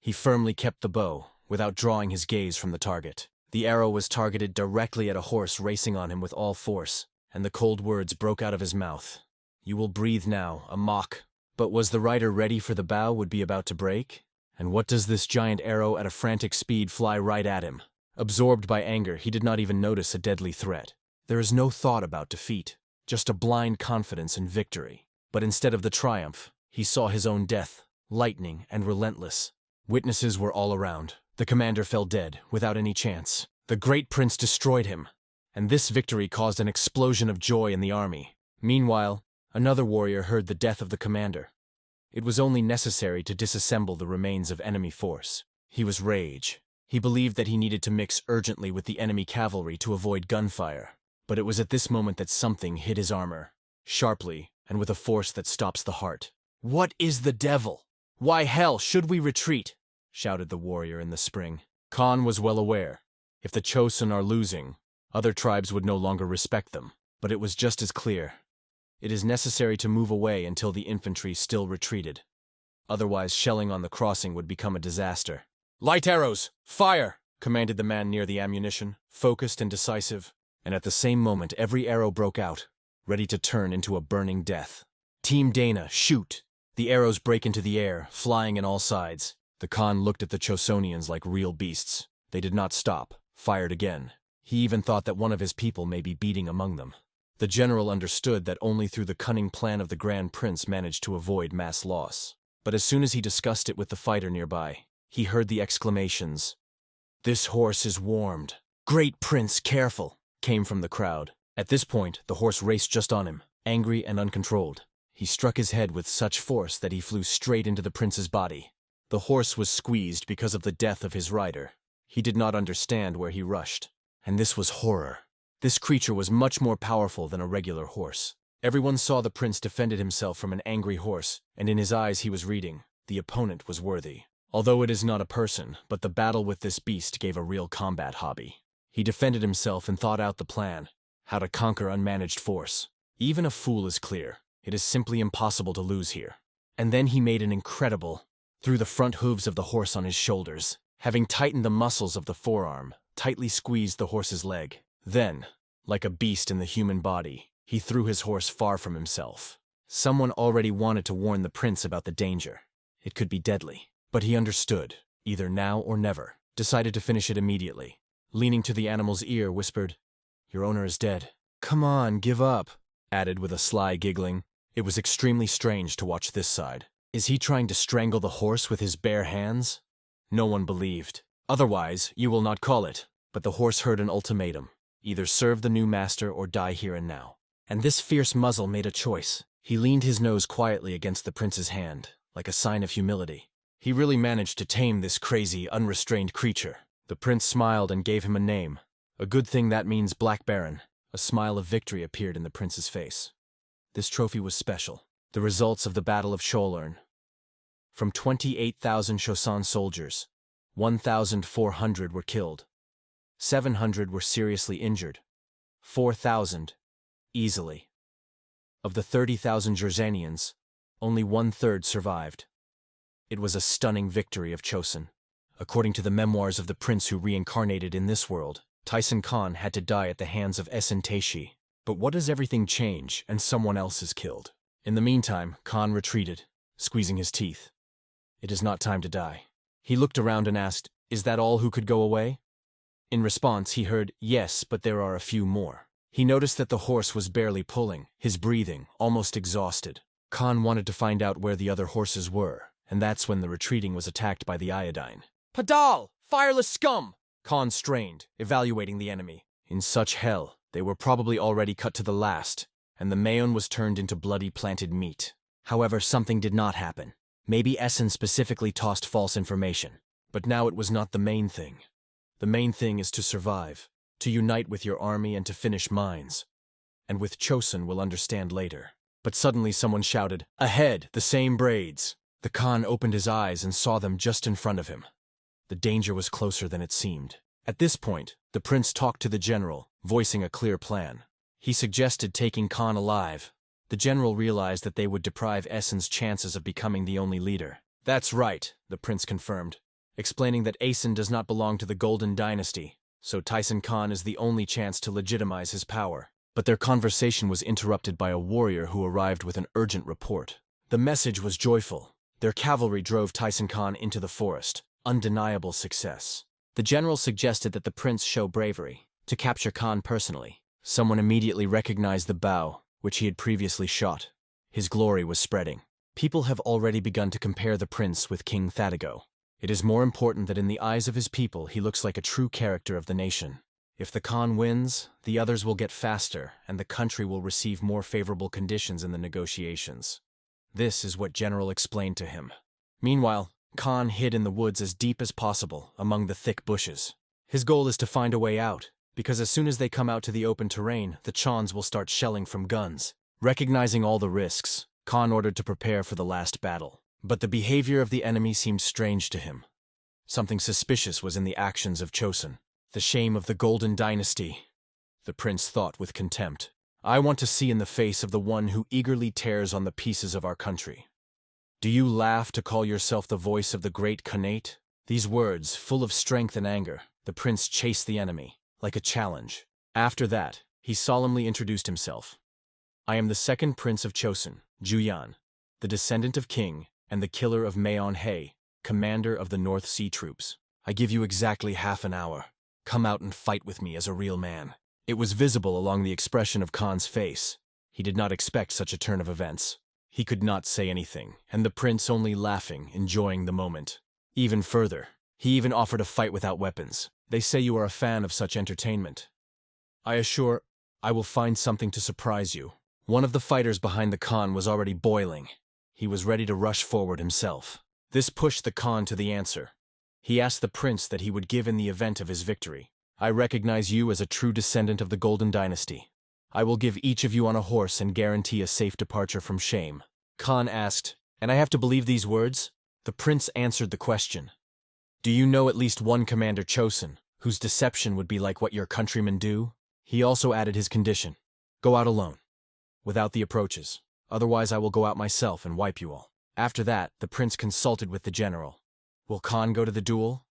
He firmly kept the bow, without drawing his gaze from the target. The arrow was targeted directly at a horse racing on him with all force, and the cold words broke out of his mouth. "You will breathe now, a mock." But was the rider ready for the bow would be about to break? And what does this giant arrow at a frantic speed fly right at him? Absorbed by anger, he did not even notice a deadly threat. There is no thought about defeat, just a blind confidence in victory. But instead of the triumph, he saw his own death, lightning and relentless. Witnesses were all around. The commander fell dead, without any chance. The great prince destroyed him. And this victory caused an explosion of joy in the army. Meanwhile, another warrior heard the death of the commander. It was only necessary to disassemble the remains of enemy force. He was rage. He believed that he needed to mix urgently with the enemy cavalry to avoid gunfire. But it was at this moment that something hit his armor, sharply and with a force that stops the heart. "What is the devil? Why hell should we retreat?" shouted the warrior in the spring. Khan was well aware. If the Chosen are losing, other tribes would no longer respect them. But it was just as clear. It is necessary to move away until the infantry still retreated. Otherwise, shelling on the crossing would become a disaster. "Light arrows! Fire!" commanded the man near the ammunition, focused and decisive. And at the same moment, every arrow broke out, ready to turn into a burning death. "Team Dana, shoot!" The arrows break into the air, flying in all sides. The Khan looked at the Chosonians like real beasts. They did not stop, fired again. He even thought that one of his people may be beating among them. The general understood that only through the cunning plan of the Grand Prince managed to avoid mass loss. But as soon as he discussed it with the fighter nearby, he heard the exclamations. "This horse is warmed. Great Prince, careful," came from the crowd. At this point, the horse raced just on him, angry and uncontrolled. He struck his head with such force that he flew straight into the prince's body. The horse was squeezed because of the death of his rider. He did not understand where he rushed. And this was horror. This creature was much more powerful than a regular horse. Everyone saw the prince defended himself from an angry horse, and in his eyes he was reading, the opponent was worthy. Although it is not a person, but the battle with this beast gave a real combat hobby. He defended himself and thought out the plan, how to conquer unmanaged force. Even a fool is clear. It is simply impossible to lose here. And then he made an incredible, threw the front hooves of the horse on his shoulders, having tightened the muscles of the forearm, tightly squeezed the horse's leg. Then, like a beast in the human body, he threw his horse far from himself. Someone already wanted to warn the prince about the danger. It could be deadly. But he understood, either now or never, decided to finish it immediately. Leaning to the animal's ear, whispered, "Your owner is dead." "Come on, give up," added with a sly giggling. It was extremely strange to watch this side. Is he trying to strangle the horse with his bare hands? No one believed. "Otherwise, you will not call it." But the horse heard an ultimatum. Either serve the new master or die here and now. And this fierce muzzle made a choice. He leaned his nose quietly against the prince's hand, like a sign of humility. He really managed to tame this crazy, unrestrained creature. The prince smiled and gave him a name. A good thing that means Black Baron. A smile of victory appeared in the prince's face. This trophy was special. The results of the Battle of Cholern. From 28,000 Choson soldiers, 1,400 were killed. 700 were seriously injured. 4,000, easily. Of the 30,000 Jersanians, only 1/3 survived. It was a stunning victory of Choson. According to the memoirs of the prince who reincarnated in this world, Tyson Khan had to die at the hands of Essen Taishi. But what does everything change and someone else is killed? In the meantime, Khan retreated, squeezing his teeth. It is not time to die. He looked around and asked, "Is that all who could go away?" In response, he heard, "Yes, but there are a few more." He noticed that the horse was barely pulling, his breathing, almost exhausted. Khan wanted to find out where the other horses were, and that's when the retreating was attacked by the iodine. "Padal! Fireless scum!" Khan strained, evaluating the enemy. In such hell, they were probably already cut to the last, and the Mayon was turned into bloody planted meat. However, something did not happen. Maybe Essen specifically tossed false information. But now it was not the main thing. The main thing is to survive, to unite with your army and to finish mines. And with Choson we'll understand later. But suddenly someone shouted, "Ahead, the same braids!" The Khan opened his eyes and saw them just in front of him. The danger was closer than it seemed. At this point, the prince talked to the general, voicing a clear plan. He suggested taking Khan alive. The general realized that they would deprive Essen's chances of becoming the only leader. "That's right," the prince confirmed, explaining that Essen does not belong to the Golden Dynasty, so Tyson Khan is the only chance to legitimize his power. But their conversation was interrupted by a warrior who arrived with an urgent report. The message was joyful. Their cavalry drove Tyson Khan into the forest. Undeniable success. The general suggested that the prince show bravery, to capture Khan personally. Someone immediately recognized the bow, which he had previously shot. His glory was spreading. People have already begun to compare the prince with King Thadigo. It is more important that in the eyes of his people he looks like a true character of the nation. If the Khan wins, the others will get faster, and the country will receive more favorable conditions in the negotiations. This is what General explained to him. Meanwhile, Khan hid in the woods as deep as possible among the thick bushes. His goal is to find a way out, because as soon as they come out to the open terrain, the Chons will start shelling from guns. Recognizing all the risks, Khan ordered to prepare for the last battle. But the behavior of the enemy seemed strange to him. Something suspicious was in the actions of Joseon. The shame of the Golden Dynasty, the prince thought with contempt. I want to see in the face of the one who eagerly tears on the pieces of our country. Do you laugh to call yourself the voice of the great Khanate? These words, full of strength and anger, the prince chased the enemy, like a challenge. After that, he solemnly introduced himself. I am the second prince of Joseon, Juyan, the descendant of King and the killer of Maon-hae, commander of the North Sea troops. I give you exactly half an hour. Come out and fight with me as a real man. It was visible along the expression of Khan's face. He did not expect such a turn of events. He could not say anything, and the prince only laughing, enjoying the moment. Even further, he even offered a fight without weapons. They say you are a fan of such entertainment. I assure, I will find something to surprise you. One of the fighters behind the Khan was already boiling. He was ready to rush forward himself. This pushed the Khan to the answer. He asked the prince that he would give in the event of his victory. I recognize you as a true descendant of the Golden Dynasty. I will give each of you on a horse and guarantee a safe departure from shame. Khan asked, and I have to believe these words? The prince answered the question. Do you know at least one Commander Joseon, whose deception would be like what your countrymen do? He also added his condition. Go out alone, without the approaches. Otherwise I will go out myself and wipe you all. After that, the prince consulted with the general. Will Khan go to the duel?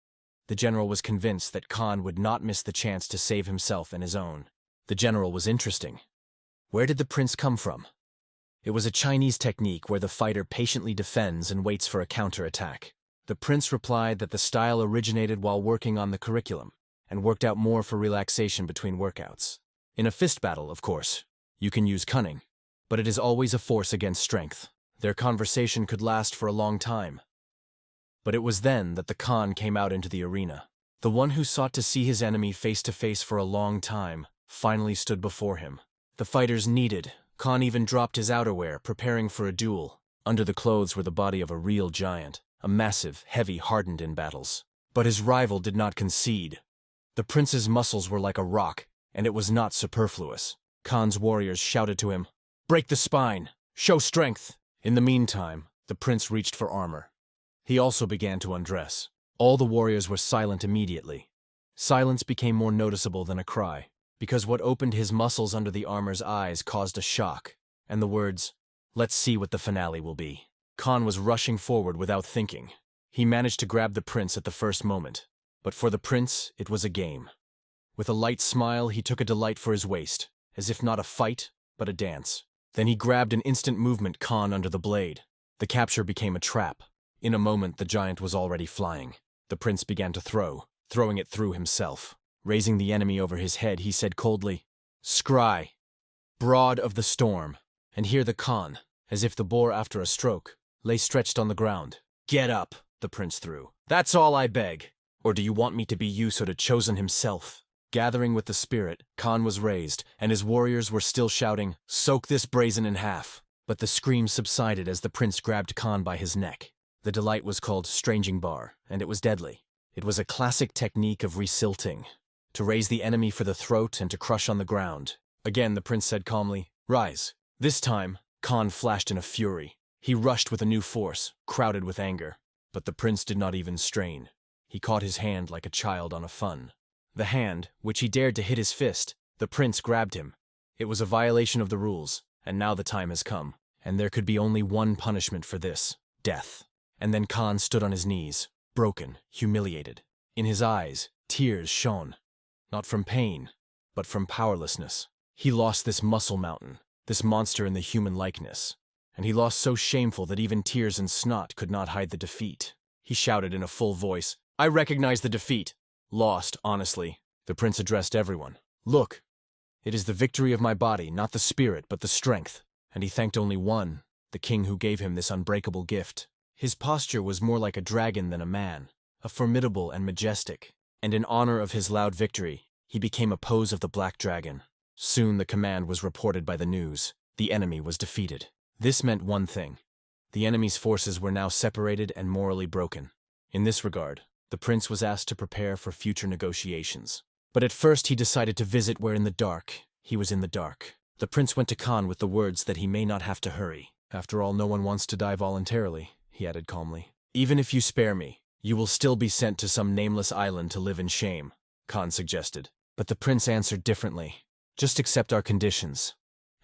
The general was convinced that Khan would not miss the chance to save himself and his own. The general was interesting. Where did the prince come from? It was a Chinese technique where the fighter patiently defends and waits for a counterattack. The prince replied that the style originated while working on the curriculum, and worked out more for relaxation between workouts. In a fist battle, of course, you can use cunning, but it is always a force against strength. Their conversation could last for a long time. But it was then that the Khan came out into the arena. The one who sought to see his enemy face to face for a long time finally stood before him. The fighters kneaded. Khan even dropped his outerwear, preparing for a duel. Under the clothes were the body of a real giant, a massive, heavy, hardened in battles. But his rival did not concede. The prince's muscles were like a rock, and it was not superfluous. Khan's warriors shouted to him, "Break the spine! Show strength!" In the meantime, the prince reached for armor. He also began to undress. All the warriors were silent immediately. Silence became more noticeable than a cry, because what opened his muscles under the armor's eyes caused a shock, and the words, "Let's see what the finale will be." Khan was rushing forward without thinking. He managed to grab the prince at the first moment, but for the prince, it was a game. With a light smile, he took a delight for his waist, as if not a fight, but a dance. Then he grabbed an instant movement Khan under the blade. The capture became a trap. In a moment, the giant was already flying. The prince began to throwing it through himself. Raising the enemy over his head, he said coldly, "Scry, broad of the storm." And here the Khan, as if the boar after a stroke, lay stretched on the ground. "Get up," the prince threw. "That's all I beg. Or do you want me to be you so to Joseon himself?" Gathering with the spirit, Khan was raised, and his warriors were still shouting, "Soak this brazen in half." But the screams subsided as the prince grabbed Khan by his neck. The delight was called stranging bar, and it was deadly. It was a classic technique of resilting, to raise the enemy for the throat and to crush on the ground. Again the prince said calmly, "Rise." This time, Khan flashed in a fury. He rushed with a new force, crowded with anger. But the prince did not even strain. He caught his hand like a child on a fun. The hand, which he dared to hit his fist, the prince grabbed him. It was a violation of the rules, and now the time has come. And there could be only one punishment for this: death. And then Khan stood on his knees, broken, humiliated. In his eyes, tears shone. Not from pain, but from powerlessness. He lost this muscle mountain, this monster in the human likeness. And he lost so shameful that even tears and snot could not hide the defeat. He shouted in a full voice, "I recognize the defeat. Lost, honestly." The prince addressed everyone. "Look, it is the victory of my body, not the spirit, but the strength." And he thanked only one, the king who gave him this unbreakable gift. His posture was more like a dragon than a man, a formidable and majestic. And in honor of his loud victory, he became a pose of the black dragon. Soon the command was reported by the news. The enemy was defeated. This meant one thing. The enemy's forces were now separated and morally broken. In this regard, the prince was asked to prepare for future negotiations. But at first he decided to visit where in the dark he was in the dark. The prince went to Khan with the words that he may not have to hurry. After all, no one wants to die voluntarily, he added calmly. Even if you spare me, you will still be sent to some nameless island to live in shame, Khan suggested. But the prince answered differently. Just accept our conditions,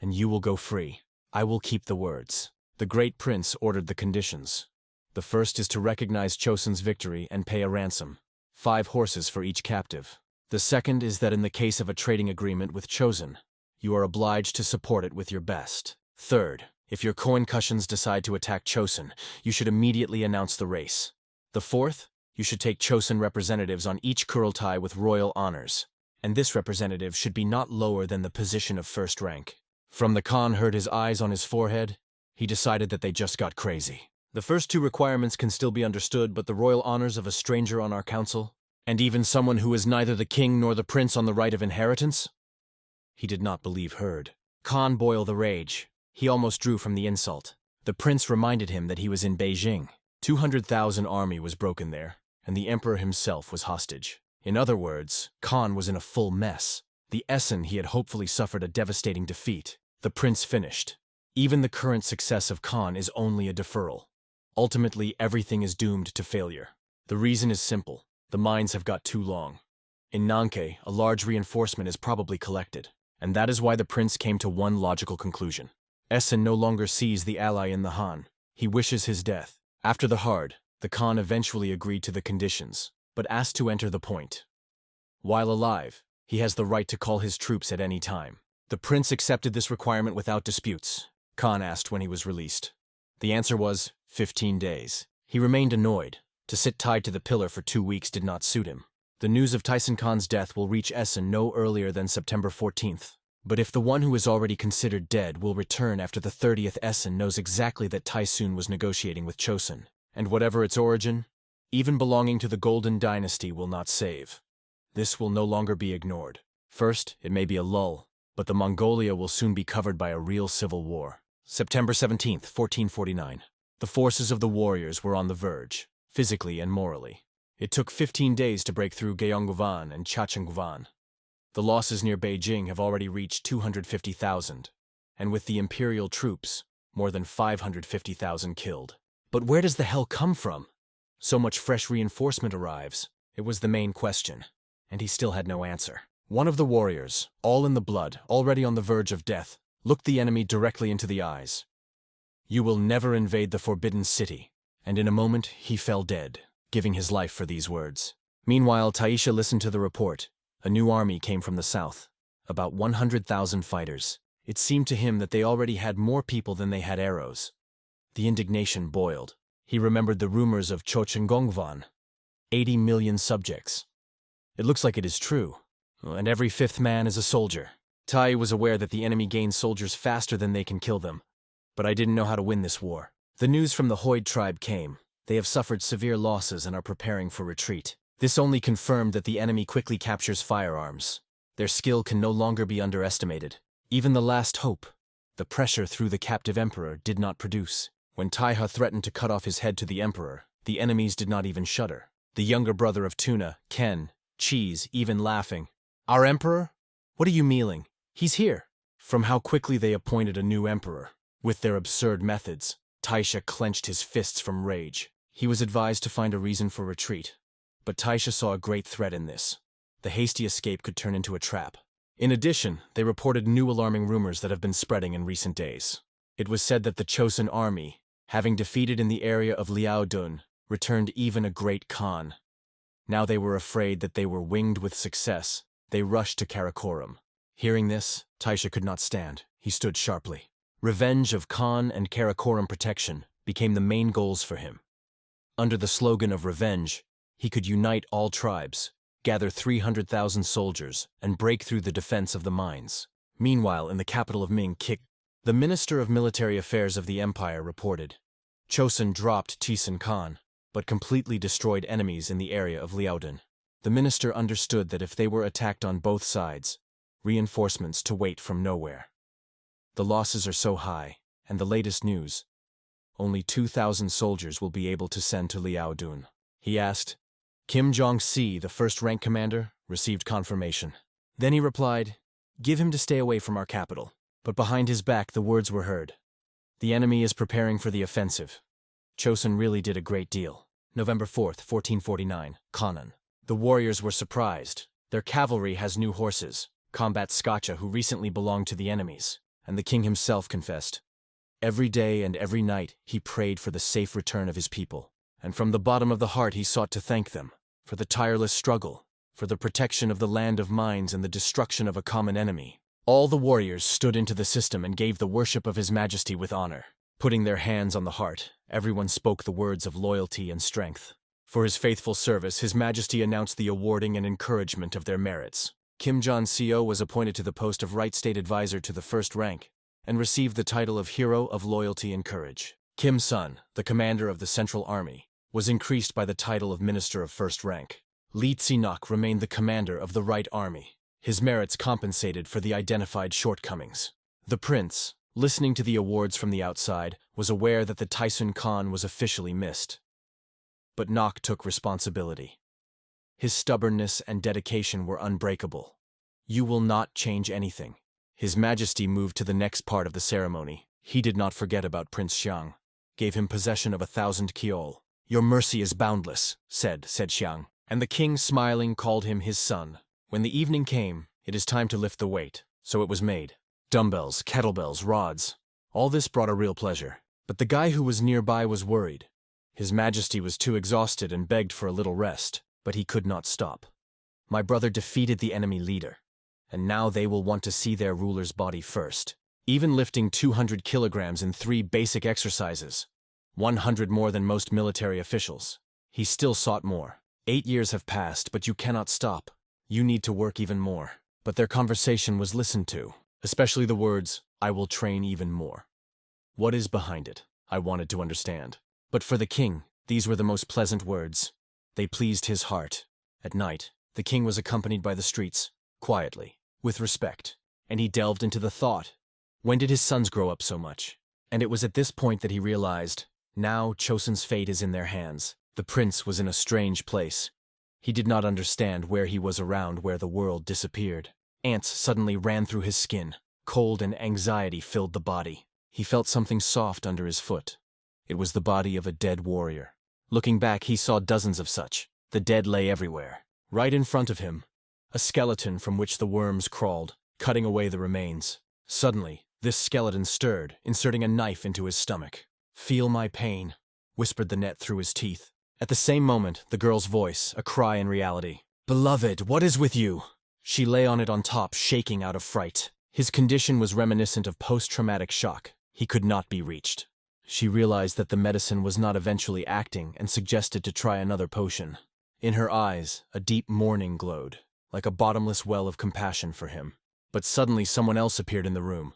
and you will go free. I will keep the words. The great prince ordered the conditions. The first is to recognize Chosun's victory and pay a ransom, 5 horses for each captive. The second is that in the case of a trading agreement with Chosun, you are obliged to support it with your best. Third, if your Koinkushans decide to attack Chosun, you should immediately announce the race. The fourth, you should take Chosun representatives on each Kurultai with royal honors, and this representative should be not lower than the position of first rank. From the Khan heard his eyes on his forehead, he decided that they just got crazy. The first 2 requirements can still be understood, but the royal honors of a stranger on our council, and even someone who is neither the king nor the prince on the right of inheritance? He did not believe heard. Khan boiled the rage. He almost drew from the insult. The prince reminded him that he was in Beijing. 200,000 army was broken there, and the emperor himself was hostage. In other words, Khan was in a full mess. The Essen he had hopefully suffered a devastating defeat. The prince finished. Even the current success of Khan is only a deferral. Ultimately, everything is doomed to failure. The reason is simple. The mines have got too long. In Nanke, a large reinforcement is probably collected, and that is why the prince came to one logical conclusion. Essen no longer sees the ally in the Han. He wishes his death. After the hard, the Khan eventually agreed to the conditions, but asked to enter the point. While alive, he has the right to call his troops at any time. The prince accepted this requirement without disputes. Khan asked when he was released. The answer was 15 days. He remained annoyed. To sit tied to the pillar for 2 weeks did not suit him. The news of Tyson Khan's death will reach Essen no earlier than September 14th. But if the one who is already considered dead will return after the 30th Essen knows exactly that Tysoon was negotiating with Chosun, and whatever its origin, even belonging to the Golden Dynasty will not save. This will no longer be ignored. First, it may be a lull, but the Mongolia will soon be covered by a real civil war. September 17th, 1449. The forces of the warriors were on the verge, physically and morally. It took 15 days to break through Gyeongguvan and Chachengguvan. The losses near Beijing have already reached 250,000, and with the imperial troops, more than 550,000 killed. But where does the hell come from? So much fresh reinforcement arrives. It was the main question, and he still had no answer. One of the warriors, all in the blood, already on the verge of death, looked the enemy directly into the eyes. "You will never invade the Forbidden City," and in a moment he fell dead, giving his life for these words. Meanwhile, Taisha listened to the report. A new army came from the south, about 100,000 fighters. It seemed to him that they already had more people than they had arrows. The indignation boiled. He remembered the rumors of Chochengongvan, 80 million subjects. It looks like it is true, and every 5th man is a soldier. Tai was aware that the enemy gains soldiers faster than they can kill them, but I didn't know how to win this war. The news from the Hoid tribe came. They have suffered severe losses and are preparing for retreat. This only confirmed that the enemy quickly captures firearms. Their skill can no longer be underestimated. Even the last hope, the pressure through the captive emperor, did not produce. When Taiha threatened to cut off his head to the emperor, the enemies did not even shudder. The younger brother of Tuna, Ken, Cheese, even laughing. "Our emperor? What are you meaning? He's here." From how quickly they appointed a new emperor, with their absurd methods, Taisha clenched his fists from rage. He was advised to find a reason for retreat. But Taisha saw a great threat in this. The hasty escape could turn into a trap. In addition, they reported new alarming rumors that have been spreading in recent days. It was said that the Chosun army, having defeated in the area of Liaodun, returned even a great Khan. Now they were afraid that they were winged with success. They rushed to Karakoram. Hearing this, Taisha could not stand. He stood sharply. Revenge of Khan and Karakoram protection became the main goals for him. Under the slogan of revenge, he could unite all tribes, gather 300,000 soldiers, and break through the defense of the mines. Meanwhile, in the capital of Ming, the Minister of Military Affairs of the Empire reported, Chosun dropped Tisan Khan, but completely destroyed enemies in the area of Liaodun. The minister understood that if they were attacked on both sides, reinforcements to wait from nowhere. The losses are so high, and the latest news. only 2,000 soldiers will be able to send to Liaodun? He asked. Kim Jong-si, the first-rank commander, received confirmation. Then he replied, "Give him to stay away from our capital." But behind his back the words were heard. "The enemy is preparing for the offensive." Joseon really did a great deal. November 4th, 1449, Kanan. The warriors were surprised. Their cavalry has new horses, combat Scotcha who recently belonged to the enemies, and the king himself confessed. Every day and every night he prayed for the safe return of his people, and from the bottom of the heart he sought to thank them for the tireless struggle, for the protection of the land of mines and the destruction of a common enemy. All the warriors stood into the system and gave the worship of His Majesty with honor. Putting their hands on the heart, everyone spoke the words of loyalty and strength. For his faithful service, His Majesty announced the awarding and encouragement of their merits. Kim Jong-seo was appointed to the post of Right State Advisor to the first rank, and received the title of Hero of Loyalty and Courage. Kim's son, the commander of the Central Army, was increased by the title of Minister of First Rank. Lee Tsinok remained the commander of the Right Army. His merits compensated for the identified shortcomings. The prince, listening to the awards from the outside, was aware that the Tyson Khan was officially missed. But Nok took responsibility. His stubbornness and dedication were unbreakable. "You will not change anything." His Majesty moved to the next part of the ceremony. He did not forget about Prince Xiang, gave him possession of 1,000 kiol. "Your mercy is boundless," said Xiang, and the king, smiling, called him his son. When the evening came, "It is time to lift the weight," so it was made. Dumbbells, kettlebells, rods. All this brought a real pleasure. But the guy who was nearby was worried. His Majesty was too exhausted and begged for a little rest, but he could not stop. "My brother defeated the enemy leader, and now they will want to see their ruler's body first." Even lifting 200 kilograms in 3 basic exercises, 100 more than most military officials, he still sought more. 8 years have passed, but you cannot stop. You need to work even more. But their conversation was listened to, especially the words, "I will train even more." What is behind it? I wanted to understand. But for the king, these were the most pleasant words. They pleased his heart. At night, the king was accompanied by the streets, quietly, with respect, and he delved into the thought. When did his sons grow up so much? And it was at this point that he realized, now Chosun's fate is in their hands. The prince was in a strange place. He did not understand where he was around where the world disappeared. Ants suddenly ran through his skin. Cold and anxiety filled the body. He felt something soft under his foot. It was the body of a dead warrior. Looking back, he saw dozens of such. The dead lay everywhere. Right in front of him, a skeleton from which the worms crawled, cutting away the remains. Suddenly, this skeleton stirred, inserting a knife into his stomach. "Feel my pain," whispered the net through his teeth. At the same moment, the girl's voice, a cry in reality. "Beloved, what is with you?" She lay on it on top, shaking out of fright. His condition was reminiscent of post-traumatic shock. He could not be reached. She realized that the medicine was not eventually acting and suggested to try another potion. In her eyes, a deep mourning glowed, like a bottomless well of compassion for him. But suddenly someone else appeared in the room.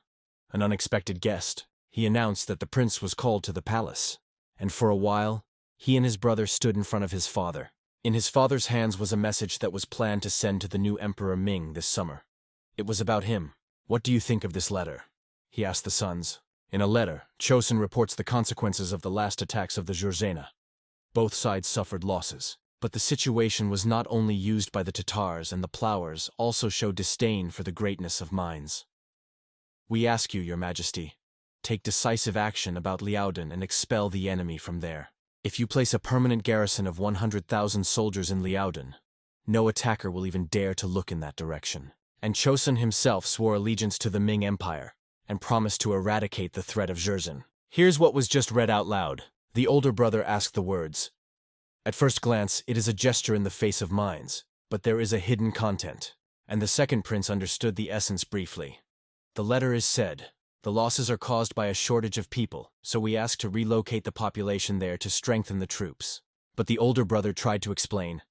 An unexpected guest. He announced that the prince was called to the palace. And for a while, he and his brother stood in front of his father. In his father's hands was a message that was planned to send to the new Emperor Ming this summer. It was about him. "What do you think of this letter?" he asked the sons. In a letter, Chosun reports the consequences of the last attacks of the Joseon. Both sides suffered losses. But the situation was not only used by the Tatars, and the plowers also showed disdain for the greatness of mines. "We ask you, Your Majesty, take decisive action about Liaodun and expel the enemy from there. If you place a permanent garrison of 100,000 soldiers in Liaodun, no attacker will even dare to look in that direction." And Chosun himself swore allegiance to the Ming Empire and promised to eradicate the threat of Joseon. Here's what was just read out loud. The older brother asked the words. At first glance, it is a gesture in the face of mines, but there is a hidden content. And the second prince understood the essence briefly. The letter is said, "The losses are caused by a shortage of people, so we ask to relocate the population there to strengthen the troops." But the older brother tried to explain.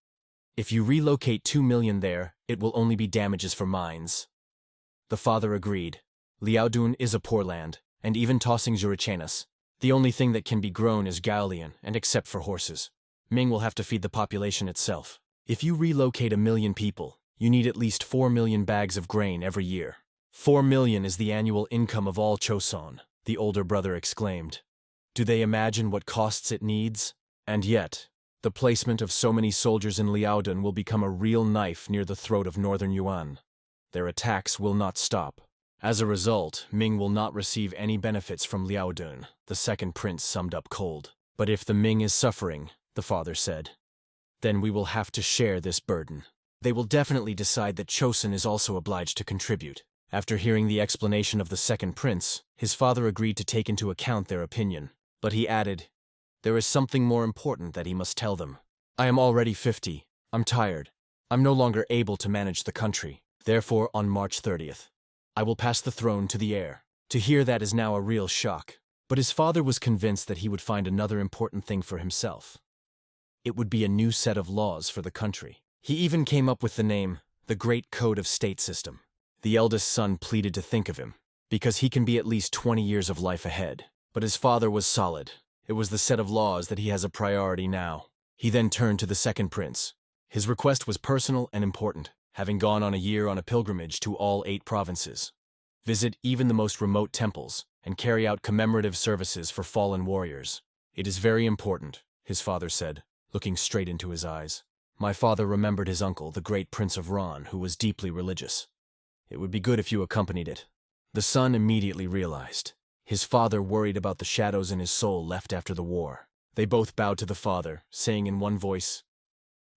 "If you relocate 2 million there, it will only be damages for mines." The father agreed. Liaodun is a poor land, and even tossing Jurichanas, the only thing that can be grown is galleon, and except for horses. Ming will have to feed the population itself. If you relocate 1 million people, you need at least 4 million bags of grain every year. 4 million is the annual income of all Chosun, the older brother exclaimed. Do they imagine what costs it needs? And yet, the placement of so many soldiers in Liaodun will become a real knife near the throat of northern Yuan. Their attacks will not stop. As a result, Ming will not receive any benefits from Liaodun, the second prince summed up cold. But if the Ming is suffering, the father said, then we will have to share this burden. They will definitely decide that Joseon is also obliged to contribute. After hearing the explanation of the second prince, his father agreed to take into account their opinion. But he added, there is something more important that he must tell them. I am already 50. I'm tired. I'm no longer able to manage the country. Therefore, on March 30th, I will pass the throne to the heir. To hear that is now a real shock. But his father was convinced that he would find another important thing for himself. It would be a new set of laws for the country. He even came up with the name, the Great Code of State System. The eldest son pleaded to think of him, because he can be at least 20 years of life ahead. But his father was solid. It was the set of laws that he has a priority now. He then turned to the second prince. His request was personal and important, having gone on a year on a pilgrimage to all 8 provinces. Visit even the most remote temples, and carry out commemorative services for fallen warriors. It is very important, his father said, looking straight into his eyes. My father remembered his uncle, the great Prince of Ran, who was deeply religious. It would be good if you accompanied it. The son immediately realized. His father worried about the shadows in his soul left after the war. They both bowed to the father, saying in one voice,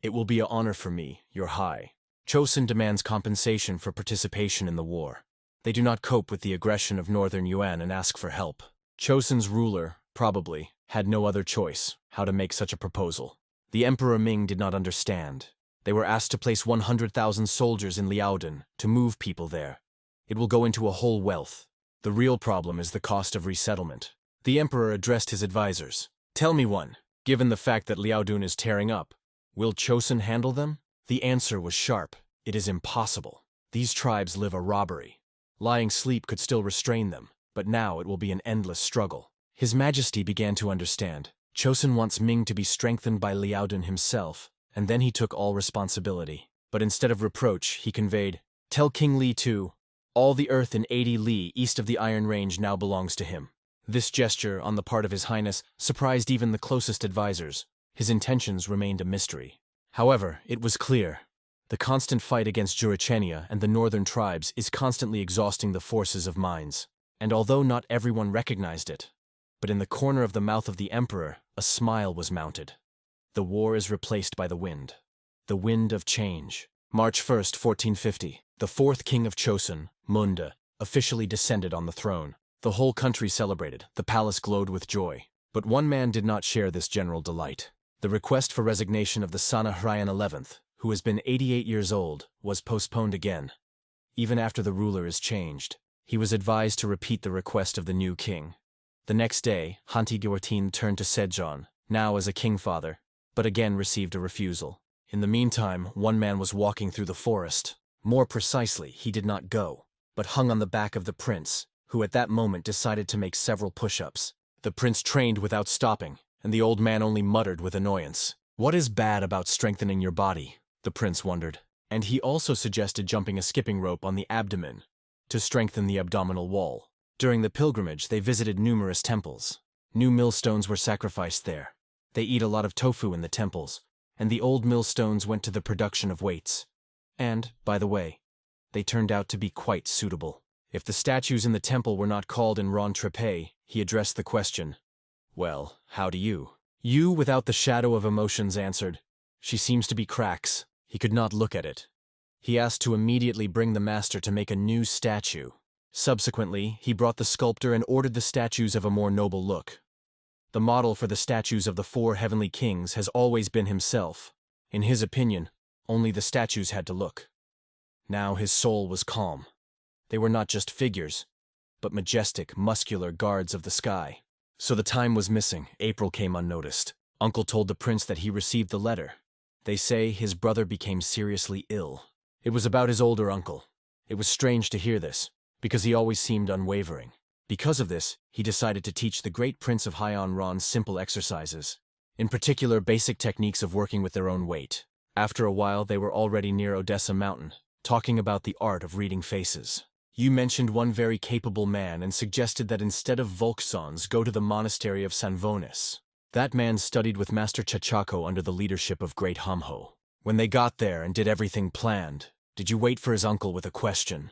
it will be an honor for me, your high. Joseon demands compensation for participation in the war. They do not cope with the aggression of northern Yuan and ask for help. Joseon's ruler, probably, had no other choice how to make such a proposal. The Emperor Ming did not understand. They were asked to place 100,000 soldiers in Liaodun to move people there. It will go into a whole wealth. The real problem is the cost of resettlement. The Emperor addressed his advisors. Tell me one. Given the fact that Liaodun is tearing up, will Joseon handle them? The answer was sharp. It is impossible. These tribes live a robbery. Lying sleep could still restrain them, but now it will be an endless struggle. His Majesty began to understand. Joseon wants Ming to be strengthened by Liaodun himself, and then he took all responsibility. But instead of reproach, he conveyed, tell King Li too, all the earth in 80 li east of the Iron Range now belongs to him. This gesture, on the part of His Highness, surprised even the closest advisors. His intentions remained a mystery. However, it was clear. The constant fight against Jurachenia and the northern tribes is constantly exhausting the forces of mines. And although not everyone recognized it, but in the corner of the mouth of the emperor, a smile was mounted. The war is replaced by the wind. The wind of change. March 1st, 1450. The fourth king of Joseon, Munda, officially descended on the throne. The whole country celebrated. The palace glowed with joy. But one man did not share this general delight. The request for resignation of the Sanhedrin 11th, who has been 88 years old, was postponed again. Even after the ruler is changed, he was advised to repeat the request of the new king. The next day, Hanti Gyortin turned to Sejong, now as a king-father, but again received a refusal. In the meantime, one man was walking through the forest. More precisely, he did not go, but hung on the back of the prince, who at that moment decided to make several push-ups. The prince trained without stopping, and the old man only muttered with annoyance. What is bad about strengthening your body? The prince wondered. And he also suggested jumping a skipping rope on the abdomen to strengthen the abdominal wall. During the pilgrimage, they visited numerous temples. New millstones were sacrificed there. They eat a lot of tofu in the temples, and the old millstones went to the production of weights. And, by the way, they turned out to be quite suitable. If the statues in the temple were not called in Ron Trepe, he addressed the question. Well, how do you? You, without the shadow of emotions, answered. She seems to be cracks. He could not look at it. He asked to immediately bring the master to make a new statue. Subsequently, he brought the sculptor and ordered the statues of a more noble look. The model for the statues of the 4 heavenly kings has always been himself. In his opinion, only the statues had to look. Now his soul was calm. They were not just figures, but majestic, muscular guards of the sky. So the time was missing. April came unnoticed. Uncle told the prince that he received the letter. They say his brother became seriously ill. It was about his older uncle. It was strange to hear this, because he always seemed unwavering. Because of this, he decided to teach the great prince of Hyeon Ron simple exercises, in particular basic techniques of working with their own weight. After a while, they were already near Odessa Mountain, talking about the art of reading faces. You mentioned one very capable man and suggested that instead of Volksons go to the monastery of Sanvonis. That man studied with Master Chachako under the leadership of Great Hamho. When they got there and did everything planned, did you wait for his uncle with a question?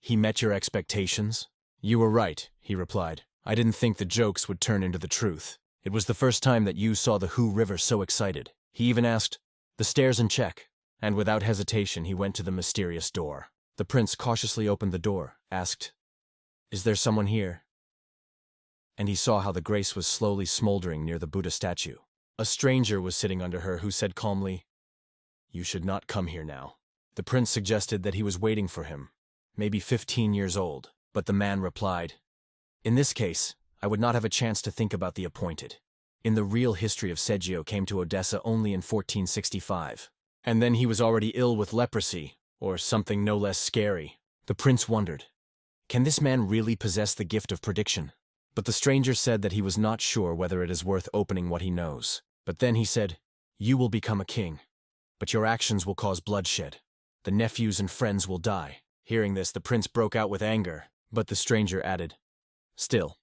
He met your expectations? You were right, he replied. I didn't think the jokes would turn into the truth. It was the first time that you saw the Hu River so excited. He even asked, "The stairs in check?" And without hesitation he went to the mysterious door. The prince cautiously opened the door, asked, "Is there someone here?" And he saw how the grace was slowly smoldering near the Buddha statue. A stranger was sitting under her who said calmly, "You should not come here now." The prince suggested that he was waiting for him, maybe 15 years old, but the man replied, "In this case, I would not have a chance to think about the appointed. In the real history of Seggio came to Odessa only in 1465. And then he was already ill with leprosy, or something no less scary." The prince wondered, can this man really possess the gift of prediction? But the stranger said that he was not sure whether it is worth opening what he knows. But then he said, "You will become a king, but your actions will cause bloodshed. The nephews and friends will die." Hearing this, the prince broke out with anger, but the stranger added, "Still,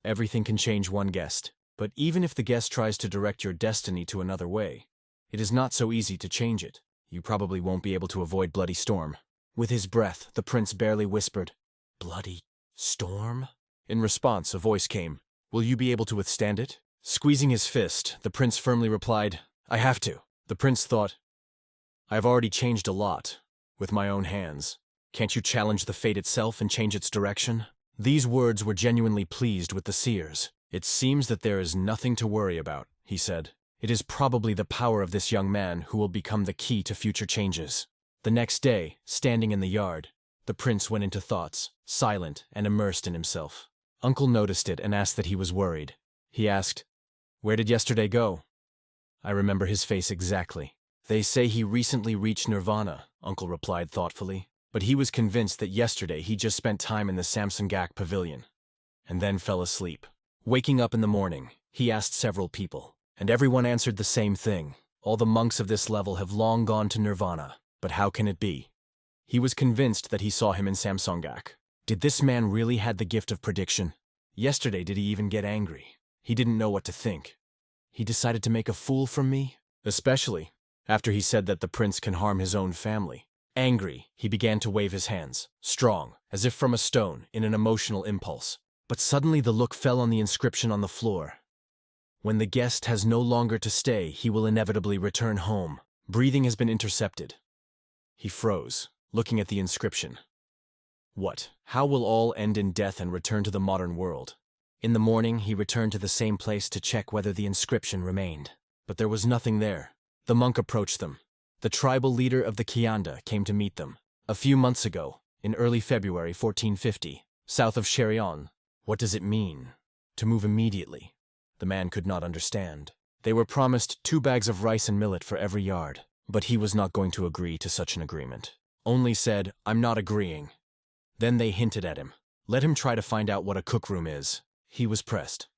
everything can change one guest. But even if the guest tries to direct your destiny to another way, it is not so easy to change it. You probably won't be able to avoid bloody storm." With his breath, the prince barely whispered, "Bloody storm?" In response, a voice came, "Will you be able to withstand it?" Squeezing his fist, the prince firmly replied, "I have to." The prince thought, "I have already changed a lot, with my own hands. Can't you challenge the fate itself and change its direction?" These words were genuinely pleased with the seers. "It seems that there is nothing to worry about," he said. "It is probably the power of this young man who will become the key to future changes." The next day, standing in the yard, the prince went into thoughts, silent and immersed in himself. Uncle noticed it and asked that he was worried. He asked, "Where did yesterday go?" "I remember his face exactly." "They say he recently reached nirvana," Uncle replied thoughtfully. "But he was convinced that yesterday he just spent time in the Samsungak pavilion, and then fell asleep. Waking up in the morning, he asked several people, and everyone answered the same thing. All the monks of this level have long gone to nirvana. But how can it be? He was convinced that he saw him in Samsungak. Did this man really have the gift of prediction? Yesterday did he even get angry? He didn't know what to think. He decided to make a fool from me? Especially after he said that the prince can harm his own family. Angry, he began to wave his hands, strong, as if from a stone, in an emotional impulse. But suddenly the look fell on the inscription on the floor. "When the guest has no longer to stay, he will inevitably return home. Breathing has been intercepted." He froze, looking at the inscription. What? How will all end in death and return to the modern world? In the morning, he returned to the same place to check whether the inscription remained. But there was nothing there. The monk approached them. The tribal leader of the Kianda came to meet them. A few months ago, in early February 1450, south of Sherion. What does it mean? To move immediately. The man could not understand. They were promised 2 bags of rice and millet for every yard, but he was not going to agree to such an agreement. Only said, "I'm not agreeing." Then they hinted at him. Let him try to find out what a cookroom is. He was pressed.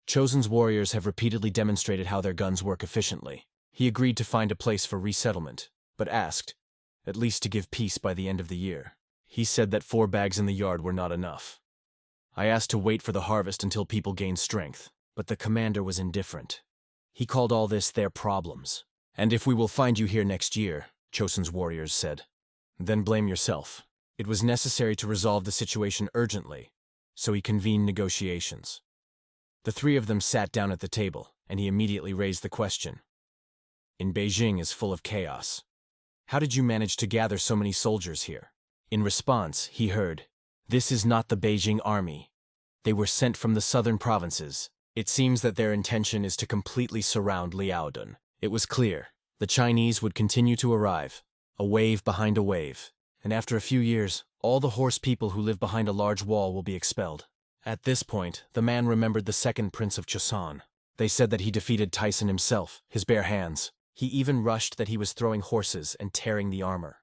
Chosen's warriors have repeatedly demonstrated how their guns work efficiently. He agreed to find a place for resettlement, but asked, at least to give peace by the end of the year. He said that 4 bags in the yard were not enough. I asked to wait for the harvest until people gained strength, but the commander was indifferent. He called all this their problems. "And if we will find you here next year," Chosen's warriors said, "then blame yourself." It was necessary to resolve the situation urgently, so he convened negotiations. The 3 of them sat down at the table, and he immediately raised the question. "In Beijing is full of chaos. How did you manage to gather so many soldiers here?" In response, he heard, "This is not the Beijing army. They were sent from the southern provinces. It seems that their intention is to completely surround Liaodun." It was clear. The Chinese would continue to arrive, a wave behind a wave, and after a few years, all the horse people who live behind a large wall will be expelled. At this point, the man remembered the second prince of Joseon. They said that he defeated Tyson himself, his bare hands. He even rushed that he was throwing horses and tearing the armor.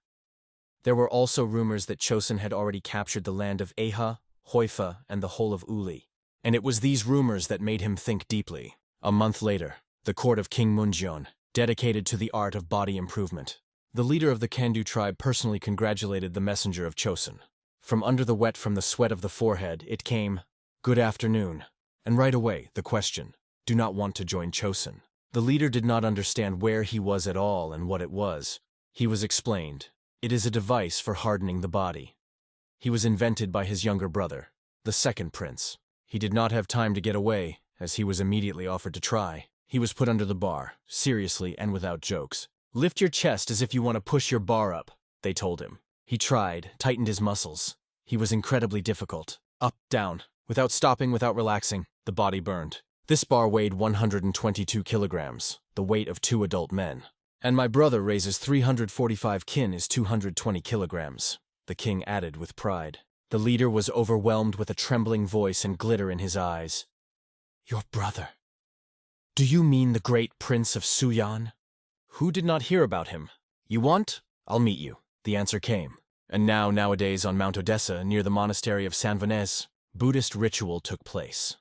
There were also rumors that Chosen had already captured the land of Eha, Hoifa, and the whole of Uli. And it was these rumors that made him think deeply. A month later, the court of King Munjeon, dedicated to the art of body improvement. The leader of the Kandu tribe personally congratulated the messenger of Chosen. From under the wet from the sweat of the forehead, it came, "Good afternoon." And right away, the question, "Do not want to join Joseon?" The leader did not understand where he was at all and what it was. He was explained. It is a device for hardening the body. He was invented by his younger brother, the second prince. He did not have time to get away, as he was immediately offered to try. He was put under the bar, seriously and without jokes. "Lift your chest as if you want to push your bar up," they told him. He tried, tightened his muscles. He was incredibly difficult. Up, down, without stopping, without relaxing, the body burned. This bar weighed 122 kilograms, the weight of 2 adult men. "And my brother raises 345 kin is 220 kilograms, the king added with pride. The leader was overwhelmed with a trembling voice and glitter in his eyes. "Your brother? Do you mean the great prince of Suyan?" Who did not hear about him? "You want? I'll meet you," the answer came. And nowadays on Mount Odessa, near the monastery of San Vanez, Buddhist ritual took place.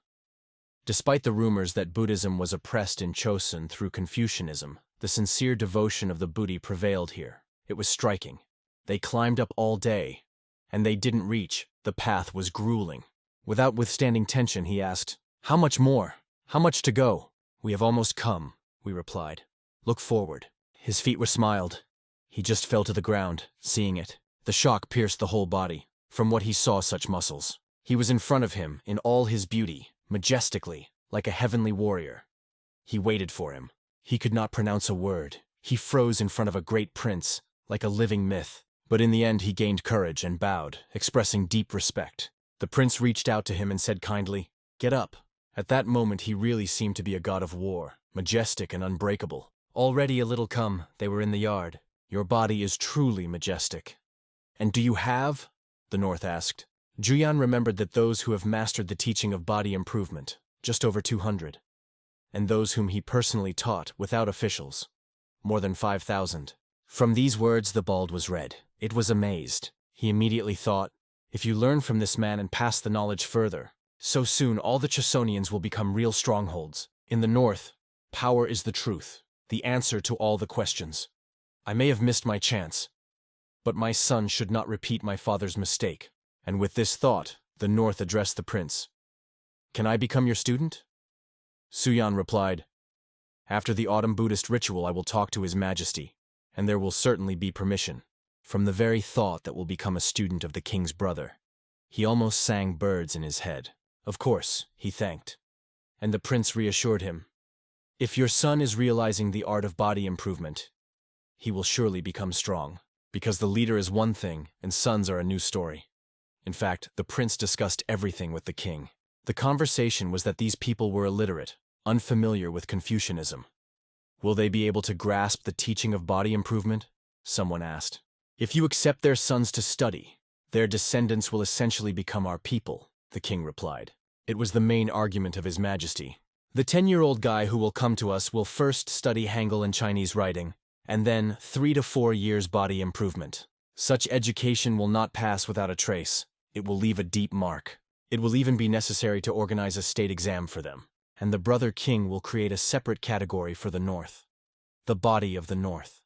Despite the rumors that Buddhism was oppressed in Joseon through Confucianism, the sincere devotion of the Buddhi prevailed here. It was striking. They climbed up all day, and they didn't reach. The path was grueling. Without withstanding tension, he asked, "How much more? How much to go?" "We have almost come," we replied. "Look forward." His feet were smiled. He just fell to the ground, seeing it. The shock pierced the whole body, from what he saw such muscles. He was in front of him, in all his beauty, majestically, like a heavenly warrior. He waited for him. He could not pronounce a word. He froze in front of a great prince, like a living myth. But in the end he gained courage and bowed, expressing deep respect. The prince reached out to him and said kindly, "Get up." At that moment he really seemed to be a god of war, majestic and unbreakable. Already a little come, they were in the yard. "Your body is truly majestic." "And do you have?" the North asked. Juyan remembered that those who have mastered the teaching of body improvement, just over 200. And those whom he personally taught, without officials, more than 5,000. From these words the bald was read. It was amazed. He immediately thought, if you learn from this man and pass the knowledge further, so soon all the Joseonians will become real strongholds. In the North, power is the truth, the answer to all the questions. I may have missed my chance, but my son should not repeat my father's mistake. And with this thought, the North addressed the prince. "Can I become your student?" Suyan replied, "After the autumn Buddhist ritual I will talk to His Majesty, and there will certainly be permission. From the very thought that will become a student of the king's brother." He almost sang birds in his head. Of course, he thanked. And the prince reassured him, "If your son is realizing the art of body improvement, he will surely become strong, because the leader is one thing and sons are a new story." In fact, the prince discussed everything with the king. The conversation was that these people were illiterate, unfamiliar with Confucianism. "Will they be able to grasp the teaching of body improvement?" someone asked. "If you accept their sons to study, their descendants will essentially become our people," the king replied. It was the main argument of His Majesty. "The 10-year-old guy who will come to us will first study Hangul and Chinese writing, and then 3 to 4 years body improvement. Such education will not pass without a trace. It will leave a deep mark. It will even be necessary to organize a state exam for them. And the brother king will create a separate category for the North. The body of the North.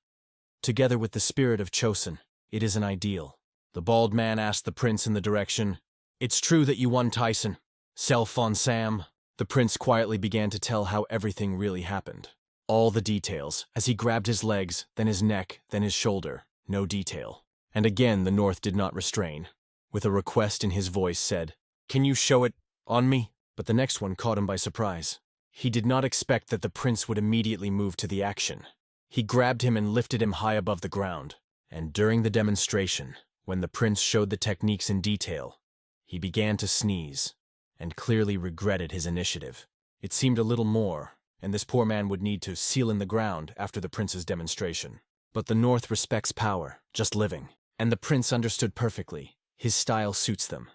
Together with the spirit of Joseon, it is an ideal." The bald man asked the prince in the direction, "It's true that you won Tyson. Self on Sam." The prince quietly began to tell how everything really happened. All the details, as he grabbed his legs, then his neck, then his shoulder. No detail. And again the North did not restrain. With a request in his voice said, "Can you show it on me?" But the next one caught him by surprise. He did not expect that the prince would immediately move to the action. He grabbed him and lifted him high above the ground. And during the demonstration, when the prince showed the techniques in detail, he began to sneeze, and clearly regretted his initiative. It seemed a little more, and this poor man would need to seal in the ground after the prince's demonstration. But the North respects power, just living, and the prince understood perfectly. His style suits them.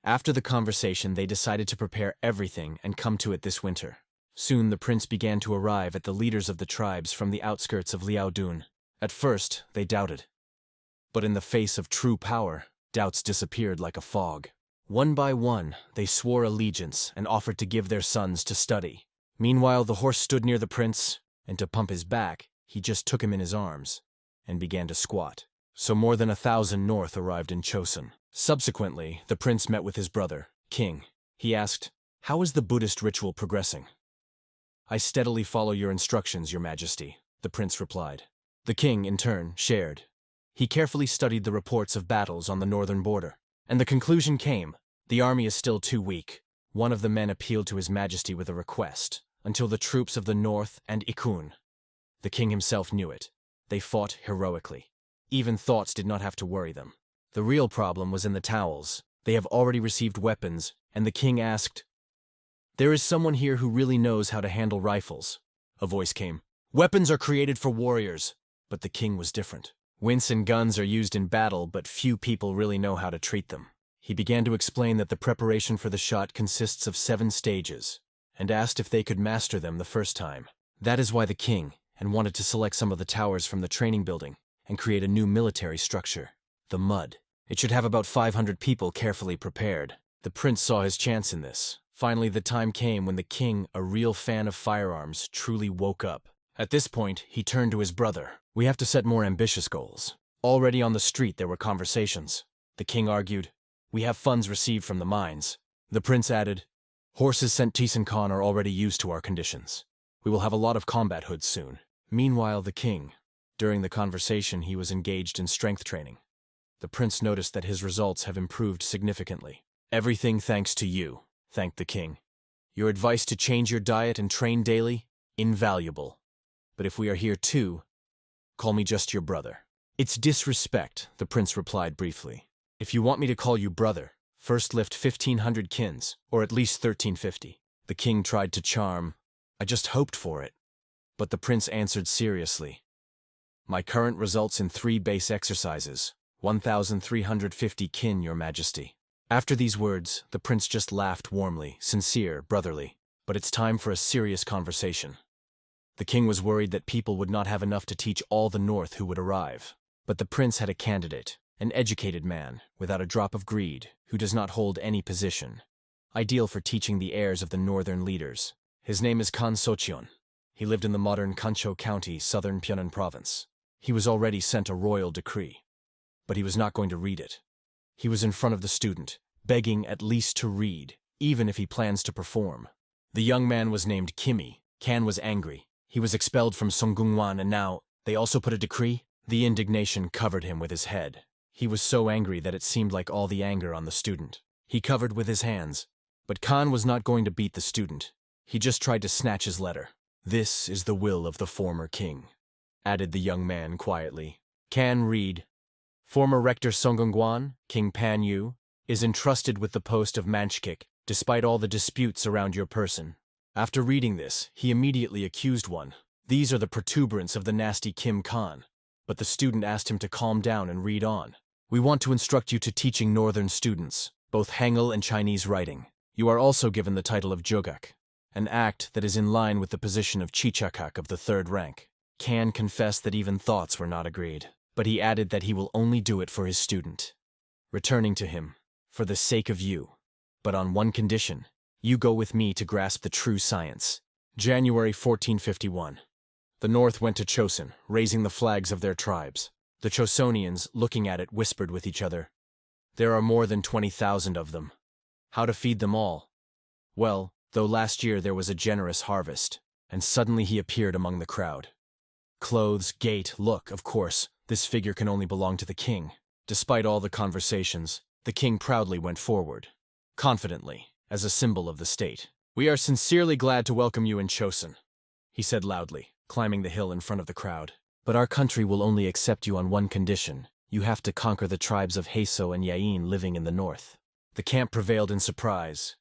After the conversation, they decided to prepare everything and come to it this winter. Soon the prince began to arrive at the leaders of the tribes from the outskirts of Liaodun. At first, they doubted. But in the face of true power, doubts disappeared like a fog. One by one, they swore allegiance and offered to give their sons to study. Meanwhile, the horse stood near the prince, and to pump his back, he just took him in his arms and began to squat. So more than 1,000 North arrived in Joseon. Subsequently, the prince met with his brother, King. He asked, "How is the Buddhist ritual progressing?" "I steadily follow your instructions, Your Majesty," the prince replied. The king, in turn, shared. He carefully studied the reports of battles on the northern border, and the conclusion came: the army is still too weak. One of the men appealed to His Majesty with a request, until the troops of the north and Ikun. The king himself knew it. They fought heroically. Even thoughts did not have to worry them. The real problem was in the towels. They have already received weapons, and the king asked, "There is someone here who really knows how to handle rifles." A voice came, "Weapons are created for warriors." But the king was different. Wince and guns are used in battle, but few people really know how to treat them. He began to explain that the preparation for the shot consists of 7 stages, and asked if they could master them the first time. That is why the king wanted to select some of the towers from the training building and create a new military structure, the Mud. It should have about 500 people carefully prepared. The prince saw his chance in this. Finally, the time came when the king, a real fan of firearms, truly woke up. At this point, he turned to his brother. "We have to set more ambitious goals." Already on the street, there were conversations. The king argued, "We have funds received from the mines." The prince added, "Horses sent Tisan Khan are already used to our conditions. We will have a lot of combat hoods soon." Meanwhile, the king, during the conversation, he was engaged in strength training. The prince noticed that his results have improved significantly. "Everything thanks to you," thanked the king. "Your advice to change your diet and train daily? Invaluable. But if we are here too, call me just your brother." "It's disrespect," the prince replied briefly. "If you want me to call you brother, first lift 1,500 kins, or at least 1,350. The king tried to charm. "I just hoped for it." But the prince answered seriously, "My current results in 3 base exercises, 1,350 kin, Your Majesty." After these words, the prince just laughed warmly, sincere, brotherly. But it's time for a serious conversation. The king was worried that people would not have enough to teach all the north who would arrive. But the prince had a candidate, an educated man, without a drop of greed, who does not hold any position. Ideal for teaching the heirs of the northern leaders. His name is Khan Socheon. He lived in the modern Kancho County, southern Pyeongan province. He was already sent a royal decree. But he was not going to read it. He was in front of the student, begging at least to read, even if he plans to perform. The young man was named Kimi. Kan was angry. He was expelled from Songgungwan, and now, they also put a decree? The indignation covered him with his head. He was so angry that it seemed like all the anger on the student. He covered with his hands. But Khan was not going to beat the student. He just tried to snatch his letter. "This is the will of the former king," added the young man quietly. "Can read. Former rector Songgungwan, King Pan Yu, is entrusted with the post of Manchkik, despite all the disputes around your person." After reading this, he immediately accused one. These are the protuberance of the nasty Kim Khan. But the student asked him to calm down and read on. "We want to instruct you to teaching northern students, both Hangul and Chinese writing. You are also given the title of Jogak, an act that is in line with the position of Chichakak of the 3rd rank." Kan confessed that even thoughts were not agreed, but he added that he will only do it for his student. Returning to him, "For the sake of you, but on one condition. You go with me to grasp the true science." January 1451. The north went to Joseon, raising the flags of their tribes. The Joseonians, looking at it, whispered with each other, "There are more than 20,000 of them. How to feed them all?" Well, though last year there was a generous harvest, and suddenly he appeared among the crowd. Clothes, gait, look, of course, this figure can only belong to the king. Despite all the conversations, the king proudly went forward, confidently, as a symbol of the state. "We are sincerely glad to welcome you in Joseon," he said loudly, climbing the hill in front of the crowd. "But our country will only accept you on one condition. You have to conquer the tribes of Haeso and Yain living in the north." The camp prevailed in surprise.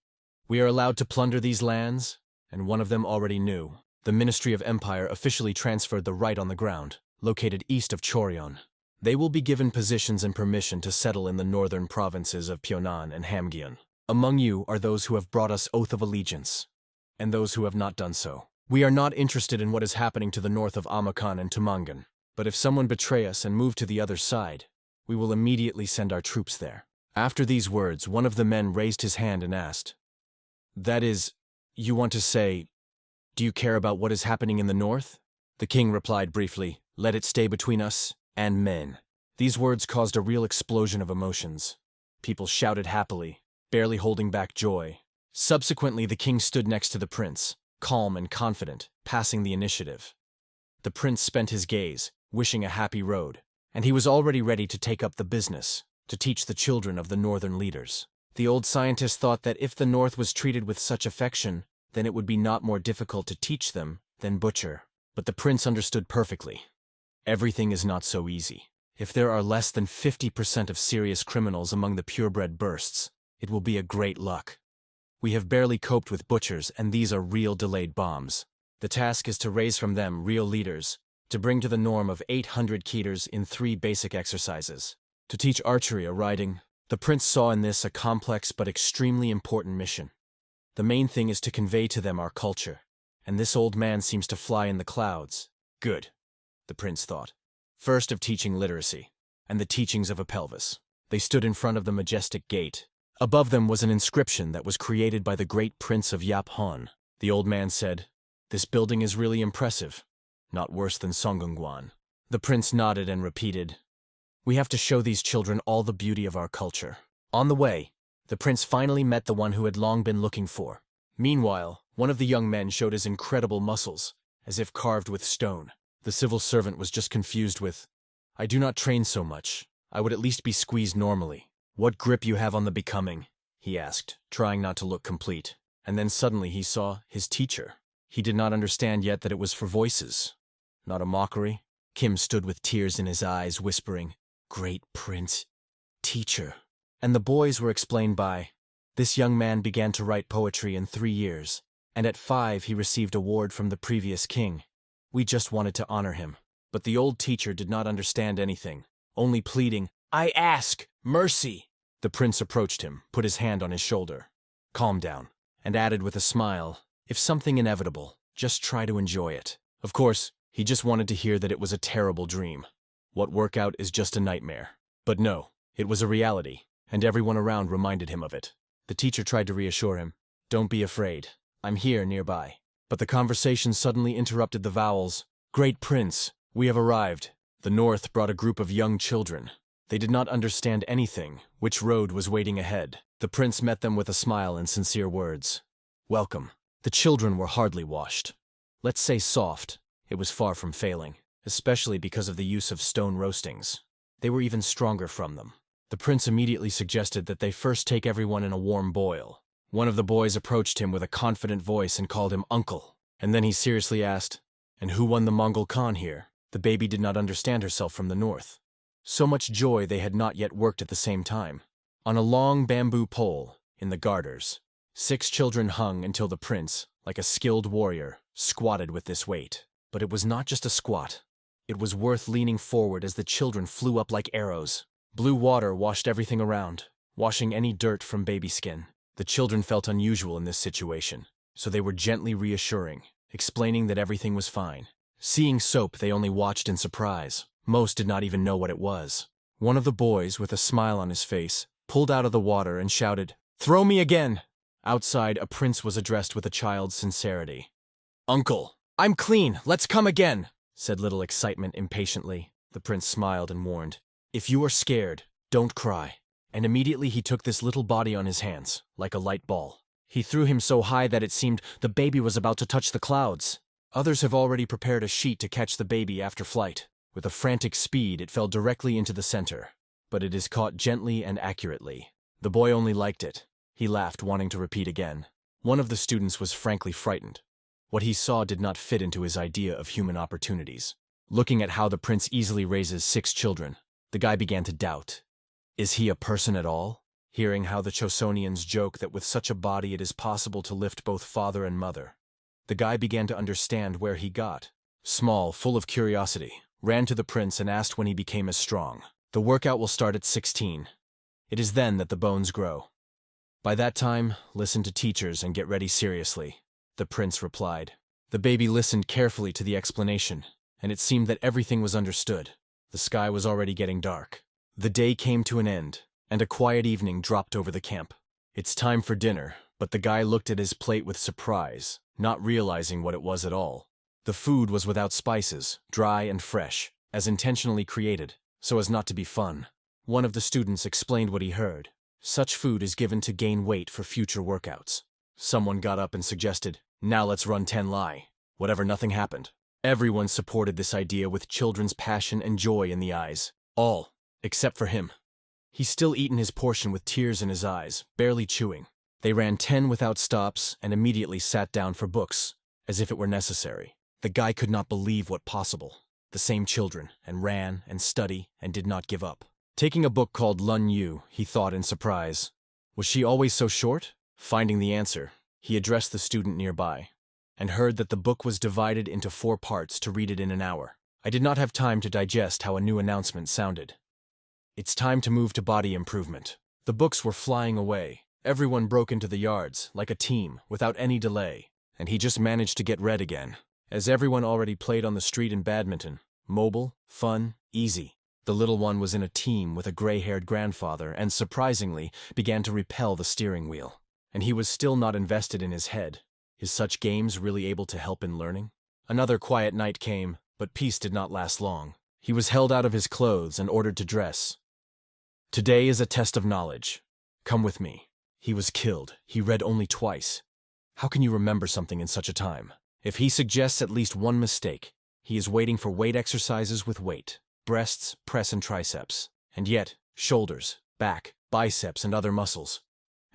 "We are allowed to plunder these lands?" And one of them already knew. The Ministry of Empire officially transferred the right on the ground, located east of Choryong. They will be given positions and permission to settle in the northern provinces of Pyeongan and Hamgyeon. Among you are those who have brought us oath of allegiance, and those who have not done so. We are not interested in what is happening to the north of Amakan and Tumangan, but if someone betray us and move to the other side, we will immediately send our troops there." After these words, one of the men raised his hand and asked, "That is, you want to say, do you care about what is happening in the north?" The king replied briefly, "Let it stay between us and men." These words caused a real explosion of emotions. People shouted happily, barely holding back joy. Subsequently, the king stood next to the prince, calm and confident, passing the initiative. The prince spent his gaze, wishing a happy road, and he was already ready to take up the business, to teach the children of the northern leaders. The old scientist thought that if the North was treated with such affection, then it would be not more difficult to teach them than butcher. But the prince understood perfectly. Everything is not so easy. If there are less than 50% of serious criminals among the purebred bursts, it will be a great luck. We have barely coped with butchers, and these are real delayed bombs. The task is to raise from them real leaders, to bring to the norm of 800 keters in 3 basic exercises. To teach archery or riding, the prince saw in this a complex but extremely important mission. The main thing is to convey to them our culture, and this old man seems to fly in the clouds. Good, the prince thought. First of teaching literacy, and the teachings of a pelvis. They stood in front of the majestic gate. Above them was an inscription that was created by the great prince of Yaphon. The old man said, "This building is really impressive. Not worse than Songgungwan." The prince nodded and repeated, "We have to show these children all the beauty of our culture." On the way, the prince finally met the one who had long been looking for. Meanwhile, one of the young men showed his incredible muscles, as if carved with stone. The civil servant was just confused with, "I do not train so much. I would at least be squeezed normally." "What grip you have on the becoming?" he asked, trying not to look complete. And then suddenly he saw his teacher. He did not understand yet that it was for voices, not a mockery. Kim stood with tears in his eyes, whispering, "Great prince, teacher." And the boys were explained by, "This young man began to write poetry in 3 years, and at 5 he received award from the previous king. We just wanted to honor him." But the old teacher did not understand anything, only pleading, "I ask mercy." The prince approached him, put his hand on his shoulder. "Calm down," and added with a smile, "If something inevitable, just try to enjoy it." Of course, he just wanted to hear that it was a terrible dream. What workout is just a nightmare? But no, it was a reality, and everyone around reminded him of it. The teacher tried to reassure him, "Don't be afraid. I'm here nearby." But the conversation suddenly interrupted the vowels. "Great prince, we have arrived." The north brought a group of young children. They did not understand anything, which road was waiting ahead. The prince met them with a smile and sincere words. "Welcome." The children were hardly washed. Let's say soft. It was far from failing, especially because of the use of stone roastings. They were even stronger from them. The prince immediately suggested that they first take everyone in a warm boil. One of the boys approached him with a confident voice and called him uncle. And then he seriously asked, "And who won the Mongol Khan here?" The baby did not understand herself from the north. So much joy they had not yet worked at the same time. On a long bamboo pole, in the garters, 6 children hung until the prince, like a skilled warrior, squatted with this weight. But it was not just a squat. It was worth leaning forward as the children flew up like arrows. Blue water washed everything around, washing any dirt from baby skin. The children felt unusual in this situation, so they were gently reassuring, explaining that everything was fine. Seeing soap, they only watched in surprise. Most did not even know what it was. One of the boys, with a smile on his face, pulled out of the water and shouted, "Throw me again!" Outside, a prince was addressed with a child's sincerity. "Uncle, I'm clean, let's come again," said little excitement impatiently. The prince smiled and warned, "If you are scared, don't cry." And immediately he took this little body on his hands, like a light ball. He threw him so high that it seemed the baby was about to touch the clouds. Others have already prepared a sheet to catch the baby after flight. With a frantic speed, it fell directly into the center. But it is caught gently and accurately. The boy only liked it. He laughed, wanting to repeat again. One of the students was frankly frightened. What he saw did not fit into his idea of human opportunities. Looking at how the prince easily raises 6 children, the guy began to doubt. Is he a person at all? Hearing how the Chosonians joke that with such a body it is possible to lift both father and mother, the guy began to understand where he got. Small, full of curiosity, ran to the prince and asked when he became as strong. "The workout will start at 16. It is then that the bones grow. By that time, listen to teachers and get ready seriously," the prince replied. The baby listened carefully to the explanation, and it seemed that everything was understood. The sky was already getting dark. The day came to an end, and a quiet evening dropped over the camp. "It's time for dinner," but the guy looked at his plate with surprise, not realizing what it was at all. The food was without spices, dry and fresh, as intentionally created, so as not to be fun. One of the students explained what he heard. Such food is given to gain weight for future workouts. Someone got up and suggested, "Now let's run 10 lie." Whatever, nothing happened. Everyone supported this idea with children's passion and joy in the eyes. All, except for him. He's still eaten his portion with tears in his eyes, barely chewing. They ran 10 without stops and immediately sat down for books, as if it were necessary. The guy could not believe what possible. The same children, and ran and study and did not give up. Taking a book called Lun Yu, he thought in surprise. Was she always so short? Finding the answer, he addressed the student nearby, and heard that the book was divided into 4 parts to read it in an hour. I did not have time to digest how a new announcement sounded. It's time to move to body improvement. The books were flying away. Everyone broke into the yards, like a team, without any delay, and he just managed to get read again. As everyone already played on the street in badminton, mobile, fun, easy. The little one was in a team with a gray-haired grandfather and, surprisingly, began to repel the steering wheel. And he was still not invested in his head. Is such games really able to help in learning? Another quiet night came, but peace did not last long. He was held out of his clothes and ordered to dress. Today is a test of knowledge. Come with me. He was killed. He read only twice. How can you remember something in such a time? If he suggests at least one mistake, he is waiting for weight exercises with weight, breasts, press and triceps, and yet shoulders, back, biceps and other muscles.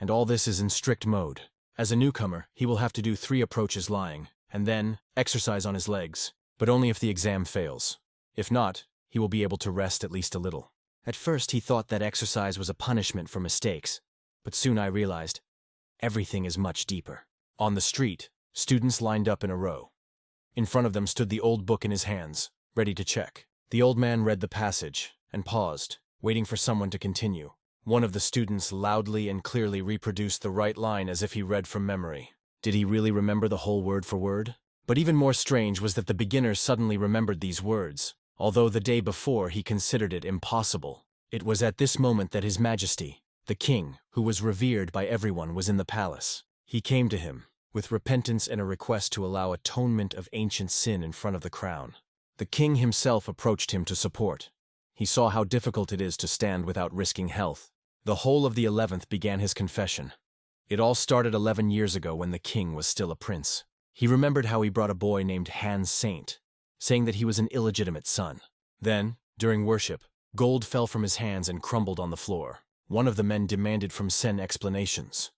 And all this is in strict mode. As a newcomer, he will have to do 3 approaches lying, and then exercise on his legs, but only if the exam fails. If not, he will be able to rest at least a little. At first he thought that exercise was a punishment for mistakes, but soon I realized everything is much deeper. On the street, students lined up in a row. In front of them stood the old book in his hands, ready to check. The old man read the passage and paused, waiting for someone to continue. One of the students loudly and clearly reproduced the right line as if he read from memory. Did he really remember the whole word for word? But even more strange was that the beginner suddenly remembered these words, although the day before he considered it impossible. It was at this moment that His Majesty, the king, who was revered by everyone, was in the palace. He came to him, with repentance and a request to allow atonement of ancient sin in front of the crown. The king himself approached him to support. He saw how difficult it is to stand without risking health. The whole of the 11th began his confession. It all started 11 years ago when the king was still a prince. He remembered how he brought a boy named Han Saint, saying that he was an illegitimate son. Then, during worship, gold fell from his hands and crumbled on the floor. One of the men demanded from Sen explanations.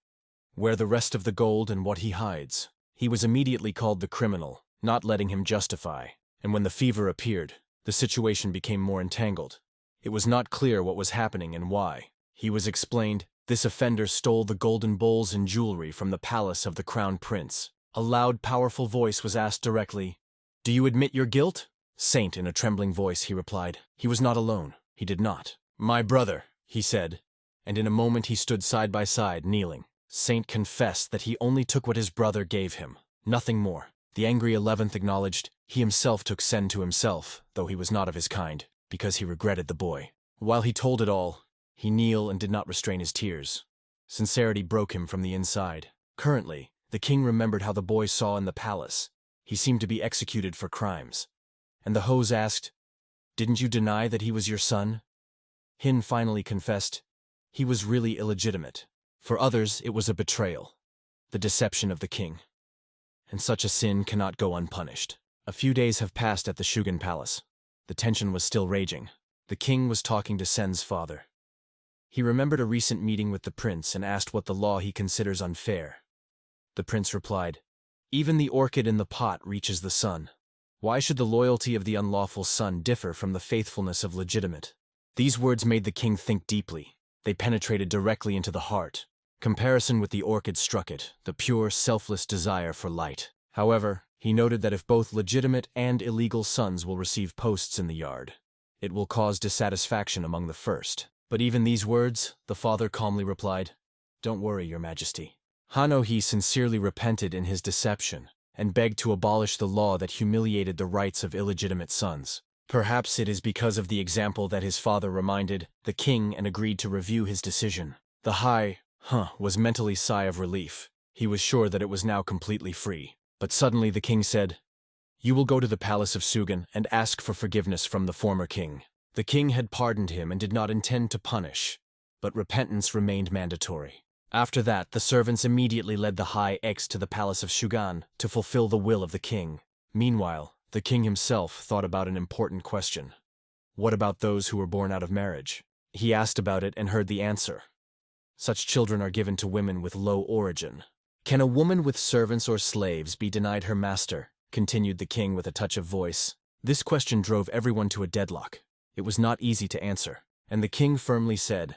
Where the rest of the gold and what he hides? He was immediately called the criminal, not letting him justify. And when the fever appeared, the situation became more entangled. It was not clear what was happening and why. He was explained, this offender stole the golden bowls and jewelry from the palace of the crown prince. A loud, powerful voice was asked directly, "Do you admit your guilt?" Saint, in a trembling voice, he replied. He was not alone. He did not. "My brother," he said, and in a moment he stood side by side, kneeling. Saint confessed that he only took what his brother gave him, nothing more. The angry 11th acknowledged he himself took Sen to himself, though he was not of his kind, because he regretted the boy. While he told it all, he kneeled and did not restrain his tears. Sincerity broke him from the inside. Currently, the king remembered how the boy saw in the palace. He seemed to be executed for crimes. And the hose asked, "Didn't you deny that he was your son?" Hin finally confessed he was really illegitimate. For others, it was a betrayal, the deception of the king. And such a sin cannot go unpunished. A few days have passed at the Shugen Palace. The tension was still raging. The king was talking to Sen's father. He remembered a recent meeting with the prince and asked what the law he considers unfair. The prince replied, "Even the orchid in the pot reaches the sun. Why should the loyalty of the unlawful son differ from the faithfulness of legitimate?" These words made the king think deeply. They penetrated directly into the heart. Comparison with the orchid struck it, the pure, selfless desire for light. However, he noted that if both legitimate and illegal sons will receive posts in the yard, it will cause dissatisfaction among the first. But even these words, the father calmly replied, "Don't worry, your majesty." Hanohi sincerely repented in his deception and begged to abolish the law that humiliated the rights of illegitimate sons. Perhaps it is because of the example that his father reminded the king and agreed to review his decision. The high was mentally sigh of relief. He was sure that it was now completely free. But suddenly the king said, "You will go to the palace of Sugen and ask for forgiveness from the former king." The king had pardoned him and did not intend to punish, but repentance remained mandatory. After that, the servants immediately led the high X to the palace of Shugan to fulfill the will of the king. Meanwhile, the king himself thought about an important question. What about those who were born out of marriage? He asked about it and heard the answer. Such children are given to women with low origin. Can a woman with servants or slaves be denied her master? Continued the king with a touch of voice. This question drove everyone to a deadlock. It was not easy to answer, and the king firmly said,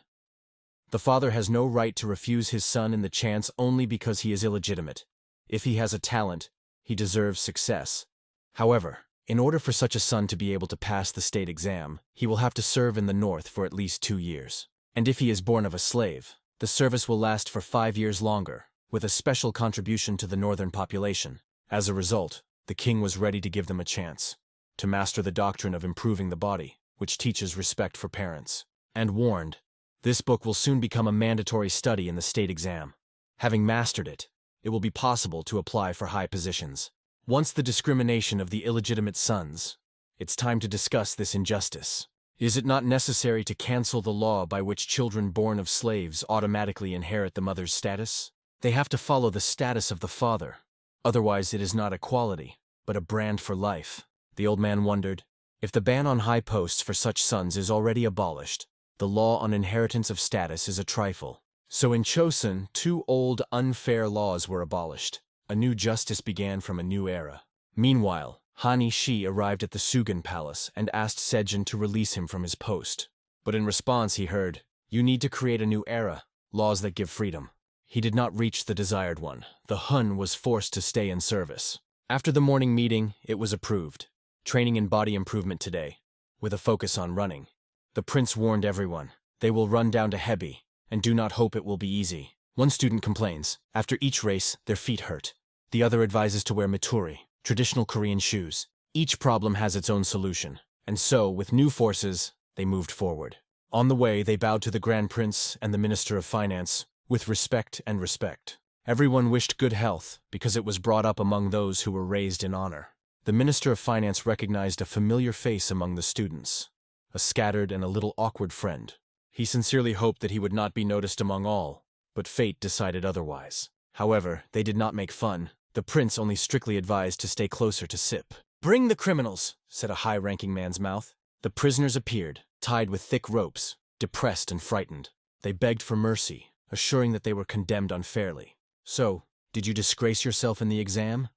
"The father has no right to refuse his son in the chance only because he is illegitimate. If he has a talent, he deserves success. However, in order for such a son to be able to pass the state exam, he will have to serve in the north for at least 2 years. And if he is born of a slave, the service will last for 5 years longer, with a special contribution to the northern population." As a result, the king was ready to give them a chance to master the doctrine of improving the body, which teaches respect for parents, and warned, "This book will soon become a mandatory study in the state exam. Having mastered it, it will be possible to apply for high positions." Once the discrimination of the illegitimate sons, it's time to discuss this injustice. Is it not necessary to cancel the law by which children born of slaves automatically inherit the mother's status? They have to follow the status of the father. Otherwise, it is not equality, but a brand for life. The old man wondered, if the ban on high posts for such sons is already abolished, the law on inheritance of status is a trifle. So in Joseon, 2 old, unfair laws were abolished. A new justice began from a new era. Meanwhile, Hani Shi arrived at the Sugan Palace and asked Sejin to release him from his post. But in response he heard, "You need to create a new era, laws that give freedom." He did not reach the desired one. The Hun was forced to stay in service. After the morning meeting, it was approved. Training in body improvement today, with a focus on running. The prince warned everyone, they will run down to Hebi, and do not hope it will be easy. One student complains, after each race, their feet hurt. The other advises to wear maturi, traditional Korean shoes. Each problem has its own solution, and so, with new forces, they moved forward. On the way, they bowed to the Grand Prince and the Minister of Finance, with respect and respect. Everyone wished good health, because it was brought up among those who were raised in honor. The Minister of Finance recognized a familiar face among the students, a scattered and a little awkward friend. He sincerely hoped that he would not be noticed among all, but fate decided otherwise. However, they did not make fun. The prince only strictly advised to stay closer to Sip. "Bring the criminals," said a high-ranking man's mouth. The prisoners appeared, tied with thick ropes, depressed and frightened. They begged for mercy, assuring that they were condemned unfairly. "So, did you disgrace yourself in the exam?"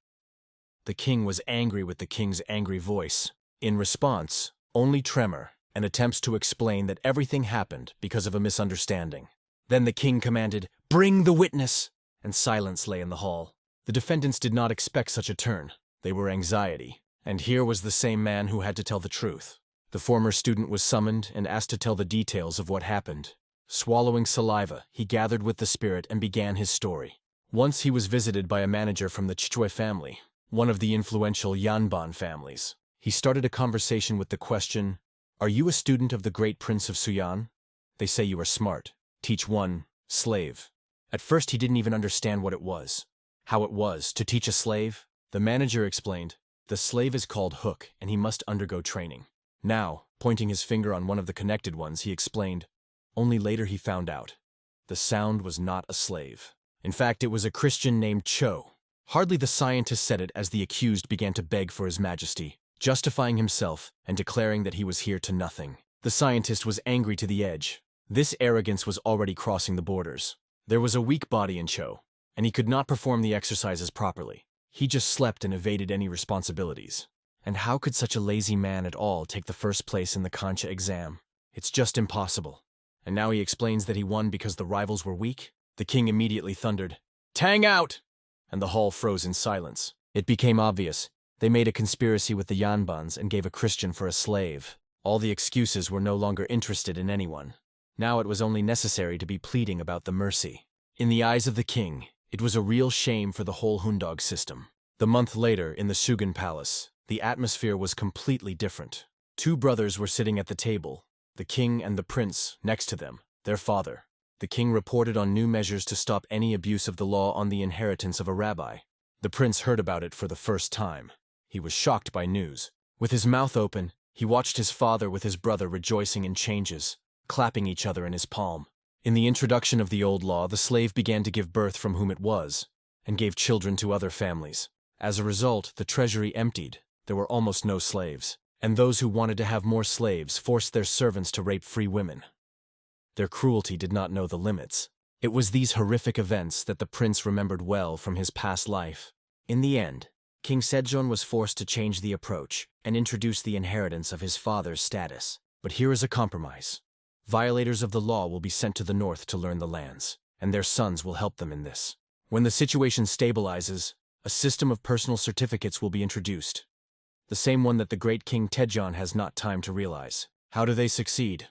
The king was angry with the king's angry voice. In response, only tremor and attempts to explain that everything happened because of a misunderstanding. Then the king commanded, "Bring the witness!" and silence lay in the hall. The defendants did not expect such a turn. They were anxiety. And here was the same man who had to tell the truth. The former student was summoned and asked to tell the details of what happened. Swallowing saliva, he gathered with the spirit and began his story. Once he was visited by a manager from the Chichue family, one of the influential Yanban families. He started a conversation with the question, "Are you a student of the great prince of Suyan? They say you are smart. Teach one, slave." At first he didn't even understand what it was. How it was, to teach a slave? The manager explained, "The slave is called Hook, and he must undergo training." Now, pointing his finger on one of the connected ones, he explained, only later he found out. The sound was not a slave. In fact, it was a Christian named Cho. Hardly the scientist said it as the accused began to beg for his majesty, justifying himself and declaring that he was here to nothing. The scientist was angry to the edge. This arrogance was already crossing the borders. There was a weak body in Cho, and he could not perform the exercises properly. He just slept and evaded any responsibilities. And how could such a lazy man at all take the first place in the Concha exam? It's just impossible. And now he explains that he won because the rivals were weak? The king immediately thundered, "Tang out!" And the hall froze in silence. It became obvious. They made a conspiracy with the Yanbans and gave a Christian for a slave. All the excuses were no longer interested in anyone. Now it was only necessary to be pleading about the mercy. In the eyes of the king, it was a real shame for the whole Hundog system. The month later, in the Sugan Palace, the atmosphere was completely different. 2 brothers were sitting at the table, the king and the prince next to them, their father. The king reported on new measures to stop any abuse of the law on the inheritance of a rabbi. The prince heard about it for the first time. He was shocked by news. With his mouth open, he watched his father with his brother rejoicing in changes, clapping each other in his palm. In the introduction of the old law, the slave began to give birth from whom it was, and gave children to other families. As a result, the treasury emptied. There were almost no slaves, and those who wanted to have more slaves forced their servants to rape free women. Their cruelty did not know the limits. It was these horrific events that the prince remembered well from his past life. In the end, King Sejong was forced to change the approach and introduce the inheritance of his father's status. But here is a compromise. Violators of the law will be sent to the north to learn the lands, and their sons will help them in this. When the situation stabilizes, a system of personal certificates will be introduced. The same one that the great King Taejon has not time to realize. How do they succeed?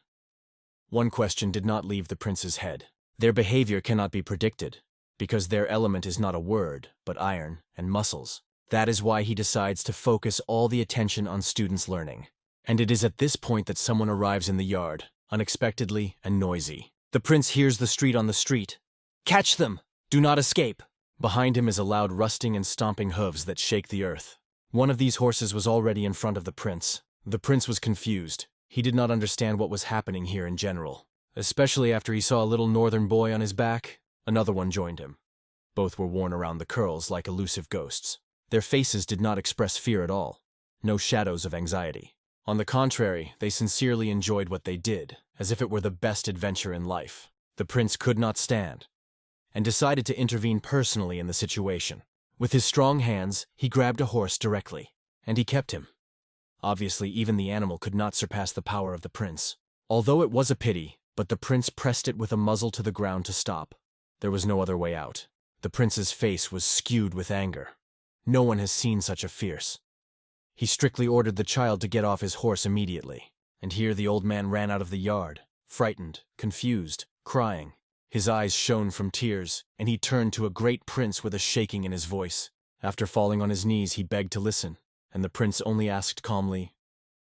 One question did not leave the prince's head. Their behavior cannot be predicted, because their element is not a word, but iron and muscles. That is why he decides to focus all the attention on students' learning. And it is at this point that someone arrives in the yard, unexpectedly and noisy. The prince hears the street on the street. Catch them! Do not escape! Behind him is a loud rusting and stomping hooves that shake the earth. One of these horses was already in front of the prince. The prince was confused. He did not understand what was happening here in general, especially after he saw a little northern boy on his back. Another one joined him. Both were worn around the curls like elusive ghosts. Their faces did not express fear at all. No shadows of anxiety. On the contrary, they sincerely enjoyed what they did, as if it were the best adventure in life. The prince could not stand, and decided to intervene personally in the situation. With his strong hands, he grabbed a horse directly, and he kept him. Obviously, even the animal could not surpass the power of the prince. Although it was a pity, but the prince pressed it with a muzzle to the ground to stop. There was no other way out. The prince's face was skewed with anger. No one has seen such a fierce. He strictly ordered the child to get off his horse immediately. And here the old man ran out of the yard, frightened, confused, crying. His eyes shone from tears, and he turned to a great prince with a shaking in his voice. After falling on his knees, he begged to listen, and the prince only asked calmly,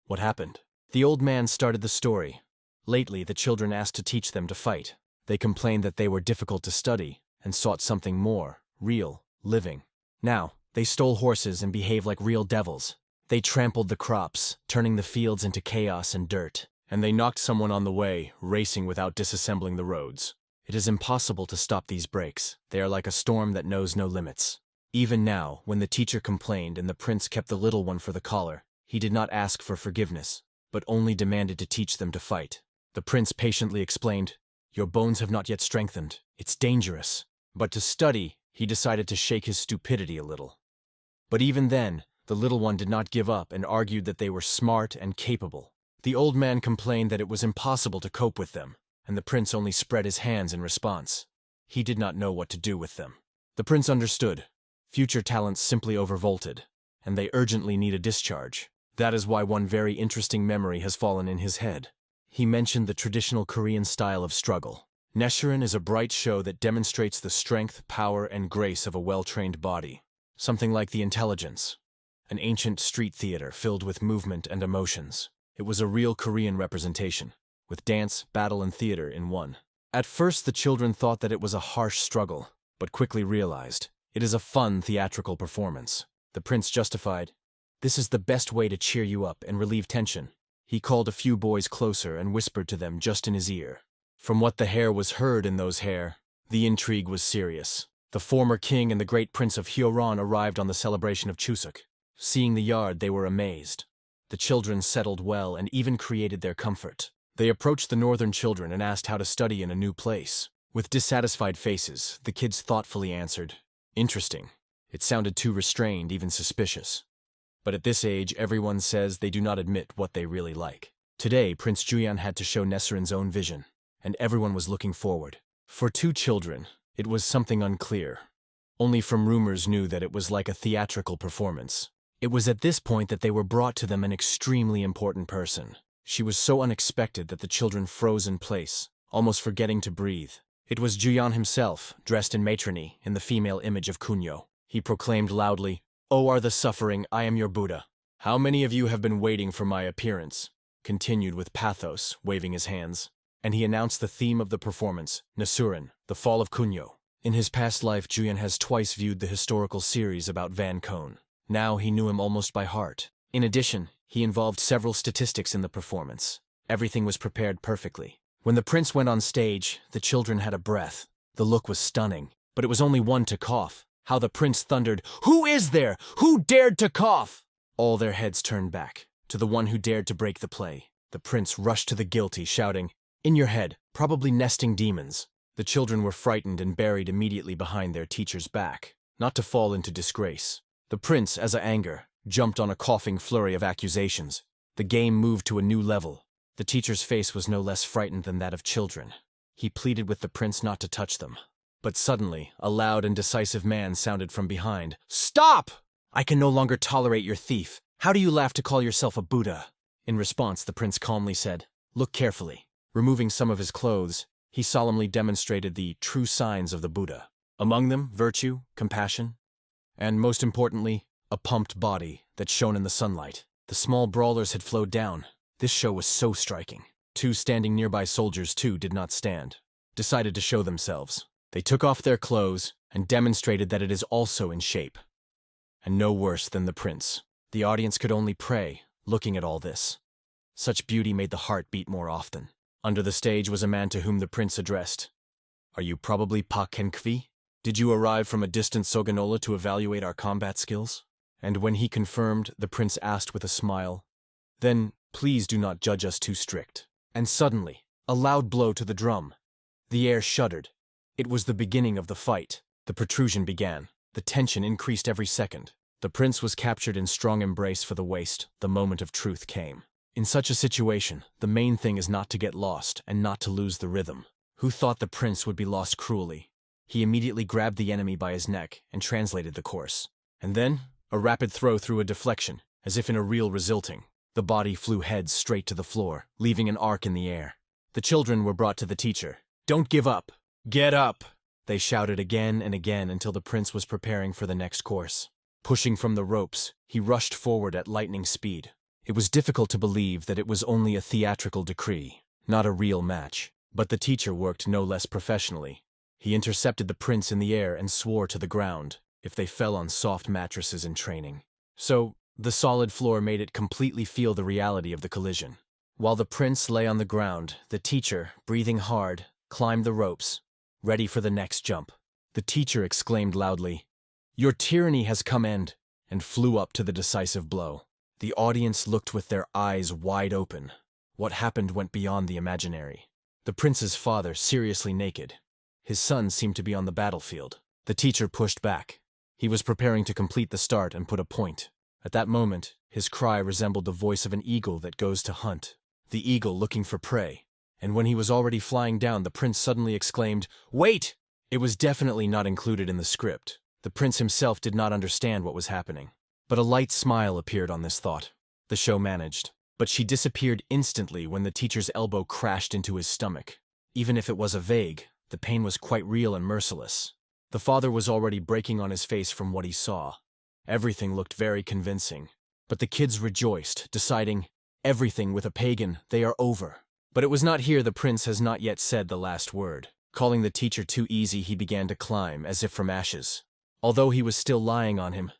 "What happened?" The old man started the story. Lately, the children asked to teach them to fight. They complained that they were difficult to study, and sought something more, real, living. Now, they stole horses and behaved like real devils. They trampled the crops, turning the fields into chaos and dirt, and they knocked someone on the way, racing without disassembling the roads. It is impossible to stop these breaks. They are like a storm that knows no limits. Even now, when the teacher complained and the prince kept the little one for the collar, he did not ask for forgiveness, but only demanded to teach them to fight. The prince patiently explained, "Your bones have not yet strengthened. It's dangerous." But to study, he decided to shake his stupidity a little. But even then, the little one did not give up and argued that they were smart and capable. The old man complained that it was impossible to cope with them, and the prince only spread his hands in response. He did not know what to do with them. The prince understood. Future talents simply overvolted, and they urgently need a discharge. That is why one very interesting memory has fallen in his head. He mentioned the traditional Korean style of struggle. Neshirin is a bright show that demonstrates the strength, power, and grace of a well-trained body. Something like the intelligence. An ancient street theater filled with movement and emotions. It was a real Korean representation, with dance, battle, and theater in one. At first, the children thought that it was a harsh struggle, but quickly realized it is a fun theatrical performance. The prince justified, "This is the best way to cheer you up and relieve tension." He called a few boys closer and whispered to them just in his ear. From what the hair was heard in those hair, the intrigue was serious. The former king and the great prince of Hyoron arrived on the celebration of Chuseok. Seeing the yard, they were amazed. The children settled well and even created their comfort. They approached the northern children and asked how to study in a new place. With dissatisfied faces, the kids thoughtfully answered, "Interesting." It sounded too restrained, even suspicious. But at this age, everyone says they do not admit what they really like. Today, Prince Juyan had to show Nesserin's own vision, and everyone was looking forward. For two children, it was something unclear. Only from rumors knew that it was like a theatrical performance. It was at this point that they were brought to them an extremely important person. She was so unexpected that the children froze in place, almost forgetting to breathe. It was Juyan himself, dressed in matrony, in the female image of Kunyo. He proclaimed loudly, "O are the suffering, I am your Buddha. How many of you have been waiting for my appearance?" Continued with pathos, waving his hands. And he announced the theme of the performance, Nasurin, the fall of Kunyo. In his past life, Juyan has twice viewed the historical series about Van Kone. Now he knew him almost by heart. In addition, he involved several statistics in the performance. Everything was prepared perfectly. When the prince went on stage, the children had a breath. The look was stunning, but it was only one to cough. How the prince thundered, "Who is there? Who dared to cough?" All their heads turned back, to the one who dared to break the play. The prince rushed to the guilty, shouting, "In your head, probably nesting demons." The children were frightened and buried immediately behind their teacher's back, not to fall into disgrace. The prince, as a anger, jumped on a coughing flurry of accusations. The game moved to a new level. The teacher's face was no less frightened than that of children. He pleaded with the prince not to touch them. But suddenly, a loud and decisive man sounded from behind. "Stop! I can no longer tolerate your thief. How do you laugh to call yourself a Buddha?" In response, the prince calmly said, "Look carefully." Removing some of his clothes, he solemnly demonstrated the true signs of the Buddha. Among them, virtue, compassion, and most importantly, a pumped body that shone in the sunlight. The small brawlers had flowed down. This show was so striking. Two standing nearby soldiers, too, did not stand, decided to show themselves. They took off their clothes and demonstrated that it is also in shape. And no worse than the prince. The audience could only pray, looking at all this. Such beauty made the heart beat more often. Under the stage was a man to whom the prince addressed. "Are you probably Pa Kenkvi? Did you arrive from a distant Soganola to evaluate our combat skills?" And when he confirmed, the prince asked with a smile, "Then please do not judge us too strict." And suddenly, a loud blow to the drum. The air shuddered. It was the beginning of the fight. The protrusion began. The tension increased every second. The prince was captured in strong embrace for the waist. The moment of truth came. In such a situation, the main thing is not to get lost and not to lose the rhythm. Who thought the prince would be lost cruelly? He immediately grabbed the enemy by his neck and translated the course. And then, a rapid throw through a deflection, as if in a real resulting. The body flew heads straight to the floor, leaving an arc in the air. The children were brought to the teacher. "Don't give up! Get up!" They shouted again and again until the prince was preparing for the next course. Pushing from the ropes, he rushed forward at lightning speed. It was difficult to believe that it was only a theatrical decree, not a real match. But the teacher worked no less professionally. He intercepted the prince in the air and swore to the ground, if they fell on soft mattresses in training. So, the solid floor made it completely feel the reality of the collision. While the prince lay on the ground, the teacher, breathing hard, climbed the ropes, ready for the next jump. The teacher exclaimed loudly, "Your tyranny has come end," and flew up to the decisive blow. The audience looked with their eyes wide open. What happened went beyond the imaginary. The prince's father, seriously naked. His son seemed to be on the battlefield. The teacher pushed back. He was preparing to complete the start and put a point. At that moment, his cry resembled the voice of an eagle that goes to hunt. The eagle looking for prey. And when he was already flying down, the prince suddenly exclaimed, "Wait!" It was definitely not included in the script. The prince himself did not understand what was happening. But a light smile appeared on this thought. The show managed. But she disappeared instantly when the teacher's elbow crashed into his stomach. Even if it was a vague, the pain was quite real and merciless. The father was already breaking on his face from what he saw. Everything looked very convincing. But the kids rejoiced, deciding, everything with a pagan, they are over. But it was not here. The prince has not yet said the last word. Calling the teacher too easy, he began to climb, as if from ashes. Although he was still lying on him,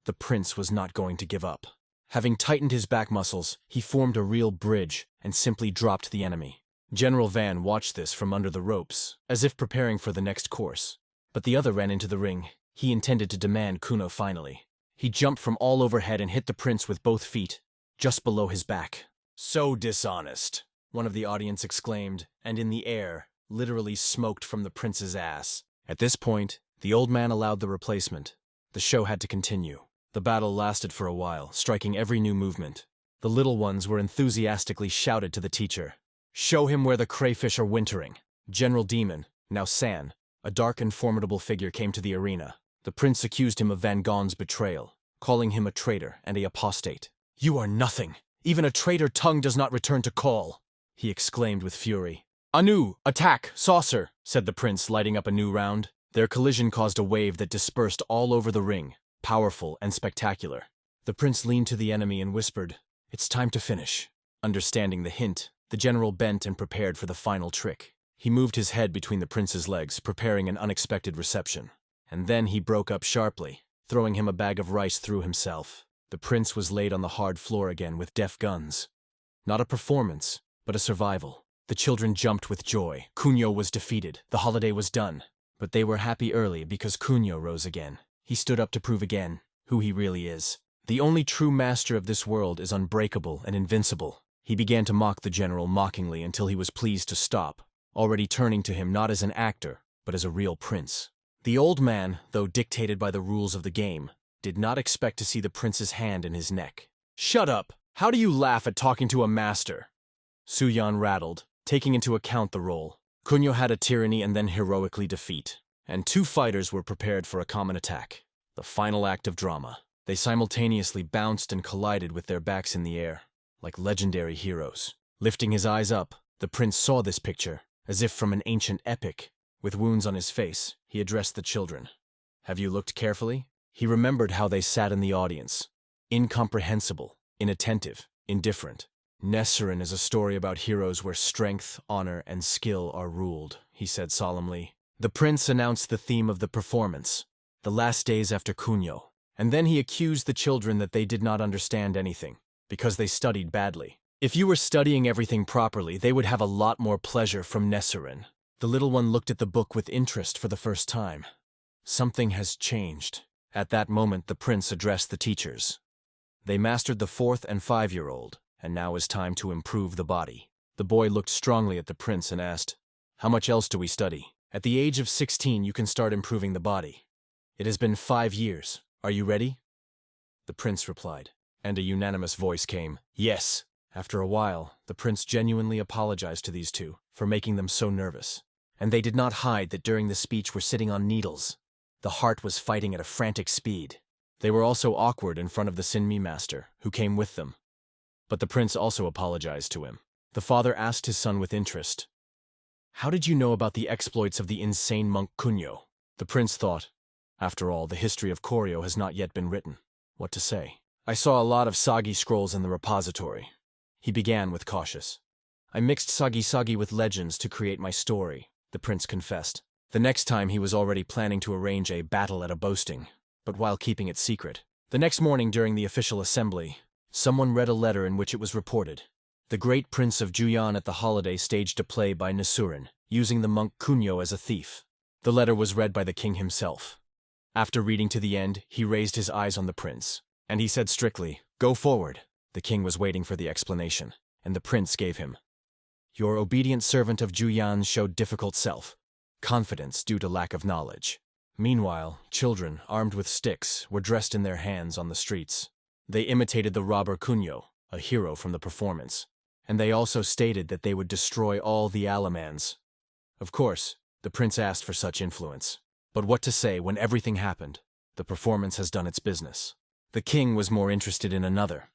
the prince was not going to give up. Having tightened his back muscles, he formed a real bridge and simply dropped the enemy. General Van watched this from under the ropes, as if preparing for the next course. But the other ran into the ring. He intended to demand Kuno finally. He jumped from all overhead and hit the prince with both feet, just below his back. "So dishonest," one of the audience exclaimed, and in the air, literally smoked from the prince's ass. At this point, the old man allowed the replacement. The show had to continue. The battle lasted for a while, striking every new movement. The little ones were enthusiastically shouted to the teacher. "Show him where the crayfish are wintering." General Demon, now San, a dark and formidable figure, came to the arena. The prince accused him of Van Gon's betrayal, calling him a traitor and an apostate. "You are nothing. Even a traitor tongue does not return to call," he exclaimed with fury. "Anu, attack, saucer," said the prince, lighting up a new round. Their collision caused a wave that dispersed all over the ring, powerful and spectacular. The prince leaned to the enemy and whispered, "It's time to finish." Understanding the hint, the general bent and prepared for the final trick. He moved his head between the prince's legs, preparing an unexpected reception. And then he broke up sharply, throwing him a bag of rice through himself. The prince was laid on the hard floor again with deft guns. Not a performance, but a survival. The children jumped with joy. Kunio was defeated. The holiday was done. But they were happy early because Kunio rose again. He stood up to prove again who he really is. The only true master of this world is unbreakable and invincible. He began to mock the general mockingly until he was pleased to stop, already turning to him not as an actor, but as a real prince. The old man, though dictated by the rules of the game, did not expect to see the prince's hand in his neck. "Shut up! How do you laugh at talking to a master?" Suyan rattled, taking into account the role. Kunio had a tyranny and then heroically defeat, and two fighters were prepared for a common attack. The final act of drama. They simultaneously bounced and collided with their backs in the air, like legendary heroes. Lifting his eyes up, the prince saw this picture, as if from an ancient epic. With wounds on his face, he addressed the children. "Have you looked carefully?" He remembered how they sat in the audience. Incomprehensible, inattentive, indifferent. "Nesserin is a story about heroes where strength, honor, and skill are ruled," he said solemnly. The prince announced the theme of the performance, the last days after Kunio, and then he accused the children that they did not understand anything, because they studied badly. If you were studying everything properly, they would have a lot more pleasure from Nesserin. The little one looked at the book with interest for the first time. Something has changed. At that moment, the prince addressed the teachers. They mastered the 4th and 5-year-old, and now is time to improve the body. The boy looked strongly at the prince and asked, "How much else do we study?" "At the age of 16, you can start improving the body. It has been 5 years. Are you ready?" The prince replied, and a unanimous voice came, "Yes." After a while, the prince genuinely apologized to these two for making them so nervous. And they did not hide that during the speech were sitting on needles. The heart was fighting at a frantic speed. They were also awkward in front of the Sinmi master, who came with them. But the prince also apologized to him. The father asked his son with interest, "How did you know about the exploits of the insane monk Kunio?" The prince thought, after all, the history of Koryo has not yet been written. What to say? "I saw a lot of Sagi scrolls in the repository." He began with cautious. "I mixed Sagi with legends to create my story," the prince confessed. The next time he was already planning to arrange a battle at a boasting, but while keeping it secret. The next morning during the official assembly, someone read a letter in which it was reported. The great prince of Juyan at the holiday staged a play by Nesserin, using the monk Kunio as a thief. The letter was read by the king himself. After reading to the end, he raised his eyes on the prince, and he said strictly, "Go forward." The king was waiting for the explanation, and the prince gave him. "Your obedient servant of Juyan showed difficult self-confidence due to lack of knowledge." Meanwhile, children, armed with sticks, were dressed in their hands on the streets. They imitated the robber Kunio, a hero from the performance, and they also stated that they would destroy all the Alamans. Of course, the prince asked for such influence. But what to say when everything happened? The performance has done its business. The king was more interested in another.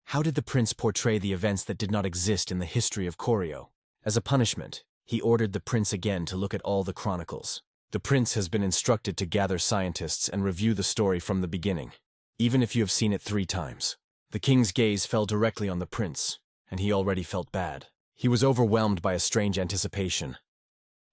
How did the prince portray the events that did not exist in the history of Koryo? As a punishment, he ordered the prince again to look at all the chronicles. The prince has been instructed to gather scientists and review the story from the beginning, even if you have seen it 3 times. The king's gaze fell directly on the prince, and he already felt bad. He was overwhelmed by a strange anticipation.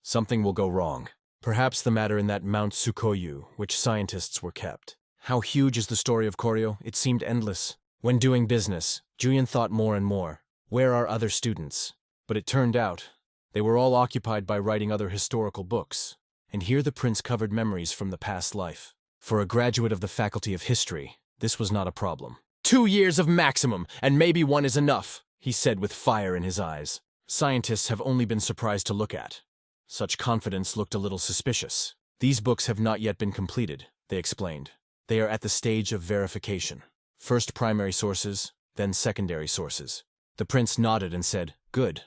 Something will go wrong. Perhaps the matter in that Mount Tsukoyu, which scientists were kept. How huge is the story of Koryo? It seemed endless. When doing business, Julian thought more and more, where are other students? But it turned out, they were all occupied by writing other historical books. And here the prince covered memories from the past life. For a graduate of the Faculty of History, this was not a problem. 2 years of maximum, and maybe 1 is enough, he said with fire in his eyes. Scientists have only been surprised to look at. Such confidence looked a little suspicious. These books have not yet been completed, they explained. They are at the stage of verification. First primary sources, then secondary sources. The prince nodded and said, "Good.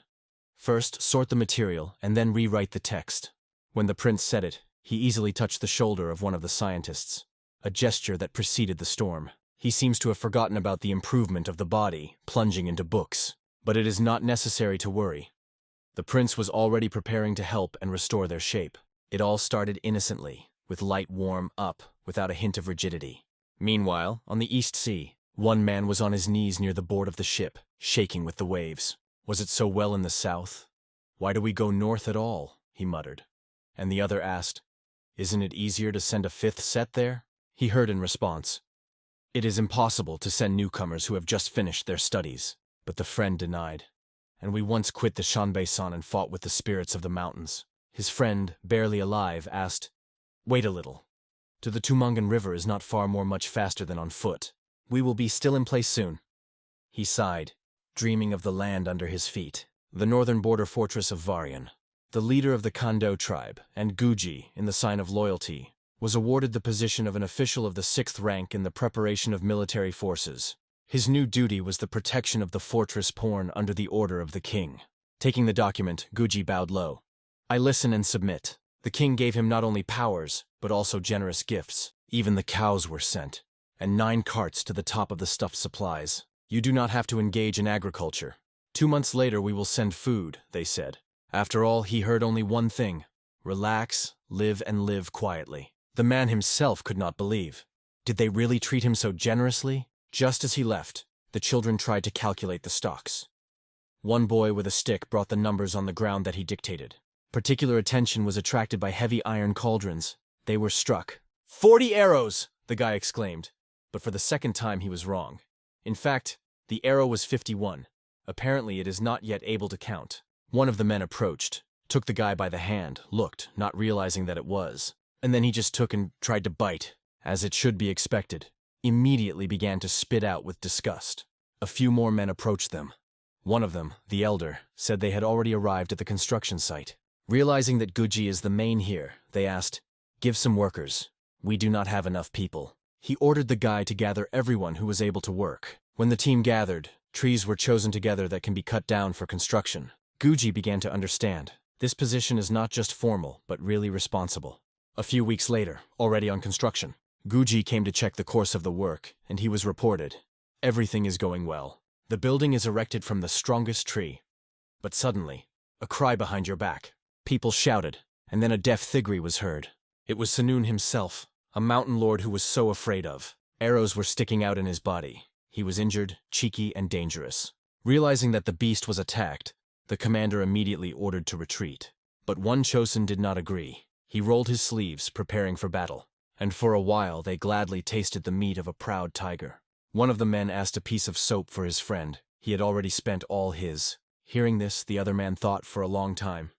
First, sort the material, and then rewrite the text." When the prince said it, he easily touched the shoulder of one of the scientists, a gesture that preceded the storm. He seems to have forgotten about the improvement of the body, plunging into books. But it is not necessary to worry. The prince was already preparing to help and restore their shape. It all started innocently, with light warm up, without a hint of rigidity. Meanwhile, on the East Sea, one man was on his knees near the board of the ship, shaking with the waves. Was it so well in the south? "Why do we go north at all?" he muttered. And the other asked, "Isn't it easier to send a 5th set there?" He heard in response, "It is impossible to send newcomers who have just finished their studies." But the friend denied. and we once quit the Shanbei-san and fought with the spirits of the mountains. His friend, barely alive, asked, "Wait a little. To the Tumongan River is not far more much faster than on foot. We will be still in place soon." He sighed, dreaming of the land under his feet, the northern border fortress of Varian. The leader of the Kando tribe, and Guji, in the sign of loyalty, was awarded the position of an official of the 6th rank in the preparation of military forces. His new duty was the protection of the fortress Porn under the order of the king. Taking the document, Guji bowed low. "I listen and submit." The king gave him not only powers, but also generous gifts. Even the cows were sent, and 9 carts to the top of the stuffed supplies. "You do not have to engage in agriculture. 2 months later we will send food," they said. After all, he heard only one thing: relax, live, and live quietly. The man himself could not believe. Did they really treat him so generously? Just as he left, the children tried to calculate the stocks. One boy with a stick brought the numbers on the ground that he dictated. Particular attention was attracted by heavy iron cauldrons. They were struck. 40 arrows! The guy exclaimed. But for the second time he was wrong. In fact, the arrow was 51. Apparently it is not yet able to count. One of the men approached, took the guy by the hand, looked, not realizing that it was, and then he just took and tried to bite, as it should be expected. Immediately began to spit out with disgust. A few more men approached them. One of them, the elder, said they had already arrived at the construction site. Realizing that Guji is the main here, they asked, "Give some workers. We do not have enough people." He ordered the guy to gather everyone who was able to work. When the team gathered, trees were chosen together that can be cut down for construction. Guji began to understand. This position is not just formal, but really responsible. A few weeks later, already on construction, Guji came to check the course of the work, and he was reported. "Everything is going well. The building is erected from the strongest tree." But suddenly, a cry behind your back. People shouted, and then a deaf thigri was heard. It was Senoon himself, a mountain lord who was so afraid of. Arrows were sticking out in his body. He was injured, cheeky, and dangerous. Realizing that the beast was attacked, the commander immediately ordered to retreat. But one Chosen did not agree. He rolled his sleeves, preparing for battle. And for a while they gladly tasted the meat of a proud tiger. One of the men asked a piece of soap for his friend. He had already spent all his. Hearing this, the other man thought for a long time.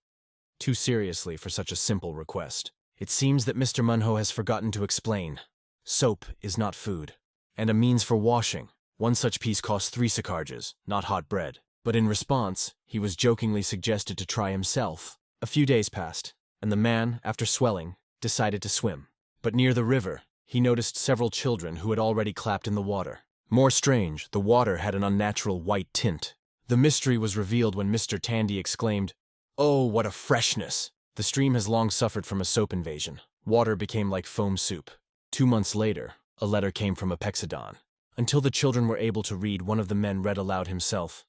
Too seriously for such a simple request. It seems that Mr. Manhwa has forgotten to explain. Soap is not food, and a means for washing. One such piece costs 3 sakarjas, not hot bread. But in response, he was jokingly suggested to try himself. A few days passed, and the man, after swelling, decided to swim. But near the river, he noticed several children who had already clapped in the water. More strange, the water had an unnatural white tint. The mystery was revealed when Mr. Tandy exclaimed, "Oh, what a freshness!" The stream has long suffered from a soap invasion. Water became like foam soup. 2 months later, a letter came from Apexodon. Until the children were able to read, one of the men read aloud himself.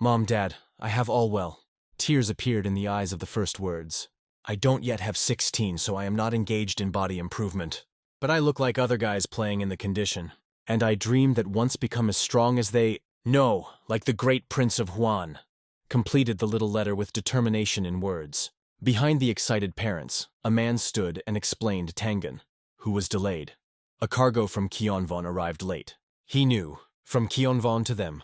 "Mom, Dad, I have all well." Tears appeared in the eyes of the first words. "I don't yet have 16, so I am not engaged in body improvement. But I look like other guys playing in the condition. And I dreamed that once become as strong as they— no, like the great Prince of Huan." Completed the little letter with determination in words. Behind the excited parents, a man stood and explained Tangan, who was delayed. A cargo from Kyeonvon arrived late. He knew, from Kyeonvon to them,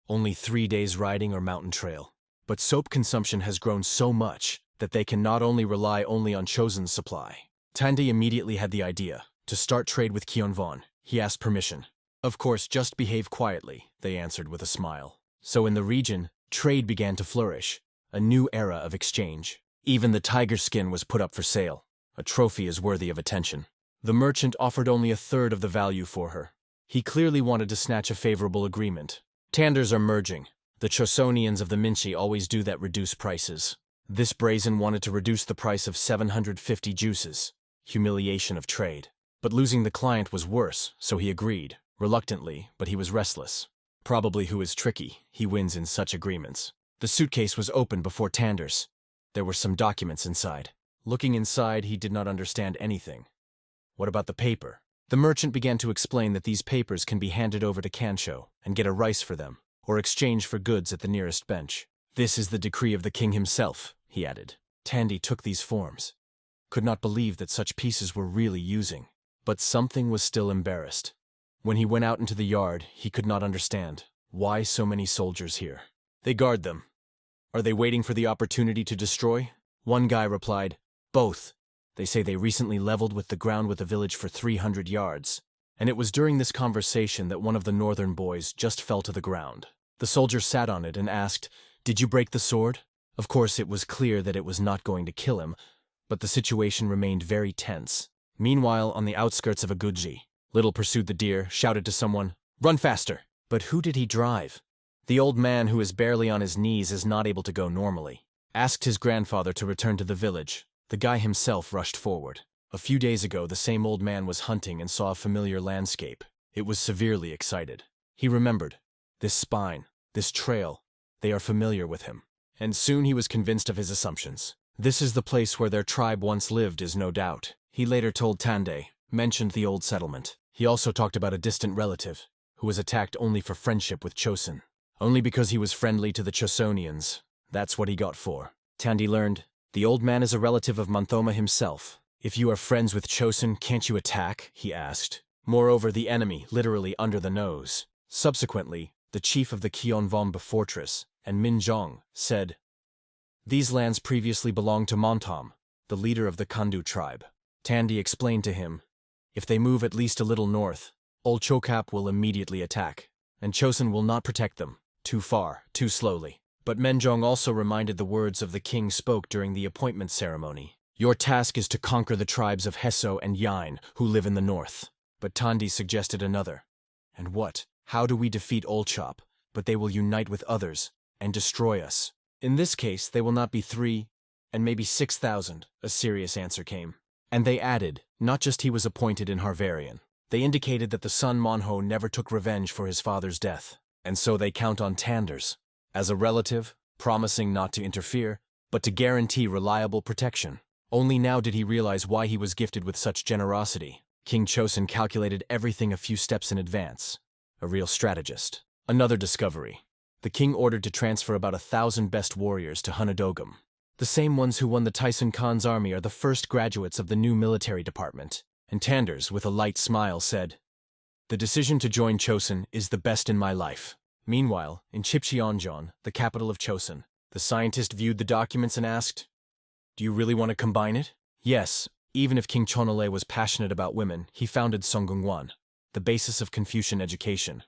only 3 days riding or mountain trail. But soap consumption has grown so much that they can not only rely only on Chosen's supply. Tandy immediately had the idea to start trade with Kyeonvon. He asked permission. "Of course, just behave quietly," they answered with a smile. So in the region, trade began to flourish, a new era of exchange. Even the tiger skin was put up for sale. A trophy is worthy of attention. The merchant offered only a third of the value for her. He clearly wanted to snatch a favorable agreement. Tanders are merging. The Chosonians of the Minchi always do that, reduce prices. This brazen wanted to reduce the price of 750 juices. Humiliation of trade. But losing the client was worse, so he agreed, reluctantly, but he was restless. Probably who is tricky, he wins in such agreements. The suitcase was opened before Tanders. There were some documents inside. Looking inside, he did not understand anything. What about the paper? The merchant began to explain that these papers can be handed over to Kansho and get a rice for them, or exchange for goods at the nearest bench. "This is the decree of the king himself," he added. Tandy took these forms. Could not believe that such pieces were really using. But something was still embarrassed. When he went out into the yard, he could not understand. Why so many soldiers here? "They guard them. Are they waiting for the opportunity to destroy? One guy replied, both. They say they recently leveled with the ground with the village for 300 yards. And it was during this conversation that one of the northern boys just fell to the ground. The soldier sat on it and asked, "Did you break the sword?" Of course, it was clear that it was not going to kill him, but the situation remained very tense. Meanwhile, on the outskirts of Aguji, Little pursued the deer, shouted to someone, "Run faster!" But who did he drive? The old man, who is barely on his knees, is not able to go normally. Asked his grandfather to return to the village. The guy himself rushed forward. A few days ago, the same old man was hunting and saw a familiar landscape. It was severely excited. He remembered. This spine, this trail, they are familiar with him. And soon he was convinced of his assumptions. This is the place where their tribe once lived, is no doubt. He later told Tande, mentioned the old settlement. He also talked about a distant relative, who was attacked only for friendship with Chosun. Only because he was friendly to the Chosonians. That's what he got for. Tande learned, the old man is a relative of Manthoma himself. If you are friends with Chosun, can't you attack? He asked. Moreover, the enemy, literally under the nose. Subsequently, the chief of the Kionvomba fortress, and Minjong, said, these lands previously belonged to Montom, the leader of the Kandu tribe. Tande explained to him, if they move at least a little north, Old Chokap will immediately attack, and Chosun will not protect them. Too far, too slowly. But Menjong also reminded the words of the king spoke during the appointment ceremony. Your task is to conquer the tribes of Hesso and Yain, who live in the north. But Tande suggested another. And what? How do we defeat Olchop? But they will unite with others, and destroy us. In this case, they will not be 3, and maybe 6,000, a serious answer came. And they added, not just he was appointed in Harvarian. They indicated that the son Manhwa never took revenge for his father's death, and so they count on Tanders, as a relative, promising not to interfere, but to guarantee reliable protection. Only now did he realize why he was gifted with such generosity. King Chosun calculated everything a few steps in advance. A real strategist. Another discovery. The king ordered to transfer about 1,000 best warriors to Hunadogam. The same ones who won the Tyson Khan's army are the first graduates of the new military department. And Tanders, with a light smile, said, the decision to join Chosun is the best in my life. Meanwhile, in Chipcheonjeon, the capital of Chosun, the scientist viewed the documents and asked, do you really want to combine it? Yes, even if King Chonole was passionate about women, he founded Songgungwan, the basis of Confucian education.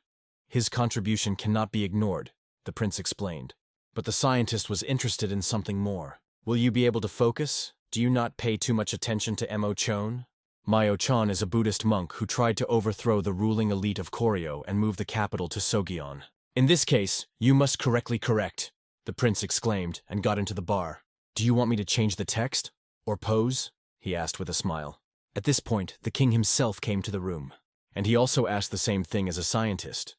His contribution cannot be ignored, the prince explained. But the scientist was interested in something more. Will you be able to focus? Do you not pay too much attention to Mo Chon? Myo Chon is a Buddhist monk who tried to overthrow the ruling elite of Koryo and move the capital to Sogyeon. In this case, you must correct, the prince exclaimed and got into the bar. Do you want me to change the text? Or pose? He asked with a smile. At this point, the king himself came to the room. And he also asked the same thing as a scientist.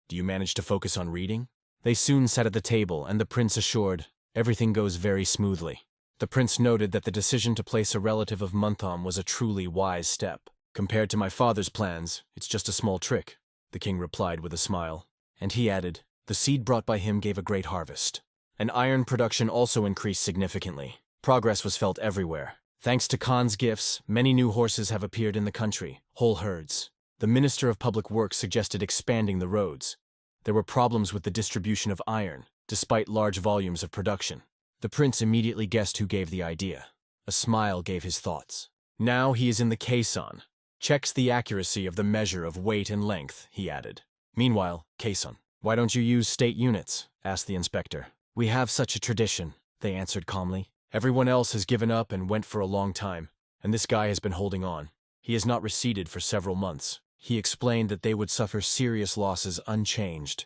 Do you manage to focus on reading? They soon sat at the table, and the prince assured, everything goes very smoothly. The prince noted that the decision to place a relative of Muntham was a truly wise step. Compared to my father's plans, it's just a small trick, the king replied with a smile. And he added, the seed brought by him gave a great harvest. And iron production also increased significantly. Progress was felt everywhere. Thanks to Khan's gifts, many new horses have appeared in the country, whole herds. The Minister of Public Works suggested expanding the roads. There were problems with the distribution of iron, despite large volumes of production. The prince immediately guessed who gave the idea. A smile gave his thoughts. Now he is in the caisson. Checks the accuracy of the measure of weight and length, he added. Meanwhile, caisson. Why don't you use state units? Asked the inspector. We have such a tradition, they answered calmly. Everyone else has given up and went for a long time, and this guy has been holding on. He has not receded for several months. He explained that they would suffer serious losses unchanged,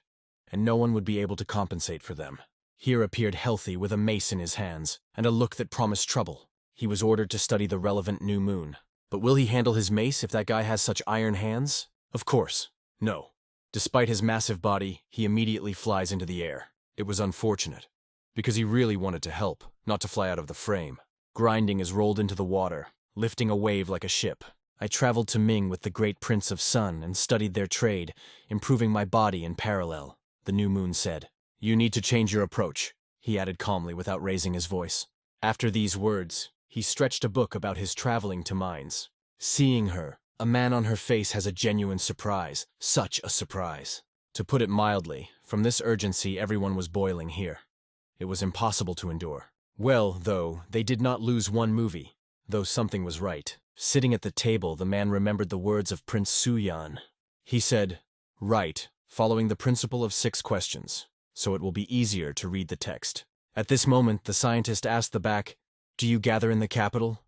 and no one would be able to compensate for them. Here appeared Healthy with a mace in his hands, and a look that promised trouble. He was ordered to study the relevant new moon. But will he handle his mace if that guy has such iron hands? Of course, no. Despite his massive body, he immediately flies into the air. It was unfortunate, because he really wanted to help, not to fly out of the frame. Grinding is rolled into the water, lifting a wave like a ship. I traveled to Ming with the great Prince of Sun and studied their trade, improving my body in parallel, the new moon said. You need to change your approach, he added calmly without raising his voice. After these words, he stretched a book about his traveling to mines. Seeing her, a man on her face has a genuine surprise, such a surprise. To put it mildly, from this urgency everyone was boiling here. It was impossible to endure. Well, though, they did not lose one movie, though something was right. Sitting at the table, the man remembered the words of Prince Suyan. He said, "Right, following the principle of 6 questions, so it will be easier to read the text." At this moment, the scientist asked the back, "Do you gather in the capital?"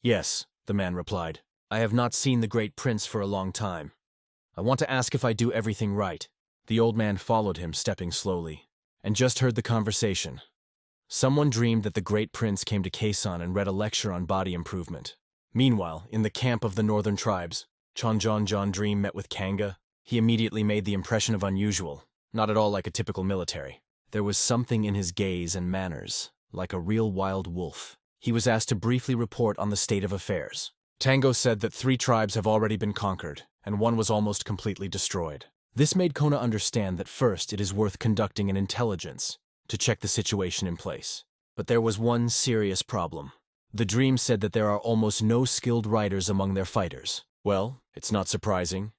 "Yes," the man replied. "I have not seen the great prince for a long time. I want to ask if I do everything right." The old man followed him, stepping slowly, and just heard the conversation. Someone dreamed that the great prince came to Kason and read a lecture on body improvement. Meanwhile, in the camp of the northern tribes, Chonjon Dream met with Kanga. He immediately made the impression of unusual, not at all like a typical military. There was something in his gaze and manners, like a real wild wolf. He was asked to briefly report on the state of affairs. Tango said that 3 tribes have already been conquered, and 1 was almost completely destroyed. This made Kona understand that first it is worth conducting an intelligence to check the situation in place. But there was one serious problem. The dream said that there are almost no skilled riders among their fighters. Well, it's not surprising.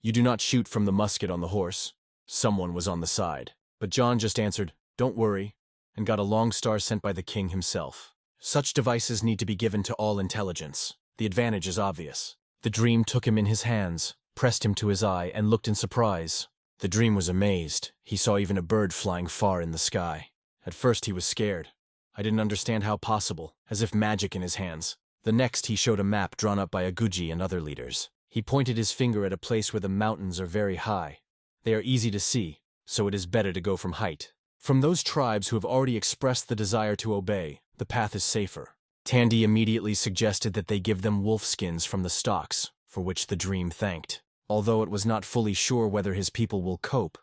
You do not shoot from the musket on the horse. Someone was on the side. But John just answered, "Don't worry," and got a long star sent by the king himself. Such devices need to be given to all intelligence. The advantage is obvious. The dream took him in his hands, pressed him to his eye, and looked in surprise. The dream was amazed. He saw even a bird flying far in the sky. At first he was scared. I didn't understand how possible, as if magic in his hands. The next he showed a map drawn up by Aguji and other leaders. He pointed his finger at a place where the mountains are very high. They are easy to see, so it is better to go from height. From those tribes who have already expressed the desire to obey, the path is safer. Tandy immediately suggested that they give them wolf skins from the stocks, for which the dream thanked. Although it was not fully sure whether his people will cope.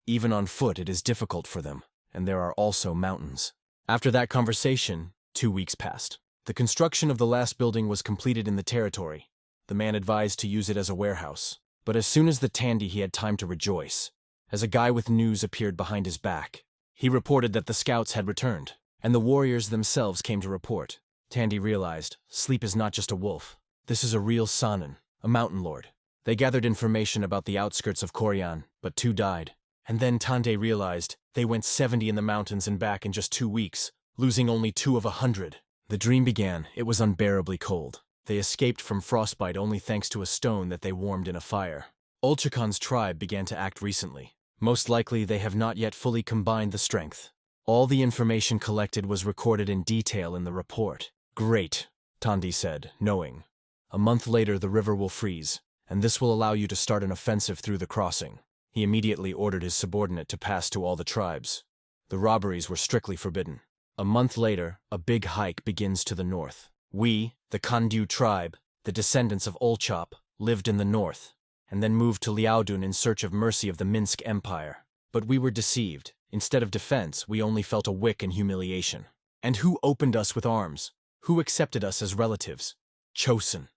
Even on foot it is difficult for them, and there are also mountains. After that conversation, 2 weeks passed. The construction of the last building was completed in the territory. The man advised to use it as a warehouse. But as soon as the Tandy, he had time to rejoice, as a guy with news appeared behind his back. He reported that the scouts had returned, and the warriors themselves came to report. Tandy realized, sleep is not just a wolf. This is a real Sanin, a mountain lord. They gathered information about the outskirts of Koryan, but 2 died. And then Tande realized they went 70 in the mountains and back in just 2 weeks, losing only 2 of 100. The dream began. It was unbearably cold. They escaped from frostbite only thanks to a stone that they warmed in a fire. Ulchakon's tribe began to act recently. Most likely they have not yet fully combined the strength. All the information collected was recorded in detail in the report. "Great," Tandi said, knowing. "A month later the river will freeze, and this will allow you to start an offensive through the crossing." He immediately ordered his subordinate to pass to all the tribes. The robberies were strictly forbidden. A month later, a big hike begins to the north. We, the Kandyu tribe, the descendants of Olchop, lived in the north, and then moved to Liaodun in search of mercy of the Minsk Empire. But we were deceived. Instead of defense, we only felt a wick and humiliation. And who opened us with arms? Who accepted us as relatives? Chosen.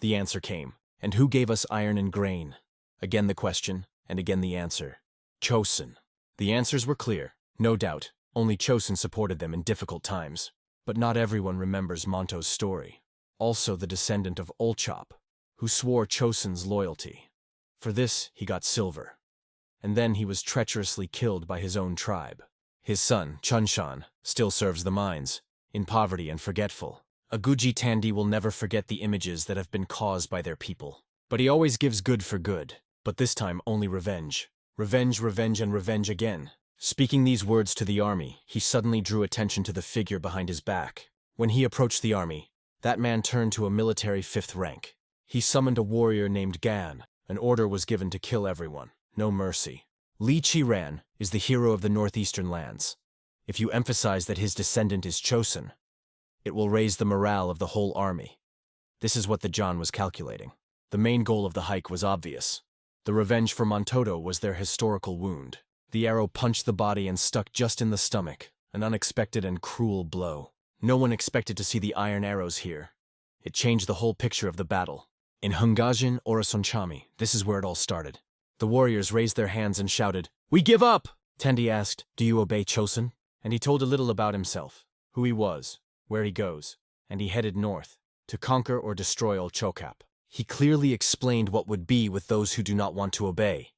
The answer came. And who gave us iron and grain? Again the question, and again the answer. Chosen. The answers were clear, no doubt. Only Chosen supported them in difficult times. But not everyone remembers Monto's story. Also the descendant of Olchop, who swore Chosen's loyalty. For this, he got silver. And then he was treacherously killed by his own tribe. His son, Chunshan, still serves the mines, in poverty and forgetful. Aguji Tandi will never forget the images that have been caused by their people. But he always gives good for good, but this time only revenge. Revenge, revenge, and revenge again. Speaking these words to the army, he suddenly drew attention to the figure behind his back. When he approached the army, that man turned to a military 5th rank. He summoned a warrior named Gan. An order was given to kill everyone. No mercy. Li Qiran is the hero of the northeastern lands. If you emphasize that his descendant is Chosen, it will raise the morale of the whole army. This is what the John was calculating. The main goal of the hike was obvious. The revenge for Montoto was their historical wound. The arrow punched the body and stuck just in the stomach, an unexpected and cruel blow. No one expected to see the iron arrows here. It changed the whole picture of the battle. In Hungajin Orasonchami, this is where it all started. The warriors raised their hands and shouted, "We give up!" Tendi asked, "Do you obey Chosen?" And he told a little about himself, who he was, where he goes, and he headed north, to conquer or destroy Olchokap. He clearly explained what would be with those who do not want to obey.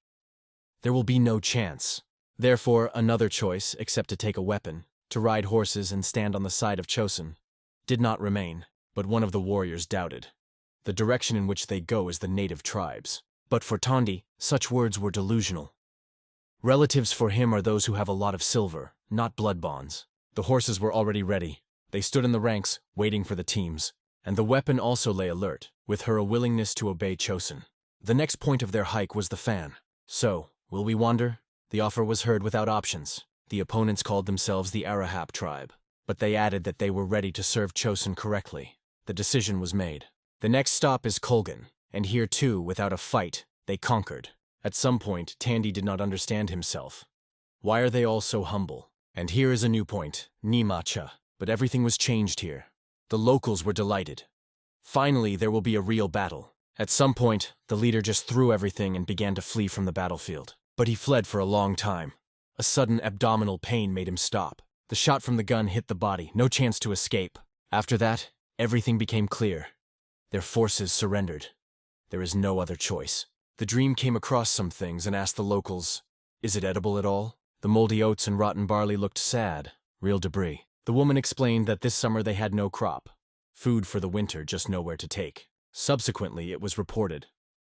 There will be no chance. Therefore, another choice, except to take a weapon, to ride horses and stand on the side of Chosun, did not remain, but one of the warriors doubted. The direction in which they go is the native tribes. But for Tondi, such words were delusional. Relatives for him are those who have a lot of silver, not blood bonds. The horses were already ready. They stood in the ranks, waiting for the teams. And the weapon also lay alert, with her a willingness to obey Chosun. The next point of their hike was the fan. So, will we wander? The offer was heard without options. The opponents called themselves the Arahap tribe, but they added that they were ready to serve Chosun correctly. The decision was made. The next stop is Kolgan, and here too, without a fight, they conquered. At some point, Tandy did not understand himself. Why are they all so humble? And here is a new point, Nimacha. But everything was changed here. The locals were delighted. Finally, there will be a real battle. At some point, the leader just threw everything and began to flee from the battlefield. But he fled for a long time. A sudden abdominal pain made him stop. The shot from the gun hit the body, no chance to escape. After that, everything became clear. Their forces surrendered. There is no other choice. The dream came across some things and asked the locals, "Is it edible at all?" The moldy oats and rotten barley looked sad, real debris. The woman explained that this summer they had no crop. Food for the winter, just nowhere to take. Subsequently, it was reported.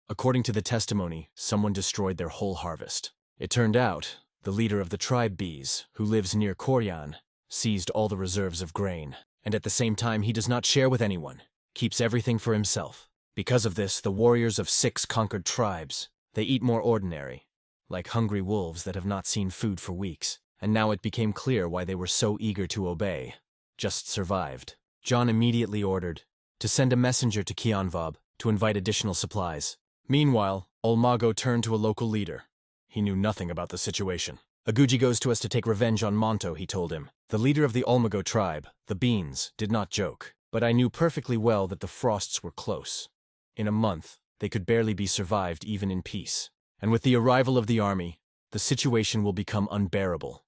According to the testimony, someone destroyed their whole harvest. It turned out, the leader of the tribe bees, who lives near Koryan, seized all the reserves of grain, and at the same time he does not share with anyone, keeps everything for himself. Because of this, the warriors of 6 conquered tribes, they eat more ordinary, like hungry wolves that have not seen food for weeks. And now it became clear why they were so eager to obey. Just survived. John immediately ordered to send a messenger to Kionvob to invite additional supplies. Meanwhile, Olmago turned to a local leader. He knew nothing about the situation. "Aguji goes to us to take revenge on Monto," he told him. The leader of the Olmago tribe, the Beans, did not joke. But I knew perfectly well that the frosts were close. In a month, they could barely be survived even in peace. And with the arrival of the army, the situation will become unbearable.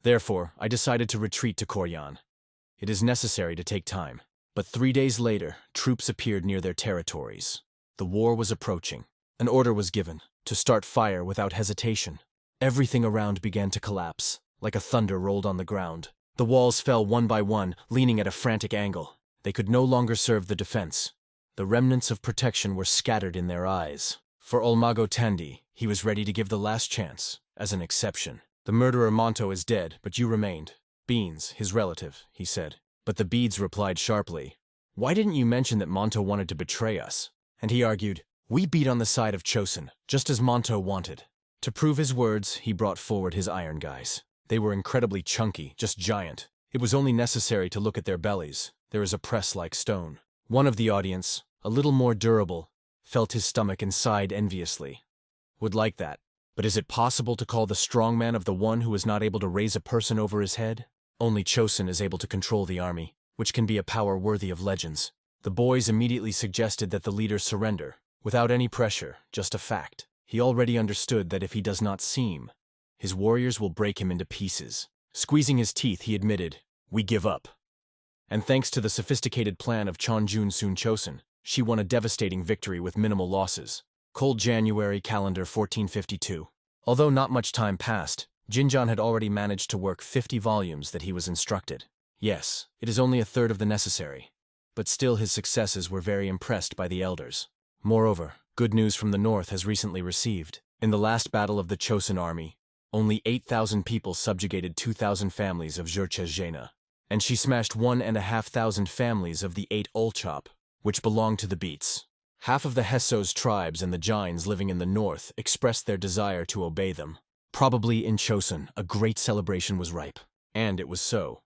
Therefore, I decided to retreat to Koryan. It is necessary to take time. But 3 days later, troops appeared near their territories. The war was approaching. An order was given to start fire without hesitation. Everything around began to collapse, like a thunder rolled on the ground. The walls fell one by one, leaning at a frantic angle. They could no longer serve the defense. The remnants of protection were scattered in their eyes. For Olmago Tandy, he was ready to give the last chance, as an exception. "The murderer Monto is dead, but you remained. Beans, his relative," he said. But the beads replied sharply, "Why didn't you mention that Monto wanted to betray us?" And he argued, "We beat on the side of Chosun, just as Monto wanted." To prove his words, he brought forward his iron guys. They were incredibly chunky, just giant. It was only necessary to look at their bellies. There is a press like stone. One of the audience, a little more durable, felt his stomach and sighed enviously. Would like that. But is it possible to call the strong man of the one who is not able to raise a person over his head? Only Chosun is able to control the army, which can be a power worthy of legends. The boys immediately suggested that the leader surrender, without any pressure, just a fact. He already understood that if he does not seem, his warriors will break him into pieces. Squeezing his teeth, he admitted, "We give up." And thanks to the sophisticated plan of Chonjun Sun Chosun, she won a devastating victory with minimal losses. Cold January calendar 1452. Although not much time passed, Jinjan had already managed to work 50 volumes that he was instructed. Yes, it is only a third of the necessary. But still his successes were very impressed by the elders. Moreover, good news from the north has recently received. In the last battle of the Chosun army, only 8,000 people subjugated 2,000 families of Jurchezhena. And she smashed 1,500 families of the 8 Olchop, which belonged to the Beats. Half of the Hessos tribes and the Jains living in the north expressed their desire to obey them. Probably in Chosun, a great celebration was ripe. And it was so.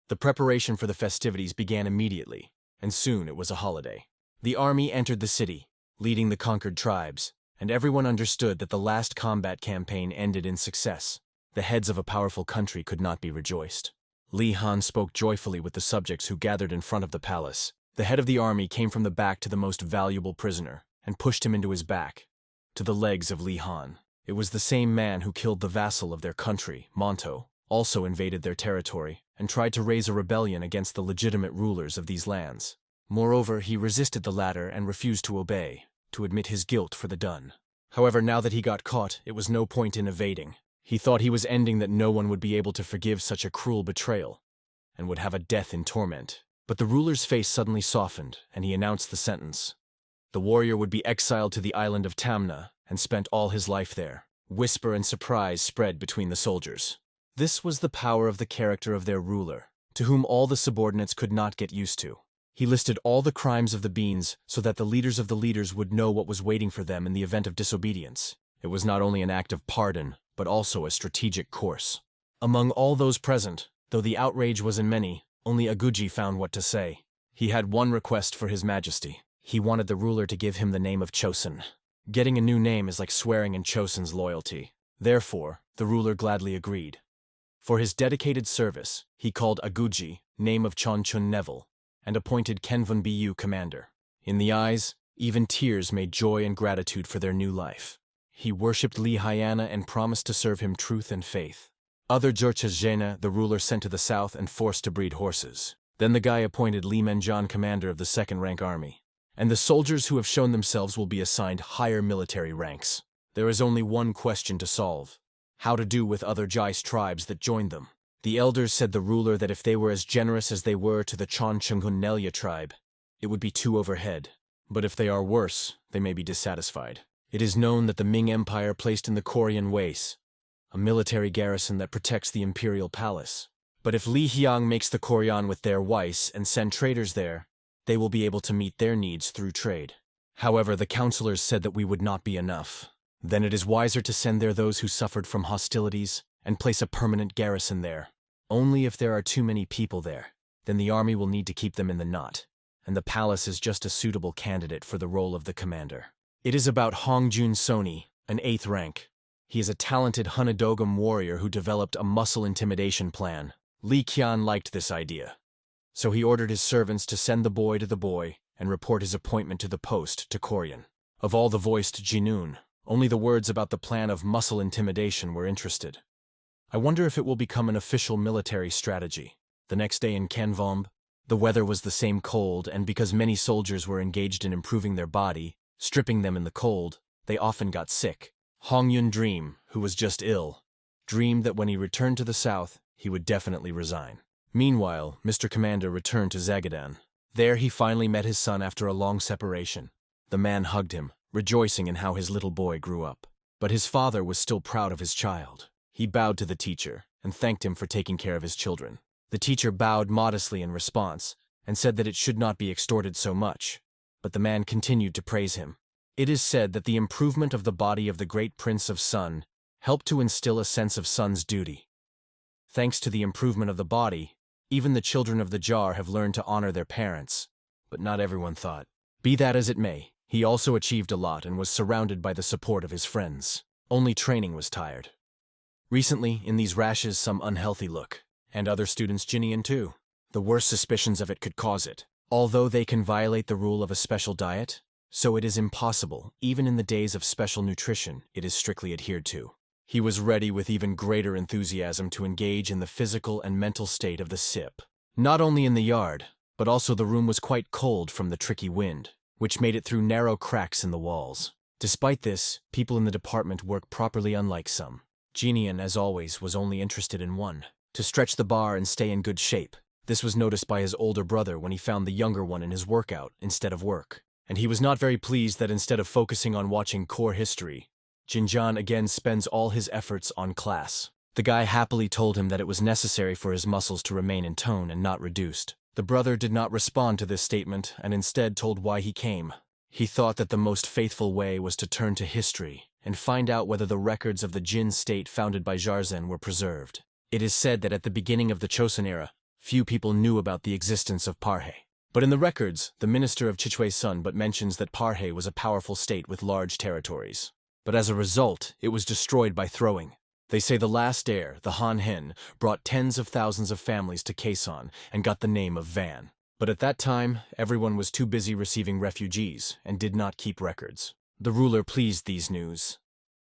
The preparation for the festivities began immediately, and soon it was a holiday. The army entered the city, leading the conquered tribes, and everyone understood that the last combat campaign ended in success. The heads of a powerful country could not be rejoiced. Li Han spoke joyfully with the subjects who gathered in front of the palace. The head of the army came from the back to the most valuable prisoner, and pushed him into his back, to the legs of Li Han. It was the same man who killed the vassal of their country, Monto, also invaded their territory, and tried to raise a rebellion against the legitimate rulers of these lands. Moreover, he resisted the latter and refused to obey, to admit his guilt for the done. However, now that he got caught, it was no point in evading. He thought he was ending that no one would be able to forgive such a cruel betrayal, and would have a death in torment. But the ruler's face suddenly softened, and he announced the sentence. The warrior would be exiled to the island of Tamna, and spent all his life there. Whisper and surprise spread between the soldiers. This was the power of the character of their ruler, to whom all the subordinates could not get used to. He listed all the crimes of the beings so that the leaders of the leaders would know what was waiting for them in the event of disobedience. It was not only an act of pardon, but also a strategic course. Among all those present, though the outrage was in many, only Aguji found what to say. He had one request for His Majesty. He wanted the ruler to give him the name of Chosen. Getting a new name is like swearing in Chosen's loyalty. Therefore, the ruler gladly agreed. For his dedicated service, he called Aguji, name of Chonchun Neville, and appointed Kenvun Bu commander. In the eyes, even tears made joy and gratitude for their new life. He worshipped Li Hyana and promised to serve him truth and faith. Other Jurchas the ruler sent to the south and forced to breed horses. Then the guy appointed Li Menjan commander of the second-rank army. And the soldiers who have shown themselves will be assigned higher military ranks. There is only one question to solve. How to do with other Jais tribes that joined them. The elders said the ruler that if they were as generous as they were to the Chonchungun Nelia tribe, it would be too overhead. But if they are worse, they may be dissatisfied. It is known that the Ming Empire placed in the Korean Waste a military garrison that protects the imperial palace. But if Li Hyang makes the Korean with their Weiss and send traders there, they will be able to meet their needs through trade. However, the counselors said that we would not be enough. Then it is wiser to send there those who suffered from hostilities and place a permanent garrison there. Only if there are too many people there, then the army will need to keep them in the knot, and the palace is just a suitable candidate for the role of the commander. It is about Hongjun Soni, an 8th rank. He is a talented Hanadogam warrior who developed a muscle intimidation plan. Li Qian liked this idea. So he ordered his servants to send the boy to the boy and report his appointment to the post to Korean. Of all the voiced Jinun, only the words about the plan of muscle intimidation were interested. I wonder if it will become an official military strategy. The next day in Kanvomb, the weather was the same cold, and because many soldiers were engaged in improving their body, stripping them in the cold, they often got sick. Hongyun Dream, who was just ill, dreamed that when he returned to the south, he would definitely resign. Meanwhile, Mr. Commander returned to Zagadan. There he finally met his son after a long separation. The man hugged him, rejoicing in how his little boy grew up. But his father was still proud of his child. He bowed to the teacher and thanked him for taking care of his children. The teacher bowed modestly in response and said that it should not be extorted so much. But the man continued to praise him. It is said that the improvement of the body of the great Prince of Sun helped to instill a sense of son's duty. Thanks to the improvement of the body, even the children of the jar have learned to honor their parents, but not everyone thought. Be that as it may, he also achieved a lot and was surrounded by the support of his friends. Only training was tired. Recently, in these rashes, some unhealthy look, and other students Jinian too. The worst suspicions of it could cause it. Although they can violate the rule of a special diet, so it is impossible, even in the days of special nutrition, it is strictly adhered to. He was ready with even greater enthusiasm to engage in the physical and mental state of the SIP. Not only in the yard, but also the room was quite cold from the tricky wind, which made it through narrow cracks in the walls. Despite this, people in the department work properly, unlike some. Jinian, as always, was only interested in one: to stretch the bar and stay in good shape. This was noticed by his older brother when he found the younger one in his workout instead of work. And he was not very pleased that instead of focusing on watching core history, Jinjan again spends all his efforts on class. The guy happily told him that it was necessary for his muscles to remain in tone and not reduced. The brother did not respond to this statement and instead told why he came. He thought that the most faithful way was to turn to history and find out whether the records of the Jin state founded by Jarzen were preserved. It is said that at the beginning of the Chosun era, few people knew about the existence of Parhe. But in the records, the minister of Chichue's son but mentions that Parhe was a powerful state with large territories. But as a result, it was destroyed by throwing. They say the last heir, the Han Hen, brought tens of thousands of families to Quezon and got the name of Van. But at that time, everyone was too busy receiving refugees and did not keep records. The ruler pleased these news.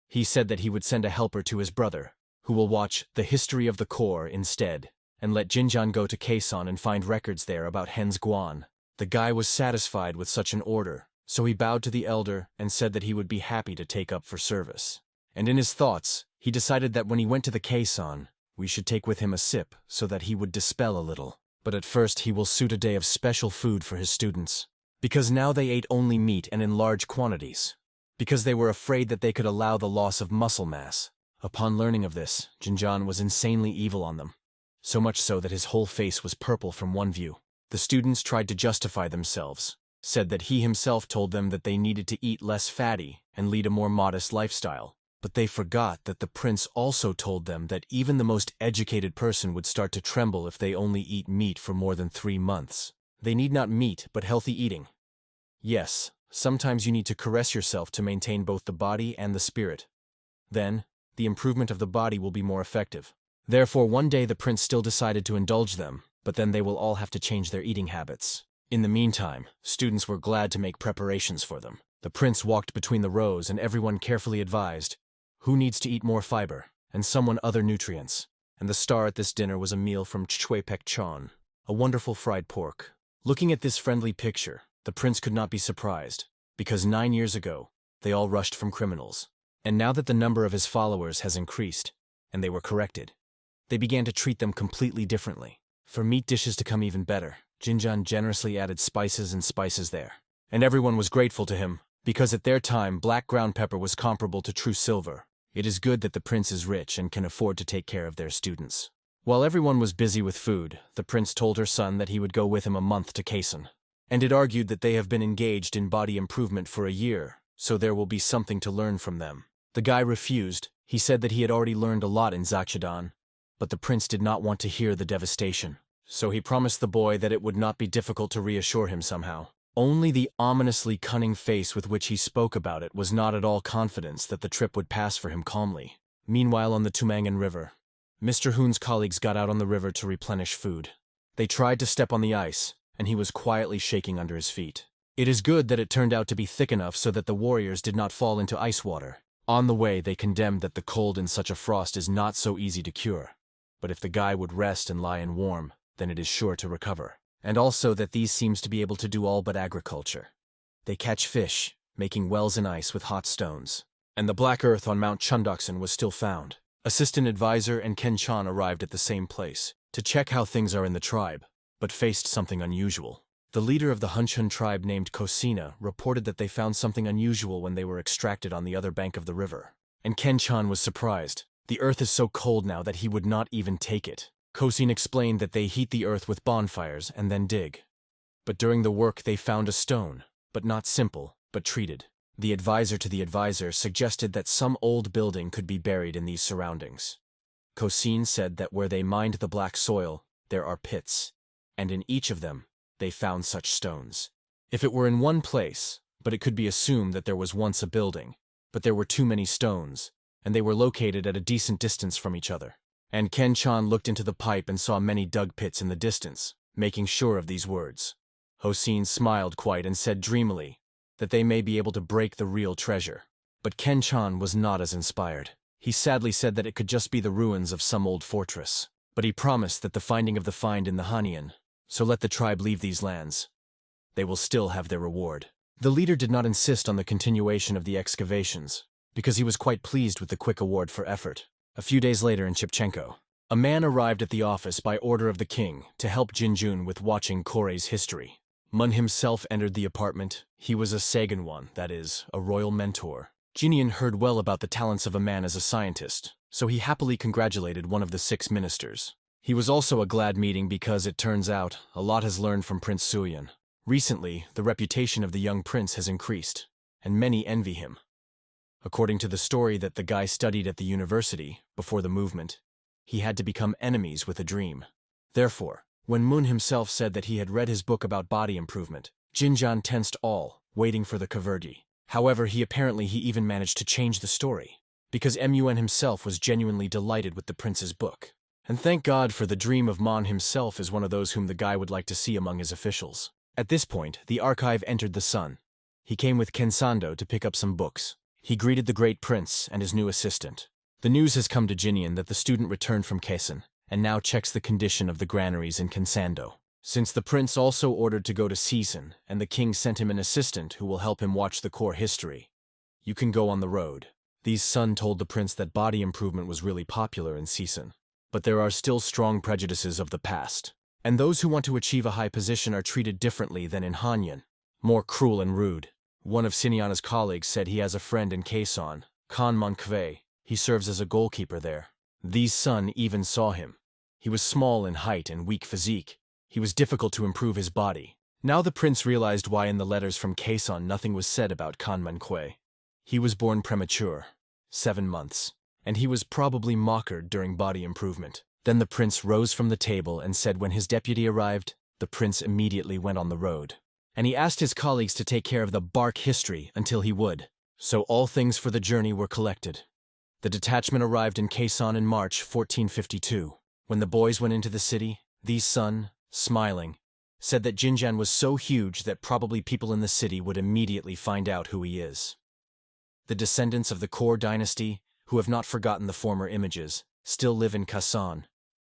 He said that he would send a helper to his brother, who will watch the history of the core instead, and let Jinjan go to Quezon and find records there about Hen's Guan. The guy was satisfied with such an order, so he bowed to the elder and said that he would be happy to take up for service. And in his thoughts, He decided that when he went to the Kaison, we should take with him a sip so that he would dispel a little. But at first he will suit a day of special food for his students. Because now they ate only meat and in large quantities. Because they were afraid that they could allow the loss of muscle mass. Upon learning of this, Jinjan was insanely evil on them. So much so that his whole face was purple from one view. The students tried to justify themselves, said that he himself told them that they needed to eat less fatty and lead a more modest lifestyle. But they forgot that the prince also told them that even the most educated person would start to tremble if they only eat meat for more than 3 months. They need not meat, but healthy eating. Yes, sometimes you need to caress yourself to maintain both the body and the spirit. Then, the improvement of the body will be more effective. Therefore, one day the prince still decided to indulge them, but then they will all have to change their eating habits. In the meantime, students were glad to make preparations for them. The prince walked between the rows and everyone carefully advised, who needs to eat more fiber, and someone other nutrients. And the star at this dinner was a meal from Chwepekchon, a wonderful fried pork. Looking at this friendly picture, the prince could not be surprised, because 9 years ago, they all rushed from criminals. And now that the number of his followers has increased, and they were corrected, they began to treat them completely differently. For meat dishes to come even better, Jinjan generously added spices and spices there. And everyone was grateful to him, because at their time black ground pepper was comparable to true silver. It is good that the prince is rich and can afford to take care of their students. While everyone was busy with food, the prince told her son that he would go with him a month to Kaison. And it argued that they have been engaged in body improvement for a year, so there will be something to learn from them. The guy refused. He said that he had already learned a lot in Zakshadan, but the prince did not want to hear the devastation. So he promised the boy that it would not be difficult to reassure him somehow. Only the ominously cunning face with which he spoke about it was not at all confidence that the trip would pass for him calmly. Meanwhile, on the Tumangan River, Mr. Hoon's colleagues got out on the river to replenish food. They tried to step on the ice, and he was quietly shaking under his feet. It is good that it turned out to be thick enough so that the warriors did not fall into ice water. On the way, they condemned that the cold in such a frost is not so easy to cure. But if the guy would rest and lie in warm, then it is sure to recover. And also that these seems to be able to do all but agriculture. They catch fish, making wells in ice with hot stones. And the black earth on Mount Chundoksan was still found. Assistant advisor and Ken Chan arrived at the same place to check how things are in the tribe, but faced something unusual. The leader of the Hunchun tribe named Kosina reported that they found something unusual when they were extracted on the other bank of the river. And Ken Chan was surprised. The earth is so cold now that he would not even take it. Kosin explained that they heat the earth with bonfires and then dig. But during the work they found a stone, but not simple, but treated. The advisor to the advisor suggested that some old building could be buried in these surroundings. Kosin said that where they mined the black soil, there are pits, and in each of them, they found such stones. If it were in one place, but it could be assumed that there was once a building, but there were too many stones, and they were located at a decent distance from each other. And Ken Chan looked into the pipe and saw many dug pits in the distance, making sure of these words. Hosin smiled quite and said dreamily that they may be able to break the real treasure. But Ken Chan was not as inspired. He sadly said that it could just be the ruins of some old fortress. But he promised that the finding of the find in the Hanian, so let the tribe leave these lands. They will still have their reward. The leader did not insist on the continuation of the excavations, because he was quite pleased with the quick award for effort. A few days later in Chipchenko, a man arrived at the office by order of the king to help Jinjun with watching Kore's history. Mun himself entered the apartment. He was a Saganwan, that is, a royal mentor. Jinian heard well about the talents of a man as a scientist, so he happily congratulated one of the 6 ministers. He was also a glad meeting because, it turns out, a lot has learned from Prince Suyan. Recently, the reputation of the young prince has increased, and many envy him. According to the story that the guy studied at the university, before the movement, he had to become enemies with a dream. Therefore, when Moon himself said that he had read his book about body improvement, Jinjan tensed all, waiting for the Kaverdi. However, he even managed to change the story, because Mun himself was genuinely delighted with the prince's book. And thank God for the dream of Mon himself is one of those whom the guy would like to see among his officials. At this point, the archive entered the sun. He came with Kensando to pick up some books. He greeted the great prince and his new assistant. The news has come to Jinian that the student returned from Kaison, and now checks the condition of the granaries in Kensando. Since the prince also ordered to go to Season, and the king sent him an assistant who will help him watch the core history, you can go on the road. These son told the prince that body improvement was really popular in Season. But there are still strong prejudices of the past. And those who want to achieve a high position are treated differently than in Hanyan, more cruel and rude. One of Siniana's colleagues said he has a friend in Quezon, Kan Monkve. He serves as a goalkeeper there. These son even saw him. He was small in height and weak physique. He was difficult to improve his body. Now the prince realized why in the letters from Quezon nothing was said about Kan Monkve. He was born premature, 7 months, and he was probably mocked during body improvement. Then the prince rose from the table and said when his deputy arrived, the prince immediately went on the road. And he asked his colleagues to take care of the bark history until he would. So all things for the journey were collected. The detachment arrived in Quezon in March 1452. When the boys went into the city, these son, smiling, said that Jinjan was so huge that probably people in the city would immediately find out who he is. The descendants of the Core dynasty, who have not forgotten the former images, still live in Quezon.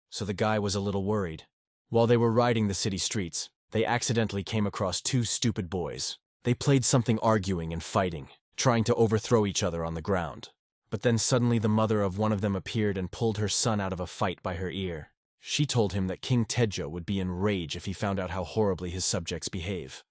So the guy was a little worried. While they were riding the city streets, they accidentally came across 2 stupid boys. They played something arguing and fighting, trying to overthrow each other on the ground. But then suddenly the mother of one of them appeared and pulled her son out of a fight by her ear. She told him that King Tejo would be in rage if he found out how horribly his subjects behave.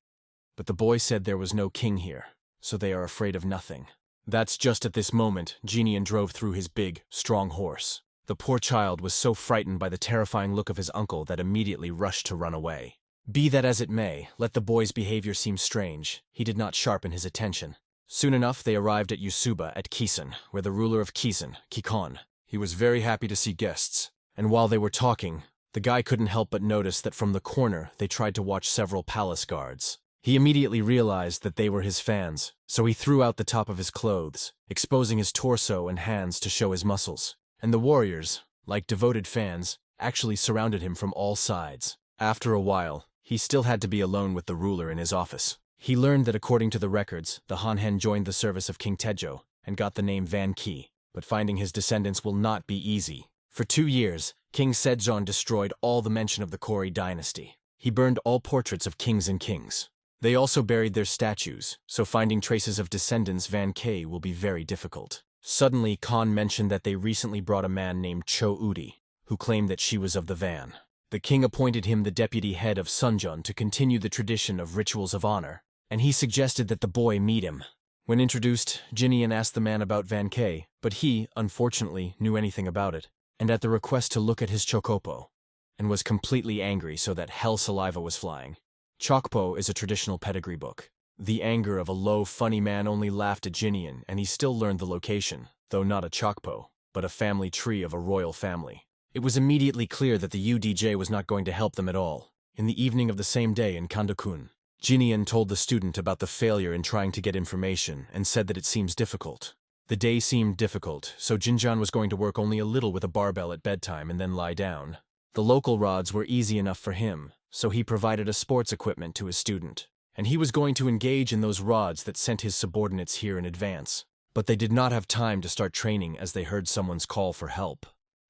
But the boy said there was no king here, so they are afraid of nothing. That's just at this moment Genian drove through his big, strong horse. The poor child was so frightened by the terrifying look of his uncle that immediately rushed to run away. Be that as it may, let the boy's behavior seem strange, he did not sharpen his attention. Soon enough they arrived at Yusuba at Quezon, where the ruler of Quezon, Kikon. He was very happy to see guests, and while they were talking, the guy couldn't help but notice that from the corner they tried to watch several palace guards. He immediately realized that they were his fans, so he threw out the top of his clothes, exposing his torso and hands to show his muscles. And the warriors, like devoted fans, actually surrounded him from all sides. After a while, he still had to be alone with the ruler in his office. He learned that according to the records, the Hanhen joined the service of King Tejo and got the name Van Ki, but finding his descendants will not be easy. For 2 years, King Sejong destroyed all the mention of the Kori dynasty. He burned all portraits of kings and kings. They also buried their statues, so finding traces of descendants Van Ki will be very difficult. Suddenly, Khan mentioned that they recently brought a man named Cho Udi, who claimed that she was of the Van. The king appointed him the deputy head of Sunjeon to continue the tradition of rituals of honor, and he suggested that the boy meet him. When introduced, Jinian asked the man about Van Ki, but he, unfortunately, knew anything about it, and at the request to look at his chocopo, and was completely angry so that hell saliva was flying. Chokpo is a traditional pedigree book. The anger of a low, funny man only laughed at Jinian, and he still learned the location, though not a Chokpo, but a family tree of a royal family. It was immediately clear that the UDJ was not going to help them at all. In the evening of the same day in Kandokun, Jinian told the student about the failure in trying to get information and said that it seems difficult. The day seemed difficult, so Jinjan was going to work only a little with a barbell at bedtime and then lie down. The local rods were easy enough for him, so he provided a sports equipment to his student. And he was going to engage in those rods that sent his subordinates here in advance. But they did not have time to start training as they heard someone's call for help.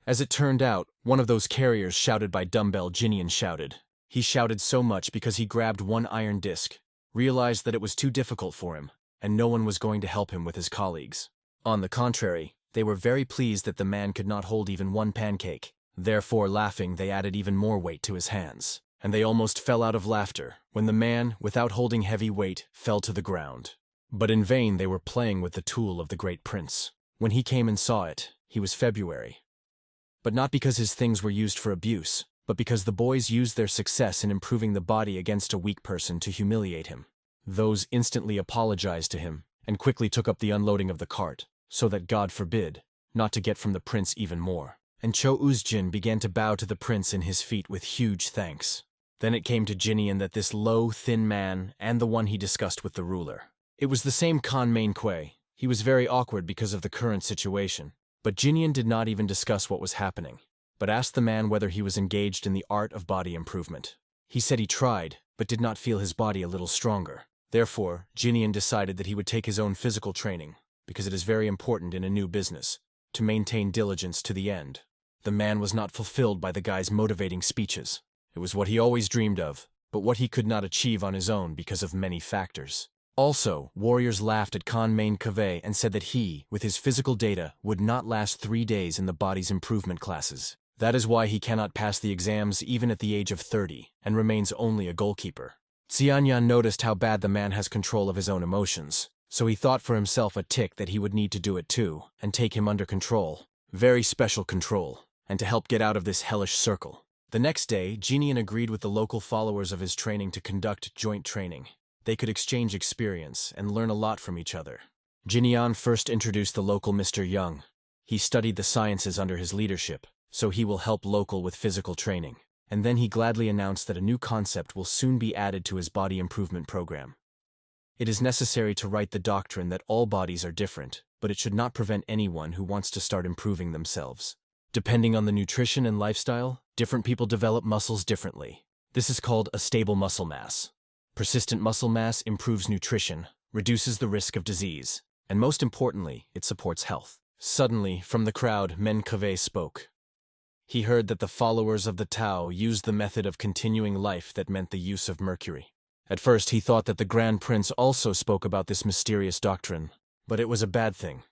As it turned out, one of those carriers shouted by dumbbell Jinian shouted. He shouted so much because he grabbed one iron disc, realized that it was too difficult for him, and no one was going to help him with his colleagues. On the contrary, they were very pleased that the man could not hold even one pancake. Therefore, laughing, they added even more weight to his hands. And they almost fell out of laughter when the man, without holding heavy weight, fell to the ground. But in vain they were playing with the tool of the great prince. When he came and saw it, he was February. But not because his things were used for abuse, but because the boys used their success in improving the body against a weak person to humiliate him. Those instantly apologized to him and quickly took up the unloading of the cart, so that God forbid, not to get from the prince even more. And Cho Uzjin began to bow to the prince in his feet with huge thanks. Then it came to Jinian that this low, thin man and the one he discussed with the ruler. It was the same Khan Mainquay. He was very awkward because of the current situation. But Jinian did not even discuss what was happening, but asked the man whether he was engaged in the art of body improvement. He said he tried, but did not feel his body a little stronger. Therefore, Jinian decided that he would take his own physical training, because it is very important in a new business, to maintain diligence to the end. The man was not fulfilled by the guy's motivating speeches. It was what he always dreamed of, but what he could not achieve on his own because of many factors. Also, warriors laughed at Manhwa and said that he, with his physical data, would not last 3 days in the body's improvement classes. That is why he cannot pass the exams even at the age of 30, and remains only a goalkeeper. Xianyan noticed how bad the man has control of his own emotions, so he thought for himself a tick that he would need to do it too, and take him under control. Very special control, and to help get out of this hellish circle. The next day, Jinian agreed with the local followers of his training to conduct joint training. They could exchange experience and learn a lot from each other. Jinian first introduced the local Mr. Young. He studied the sciences under his leadership, so he will help local with physical training. And then he gladly announced that a new concept will soon be added to his body improvement program. It is necessary to write the doctrine that all bodies are different, but it should not prevent anyone who wants to start improving themselves. Depending on the nutrition and lifestyle, different people develop muscles differently. This is called a stable muscle mass. Persistent muscle mass improves nutrition, reduces the risk of disease, and most importantly, it supports health. Suddenly, from the crowd, Manhwa spoke. He heard that the followers of the Tao used the method of continuing life that meant the use of mercury. At first, he thought that the Grand Prince also spoke about this mysterious doctrine, but it was a bad thing.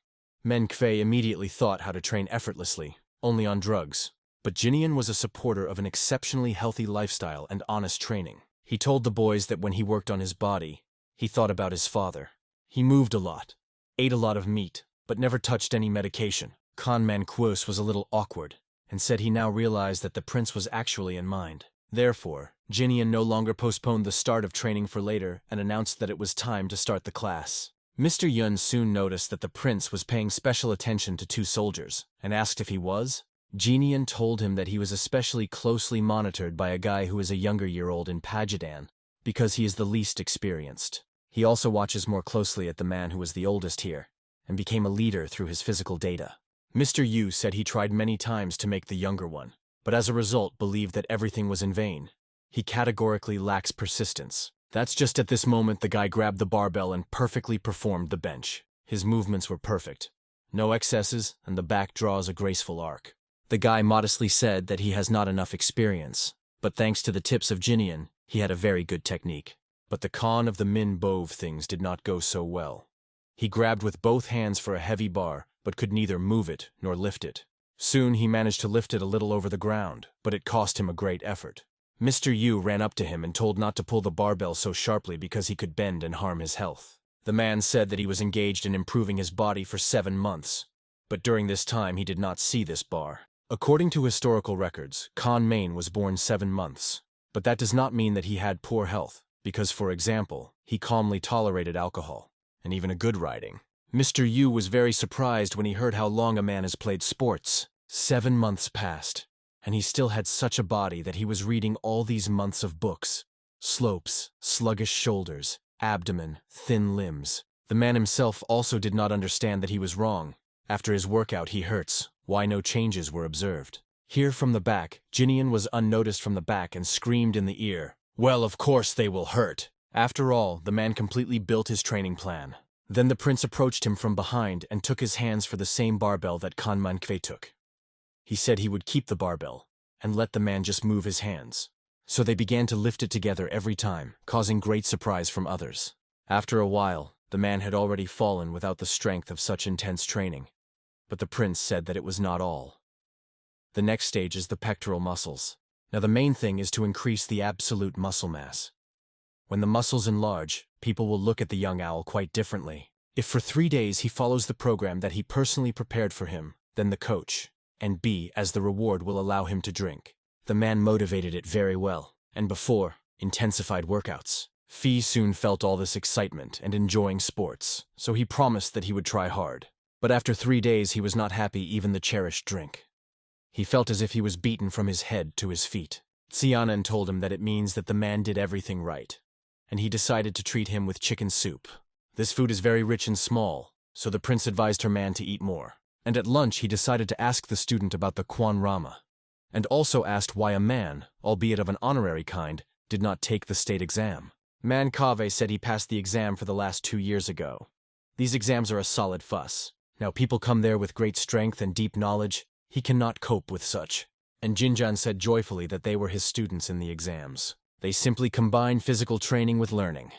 Manhwa immediately thought how to train effortlessly, only on drugs. But Jinian was a supporter of an exceptionally healthy lifestyle and honest training. He told the boys that when he worked on his body, he thought about his father. He moved a lot, ate a lot of meat, but never touched any medication. Manhwa was a little awkward, and said he now realized that the prince was actually in mind. Therefore, Jinian no longer postponed the start of training for later and announced that it was time to start the class. Mr. Yun soon noticed that the prince was paying special attention to 2 soldiers, and asked if he was. Jinian told him that he was especially closely monitored by a guy who is a younger year-old in Pajadan, because he is the least experienced. He also watches more closely at the man who was the oldest here, and became a leader through his physical data. Mr. Yu said he tried many times to make the younger one, but as a result believed that everything was in vain. He categorically lacks persistence. That's just at this moment the guy grabbed the barbell and perfectly performed the bench. His movements were perfect. No excesses, and the back draws a graceful arc. The guy modestly said that he has not enough experience, but thanks to the tips of Jinian, he had a very good technique. But the con of the Min Bove things did not go so well. He grabbed with both hands for a heavy bar, but could neither move it nor lift it. Soon he managed to lift it a little over the ground, but it cost him a great effort. Mr. Yu ran up to him and told not to pull the barbell so sharply because he could bend and harm his health. The man said that he was engaged in improving his body for 7 months, but during this time he did not see this bar. According to historical records, Main was born 7 months, but that does not mean that he had poor health, because for example, he calmly tolerated alcohol, and even a good riding. Mr. Yu was very surprised when he heard how long a man has played sports. 7 months passed, and he still had such a body that he was reading all these months of books. Slopes, sluggish shoulders, abdomen, thin limbs. The man himself also did not understand that he was wrong. After his workout he hurts, why no changes were observed. Here from the back, Jinian was unnoticed from the back and screamed in the ear, "Well, of course they will hurt." After all, the man completely built his training plan. Then the prince approached him from behind and took his hands for the same barbell that Manhwa took. He said he would keep the barbell, and let the man just move his hands. So they began to lift it together every time, causing great surprise from others. After a while, the man had already fallen without the strength of such intense training. But the prince said that it was not all. The next stage is the pectoral muscles. Now the main thing is to increase the absolute muscle mass. When the muscles enlarge, people will look at the young owl quite differently. If for 3 days he follows the program that he personally prepared for him, then the coach, and B, as the reward, will allow him to drink. The man motivated it very well, and before, intensified workouts. Fee soon felt all this excitement and enjoying sports, so he promised that he would try hard. But after 3 days he was not happy even the cherished drink. He felt as if he was beaten from his head to his feet. Xianan told him that it means that the man did everything right, and he decided to treat him with chicken soup. This food is very rich and small, so the prince advised her man to eat more. And at lunch he decided to ask the student about the Quan Rama, and also asked why a man, albeit of an honorary kind, did not take the state exam. Manhwa said he passed the exam for the last 2 years ago. These exams are a solid fuss. Now people come there with great strength and deep knowledge. He cannot cope with such. And Jinjan said joyfully that they were his students in the exams. They simply combine physical training with learning.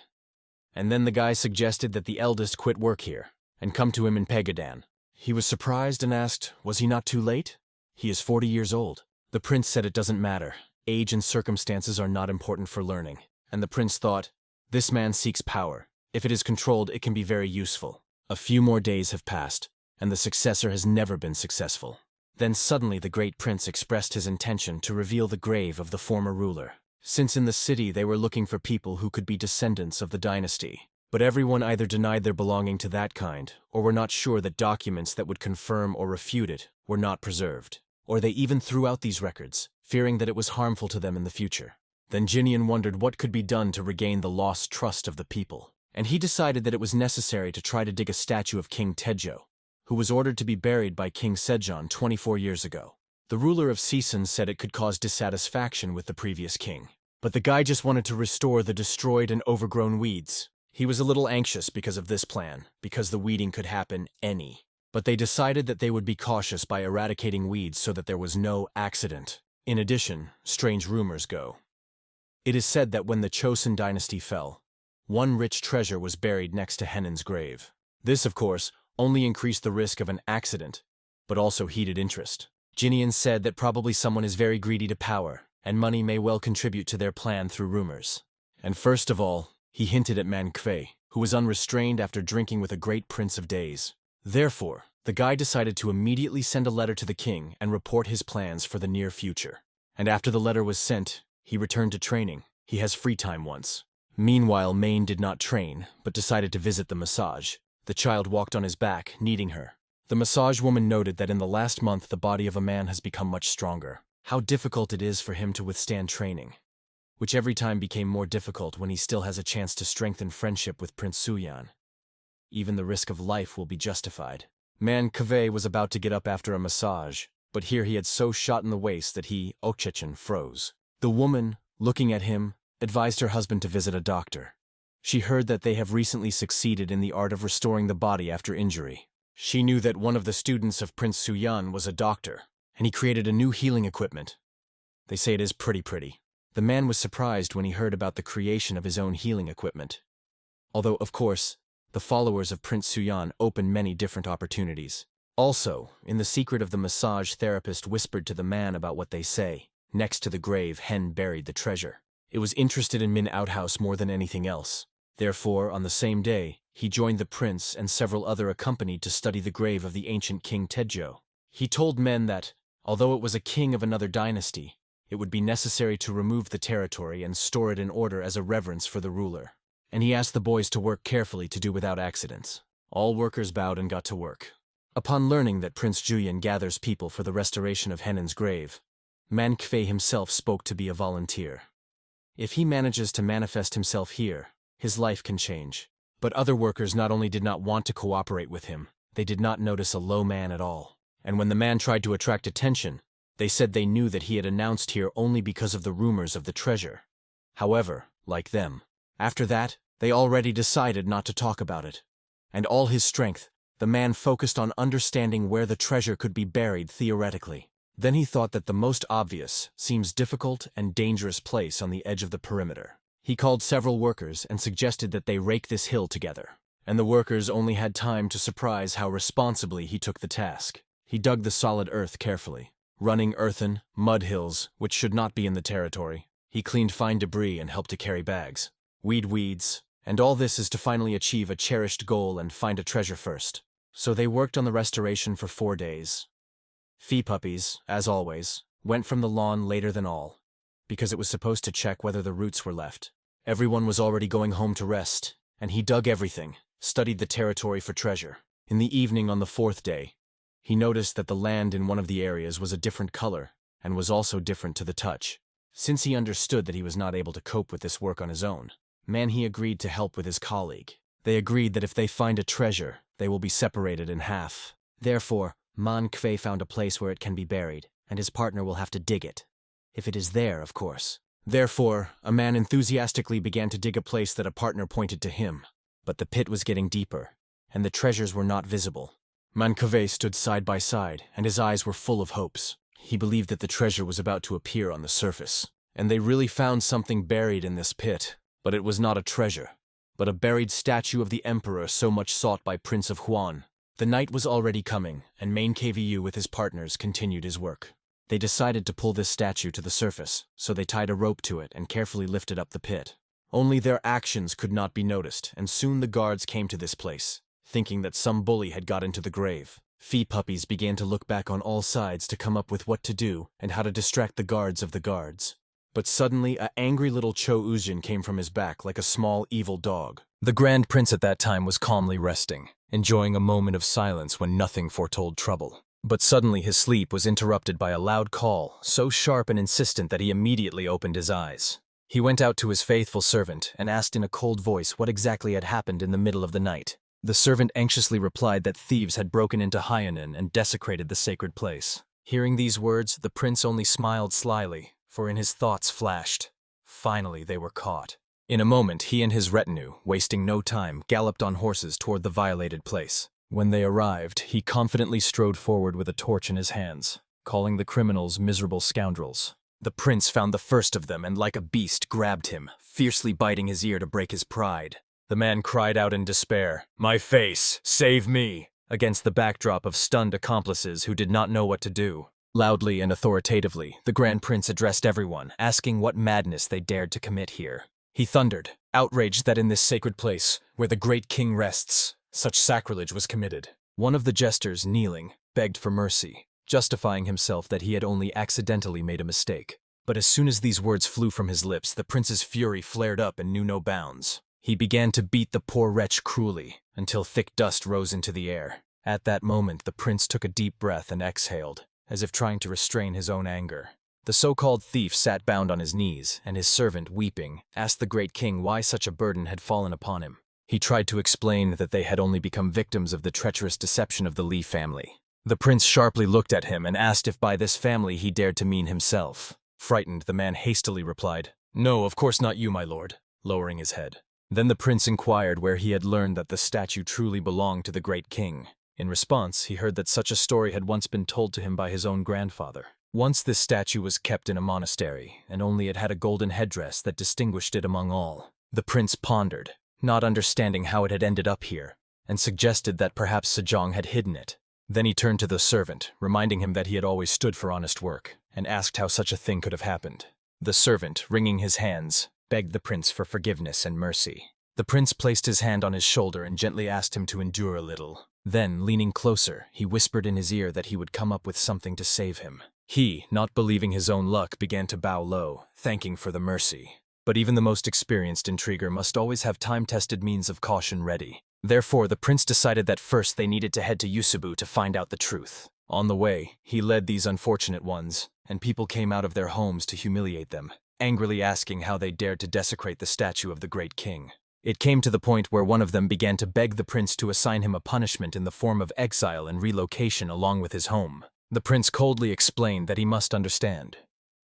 And then the guy suggested that the eldest quit work here and come to him in Pegadan. He was surprised and asked, was he not too late? He is 40 years old. The prince said it doesn't matter. Age and circumstances are not important for learning. And the prince thought, this man seeks power. If it is controlled, it can be very useful. A few more days have passed, and the successor has never been successful. Then suddenly the great prince expressed his intention to reveal the grave of the former ruler. Since in the city they were looking for people who could be descendants of the dynasty. But everyone either denied their belonging to that kind, or were not sure that documents that would confirm or refute it were not preserved. Or they even threw out these records, fearing that it was harmful to them in the future. Then Jinian wondered what could be done to regain the lost trust of the people. And he decided that it was necessary to try to dig a statue of King Taejo, who was ordered to be buried by King Sejong 24 years ago. The ruler of Season said it could cause dissatisfaction with the previous king. But the guy just wanted to restore the destroyed and overgrown weeds. He was a little anxious because of this plan, because the weeding could happen but they decided that they would be cautious by eradicating weeds so that there was no accident. In addition, strange rumors go. It is said that when the Joseon dynasty fell, one rich treasure was buried next to Henan's grave. This, of course, only increased the risk of an accident, but also heated interest. Jinian said that probably someone is very greedy to power, and money may well contribute to their plan through rumors. And first of all, he hinted at Manhwa, who was unrestrained after drinking with a great prince of days. Therefore, the guy decided to immediately send a letter to the king and report his plans for the near future. And after the letter was sent, he returned to training. He has free time once. Meanwhile, Main did not train, but decided to visit the massage. The child walked on his back, kneading her. The massage woman noted that in the last month the body of a man has become much stronger. How difficult it is for him to withstand training, which every time became more difficult when he still has a chance to strengthen friendship with Prince Suyan. Even the risk of life will be justified. Manhwa was about to get up after a massage, but here he had so shot in the waist that he, Okchechen, froze. The woman, looking at him, advised her husband to visit a doctor. She heard that they have recently succeeded in the art of restoring the body after injury. She knew that one of the students of Prince Suyan was a doctor, and he created a new healing equipment. They say it is pretty. The man was surprised when he heard about the creation of his own healing equipment. Although, of course, the followers of Prince Suyan opened many different opportunities. Also, in the secret of the massage therapist whispered to the man about what they say. Next to the grave, Hen buried the treasure. It was interested in Min outhouse more than anything else. Therefore, on the same day, he joined the prince and several other accompanied to study the grave of the ancient King Taejo. He told men that, although it was a king of another dynasty, it would be necessary to remove the territory and store it in order as a reverence for the ruler. And he asked the boys to work carefully to do without accidents. All workers bowed and got to work. Upon learning that Prince Julian gathers people for the restoration of Henan's grave, Manhwa himself spoke to be a volunteer. If he manages to manifest himself here, his life can change. But other workers not only did not want to cooperate with him, they did not notice a low man at all. And when the man tried to attract attention, they said they knew that he had announced here only because of the rumors of the treasure. However, like them, after that, they already decided not to talk about it. And all his strength, the man focused on understanding where the treasure could be buried theoretically. Then he thought that the most obvious, seems difficult and dangerous place on the edge of the perimeter. He called several workers and suggested that they rake this hill together. And the workers only had time to surprise how responsibly he took the task. He dug the solid earth carefully, running earthen, mud hills, which should not be in the territory. He cleaned fine debris and helped to carry bags, weeds, and all this is to finally achieve a cherished goal and find a treasure first. So they worked on the restoration for 4 days. Fee puppies, as always, went from the lawn later than all, because it was supposed to check whether the roots were left. Everyone was already going home to rest, and he dug everything, studied the territory for treasure. In the evening on the 4th day, he noticed that the land in one of the areas was a different color, and was also different to the touch. Since he understood that he was not able to cope with this work on his own, he agreed to help with his colleague. They agreed that if they find a treasure, they will be separated in half. Therefore, Manhwa found a place where it can be buried, and his partner will have to dig it. If it is there, of course. Therefore, a man enthusiastically began to dig a place that a partner pointed to him. But the pit was getting deeper, and the treasures were not visible. Manhwa stood side by side, and his eyes were full of hopes. He believed that the treasure was about to appear on the surface, and they really found something buried in this pit. But it was not a treasure. but a buried statue of the emperor so much sought by Prince of Huan. The night was already coming, and Main KVU with his partners continued his work. They decided to pull this statue to the surface, so they tied a rope to it and carefully lifted up the pit. Only their actions could not be noticed, and soon the guards came to this place, thinking that some bully had got into the grave. Fee puppies began to look back on all sides to come up with what to do and how to distract the guards of the guards. But suddenly, an angry little Cho Yunjik came from his back like a small, evil dog. The Grand Prince at that time was calmly resting, enjoying a moment of silence when nothing foretold trouble. But suddenly his sleep was interrupted by a loud call, so sharp and insistent that he immediately opened his eyes. He went out to his faithful servant and asked in a cold voice what exactly had happened in the middle of the night. The servant anxiously replied that thieves had broken into Hyeonan and desecrated the sacred place. Hearing these words, the prince only smiled slyly, for in his thoughts flashed, finally they were caught. In a moment, he and his retinue, wasting no time, galloped on horses toward the violated place. When they arrived, he confidently strode forward with a torch in his hands, calling the criminals miserable scoundrels. The prince found the first of them and like a beast grabbed him, fiercely biting his ear to break his pride. The man cried out in despair, "My face, save me!" against the backdrop of stunned accomplices who did not know what to do. Loudly and authoritatively, the Grand Prince addressed everyone, asking what madness they dared to commit here. He thundered, outraged that in this sacred place, where the great king rests, such sacrilege was committed. One of the jesters, kneeling, begged for mercy, justifying himself that he had only accidentally made a mistake. But as soon as these words flew from his lips, the prince's fury flared up and knew no bounds. He began to beat the poor wretch cruelly, until thick dust rose into the air. At that moment, the prince took a deep breath and exhaled, as if trying to restrain his own anger. The so-called thief sat bound on his knees, and his servant, weeping, asked the great king why such a burden had fallen upon him. He tried to explain that they had only become victims of the treacherous deception of the Li family. The prince sharply looked at him and asked if by this family he dared to mean himself. Frightened, the man hastily replied, "No, of course not you, my lord," lowering his head. Then the prince inquired where he had learned that the statue truly belonged to the great king. In response, he heard that such a story had once been told to him by his own grandfather. Once this statue was kept in a monastery, and only it had a golden headdress that distinguished it among all. The prince pondered, not understanding how it had ended up here, and suggested that perhaps Sejong had hidden it. Then he turned to the servant, reminding him that he had always stood for honest work, and asked how such a thing could have happened. The servant, wringing his hands, begged the prince for forgiveness and mercy. The prince placed his hand on his shoulder and gently asked him to endure a little. Then, leaning closer, he whispered in his ear that he would come up with something to save him. He, not believing his own luck, began to bow low, thanking for the mercy. But even the most experienced intriguer must always have time-tested means of caution ready. Therefore, the prince decided that first they needed to head to Yusubu to find out the truth. On the way, he led these unfortunate ones, and people came out of their homes to humiliate them, angrily asking how they dared to desecrate the statue of the great king. It came to the point where one of them began to beg the prince to assign him a punishment in the form of exile and relocation along with his home. The prince coldly explained that he must understand.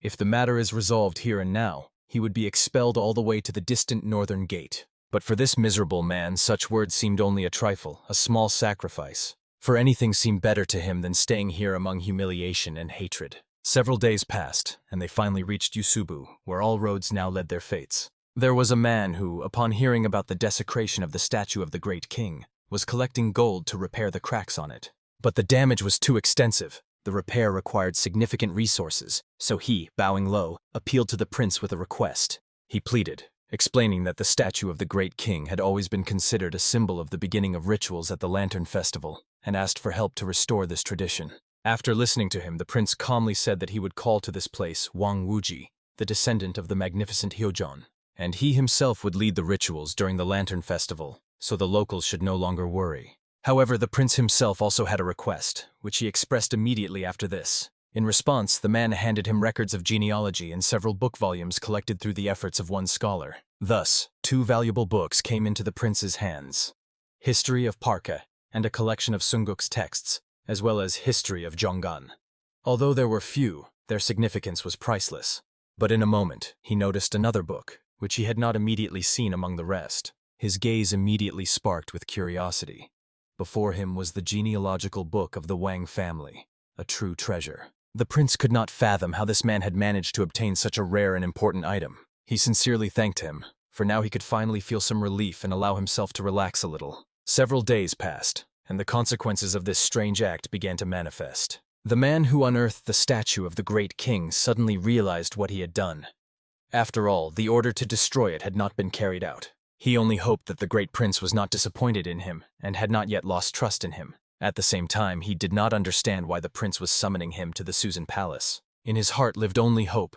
If the matter is resolved here and now, he would be expelled all the way to the distant northern gate. But for this miserable man, such words seemed only a trifle, a small sacrifice. For anything seemed better to him than staying here among humiliation and hatred. Several days passed, and they finally reached Yusubu, where all roads now led their fates. There was a man who, upon hearing about the desecration of the statue of the great king, was collecting gold to repair the cracks on it. But the damage was too extensive. The repair required significant resources, so he, bowing low, appealed to the prince with a request. He pleaded, explaining that the statue of the great king had always been considered a symbol of the beginning of rituals at the Lantern Festival, and asked for help to restore this tradition. After listening to him, the prince calmly said that he would call to this place Wang Wuji, the descendant of the magnificent Hyojon, and he himself would lead the rituals during the Lantern Festival, so the locals should no longer worry. However, the prince himself also had a request, which he expressed immediately after this. In response, the man handed him records of genealogy and several book volumes collected through the efforts of one scholar. Thus, 2 valuable books came into the prince's hands: History of Parka and a collection of Sunguk's texts, as well as History of Jonggan. Although there were few, their significance was priceless. But in a moment, he noticed another book, which he had not immediately seen among the rest. His gaze immediately sparked with curiosity. Before him was the genealogical book of the Wang family, a true treasure. The prince could not fathom how this man had managed to obtain such a rare and important item. He sincerely thanked him, for now he could finally feel some relief and allow himself to relax a little. Several days passed, and the consequences of this strange act began to manifest. The man who unearthed the statue of the great king suddenly realized what he had done. After all, the order to destroy it had not been carried out. He only hoped that the great prince was not disappointed in him and had not yet lost trust in him. At the same time, he did not understand why the prince was summoning him to the Susan Palace. In his heart lived only hope.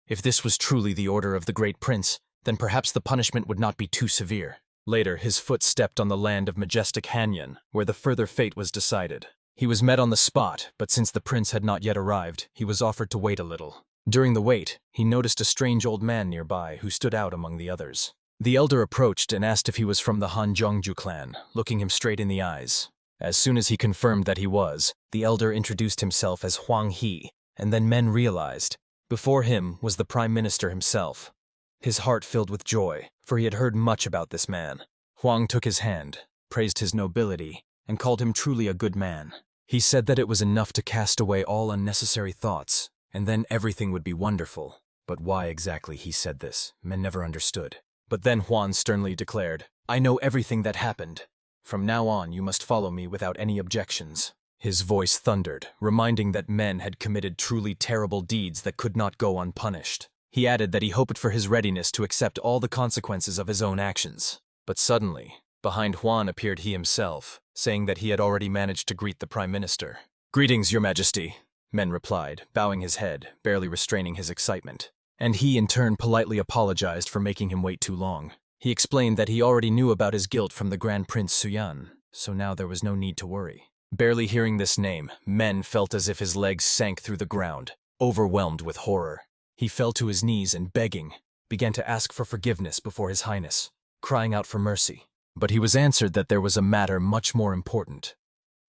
If this was truly the order of the great prince, then perhaps the punishment would not be too severe. Later, his foot stepped on the land of majestic Hanyan, where the further fate was decided. He was met on the spot, but since the prince had not yet arrived, he was offered to wait a little. During the wait, he noticed a strange old man nearby who stood out among the others. The elder approached and asked if he was from the Han Zhongju clan, looking him straight in the eyes. As soon as he confirmed that he was, the elder introduced himself as Huang He, and then men realized. Before him was the prime minister himself. His heart filled with joy, for he had heard much about this man. Huang took his hand, praised his nobility, and called him truly a good man. He said that it was enough to cast away all unnecessary thoughts, and then everything would be wonderful. But why exactly he said this, men never understood. But then Huan sternly declared, "I know everything that happened. From now on you must follow me without any objections." His voice thundered, reminding that men had committed truly terrible deeds that could not go unpunished. He added that he hoped for his readiness to accept all the consequences of his own actions. But suddenly, behind Huan appeared he himself, saying that he had already managed to greet the Prime Minister. "Greetings, Your Majesty," Men replied, bowing his head, barely restraining his excitement. And he in turn politely apologized for making him wait too long. He explained that he already knew about his guilt from the Grand Prince Suyan, so now there was no need to worry. Barely hearing this name, Men felt as if his legs sank through the ground, overwhelmed with horror. He fell to his knees and begging, began to ask for forgiveness before His Highness, crying out for mercy. But he was answered that there was a matter much more important.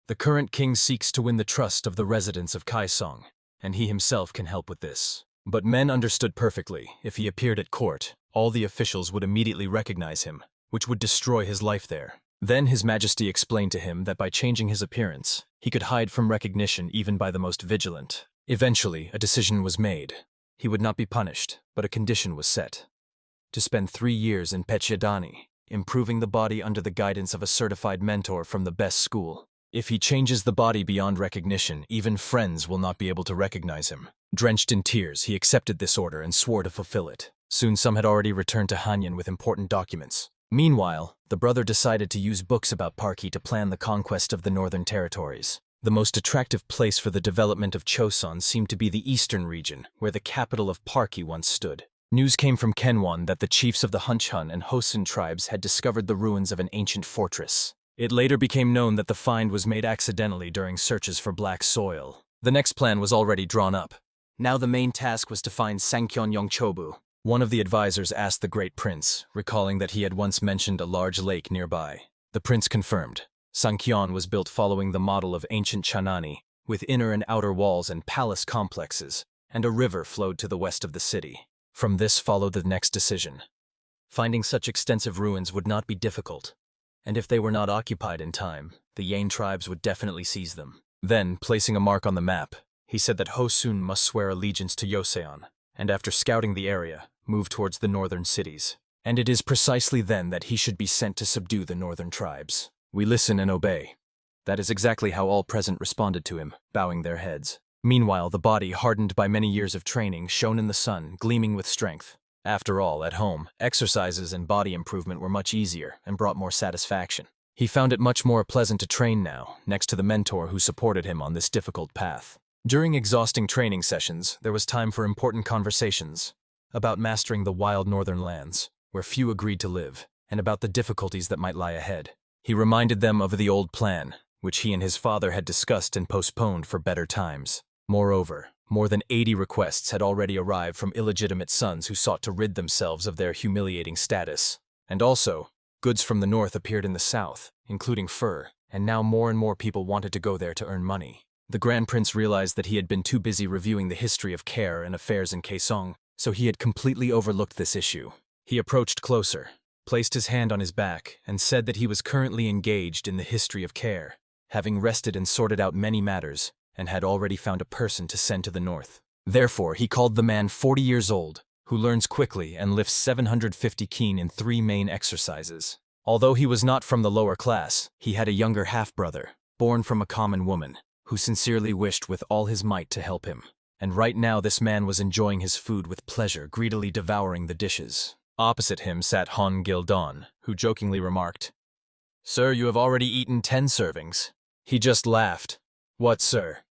The current king seeks to win the trust of the residents of Kaisong, and he himself can help with this. But Men understood perfectly, if he appeared at court, all the officials would immediately recognize him, which would destroy his life there. Then His Majesty explained to him that by changing his appearance, he could hide from recognition even by the most vigilant. Eventually, a decision was made. He would not be punished, but a condition was set. To spend 3 years in Petchedani, improving the body under the guidance of a certified mentor from the best school. If he changes the body beyond recognition, even friends will not be able to recognize him. Drenched in tears, he accepted this order and swore to fulfill it. Soon some had already returned to Hanyan with important documents. Meanwhile, the brother decided to use books about Parki to plan the conquest of the northern territories. The most attractive place for the development of Joseon seemed to be the eastern region, where the capital of Parki once stood. News came from Kenwon that the chiefs of the Hunchun and Hosun tribes had discovered the ruins of an ancient fortress. It later became known that the find was made accidentally during searches for black soil. The next plan was already drawn up. Now the main task was to find Sankyon Yongchobu. One of the advisors asked the great prince, recalling that he had once mentioned a large lake nearby. The prince confirmed. Sankyon was built following the model of ancient Chanani, with inner and outer walls and palace complexes, and a river flowed to the west of the city. From this followed the next decision. Finding such extensive ruins would not be difficult, and if they were not occupied in time, the Yang tribes would definitely seize them. Then, placing a mark on the map, he said that Hosun must swear allegiance to Joseon, and after scouting the area, move towards the northern cities. And it is precisely then that he should be sent to subdue the northern tribes. We listen and obey. That is exactly how all present responded to him, bowing their heads. Meanwhile, the body, hardened by many years of training, shone in the sun, gleaming with strength. After all, at home, exercises and body improvement were much easier and brought more satisfaction. He found it much more pleasant to train now, next to the mentor who supported him on this difficult path. During exhausting training sessions, there was time for important conversations about mastering the wild northern lands, where few agreed to live, and about the difficulties that might lie ahead. He reminded them of the old plan, which he and his father had discussed and postponed for better times. Moreover, more than 80 requests had already arrived from illegitimate sons who sought to rid themselves of their humiliating status. And also, goods from the north appeared in the south, including fur, and now more and more people wanted to go there to earn money. The Grand Prince realized that he had been too busy reviewing the history of care and affairs in Kaesong, so he had completely overlooked this issue. He approached closer, placed his hand on his back, and said that he was currently engaged in the history of care, having rested and sorted out many matters, and had already found a person to send to the north. Therefore, he called the man 40 years old, who learns quickly and lifts 750 keen in 3 main exercises. Although he was not from the lower class, he had a younger half-brother, born from a common woman, who sincerely wished with all his might to help him. And right now this man was enjoying his food with pleasure, greedily devouring the dishes. Opposite him sat Han Gildon, who jokingly remarked, "Sir, you have already eaten 10 servings." He just laughed. "What, sir?"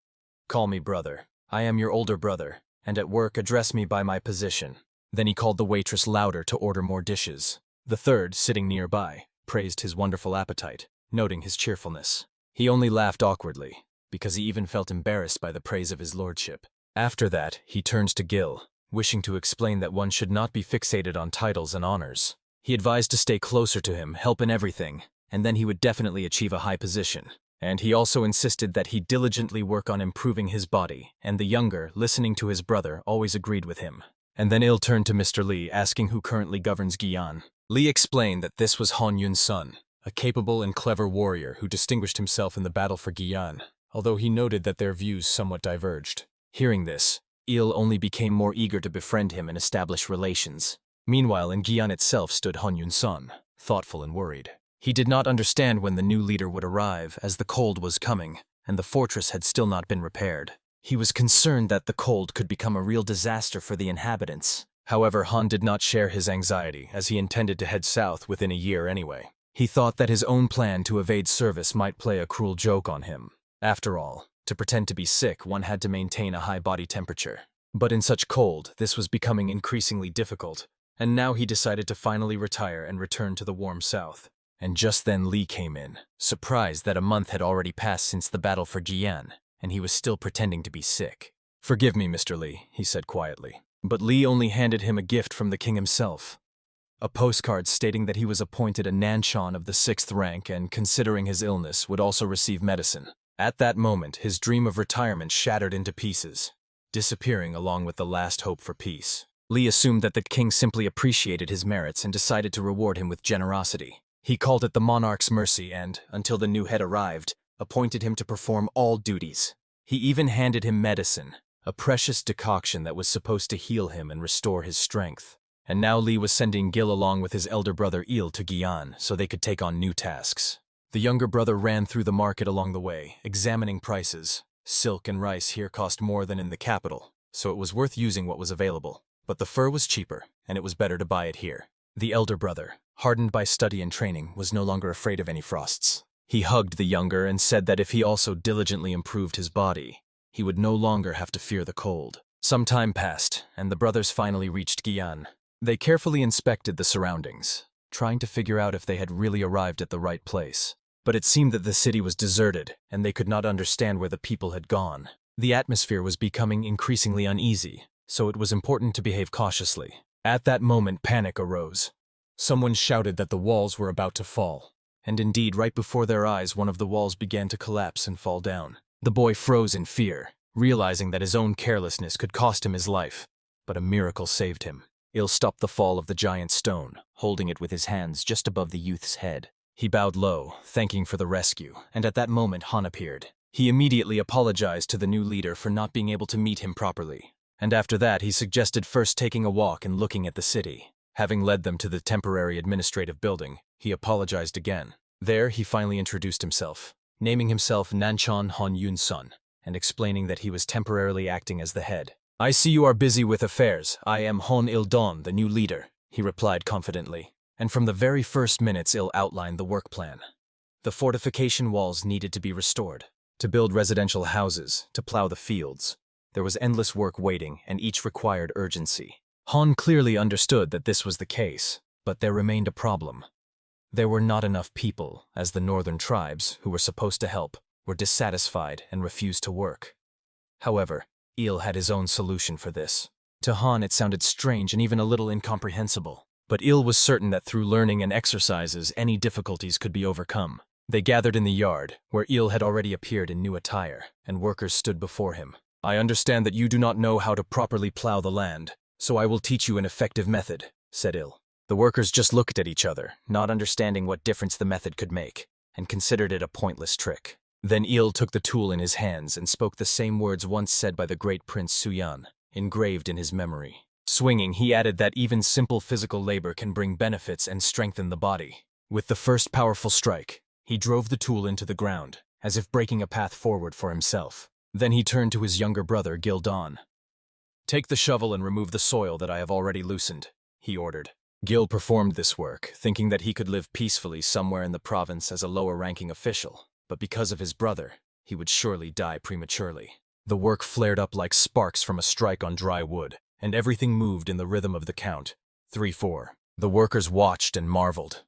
"Call me brother. I am your older brother, and at work address me by my position." Then he called the waitress louder to order more dishes. The third, sitting nearby, praised his wonderful appetite, noting his cheerfulness. He only laughed awkwardly, because he even felt embarrassed by the praise of his lordship. After that, he turned to Gil, wishing to explain that one should not be fixated on titles and honors. He advised to stay closer to him, help in everything, and then he would definitely achieve a high position. And he also insisted that he diligently work on improving his body, and the younger, listening to his brother, always agreed with him. And then Il turned to Mr. Lee, asking who currently governs Guian. Lee explained that this was Han Yun's son, a capable and clever warrior who distinguished himself in the battle for Guian, although he noted that their views somewhat diverged. Hearing this, Il only became more eager to befriend him and establish relations. Meanwhile, in Guian itself stood Han Yun's son, thoughtful and worried. He did not understand when the new leader would arrive, as the cold was coming, and the fortress had still not been repaired. He was concerned that the cold could become a real disaster for the inhabitants. However, Han did not share his anxiety, as he intended to head south within a year anyway. He thought that his own plan to evade service might play a cruel joke on him. After all, to pretend to be sick, one had to maintain a high body temperature. But in such cold, this was becoming increasingly difficult, and now he decided to finally retire and return to the warm south. And just then Lee came in, surprised that a month had already passed since the battle for Jian, and he was still pretending to be sick. "Forgive me, Mr. Lee," he said quietly. But Lee only handed him a gift from the king himself. A postcard stating that he was appointed a Nanshan of the 6th rank and, considering his illness, would also receive medicine. At that moment, his dream of retirement shattered into pieces, disappearing along with the last hope for peace. Lee assumed that the king simply appreciated his merits and decided to reward him with generosity. He called it the monarch's mercy and, until the new head arrived, appointed him to perform all duties. He even handed him medicine, a precious decoction that was supposed to heal him and restore his strength. And now Lee was sending Gil along with his elder brother Il to Guian so they could take on new tasks. The younger brother ran through the market along the way, examining prices. Silk and rice here cost more than in the capital, so it was worth using what was available. But the fur was cheaper, and it was better to buy it here. The elder brother, hardened by study and training, was no longer afraid of any frosts. He hugged the younger and said that if he also diligently improved his body, he would no longer have to fear the cold. Some time passed, and the brothers finally reached Guian. They carefully inspected the surroundings, trying to figure out if they had really arrived at the right place. But it seemed that the city was deserted, and they could not understand where the people had gone. The atmosphere was becoming increasingly uneasy, so it was important to behave cautiously. At that moment, panic arose. Someone shouted that the walls were about to fall. And indeed, right before their eyes, one of the walls began to collapse and fall down. The boy froze in fear, realizing that his own carelessness could cost him his life. But a miracle saved him. Il stopped the fall of the giant stone, holding it with his hands just above the youth's head. He bowed low, thanking for the rescue, and at that moment Han appeared. He immediately apologized to the new leader for not being able to meet him properly. And after that, he suggested first taking a walk and looking at the city. Having led them to the temporary administrative building, he apologized again. There, he finally introduced himself, naming himself Nanshan Han Yun's son, and explaining that he was temporarily acting as the head. "I see you are busy with affairs. I am Han Il-don, the new leader," he replied confidently. And from the very first minutes, Il outlined the work plan. The fortification walls needed to be restored, to build residential houses, to plow the fields. There was endless work waiting, and each required urgency. Han clearly understood that this was the case, but there remained a problem. There were not enough people, as the northern tribes, who were supposed to help, were dissatisfied and refused to work. However, Il had his own solution for this. To Han, it sounded strange and even a little incomprehensible. But Il was certain that through learning and exercises, any difficulties could be overcome. They gathered in the yard, where Il had already appeared in new attire, and workers stood before him. "I understand that you do not know how to properly plow the land, so I will teach you an effective method," said Il. The workers just looked at each other, not understanding what difference the method could make, and considered it a pointless trick. Then Il took the tool in his hands and spoke the same words once said by the great Prince Suyan, engraved in his memory. Swinging, he added that even simple physical labor can bring benefits and strengthen the body. With the first powerful strike, he drove the tool into the ground, as if breaking a path forward for himself. Then he turned to his younger brother, Gil. "Take the shovel and remove the soil that I have already loosened," he ordered. Gil performed this work, thinking that he could live peacefully somewhere in the province as a lower-ranking official, but because of his brother, he would surely die prematurely. The work flared up like sparks from a strike on dry wood, and everything moved in the rhythm of the count. 3-4. The workers watched and marveled.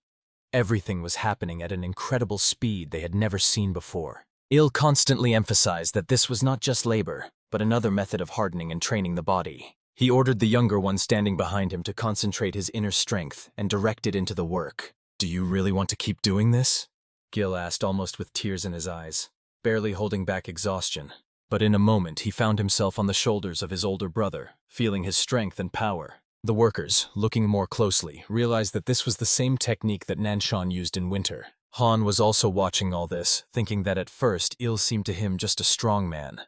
Everything was happening at an incredible speed they had never seen before. Il constantly emphasized that this was not just labor, but another method of hardening and training the body. He ordered the younger one standing behind him to concentrate his inner strength and direct it into the work. "Do you really want to keep doing this?" Gil asked, almost with tears in his eyes, barely holding back exhaustion. But in a moment he found himself on the shoulders of his older brother, feeling his strength and power. The workers, looking more closely, realized that this was the same technique that Nanshan used in winter. Han was also watching all this, thinking that at first Il seemed to him just a strong man.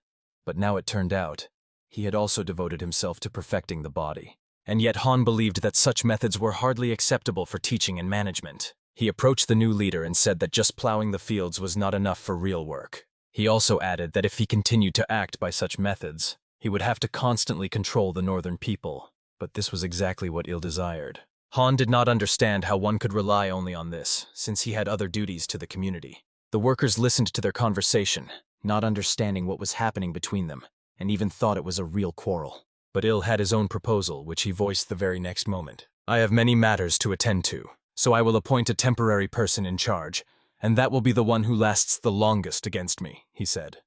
But now it turned out, he had also devoted himself to perfecting the body. And yet Han believed that such methods were hardly acceptable for teaching and management. He approached the new leader and said that just plowing the fields was not enough for real work. He also added that if he continued to act by such methods, he would have to constantly control the northern people. But this was exactly what Il desired. Han did not understand how one could rely only on this, since he had other duties to the community. The workers listened to their conversation, not understanding what was happening between them, and even thought it was a real quarrel. But Il had his own proposal, which he voiced the very next moment. "I have many matters to attend to, so I will appoint a temporary person in charge, and that will be the one who lasts the longest against me," he said.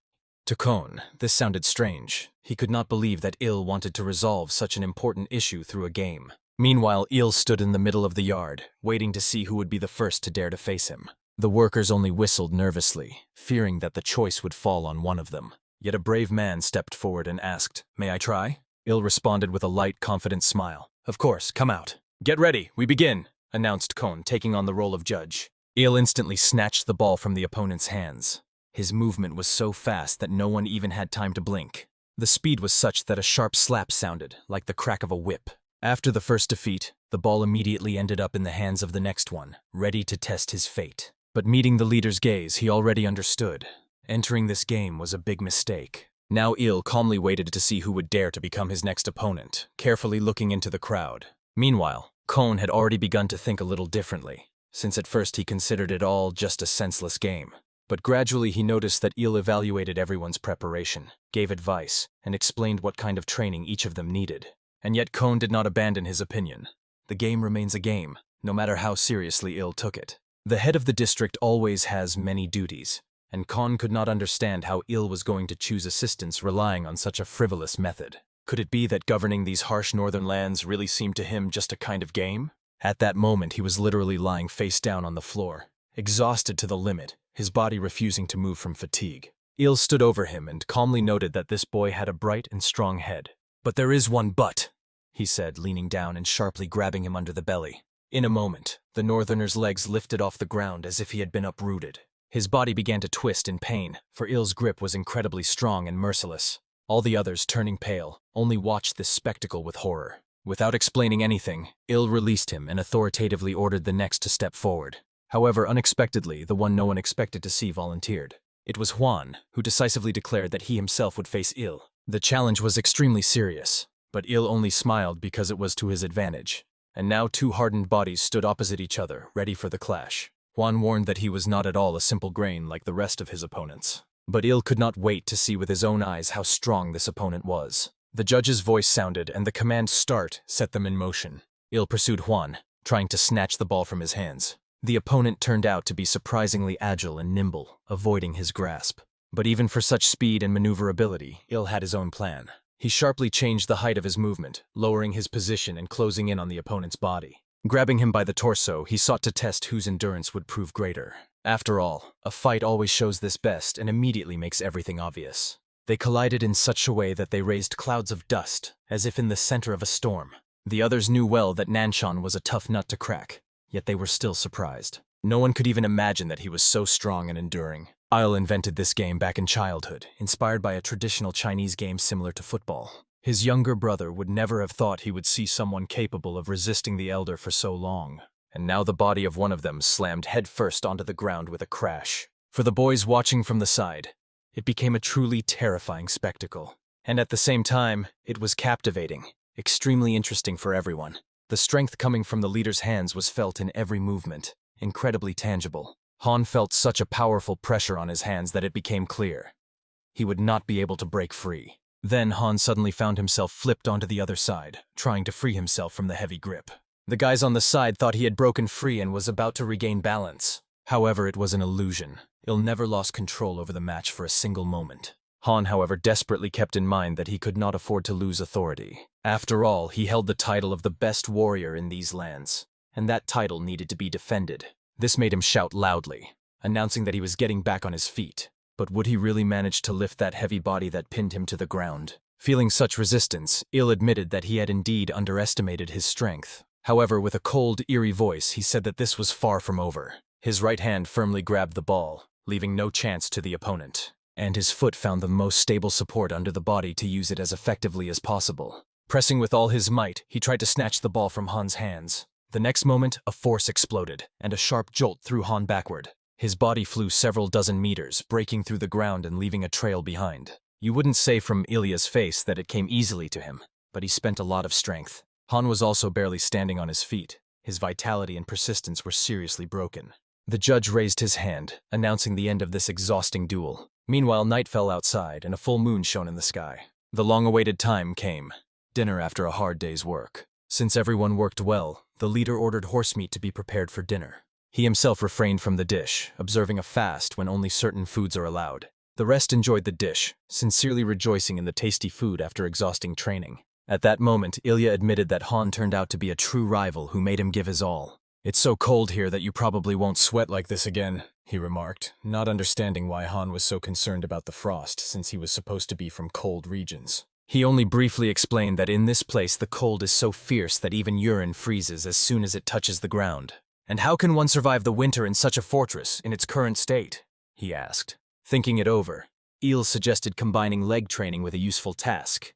To Kon, this sounded strange. He could not believe that Il wanted to resolve such an important issue through a game. Meanwhile, Il stood in the middle of the yard, waiting to see who would be the first to dare to face him. The workers only whistled nervously, fearing that the choice would fall on one of them. Yet a brave man stepped forward and asked, "May I try?" Il responded with a light, confident smile. "Of course, come out." "Get ready, we begin," announced Kon, taking on the role of judge. Il instantly snatched the ball from the opponent's hands. His movement was so fast that no one even had time to blink. The speed was such that a sharp slap sounded, like the crack of a whip. After the first defeat, the ball immediately ended up in the hands of the next one, ready to test his fate. But meeting the leader's gaze, he already understood. Entering this game was a big mistake. Now Il calmly waited to see who would dare to become his next opponent, carefully looking into the crowd. Meanwhile, Kon had already begun to think a little differently, since at first he considered it all just a senseless game. But gradually he noticed that Il evaluated everyone's preparation, gave advice, and explained what kind of training each of them needed. And yet Kon did not abandon his opinion. The game remains a game, no matter how seriously Il took it. The head of the district always has many duties, and Kon could not understand how Il was going to choose assistants relying on such a frivolous method. Could it be that governing these harsh northern lands really seemed to him just a kind of game? At that moment he was literally lying face down on the floor, exhausted to the limit, his body refusing to move from fatigue. Il stood over him and calmly noted that this boy had a bright and strong head. "But there is one but," he said, leaning down and sharply grabbing him under the belly. In a moment, the northerner's legs lifted off the ground as if he had been uprooted. His body began to twist in pain, for Il's grip was incredibly strong and merciless. All the others, turning pale, only watched this spectacle with horror. Without explaining anything, Il released him and authoritatively ordered the next to step forward. However, unexpectedly, the one no one expected to see volunteered. It was Juan, who decisively declared that he himself would face Il. The challenge was extremely serious, but Il only smiled because it was to his advantage. And now two hardened bodies stood opposite each other, ready for the clash. Juan warned that he was not at all a simple grain like the rest of his opponents. But Il could not wait to see with his own eyes how strong this opponent was. The judge's voice sounded, and the command "start" set them in motion. Il pursued Juan, trying to snatch the ball from his hands. The opponent turned out to be surprisingly agile and nimble, avoiding his grasp. But even for such speed and maneuverability, Il had his own plan. He sharply changed the height of his movement, lowering his position and closing in on the opponent's body. Grabbing him by the torso, he sought to test whose endurance would prove greater. After all, a fight always shows this best and immediately makes everything obvious. They collided in such a way that they raised clouds of dust, as if in the center of a storm. The others knew well that Nanshan was a tough nut to crack, yet they were still surprised. No one could even imagine that he was so strong and enduring. Il invented this game back in childhood, inspired by a traditional Chinese game similar to football. His younger brother would never have thought he would see someone capable of resisting the elder for so long, and now the body of one of them slammed headfirst onto the ground with a crash. For the boys watching from the side, it became a truly terrifying spectacle. And at the same time, it was captivating, extremely interesting for everyone. The strength coming from the leader's hands was felt in every movement, incredibly tangible. Han felt such a powerful pressure on his hands that it became clear he would not be able to break free. Then Han suddenly found himself flipped onto the other side, trying to free himself from the heavy grip. The guys on the side thought he had broken free and was about to regain balance. However, it was an illusion. Il never lost control over the match for a single moment. Han, however, desperately kept in mind that he could not afford to lose authority. After all, he held the title of the best warrior in these lands, and that title needed to be defended. This made him shout loudly, announcing that he was getting back on his feet. But would he really manage to lift that heavy body that pinned him to the ground? Feeling such resistance, Il admitted that he had indeed underestimated his strength. However, with a cold, eerie voice, he said that this was far from over. His right hand firmly grabbed the ball, leaving no chance to the opponent, and his foot found the most stable support under the body to use it as effectively as possible. Pressing with all his might, he tried to snatch the ball from Han's hands. The next moment, a force exploded, and a sharp jolt threw Han backward. His body flew several dozen meters, breaking through the ground and leaving a trail behind. You wouldn't say from Ilya's face that it came easily to him, but he spent a lot of strength. Han was also barely standing on his feet. His vitality and persistence were seriously broken. The judge raised his hand, announcing the end of this exhausting duel. Meanwhile, night fell outside and a full moon shone in the sky. The long-awaited time came. Dinner after a hard day's work. Since everyone worked well, the leader ordered horsemeat to be prepared for dinner. He himself refrained from the dish, observing a fast when only certain foods are allowed. The rest enjoyed the dish, sincerely rejoicing in the tasty food after exhausting training. At that moment, Ilya admitted that Han turned out to be a true rival who made him give his all. "It's so cold here that you probably won't sweat like this again," he remarked, not understanding why Han was so concerned about the frost since he was supposed to be from cold regions. He only briefly explained that in this place the cold is so fierce that even urine freezes as soon as it touches the ground. "And how can one survive the winter in such a fortress, in its current state?" he asked. Thinking it over, Il suggested combining leg training with a useful task,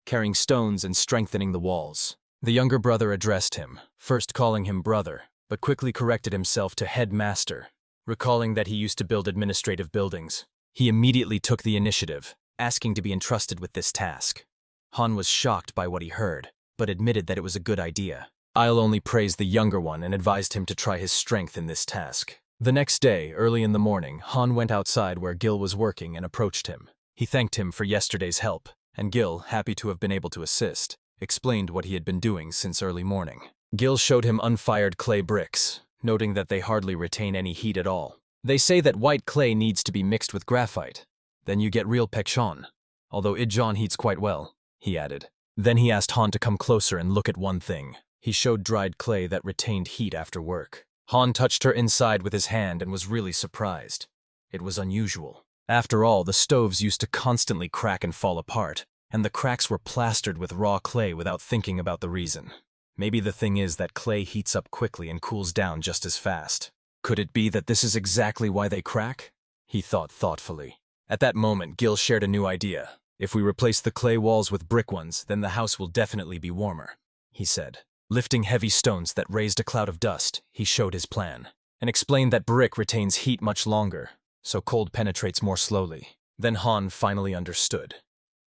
carrying stones and strengthening the walls. The younger brother addressed him, first calling him brother, but quickly corrected himself to headmaster, recalling that he used to build administrative buildings. He immediately took the initiative, asking to be entrusted with this task. Han was shocked by what he heard, but admitted that it was a good idea. Il only praised the younger one and advised him to try his strength in this task. The next day, early in the morning, Han went outside where Gil was working and approached him. He thanked him for yesterday's help, and Gil, happy to have been able to assist, explained what he had been doing since early morning. Gil showed him unfired clay bricks, noting that they hardly retain any heat at all. "They say that white clay needs to be mixed with graphite. Then you get real pekchon, although idjon heats quite well," he added. Then he asked Han to come closer and look at one thing. He showed dried clay that retained heat after work. Han touched her inside with his hand and was really surprised. It was unusual. After all, the stoves used to constantly crack and fall apart, and the cracks were plastered with raw clay without thinking about the reason. Maybe the thing is that clay heats up quickly and cools down just as fast. Could it be that this is exactly why they crack? He thought thoughtfully. At that moment, Gil shared a new idea. "If we replace the clay walls with brick ones, then the house will definitely be warmer," he said. Lifting heavy stones that raised a cloud of dust, he showed his plan, and explained that brick retains heat much longer, so cold penetrates more slowly. Then Han finally understood.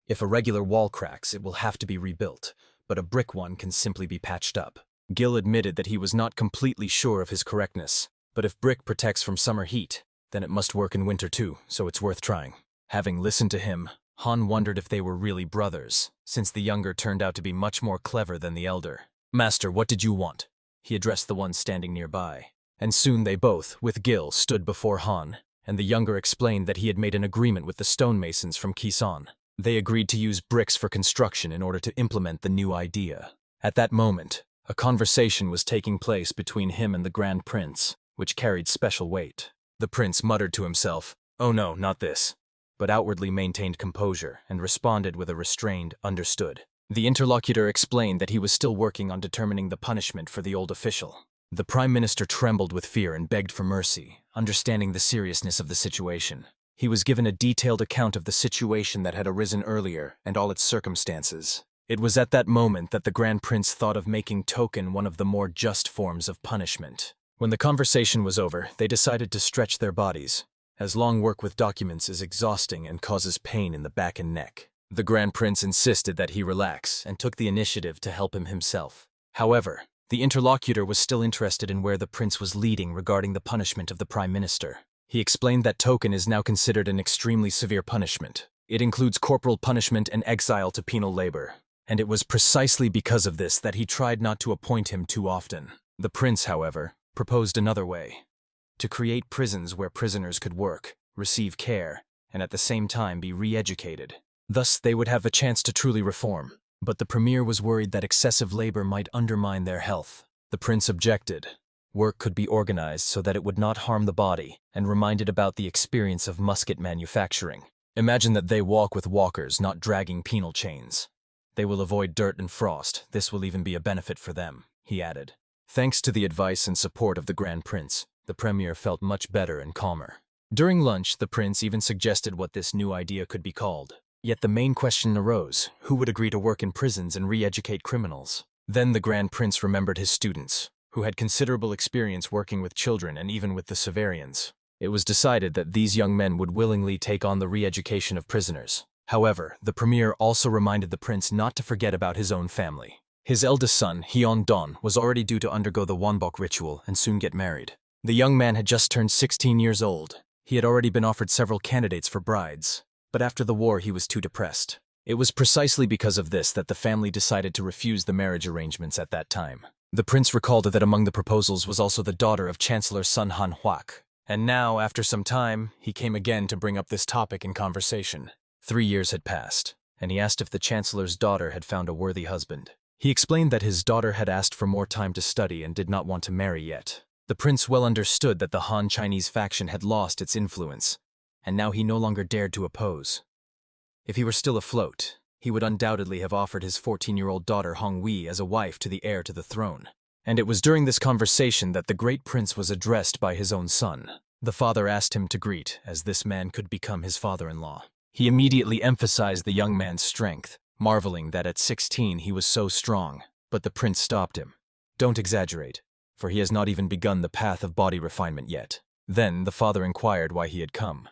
If a regular wall cracks, it will have to be rebuilt, but a brick one can simply be patched up. Gil admitted that he was not completely sure of his correctness, but if brick protects from summer heat, then it must work in winter too, so it's worth trying. Having listened to him, Han wondered if they were really brothers, since the younger turned out to be much more clever than the elder. "Master, what did you want?" he addressed the one standing nearby. And soon they both, with Gil, stood before Han, and the younger explained that he had made an agreement with the stonemasons from Kisan. They agreed to use bricks for construction in order to implement the new idea. At that moment, a conversation was taking place between him and the Grand Prince, which carried special weight. The prince muttered to himself, "Oh no, not this," but outwardly maintained composure and responded with a restrained, "Understood." The interlocutor explained that he was still working on determining the punishment for the old official. The Prime Minister trembled with fear and begged for mercy, understanding the seriousness of the situation. He was given a detailed account of the situation that had arisen earlier and all its circumstances. It was at that moment that the Grand Prince thought of making token one of the more just forms of punishment. When the conversation was over, they decided to stretch their bodies, as long work with documents is exhausting and causes pain in the back and neck. The Grand Prince insisted that he relax and took the initiative to help him himself. However, the interlocutor was still interested in where the prince was leading regarding the punishment of the Prime Minister. He explained that token is now considered an extremely severe punishment. It includes corporal punishment and exile to penal labor. And it was precisely because of this that he tried not to appoint him too often. The prince, however, proposed another way: to create prisons where prisoners could work, receive care, and at the same time be re-educated. Thus, they would have a chance to truly reform. But the premier was worried that excessive labor might undermine their health. The prince objected. Work could be organized so that it would not harm the body, and reminded about the experience of musket manufacturing. Imagine that they walk with walkers, not dragging penal chains. They will avoid dirt and frost. This will even be a benefit for them, he added. Thanks to the advice and support of the Grand Prince, the premier felt much better and calmer. During lunch, the prince even suggested what this new idea could be called. Yet the main question arose: who would agree to work in prisons and re-educate criminals? Then the Grand Prince remembered his students, who had considerable experience working with children and even with the Severians. It was decided that these young men would willingly take on the re-education of prisoners. However, the premier also reminded the prince not to forget about his own family. His eldest son, Hyun-don, was already due to undergo the Wonbok ritual and soon get married. The young man had just turned 16 years old. He had already been offered several candidates for brides, but after the war he was too depressed. It was precisely because of this that the family decided to refuse the marriage arrangements at that time. The prince recalled that among the proposals was also the daughter of Chancellor Sun Han-hwak. And now, after some time, he came again to bring up this topic in conversation. 3 years had passed, and he asked if the Chancellor's daughter had found a worthy husband. He explained that his daughter had asked for more time to study and did not want to marry yet. The prince well understood that the Han Chinese faction had lost its influence, and now he no longer dared to oppose. If he were still afloat, he would undoubtedly have offered his 14-year-old daughter Hong Wei as a wife to the heir to the throne. And it was during this conversation that the great prince was addressed by his own son. The father asked him to greet, as this man could become his father-in-law. He immediately emphasized the young man's strength, marveling that at 16 he was so strong, but the prince stopped him. Don't exaggerate, for he has not even begun the path of body refinement yet. Then the father inquired why he had come.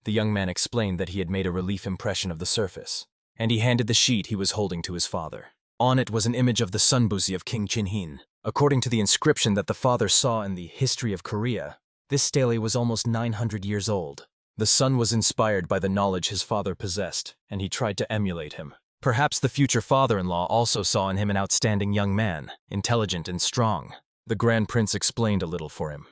The young man explained that he had made a relief impression of the surface, and he handed the sheet he was holding to his father. On it was an image of the sunbuzi of King Chin-hin. According to the inscription that the father saw in the History of Korea, this stele was almost 900 years old. The son was inspired by the knowledge his father possessed, and he tried to emulate him. Perhaps the future father-in-law also saw in him an outstanding young man, intelligent and strong. The Grand Prince explained a little for him.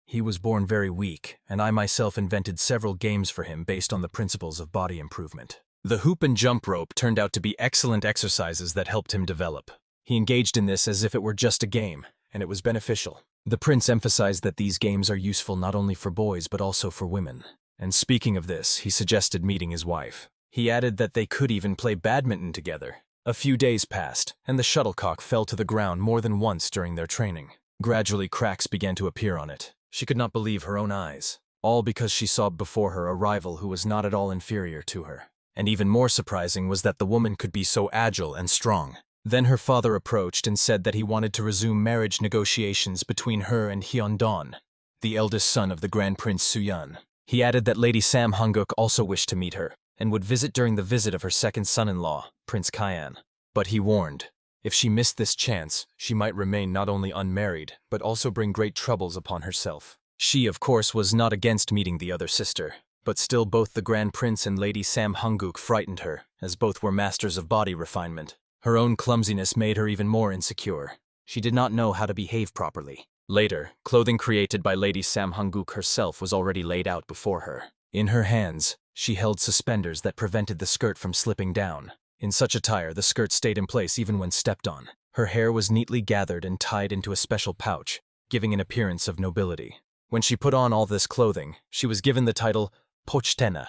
He was born very weak, and I myself invented several games for him based on the principles of body improvement. The hoop and jump rope turned out to be excellent exercises that helped him develop. He engaged in this as if it were just a game, and it was beneficial. The prince emphasized that these games are useful not only for boys but also for women. And speaking of this, he suggested meeting his wife. He added that they could even play badminton together. A few days passed, and the shuttlecock fell to the ground more than once during their training. Gradually, cracks began to appear on it. She could not believe her own eyes, all because she saw before her a rival who was not at all inferior to her. And even more surprising was that the woman could be so agile and strong. Then her father approached and said that he wanted to resume marriage negotiations between her and Hyun-don, the eldest son of the Grand Prince Suyan. He added that Lady Sam Hanguk also wished to meet her, and would visit during the visit of her second son-in-law, Prince Kyan. But he warned, if she missed this chance, she might remain not only unmarried, but also bring great troubles upon herself. She, of course, was not against meeting the other sister, but still both the Grand Prince and Lady Sam Hanguk frightened her, as both were masters of body refinement. Her own clumsiness made her even more insecure. She did not know how to behave properly. Later, clothing created by Lady Sam Hanguk herself was already laid out before her. In her hands, she held suspenders that prevented the skirt from slipping down. In such attire, the skirt stayed in place even when stepped on. Her hair was neatly gathered and tied into a special pouch, giving an appearance of nobility. When she put on all this clothing, she was given the title Pochtena,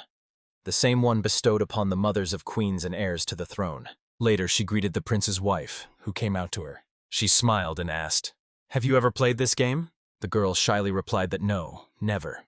the same one bestowed upon the mothers of queens and heirs to the throne. Later, she greeted the prince's wife, who came out to her. She smiled and asked, "Have you ever played this game?" The girl shyly replied that no, never.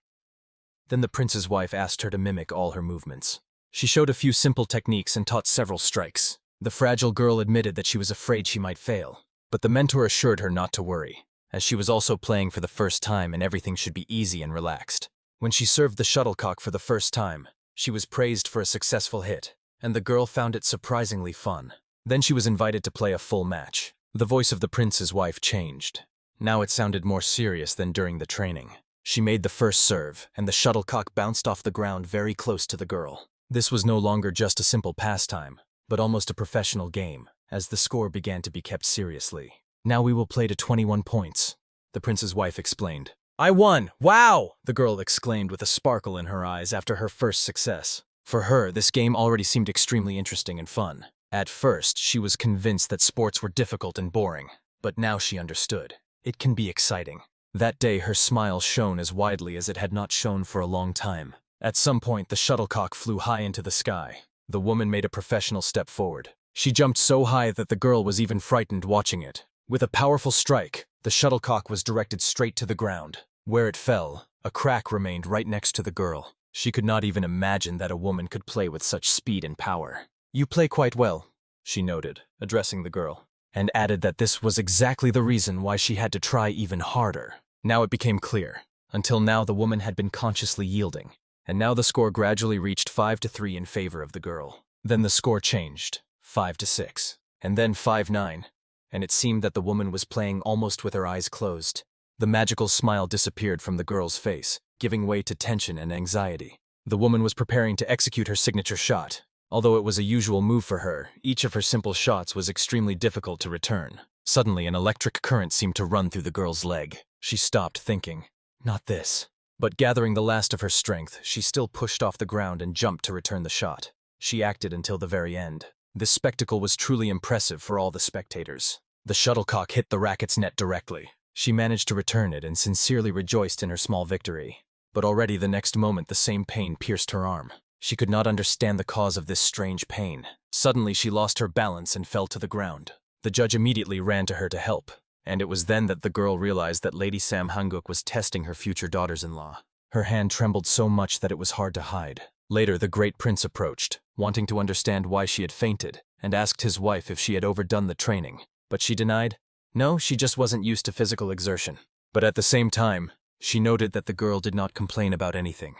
Then the prince's wife asked her to mimic all her movements. She showed a few simple techniques and taught several strikes. The fragile girl admitted that she was afraid she might fail, but the mentor assured her not to worry, as she was also playing for the first time and everything should be easy and relaxed. When she served the shuttlecock for the first time, she was praised for a successful hit, and the girl found it surprisingly fun. Then she was invited to play a full match. The voice of the prince's wife changed. Now it sounded more serious than during the training. She made the first serve, and the shuttlecock bounced off the ground very close to the girl. This was no longer just a simple pastime, but almost a professional game, as the score began to be kept seriously. Now we will play to 21 points, the prince's wife explained. I won! Wow! The girl exclaimed with a sparkle in her eyes after her first success. For her, this game already seemed extremely interesting and fun. At first, she was convinced that sports were difficult and boring, but now she understood. It can be exciting. That day, her smile shone as widely as it had not shone for a long time. At some point, the shuttlecock flew high into the sky. The woman made a professional step forward. She jumped so high that the girl was even frightened watching it. With a powerful strike, the shuttlecock was directed straight to the ground. Where it fell, a crack remained right next to the girl. She could not even imagine that a woman could play with such speed and power. You play quite well, she noted, addressing the girl, and added that this was exactly the reason why she had to try even harder. Now it became clear. Until now, the woman had been consciously yielding, and now the score gradually reached 5-3 in favor of the girl. Then the score changed, 5-6, and then 5-9, and it seemed that the woman was playing almost with her eyes closed. The magical smile disappeared from the girl's face, giving way to tension and anxiety. The woman was preparing to execute her signature shot. Although it was a usual move for her, each of her simple shots was extremely difficult to return. Suddenly, an electric current seemed to run through the girl's leg. She stopped, thinking, not this. But gathering the last of her strength, she still pushed off the ground and jumped to return the shot. She acted until the very end. This spectacle was truly impressive for all the spectators. The shuttlecock hit the racket's net directly. She managed to return it and sincerely rejoiced in her small victory. But already the next moment the same pain pierced her arm. She could not understand the cause of this strange pain. Suddenly she lost her balance and fell to the ground. The judge immediately ran to her to help, and it was then that the girl realized that Lady Sam Hanguk was testing her future daughters-in-law. Her hand trembled so much that it was hard to hide. Later the great prince approached, wanting to understand why she had fainted, and asked his wife if she had overdone the training. But she denied. No, she just wasn't used to physical exertion. But at the same time, she noted that the girl did not complain about anything,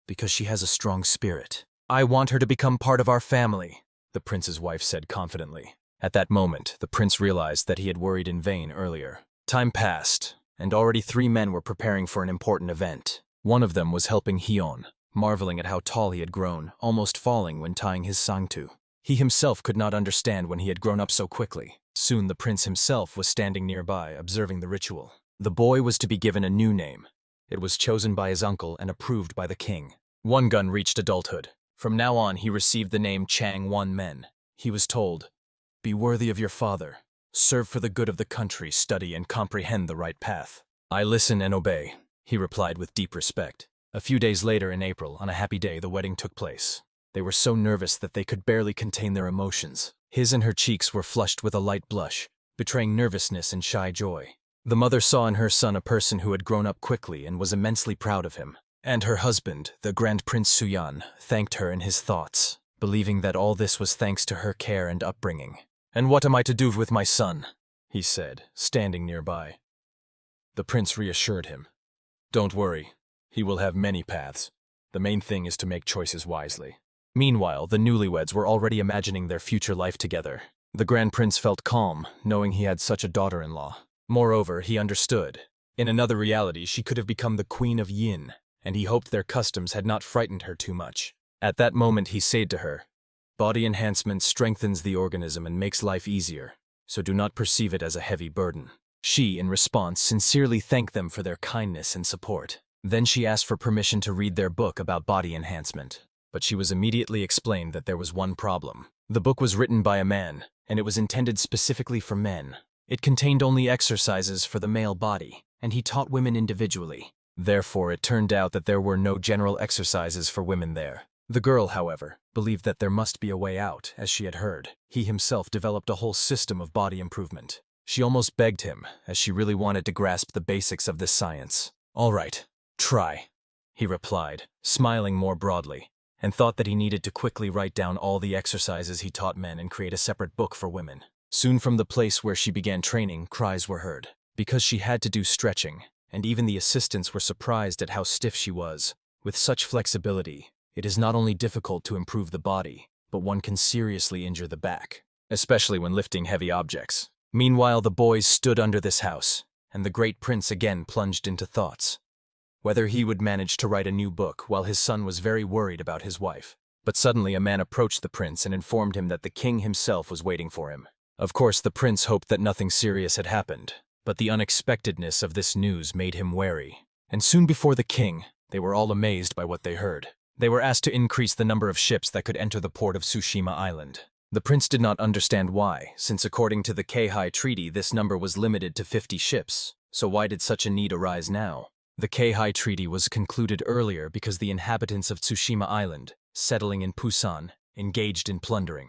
because she has a strong spirit. I want her to become part of our family, the prince's wife said confidently. At that moment, the prince realized that he had worried in vain earlier. Time passed, and already 3 men were preparing for an important event. One of them was helping Hyun, marveling at how tall he had grown, almost falling when tying his sangtu. He himself could not understand when he had grown up so quickly. Soon the prince himself was standing nearby, observing the ritual. The boy was to be given a new name. It was chosen by his uncle and approved by the king. Won-gun reached adulthood. From now on, he received the name Chang Won-men. He was told, be worthy of your father. Serve for the good of the country, study and comprehend the right path. I listen and obey, he replied with deep respect. A few days later in April, on a happy day, the wedding took place. They were so nervous that they could barely contain their emotions. His and her cheeks were flushed with a light blush, betraying nervousness and shy joy. The mother saw in her son a person who had grown up quickly and was immensely proud of him. And her husband, the Grand Prince Suyan, thanked her in his thoughts, believing that all this was thanks to her care and upbringing. And what am I to do with my son? He said, standing nearby. The prince reassured him. Don't worry, he will have many paths. The main thing is to make choices wisely. Meanwhile, the newlyweds were already imagining their future life together. The Grand Prince felt calm, knowing he had such a daughter-in-law. Moreover, he understood. In another reality, she could have become the Queen of Yin, and he hoped their customs had not frightened her too much. At that moment, he said to her, body enhancement strengthens the organism and makes life easier, so do not perceive it as a heavy burden. She, in response, sincerely thanked them for their kindness and support. Then she asked for permission to read their book about body enhancement. But she was immediately explained that there was one problem. The book was written by a man, and it was intended specifically for men. It contained only exercises for the male body, and he taught women individually. Therefore, it turned out that there were no general exercises for women there. The girl, however, believed that there must be a way out, as she had heard. He himself developed a whole system of body improvement. She almost begged him, as she really wanted to grasp the basics of this science. All right, try, he replied, smiling more broadly, and thought that he needed to quickly write down all the exercises he taught men and create a separate book for women. Soon from the place where she began training, cries were heard, because she had to do stretching, and even the assistants were surprised at how stiff she was. With such flexibility, it is not only difficult to improve the body, but one can seriously injure the back, especially when lifting heavy objects. Meanwhile, the boys stood under this house, and the great prince again plunged into thoughts. Whether he would manage to write a new book while his son was very worried about his wife. But suddenly a man approached the prince and informed him that the king himself was waiting for him. Of course, the prince hoped that nothing serious had happened, but the unexpectedness of this news made him wary. And soon before the king, they were all amazed by what they heard. They were asked to increase the number of ships that could enter the port of Tsushima Island. The prince did not understand why, since according to the Kei Treaty this number was limited to 50 ships, so why did such a need arise now? The Kei Treaty was concluded earlier because the inhabitants of Tsushima Island, settling in Busan, engaged in plundering.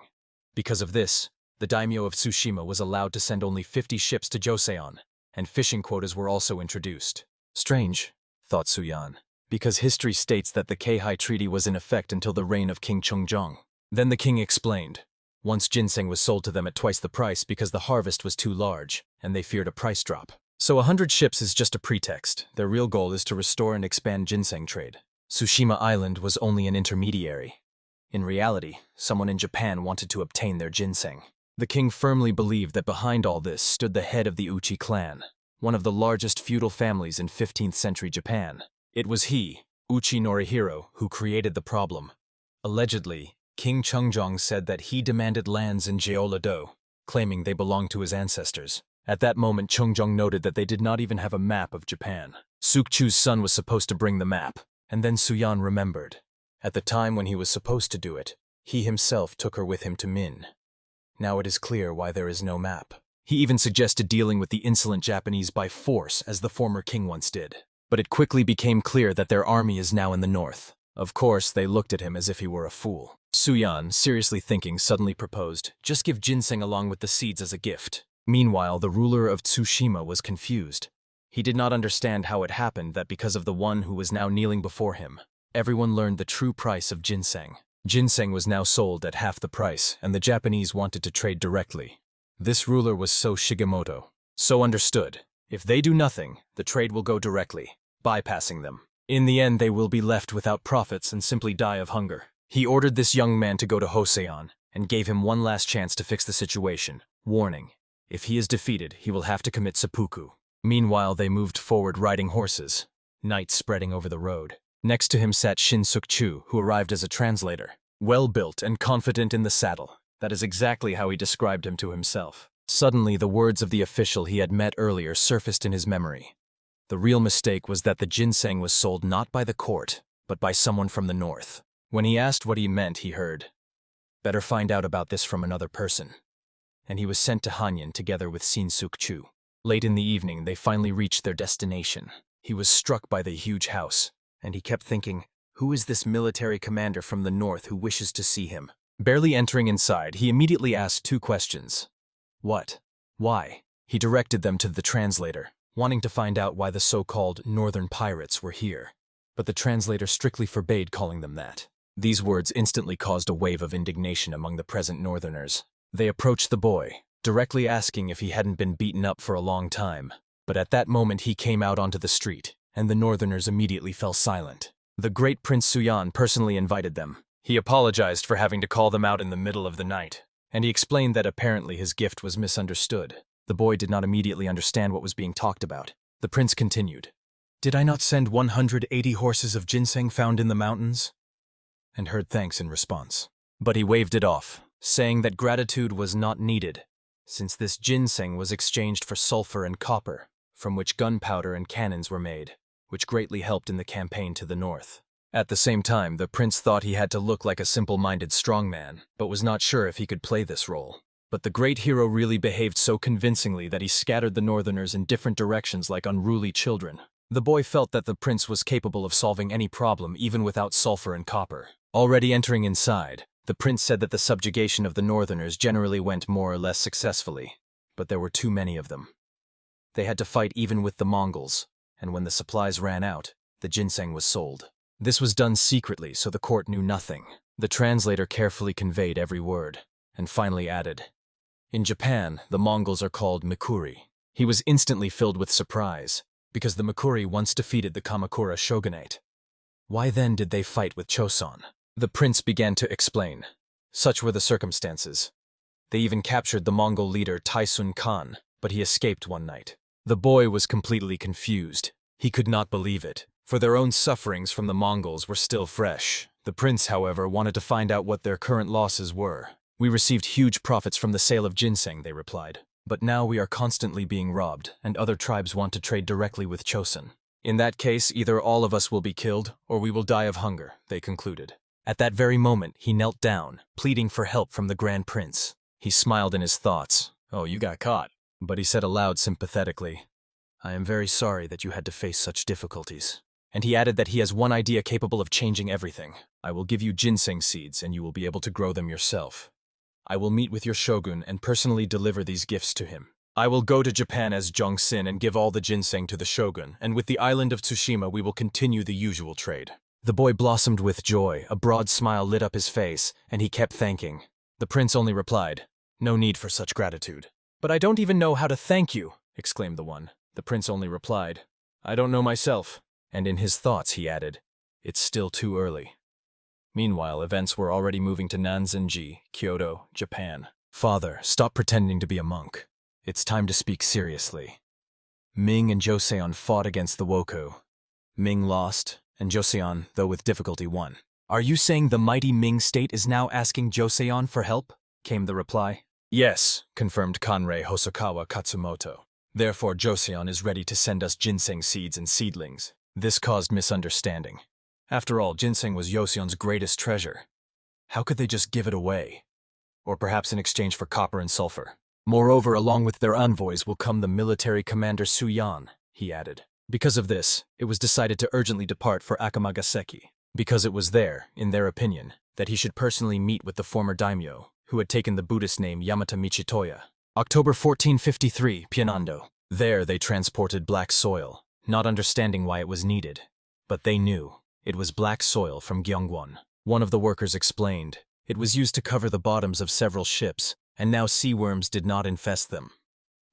Because of this, the daimyo of Tsushima was allowed to send only 50 ships to Joseon, and fishing quotas were also introduced. Strange, thought Suyan, because history states that the Kei Treaty was in effect until the reign of King Chungjong. Then the king explained. Once ginseng was sold to them at twice the price because the harvest was too large, and they feared a price drop. So 100 ships is just a pretext. Their real goal is to restore and expand ginseng trade. Tsushima Island was only an intermediary. In reality, someone in Japan wanted to obtain their ginseng. The king firmly believed that behind all this stood the head of the Uchi clan, one of the largest feudal families in 15th century Japan. It was he, Uchi Norihiro, who created the problem. Allegedly, King Chungjong said that he demanded lands in Yahello, claiming they belonged to his ancestors. At that moment, Chungjong noted that they did not even have a map of Japan. Sukchu's son was supposed to bring the map, and then Suyan remembered. At the time when he was supposed to do it, he himself took her with him to Min. Now it is clear why there is no map. He even suggested dealing with the insolent Japanese by force, as the former king once did. But it quickly became clear that their army is now in the north. Of course, they looked at him as if he were a fool. Suyan, seriously thinking, suddenly proposed, just give ginseng along with the seeds as a gift. Meanwhile, the ruler of Tsushima was confused. He did not understand how it happened that because of the one who was now kneeling before him, everyone learned the true price of ginseng. Ginseng was now sold at half the price, and the Japanese wanted to trade directly. This ruler was So Shigemoto. So understood. If they do nothing, the trade will go directly, bypassing them. In the end, they will be left without profits and simply die of hunger. He ordered this young man to go to Joseon and gave him one last chance to fix the situation. Warning. If he is defeated, he will have to commit seppuku. Meanwhile, they moved forward riding horses, night spreading over the road. Next to him sat Shin Suk-chu, who arrived as a translator. Well-built and confident in the saddle. That is exactly how he described him to himself. Suddenly, the words of the official he had met earlier surfaced in his memory. The real mistake was that the ginseng was sold not by the court, but by someone from the north. When he asked what he meant, he heard, "Better find out about this from another person." And he was sent to Hanyan together with Shin Suk-chu. Late in the evening, they finally reached their destination. He was struck by the huge house, and he kept thinking, who is this military commander from the north who wishes to see him? Barely entering inside, he immediately asked 2 questions. What? Why? He directed them to the translator, wanting to find out why the so-called northern pirates were here. But the translator strictly forbade calling them that. These words instantly caused a wave of indignation among the present northerners. They approached the boy, directly asking if he hadn't been beaten up for a long time. But at that moment he came out onto the street, and the northerners immediately fell silent. The great Prince Suyan personally invited them. He apologized for having to call them out in the middle of the night, and he explained that apparently his gift was misunderstood. The boy did not immediately understand what was being talked about. The prince continued, "Did I not send 180 horses of ginseng found in the mountains?" And heard thanks in response. But he waved it off, saying that gratitude was not needed, since this ginseng was exchanged for sulfur and copper, from which gunpowder and cannons were made, which greatly helped in the campaign to the north. At the same time, the prince thought he had to look like a simple-minded strongman, but was not sure if he could play this role. But the great hero really behaved so convincingly that he scattered the northerners in different directions like unruly children. The boy felt that the prince was capable of solving any problem even without sulfur and copper. Already entering inside, the prince said that the subjugation of the northerners generally went more or less successfully, but there were too many of them. They had to fight even with the Mongols, and when the supplies ran out, the ginseng was sold. This was done secretly, so the court knew nothing. The translator carefully conveyed every word, and finally added, "In Japan, the Mongols are called Mikuri." He was instantly filled with surprise, because the Mikuri once defeated the Kamakura shogunate. Why then did they fight with Joseon? The prince began to explain. Such were the circumstances. They even captured the Mongol leader Taisun Khan, but he escaped one night. The boy was completely confused. He could not believe it, for their own sufferings from the Mongols were still fresh. The prince, however, wanted to find out what their current losses were. "We received huge profits from the sale of ginseng," they replied. "But now we are constantly being robbed, and other tribes want to trade directly with Joseon. In that case, either all of us will be killed, or we will die of hunger," they concluded. At that very moment, he knelt down, pleading for help from the Grand Prince. He smiled in his thoughts. "Oh, you got caught." But he said aloud sympathetically, "I am very sorry that you had to face such difficulties." And he added that he has one idea capable of changing everything. "I will give you ginseng seeds, and you will be able to grow them yourself. I will meet with your shogun and personally deliver these gifts to him. I will go to Japan as Jongsin and give all the ginseng to the shogun, and with the island of Tsushima we will continue the usual trade." The boy blossomed with joy, a broad smile lit up his face, and he kept thanking. The prince only replied, "No need for such gratitude." "But I don't even know how to thank you," exclaimed the one. The prince only replied, "I don't know myself." And in his thoughts he added, "It's still too early." Meanwhile, events were already moving to Nanzenji, Kyoto, Japan. "Father, stop pretending to be a monk. It's time to speak seriously." Ming and Joseon fought against the Wokou. Ming lost, and Joseon, though with difficulty, won. "Are you saying the mighty Ming state is now asking Joseon for help?" came the reply. "Yes," confirmed Kanrei Hosokawa Katsumoto. "Therefore Joseon is ready to send us ginseng seeds and seedlings." This caused misunderstanding. After all, ginseng was Joseon's greatest treasure. How could they just give it away? Or perhaps in exchange for copper and sulfur. "Moreover, along with their envoys will come the military commander Suyan," he added. Because of this, it was decided to urgently depart for Akamagaseki, because it was there, in their opinion, that he should personally meet with the former daimyo, who had taken the Buddhist name Yamata Michitoya. October 1453, Pianando. There they transported black soil, not understanding why it was needed. But they knew. It was black soil from Gyeongwon. One of the workers explained. It was used to cover the bottoms of several ships, and now sea worms did not infest them.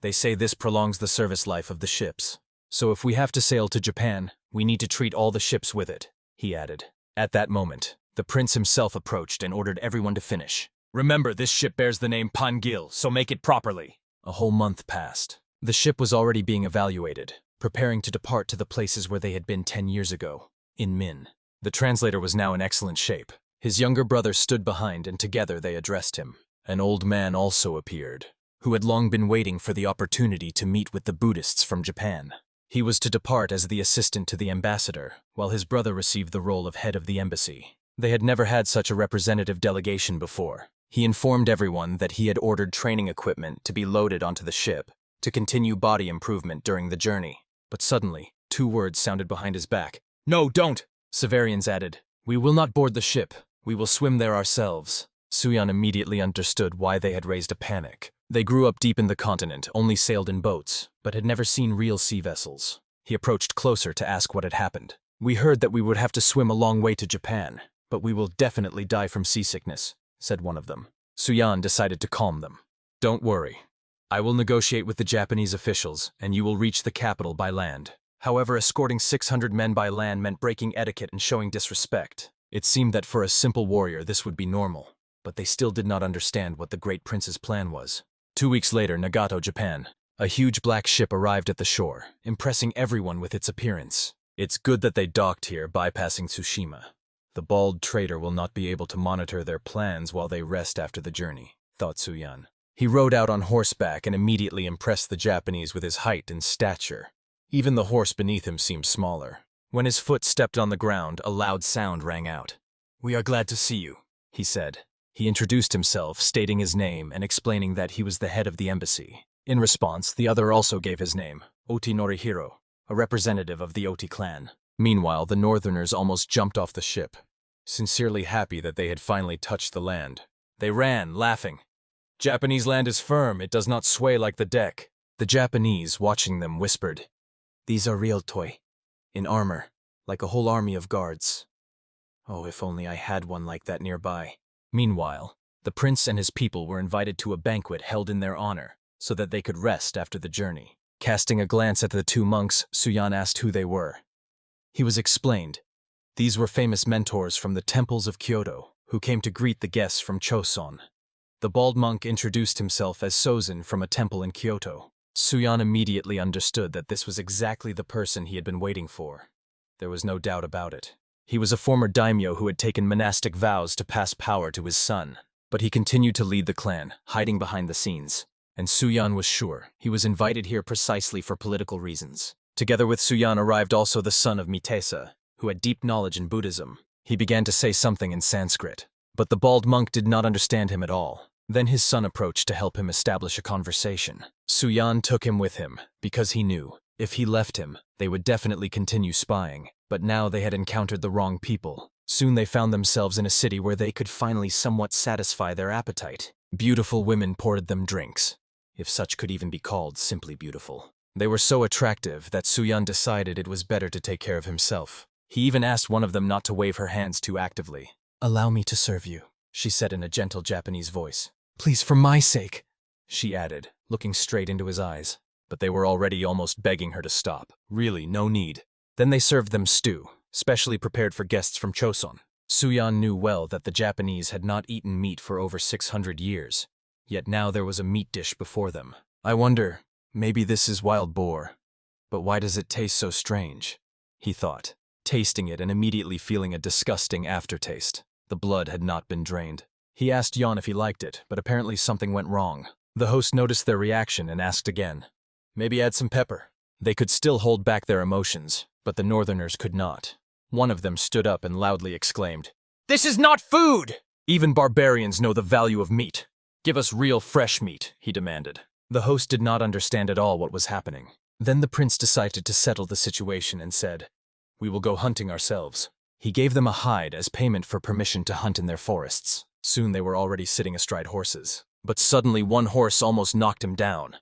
They say this prolongs the service life of the ships. "So if we have to sail to Japan, we need to treat all the ships with it," he added. At that moment, the prince himself approached and ordered everyone to finish. "Remember, this ship bears the name Pangil, so make it properly." A whole month passed. The ship was already being evaluated, preparing to depart to the places where they had been 10 years ago, in Min. The translator was now in excellent shape. His younger brother stood behind, and together they addressed him. An old man also appeared, who had long been waiting for the opportunity to meet with the Buddhists from Japan. He was to depart as the assistant to the ambassador, while his brother received the role of head of the embassy. They had never had such a representative delegation before. He informed everyone that he had ordered training equipment to be loaded onto the ship to continue body improvement during the journey. But suddenly, 2 words sounded behind his back. "No, don't!" Severians added, "We will not board the ship. We will swim there ourselves." Suyan immediately understood why they had raised a panic. They grew up deep in the continent, only sailed in boats, but had never seen real sea vessels. He approached closer to ask what had happened. "We heard that we would have to swim a long way to Japan, but we will definitely die from seasickness," said one of them. Suyan decided to calm them. "Don't worry. I will negotiate with the Japanese officials, and you will reach the capital by land." However, escorting 600 men by land meant breaking etiquette and showing disrespect. It seemed that for a simple warrior this would be normal, but they still did not understand what the great prince's plan was. 2 weeks later, Nagato, Japan. A huge black ship arrived at the shore, impressing everyone with its appearance. It's good that they docked here, bypassing Tsushima. The bald trader will not be able to monitor their plans while they rest after the journey, thought Suyan. He rode out on horseback and immediately impressed the Japanese with his height and stature. Even the horse beneath him seemed smaller. When his foot stepped on the ground, a loud sound rang out. "We are glad to see you," he said. He introduced himself, stating his name and explaining that he was the head of the embassy. In response, the other also gave his name, Oti Norihiro, a representative of the Oti clan. Meanwhile, the northerners almost jumped off the ship, sincerely happy that they had finally touched the land. They ran, laughing. "Japanese land is firm, it does not sway like the deck." The Japanese, watching them, whispered, "These are real toy, in armor, like a whole army of guards." Oh, if only I had one like that nearby. Meanwhile, the prince and his people were invited to a banquet held in their honor, so that they could rest after the journey. Casting a glance at the two monks, Suyan asked who they were. He was explained. These were famous mentors from the temples of Kyoto, who came to greet the guests from Joseon. The bald monk introduced himself as Sozin from a temple in Kyoto. Suyan immediately understood that this was exactly the person he had been waiting for. There was no doubt about it. He was a former daimyo who had taken monastic vows to pass power to his son, but he continued to lead the clan, hiding behind the scenes. And Suyan was sure he was invited here precisely for political reasons. Together with Suyan arrived also the son of Mitesa, who had deep knowledge in Buddhism. He began to say something in Sanskrit, but the bald monk did not understand him at all. Then his son approached to help him establish a conversation. Suyan took him with him, because he knew, if he left him, they would definitely continue spying. But now they had encountered the wrong people. Soon they found themselves in a city where they could finally somewhat satisfy their appetite. Beautiful women poured them drinks, if such could even be called simply beautiful. They were so attractive that Suyan decided it was better to take care of himself. He even asked one of them not to wave her hands too actively. "Allow me to serve you," she said in a gentle Japanese voice. "Please, for my sake," she added, looking straight into his eyes. But they were already almost begging her to stop. Really, no need. Then they served them stew, specially prepared for guests from Joseon. Suyan knew well that the Japanese had not eaten meat for over 600 years. Yet now there was a meat dish before them. "I wonder, maybe this is wild boar. But why does it taste so strange?" he thought, tasting it and immediately feeling a disgusting aftertaste. The blood had not been drained. He asked Yon if he liked it, but apparently something went wrong. The host noticed their reaction and asked again. "Maybe add some pepper." They could still hold back their emotions, but the northerners could not. One of them stood up and loudly exclaimed, "This is not food! Even barbarians know the value of meat. Give us real fresh meat," he demanded. The host did not understand at all what was happening. Then the prince decided to settle the situation and said, "We will go hunting ourselves." He gave them a hide as payment for permission to hunt in their forests. Soon they were already sitting astride horses. But suddenly one horse almost knocked him down.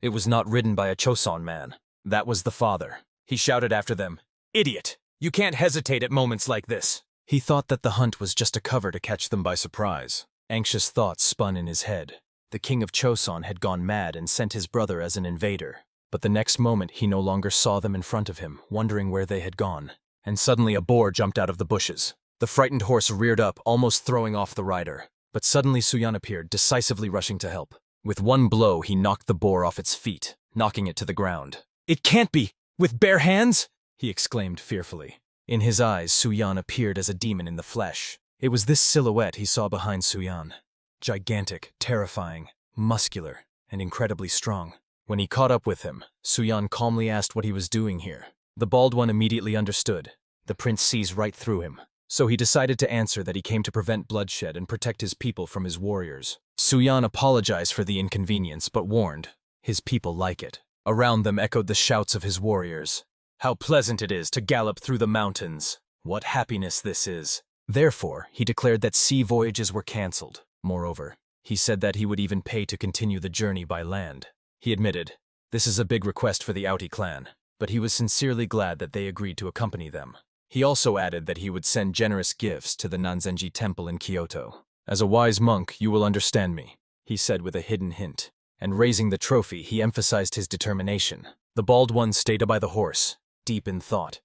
It was not ridden by a Joseon man. That was the father. He shouted after them, "Idiot! You can't hesitate at moments like this." He thought that the hunt was just a cover to catch them by surprise. Anxious thoughts spun in his head. The king of Joseon had gone mad and sent his brother as an invader. But the next moment he no longer saw them in front of him, wondering where they had gone. And suddenly a boar jumped out of the bushes. The frightened horse reared up, almost throwing off the rider. But suddenly Suyan appeared, decisively rushing to help. With one blow, he knocked the boar off its feet, knocking it to the ground. "It can't be! With bare hands?" he exclaimed fearfully. In his eyes, Suyan appeared as a demon in the flesh. It was this silhouette he saw behind Suyan. Gigantic, terrifying, muscular, and incredibly strong. When he caught up with him, Suyan calmly asked what he was doing here. The bald one immediately understood. The prince sees right through him. So he decided to answer that he came to prevent bloodshed and protect his people from his warriors. Suyan apologized for the inconvenience, but warned, his people like it. Around them echoed the shouts of his warriors. "How pleasant it is to gallop through the mountains! What happiness this is!" Therefore, he declared that sea voyages were cancelled. Moreover, he said that he would even pay to continue the journey by land. He admitted, this is a big request for the Outie clan, but he was sincerely glad that they agreed to accompany them. He also added that he would send generous gifts to the Nanzenji temple in Kyoto. "As a wise monk, you will understand me," he said with a hidden hint. And raising the trophy, he emphasized his determination. The bald one stayed by the horse, deep in thought.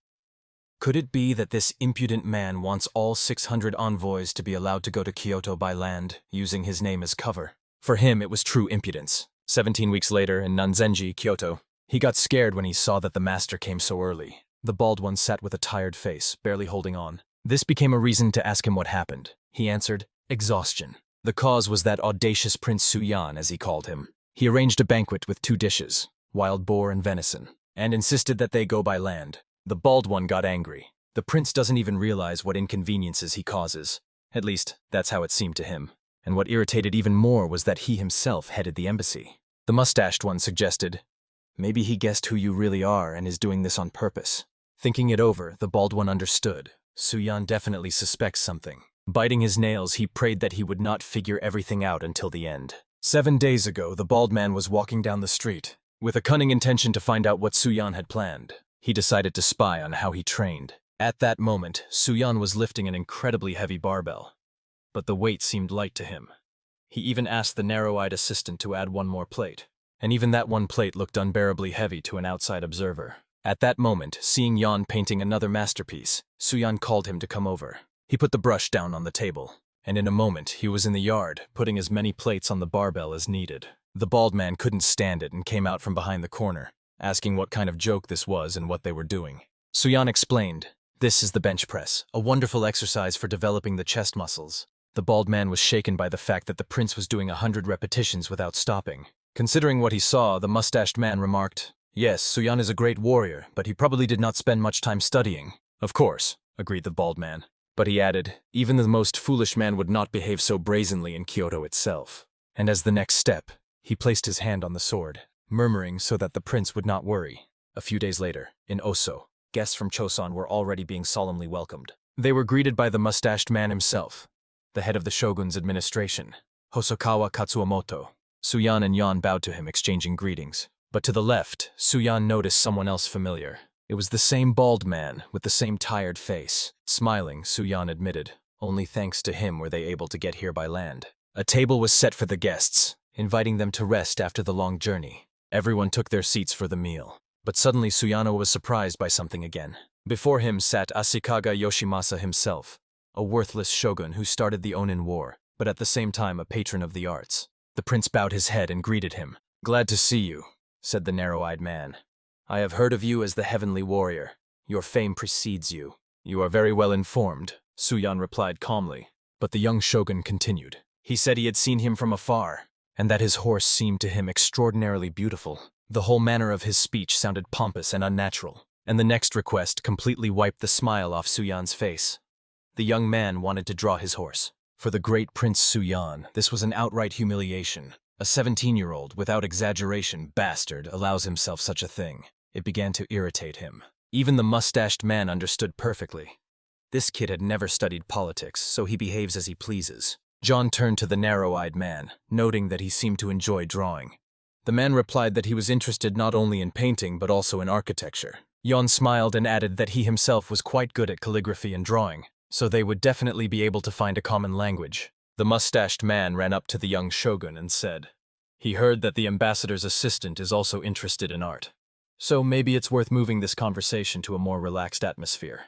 Could it be that this impudent man wants all 600 envoys to be allowed to go to Kyoto by land, using his name as cover? For him, it was true impudence. 17 weeks later, in Nanzenji, Kyoto, he got scared when he saw that the master came so early. The bald one sat with a tired face, barely holding on. This became a reason to ask him what happened. He answered, exhaustion. The cause was that audacious Prince Suyan, as he called him. He arranged a banquet with 2 dishes, wild boar and venison, and insisted that they go by land. The bald one got angry. The prince doesn't even realize what inconveniences he causes. At least, that's how it seemed to him. And what irritated even more was that he himself headed the embassy. The mustached one suggested, maybe he guessed who you really are and is doing this on purpose. Thinking it over, the bald one understood. Suyan definitely suspects something. Biting his nails, he prayed that he would not figure everything out until the end. 7 days ago, the bald man was walking down the street. With a cunning intention to find out what Suyan had planned, he decided to spy on how he trained. At that moment, Suyan was lifting an incredibly heavy barbell, but the weight seemed light to him. He even asked the narrow-eyed assistant to add one more plate, and even that one plate looked unbearably heavy to an outside observer. At that moment, seeing Yan painting another masterpiece, Suyan called him to come over. He put the brush down on the table, and in a moment he was in the yard, putting as many plates on the barbell as needed. The bald man couldn't stand it and came out from behind the corner, asking what kind of joke this was and what they were doing. Suyan explained, "This is the bench press, a wonderful exercise for developing the chest muscles." The bald man was shaken by the fact that the prince was doing 100 repetitions without stopping. Considering what he saw, the mustached man remarked, "Yes, Suyan is a great warrior, but he probably did not spend much time studying." "Of course," agreed the bald man. But he added, "Even the most foolish man would not behave so brazenly in Kyoto itself." And as the next step, he placed his hand on the sword, murmuring so that the prince would not worry. A few days later, in Oso, guests from Joseon were already being solemnly welcomed. They were greeted by the mustached man himself, the head of the shogun's administration, Hosokawa Katsuomoto. Suyan and Yan bowed to him, exchanging greetings. But to the left, Suyan noticed someone else familiar. It was the same bald man, with the same tired face. Smiling, Suyan admitted, only thanks to him were they able to get here by land. A table was set for the guests, inviting them to rest after the long journey. Everyone took their seats for the meal. But suddenly Suyano was surprised by something again. Before him sat Ashikaga Yoshimasa himself, a worthless shogun who started the Onin War, but at the same time a patron of the arts. The prince bowed his head and greeted him. "Glad to see you," said the narrow-eyed man. "I have heard of you as the heavenly warrior. Your fame precedes you." "You are very well informed," Suyan replied calmly. But the young shogun continued. He said he had seen him from afar, and that his horse seemed to him extraordinarily beautiful. The whole manner of his speech sounded pompous and unnatural, and the next request completely wiped the smile off Suyan's face. The young man wanted to draw his horse. For the great Prince Suyan, this was an outright humiliation. A 17-year-old, without exaggeration, bastard, allows himself such a thing. It began to irritate him. Even the mustached man understood perfectly. This kid had never studied politics, so he behaves as he pleases. John turned to the narrow-eyed man, noting that he seemed to enjoy drawing. The man replied that he was interested not only in painting but also in architecture. Yon smiled and added that he himself was quite good at calligraphy and drawing, so they would definitely be able to find a common language. The mustached man ran up to the young shogun and said, "He heard that the ambassador's assistant is also interested in art, so maybe it's worth moving this conversation to a more relaxed atmosphere."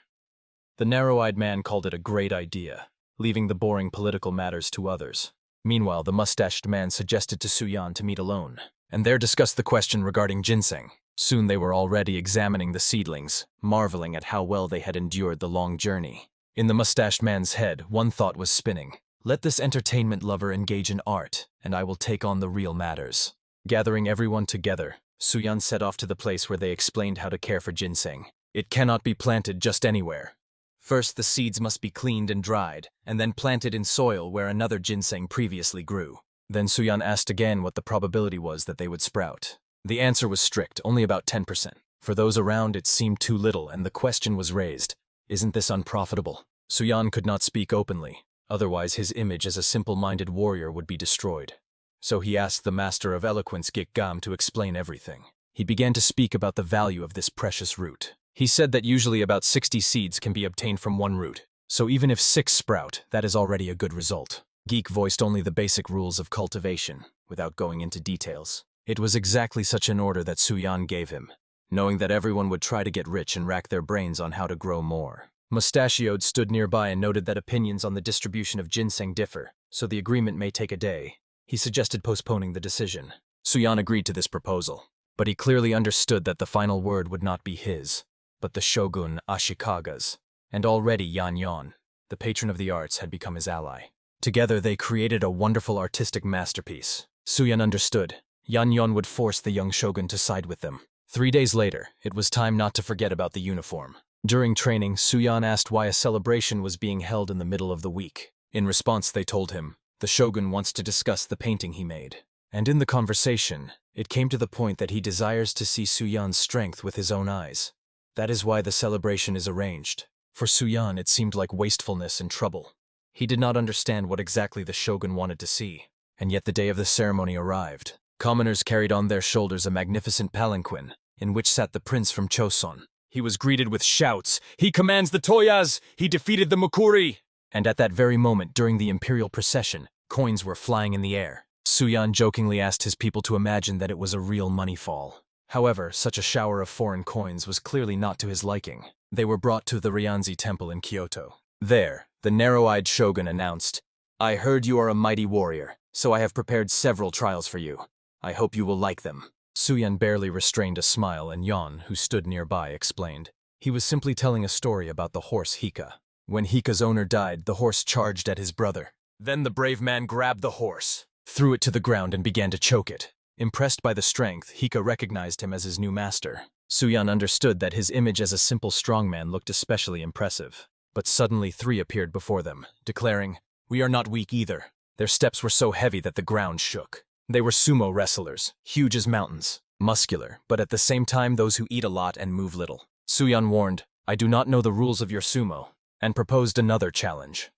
The narrow-eyed man called it a great idea, leaving the boring political matters to others. Meanwhile, the mustached man suggested to Suyan to meet alone, and there discussed the question regarding ginseng. Soon they were already examining the seedlings, marveling at how well they had endured the long journey. In the mustached man's head, one thought was spinning. Let this entertainment lover engage in art, and I will take on the real matters. Gathering everyone together, Suyan set off to the place where they explained how to care for ginseng. It cannot be planted just anywhere. First, the seeds must be cleaned and dried, and then planted in soil where another ginseng previously grew. Then Suyan asked again what the probability was that they would sprout. The answer was strict, only about 10%. For those around, it seemed too little, and the question was raised, "Isn't this unprofitable?" Suyan could not speak openly, otherwise his image as a simple-minded warrior would be destroyed. So he asked the master of eloquence Gikgam to explain everything. He began to speak about the value of this precious root. He said that usually about 60 seeds can be obtained from one root, so even if 6 sprout, that is already a good result. Geek voiced only the basic rules of cultivation, without going into details. It was exactly such an order that Suyan gave him, knowing that everyone would try to get rich and rack their brains on how to grow more. Mustachioed stood nearby and noted that opinions on the distribution of ginseng differ, so the agreement may take a day. He suggested postponing the decision. Suyan agreed to this proposal, but he clearly understood that the final word would not be his, but the shogun Ashikaga's. And already Yan, the patron of the arts, had become his ally. Together they created a wonderful artistic masterpiece. Suyan understood. Yan would force the young shogun to side with them. 3 days later, it was time not to forget about the uniform. During training, Suyan asked why a celebration was being held in the middle of the week. In response, they told him, the shogun wants to discuss the painting he made. And in the conversation, it came to the point that he desires to see Suyan's strength with his own eyes. That is why the celebration is arranged. For Suyan, it seemed like wastefulness and trouble. He did not understand what exactly the shogun wanted to see. And yet the day of the ceremony arrived. Commoners carried on their shoulders a magnificent palanquin, in which sat the prince from Joseon. He was greeted with shouts, "He commands the Toyas! He defeated the Mukuri!" And at that very moment, during the imperial procession, coins were flying in the air. Suyan jokingly asked his people to imagine that it was a real money fall. However, such a shower of foreign coins was clearly not to his liking. They were brought to the Ryanzi temple in Kyoto. There, the narrow-eyed shogun announced, "I heard you are a mighty warrior, so I have prepared several trials for you. I hope you will like them." Suyan barely restrained a smile, and Yon, who stood nearby, explained. He was simply telling a story about the horse Hika. When Hika's owner died, the horse charged at his brother. Then the brave man grabbed the horse, threw it to the ground, and began to choke it. Impressed by the strength, Hika recognized him as his new master. Suyan understood that his image as a simple strongman looked especially impressive. But suddenly 3 appeared before them, declaring, "We are not weak either." Their steps were so heavy that the ground shook. They were sumo wrestlers, huge as mountains, muscular, but at the same time those who eat a lot and move little. Suyan warned, "I do not know the rules of your sumo," and proposed another challenge: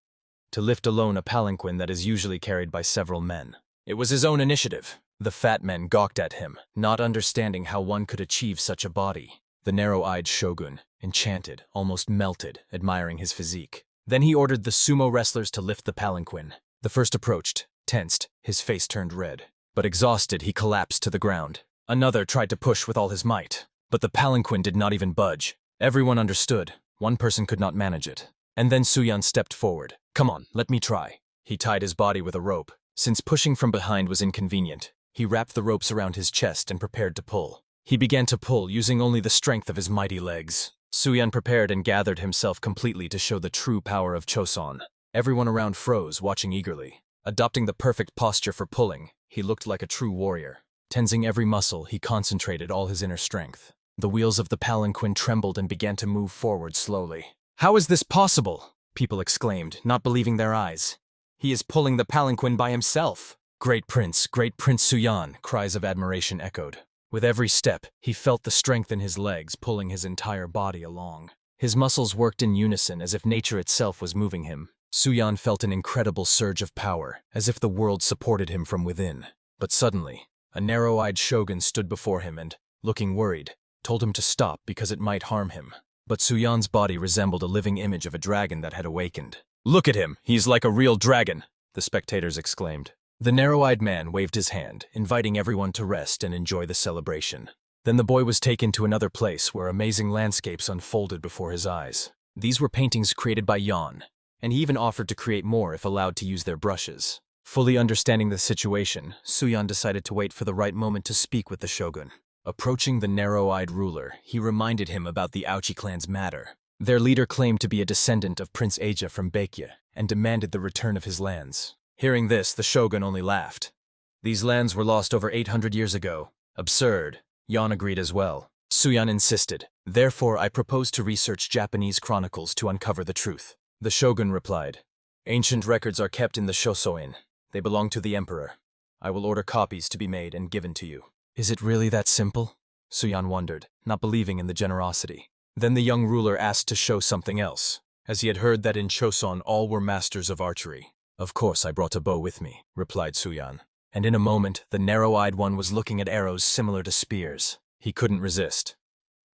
to lift alone a palanquin that is usually carried by several men. It was his own initiative. The fat men gawked at him, not understanding how one could achieve such a body. The narrow-eyed shogun, enchanted, almost melted, admiring his physique. Then he ordered the sumo wrestlers to lift the palanquin. The first approached, tensed, his face turned red. But exhausted, he collapsed to the ground. Another tried to push with all his might, but the palanquin did not even budge. Everyone understood. One person could not manage it. And then Suyan stepped forward. "Come on, let me try." He tied his body with a rope. Since pushing from behind was inconvenient, he wrapped the ropes around his chest and prepared to pull. He began to pull, using only the strength of his mighty legs. Suyan prepared and gathered himself completely to show the true power of Joseon. Everyone around froze, watching eagerly. Adopting the perfect posture for pulling, he looked like a true warrior. Tensing every muscle, he concentrated all his inner strength. The wheels of the palanquin trembled and began to move forward slowly. "How is this possible?" people exclaimed, not believing their eyes. "He is pulling the palanquin by himself." Great Prince Suyan," cries of admiration echoed. With every step, he felt the strength in his legs pulling his entire body along. His muscles worked in unison as if nature itself was moving him. Suyan felt an incredible surge of power, as if the world supported him from within. But suddenly, a narrow-eyed shogun stood before him and, looking worried, told him to stop because it might harm him. But Suyan's body resembled a living image of a dragon that had awakened. "Look at him, he's like a real dragon," the spectators exclaimed. The narrow-eyed man waved his hand, inviting everyone to rest and enjoy the celebration. Then the boy was taken to another place where amazing landscapes unfolded before his eyes. These were paintings created by Yon, and he even offered to create more if allowed to use their brushes. Fully understanding the situation, Suyan decided to wait for the right moment to speak with the shogun. Approaching the narrow-eyed ruler, he reminded him about the Aochi clan's matter. Their leader claimed to be a descendant of Prince Eija from Baekje and demanded the return of his lands. Hearing this, the shogun only laughed. "These lands were lost over 800 years ago. Absurd." Yon agreed as well. Suyan insisted. "Therefore, I propose to research Japanese chronicles to uncover the truth." The shogun replied, "Ancient records are kept in the Shosoin. They belong to the emperor. I will order copies to be made and given to you." "Is it really that simple?" Suyan wondered, not believing in the generosity. Then the young ruler asked to show something else, as he had heard that in Choson all were masters of archery. "Of course I brought a bow with me," replied Suyan. And in a moment, the narrow-eyed one was looking at arrows similar to spears. He couldn't resist.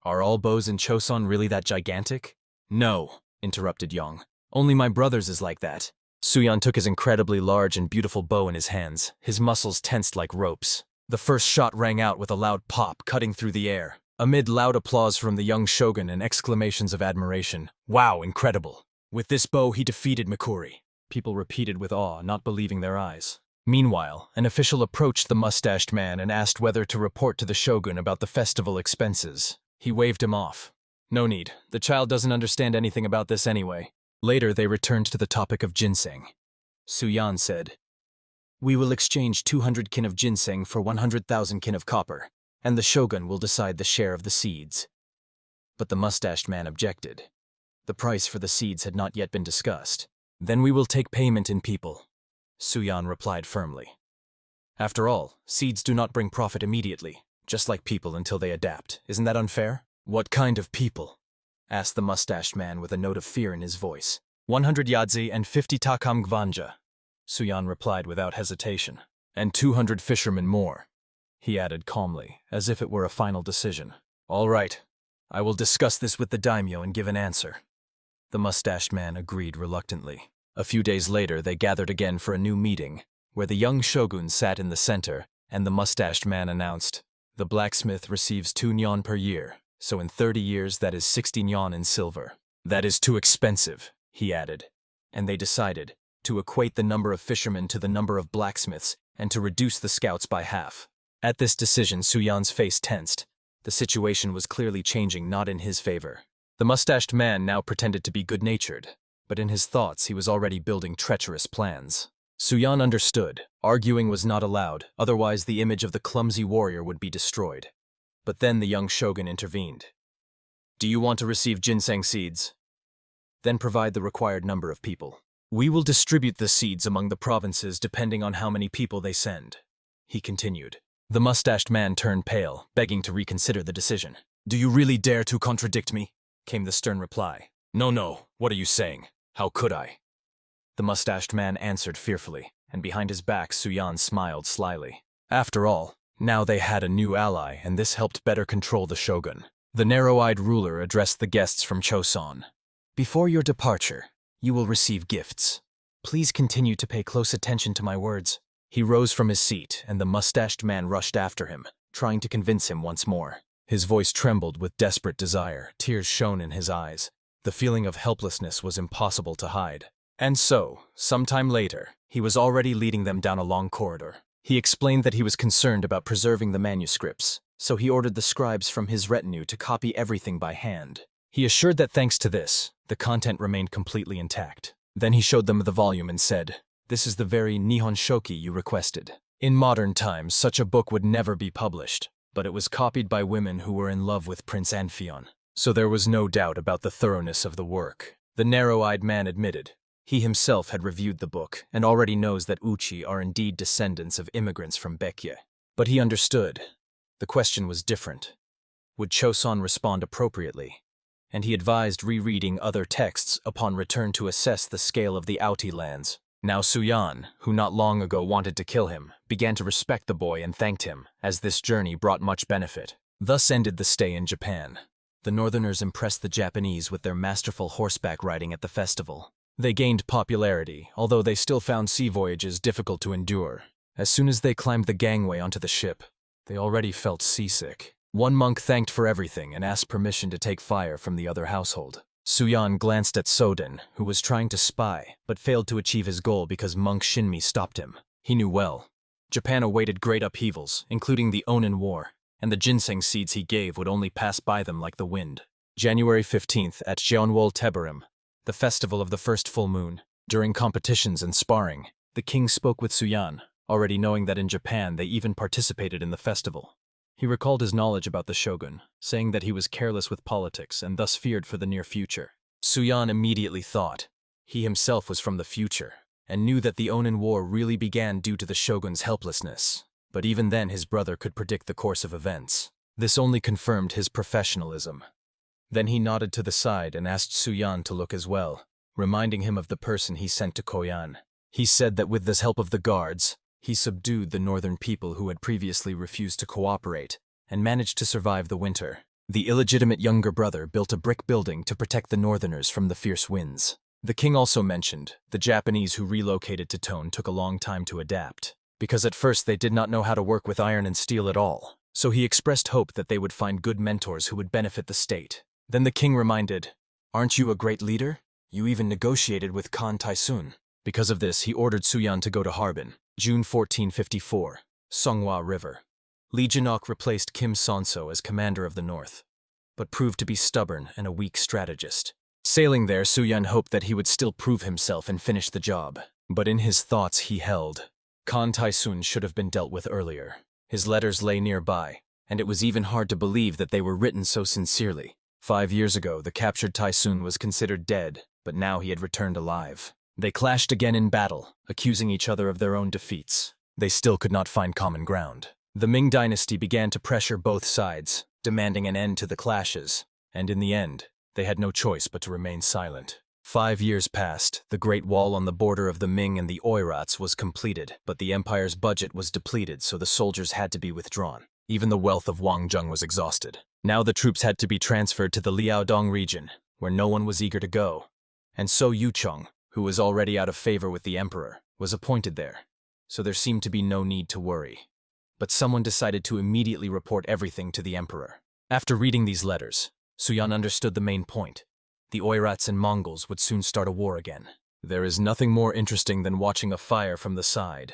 "Are all bows in Choson really that gigantic?" "No," interrupted Yong. "Only my brother's is like that." Suyan took his incredibly large and beautiful bow in his hands, his muscles tensed like ropes. The first shot rang out with a loud pop, cutting through the air. Amid loud applause from the young shogun and exclamations of admiration, "Wow, incredible! With this bow he defeated Mikuri." People repeated with awe, not believing their eyes. Meanwhile, an official approached the mustached man and asked whether to report to the shogun about the festival expenses. He waved him off. "No need, the child doesn't understand anything about this anyway." Later, they returned to the topic of ginseng. Suyan said, "We will exchange 200 kin of ginseng for 100,000 kin of copper, and the shogun will decide the share of the seeds." But the mustached man objected. The price for the seeds had not yet been discussed. "Then we will take payment in people," Suyan replied firmly. "After all, seeds do not bring profit immediately, just like people until they adapt. Isn't that unfair?" "What kind of people?" asked the mustached man with a note of fear in his voice. 100 yadzi and 50 takam gvanja, Suyan replied without hesitation. "And 200 fishermen more," he added calmly, as if it were a final decision. "All right, I will discuss this with the daimyo and give an answer. The mustached man agreed reluctantly. A few days later, they gathered again for a new meeting, where the young shogun sat in the center, and the mustached man announced, "The blacksmith receives 2 nyon per year, so in 30 years that is 60 nyon in silver. That is too expensive," he added. And they decided to equate the number of fishermen to the number of blacksmiths and to reduce the scouts by half. At this decision, Suyan's face tensed. The situation was clearly changing, not in his favor. The mustached man now pretended to be good-natured, but in his thoughts he was already building treacherous plans. Suyan understood. Arguing was not allowed, otherwise the image of the clumsy warrior would be destroyed. But then the young shogun intervened. "Do you want to receive ginseng seeds? Then provide the required number of people. We will distribute the seeds among the provinces depending on how many people they send," he continued. The mustached man turned pale, begging to reconsider the decision. "Do you really dare to contradict me?" came the stern reply. No, what are you saying? How could I?" The mustached man answered fearfully, and behind his back Suyan smiled slyly. After all, now they had a new ally, and this helped better control the shogun. The narrow-eyed ruler addressed the guests from Joseon. "Before your departure, you will receive gifts. Please continue to pay close attention to my words." He rose from his seat, and the mustached man rushed after him, trying to convince him once more. His voice trembled with desperate desire, tears shone in his eyes. The feeling of helplessness was impossible to hide. And so, sometime later, he was already leading them down a long corridor. He explained that he was concerned about preserving the manuscripts, so he ordered the scribes from his retinue to copy everything by hand. He assured that thanks to this, the content remained completely intact. Then he showed them the volume and said, "This is the very Nihon Shoki you requested." In modern times, such a book would never be published, but it was copied by women who were in love with Prince Anfion, so there was no doubt about the thoroughness of the work. The narrow-eyed man admitted. He himself had reviewed the book and already knows that Uchi are indeed descendants of immigrants from Baekje. But he understood. The question was different. Would Choson respond appropriately? And he advised rereading other texts upon return to assess the scale of the Outi lands. Now Suyan, who not long ago wanted to kill him, began to respect the boy and thanked him, as this journey brought much benefit. Thus ended the stay in Japan. The Northerners impressed the Japanese with their masterful horseback riding at the festival. They gained popularity, although they still found sea voyages difficult to endure. As soon as they climbed the gangway onto the ship, they already felt seasick. One monk thanked for everything and asked permission to take fire from the other household. Suyan glanced at Soden, who was trying to spy, but failed to achieve his goal because monk Shinmi stopped him. He knew well. Japan awaited great upheavals, including the Onin War, and the ginseng seeds he gave would only pass by them like the wind. January 15th at Jeonwol Teberim, the festival of the first full moon. During competitions and sparring, the king spoke with Suyan, already knowing that in Japan they even participated in the festival. He recalled his knowledge about the shogun, saying that he was careless with politics and thus feared for the near future. Suyan immediately thought. He himself was from the future, and knew that the Onin War really began due to the shogun's helplessness. But even then his brother could predict the course of events. This only confirmed his professionalism. Then he nodded to the side and asked Suyan to look as well, reminding him of the person he sent to Koyan. He said that with the help of the guards, he subdued the northern people who had previously refused to cooperate and managed to survive the winter. The illegitimate younger brother built a brick building to protect the northerners from the fierce winds. The king also mentioned the Japanese who relocated to Tone took a long time to adapt, because at first they did not know how to work with iron and steel at all. So he expressed hope that they would find good mentors who would benefit the state. Then the king reminded, "Aren't you a great leader? You even negotiated with Khan Taisun." Because of this, he ordered Suyan to go to Harbin, June 1454, Songhua River. Lee Jinok replaced Kim Sonso as commander of the north, but proved to be stubborn and a weak strategist. Sailing there, Suyan hoped that he would still prove himself and finish the job. But in his thoughts he held, Khan Taisun should have been dealt with earlier. His letters lay nearby, and it was even hard to believe that they were written so sincerely. 5 years ago, the captured Taisun was considered dead, but now he had returned alive. They clashed again in battle, accusing each other of their own defeats. They still could not find common ground. The Ming dynasty began to pressure both sides, demanding an end to the clashes, and in the end, they had no choice but to remain silent. 5 years passed, the Great Wall on the border of the Ming and the Oirats was completed, but the empire's budget was depleted, so the soldiers had to be withdrawn. Even the wealth of Wang Zheng was exhausted. Now the troops had to be transferred to the Liaodong region, where no one was eager to go. And so Yuchong, who was already out of favor with the emperor, was appointed there. So there seemed to be no need to worry. But someone decided to immediately report everything to the emperor. After reading these letters, Suyan understood the main point. The Oirats and Mongols would soon start a war again. There is nothing more interesting than watching a fire from the side.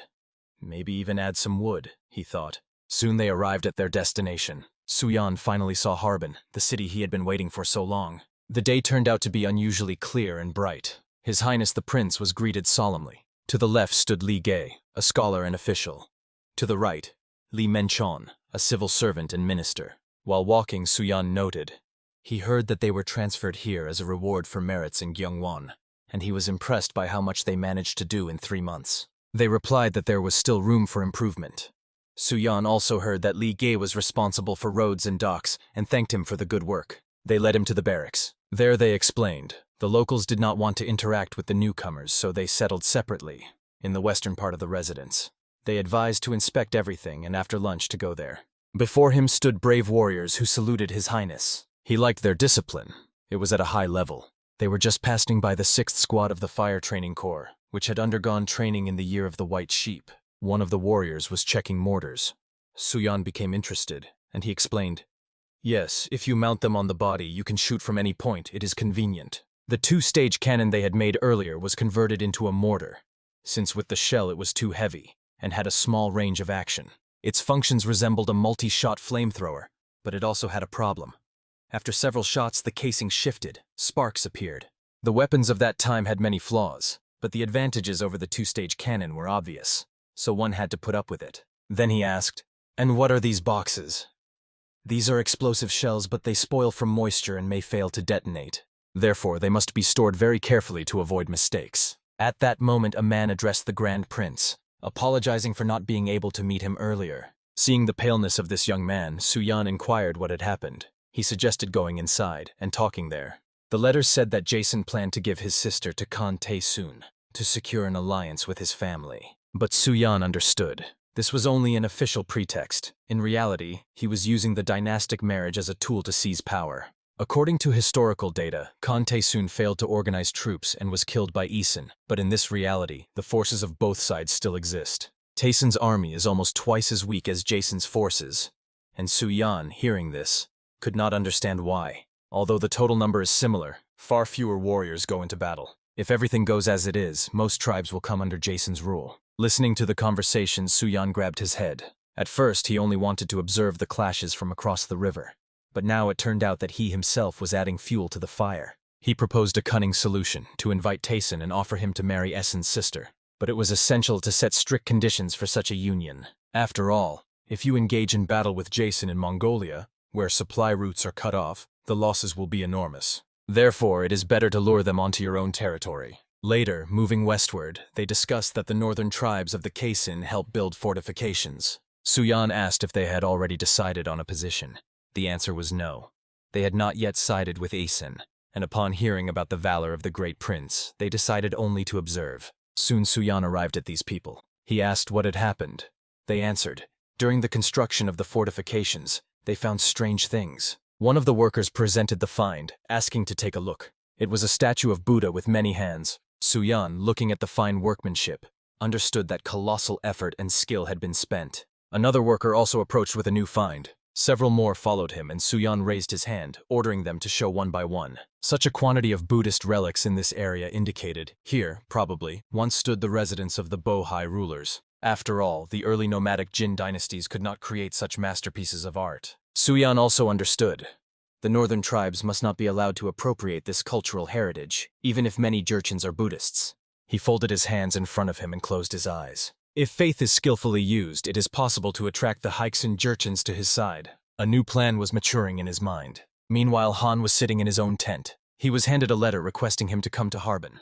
Maybe even add some wood, he thought. Soon they arrived at their destination. Suyan finally saw Harbin, the city he had been waiting for so long. The day turned out to be unusually clear and bright. His Highness the Prince was greeted solemnly. To the left stood Li Gei, a scholar and official. To the right, Li Menchon, a civil servant and minister. While walking, Suyan noted. He heard that they were transferred here as a reward for merits in Gyeongwon, and he was impressed by how much they managed to do in 3 months. They replied that there was still room for improvement. Suyan also heard that Li Gei was responsible for roads and docks and thanked him for the good work. They led him to the barracks. There they explained. The locals did not want to interact with the newcomers, so they settled separately, in the western part of the residence. They advised to inspect everything and after lunch to go there. Before him stood brave warriors who saluted His Highness. He liked their discipline. It was at a high level. They were just passing by the 6th Squad of the Fire Training Corps, which had undergone training in the Year of the White Sheep. One of the warriors was checking mortars. Suyan became interested, and he explained, "Yes, if you mount them on the body, you can shoot from any point. It is convenient." The 2-stage cannon they had made earlier was converted into a mortar, since with the shell it was too heavy, and had a small range of action. Its functions resembled a multi-shot flamethrower, but it also had a problem. After several shots, the casing shifted. Sparks appeared. The weapons of that time had many flaws, but the advantages over the 2-stage cannon were obvious, so one had to put up with it. Then he asked, "And what are these boxes?" "These are explosive shells, but they spoil from moisture and may fail to detonate. Therefore, they must be stored very carefully to avoid mistakes." At that moment, a man addressed the Grand Prince, apologizing for not being able to meet him earlier. Seeing the paleness of this young man, Suyan inquired what had happened. He suggested going inside and talking there. The letters said that Jason planned to give his sister to Khan Tae-soon to secure an alliance with his family. But Suyan understood. This was only an official pretext. In reality, he was using the dynastic marriage as a tool to seize power. According to historical data, Khan Tae-soon failed to organize troops and was killed by Isin, but in this reality, the forces of both sides still exist. Tae-soon's army is almost twice as weak as Jason's forces, and Suyan, hearing this, could not understand why. Although the total number is similar, far fewer warriors go into battle. If everything goes as it is, most tribes will come under Jason's rule. Listening to the conversation, Suyan grabbed his head. At first, he only wanted to observe the clashes from across the river. But now it turned out that he himself was adding fuel to the fire. He proposed a cunning solution, to invite Taeson and offer him to marry Essen's sister. But it was essential to set strict conditions for such a union. After all, if you engage in battle with Jason in Mongolia, where supply routes are cut off, the losses will be enormous. Therefore, it is better to lure them onto your own territory. Later, moving westward, they discussed that the northern tribes of the Kaisin help build fortifications. Suyan asked if they had already decided on a position. The answer was no. They had not yet sided with Asen, and upon hearing about the valor of the great prince, they decided only to observe. Soon Suyan arrived at these people. He asked what had happened. They answered, during the construction of the fortifications, they found strange things. One of the workers presented the find, asking to take a look. It was a statue of Buddha with many hands. Suyan, looking at the fine workmanship, understood that colossal effort and skill had been spent. Another worker also approached with a new find. Several more followed him, and Suyan raised his hand, ordering them to show one by one. Such a quantity of Buddhist relics in this area indicated, here, probably, once stood the residence of the Bohai rulers. After all, the early nomadic Jin dynasties could not create such masterpieces of art. Suyan also understood. The northern tribes must not be allowed to appropriate this cultural heritage, even if many Jurchens are Buddhists. He folded his hands in front of him and closed his eyes. If faith is skillfully used, it is possible to attract the Haixin Jurchens to his side. A new plan was maturing in his mind. Meanwhile, Han was sitting in his own tent. He was handed a letter requesting him to come to Harbin.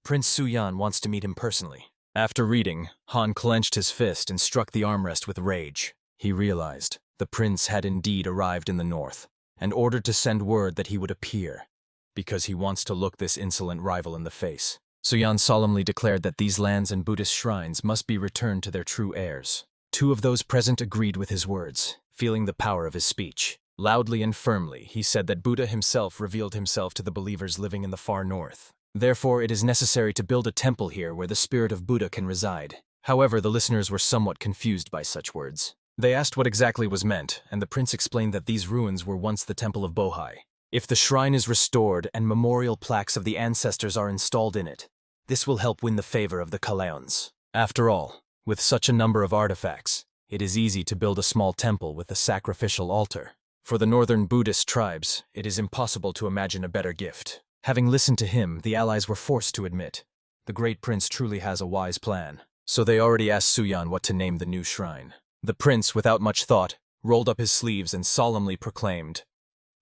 Prince Suyan wants to meet him personally. After reading, Han clenched his fist and struck the armrest with rage. He realized the prince had indeed arrived in the north, and ordered to send word that he would appear, because he wants to look this insolent rival in the face. Suyan solemnly declared that these lands and Buddhist shrines must be returned to their true heirs. Two of those present agreed with his words, feeling the power of his speech. Loudly and firmly, he said that Buddha himself revealed himself to the believers living in the far north. Therefore, it is necessary to build a temple here where the spirit of Buddha can reside. However, the listeners were somewhat confused by such words. They asked what exactly was meant, and the prince explained that these ruins were once the temple of Bohai. If the shrine is restored and memorial plaques of the ancestors are installed in it, this will help win the favor of the Kaleons. After all, with such a number of artifacts, it is easy to build a small temple with a sacrificial altar. For the northern Buddhist tribes, it is impossible to imagine a better gift. Having listened to him, the allies were forced to admit, the great prince truly has a wise plan. So they already asked Suyan what to name the new shrine. The prince, without much thought, rolled up his sleeves and solemnly proclaimed,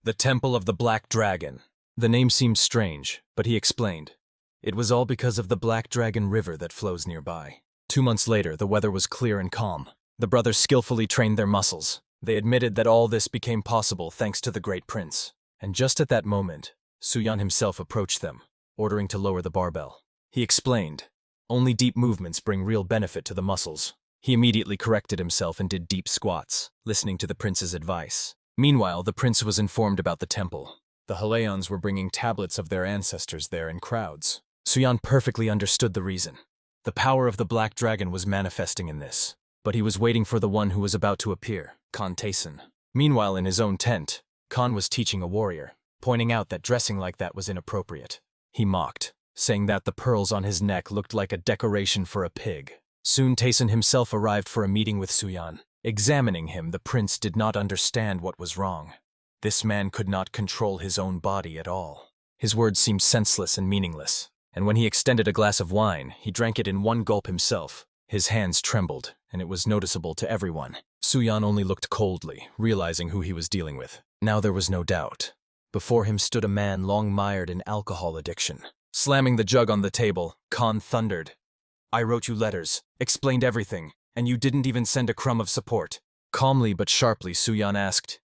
"The Temple of the Black Dragon." The name seemed strange, but he explained, it was all because of the Black Dragon River that flows nearby. 2 months later, the weather was clear and calm. The brothers skillfully trained their muscles. They admitted that all this became possible thanks to the great prince. And just at that moment, Suyan himself approached them, ordering to lower the barbell. He explained, only deep movements bring real benefit to the muscles. He immediately corrected himself and did deep squats, listening to the prince's advice. Meanwhile, the prince was informed about the temple. The Haleons were bringing tablets of their ancestors there in crowds. Suyan perfectly understood the reason. The power of the Black Dragon was manifesting in this. But he was waiting for the one who was about to appear, Khan Tayson. Meanwhile, in his own tent, Khan was teaching a warrior, pointing out that dressing like that was inappropriate. He mocked, saying that the pearls on his neck looked like a decoration for a pig. Soon Tayson himself arrived for a meeting with Suyan. Examining him, the prince did not understand what was wrong. This man could not control his own body at all. His words seemed senseless and meaningless, and when he extended a glass of wine, he drank it in one gulp himself. His hands trembled, and it was noticeable to everyone. Suyan only looked coldly, realizing who he was dealing with. Now there was no doubt. Before him stood a man long mired in alcohol addiction. Slamming the jug on the table, Khan thundered, "I wrote you letters, explained everything, and you didn't even send a crumb of support." Calmly but sharply, Suyan asked,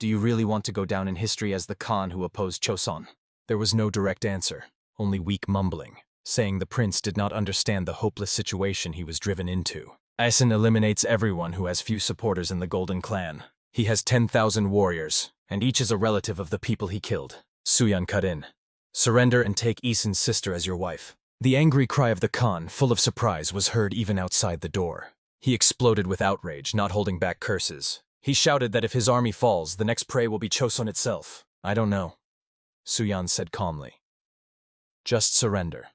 "Do you really want to go down in history as the Khan who opposed Joseon?" There was no direct answer, only weak mumbling, saying the prince did not understand the hopeless situation he was driven into. Asen eliminates everyone who has few supporters in the Golden Clan. He has 10,000 warriors, and each is a relative of the people he killed. Suyan cut in. "Surrender and take Isen's sister as your wife." The angry cry of the Khan, full of surprise, was heard even outside the door. He exploded with outrage, not holding back curses. He shouted that if his army falls, the next prey will be Joseon itself. "I don't know," Suyan said calmly. "Just surrender.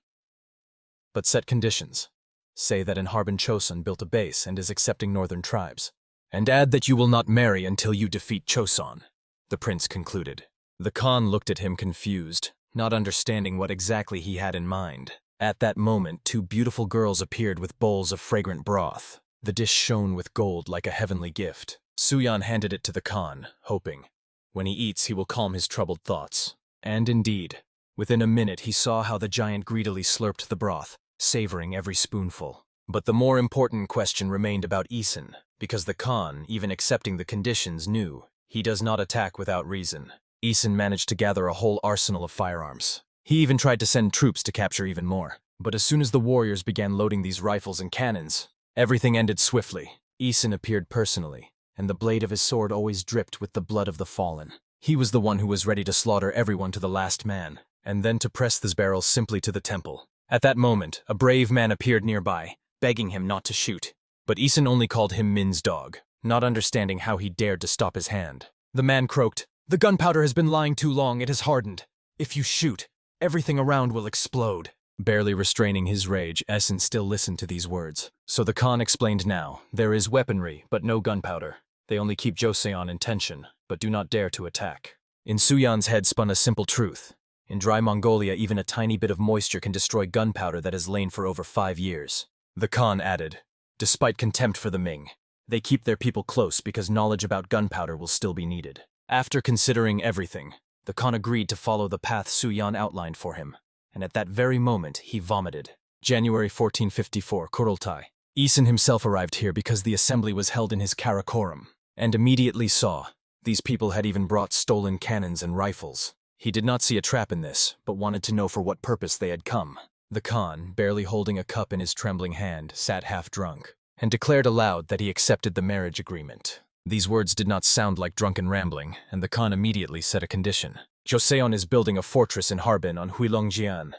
But set conditions. Say that in Harbin Joseon built a base and is accepting northern tribes. And add that you will not marry until you defeat Joseon," the prince concluded. The Khan looked at him confused, not understanding what exactly he had in mind. At that moment, 2 beautiful girls appeared with bowls of fragrant broth. The dish shone with gold like a heavenly gift. Suyan handed it to the Khan, hoping, when he eats, he will calm his troubled thoughts. And indeed, within a minute he saw how the giant greedily slurped the broth, savoring every spoonful. But the more important question remained about Isen, because the Khan, even accepting the conditions, knew he does not attack without reason. Isen managed to gather a whole arsenal of firearms. He even tried to send troops to capture even more. But as soon as the warriors began loading these rifles and cannons, everything ended swiftly. Isen appeared personally, and the blade of his sword always dripped with the blood of the fallen. He was the one who was ready to slaughter everyone to the last man, and then to press these barrels simply to the temple. At that moment, a brave man appeared nearby, begging him not to shoot. But Isen only called him Min's dog, not understanding how he dared to stop his hand. The man croaked, "The gunpowder has been lying too long, it has hardened. If you shoot, everything around will explode." Barely restraining his rage, Isen still listened to these words. So the Khan explained now, there is weaponry, but no gunpowder. They only keep Joseon in tension, but do not dare to attack. In Suyan's head spun a simple truth. In dry Mongolia, even a tiny bit of moisture can destroy gunpowder that has lain for over 5 years. The Khan added, despite contempt for the Ming, they keep their people close because knowledge about gunpowder will still be needed. After considering everything, the Khan agreed to follow the path Suyan outlined for him, and at that very moment he vomited. January 1454, Kurultai. Isen himself arrived here because the assembly was held in his Karakoram, and immediately saw these people had even brought stolen cannons and rifles. He did not see a trap in this, but wanted to know for what purpose they had come. The Khan, barely holding a cup in his trembling hand, sat half drunk, and declared aloud that he accepted the marriage agreement. These words did not sound like drunken rambling, and the Khan immediately set a condition. Joseon is building a fortress in Harbin on Huilongjian.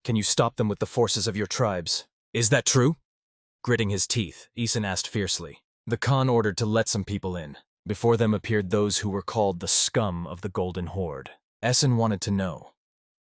Can you stop them with the forces of your tribes? Is that true? Gritting his teeth, Isin asked fiercely. The Khan ordered to let some people in. Before them appeared those who were called the scum of the Golden Horde. Isin wanted to know,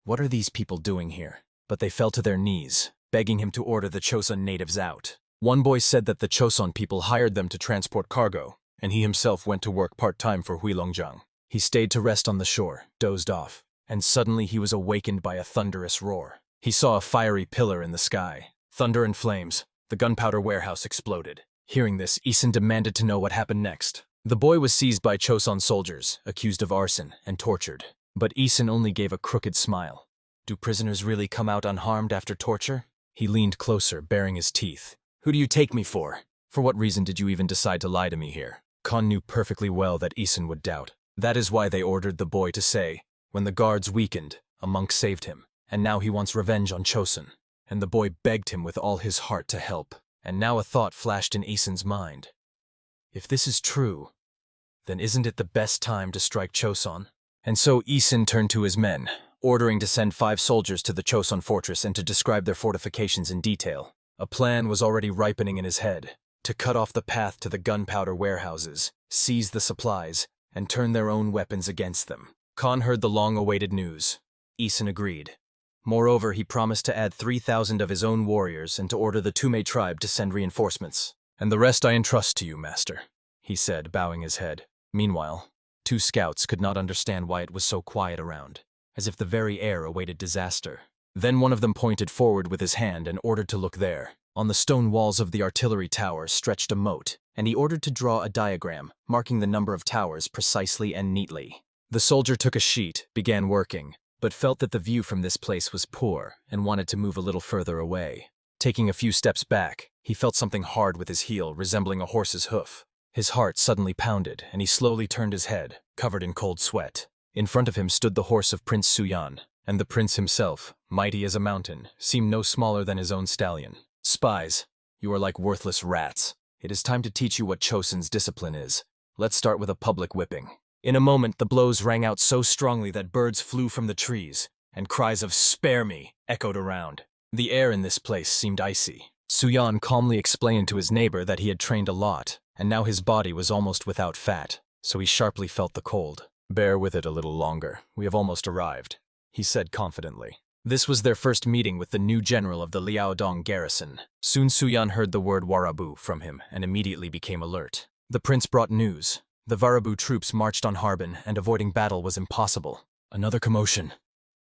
what are these people doing here? But they fell to their knees, begging him to order the Chosun natives out. One boy said that the Chosun people hired them to transport cargo, and he himself went to work part-time for Huilongjiang. He stayed to rest on the shore, dozed off, and suddenly he was awakened by a thunderous roar. He saw a fiery pillar in the sky. Thunder and flames. The gunpowder warehouse exploded. Hearing this, Isin demanded to know what happened next. The boy was seized by Chosun soldiers, accused of arson, and tortured. But Isin only gave a crooked smile. Do prisoners really come out unharmed after torture? He leaned closer, baring his teeth. Who do you take me for? For what reason did you even decide to lie to me here? Khan knew perfectly well that Isin would doubt. That is why they ordered the boy to say, when the guards weakened, a monk saved him, and now he wants revenge on Chosun. And the boy begged him with all his heart to help. And now a thought flashed in Isin's mind. If this is true, then isn't it the best time to strike Chosun? And so Isin turned to his men, ordering to send 5 soldiers to the Chosun fortress and to describe their fortifications in detail. A plan was already ripening in his head, to cut off the path to the gunpowder warehouses, seize the supplies, and turn their own weapons against them. Khan heard the long-awaited news. Isin agreed. Moreover, he promised to add 3,000 of his own warriors and to order the Tume tribe to send reinforcements. And the rest I entrust to you, master, he said, bowing his head. Meanwhile, 2 scouts could not understand why it was so quiet around, as if the very air awaited disaster. Then one of them pointed forward with his hand and ordered to look there. On the stone walls of the artillery tower stretched a moat, and he ordered to draw a diagram, marking the number of towers precisely and neatly. The soldier took a sheet, began working, but felt that the view from this place was poor and wanted to move a little further away. Taking a few steps back, he felt something hard with his heel, resembling a horse's hoof. His heart suddenly pounded, and he slowly turned his head, covered in cold sweat. In front of him stood the horse of Prince Suyan, and the prince himself, mighty as a mountain, seemed no smaller than his own stallion. Spies, you are like worthless rats. It is time to teach you what Chosun's discipline is. Let's start with a public whipping. In a moment, the blows rang out so strongly that birds flew from the trees, and cries of "Spare me" echoed around. The air in this place seemed icy. Suyan calmly explained to his neighbor that he had trained a lot, and now his body was almost without fat, so he sharply felt the cold. Bear with it a little longer. We have almost arrived, he said confidently. This was their first meeting with the new general of the Liaodong garrison. Soon Suyan heard the word Warabu from him and immediately became alert. The prince brought news. The Warabu troops marched on Harbin, and avoiding battle was impossible. Another commotion,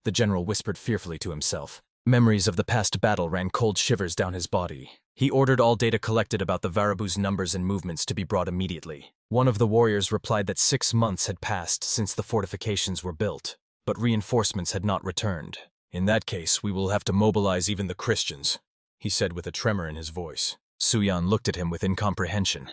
the general whispered fearfully to himself. Memories of the past battle ran cold shivers down his body. He ordered all data collected about the Warabu's numbers and movements to be brought immediately. One of the warriors replied that 6 months had passed since the fortifications were built, but reinforcements had not returned. In that case, we will have to mobilize even the Christians, he said with a tremor in his voice. Suyan looked at him with incomprehension.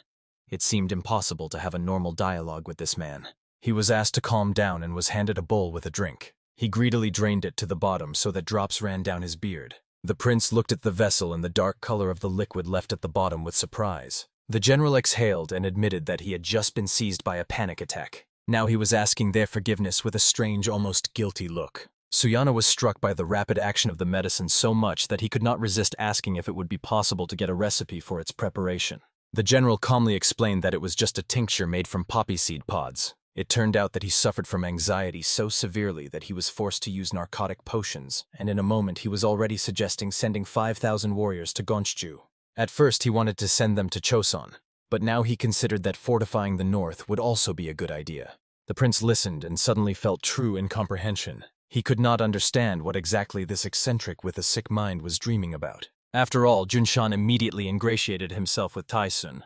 It seemed impossible to have a normal dialogue with this man. He was asked to calm down and was handed a bowl with a drink. He greedily drained it to the bottom so that drops ran down his beard. The prince looked at the vessel and the dark color of the liquid left at the bottom with surprise. The general exhaled and admitted that he had just been seized by a panic attack. Now he was asking their forgiveness with a strange, almost guilty look. Suyana was struck by the rapid action of the medicine so much that he could not resist asking if it would be possible to get a recipe for its preparation. The general calmly explained that it was just a tincture made from poppy seed pods. It turned out that he suffered from anxiety so severely that he was forced to use narcotic potions, and in a moment he was already suggesting sending 5,000 warriors to Gonchju. At first he wanted to send them to Chosun, but now he considered that fortifying the north would also be a good idea. The prince listened and suddenly felt true incomprehension. He could not understand what exactly this eccentric with a sick mind was dreaming about. After all, Junshan immediately ingratiated himself with Taisun.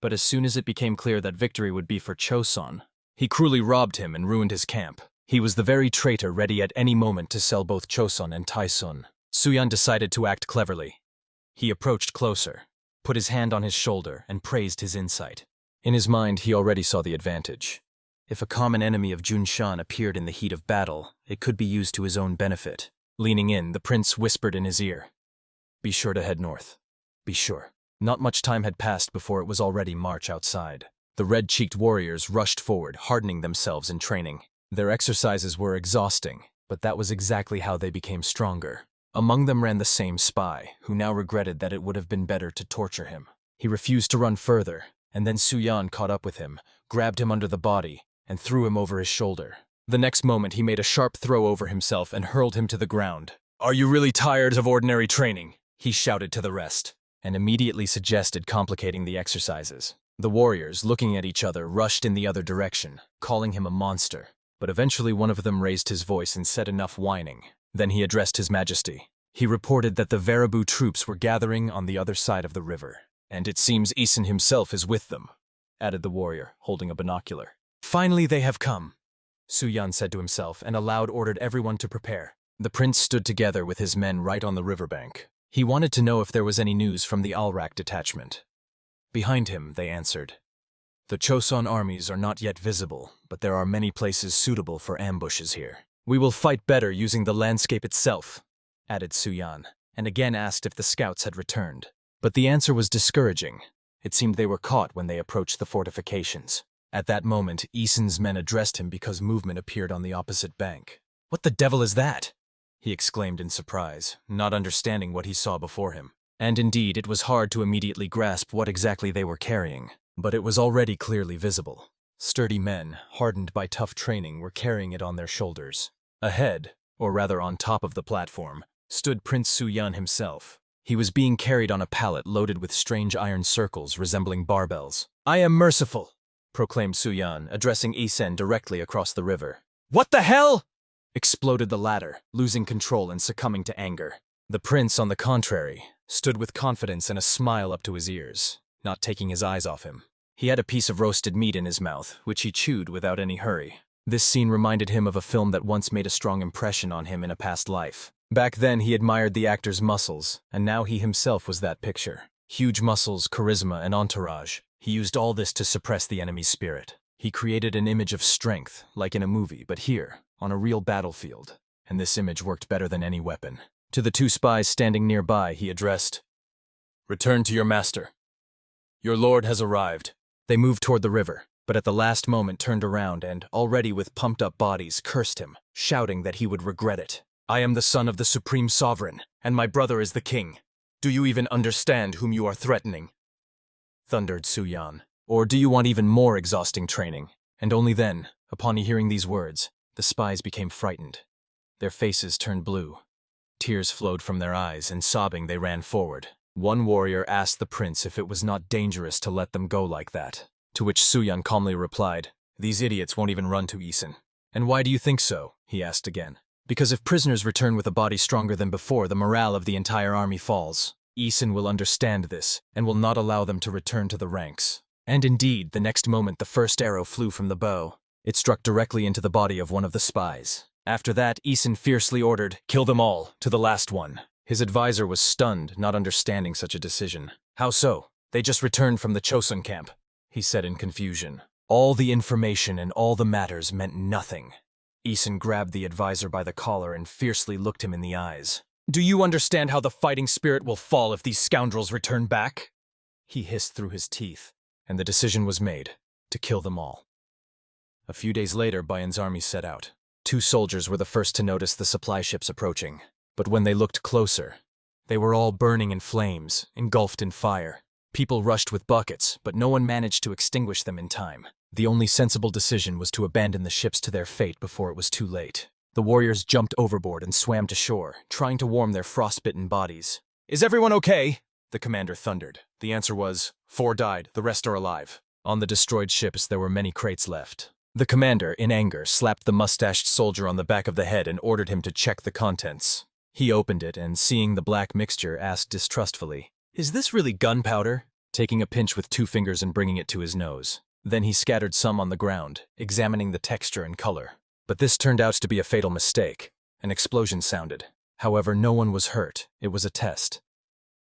But as soon as it became clear that victory would be for Chosun, he cruelly robbed him and ruined his camp. He was the very traitor ready at any moment to sell both Chosun and Taisun. Suyan decided to act cleverly. He approached closer, put his hand on his shoulder, and praised his insight. In his mind, he already saw the advantage. If a common enemy of Junshan appeared in the heat of battle, it could be used to his own benefit. Leaning in, the prince whispered in his ear, "Be sure to head north. Be sure." Not much time had passed before it was already March outside. The red-cheeked warriors rushed forward, hardening themselves in training. Their exercises were exhausting, but that was exactly how they became stronger. Among them ran the same spy, who now regretted that it would have been better to torture him. He refused to run further, and then Suyan caught up with him, grabbed him under the body, and threw him over his shoulder. The next moment he made a sharp throw over himself and hurled him to the ground. "Are you really tired of ordinary training?" he shouted to the rest, and immediately suggested complicating the exercises. The warriors, looking at each other, rushed in the other direction, calling him a monster. But eventually one of them raised his voice and said enough whining. Then he addressed His Majesty. He reported that the Varibu troops were gathering on the other side of the river. "And it seems Isen himself is with them," added the warrior, holding a binocular. "Finally they have come," Suyan said to himself, and aloud ordered everyone to prepare. The prince stood together with his men right on the riverbank. He wanted to know if there was any news from the Alrak detachment. Behind him, they answered. "The Joseon armies are not yet visible, but there are many places suitable for ambushes here. We will fight better using the landscape itself," added Suyan, and again asked if the scouts had returned. But the answer was discouraging. It seemed they were caught when they approached the fortifications. At that moment, Isen's men addressed him because movement appeared on the opposite bank. "What the devil is that?" he exclaimed in surprise, not understanding what he saw before him. And indeed, it was hard to immediately grasp what exactly they were carrying, but it was already clearly visible. Sturdy men, hardened by tough training, were carrying it on their shoulders. Ahead, or rather on top of the platform, stood Prince Suyan himself. He was being carried on a pallet loaded with strange iron circles resembling barbells. "I am merciful," proclaimed Suyan, addressing Isen directly across the river. "What the hell?" exploded the latter, losing control and succumbing to anger. The prince, on the contrary, stood with confidence and a smile up to his ears, not taking his eyes off him. He had a piece of roasted meat in his mouth, which he chewed without any hurry. This scene reminded him of a film that once made a strong impression on him in a past life. Back then he admired the actor's muscles, and now he himself was that picture. Huge muscles, charisma, and entourage. He used all this to suppress the enemy's spirit. He created an image of strength, like in a movie, but here, on a real battlefield. And this image worked better than any weapon. To the two spies standing nearby, he addressed, "Return to your master. Your lord has arrived." They moved toward the river, but at the last moment turned around and, already with pumped-up bodies, cursed him, shouting that he would regret it. "I am the son of the Supreme Sovereign, and my brother is the king. Do you even understand whom you are threatening?" thundered Suyan. "Or do you want even more exhausting training?" And only then, upon hearing these words, the spies became frightened. Their faces turned blue. Tears flowed from their eyes, and sobbing they ran forward. One warrior asked the prince if it was not dangerous to let them go like that, to which Suyan calmly replied, "These idiots won't even run to Isen." "And why do you think so?" he asked again. "Because if prisoners return with a body stronger than before, the morale of the entire army falls. Isen will understand this, and will not allow them to return to the ranks." And indeed, the next moment the first arrow flew from the bow. It struck directly into the body of one of the spies. After that, Isen fiercely ordered, "Kill them all, to the last one." His advisor was stunned, not understanding such a decision. "How so? They just returned from the Chosun camp," he said in confusion. All the information and all the matters meant nothing. Isen grabbed the advisor by the collar and fiercely looked him in the eyes. "Do you understand how the fighting spirit will fall if these scoundrels return back?" he hissed through his teeth, and the decision was made, to kill them all. A few days later, Bayan's army set out. 2 soldiers were the first to notice the supply ships approaching. But when they looked closer, they were all burning in flames, engulfed in fire. People rushed with buckets, but no one managed to extinguish them in time. The only sensible decision was to abandon the ships to their fate before it was too late. The warriors jumped overboard and swam to shore, trying to warm their frostbitten bodies. "Is everyone okay?" the commander thundered. The answer was, 4 died, the rest are alive. On the destroyed ships there were many crates left. The commander, in anger, slapped the mustached soldier on the back of the head and ordered him to check the contents. He opened it and, seeing the black mixture, asked distrustfully, "Is this really gunpowder?" taking a pinch with 2 fingers and bringing it to his nose. Then he scattered some on the ground, examining the texture and color. But this turned out to be a fatal mistake. An explosion sounded. However, no one was hurt. It was a test.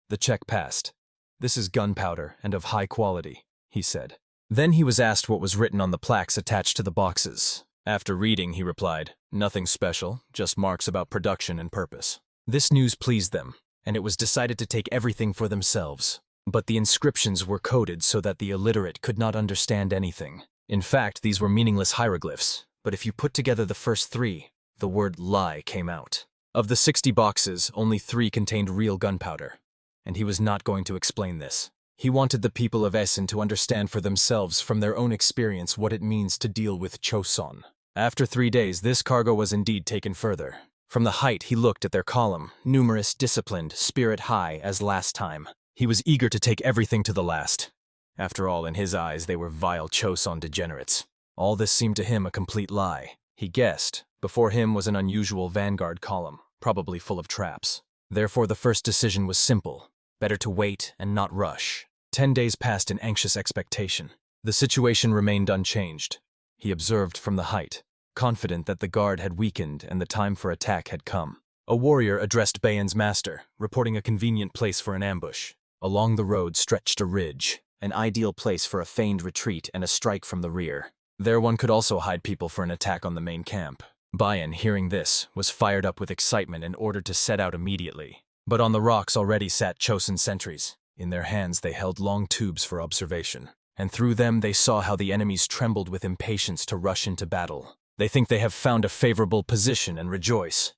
The check passed. "This is gunpowder and of high quality," he said. Then he was asked what was written on the plaques attached to the boxes. After reading, he replied, "Nothing special, just marks about production and purpose." This news pleased them, and it was decided to take everything for themselves. But the inscriptions were coded so that the illiterate could not understand anything. In fact, these were meaningless hieroglyphs, but if you put together the first 3, the word lie came out. Of the 60 boxes, only 3 contained real gunpowder. And he was not going to explain this. He wanted the people of Essen to understand for themselves from their own experience what it means to deal with Joseon. After 3 days, this cargo was indeed taken further. From the height, he looked at their column, numerous, disciplined, spirit high, as last time. He was eager to take everything to the last. After all, in his eyes, they were vile Joseon degenerates. All this seemed to him a complete lie. He guessed. Before him was an unusual vanguard column, probably full of traps. Therefore, the first decision was simple. Better to wait and not rush. 10 days passed in anxious expectation. The situation remained unchanged. He observed from the height, confident that the guard had weakened and the time for attack had come. A warrior addressed Bayan's master, reporting a convenient place for an ambush. Along the road stretched a ridge, an ideal place for a feigned retreat and a strike from the rear. There one could also hide people for an attack on the main camp. Bayan, hearing this, was fired up with excitement and ordered to set out immediately. But on the rocks already sat Chosen sentries. In their hands they held long tubes for observation, and through them they saw how the enemies trembled with impatience to rush into battle. They think they have found a favorable position and rejoice.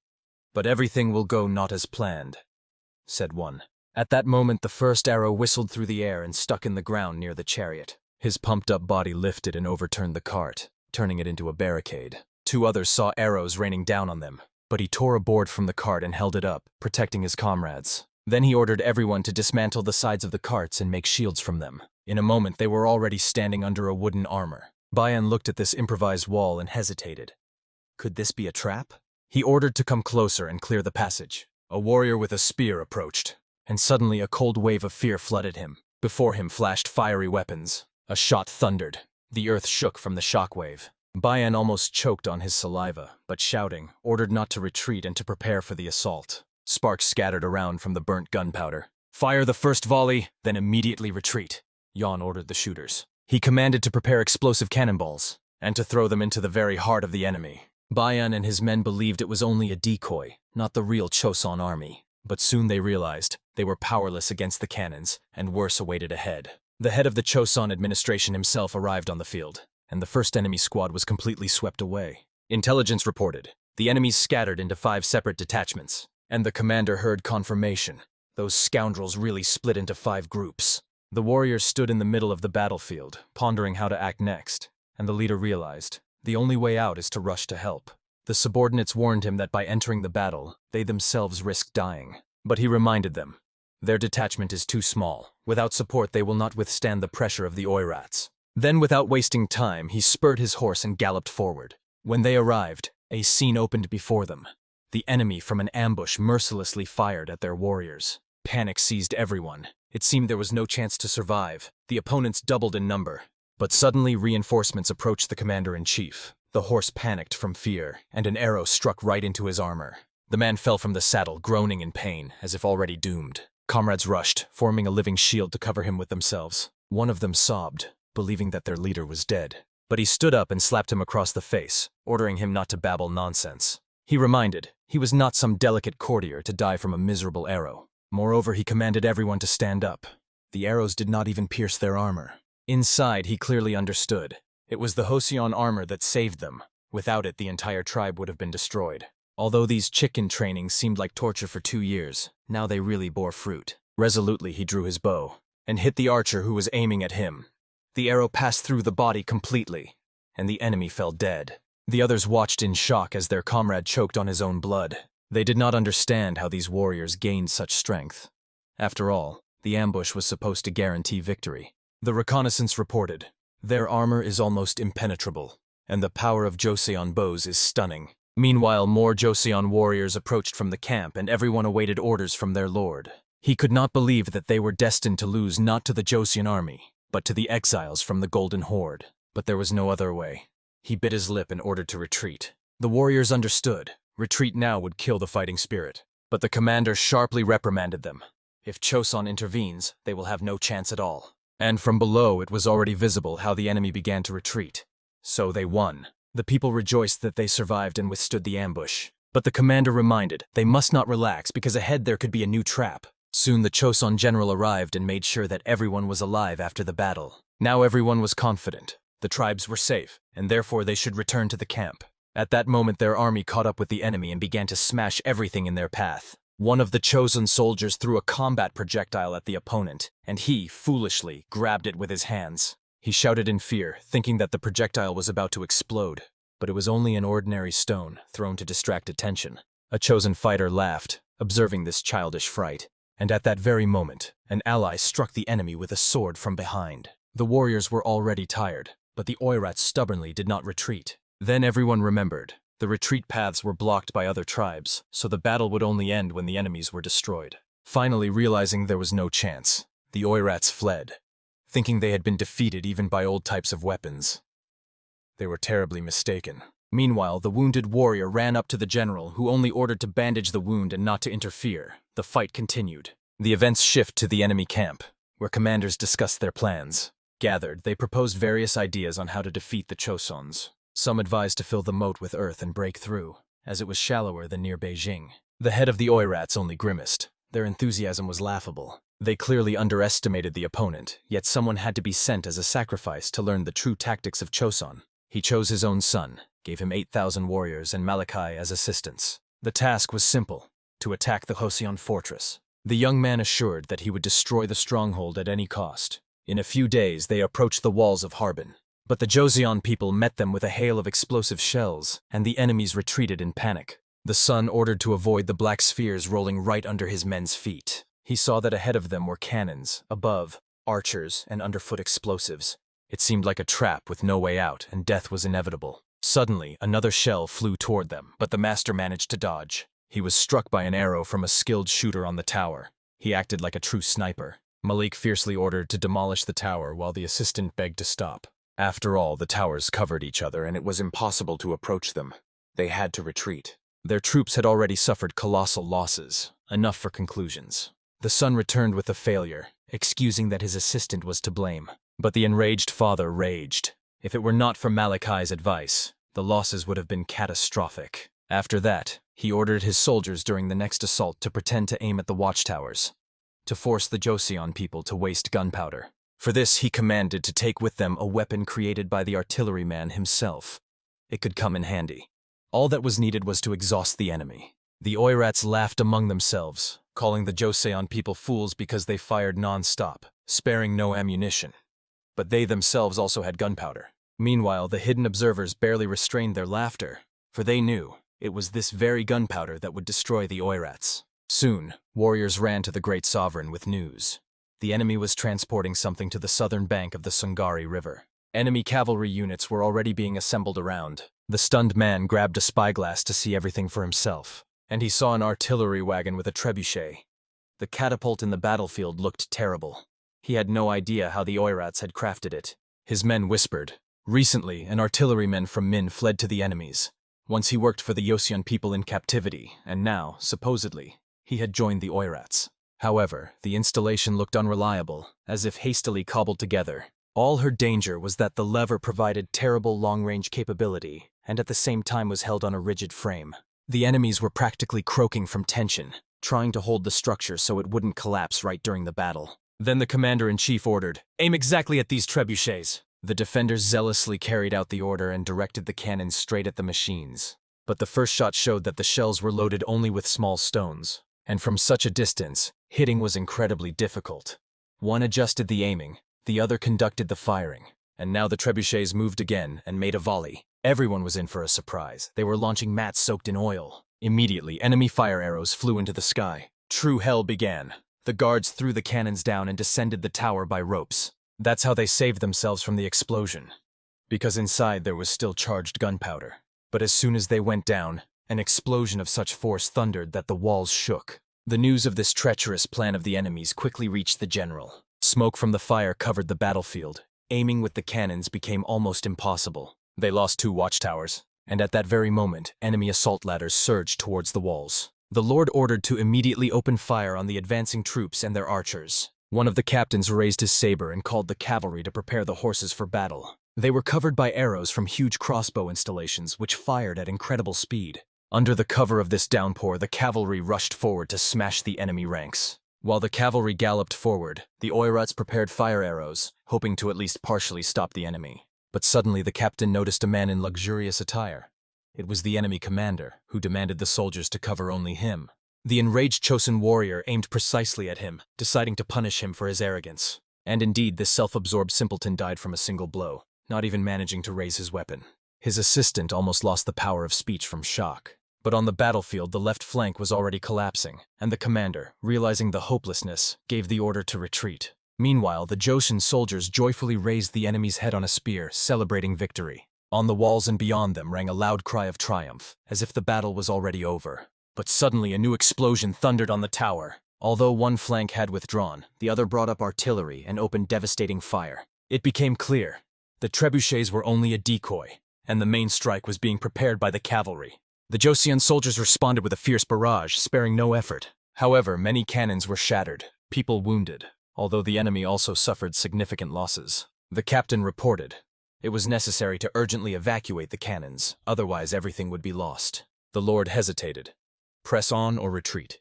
But everything will go not as planned, said one. At that moment the first arrow whistled through the air and stuck in the ground near the chariot. His pumped-up body lifted and overturned the cart, turning it into a barricade. 2 others saw arrows raining down on them, but he tore a board from the cart and held it up, protecting his comrades. Then he ordered everyone to dismantle the sides of the carts and make shields from them. In a moment they were already standing under a wooden armor. Bayan looked at this improvised wall and hesitated. Could this be a trap? He ordered to come closer and clear the passage. A warrior with a spear approached, and suddenly a cold wave of fear flooded him. Before him flashed fiery weapons. A shot thundered. The earth shook from the shockwave. Bayan almost choked on his saliva, but shouting, ordered not to retreat and to prepare for the assault. Sparks scattered around from the burnt gunpowder. Fire the first volley, then immediately retreat, Yan ordered the shooters. He commanded to prepare explosive cannonballs, and to throw them into the very heart of the enemy. Bayan and his men believed it was only a decoy, not the real Choson army. But soon they realized they were powerless against the cannons, and worse awaited ahead. The head of the Choson administration himself arrived on the field, and the first enemy squad was completely swept away. Intelligence reported. The enemies scattered into 5 separate detachments, and the commander heard confirmation. Those scoundrels really split into 5 groups. The warriors stood in the middle of the battlefield, pondering how to act next, and the leader realized the only way out is to rush to help. The subordinates warned him that by entering the battle, they themselves risked dying. But he reminded them, their detachment is too small. Without support, they will not withstand the pressure of the Oirats. Then, without wasting time, he spurred his horse and galloped forward. When they arrived, a scene opened before them. The enemy from an ambush mercilessly fired at their warriors. Panic seized everyone. It seemed there was no chance to survive. The opponents doubled in number. But suddenly reinforcements approached the commander-in-chief. The horse panicked from fear, and an arrow struck right into his armor. The man fell from the saddle, groaning in pain, as if already doomed. Comrades rushed, forming a living shield to cover him with themselves. One of them sobbed, believing that their leader was dead. But he stood up and slapped him across the face, ordering him not to babble nonsense. He reminded, he was not some delicate courtier to die from a miserable arrow. Moreover, he commanded everyone to stand up. The arrows did not even pierce their armor. Inside, he clearly understood. It was the Joseon armor that saved them. Without it, the entire tribe would have been destroyed. Although these chicken trainings seemed like torture for 2 years, now they really bore fruit. Resolutely, he drew his bow, and hit the archer who was aiming at him. The arrow passed through the body completely, and the enemy fell dead. The others watched in shock as their comrade choked on his own blood. They did not understand how these warriors gained such strength. After all, the ambush was supposed to guarantee victory. The reconnaissance reported, their armor is almost impenetrable, and the power of Joseon bows is stunning. Meanwhile, more Joseon warriors approached from the camp, and everyone awaited orders from their lord. He could not believe that they were destined to lose not to the Joseon army, but to the exiles from the Golden Horde. But there was no other way. He bit his lip and ordered to retreat. The warriors understood. Retreat now would kill the fighting spirit. But the commander sharply reprimanded them. If Choson intervenes, they will have no chance at all. And from below it was already visible how the enemy began to retreat. So they won. The people rejoiced that they survived and withstood the ambush. But the commander reminded they must not relax because ahead there could be a new trap. Soon the Joseon general arrived and made sure that everyone was alive after the battle. Now everyone was confident. The tribes were safe, and therefore they should return to the camp. At that moment their army caught up with the enemy and began to smash everything in their path. One of the chosen soldiers threw a combat projectile at the opponent, and he, foolishly, grabbed it with his hands. He shouted in fear, thinking that the projectile was about to explode, but it was only an ordinary stone thrown to distract attention. A chosen fighter laughed, observing this childish fright, and at that very moment, an ally struck the enemy with a sword from behind. The warriors were already tired, but the Oirats stubbornly did not retreat. Then everyone remembered. The retreat paths were blocked by other tribes, so the battle would only end when the enemies were destroyed. Finally realizing there was no chance, the Oirats fled, thinking they had been defeated even by old types of weapons. They were terribly mistaken. Meanwhile, the wounded warrior ran up to the general, who only ordered to bandage the wound and not to interfere. The fight continued. The events shift to the enemy camp, where commanders discussed their plans. Gathered, they proposed various ideas on how to defeat the Choseons. Some advised to fill the moat with earth and break through, as it was shallower than near Beijing. The head of the Oirats only grimaced. Their enthusiasm was laughable. They clearly underestimated the opponent, yet someone had to be sent as a sacrifice to learn the true tactics of Choseon. He chose his own son, gave him 8,000 warriors and Malachi as assistants. The task was simple, to attack the Joseon fortress. The young man assured that he would destroy the stronghold at any cost. In a few days they approached the walls of Harbin. But the Joseon people met them with a hail of explosive shells, and the enemies retreated in panic. The son ordered to avoid the black spheres rolling right under his men's feet. He saw that ahead of them were cannons, above, archers, and underfoot explosives. It seemed like a trap with no way out, and death was inevitable. Suddenly, another shell flew toward them, but the master managed to dodge. He was struck by an arrow from a skilled shooter on the tower. He acted like a true sniper. Malik fiercely ordered to demolish the tower while the assistant begged to stop. After all, the towers covered each other and it was impossible to approach them. They had to retreat. Their troops had already suffered colossal losses, enough for conclusions. The son returned with the failure, excusing that his assistant was to blame. But the enraged father raged. If it were not for Malachi's advice, the losses would have been catastrophic. After that, he ordered his soldiers during the next assault to pretend to aim at the watchtowers, to force the Joseon people to waste gunpowder. For this, he commanded to take with them a weapon created by the artilleryman himself. It could come in handy. All that was needed was to exhaust the enemy. The Oirats laughed among themselves, calling the Joseon people fools because they fired non-stop, sparing no ammunition. But they themselves also had gunpowder. Meanwhile, the hidden observers barely restrained their laughter, for they knew it was this very gunpowder that would destroy the Oirats. Soon, warriors ran to the great sovereign with news. The enemy was transporting something to the southern bank of the Sungari River. Enemy cavalry units were already being assembled around. The stunned man grabbed a spyglass to see everything for himself, and he saw an artillery wagon with a trebuchet. The catapult in the battlefield looked terrible. He had no idea how the Oirats had crafted it. His men whispered. Recently, an artilleryman from Min fled to the enemies. Once he worked for the Joseon people in captivity, and now, supposedly, he had joined the Oirats. However, the installation looked unreliable, as if hastily cobbled together. All her danger was that the lever provided terrible long-range capability, and at the same time was held on a rigid frame. The enemies were practically croaking from tension, trying to hold the structure so it wouldn't collapse right during the battle. Then the commander-in-chief ordered, "Aim exactly at these trebuchets." The defenders zealously carried out the order and directed the cannons straight at the machines. But the first shot showed that the shells were loaded only with small stones, and from such a distance, hitting was incredibly difficult. One adjusted the aiming, the other conducted the firing, and now the trebuchets moved again and made a volley. Everyone was in for a surprise. They were launching mats soaked in oil. Immediately, enemy fire arrows flew into the sky. True hell began. The guards threw the cannons down and descended the tower by ropes. That's how they saved themselves from the explosion, because inside there was still charged gunpowder. But as soon as they went down, an explosion of such force thundered that the walls shook. The news of this treacherous plan of the enemies quickly reached the general. Smoke from the fire covered the battlefield. Aiming with the cannons became almost impossible. They lost 2 watchtowers, and at that very moment, enemy assault ladders surged towards the walls. The Lord ordered to immediately open fire on the advancing troops and their archers. One of the captains raised his saber and called the cavalry to prepare the horses for battle. They were covered by arrows from huge crossbow installations which fired at incredible speed. Under the cover of this downpour, the cavalry rushed forward to smash the enemy ranks. While the cavalry galloped forward, the oirats prepared fire arrows, hoping to at least partially stop the enemy. But suddenly the captain noticed a man in luxurious attire. It was the enemy commander, who demanded the soldiers to cover only him. The enraged Chosen warrior aimed precisely at him, deciding to punish him for his arrogance. And indeed, this self-absorbed simpleton died from a single blow, not even managing to raise his weapon. His assistant almost lost the power of speech from shock. But on the battlefield, the left flank was already collapsing, and the commander, realizing the hopelessness, gave the order to retreat. Meanwhile, the Joseon soldiers joyfully raised the enemy's head on a spear, celebrating victory. On the walls and beyond them rang a loud cry of triumph, as if the battle was already over. But suddenly a new explosion thundered on the tower. Although one flank had withdrawn, the other brought up artillery and opened devastating fire. It became clear. The trebuchets were only a decoy, and the main strike was being prepared by the cavalry. The Joseon soldiers responded with a fierce barrage, sparing no effort. However, many cannons were shattered, people wounded, although the enemy also suffered significant losses. The captain reported. It was necessary to urgently evacuate the cannons, otherwise everything would be lost. The lord hesitated. Press on or retreat?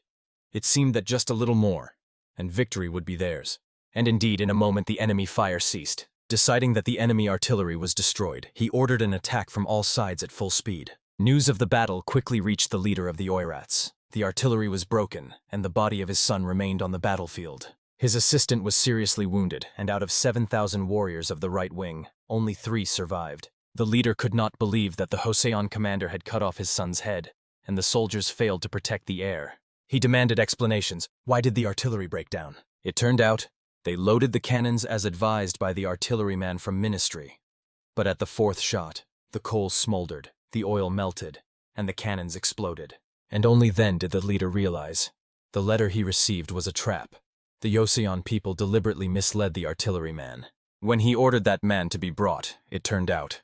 It seemed that just a little more, and victory would be theirs. And indeed, in a moment the enemy fire ceased. Deciding that the enemy artillery was destroyed, he ordered an attack from all sides at full speed. News of the battle quickly reached the leader of the oirats. The artillery was broken, and the body of his son remained on the battlefield. His assistant was seriously wounded, and out of 7,000 warriors of the right wing, only 3 survived. The leader could not believe that the Joseon commander had cut off his son's head, and the soldiers failed to protect the heir. He demanded explanations. Why did the artillery break down? It turned out, they loaded the cannons as advised by the artilleryman from Ministry. But at the 4th shot, the coals smoldered, the oil melted, and the cannons exploded. And only then did the leader realize. The letter he received was a trap. The Joseon people deliberately misled the artilleryman. When he ordered that man to be brought, it turned out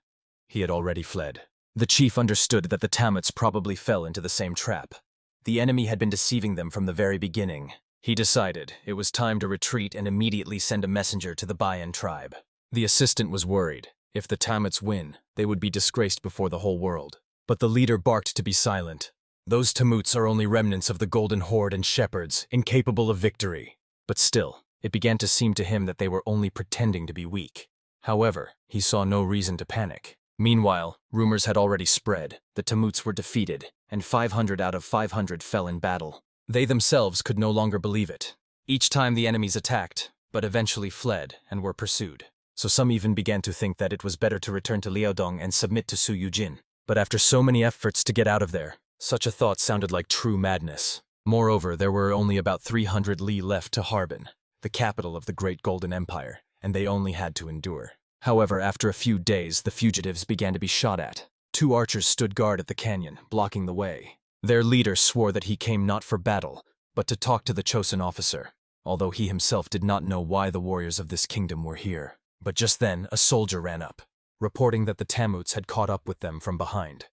he had already fled. The chief understood that the Tamuts probably fell into the same trap. The enemy had been deceiving them from the very beginning. He decided it was time to retreat and immediately send a messenger to the Bayan tribe. The assistant was worried. If the Tamuts win, they would be disgraced before the whole world. But the leader barked to be silent. Those Tamuts are only remnants of the Golden Horde and shepherds, incapable of victory. But still, it began to seem to him that they were only pretending to be weak. However, he saw no reason to panic. Meanwhile, rumors had already spread. The Tamuts were defeated, and 500 out of 500 fell in battle. They themselves could no longer believe it. Each time the enemies attacked, but eventually fled and were pursued. So some even began to think that it was better to return to Liaodong and submit to Su Yujin. But after so many efforts to get out of there, such a thought sounded like true madness. Moreover, there were only about 300 li left to Harbin, the capital of the Great Golden Empire, and they only had to endure. However, after a few days, the fugitives began to be shot at. 2 archers stood guard at the canyon, blocking the way. Their leader swore that he came not for battle, but to talk to the chosen officer, although he himself did not know why the warriors of this kingdom were here. But just then, a soldier ran up, reporting that the Tamuts had caught up with them from behind.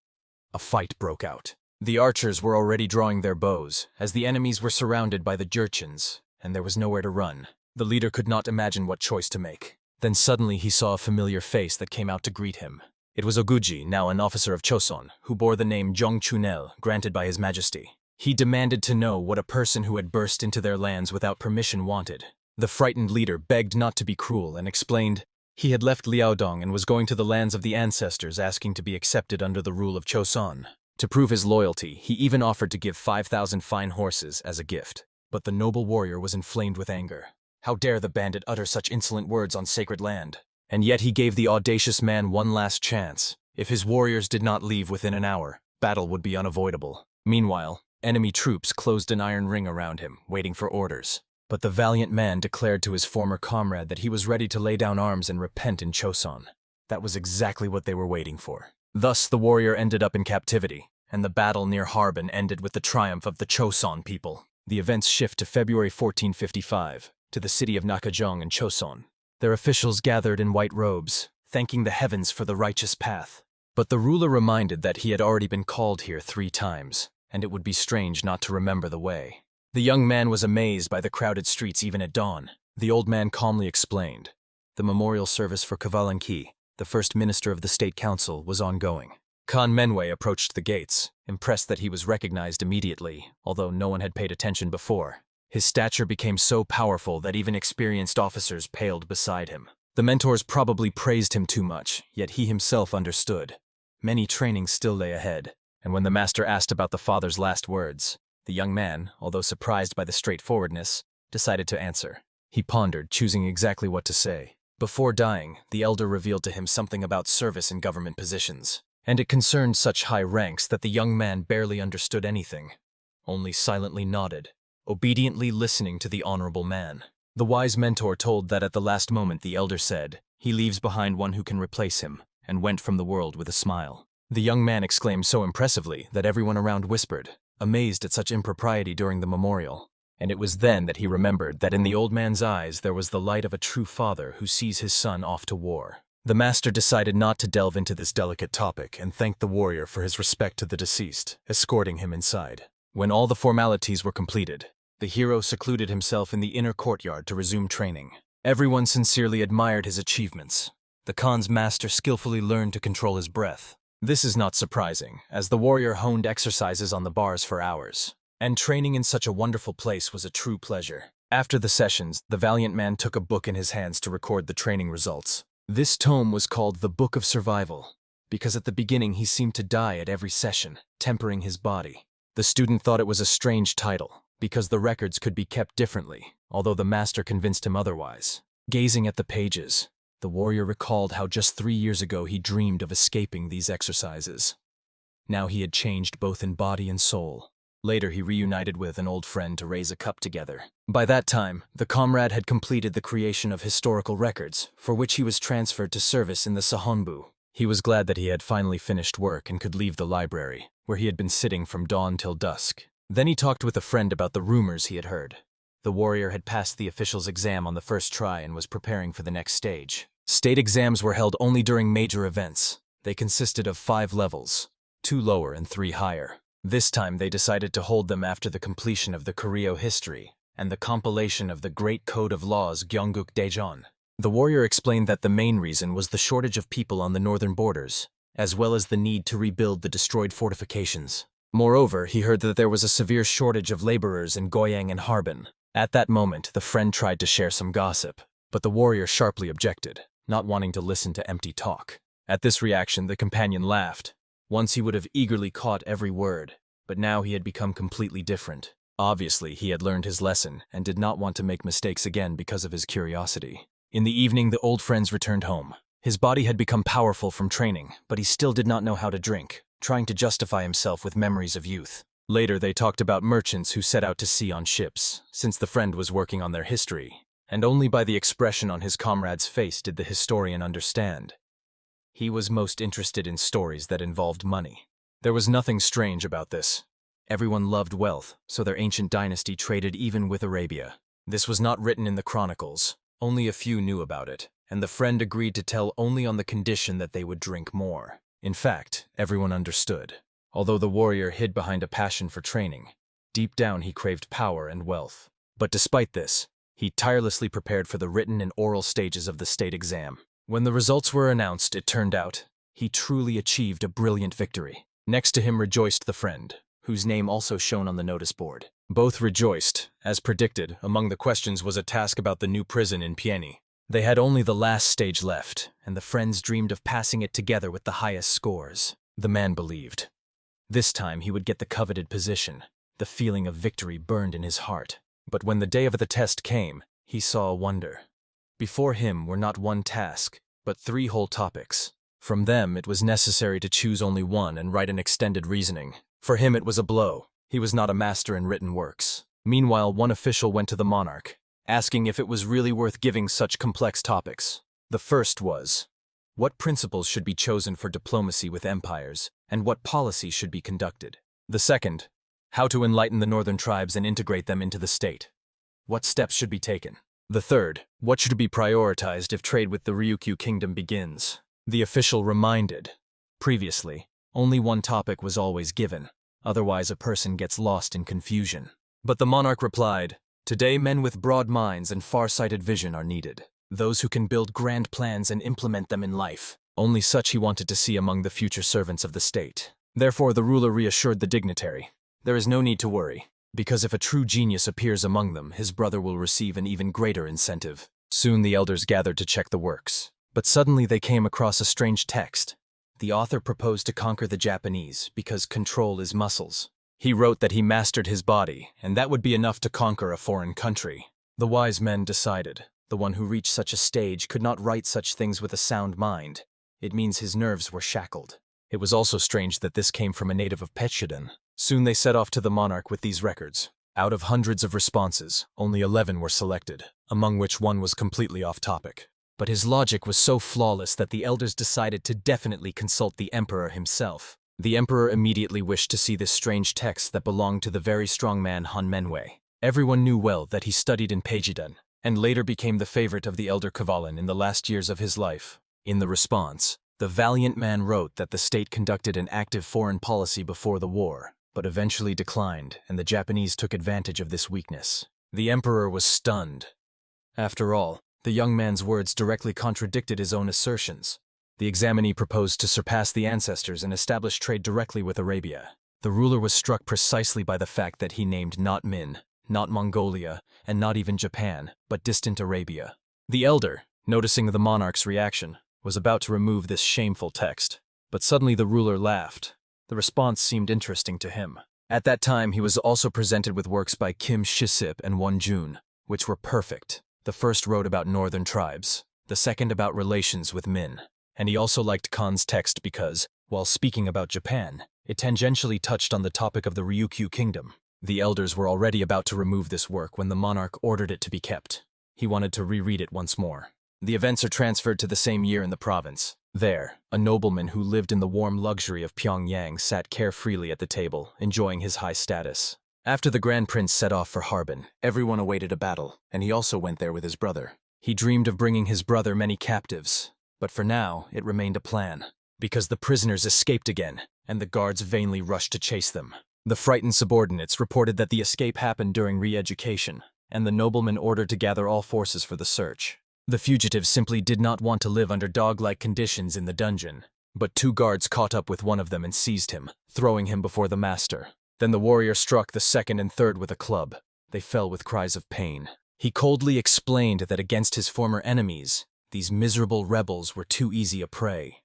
A fight broke out. The archers were already drawing their bows, as the enemies were surrounded by the Jurchens, and there was nowhere to run. The leader could not imagine what choice to make. Then suddenly he saw a familiar face that came out to greet him. It was Oguji, now an officer of Choson, who bore the name Jongchunel, granted by His Majesty. He demanded to know what a person who had burst into their lands without permission wanted. The frightened leader begged not to be cruel and explained he had left Liaodong and was going to the lands of the ancestors, asking to be accepted under the rule of Choson. To prove his loyalty, he even offered to give 5,000 fine horses as a gift. But the noble warrior was inflamed with anger. How dare the bandit utter such insolent words on sacred land? And yet he gave the audacious man one last chance. If his warriors did not leave within an hour, battle would be unavoidable. Meanwhile, enemy troops closed an iron ring around him, waiting for orders. But the valiant man declared to his former comrade that he was ready to lay down arms and repent in Choson. That was exactly what they were waiting for. Thus the warrior ended up in captivity, and the battle near Harbin ended with the triumph of the Choson people. The events shift to February 1455, to the city of Nakajong in Choson. Their officials gathered in white robes, thanking the heavens for the righteous path. But the ruler reminded that he had already been called here 3 times, and it would be strange not to remember the way. The young man was amazed by the crowded streets even at dawn. The old man calmly explained. The memorial service for Kavalanki, the first minister of the state council, was ongoing. Khan Menwei approached the gates, impressed that he was recognized immediately, although no one had paid attention before. His stature became so powerful that even experienced officers paled beside him. The mentors probably praised him too much, yet he himself understood. Many trainings still lay ahead, and when the master asked about the father's last words, the young man, although surprised by the straightforwardness, decided to answer. He pondered, choosing exactly what to say. Before dying, the elder revealed to him something about service in government positions, and it concerned such high ranks that the young man barely understood anything, only silently nodded, obediently listening to the honorable man. The wise mentor told that at the last moment the elder said, "He leaves behind one who can replace him," and went from the world with a smile. The young man exclaimed so impressively that everyone around whispered, amazed at such impropriety during the memorial. And it was then that he remembered that in the old man's eyes there was the light of a true father who sees his son off to war. The master decided not to delve into this delicate topic and thanked the warrior for his respect to the deceased, escorting him inside. When all the formalities were completed, the hero secluded himself in the inner courtyard to resume training. Everyone sincerely admired his achievements. The Khan's master skillfully learned to control his breath. This is not surprising, as the warrior honed exercises on the bars for hours. And training in such a wonderful place was a true pleasure. After the sessions, the valiant man took a book in his hands to record the training results. This tome was called the Book of Survival, because at the beginning he seemed to die at every session, tempering his body. The student thought it was a strange title, because the records could be kept differently, although the master convinced him otherwise. Gazing at the pages, the warrior recalled how just 3 years ago he dreamed of escaping these exercises. Now he had changed both in body and soul. Later he reunited with an old friend to raise a cup together. By that time, the comrade had completed the creation of historical records, for which he was transferred to service in the Sahonbu. He was glad that he had finally finished work and could leave the library, where he had been sitting from dawn till dusk. Then he talked with a friend about the rumors he had heard. The warrior had passed the official's exam on the first try and was preparing for the next stage. State exams were held only during major events. They consisted of 5 levels, 2 lower and 3 higher. This time they decided to hold them after the completion of the Koryo history and the compilation of the Great Code of Laws Gyeongguk Daejeon. The warrior explained that the main reason was the shortage of people on the northern borders, as well as the need to rebuild the destroyed fortifications. Moreover, he heard that there was a severe shortage of laborers in Goyang and Harbin. At that moment, the friend tried to share some gossip, but the warrior sharply objected, not wanting to listen to empty talk. At this reaction, the companion laughed. Once he would have eagerly caught every word, but now he had become completely different. Obviously, he had learned his lesson and did not want to make mistakes again because of his curiosity. In the evening, the old friends returned home. His body had become powerful from training, but he still did not know how to drink, trying to justify himself with memories of youth. Later, they talked about merchants who set out to sea on ships, since the friend was working on their history, and only by the expression on his comrade's face did the historian understand. He was most interested in stories that involved money. There was nothing strange about this. Everyone loved wealth, so their ancient dynasty traded even with Arabia. This was not written in the chronicles. Only a few knew about it, and the friend agreed to tell only on the condition that they would drink more. In fact, everyone understood. Although the warrior hid behind a passion for training, deep down he craved power and wealth. But despite this, he tirelessly prepared for the written and oral stages of the state exam. When the results were announced, it turned out he truly achieved a brilliant victory. Next to him rejoiced the friend, whose name also shone on the notice board. Both rejoiced. As predicted, among the questions was a task about the new prison in Pieni. They had only the last stage left, and the friends dreamed of passing it together with the highest scores. The man believed. This time he would get the coveted position. The feeling of victory burned in his heart. But when the day of the test came, he saw a wonder. Before him were not one task, but 3 whole topics. From them, it was necessary to choose only one and write an extended reasoning. For him, it was a blow. He was not a master in written works. Meanwhile, one official went to the monarch, asking if it was really worth giving such complex topics. The first was, what principles should be chosen for diplomacy with empires, and what policy should be conducted? The second, how to enlighten the northern tribes and integrate them into the state. What steps should be taken? The third, what should be prioritized if trade with the Ryukyu kingdom begins? The official reminded. Previously, only one topic was always given, otherwise a person gets lost in confusion. But the monarch replied, today men with broad minds and far-sighted vision are needed. Those who can build grand plans and implement them in life. Only such he wanted to see among the future servants of the state. Therefore the ruler reassured the dignitary. There is no need to worry. because if a true genius appears among them, his brother will receive an even greater incentive. Soon the elders gathered to check the works. But suddenly they came across a strange text. The author proposed to conquer the Japanese because control is muscles. He wrote that he mastered his body, and that would be enough to conquer a foreign country. The wise men decided. The one who reached such a stage could not write such things with a sound mind. It means his nerves were shackled. It was also strange that this came from a native of Pechudan. Soon they set off to the monarch with these records. Out of hundreds of responses, only 11 were selected, among which one was completely off topic. But his logic was so flawless that the elders decided to definitely consult the emperor himself. The emperor immediately wished to see this strange text that belonged to the very strong man Han Menwei. Everyone knew well that he studied in Pechudan, and later became the favorite of the elder Kavalan in the last years of his life. In the response, the valiant man wrote that the state conducted an active foreign policy before the war, but eventually declined, and the Japanese took advantage of this weakness. The emperor was stunned. After all, the young man's words directly contradicted his own assertions. The examinee proposed to surpass the ancestors and establish trade directly with Arabia. The ruler was struck precisely by the fact that he named not Min, not Mongolia, and not even Japan, but distant Arabia. The elder, noticing the monarch's reaction, was about to remove this shameful text. But suddenly the ruler laughed. The response seemed interesting to him. At that time he was also presented with works by Kim Shisip and Won Jun, which were perfect. The first wrote about northern tribes, the second about relations with Min. And he also liked Khan's text because, while speaking about Japan, it tangentially touched on the topic of the Ryukyu kingdom. The elders were already about to remove this work when the monarch ordered it to be kept. He wanted to reread it once more. The events are transferred to the same year in the province. There, a nobleman who lived in the warm luxury of Pyongyang sat carefreely at the table, enjoying his high status. After the Grand Prince set off for Harbin, everyone awaited a battle, and he also went there with his brother. He dreamed of bringing his brother many captives, but for now, it remained a plan, because the prisoners escaped again, and the guards vainly rushed to chase them. The frightened subordinates reported that the escape happened during re-education, and the nobleman ordered to gather all forces for the search. The fugitives simply did not want to live under dog-like conditions in the dungeon, but 2 guards caught up with one of them and seized him, throwing him before the master. Then the warrior struck the second and third with a club. They fell with cries of pain. He coldly explained that against his former enemies, these miserable rebels were too easy a prey.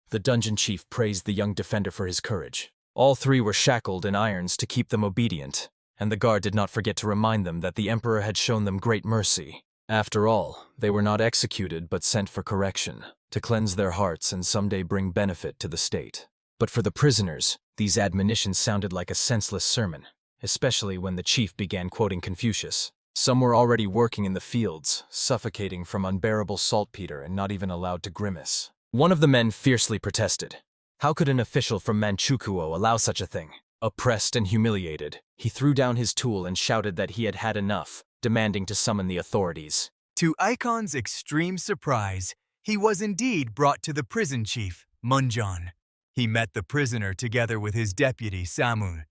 The dungeon chief praised the young defender for his courage. All 3 were shackled in irons to keep them obedient, and the guard did not forget to remind them that the emperor had shown them great mercy. After all, they were not executed but sent for correction, to cleanse their hearts and someday bring benefit to the state. But for the prisoners, these admonitions sounded like a senseless sermon, especially when the chief began quoting Confucius. Some were already working in the fields, suffocating from unbearable saltpeter and not even allowed to grimace. One of the men fiercely protested. How could an official from Manchukuo allow such a thing? Oppressed and humiliated, he threw down his tool and shouted that he had had enough, demanding to summon the authorities. To Ikon's extreme surprise, he was indeed brought to the prison chief, Munjan. He met the prisoner together with his deputy, Samun,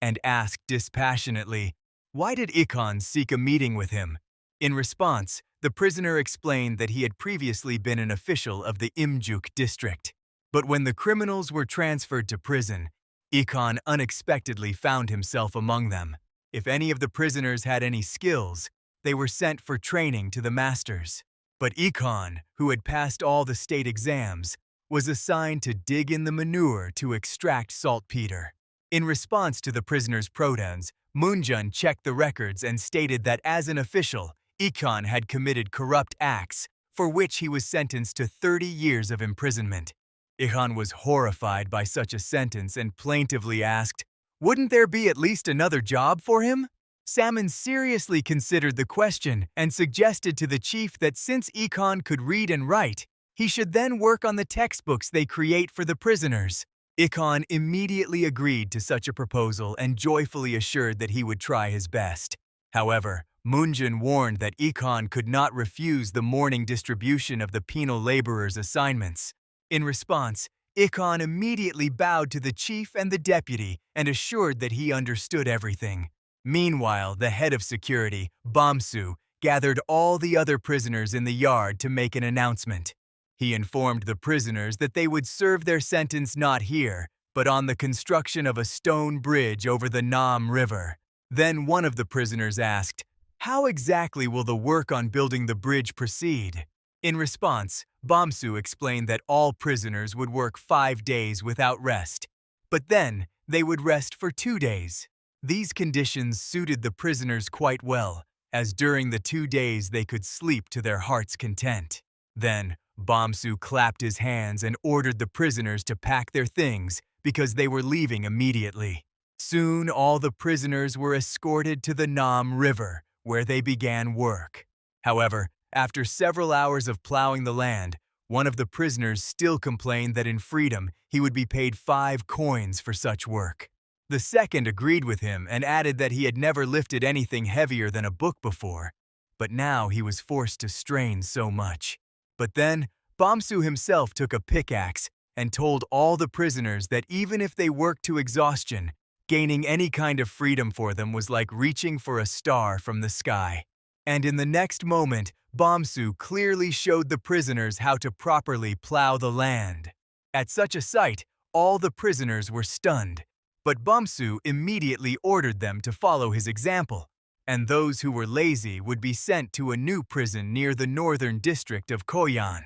and asked dispassionately, why did Ikon seek a meeting with him? In response, the prisoner explained that he had previously been an official of the Imjuk district. But when the criminals were transferred to prison, Ikon unexpectedly found himself among them. If any of the prisoners had any skills, they were sent for training to the masters. But Ikon, who had passed all the state exams, was assigned to dig in the manure to extract saltpeter. In response to the prisoners' protests, Munjun checked the records and stated that as an official, Ikon had committed corrupt acts, for which he was sentenced to 30 years of imprisonment. Ikon was horrified by such a sentence and plaintively asked, wouldn't there be at least another job for him? Salmon seriously considered the question and suggested to the chief that since Ikon could read and write, he should then work on the textbooks they create for the prisoners. Ikon immediately agreed to such a proposal and joyfully assured that he would try his best. However, Munjun warned that Ikon could not refuse the morning distribution of the penal laborers' assignments. In response, Ikon immediately bowed to the chief and the deputy and assured that he understood everything. Meanwhile, the head of security, Bamsu, gathered all the other prisoners in the yard to make an announcement. He informed the prisoners that they would serve their sentence not here, but on the construction of a stone bridge over the Nam River. Then one of the prisoners asked, "How exactly will the work on building the bridge proceed?" In response, Bomsu explained that all prisoners would work 5 days without rest, but then they would rest for 2 days. These conditions suited the prisoners quite well, as during the 2 days they could sleep to their heart's content. Then, Bomsu clapped his hands and ordered the prisoners to pack their things because they were leaving immediately. Soon all the prisoners were escorted to the Nam River, where they began work. However, after several hours of plowing the land, one of the prisoners still complained that in freedom he would be paid 5 coins for such work. The second agreed with him and added that he had never lifted anything heavier than a book before, but now he was forced to strain so much. But then, Bomsu himself took a pickaxe and told all the prisoners that even if they worked to exhaustion, gaining any kind of freedom for them was like reaching for a star from the sky. And in the next moment, Bomsu clearly showed the prisoners how to properly plow the land. At such a sight, all the prisoners were stunned, but Bomsu immediately ordered them to follow his example, and those who were lazy would be sent to a new prison near the northern district of Koyan.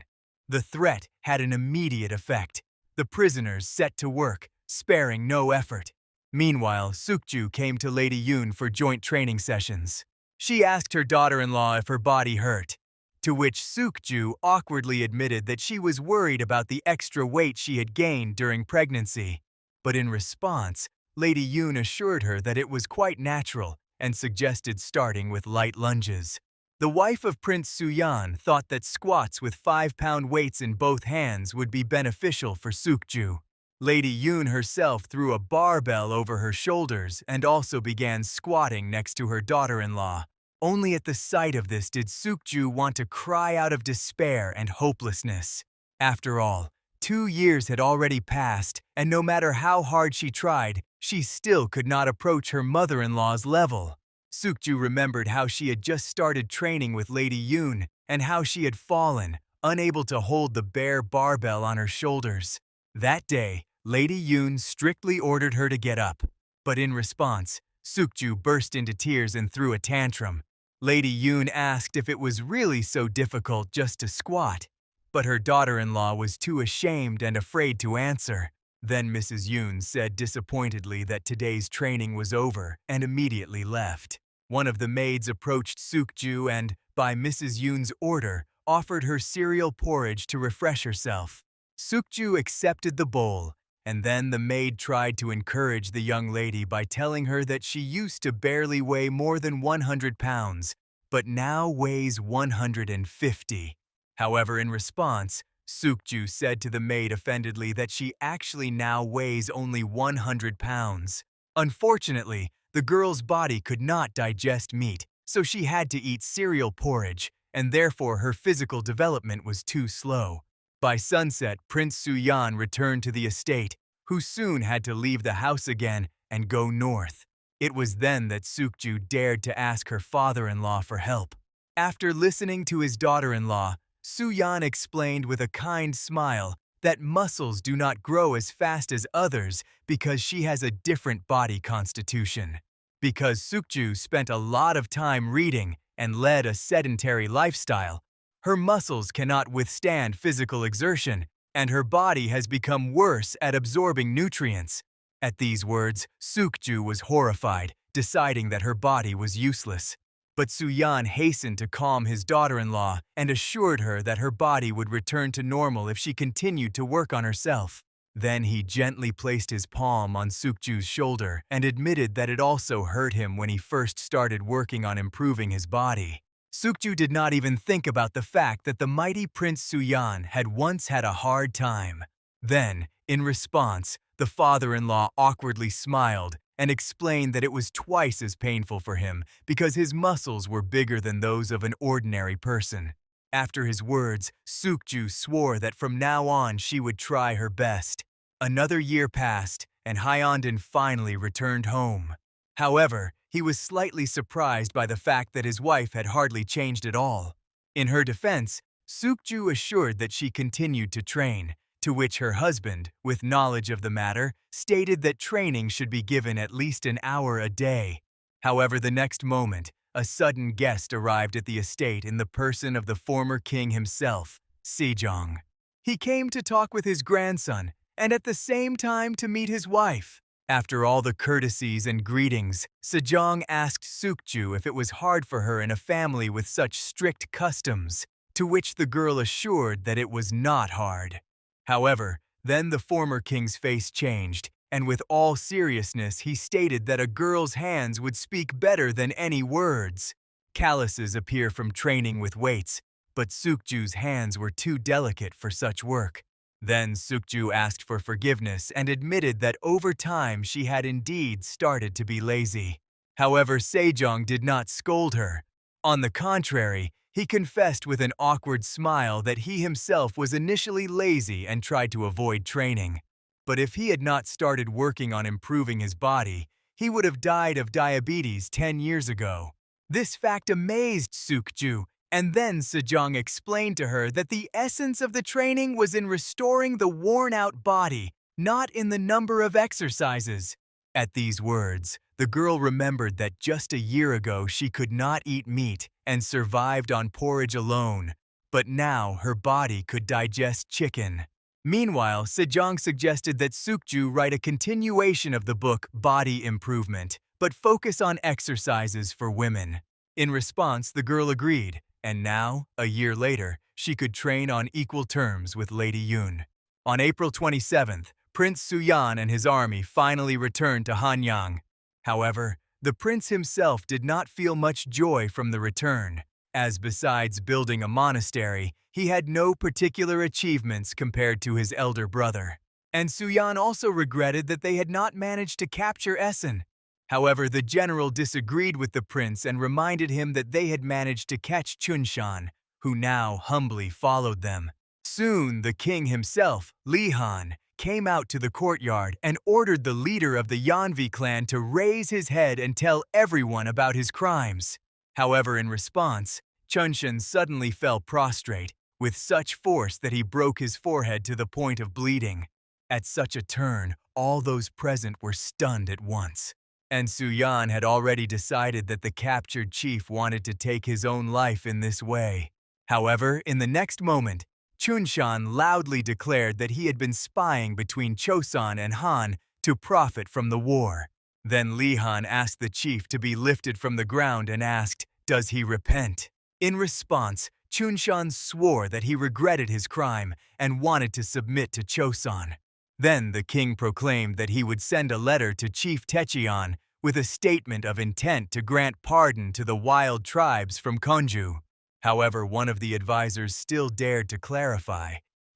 The threat had an immediate effect. The prisoners set to work, sparing no effort. Meanwhile, Sukju came to Lady Yoon for joint training sessions. She asked her daughter-in-law if her body hurt, to which Sukju awkwardly admitted that she was worried about the extra weight she had gained during pregnancy. But in response, Lady Yoon assured her that it was quite natural and suggested starting with light lunges. The wife of Prince Suyan thought that squats with 5-pound weights in both hands would be beneficial for Sukju. Lady Yoon herself threw a barbell over her shoulders and also began squatting next to her daughter-in-law. Only at the sight of this did Sukju want to cry out of despair and hopelessness. After all, 2 years had already passed, and no matter how hard she tried, she still could not approach her mother-in-law's level. Sukju remembered how she had just started training with Lady Yoon and how she had fallen, unable to hold the bare barbell on her shoulders. That day, Lady Yoon strictly ordered her to get up, but in response, Sukju burst into tears and threw a tantrum. Lady Yoon asked if it was really so difficult just to squat, but her daughter-in-law was too ashamed and afraid to answer. Then Mrs. Yoon said disappointedly that today's training was over and immediately left. One of the maids approached Sukju and, by Mrs. Yoon's order, offered her cereal porridge to refresh herself. Sukju accepted the bowl, and then the maid tried to encourage the young lady by telling her that she used to barely weigh more than 100 pounds, but now weighs 150. However, in response, Sukju said to the maid offendedly that she actually now weighs only 100 pounds. Unfortunately, the girl's body could not digest meat, so she had to eat cereal porridge, and therefore her physical development was too slow. By sunset, Prince Suyan returned to the estate, who soon had to leave the house again and go north. It was then that Sukju dared to ask her father-in-law for help. After listening to his daughter-in-law, Suyan explained with a kind smile that muscles do not grow as fast as others because she has a different body constitution. Because Sukju spent a lot of time reading and led a sedentary lifestyle, her muscles cannot withstand physical exertion, and her body has become worse at absorbing nutrients. At these words, Sukju was horrified, deciding that her body was useless. But Suyan hastened to calm his daughter-in-law and assured her that her body would return to normal if she continued to work on herself. Then he gently placed his palm on Sukju's shoulder and admitted that it also hurt him when he first started working on improving his body. Sukju did not even think about the fact that the mighty Prince Suyan had once had a hard time. Then, in response, the father-in-law awkwardly smiled and explained that it was twice as painful for him because his muscles were bigger than those of an ordinary person. After his words, Sukju swore that from now on she would try her best. Another year passed, and Hyundin finally returned home. However, he was slightly surprised by the fact that his wife had hardly changed at all. In her defense, Sukju assured that she continued to train, to which her husband, with knowledge of the matter, stated that training should be given at least an hour a day. However, the next moment, a sudden guest arrived at the estate in the person of the former king himself, Sejong. He came to talk with his grandson, and at the same time to meet his wife. After all the courtesies and greetings, Sejong asked Sukju if it was hard for her in a family with such strict customs, to which the girl assured that it was not hard. However, then the former king's face changed, and with all seriousness he stated that a girl's hands would speak better than any words. Calluses appear from training with weights, but Sukju's hands were too delicate for such work. Then Sukju asked for forgiveness and admitted that over time she had indeed started to be lazy. However, Sejong did not scold her. On the contrary, he confessed with an awkward smile that he himself was initially lazy and tried to avoid training. But if he had not started working on improving his body, he would have died of diabetes 10 years ago. This fact amazed Sukju, and then Sejong explained to her that the essence of the training was in restoring the worn-out body, not in the number of exercises. At these words, the girl remembered that just a year ago she could not eat meat and survived on porridge alone, but now her body could digest chicken. Meanwhile, Sejong suggested that Sukju write a continuation of the book Body Improvement, but focus on exercises for women. In response, the girl agreed, and now, a year later, she could train on equal terms with Lady Yoon. On April 27th, Prince Suyan and his army finally returned to Hanyang. However, the prince himself did not feel much joy from the return, as besides building a monastery, he had no particular achievements compared to his elder brother. And Suyan also regretted that they had not managed to capture Essen. However, the general disagreed with the prince and reminded him that they had managed to catch Chunshan, who now humbly followed them. Soon, the king himself, Li Han, came out to the courtyard and ordered the leader of the Yanvi clan to raise his head and tell everyone about his crimes. However, in response, Chunshan suddenly fell prostrate, with such force that he broke his forehead to the point of bleeding. At such a turn, all those present were stunned at once. And Suyan had already decided that the captured chief wanted to take his own life in this way. However, in the next moment, Chunshan loudly declared that he had been spying between Choson and Han to profit from the war. Then Li Han asked the chief to be lifted from the ground and asked, "Does he repent?" In response, Chunshan swore that he regretted his crime and wanted to submit to Choson. Then the king proclaimed that he would send a letter to Chief Taecheon with a statement of intent to grant pardon to the wild tribes from Konju. However, one of the advisors still dared to clarify,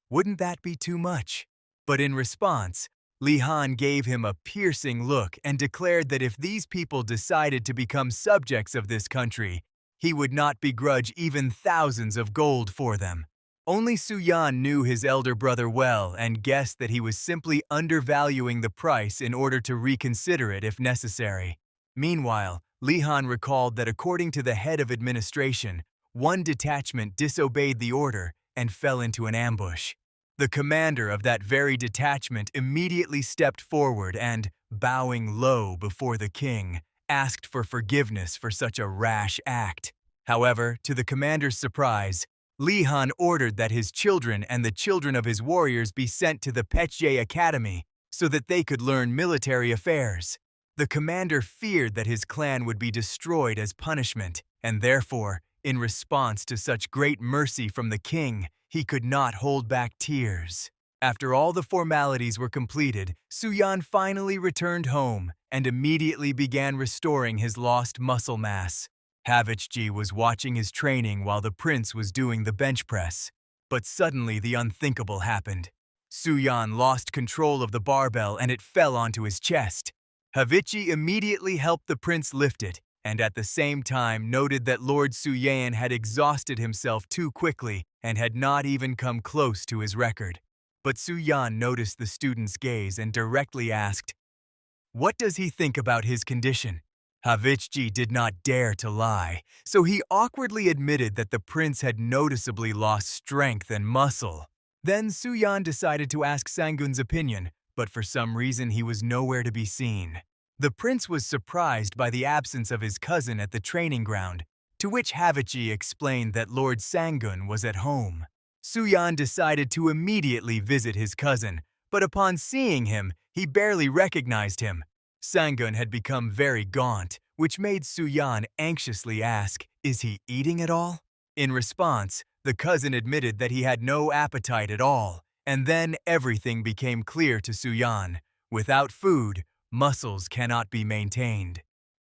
"Wouldn't that be too much?" But in response, Li Han gave him a piercing look and declared that if these people decided to become subjects of this country, he would not begrudge even thousands of gold for them. Only Suyan knew his elder brother well and guessed that he was simply undervaluing the price in order to reconsider it if necessary. Meanwhile, Li Han recalled that according to the head of administration, one detachment disobeyed the order and fell into an ambush. The commander of that very detachment immediately stepped forward and, bowing low before the king, asked for forgiveness for such a rash act. However, to the commander's surprise, Li Han ordered that his children and the children of his warriors be sent to the Petje Academy so that they could learn military affairs. The commander feared that his clan would be destroyed as punishment, and therefore, in response to such great mercy from the king, he could not hold back tears. After all the formalities were completed, Suyan finally returned home and immediately began restoring his lost muscle mass. Havichji was watching his training while the prince was doing the bench press. But suddenly the unthinkable happened. Suyan lost control of the barbell and it fell onto his chest. Havichi immediately helped the prince lift it, and at the same time noted that Lord Suyan had exhausted himself too quickly and had not even come close to his record. But Suyan noticed the student's gaze and directly asked, "What does he think about his condition?" Havichji did not dare to lie, so he awkwardly admitted that the prince had noticeably lost strength and muscle. Then Suyan decided to ask Sangun's opinion, but for some reason he was nowhere to be seen. The prince was surprised by the absence of his cousin at the training ground, to which Havichi explained that Lord Sangun was at home. Suyan decided to immediately visit his cousin, but upon seeing him, he barely recognized him. Sangun had become very gaunt, which made Suyan anxiously ask, "Is he eating at all?" In response, the cousin admitted that he had no appetite at all, and then everything became clear to Suyan. Without food, muscles cannot be maintained.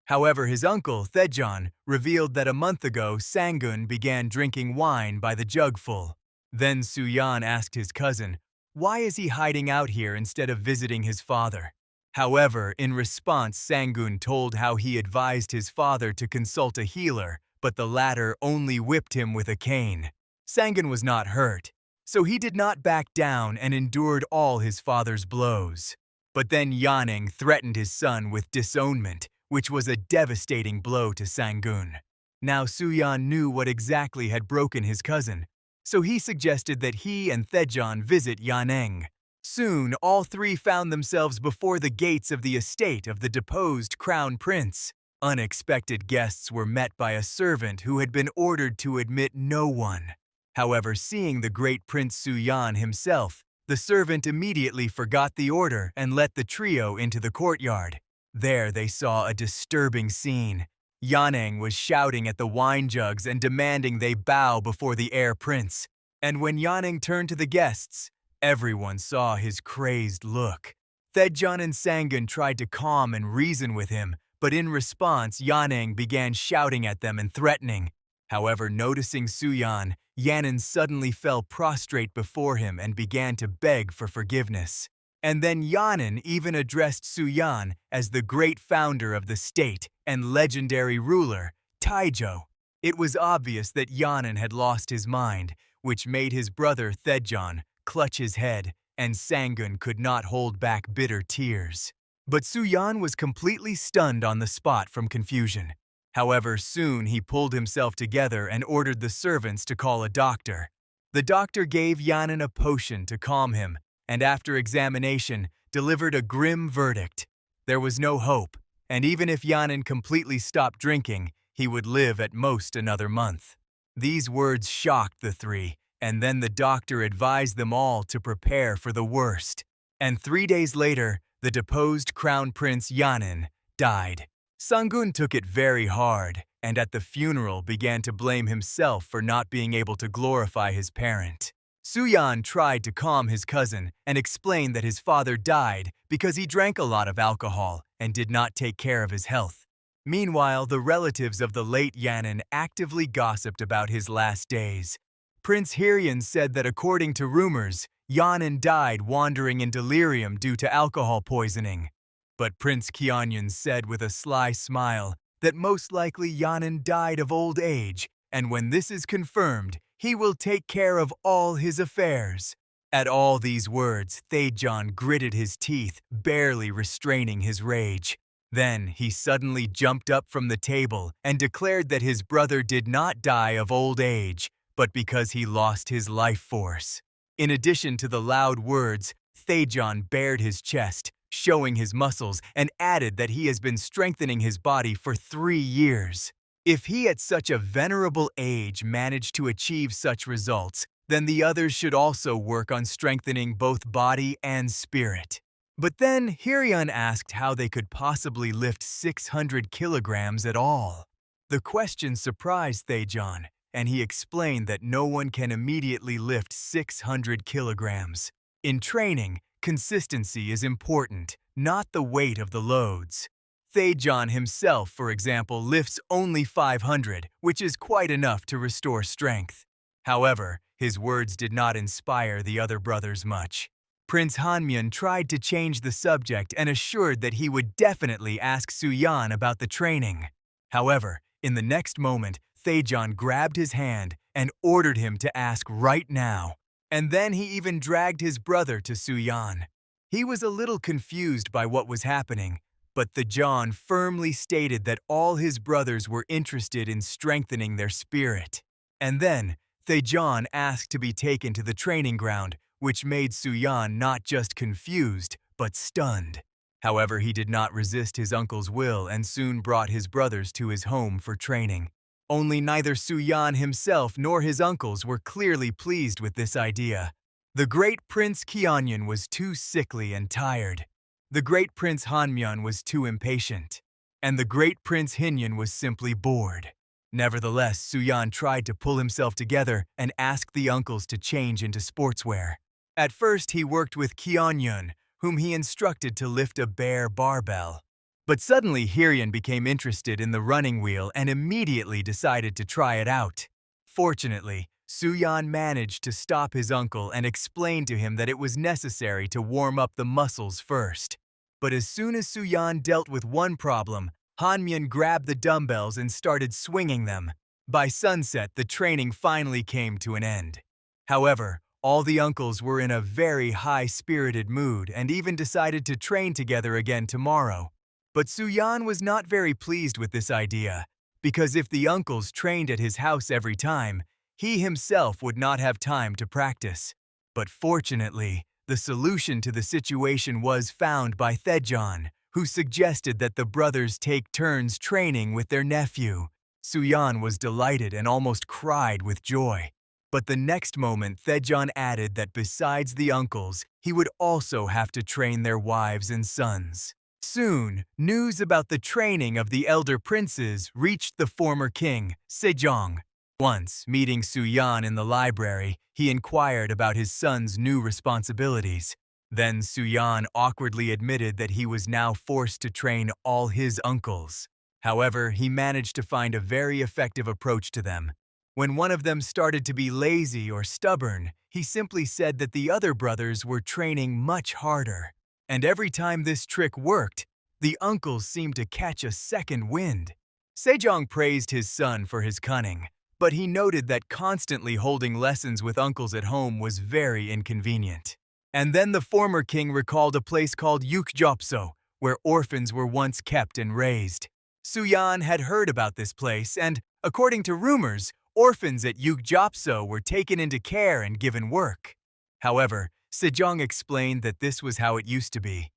However, his uncle, Thejon, revealed that a month ago Sangun began drinking wine by the jugful. Then Suyan asked his cousin, why is he hiding out here instead of visiting his father? However, in response, Sangun told how he advised his father to consult a healer, but the latter only whipped him with a cane. Sangun was not hurt, so he did not back down and endured all his father's blows. But then Yaning threatened his son with disownment, which was a devastating blow to Sangun. Now Suyan knew what exactly had broken his cousin, so he suggested that he and Thejon visit Yaning. Soon, all three found themselves before the gates of the estate of the deposed crown prince. Unexpected guests were met by a servant who had been ordered to admit no one. However, seeing the great Prince Suyan himself, the servant immediately forgot the order and let the trio into the courtyard. There they saw a disturbing scene. Yaning was shouting at the wine jugs and demanding they bow before the heir prince. And when Yaning turned to the guests, everyone saw his crazed look. Thejon and Sangun tried to calm and reason with him, but in response, Yaning began shouting at them and threatening. However, noticing Suyan, Yanin suddenly fell prostrate before him and began to beg for forgiveness. And then Yanin even addressed Suyan as the great founder of the state and legendary ruler, Taijo. It was obvious that Yanin had lost his mind, which made his brother Thejon clutch his head, and Sangun could not hold back bitter tears. But Suyan was completely stunned on the spot from confusion. However, soon he pulled himself together and ordered the servants to call a doctor. The doctor gave Yanin a potion to calm him, and after examination, delivered a grim verdict. There was no hope, and even if Yanin completely stopped drinking, he would live at most another month. These words shocked the three, and then the doctor advised them all to prepare for the worst. And 3 days later, the deposed crown prince Yanin died. Sangun took it very hard, and at the funeral began to blame himself for not being able to glorify his parent. Suyan tried to calm his cousin and explain that his father died because he drank a lot of alcohol and did not take care of his health. Meanwhile, the relatives of the late Yanin actively gossiped about his last days. Prince Hiryan said that according to rumors, Yanin died wandering in delirium due to alcohol poisoning. But Prince Kyeonyeon said with a sly smile that most likely Yanin died of old age, and when this is confirmed, he will take care of all his affairs. At all these words, Thejon gritted his teeth, barely restraining his rage. Then he suddenly jumped up from the table and declared that his brother did not die of old age, but because he lost his life force. In addition to the loud words, Thejon bared his chest, showing his muscles, and added that he has been strengthening his body for 3 years. If he at such a venerable age managed to achieve such results, then the others should also work on strengthening both body and spirit. But then Hiryan asked how they could possibly lift 600 kilograms at all. The question surprised Thejon, and he explained that no one can immediately lift 600 kilograms. In training, consistency is important, not the weight of the loads. Thejon himself, for example, lifts only 500, which is quite enough to restore strength. However, his words did not inspire the other brothers much. Prince Hanmyeon tried to change the subject and assured that he would definitely ask Suyan about the training. However, in the next moment, Thejon grabbed his hand and ordered him to ask right now. And then he even dragged his brother to Suyan. He was a little confused by what was happening, but Thejon firmly stated that all his brothers were interested in strengthening their spirit. And then, Thejon asked to be taken to the training ground, which made Suyan not just confused, but stunned. However, he did not resist his uncle's will and soon brought his brothers to his home for training. Only neither Suyan himself nor his uncles were clearly pleased with this idea. The great Prince Kyeonyeon was too sickly and tired. The great Prince Hanmyeon was too impatient. And the great Prince Hinyeon was simply bored. Nevertheless, Suyan tried to pull himself together and asked the uncles to change into sportswear. At first, he worked with Kyeonyeon, whom he instructed to lift a bare barbell. But suddenly, Hiryeon became interested in the running wheel and immediately decided to try it out. Fortunately, Suyan managed to stop his uncle and explain to him that it was necessary to warm up the muscles first. But as soon as Suyan dealt with one problem, Hanmyeon grabbed the dumbbells and started swinging them. By sunset, the training finally came to an end. However, all the uncles were in a very high-spirited mood and even decided to train together again tomorrow. But Suyan was not very pleased with this idea, because if the uncles trained at his house every time, he himself would not have time to practice. But fortunately, the solution to the situation was found by Taejeon, who suggested that the brothers take turns training with their nephew. Suyan was delighted and almost cried with joy. But the next moment, Taejeon added that besides the uncles, he would also have to train their wives and sons. Soon, news about the training of the elder princes reached the former king, Sejong. Once, meeting Suyan in the library, he inquired about his son's new responsibilities. Then Suyan awkwardly admitted that he was now forced to train all his uncles. However, he managed to find a very effective approach to them. When one of them started to be lazy or stubborn, he simply said that the other brothers were training much harder. And every time this trick worked, the uncles seemed to catch a second wind. Sejong praised his son for his cunning, but he noted that constantly holding lessons with uncles at home was very inconvenient. And then the former king recalled a place called Yukjopso, where orphans were once kept and raised. Suyan had heard about this place, and, according to rumors, orphans at Yukjopso were taken into care and given work. However, Sejong explained that this was how it used to be.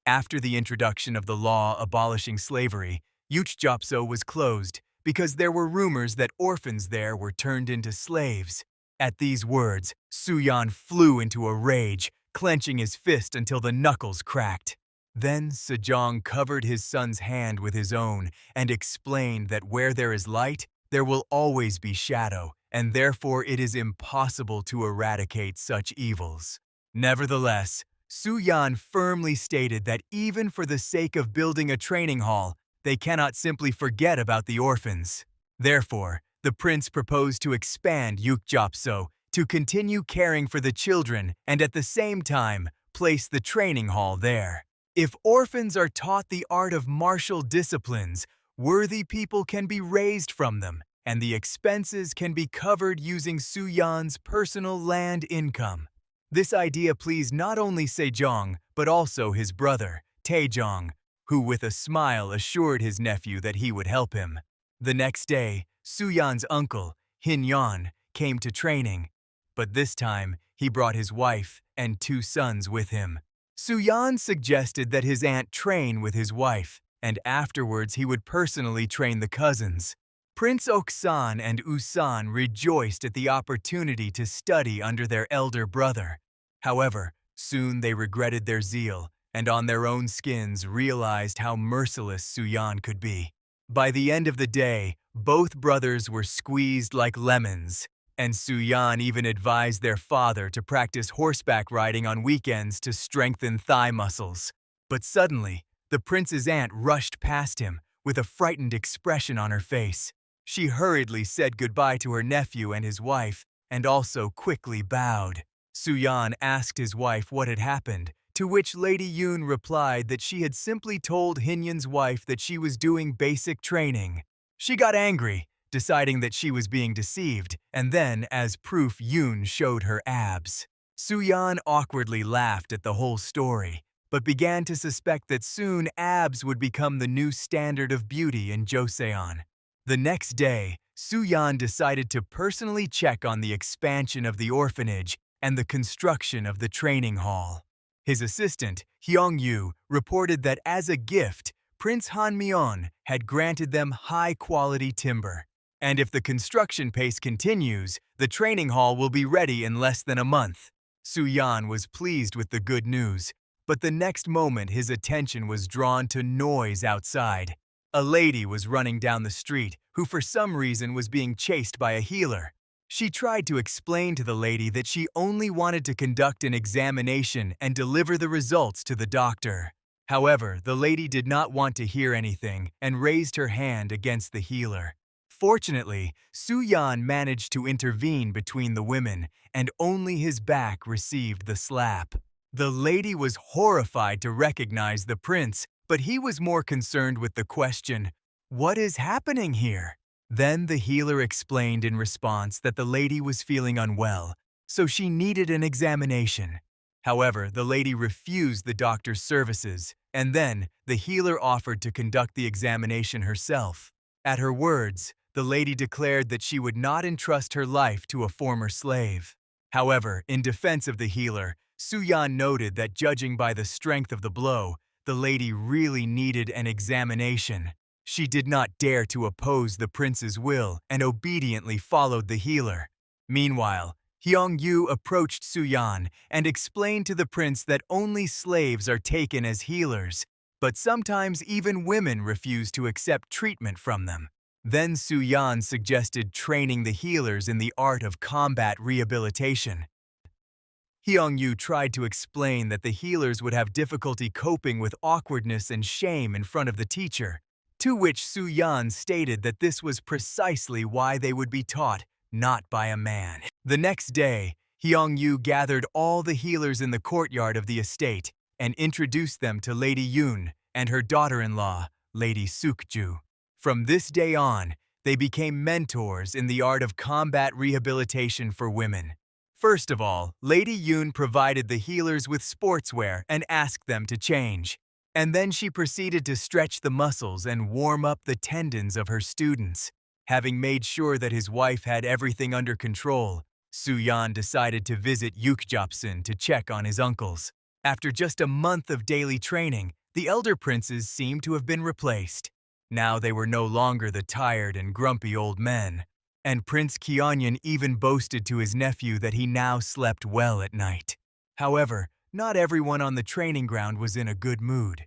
After the introduction of the law abolishing slavery, Yukjopso was closed because there were rumors that orphans there were turned into slaves. At these words, Suyan flew into a rage, clenching his fist until the knuckles cracked. Then Sejong covered his son's hand with his own and explained that where there is light, there will always be shadow, and therefore it is impossible to eradicate such evils. Nevertheless, Suyan firmly stated that even for the sake of building a training hall, they cannot simply forget about the orphans. Therefore, the prince proposed to expand Yukjopso to continue caring for the children and at the same time place the training hall there. If orphans are taught the art of martial disciplines, worthy people can be raised from them, and the expenses can be covered using Suyan's personal land income. This idea pleased not only Sejong, but also his brother, Taejong, who with a smile assured his nephew that he would help him. The next day, Suyan's uncle, Hinyeon, came to training, but this time he brought his wife and 2 sons with him. Suyan suggested that his aunt train with his wife, and afterwards he would personally train the cousins. Prince Oksan and Usan rejoiced at the opportunity to study under their elder brother. However, soon they regretted their zeal, and on their own skins realized how merciless Suyan could be. By the end of the day, both brothers were squeezed like lemons, and Suyan even advised their father to practice horseback riding on weekends to strengthen thigh muscles. But suddenly, the prince's aunt rushed past him with a frightened expression on her face. She hurriedly said goodbye to her nephew and his wife, and also quickly bowed. Suyan asked his wife what had happened, to which Lady Yoon replied that she had simply told Hinyeon's wife that she was doing basic training. She got angry, deciding that she was being deceived, and then, as proof, Yoon showed her abs. Suyan awkwardly laughed at the whole story, but began to suspect that soon abs would become the new standard of beauty in Joseon. The next day, Suyan decided to personally check on the expansion of the orphanage and the construction of the training hall. His assistant, Hyung-yu, reported that as a gift, Prince Han-myeon had granted them high-quality timber. And if the construction pace continues, the training hall will be ready in less than a month. Soo-yeon was pleased with the good news, but the next moment his attention was drawn to noise outside. A lady was running down the street, who for some reason was being chased by a healer. She tried to explain to the lady that she only wanted to conduct an examination and deliver the results to the doctor. However, the lady did not want to hear anything and raised her hand against the healer. Fortunately, Soo-yeon managed to intervene between the women, and only his back received the slap. The lady was horrified to recognize the prince, but he was more concerned with the question, "What is happening here?" Then the healer explained in response that the lady was feeling unwell, so she needed an examination. However, the lady refused the doctor's services, and then the healer offered to conduct the examination herself. At her words, the lady declared that she would not entrust her life to a former slave. However, in defense of the healer, Soo-yeon noted that judging by the strength of the blow, the lady really needed an examination. She did not dare to oppose the prince's will and obediently followed the healer. Meanwhile, Hyung-yu approached Soo-yeon and explained to the prince that only slaves are taken as healers, but sometimes even women refuse to accept treatment from them. Then Soo-yeon suggested training the healers in the art of combat rehabilitation. Hyung-yu tried to explain that the healers would have difficulty coping with awkwardness and shame in front of the teacher, to which Soo-yeon stated that this was precisely why they would be taught, not by a man. The next day, Hyung-yu gathered all the healers in the courtyard of the estate and introduced them to Lady Yoon and her daughter-in-law, Lady Suk-ju. From this day on, they became mentors in the art of combat rehabilitation for women. First of all, Lady Yoon provided the healers with sportswear and asked them to change. And then she proceeded to stretch the muscles and warm up the tendons of her students. Having made sure that his wife had everything under control, Soo-yeon decided to visit Yukjopsun to check on his uncles. After just a month of daily training, the elder princes seemed to have been replaced. Now they were no longer the tired and grumpy old men. And Prince Kyeonyeon even boasted to his nephew that he now slept well at night. However, not everyone on the training ground was in a good mood.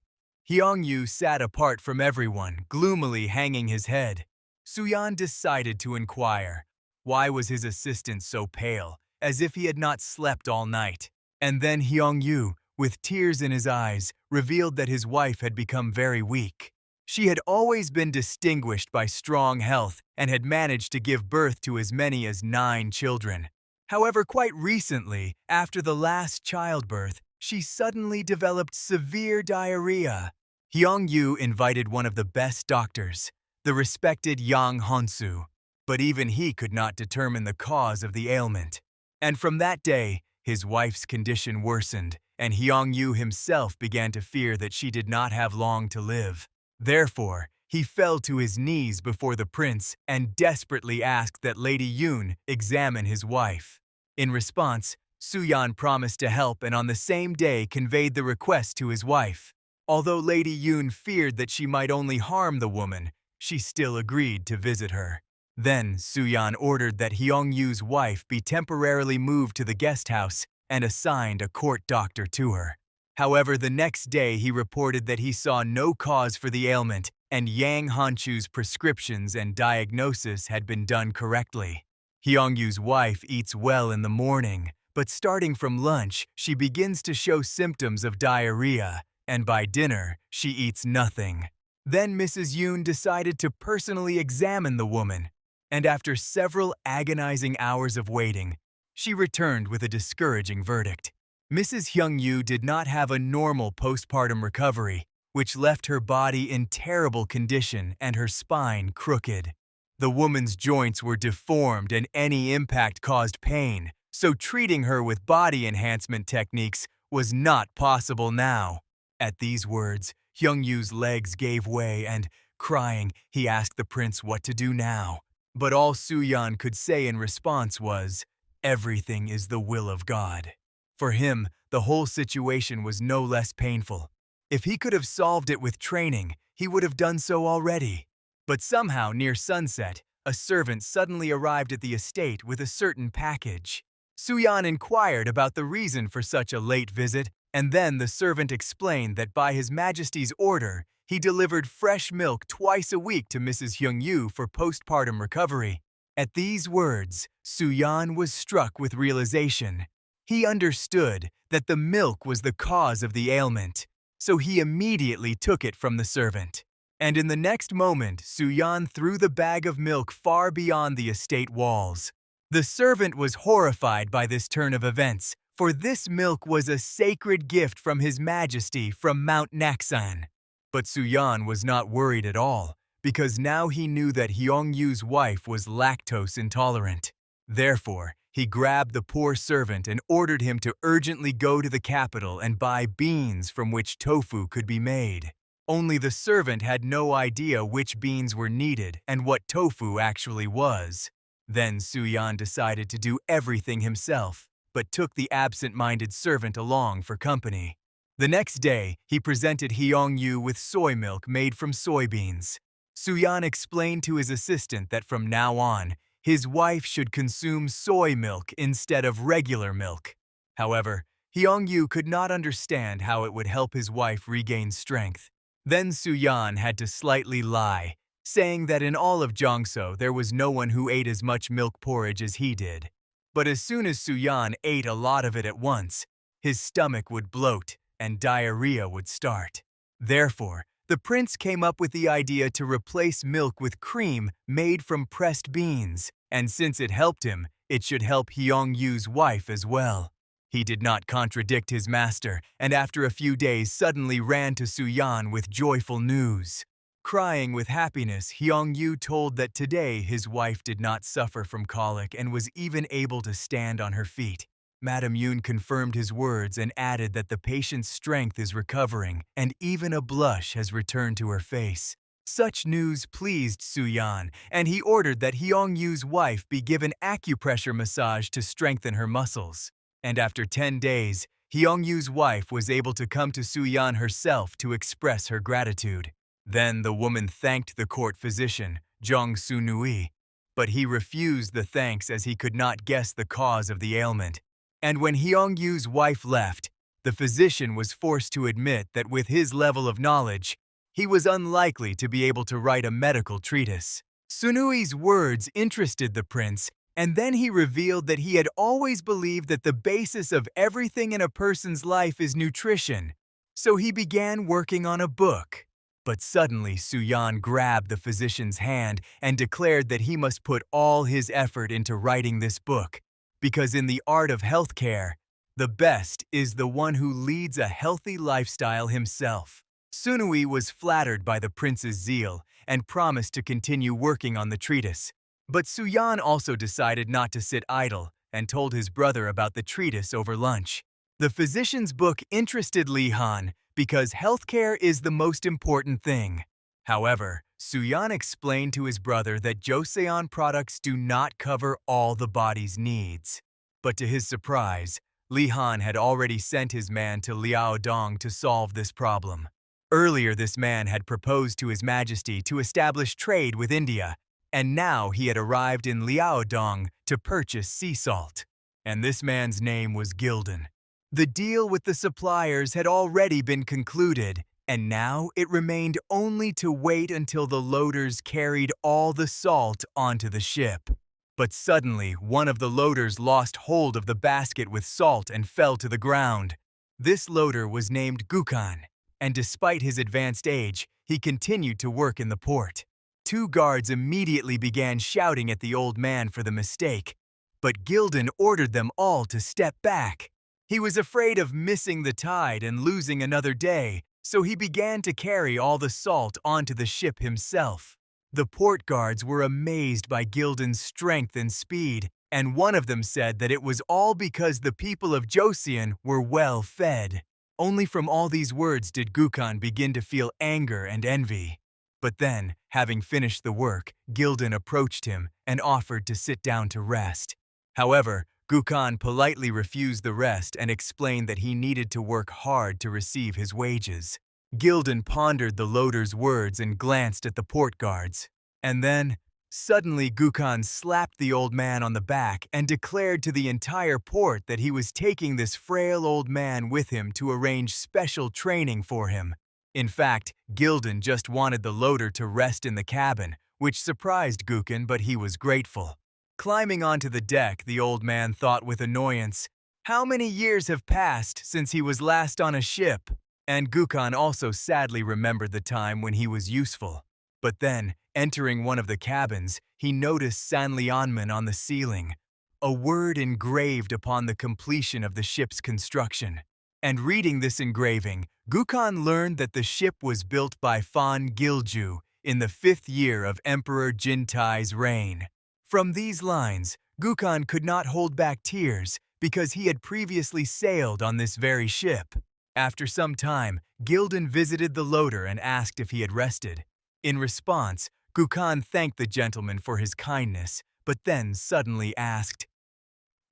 Hyung-yu sat apart from everyone, gloomily hanging his head. Soo-yeon decided to inquire, why was his assistant so pale, as if he had not slept all night? And then Hyung-yu, with tears in his eyes, revealed that his wife had become very weak. She had always been distinguished by strong health and had managed to give birth to as many as 9 children. However, quite recently, after the last childbirth, she suddenly developed severe diarrhea. Hyung-yu invited one of the best doctors, the respected Yang Hon-soo, but even he could not determine the cause of the ailment. And from that day, his wife's condition worsened, and Hyung-yu himself began to fear that she did not have long to live. Therefore, he fell to his knees before the prince and desperately asked that Lady Yoon examine his wife. In response, Soo-yeon promised to help and on the same day conveyed the request to his wife. Although Lady Yoon feared that she might only harm the woman, she still agreed to visit her. Then Soo-yeon ordered that Hyung-yu's wife be temporarily moved to the guest house and assigned a court doctor to her. However, the next day he reported that he saw no cause for the ailment and Yang Hanchu's prescriptions and diagnosis had been done correctly. Hyung-yu's wife eats well in the morning, but starting from lunch, she begins to show symptoms of diarrhea, and by dinner, she eats nothing. Then Mrs. Yoon decided to personally examine the woman, and after several agonizing hours of waiting, she returned with a discouraging verdict. Mrs. Hyung-yu did not have a normal postpartum recovery, which left her body in terrible condition and her spine crooked. The woman's joints were deformed and any impact caused pain, so treating her with body enhancement techniques was not possible now. At these words, Hyung-yu's legs gave way and, crying, he asked the prince what to do now. But all Soo-yeon could say in response was, everything is the will of God. For him, the whole situation was no less painful. If he could have solved it with training, he would have done so already. But somehow, near sunset, a servant suddenly arrived at the estate with a certain package. Suyan inquired about the reason for such a late visit, and then the servant explained that by His Majesty's order, he delivered fresh milk twice a week to Mrs. Hyungyu for postpartum recovery. At these words, Suyan was struck with realization. He understood that the milk was the cause of the ailment, so he immediately took it from the servant. And in the next moment, Suyan threw the bag of milk far beyond the estate walls. The servant was horrified by this turn of events, for this milk was a sacred gift from His Majesty from Mount Naksan. But Suyan was not worried at all, because now he knew that Hyungyu's wife was lactose intolerant. Therefore, he grabbed the poor servant and ordered him to urgently go to the capital and buy beans from which tofu could be made. Only the servant had no idea which beans were needed and what tofu actually was. Then Suyan decided to do everything himself, but took the absent-minded servant along for company. The next day, he presented Hyungyu with soy milk made from soybeans. Suyan explained to his assistant that from now on, his wife should consume soy milk instead of regular milk. However, Hyungyu could not understand how it would help his wife regain strength. Then Suyan had to slightly lie, saying that in all of Jiangsu there was no one who ate as much milk porridge as he did. But as soon as Suyan ate a lot of it at once, his stomach would bloat and diarrhea would start. Therefore, the prince came up with the idea to replace milk with cream made from pressed beans, and since it helped him, it should help Hyungyu's wife as well. He did not contradict his master, and after a few days suddenly ran to Suyan with joyful news. Crying with happiness, Hyungyu told that today his wife did not suffer from colic and was even able to stand on her feet. Madame Yoon confirmed his words and added that the patient's strength is recovering and even a blush has returned to her face. Such news pleased Suyan, and he ordered that Hyungyu's wife be given acupressure massage to strengthen her muscles. And after 10 days, Hyungyu's wife was able to come to Suyan herself to express her gratitude. Then the woman thanked the court physician, Jong Sunui, but he refused the thanks as he could not guess the cause of the ailment. And when Hyungyu's wife left, the physician was forced to admit that with his level of knowledge, he was unlikely to be able to write a medical treatise. Sunui's words interested the prince, and then he revealed that he had always believed that the basis of everything in a person's life is nutrition. So he began working on a book. But suddenly Suyan grabbed the physician's hand and declared that he must put all his effort into writing this book, because in the art of healthcare, the best is the one who leads a healthy lifestyle himself. Sunui was flattered by the prince's zeal and promised to continue working on the treatise. But Suyan also decided not to sit idle and told his brother about the treatise over lunch. The physician's book interested Li Han because healthcare is the most important thing. However, Suyan explained to his brother that Joseon products do not cover all the body's needs. But to his surprise, Li Han had already sent his man to Liaodong to solve this problem. Earlier, this man had proposed to His Majesty to establish trade with India, and now he had arrived in Liaodong to purchase sea salt. And this man's name was Gildan. The deal with the suppliers had already been concluded, and now it remained only to wait until the loaders carried all the salt onto the ship. But suddenly, one of the loaders lost hold of the basket with salt and fell to the ground. This loader was named Gukhan, and despite his advanced age, he continued to work in the port. 2 guards immediately began shouting at the old man for the mistake, but Gildan ordered them all to step back. He was afraid of missing the tide and losing another day, so he began to carry all the salt onto the ship himself. The port guards were amazed by Gildan's strength and speed, and one of them said that it was all because the people of Joseon were well fed. Only from all these words did Gukhan begin to feel anger and envy. But then, having finished the work, Gildan approached him and offered to sit down to rest. However, Gukhan politely refused the rest and explained that he needed to work hard to receive his wages. Gildan pondered the loader's words and glanced at the port guards. And then, suddenly Gukhan slapped the old man on the back and declared to the entire port that he was taking this frail old man with him to arrange special training for him. In fact, Gildan just wanted the loader to rest in the cabin, which surprised Gukhan, but he was grateful. Climbing onto the deck, the old man thought with annoyance, how many years have passed since he was last on a ship? And Gukhan also sadly remembered the time when he was useful. But then, entering one of the cabins, he noticed Sanlianman on the ceiling, a word engraved upon the completion of the ship's construction. And reading this engraving, Gukhan learned that the ship was built by Fan Gilju in the 5th year of Emperor Jintai's reign. From these lines, Gukhan could not hold back tears because he had previously sailed on this very ship. After some time, Gildan visited the loader and asked if he had rested. In response, Gukhan thanked the gentleman for his kindness, but then suddenly asked,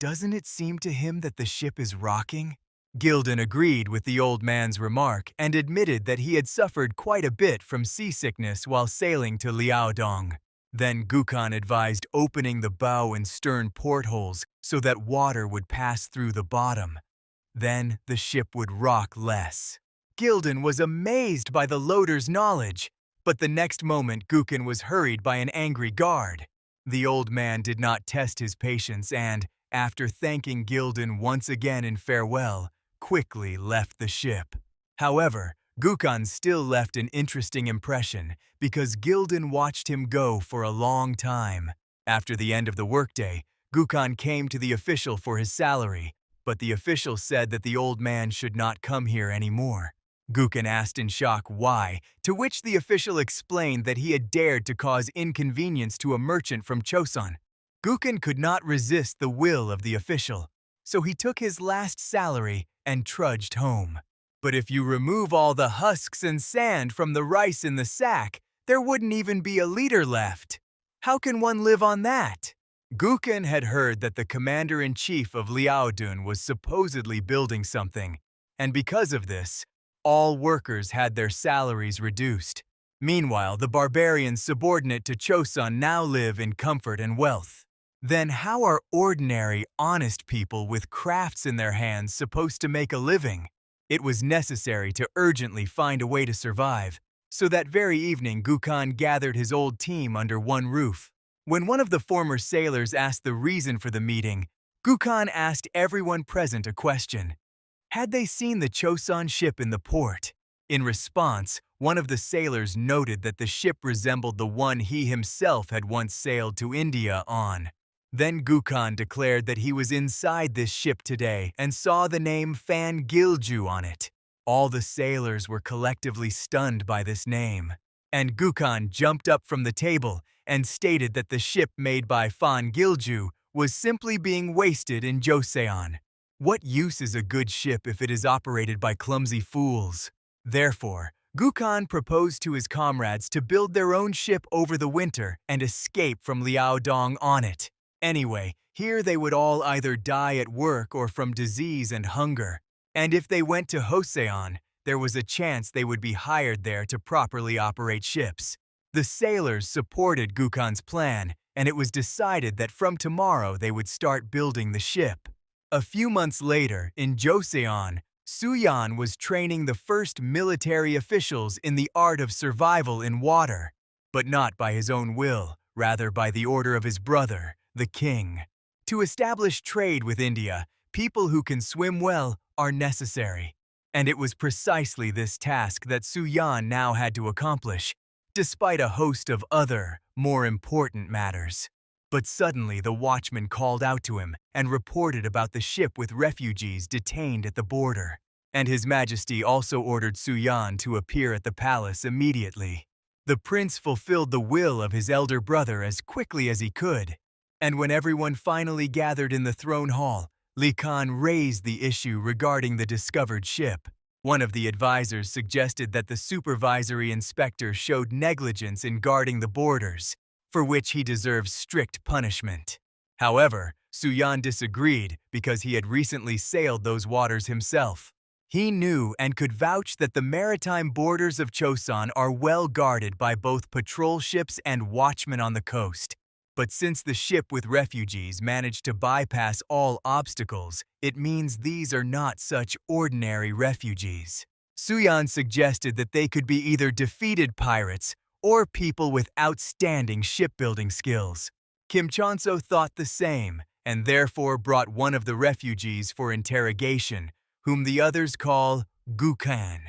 "Doesn't it seem to him that the ship is rocking?" Gildan agreed with the old man's remark and admitted that he had suffered quite a bit from seasickness while sailing to Liaodong. Then Gukhan advised opening the bow and stern portholes so that water would pass through the bottom. Then the ship would rock less. Gildan was amazed by the loader's knowledge, but the next moment Gukhan was hurried by an angry guard. The old man did not test his patience and, after thanking Gildan once again in farewell, quickly left the ship. However, Gukhan still left an interesting impression because Gildan watched him go for a long time. After the end of the workday, Gukhan came to the official for his salary, but the official said that the old man should not come here anymore. Gukhan asked in shock why, to which the official explained that he had dared to cause inconvenience to a merchant from Chosun. Gukhan could not resist the will of the official, so he took his last salary and trudged home. But if you remove all the husks and sand from the rice in the sack, there wouldn't even be a liter left. How can one live on that? Gukhan had heard that the commander-in-chief of Liaodun was supposedly building something, and because of this, all workers had their salaries reduced. Meanwhile, the barbarians subordinate to Chosun now live in comfort and wealth. Then how are ordinary, honest people with crafts in their hands supposed to make a living? It was necessary to urgently find a way to survive, so that very evening Gukhan gathered his old team under one roof. When one of the former sailors asked the reason for the meeting, Gukhan asked everyone present a question. Had they seen the Chosun ship in the port? In response, one of the sailors noted that the ship resembled the one he himself had once sailed to India on. Then Gukhan declared that he was inside this ship today and saw the name Fan Gilju on it. All the sailors were collectively stunned by this name. And Gukhan jumped up from the table and stated that the ship made by Fan Gilju was simply being wasted in Joseon. What use is a good ship if it is operated by clumsy fools? Therefore, Gukhan proposed to his comrades to build their own ship over the winter and escape from Liaodong on it. Anyway, here they would all either die at work or from disease and hunger. And if they went to Joseon, there was a chance they would be hired there to properly operate ships. The sailors supported Gukhan's plan, and it was decided that from tomorrow they would start building the ship. A few months later, in Joseon, Suyan was training the first military officials in the art of survival in water, but not by his own will, rather by the order of his brother, the king. To establish trade with India, people who can swim well are necessary. And it was precisely this task that Suyan now had to accomplish, despite a host of other, more important matters. But suddenly the watchman called out to him and reported about the ship with refugees detained at the border. And His Majesty also ordered Suyan to appear at the palace immediately. The prince fulfilled the will of his elder brother as quickly as he could. And when everyone finally gathered in the throne hall, Li Khan raised the issue regarding the discovered ship. One of the advisors suggested that the supervisory inspector showed negligence in guarding the borders, for which he deserves strict punishment. However, Suyan disagreed because he had recently sailed those waters himself. He knew and could vouch that the maritime borders of Joseon are well guarded by both patrol ships and watchmen on the coast. But since the ship with refugees managed to bypass all obstacles, it means these are not such ordinary refugees. Suyan suggested that they could be either defeated pirates or people with outstanding shipbuilding skills. Kim Chonso thought the same, and therefore brought one of the refugees for interrogation, whom the others call Gukan.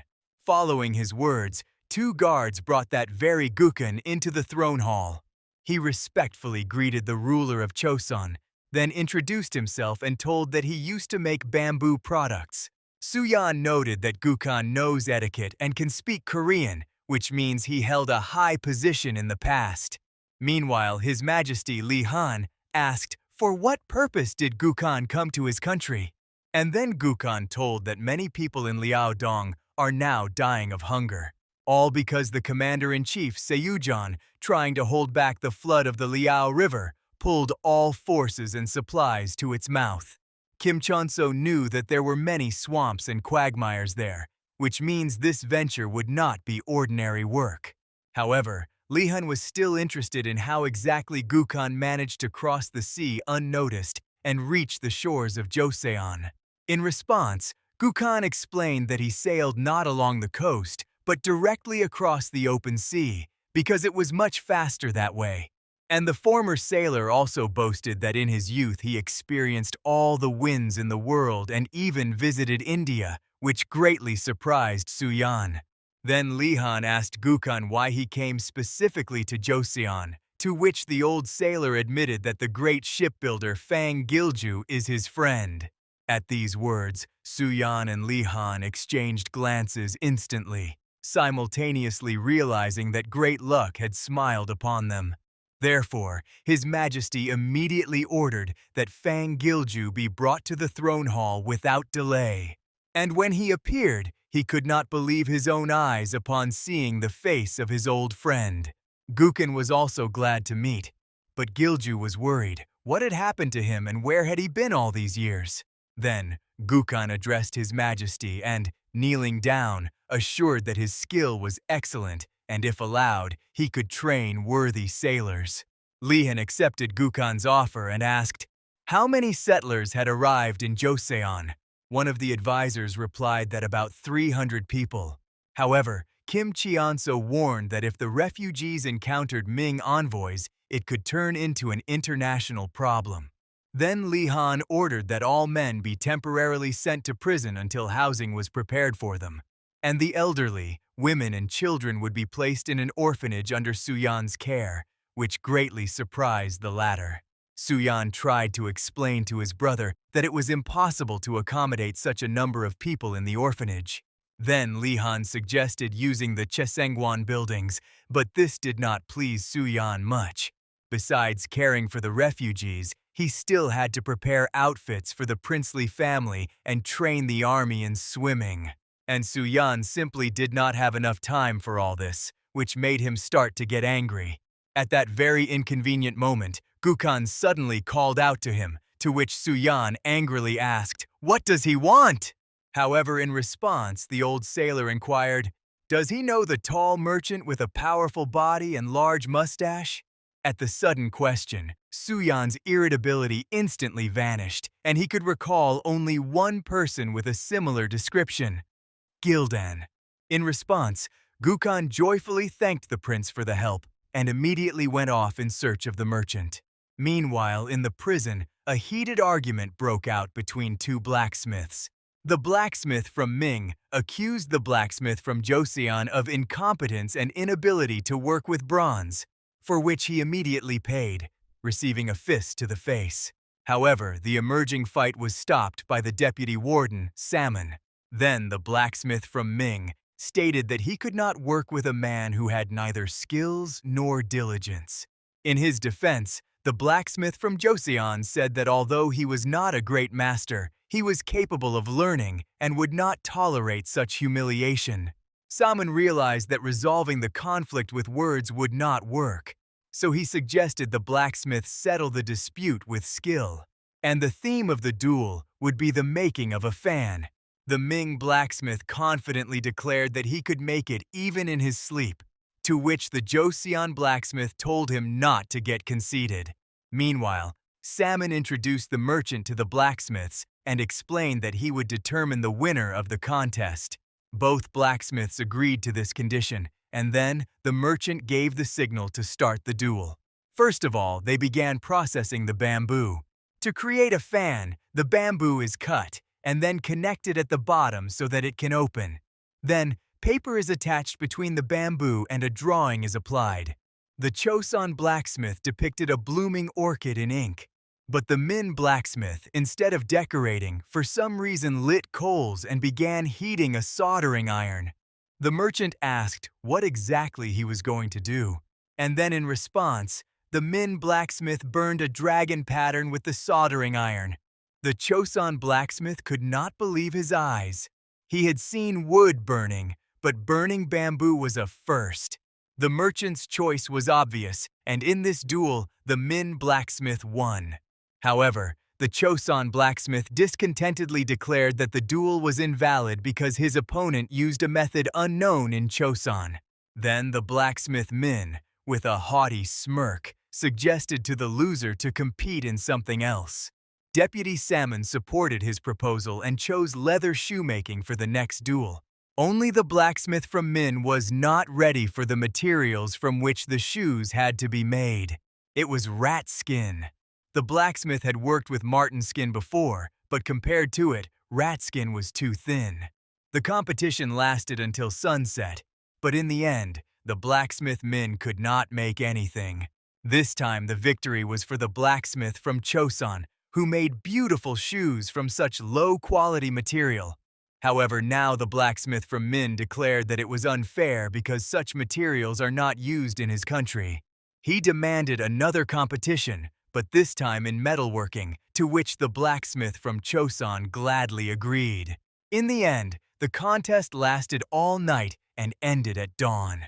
Following his words, 2 guards brought that very Gukan into the throne hall. He respectfully greeted the ruler of Joseon, then introduced himself and told that he used to make bamboo products. Suyan noted that Gukan knows etiquette and can speak Korean, which means he held a high position in the past. Meanwhile, His Majesty Li Han asked, for what purpose did Gukan come to his country? And then Gukan told that many people in Liaodong are now dying of hunger, all because the commander-in-chief Seiyujan, trying to hold back the flood of the Liao River, pulled all forces and supplies to its mouth. Kim Chonso knew that there were many swamps and quagmires there, which means this venture would not be ordinary work. However, Li Han was still interested in how exactly Gukan managed to cross the sea unnoticed and reach the shores of Joseon. In response, Gukan explained that he sailed not along the coast, but directly across the open sea, because it was much faster that way. And the former sailor also boasted that in his youth he experienced all the winds in the world and even visited India, which greatly surprised Suyan. Then Li Han asked Gukan why he came specifically to Joseon, to which the old sailor admitted that the great shipbuilder Fang Gilju is his friend. At these words, Suyan and Li Han exchanged glances instantly, simultaneously realizing that great luck had smiled upon them. Therefore, His Majesty immediately ordered that Fang Gilju be brought to the throne hall without delay. And when he appeared, he could not believe his own eyes upon seeing the face of his old friend. Gukan was also glad to meet, but Gilju was worried. What had happened to him and where had he been all these years? Then, Gukan addressed His Majesty and, kneeling down, assured that his skill was excellent and if allowed, he could train worthy sailors. Li Han accepted Gukan's offer and asked, how many settlers had arrived in Joseon? One of the advisors replied that about 300 people. However, Kim Chonso warned that if the refugees encountered Ming envoys, it could turn into an international problem. Then Li Han ordered that all men be temporarily sent to prison until housing was prepared for them, and the elderly, women and children would be placed in an orphanage under Suyan's care, which greatly surprised the latter. Suyan tried to explain to his brother that it was impossible to accommodate such a number of people in the orphanage. Then Li Han suggested using the Chesengwan buildings, but this did not please Suyan much. Besides caring for the refugees, he still had to prepare outfits for the princely family and train the army in swimming. And Suyan simply did not have enough time for all this, which made him start to get angry. At that very inconvenient moment, Gukan suddenly called out to him, to which Suyan angrily asked, "What does he want?" However, in response, the old sailor inquired, "Does he know the tall merchant with a powerful body and large mustache?" At the sudden question, Suyan's irritability instantly vanished, and he could recall only one person with a similar description, Gildan. In response, Gukan joyfully thanked the prince for the help and immediately went off in search of the merchant. Meanwhile, in the prison, a heated argument broke out between 2 blacksmiths. The blacksmith from Ming accused the blacksmith from Joseon of incompetence and inability to work with bronze, for which he immediately paid, receiving a fist to the face. However, the emerging fight was stopped by the deputy warden, Salmon. Then the blacksmith from Ming stated that he could not work with a man who had neither skills nor diligence. In his defense, the blacksmith from Joseon said that although he was not a great master, he was capable of learning and would not tolerate such humiliation. Salmon realized that resolving the conflict with words would not work, so he suggested the blacksmith settle the dispute with skill. and the theme of the duel would be the making of a fan. The Ming blacksmith confidently declared that he could make it even in his sleep, to which the Joseon blacksmith told him not to get conceited. Meanwhile, Salmon introduced the merchant to the blacksmiths and explained that he would determine the winner of the contest. Both blacksmiths agreed to this condition, and then the merchant gave the signal to start the duel. First of all, they began processing the bamboo. To create a fan, the bamboo is cut and then connected at the bottom so that it can open. Then, paper is attached between the bamboo and a drawing is applied. The Choson blacksmith depicted a blooming orchid in ink. But the Min blacksmith, instead of decorating, for some reason lit coals and began heating a soldering iron. The merchant asked what exactly he was going to do. And then in response, the Min blacksmith burned a dragon pattern with the soldering iron. The Choson blacksmith could not believe his eyes. He had seen wood burning, but burning bamboo was a first. The merchant's choice was obvious, and in this duel, the Min blacksmith won. However, the Choson blacksmith discontentedly declared that the duel was invalid because his opponent used a method unknown in Choson. Then the blacksmith Min, with a haughty smirk, suggested to the loser to compete in something else. Deputy Salmon supported his proposal and chose leather shoemaking for the next duel. Only the blacksmith from Min was not ready for the materials from which the shoes had to be made. It was rat skin. The blacksmith had worked with marten skin before, but compared to it, rat skin was too thin. The competition lasted until sunset, but in the end, the blacksmith Min could not make anything. This time the victory was for the blacksmith from Choson, who made beautiful shoes from such low-quality material. However, now the blacksmith from Min declared that it was unfair because such materials are not used in his country. He demanded another competition, but this time in metalworking, to which the blacksmith from Choson gladly agreed. In the end, the contest lasted all night and ended at dawn.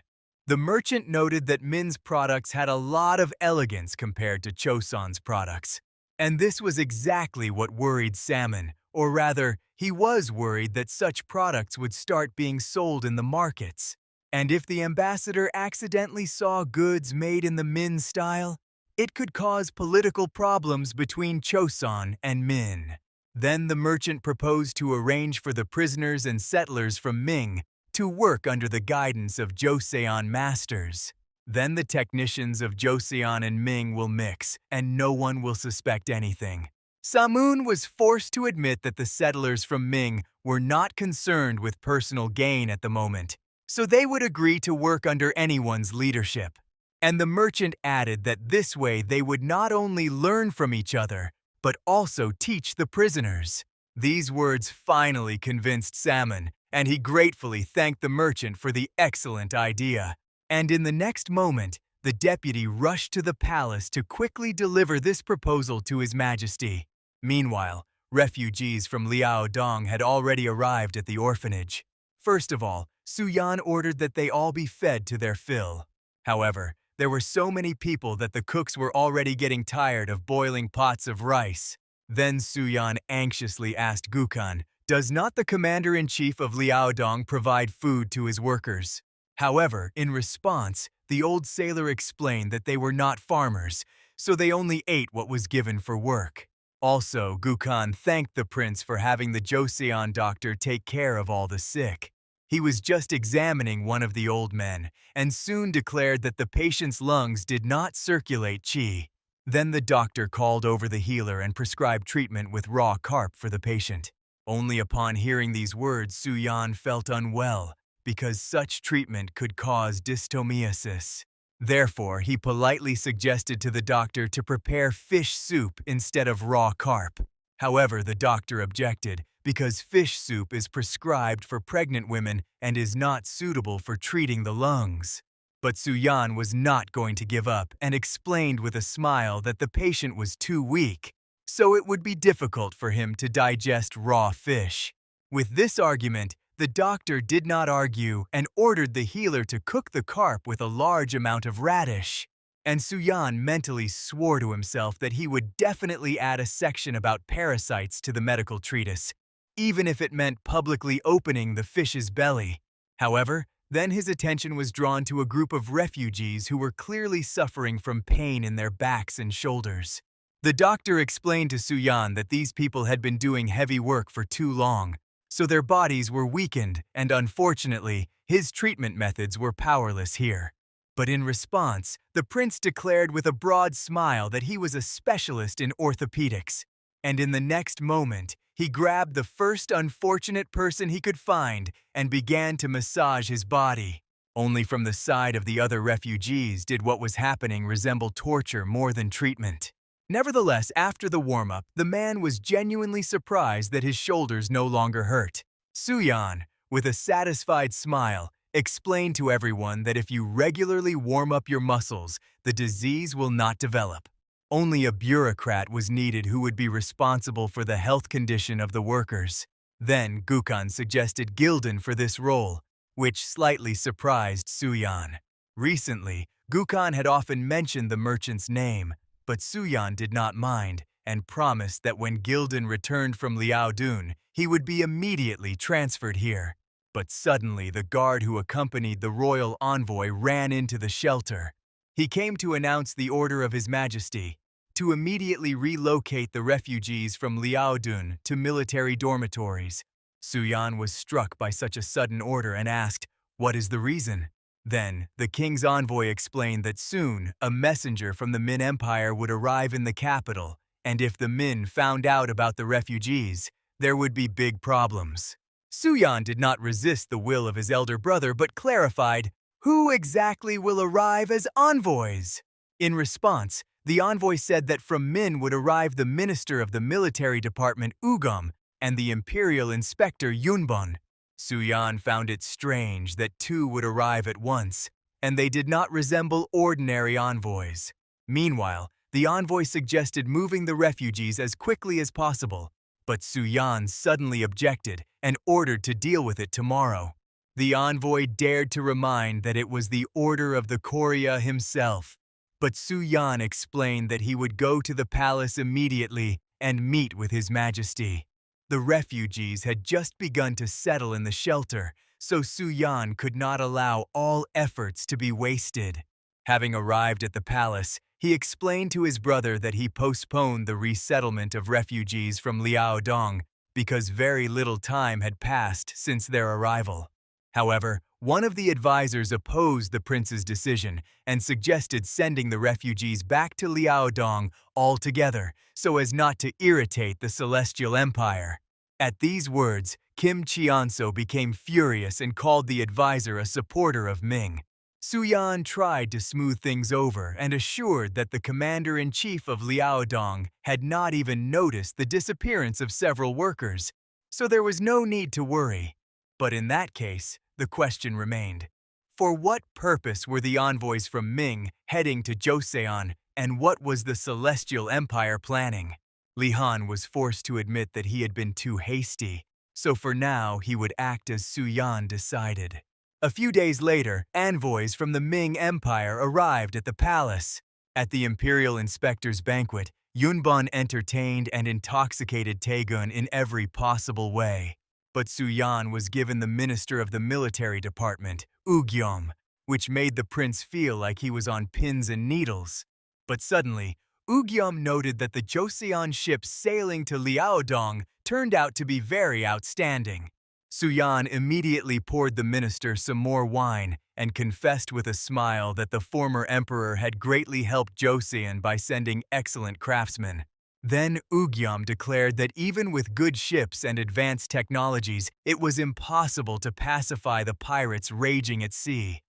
The merchant noted that Min's products had a lot of elegance compared to Choson's products. And this was exactly what worried Salmon, or rather, he was worried that such products would start being sold in the markets. And if the ambassador accidentally saw goods made in the Min style, it could cause political problems between Choson and Min. Then the merchant proposed to arrange for the prisoners and settlers from Ming to work under the guidance of Joseon masters. Then the technicians of Joseon and Ming will mix, and no one will suspect anything. Samun was forced to admit that the settlers from Ming were not concerned with personal gain at the moment, so they would agree to work under anyone's leadership. And the merchant added that this way they would not only learn from each other, but also teach the prisoners. These words finally convinced Salmon, and he gratefully thanked the merchant for the excellent idea. And in the next moment, the deputy rushed to the palace to quickly deliver this proposal to His Majesty. Meanwhile, refugees from Liaodong had already arrived at the orphanage. First of all, Suyan ordered that they all be fed to their fill. However, there were so many people that the cooks were already getting tired of boiling pots of rice. Then Suyan anxiously asked Gukhan, "Does not the commander-in-chief of Liaodong provide food to his workers?" However, in response, the old sailor explained that they were not farmers, so they only ate what was given for work. Also, Gukhan thanked the prince for having the Joseon doctor take care of all the sick. He was just examining one of the old men, and soon declared that the patient's lungs did not circulate qi. Then the doctor called over the healer and prescribed treatment with raw carp for the patient. Only upon hearing these words, Suyan felt unwell, because such treatment could cause dystomiasis. Therefore, he politely suggested to the doctor to prepare fish soup instead of raw carp. However, the doctor objected, because fish soup is prescribed for pregnant women and is not suitable for treating the lungs. But Suyan was not going to give up and explained with a smile that the patient was too weak, so it would be difficult for him to digest raw fish. With this argument, the doctor did not argue and ordered the healer to cook the carp with a large amount of radish. and Suyan mentally swore to himself that he would definitely add a section about parasites to the medical treatise, even if it meant publicly opening the fish's belly. However, then his attention was drawn to a group of refugees who were clearly suffering from pain in their backs and shoulders. The doctor explained to Suyan that these people had been doing heavy work for too long, so their bodies were weakened, and unfortunately, his treatment methods were powerless here. But in response, the prince declared with a broad smile that he was a specialist in orthopedics. And in the next moment, he grabbed the first unfortunate person he could find and began to massage his body. Only from the side of the other refugees did what was happening resemble torture more than treatment. Nevertheless, after the warm-up, the man was genuinely surprised that his shoulders no longer hurt. Suyan, with a satisfied smile, explained to everyone that if you regularly warm up your muscles, the disease will not develop. Only a bureaucrat was needed who would be responsible for the health condition of the workers. Then Gukhan suggested Gildan for this role, which slightly surprised Suyan. Recently, Gukhan had often mentioned the merchant's name, but Suyan did not mind and promised that when Gildan returned from Liaodun, he would be immediately transferred here. But suddenly the guard who accompanied the royal envoy ran into the shelter. He came to announce the order of His Majesty to immediately relocate the refugees from Liaodun to military dormitories. Suyan was struck by such a sudden order and asked, "What is the reason?" Then, the king's envoy explained that soon a messenger from the Min Empire would arrive in the capital, and if the Min found out about the refugees, there would be big problems. Suyan did not resist the will of his elder brother but clarified, "Who exactly will arrive as envoys?" In response, the envoy said that from Min would arrive the minister of the military department Ugam and the imperial inspector Yunbon. Suyan found it strange that two would arrive at once, and they did not resemble ordinary envoys. Meanwhile, the envoy suggested moving the refugees as quickly as possible, but Suyan suddenly objected and ordered to deal with it tomorrow. The envoy dared to remind that it was the order of the Korea himself, but Suyan explained that he would go to the palace immediately and meet with His Majesty. The refugees had just begun to settle in the shelter, so Suyan could not allow all efforts to be wasted. Having arrived at the palace, he explained to his brother that he postponed the resettlement of refugees from Liaodong because very little time had passed since their arrival. However, one of the advisors opposed the prince's decision and suggested sending the refugees back to Liaodong altogether so as not to irritate the Celestial Empire. At these words, Kim Cheonso became furious and called the advisor a supporter of Ming. Suyan tried to smooth things over and assured that the commander-in-chief of Liaodong had not even noticed the disappearance of several workers, so there was no need to worry. But in that case, the question remained. For what purpose were the envoys from Ming heading to Joseon, and what was the Celestial Empire planning? Li Han was forced to admit that he had been too hasty, so for now he would act as Suyan decided. A few days later, envoys from the Ming Empire arrived at the palace. At the imperial inspector's banquet, Yunbon entertained and intoxicated Taegun in every possible way. But Suyan was given the minister of the military department, Ugyom, which made the prince feel like he was on pins and needles. But suddenly, Ugyom noted that the Joseon ship sailing to Liaodong turned out to be very outstanding. Suyan immediately poured the minister some more wine and confessed with a smile that the former emperor had greatly helped Joseon by sending excellent craftsmen. Then Ugyom declared that even with good ships and advanced technologies, it was impossible to pacify the pirates raging at sea.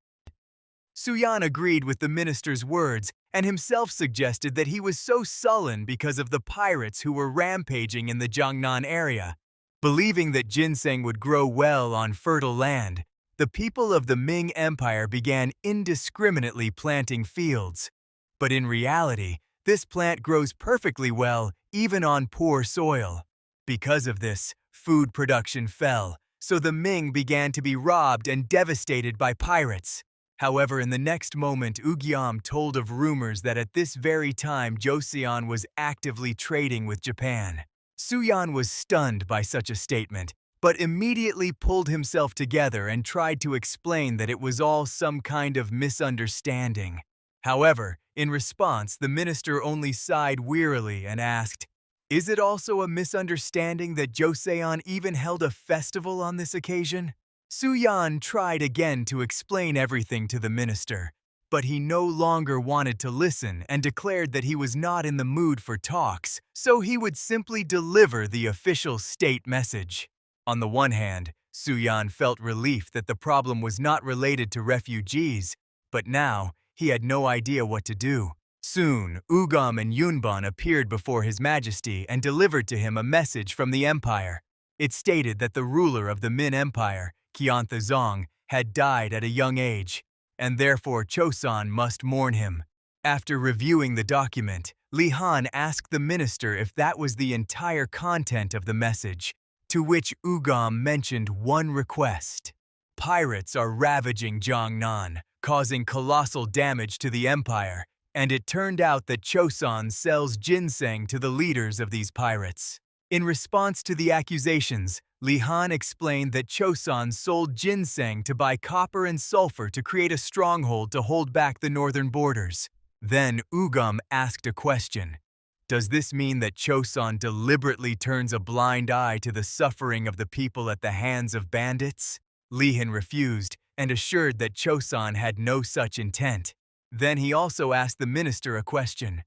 Suyan agreed with the minister's words and himself suggested that he was so sullen because of the pirates who were rampaging in the Jiangnan area. Believing that ginseng would grow well on fertile land, the people of the Ming Empire began indiscriminately planting fields. But in reality, this plant grows perfectly well even on poor soil. Because of this, food production fell, so the Ming began to be robbed and devastated by pirates. However, in the next moment, Ugyam told of rumors that at this very time Joseon was actively trading with Japan. Suyan was stunned by such a statement, but immediately pulled himself together and tried to explain that it was all some kind of misunderstanding. However, in response, the minister only sighed wearily and asked, "Is it also a misunderstanding that Joseon even held a festival on this occasion?" Suyan tried again to explain everything to the minister, but he no longer wanted to listen and declared that he was not in the mood for talks, so he would simply deliver the official state message. On the one hand, Suyan felt relief that the problem was not related to refugees, but now he had no idea what to do. Soon, Ugam and Yunban appeared before His Majesty and delivered to him a message from the empire. It stated that the ruler of the Min Empire, Qiantha Zong, had died at a young age, and therefore Choson must mourn him. After reviewing the document, Li Han asked the minister if that was the entire content of the message, to which Ugam mentioned one request. Pirates are ravaging Jiangnan, causing colossal damage to the empire, and it turned out that Choson sells ginseng to the leaders of these pirates. In response to the accusations, Li Han explained that Choson sold ginseng to buy copper and sulfur to create a stronghold to hold back the northern borders. Then Ugam asked a question. Does this mean that Choson deliberately turns a blind eye to the suffering of the people at the hands of bandits? Li Han refused and assured that Choson had no such intent. Then he also asked the minister a question.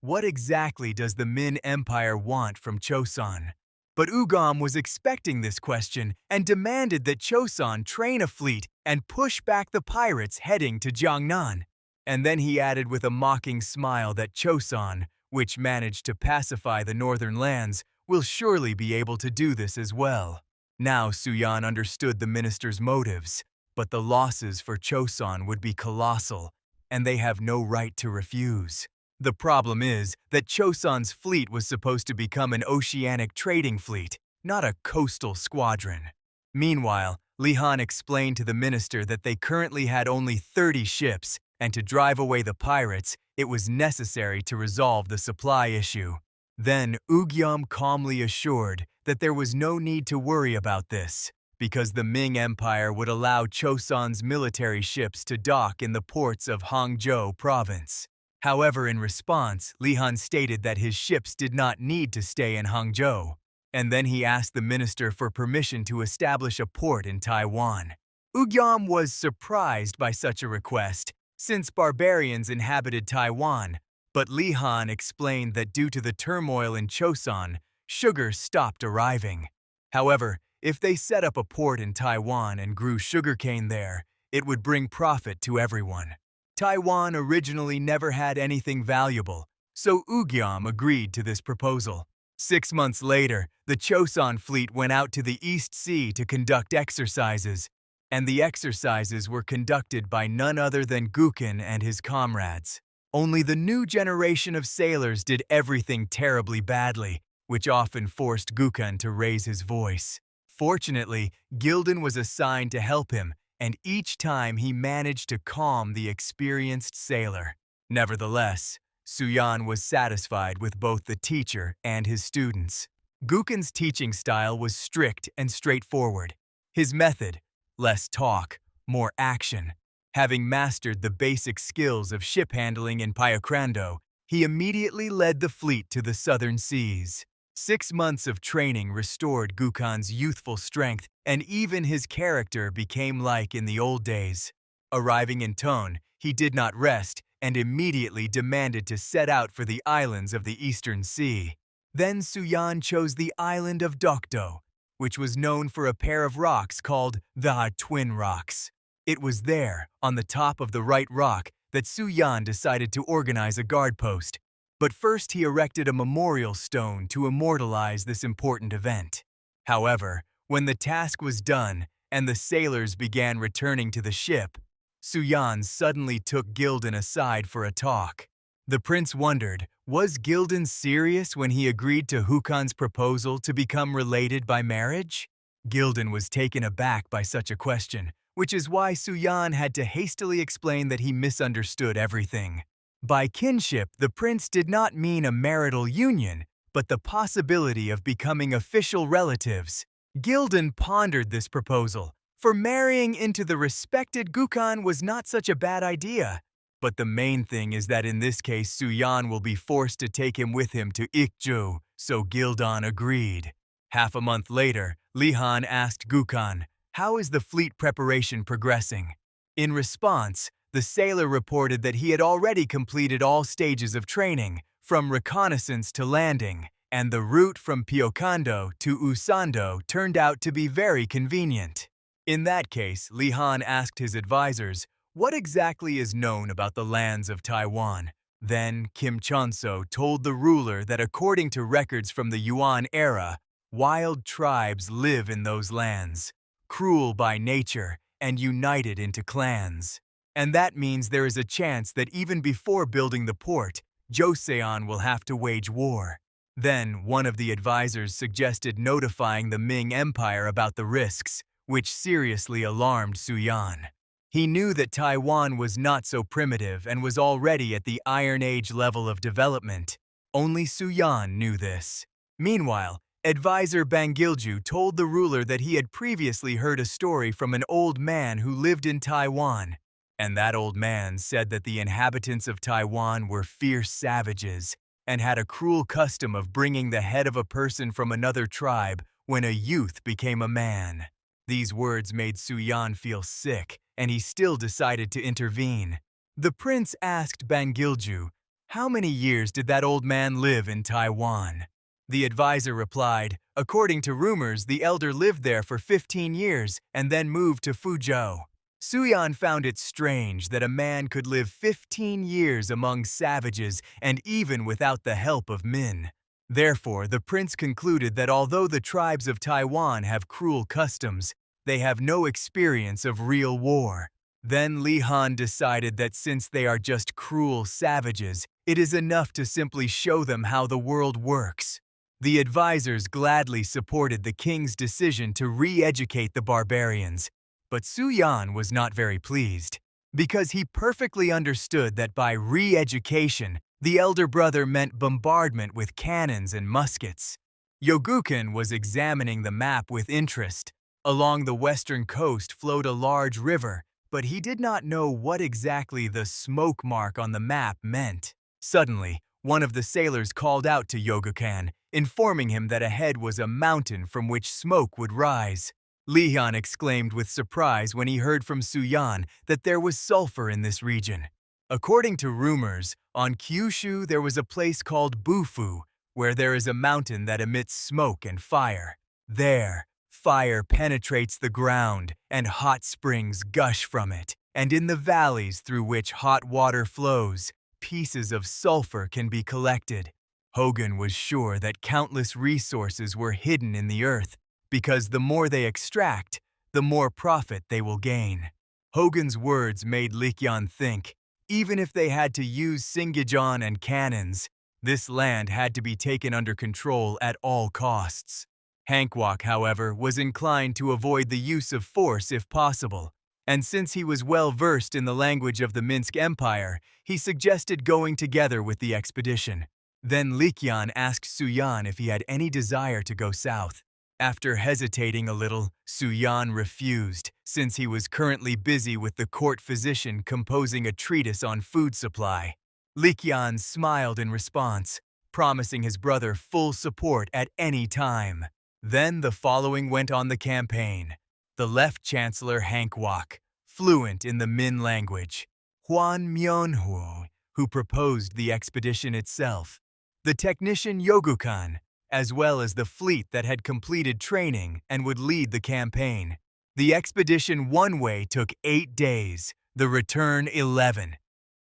What exactly does the Min Empire want from Choson? But Ugam was expecting this question and demanded that Choson train a fleet and push back the pirates heading to Jiangnan. And then he added with a mocking smile that Choson, which managed to pacify the northern lands, will surely be able to do this as well. Now Suyan understood the minister's motives, but the losses for Choson would be colossal, and they have no right to refuse. The problem is that Choson's fleet was supposed to become an oceanic trading fleet, not a coastal squadron. Meanwhile, Li Han explained to the minister that they currently had only 30 ships, and to drive away the pirates, it was necessary to resolve the supply issue. Then Ugyam calmly assured that there was no need to worry about this, because the Ming Empire would allow Choson's military ships to dock in the ports of Hangzhou province. However, in response, Li Han stated that his ships did not need to stay in Hangzhou, and then he asked the minister for permission to establish a port in Taiwan. Ugyam was surprised by such a request, since barbarians inhabited Taiwan, but Li Han explained that due to the turmoil in Choson, sugar stopped arriving. However, if they set up a port in Taiwan and grew sugarcane there, it would bring profit to everyone. Taiwan originally never had anything valuable, so Ugyam agreed to this proposal. 6 months later, the Choson fleet went out to the East Sea to conduct exercises, and the exercises were conducted by none other than Guken and his comrades. Only the new generation of sailors did everything terribly badly, which often forced Guken to raise his voice. Fortunately, Gildan was assigned to help him, and each time he managed to calm the experienced sailor. Nevertheless, Suyan was satisfied with both the teacher and his students. Guken's teaching style was strict and straightforward. His method, less talk, more action. Having mastered the basic skills of ship handling in Payacrando, he immediately led the fleet to the southern seas. 6 months of training restored Guken's youthful strength, and even his character became like in the old days. Arriving in Tone, he did not rest and immediately demanded to set out for the islands of the Eastern Sea. Then Suyan chose the island of Dokdo, which was known for a pair of rocks called the Twin Rocks. It was there, on the top of the right rock, that Suyan decided to organize a guard post. But first he erected a memorial stone to immortalize this important event. However, when the task was done and the sailors began returning to the ship, Suyan suddenly took Gildan aside for a talk. The prince wondered, was Gildan serious when he agreed to Hukan's proposal to become related by marriage? Gildan was taken aback by such a question, which is why Suyan had to hastily explain that he misunderstood everything. By kinship, the prince did not mean a marital union, but the possibility of becoming official relatives. Gildan pondered this proposal, for marrying into the respected Gukan was not such a bad idea. But the main thing is that in this case Suyan will be forced to take him with him to Ikju, so Gildan agreed. Half a month later, Lihan asked Gukan, "How is the fleet preparation progressing?" In response, the sailor reported that he had already completed all stages of training, from reconnaissance to landing, and the route from Pyokando to Usando turned out to be very convenient. In that case, Lihan asked his advisors, "What exactly is known about the lands of Taiwan?" Then Kim Chonso told the ruler that according to records from the Yuan era, wild tribes live in those lands, cruel by nature and united into clans. And that means there is a chance that even before building the port, Joseon will have to wage war. Then one of the advisors suggested notifying the Ming Empire about the risks, which seriously alarmed Suyan. He knew that Taiwan was not so primitive and was already at the Iron Age level of development. Only Suyan knew this. Meanwhile, advisor Bangilju told the ruler that he had previously heard a story from an old man who lived in Taiwan. And that old man said that the inhabitants of Taiwan were fierce savages and had a cruel custom of bringing the head of a person from another tribe when a youth became a man. These words made Suyan feel sick, and he still decided to intervene. The prince asked Bangilju, "How many years did that old man live in Taiwan?" The advisor replied, "According to rumors, the elder lived there for 15 years and then moved to Fuzhou." Suyan found it strange that a man could live 15 years among savages and even without the help of Min. Therefore, the prince concluded that although the tribes of Taiwan have cruel customs, they have no experience of real war. Then Lihan decided that since they are just cruel savages, it is enough to simply show them how the world works. The advisors gladly supported the king's decision to re-educate the barbarians. But Suyan was not very pleased, because he perfectly understood that by re-education, the elder brother meant bombardment with cannons and muskets. Yoguken was examining the map with interest. Along the western coast flowed a large river, but he did not know what exactly the smoke mark on the map meant. Suddenly, one of the sailors called out to Yoguken, informing him that ahead was a mountain from which smoke would rise. Lihan exclaimed with surprise when he heard from Suyan that there was sulfur in this region. According to rumors, on Kyushu there was a place called Bufu, where there is a mountain that emits smoke and fire. There, fire penetrates the ground and hot springs gush from it, and in the valleys through which hot water flows, pieces of sulfur can be collected. Hogan was sure that countless resources were hidden in the earth, because the more they extract, the more profit they will gain. Hogan's words made Likyan think, even if they had to use Singijon and cannons, this land had to be taken under control at all costs. Hankwok, however, was inclined to avoid the use of force if possible, and since he was well versed in the language of the Minsk Empire, he suggested going together with the expedition. Then Likyan asked Suyan if he had any desire to go south. After hesitating a little, Suyan refused, since he was currently busy with the court physician composing a treatise on food supply. Likyan smiled in response, promising his brother full support at any time. Then the following went on the campaign. The Left Chancellor Hankwok, fluent in the Min language. Hwan Myonhwo, who proposed the expedition itself. The technician Yogukan, as well as the fleet that had completed training and would lead the campaign. The expedition one way took 8 days, the return 11.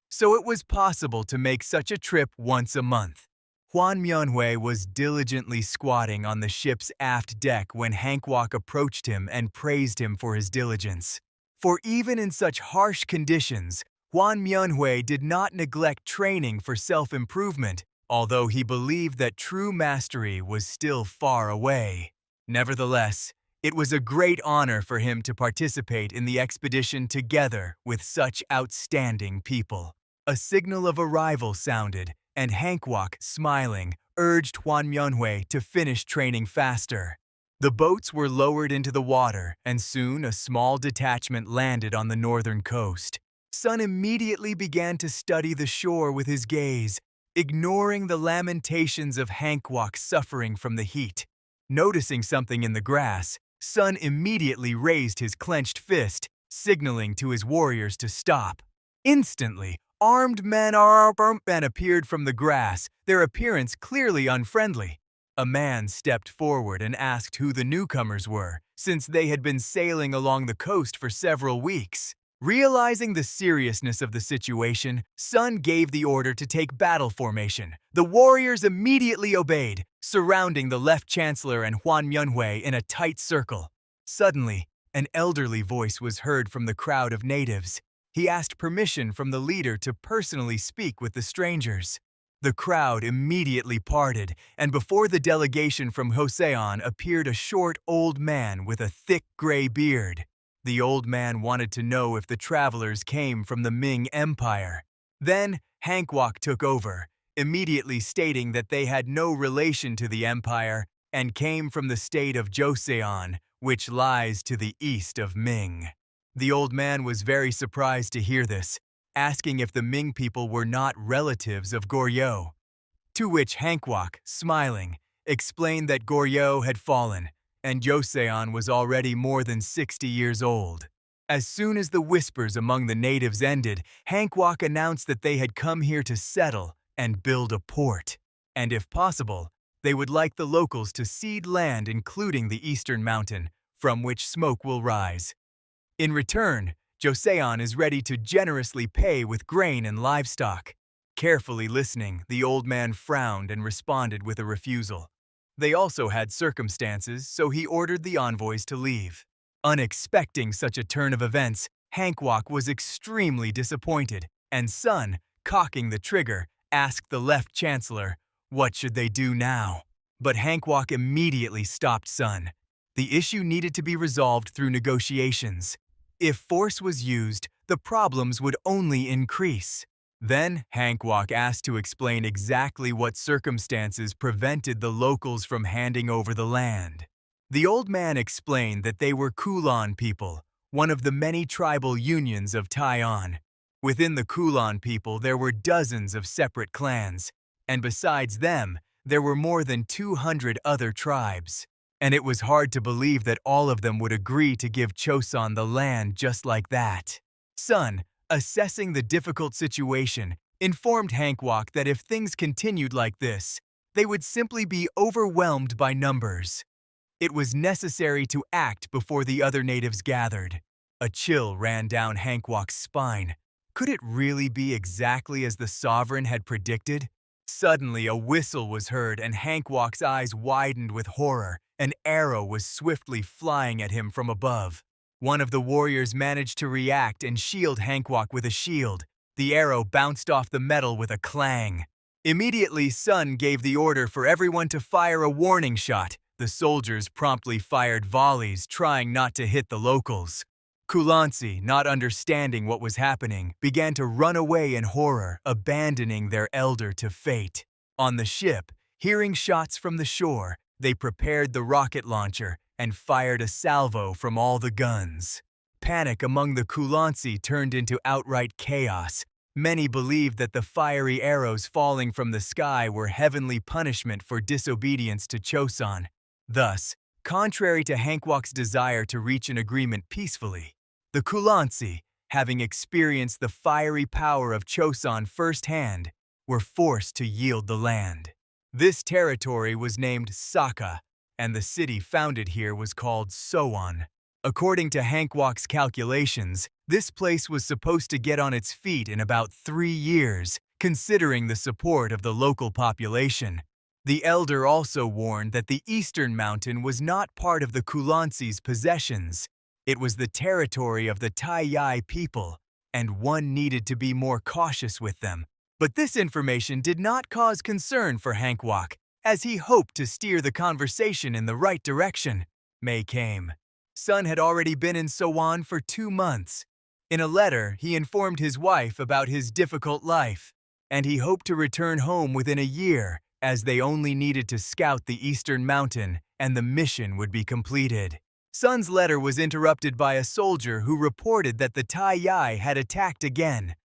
So it was possible to make such a trip once a month. Hwan Myonhwe was diligently squatting on the ship's aft deck when Hankwok approached him and praised him for his diligence. For even in such harsh conditions, Hwan Myonhwe did not neglect training for self-improvement, although he believed that true mastery was still far away. Nevertheless, It was a great honor for him to participate in the expedition together with such outstanding people. A signal of arrival sounded, and Hankwok, smiling, urged Hwan Myunhwae to finish training faster. The boats were lowered into the water, and soon a small detachment landed on the northern coast. Sun immediately began to study the shore with his gaze, ignoring the lamentations of Hankwok suffering from the heat. Noticing something in the grass, Sun immediately raised his clenched fist, signaling to his warriors to stop. Instantly, armed men appeared from the grass, their appearance clearly unfriendly. A man stepped forward and asked who the newcomers were, since they had been sailing along the coast for several weeks. Realizing the seriousness of the situation, Sun gave the order to take battle formation. The warriors immediately obeyed, surrounding the Left Chancellor and Hwan Myunhwae in a tight circle. Suddenly, an elderly voice was heard from the crowd of natives. He asked permission from the leader to personally speak with the strangers. The crowd immediately parted, and before the delegation from Joseon appeared a short old man with a thick gray beard. The old man wanted to know if the travelers came from the Ming Empire. Then, Hankwok took over, immediately stating that they had no relation to the empire and came from the state of Joseon, which lies to the east of Ming. The old man was very surprised to hear this, asking if the Ming people were not relatives of Goryeo. To which Hankwok, smiling, explained that Goryeo had fallen, and Joseon was already more than 60 years old. As soon as the whispers among the natives ended, Hankwok announced that they had come here to settle and build a port, and if possible, they would like the locals to cede land including the eastern mountain, from which smoke will rise. In return, Joseon is ready to generously pay with grain and livestock. Carefully listening, the old man frowned and responded with a refusal. They also had circumstances, so he ordered the envoys to leave. Unexpecting such a turn of events, Hankwok was extremely disappointed, and Sun, cocking the trigger, asked the Left Chancellor, what should they do now? But Hankwok immediately stopped Sun. The issue needed to be resolved through negotiations. If force was used, the problems would only increase. Then, Hankwok asked to explain exactly what circumstances prevented the locals from handing over the land. The old man explained that they were Kulon people, one of the many tribal unions of Taiwan. Within the Kulon people, there were dozens of separate clans, and besides them, there were more than 200 other tribes. And it was hard to believe that all of them would agree to give Choson the land just like that. Sun, assessing the difficult situation, informed Hankwok that if things continued like this, they would simply be overwhelmed by numbers. It was necessary to act before the other natives gathered. A chill ran down Hankwok's spine. Could it really be exactly as the sovereign had predicted? Suddenly, a whistle was heard and Hankwok's eyes widened with horror. An arrow was swiftly flying at him from above. One of the warriors managed to react and shield Hankwok with a shield. The arrow bounced off the metal with a clang. Immediately, Sun gave the order for everyone to fire a warning shot. The soldiers promptly fired volleys, trying not to hit the locals. Kulansi, not understanding what was happening, began to run away in horror, abandoning their elder to fate. On the ship, hearing shots from the shore, they prepared the rocket launcher and fired a salvo from all the guns. Panic among the Kulansi turned into outright chaos. Many believed that the fiery arrows falling from the sky were heavenly punishment for disobedience to Choson. Thus, contrary to Hankwok's desire to reach an agreement peacefully, the Kulansi, having experienced the fiery power of Choson firsthand, were forced to yield the land. This territory was named Saka, and the city founded here was called Sowon. According to Hankwok's calculations, this place was supposed to get on its feet in about 3 years, considering the support of the local population. The elder also warned that the eastern mountain was not part of the Kulansi's possessions. It was the territory of the Taiyai people, and one needed to be more cautious with them. But this information did not cause concern for Hankwok, as he hoped to steer the conversation in the right direction. May came. Sun had already been in Sowan for 2 months. In a letter, he informed his wife about his difficult life, and he hoped to return home within a year, as they only needed to scout the eastern mountain and the mission would be completed. Sun's letter was interrupted by a soldier who reported that the Tai Yai had attacked again.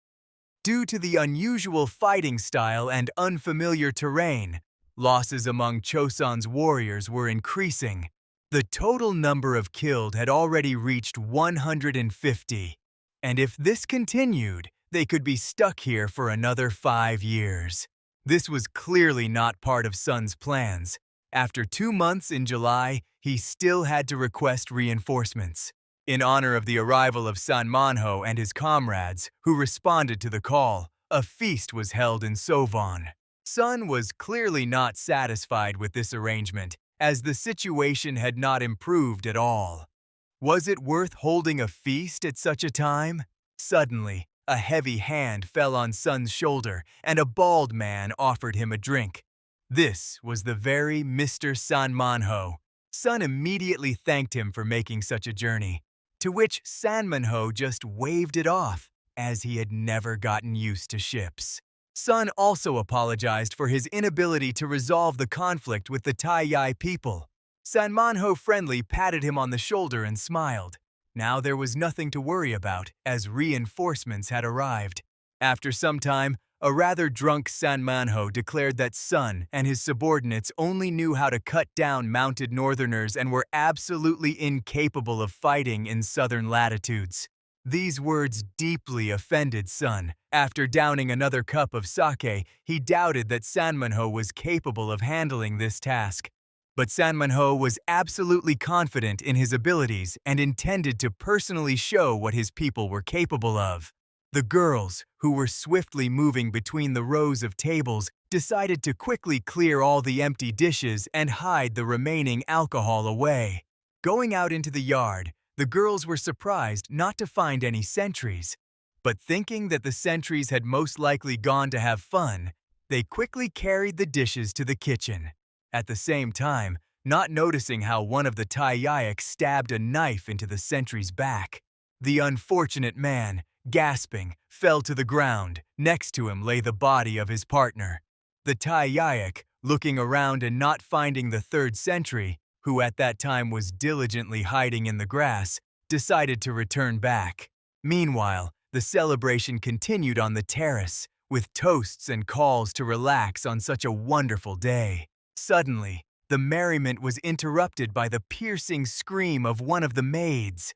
Due to the unusual fighting style and unfamiliar terrain, losses among Chosun's warriors were increasing. The total number of killed had already reached 150, and if this continued, they could be stuck here for another 5 years. This was clearly not part of Sun's plans. After 2 months in July, he still had to request reinforcements. In honor of the arrival of San Manho and his comrades, who responded to the call, a feast was held in Sovon. Sun was clearly not satisfied with this arrangement, as the situation had not improved at all. Was it worth holding a feast at such a time? Suddenly, a heavy hand fell on Sun's shoulder, and a bald man offered him a drink. This was the very Mr. San Manho. Sun immediately thanked him for making such a journey, to which San Manho just waved it off, as he had never gotten used to ships. Sun also apologized for his inability to resolve the conflict with the Tai Yai people. San Manho friendly patted him on the shoulder and smiled. Now there was nothing to worry about, as reinforcements had arrived. After some time, a rather drunk San Manho declared that Sun and his subordinates only knew how to cut down mounted northerners and were absolutely incapable of fighting in southern latitudes. These words deeply offended Sun. After downing another cup of sake, he doubted that San Manho was capable of handling this task. But San Manho was absolutely confident in his abilities and intended to personally show what his people were capable of. The girls, who were swiftly moving between the rows of tables, decided to quickly clear all the empty dishes and hide the remaining alcohol away. Going out into the yard, the girls were surprised not to find any sentries. But thinking that the sentries had most likely gone to have fun, they quickly carried the dishes to the kitchen. At the same time, not noticing how one of the Tai Yayak stabbed a knife into the sentry's back. The unfortunate man, gasping, fell to the ground. Next to him lay the body of his partner. The Tai Yayak, looking around and not finding the third sentry, who at that time was diligently hiding in the grass, decided to return back. Meanwhile, the celebration continued on the terrace, with toasts and calls to relax on such a wonderful day. Suddenly, the merriment was interrupted by the piercing scream of one of the maids.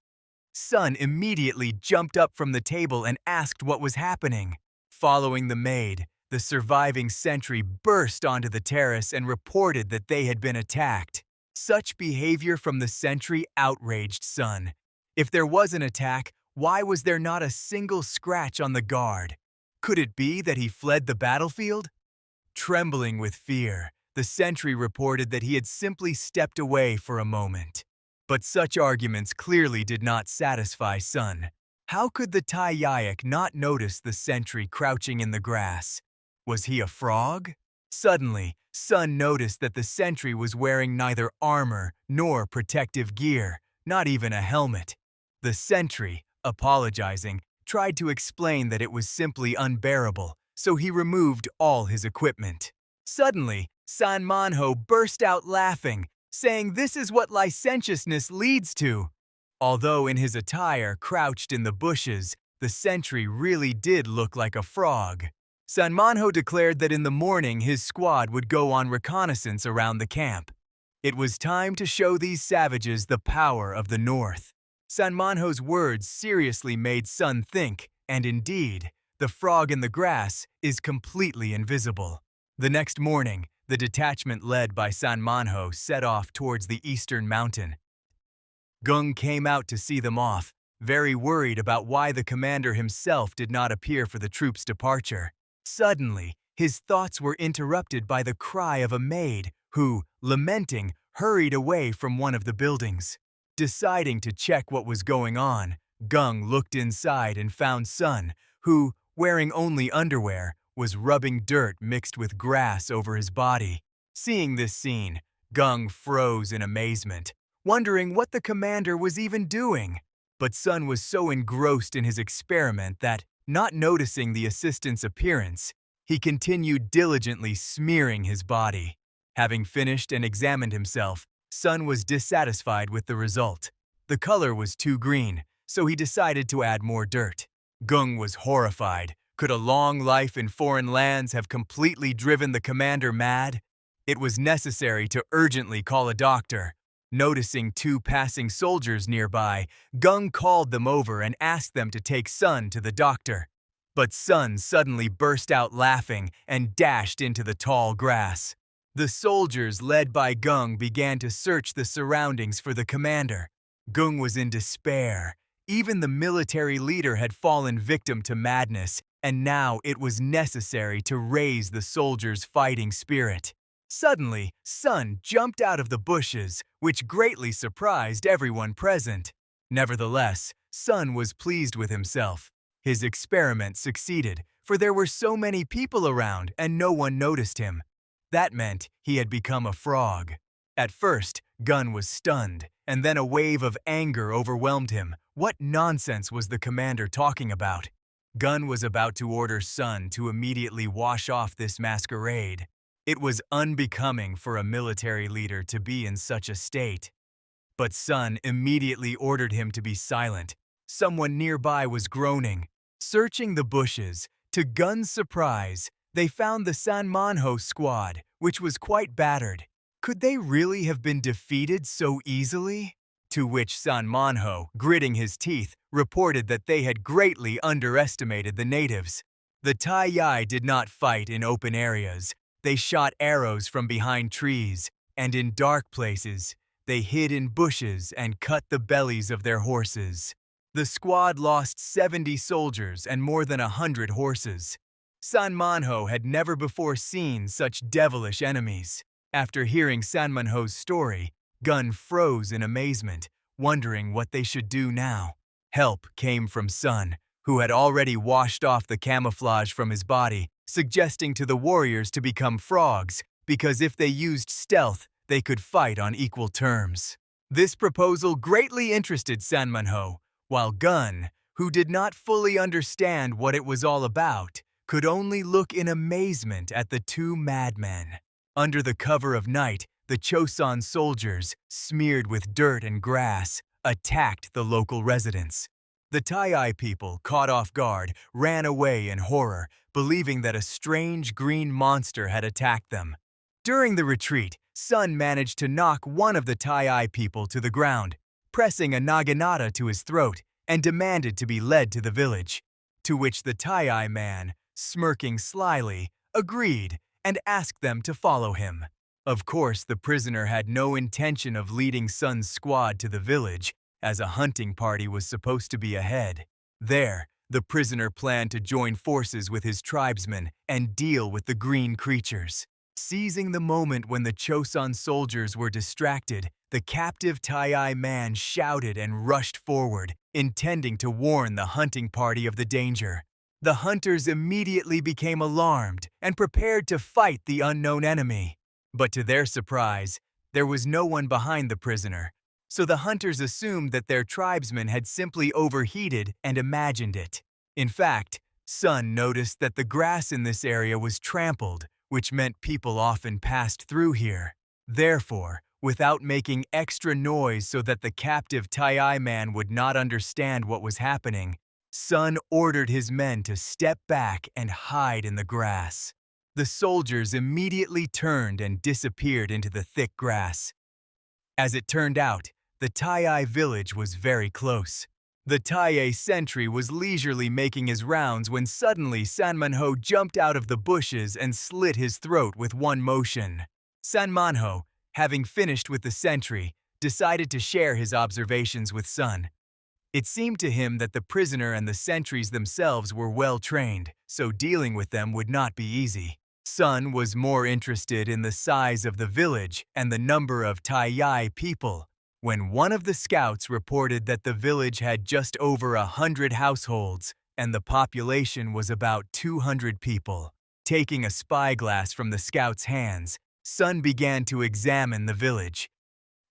Sun immediately jumped up from the table and asked what was happening. Following the maid, the surviving sentry burst onto the terrace and reported that they had been attacked. Such behavior from the sentry outraged Sun. If there was an attack, why was there not a single scratch on the guard? Could it be that he fled the battlefield? Trembling with fear, the sentry reported that he had simply stepped away for a moment. But such arguments clearly did not satisfy Sun. How could the Tai Yayak not notice the sentry crouching in the grass? Was he a frog? Suddenly, Sun noticed that the sentry was wearing neither armor nor protective gear, not even a helmet. The sentry, apologizing, tried to explain that it was simply unbearable, so he removed all his equipment. Suddenly, San Manho burst out laughing, saying this is what licentiousness leads to. Although in his attire crouched in the bushes, the sentry really did look like a frog. San Manho declared that in the morning his squad would go on reconnaissance around the camp. It was time to show these savages the power of the North. San Manho's words seriously made Sun think, and indeed, the frog in the grass is completely invisible. The next morning, the detachment led by San Manho set off towards the eastern mountain. Gung came out to see them off, very worried about why the commander himself did not appear for the troops' departure. Suddenly, his thoughts were interrupted by the cry of a maid who, lamenting, hurried away from one of the buildings. Deciding to check what was going on, Gung looked inside and found Sun, who, wearing only underwear, was rubbing dirt mixed with grass over his body. Seeing this scene, Gung froze in amazement. wondering what the commander was even doing. But Sun was so engrossed in his experiment that, not noticing the assistant's appearance, he continued diligently smearing his body. Having finished and examined himself, Sun was dissatisfied with the result. The color was too green, so he decided to add more dirt. Gung was horrified. Could a long life in foreign lands have completely driven the commander mad? It was necessary to urgently call a doctor. Noticing two passing soldiers nearby, Gung called them over and asked them to take Sun to the doctor. But Sun suddenly burst out laughing and dashed into the tall grass. The soldiers, led by Gung, began to search the surroundings for the commander. Gung was in despair. Even the military leader had fallen victim to madness, and now it was necessary to raise the soldiers' fighting spirit. Suddenly, Sun jumped out of the bushes, which greatly surprised everyone present. Nevertheless, Sun was pleased with himself. His experiment succeeded, for there were so many people around and no one noticed him. That meant he had become a frog. At first, Gun was stunned, and then a wave of anger overwhelmed him. What nonsense was the commander talking about? Gun was about to order Sun to immediately wash off this masquerade. It was unbecoming for a military leader to be in such a state. But Sun immediately ordered him to be silent. Someone nearby was groaning. Searching the bushes, to Gun's surprise, they found the San Manhwa squad, which was quite battered. Could they really have been defeated so easily? To which San Manhwa, gritting his teeth, reported that they had greatly underestimated the natives. The Tai did not fight in open areas. They shot arrows from behind trees, and in dark places, they hid in bushes and cut the bellies of their horses. The squad lost 70 soldiers and more than 100 horses. San Manhwa had never before seen such devilish enemies. After hearing San Manhwa's story, Gun froze in amazement, wondering what they should do now. Help came from Sun, who had already washed off the camouflage from his body, suggesting to the warriors to become frogs, because if they used stealth, they could fight on equal terms. This proposal greatly interested San Manhwa, while Gun, who did not fully understand what it was all about, could only look in amazement at the two madmen. Under the cover of night, the Joseon soldiers, smeared with dirt and grass, attacked the local residents. The Tai people, caught off guard, ran away in horror, believing that a strange green monster had attacked them. During the retreat, Sun managed to knock one of the Tai people to the ground, pressing a naginata to his throat, and demanded to be led to the village. To which the Tai man, smirking slyly, agreed and asked them to follow him. Of course, the prisoner had no intention of leading Sun's squad to the village, as a hunting party was supposed to be ahead. There, the prisoner planned to join forces with his tribesmen and deal with the green creatures. Seizing the moment when the Joseon soldiers were distracted, the captive Tai man shouted and rushed forward, intending to warn the hunting party of the danger. The hunters immediately became alarmed and prepared to fight the unknown enemy. But to their surprise, there was no one behind the prisoner, so the hunters assumed that their tribesmen had simply overheated and imagined it. In fact, Sun noticed that the grass in this area was trampled, which meant people often passed through here. Therefore, without making extra noise so that the captive Tai man would not understand what was happening, Sun ordered his men to step back and hide in the grass. The soldiers immediately turned and disappeared into the thick grass. As it turned out, the Tai village was very close. The Tai sentry was leisurely making his rounds when suddenly San Manhwa jumped out of the bushes and slit his throat with one motion. San Manhwa, having finished with the sentry, decided to share his observations with Sun. It seemed to him that the prisoner and the sentries themselves were well trained, so dealing with them would not be easy. Sun was more interested in the size of the village and the number of Tai people, when one of the scouts reported that the village had just over 100 households and the population was about 200 people. Taking a spyglass from the scout's hands, Sun began to examine the village.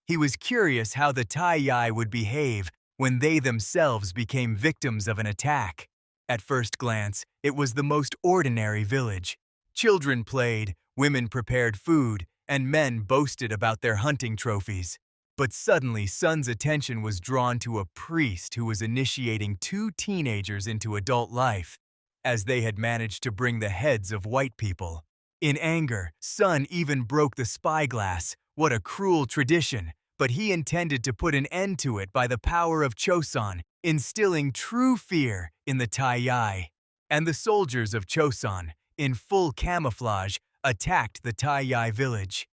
He was curious how the Tai would behave when they themselves became victims of an attack. At first glance, it was the most ordinary village. Children played, women prepared food, and men boasted about their hunting trophies. But suddenly, Sun's attention was drawn to a priest who was initiating two teenagers into adult life, as they had managed to bring the heads of white people. In anger, Sun even broke the spyglass. What a cruel tradition! But he intended to put an end to it by the power of Choson, instilling true fear in the Tai. And the soldiers of Choson, in full camouflage, attacked the Tai village.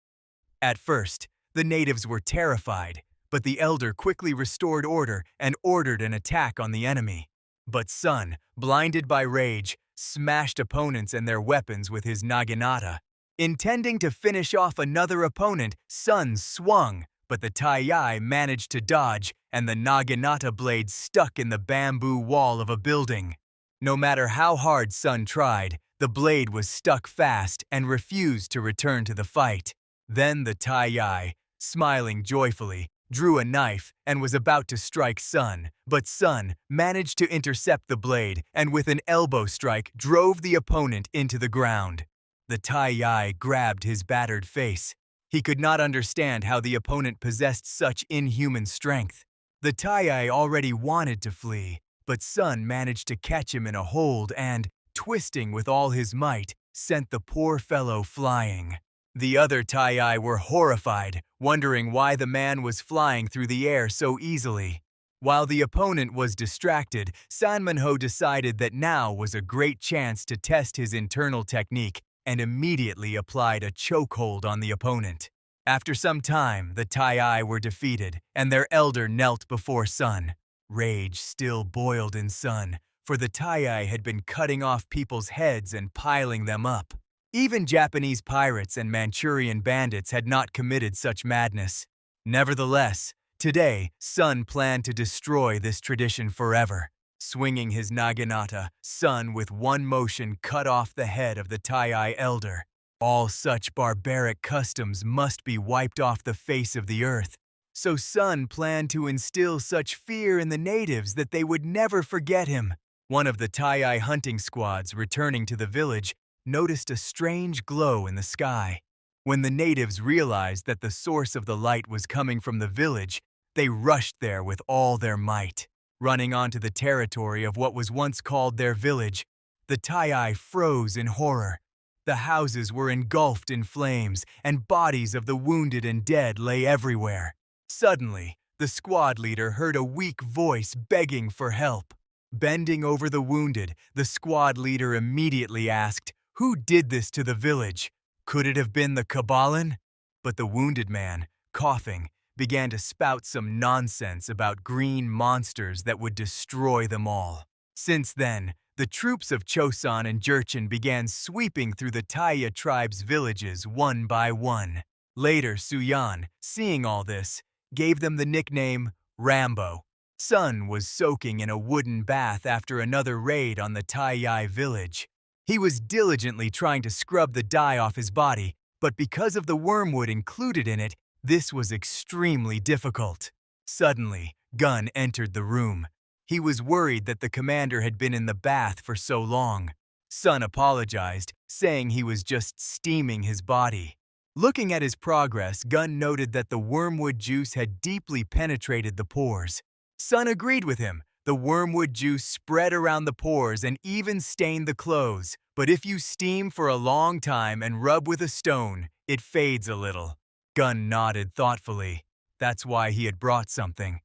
At first, the natives were terrified, but the elder quickly restored order and ordered an attack on the enemy. But Sun, blinded by rage, smashed opponents and their weapons with his naginata. Intending to finish off another opponent, Sun swung, but the Tai managed to dodge, and the naginata blade stuck in the bamboo wall of a building. No matter how hard Sun tried, the blade was stuck fast and refused to return to the fight. Then the Tai, smiling joyfully, drew a knife and was about to strike Sun, but Sun managed to intercept the blade and with an elbow strike drove the opponent into the ground. The Tai grabbed his battered face. He could not understand how the opponent possessed such inhuman strength. The Tai already wanted to flee, but Sun managed to catch him in a hold and, twisting with all his might, sent the poor fellow flying. The other Tai were horrified, wondering why the man was flying through the air so easily. While the opponent was distracted, Manhwa decided that now was a great chance to test his internal technique and immediately applied a chokehold on the opponent. After some time, the Tai were defeated, and their elder knelt before Sun. Rage still boiled in Sun, for the Tai had been cutting off people's heads and piling them up. Even Japanese pirates and Manchurian bandits had not committed such madness. Nevertheless, today, Sun planned to destroy this tradition forever. Swinging his naginata, Sun with one motion cut off the head of the Tai elder. All such barbaric customs must be wiped off the face of the earth. So Sun planned to instill such fear in the natives that they would never forget him. One of the Tai hunting squads returning to the village noticed a strange glow in the sky. When the natives realized that the source of the light was coming from the village, they rushed there with all their might. Running onto the territory of what was once called their village, the Tai froze in horror. The houses were engulfed in flames, and bodies of the wounded and dead lay everywhere. Suddenly, the squad leader heard a weak voice begging for help. Bending over the wounded, the squad leader immediately asked, "Who did this to the village? Could it have been the Kabbalan?" But the wounded man, coughing, began to spout some nonsense about green monsters that would destroy them all. Since then, the troops of Choson and Jurchen began sweeping through the Taya tribe's villages one by one. Later, Suyan, seeing all this, gave them the nickname Rambo. Sun was soaking in a wooden bath after another raid on the Tai village. He was diligently trying to scrub the dye off his body, but because of the wormwood included in it, this was extremely difficult. Suddenly, Gun entered the room. He was worried that the commander had been in the bath for so long. Sun apologized, saying he was just steaming his body. Looking at his progress, Gun noted that the wormwood juice had deeply penetrated the pores. Sun agreed with him. The wormwood juice spread around the pores and even stained the clothes. But if you steam for a long time and rub with a stone, it fades a little. Gun nodded thoughtfully. That's why he had brought something.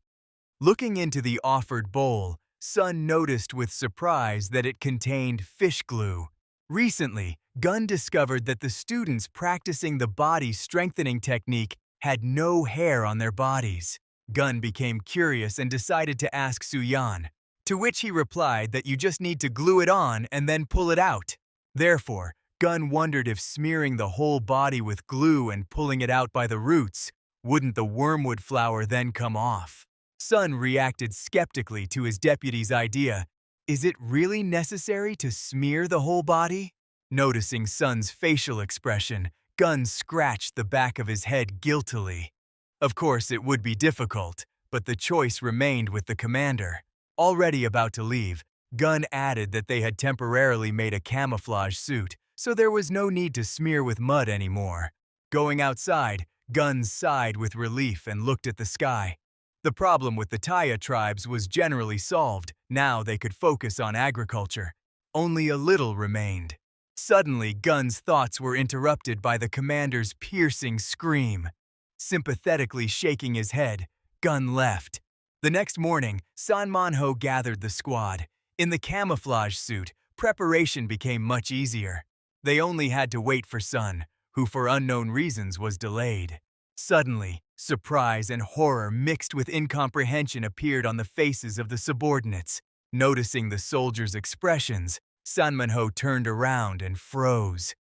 Looking into the offered bowl, Sun noticed with surprise that it contained fish glue. Recently, Gun discovered that the students practicing the body strengthening technique had no hair on their bodies. Gun became curious and decided to ask Suyan, to which he replied that you just need to glue it on and then pull it out. Therefore, Gun wondered if smearing the whole body with glue and pulling it out by the roots, wouldn't the wormwood flower then come off? Sun reacted skeptically to his deputy's idea. Is it really necessary to smear the whole body? Noticing Sun's facial expression, Gun scratched the back of his head guiltily. Of course, it would be difficult, but the choice remained with the commander. Already about to leave, Gun added that they had temporarily made a camouflage suit, so there was no need to smear with mud anymore. Going outside, Gun sighed with relief and looked at the sky. The problem with the Taya tribes was generally solved. Now they could focus on agriculture. Only a little remained. Suddenly, Gun's thoughts were interrupted by the commander's piercing scream. Sympathetically shaking his head, Gun left. The next morning, San Manhwa gathered the squad. In the camouflage suit, preparation became much easier. They only had to wait for Sun, who for unknown reasons was delayed. Suddenly, surprise and horror mixed with incomprehension appeared on the faces of the subordinates. Noticing the soldiers' expressions, San Manhwa turned around and froze.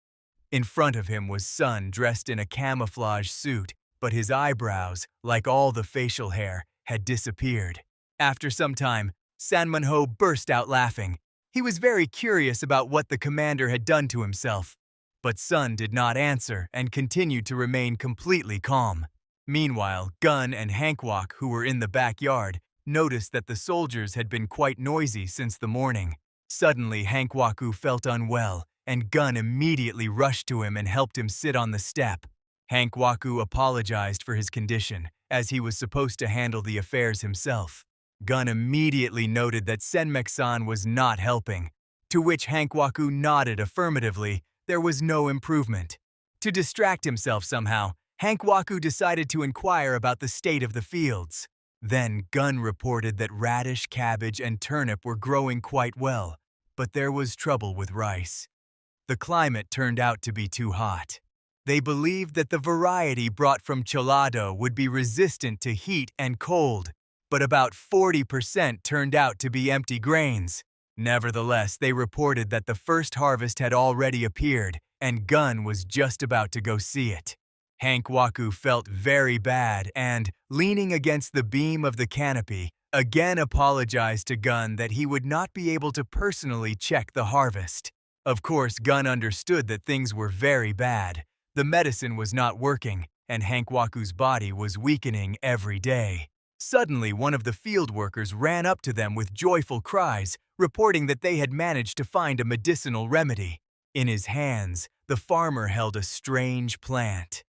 In front of him was Sun dressed in a camouflage suit, but his eyebrows, like all the facial hair, had disappeared. After some time, San Manhwa burst out laughing. He was very curious about what the commander had done to himself. But Sun did not answer and continued to remain completely calm. Meanwhile, Gun and Hankwok, who were in the backyard, noticed that the soldiers had been quite noisy since the morning. Suddenly, Hankwaku felt unwell, and Gun immediately rushed to him and helped him sit on the step. Hankwaku apologized for his condition, as he was supposed to handle the affairs himself. Gun immediately noted that Senmek-san was not helping, to which Hankwaku nodded affirmatively. There was no improvement. To distract himself somehow, Hankwaku decided to inquire about the state of the fields. Then Gun reported that radish, cabbage, and turnip were growing quite well, but there was trouble with rice. The climate turned out to be too hot. They believed that the variety brought from Cholado would be resistant to heat and cold, but about 40% turned out to be empty grains. Nevertheless, they reported that the first harvest had already appeared, and Gun was just about to go see it. Hankwaku felt very bad and, leaning against the beam of the canopy, again apologized to Gun that he would not be able to personally check the harvest. Of course, Gun understood that things were very bad. The medicine was not working, and Hankwaku's body was weakening every day. Suddenly, one of the field workers ran up to them with joyful cries, reporting that they had managed to find a medicinal remedy. In his hands, the farmer held a strange plant.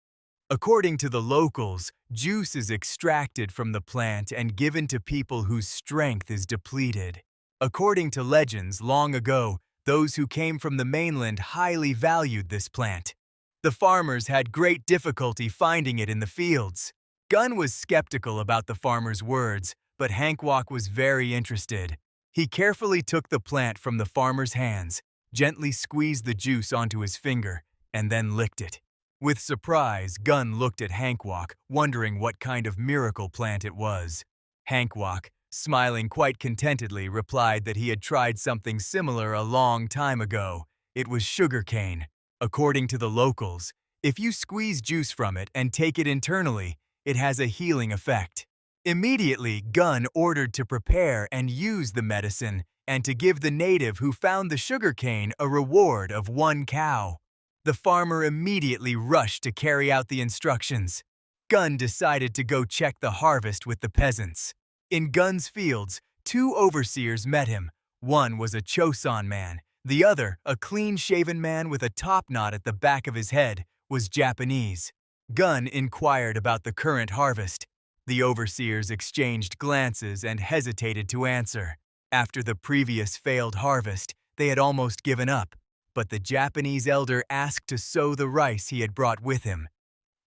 According to the locals, juice is extracted from the plant and given to people whose strength is depleted. According to legends, long ago, those who came from the mainland highly valued this plant. The farmers had great difficulty finding it in the fields. Gun was skeptical about the farmer's words, but Hankwok was very interested. He carefully took the plant from the farmer's hands, gently squeezed the juice onto his finger, and then licked it. With surprise, Gun looked at Hankwok, wondering what kind of miracle plant it was. Hankwok, smiling quite contentedly, replied that he had tried something similar a long time ago. It was sugarcane. According to the locals, if you squeeze juice from it and take it internally, it has a healing effect. Immediately, Gun ordered to prepare and use the medicine and to give the native who found the sugarcane a reward of 1 cow. The farmer immediately rushed to carry out the instructions. Gun decided to go check the harvest with the peasants. In Gun's fields, 2 overseers met him. One was a Choson man. The other, a clean-shaven man with a top knot at the back of his head, was Japanese. Gun inquired about the current harvest. The overseers exchanged glances and hesitated to answer. After the previous failed harvest, they had almost given up, but the Japanese elder asked to sow the rice he had brought with him.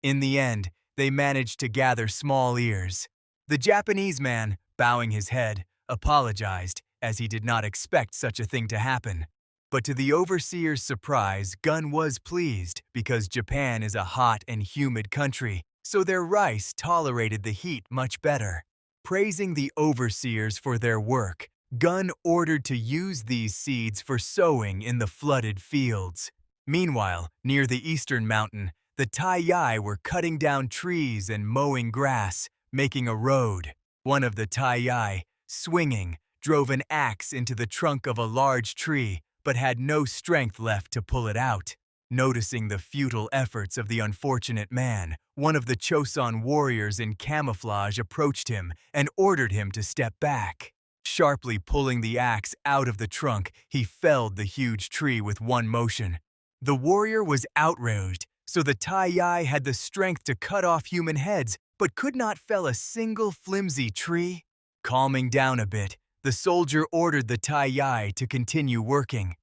In the end, they managed to gather small ears. The Japanese man, bowing his head, apologized, as he did not expect such a thing to happen. But to the overseer's surprise, Gun was pleased because Japan is a hot and humid country, so their rice tolerated the heat much better. Praising the overseers for their work, Gun ordered to use these seeds for sowing in the flooded fields. Meanwhile, near the eastern mountain, the Tai were cutting down trees and mowing grass, making a road. One of the Tai, swinging, drove an axe into the trunk of a large tree, but had no strength left to pull it out. Noticing the futile efforts of the unfortunate man, one of the Choson warriors in camouflage approached him and ordered him to step back. Sharply pulling the axe out of the trunk, he felled the huge tree with one motion. The warrior was outraged, so the Tai had the strength to cut off human heads but could not fell a single flimsy tree. Calming down a bit, the soldier ordered the Tai to continue working.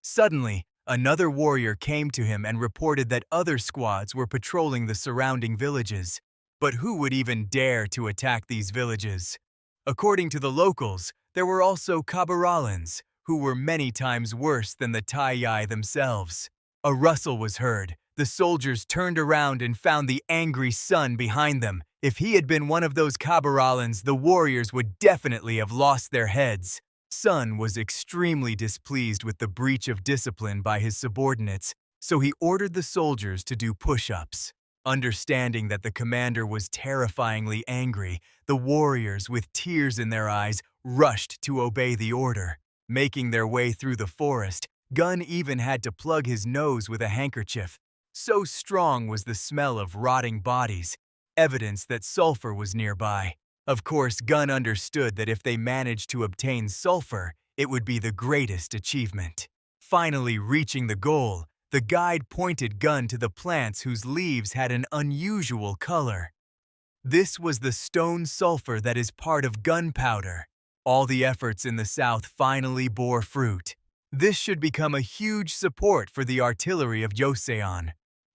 Suddenly, another warrior came to him and reported that other squads were patrolling the surrounding villages. But who would even dare to attack these villages? According to the locals, there were also Kabaralans, who were many times worse than the Tai themselves. A rustle was heard. The soldiers turned around and found the angry Sun behind them. If he had been one of those Kabaralans, the warriors would definitely have lost their heads. Sun was extremely displeased with the breach of discipline by his subordinates, so he ordered the soldiers to do push-ups. Understanding that the commander was terrifyingly angry, the warriors, with tears in their eyes, rushed to obey the order. Making their way through the forest, Gun even had to plug his nose with a handkerchief. So strong was the smell of rotting bodies, evidence that sulfur was nearby. Of course, Gun understood that if they managed to obtain sulfur, it would be the greatest achievement. Finally reaching the goal, the guide pointed Gun to the plants whose leaves had an unusual color. This was the stone sulfur that is part of gunpowder. All the efforts in the south finally bore fruit. This should become a huge support for the artillery of Joseon.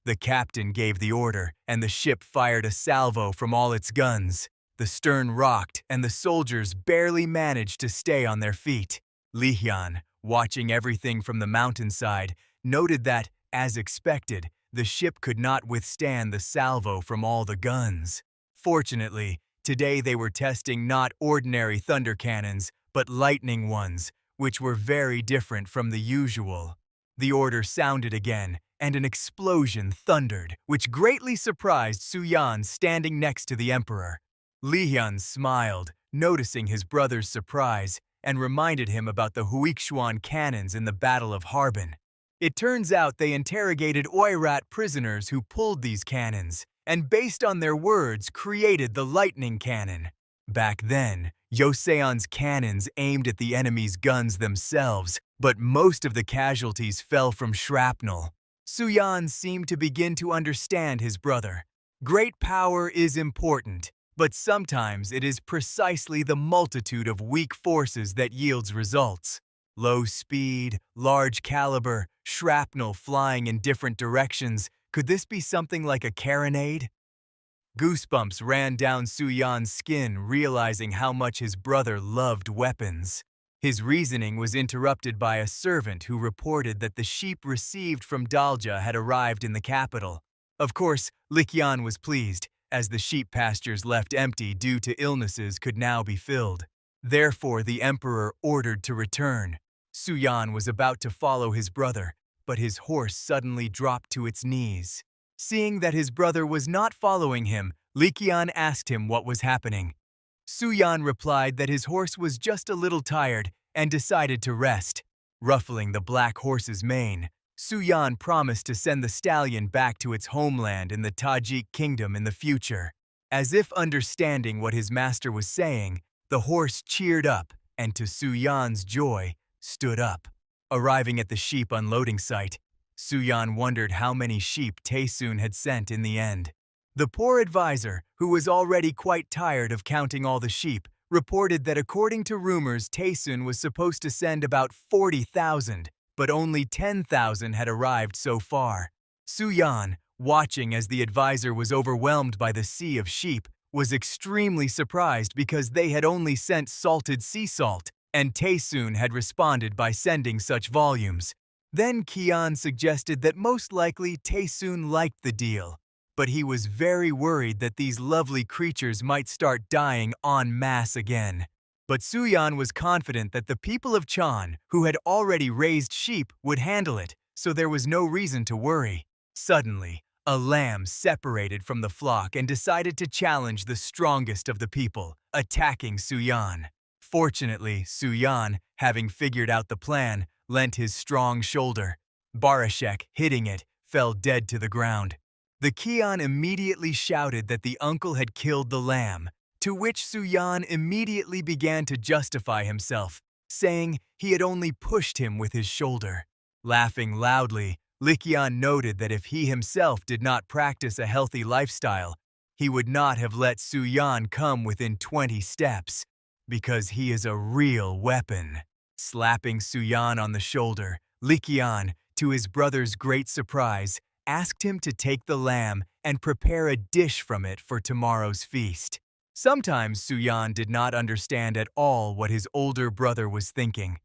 The captain gave the order, and the ship fired a salvo from all its guns. The stern rocked, and the soldiers barely managed to stay on their feet. Lihyun, watching everything from the mountainside, noted that, as expected, the ship could not withstand the salvo from all the guns. Fortunately, today they were testing not ordinary thunder cannons, but lightning ones, which were very different from the usual. The order sounded again, and an explosion thundered, which greatly surprised Suyan standing next to the emperor. Lihyun smiled, noticing his brother's surprise, and reminded him about the Huixuan cannons in the Battle of Harbin. It turns out they interrogated Oirat prisoners who pulled these cannons, and based on their words created the lightning cannon. Back then, Joseon's cannons aimed at the enemy's guns themselves, but most of the casualties fell from shrapnel. Suyan seemed to begin to understand his brother. Great power is important, but sometimes it is precisely the multitude of weak forces that yields results. Low speed, large caliber, shrapnel flying in different directions. Could this be something like a carronade? Goosebumps ran down Suyan's skin, realizing how much his brother loved weapons. His reasoning was interrupted by a servant who reported that the sheep received from Dalja had arrived in the capital. Of course, Lihyun was pleased, as the sheep pastures left empty due to illnesses could now be filled. Therefore, the emperor ordered to return. Suyan was about to follow his brother, but his horse suddenly dropped to its knees. Seeing that his brother was not following him, Lihyun asked him what was happening. Suyan replied that his horse was just a little tired and decided to rest. Ruffling the black horse's mane, Suyan promised to send the stallion back to its homeland in the Tajik kingdom in the future. As if understanding what his master was saying, the horse cheered up and, to Suyan's joy, stood up. Arriving at the sheep unloading site, Suyan wondered how many sheep Taesoon had sent in the end. The poor advisor, who was already quite tired of counting all the sheep, reported that according to rumors Taesoon was supposed to send about 40,000, but only 10,000 had arrived so far. Suyan, watching as the advisor was overwhelmed by the sea of sheep, was extremely surprised because they had only sent salted sea salt, and Taesoon had responded by sending such volumes. Then Kian suggested that most likely Taesoon liked the deal, but he was very worried that these lovely creatures might start dying en masse again. But Suyan was confident that the people of Chan, who had already raised sheep, would handle it, so there was no reason to worry. Suddenly, a lamb separated from the flock and decided to challenge the strongest of the people, attacking Suyan. Fortunately, Suyan, having figured out the plan, lent his strong shoulder. Barashek, hitting it, fell dead to the ground. The Kion immediately shouted that the uncle had killed the lamb, to which Suyan immediately began to justify himself, saying he had only pushed him with his shoulder. Laughing loudly, Likian noted that if he himself did not practice a healthy lifestyle, he would not have let Suyan come within 20 steps, because he is a real weapon. Slapping Suyan on the shoulder, Likian, to his brother's great surprise, asked him to take the lamb and prepare a dish from it for tomorrow's feast. Sometimes Suyan did not understand at all what his older brother was thinking.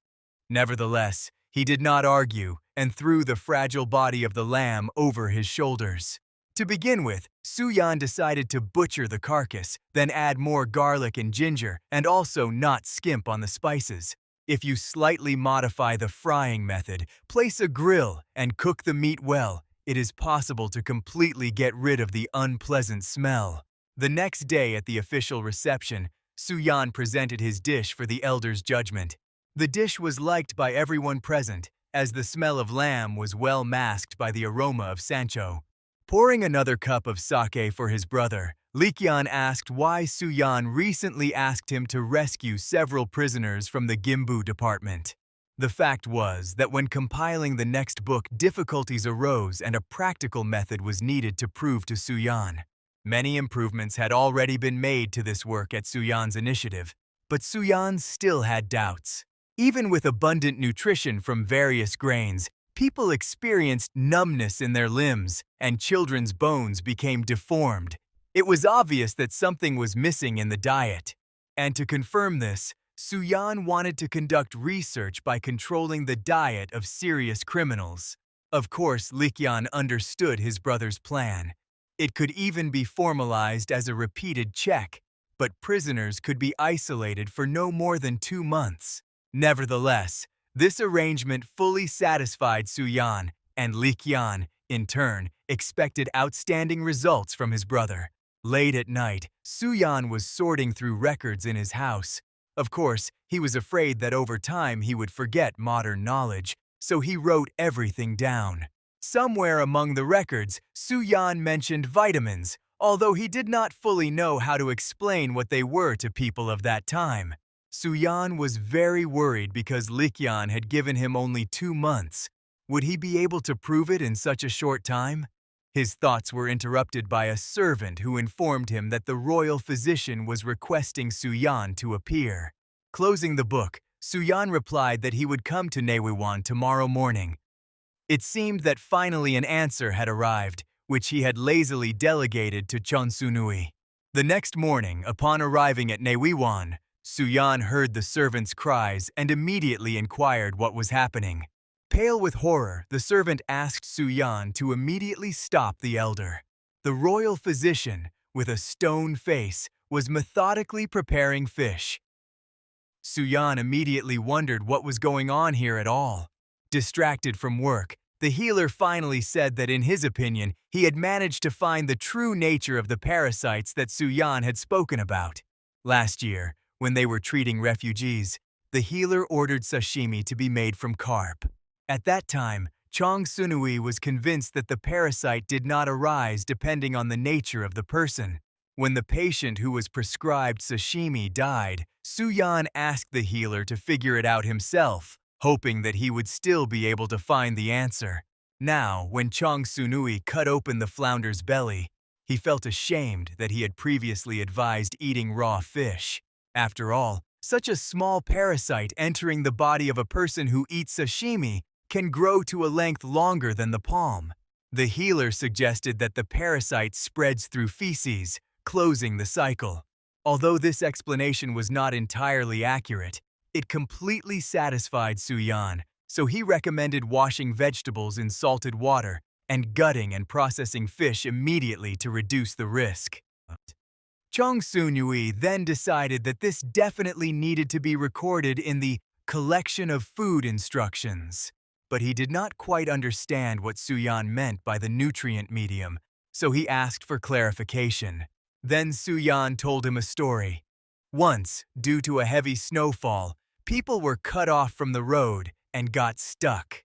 Nevertheless, he did not argue and threw the fragile body of the lamb over his shoulders. To begin with, Suyan decided to butcher the carcass, then add more garlic and ginger, and also not skimp on the spices. If you slightly modify the frying method, place a grill, and cook the meat well, it is possible to completely get rid of the unpleasant smell. The next day at the official reception, Suyan presented his dish for the elders' judgment. The dish was liked by everyone present, as the smell of lamb was well masked by the aroma of Sancho. Pouring another cup of sake for his brother, Likian asked why Suyan recently asked him to rescue several prisoners from the Gimbu department. The fact was that when compiling the next book, difficulties arose and a practical method was needed to prove to Suyan. Many improvements had already been made to this work at Suyan's initiative, but Suyan still had doubts. Even with abundant nutrition from various grains, people experienced numbness in their limbs, and children's bones became deformed. It was obvious that something was missing in the diet. And to confirm this, Suyan wanted to conduct research by controlling the diet of serious criminals. Of course, Likian understood his brother's plan. It could even be formalized as a repeated check, but prisoners could be isolated for no more than 2 months. Nevertheless, this arrangement fully satisfied Suyan, and Likian, in turn, expected outstanding results from his brother. Late at night, Suyan was sorting through records in his house. Of course, he was afraid that over time he would forget modern knowledge, so he wrote everything down. Somewhere among the records, Suyan mentioned vitamins, although he did not fully know how to explain what they were to people of that time. Suyan was very worried because Likian had given him only 2 months. Would he be able to prove it in such a short time? His thoughts were interrupted by a servant who informed him that the royal physician was requesting Suyan to appear. Closing the book, Suyan replied that he would come to Newiwan tomorrow morning. It seemed that finally an answer had arrived, which he had lazily delegated to Chonsunui. The next morning, upon arriving at Newiwan, Suyan heard the servant's cries and immediately inquired what was happening. Pale with horror, the servant asked Suyan to immediately stop the elder. The royal physician, with a stone face, was methodically preparing fish. Suyan immediately wondered what was going on here at all. Distracted from work, the healer finally said that in his opinion, he had managed to find the true nature of the parasites that Suyan had spoken about. Last year, when they were treating refugees, the healer ordered sashimi to be made from carp. At that time, Chong Sunui was convinced that the parasite did not arise depending on the nature of the person. When the patient who was prescribed sashimi died, Suyan asked the healer to figure it out himself, hoping that he would still be able to find the answer. Now, when Chong Sunui cut open the flounder's belly, he felt ashamed that he had previously advised eating raw fish. After all, such a small parasite entering the body of a person who eats sashimi can grow to a length longer than the palm. The healer suggested that the parasite spreads through feces, closing the cycle. Although this explanation was not entirely accurate, it completely satisfied Suyan, so he recommended washing vegetables in salted water and gutting and processing fish immediately to reduce the risk. Chong Sunui then decided that this definitely needed to be recorded in the collection of food instructions. But he did not quite understand what Suyan meant by the nutrient medium, so he asked for clarification. Then Suyan told him a story. Once, due to a heavy snowfall, people were cut off from the road and got stuck.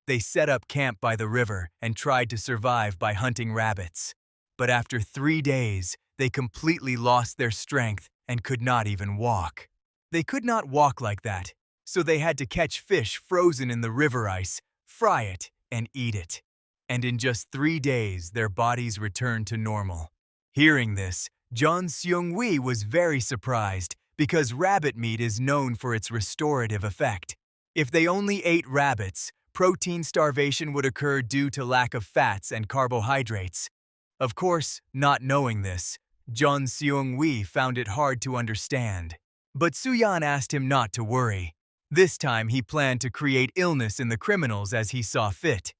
they set up camp by the river and tried to survive by hunting rabbits. But after 3 days, they completely lost their strength and could not even walk. They could not walk like that, so they had to catch fish frozen in the river ice, fry it, and eat it. And in just 3 days, their bodies returned to normal. Hearing this, John Seung-wi was very surprised because rabbit meat is known for its restorative effect. If they only ate rabbits, protein starvation would occur due to lack of fats and carbohydrates. Of course, not knowing this, John Seung-wi found it hard to understand. But Soo-yeon asked him not to worry. This time he planned to create illness in the criminals as he saw fit.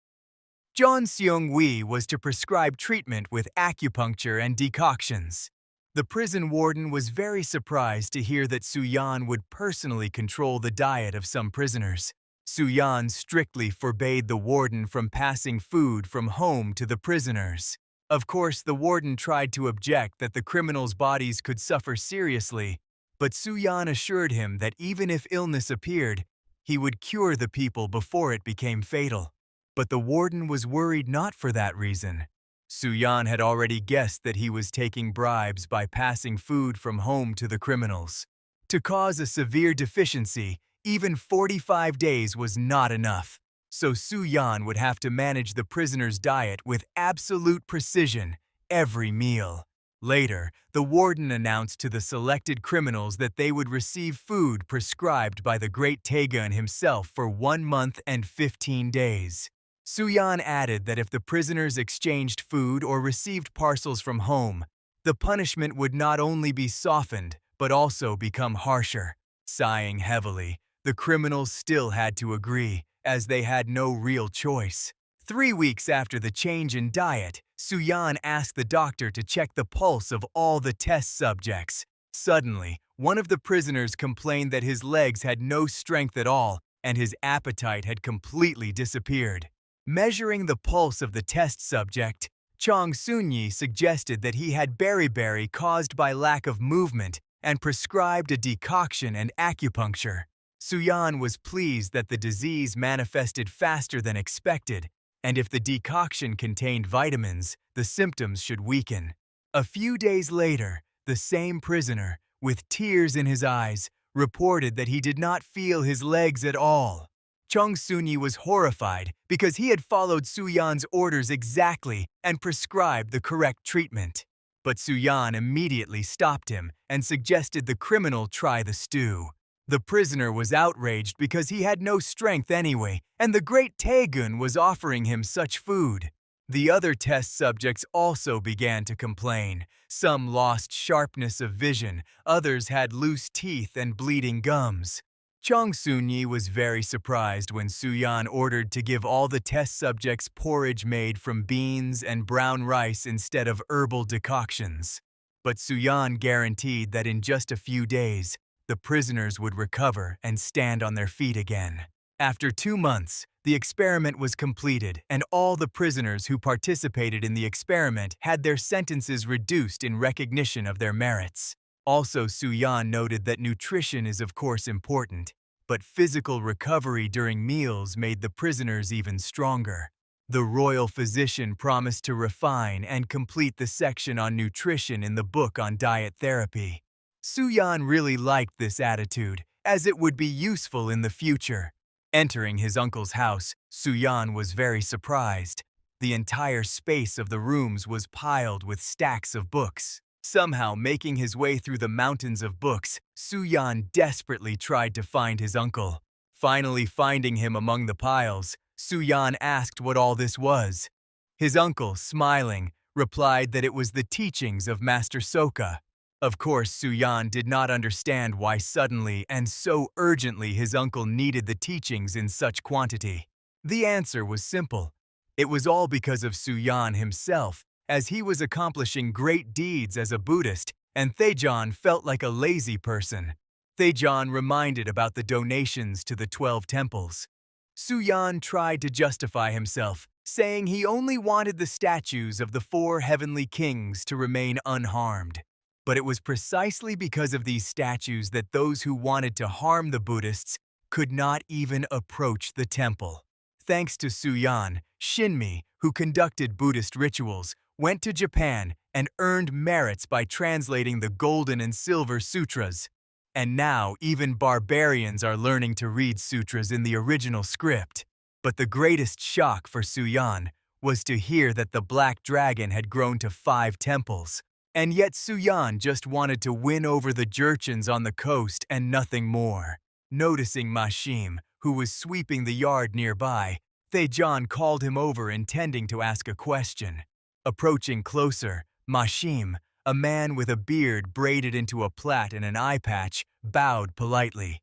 John Seung-wi was to prescribe treatment with acupuncture and decoctions. The prison warden was very surprised to hear that Soo-yeon would personally control the diet of some prisoners. Soo-yeon strictly forbade the warden from passing food from home to the prisoners. Of course, the warden tried to object that the criminals' bodies could suffer seriously, but Soo-yeon assured him that even if illness appeared, he would cure the people before it became fatal. But the warden was worried not for that reason. Soo-yeon had already guessed that he was taking bribes by passing food from home to the criminals. To cause a severe deficiency, even 45 days was not enough, so Soo-yeon would have to manage the prisoners' diet with absolute precision every meal. Later, the warden announced to the selected criminals that they would receive food prescribed by the great Taegeun himself for 1 month and 15 days. Soo-yeon added that if the prisoners exchanged food or received parcels from home, the punishment would not only be softened, but also become harsher. Sighing heavily, the criminals still had to agree, as they had no real choice. 3 weeks after the change in diet, Soo-yeon asked the doctor to check the pulse of all the test subjects. Suddenly, one of the prisoners complained that his legs had no strength at all, and his appetite had completely disappeared. Measuring the pulse of the test subject, Chong Soon-yi suggested that he had beriberi caused by lack of movement and prescribed a decoction and acupuncture. Soo-yeon was pleased that the disease manifested faster than expected, and if the decoction contained vitamins, the symptoms should weaken. A few days later, the same prisoner, with tears in his eyes, reported that he did not feel his legs at all. Chong Soon-yi was horrified because he had followed Soo-yeon's orders exactly and prescribed the correct treatment. But Soo-yeon immediately stopped him and suggested the criminal try the stew. The prisoner was outraged because he had no strength anyway, and the great Taegeun was offering him such food. The other test subjects also began to complain. Some lost sharpness of vision, others had loose teeth and bleeding gums. Chong Soon-yi was very surprised when Soo-yeon ordered to give all the test subjects porridge made from beans and brown rice instead of herbal decoctions. But Soo-yeon guaranteed that in just a few days, the prisoners would recover and stand on their feet again. After 2 months, the experiment was completed, and all the prisoners who participated in the experiment had their sentences reduced in recognition of their merits. Also, Soo-yeon noted that nutrition is of course important, but physical recovery during meals made the prisoners even stronger. The royal physician promised to refine and complete the section on nutrition in the book on diet therapy. Soo-yeon really liked this attitude, as it would be useful in the future. Entering his uncle's house, Soo-yeon was very surprised. The entire space of the rooms was piled with stacks of books. Somehow making his way through the mountains of books, Soo-yeon desperately tried to find his uncle. Finally finding him among the piles, Soo-yeon asked what all this was. His uncle, smiling, replied that it was the teachings of Master Soka. Of course, Soo-yeon did not understand why suddenly and so urgently his uncle needed the teachings in such quantity. The answer was simple. It was all because of Soo-yeon himself, as he was accomplishing great deeds as a Buddhist, and Taejeon felt like a lazy person. Taejeon reminded about the donations to the 12 temples. Soo-yeon tried to justify himself, saying he only wanted the statues of the 4 heavenly kings to remain unharmed. But it was precisely because of these statues that those who wanted to harm the Buddhists could not even approach the temple. thanks to Suyan, Shinmi, who conducted Buddhist rituals, went to Japan and earned merits by translating the Golden and Silver Sutras. And now even barbarians are learning to read sutras in the original script. But the greatest shock for Suyan was to hear that the Black Dragon had grown to 5 temples. And yet Suyan just wanted to win over the Jurchens on the coast and nothing more. Noticing Mashim, who was sweeping the yard nearby, Taejon called him over intending to ask a question. Approaching closer, Mashim, a man with a beard braided into a plait and an eye patch, bowed politely.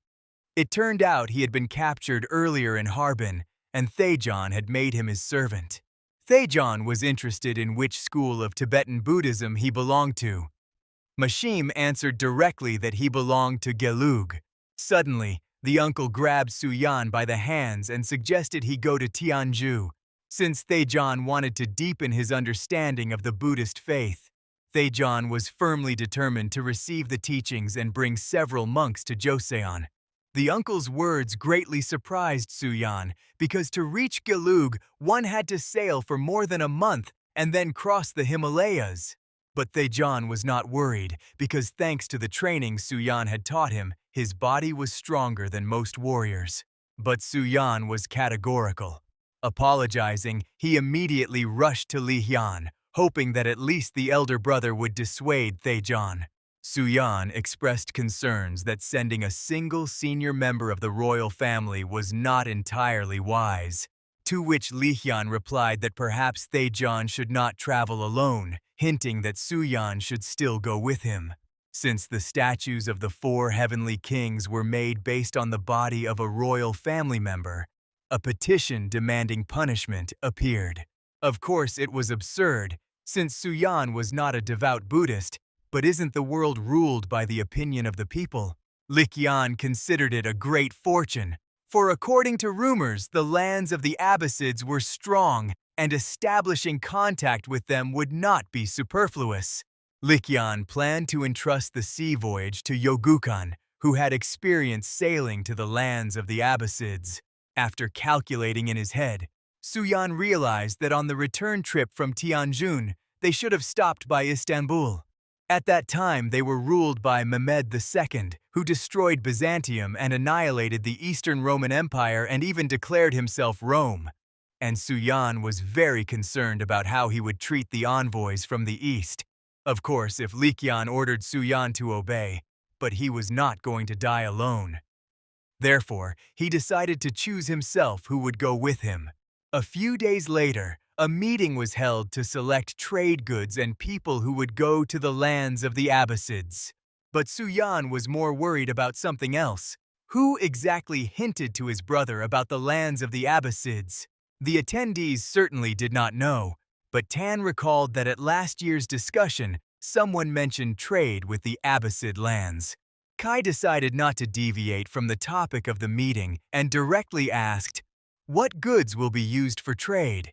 It turned out he had been captured earlier in Harbin, and Taejon had made him his servant. Taejon was interested in which school of Tibetan Buddhism he belonged to. Mashim answered directly that he belonged to Gelug. Suddenly, the uncle grabbed Suyan by the hands and suggested he go to Tianju, since Taejon wanted to deepen his understanding of the Buddhist faith. Taejon was firmly determined to receive the teachings and bring several monks to Joseon. The uncle's words greatly surprised Suyan because to reach Gelug, one had to sail for more than a month and then cross the Himalayas. But Taejon was not worried because thanks to the training Suyan had taught him, his body was stronger than most warriors. But Suyan was categorical. Apologizing, he immediately rushed to Lihyun, hoping that at least the elder brother would dissuade Taejon. Suyan expressed concerns that sending a single senior member of the royal family was not entirely wise, to which Lihyun replied that perhaps Taejon should not travel alone, hinting that Suyan should still go with him. Since the statues of the 4 heavenly kings were made based on the body of a royal family member, a petition demanding punishment appeared. Of course, it was absurd, since Suyan was not a devout Buddhist, but isn't the world ruled by the opinion of the people? Lihyun considered it a great fortune, for according to rumors, the lands of the Abbasids were strong, and establishing contact with them would not be superfluous. Lihyun planned to entrust the sea voyage to Yogukan, who had experience sailing to the lands of the Abbasids. After calculating in his head, Suyan realized that on the return trip from Tianjin, they should have stopped by Istanbul. At that time, they were ruled by Mehmed II, who destroyed Byzantium and annihilated the Eastern Roman Empire and even declared himself Rome. And Suyan was very concerned about how he would treat the envoys from the East. Of course, if Lihyun ordered Suyan to obey, but he was not going to die alone. Therefore, he decided to choose himself who would go with him. A few days later, a meeting was held to select trade goods and people who would go to the lands of the Abbasids. But Suyan was more worried about something else. Who exactly hinted to his brother about the lands of the Abbasids? The attendees certainly did not know, but Tan recalled that at last year's discussion, someone mentioned trade with the Abbasid lands. Kai decided not to deviate from the topic of the meeting and directly asked, "What goods will be used for trade?"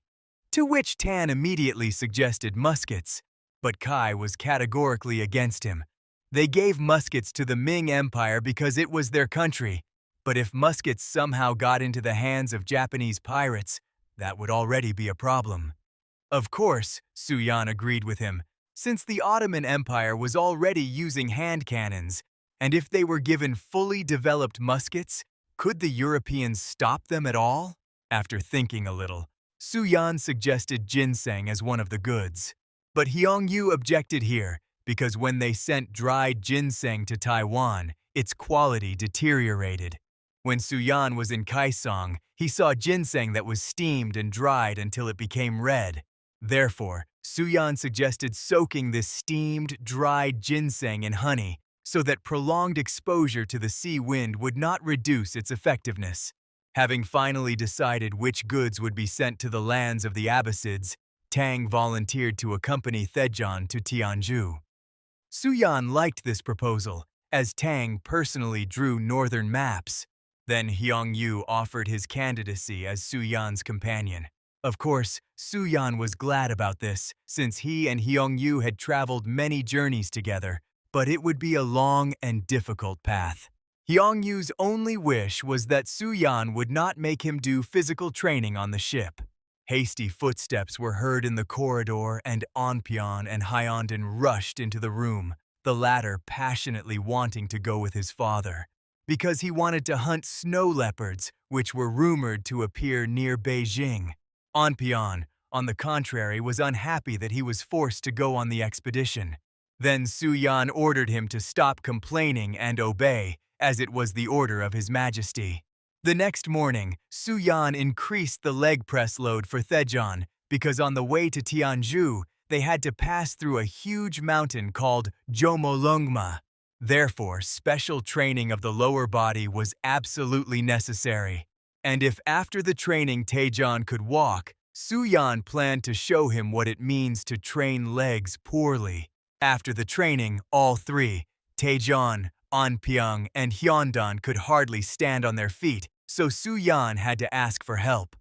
To which Tan immediately suggested muskets, but Kai was categorically against him. They gave muskets to the Ming Empire because it was their country, but if muskets somehow got into the hands of Japanese pirates, that would already be a problem. Of course, Suyan agreed with him, since the Ottoman Empire was already using hand cannons, and if they were given fully developed muskets, could the Europeans stop them at all? After thinking a little, Suyan suggested ginseng as one of the goods. But Hyongyu objected here, because when they sent dried ginseng to Taiwan, its quality deteriorated. When Suyan was in Kaesong, he saw ginseng that was steamed and dried until it became red. Therefore, Suyan suggested soaking this steamed, dried ginseng in honey, so that prolonged exposure to the sea wind would not reduce its effectiveness. Having finally decided which goods would be sent to the lands of the Abbasids, Tang volunteered to accompany Taejon to Tianju. Suyan liked this proposal, as Tang personally drew northern maps. Then Hyongyu offered his candidacy as Suyan's companion. Of course, Suyan was glad about this, since he and Hyongyu had traveled many journeys together, but it would be a long and difficult path. Hyungyu's only wish was that Suyan would not make him do physical training on the ship. Hasty footsteps were heard in the corridor and Onpyeon and Hyundin rushed into the room, the latter passionately wanting to go with his father, because he wanted to hunt snow leopards, which were rumored to appear near Beijing. Onpyeon, on the contrary, was unhappy that he was forced to go on the expedition. Then Suyan ordered him to stop complaining and obey, as it was the order of His Majesty. The next morning, Suyan increased the leg press load for Taejeon because on the way to Tianju, they had to pass through a huge mountain called Jomolungma. Therefore, special training of the lower body was absolutely necessary. And if after the training Taejeon could walk, Suyan planned to show him what it means to train legs poorly. After the training, all three, Taejeon, Onpyeong, and Hyundun could hardly stand on their feet, so Suyan had to ask for help.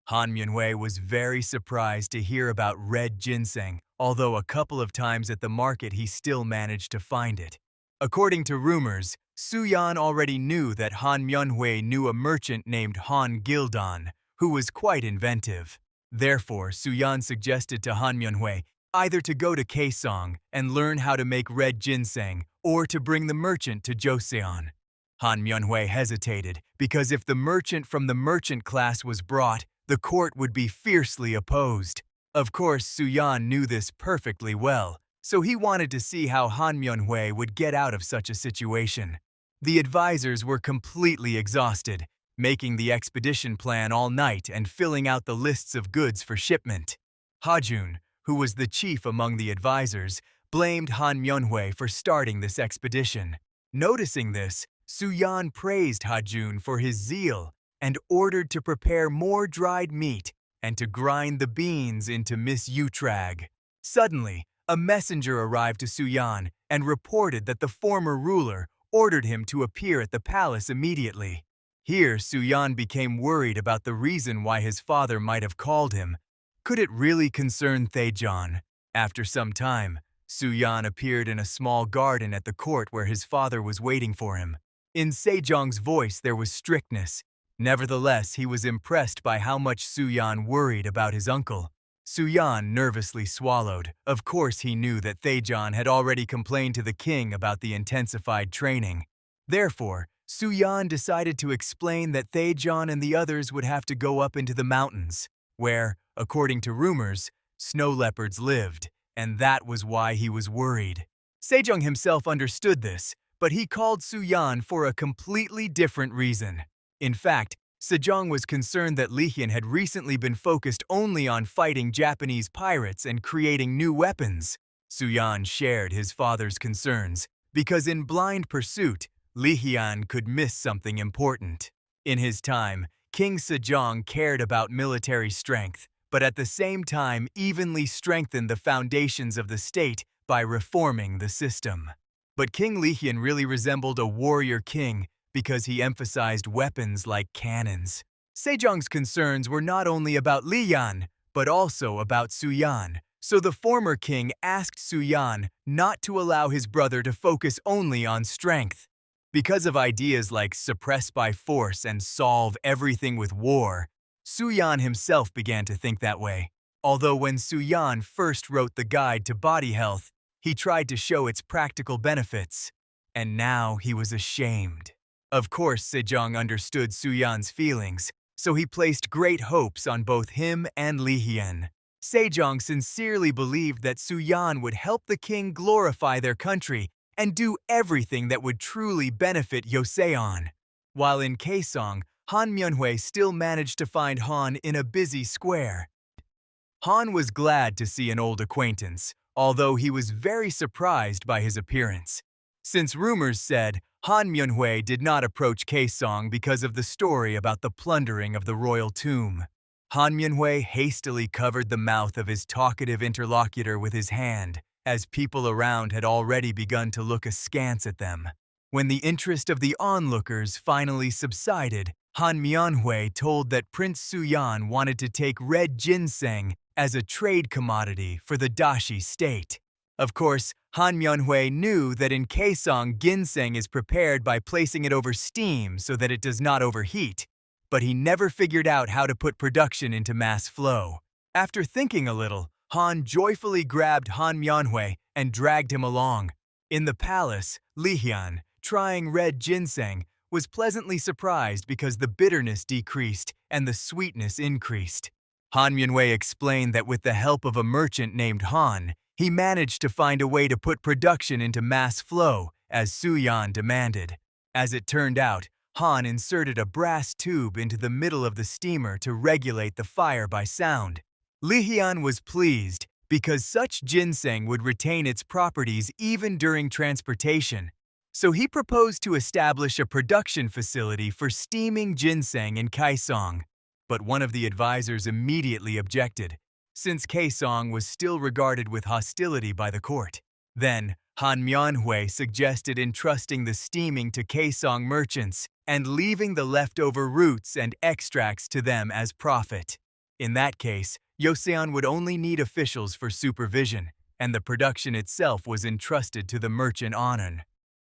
Han Myunhui was very surprised to hear about red ginseng, although a couple of times at the market he still managed to find it. According to rumors, Suyan already knew that Han Myunhui knew a merchant named Han Gildan, who was quite inventive. Therefore, Suyan suggested to Han Myunhui either to go to Kaesong and learn how to make red ginseng or to bring the merchant to Joseon. Han Myunhui hesitated because if the merchant from the merchant class was brought, the court would be fiercely opposed. Of course, Suyan knew this perfectly well, so he wanted to see how Han Myunhui would get out of such a situation. The advisors were completely exhausted, making the expedition plan all night and filling out the lists of goods for shipment. Hajun, who was the chief among the advisors, blamed Han Myunhui for starting this expedition. Noticing this, Suyan praised Hajun for his zeal and ordered to prepare more dried meat and to grind the beans into misyutrag. Suddenly, a messenger arrived to Suyan and reported that the former ruler ordered him to appear at the palace immediately. Here, Suyan became worried about the reason why his father might have called him. Could it really concern Taejeon? After some time, Suyan appeared in a small garden at the court where his father was waiting for him. In Sejong's voice there was strictness. Nevertheless, he was impressed by how much Suyan worried about his uncle. Suyan nervously swallowed. Of course he knew that Taejeon had already complained to the king about the intensified training. Therefore, Suyan decided to explain that Taejeon and the others would have to go up into the mountains, where, according to rumors, snow leopards lived, and that was why he was worried. Sejong himself understood this, but he called Suyan for a completely different reason. In fact, Sejong was concerned that Lihyun had recently been focused only on fighting Japanese pirates and creating new weapons. Suyan shared his father's concerns, because in blind pursuit, Lihyun could miss something important. In his time, King Sejong cared about military strength, but at the same time evenly strengthened the foundations of the state by reforming the system. But King Lihyun really resembled a warrior king because he emphasized weapons like cannons. Sejong's concerns were not only about Lihyun, but also about Suyan, so the former king asked Suyan not to allow his brother to focus only on strength. Because of ideas like suppress by force and solve everything with war, Suyan himself began to think that way. Although when Suyan first wrote the guide to body health, he tried to show its practical benefits. And now he was ashamed. Of course, Sejong understood Suyan's feelings, so he placed great hopes on both him and Lihyun. Sejong sincerely believed that Suyan would help the king glorify their country and do everything that would truly benefit Joseon. While in Kaesong, Han Myunhui still managed to find Han in a busy square. Han was glad to see an old acquaintance, although he was very surprised by his appearance. Since rumors said Han Myunhui did not approach Kaesong because of the story about the plundering of the royal tomb. Han Myunhui hastily covered the mouth of his talkative interlocutor with his hand, as people around had already begun to look askance at them. When the interest of the onlookers finally subsided, Han Myunhui told that Prince Suyan wanted to take red ginseng as a trade commodity for the Dashi state. Of course, Han Myunhwae knew that in Kaesong, ginseng is prepared by placing it over steam so that it does not overheat, but he never figured out how to put production into mass flow. After thinking a little, Han joyfully grabbed Han Myunhwae and dragged him along. In the palace, Lihyun, trying red ginseng, was pleasantly surprised because the bitterness decreased and the sweetness increased. Han Myunhwae explained that with the help of a merchant named Han, he managed to find a way to put production into mass flow, as Suyan demanded. As it turned out, Han inserted a brass tube into the middle of the steamer to regulate the fire by sound. Lihyun was pleased because such ginseng would retain its properties even during transportation. So he proposed to establish a production facility for steaming ginseng in Kaesong. But one of the advisors immediately objected, since Kaesong was still regarded with hostility by the court. Then, Han Myunhwae suggested entrusting the steaming to Kaesong merchants and leaving the leftover roots and extracts to them as profit. In that case, Joseon would only need officials for supervision, and the production itself was entrusted to the merchant Anon.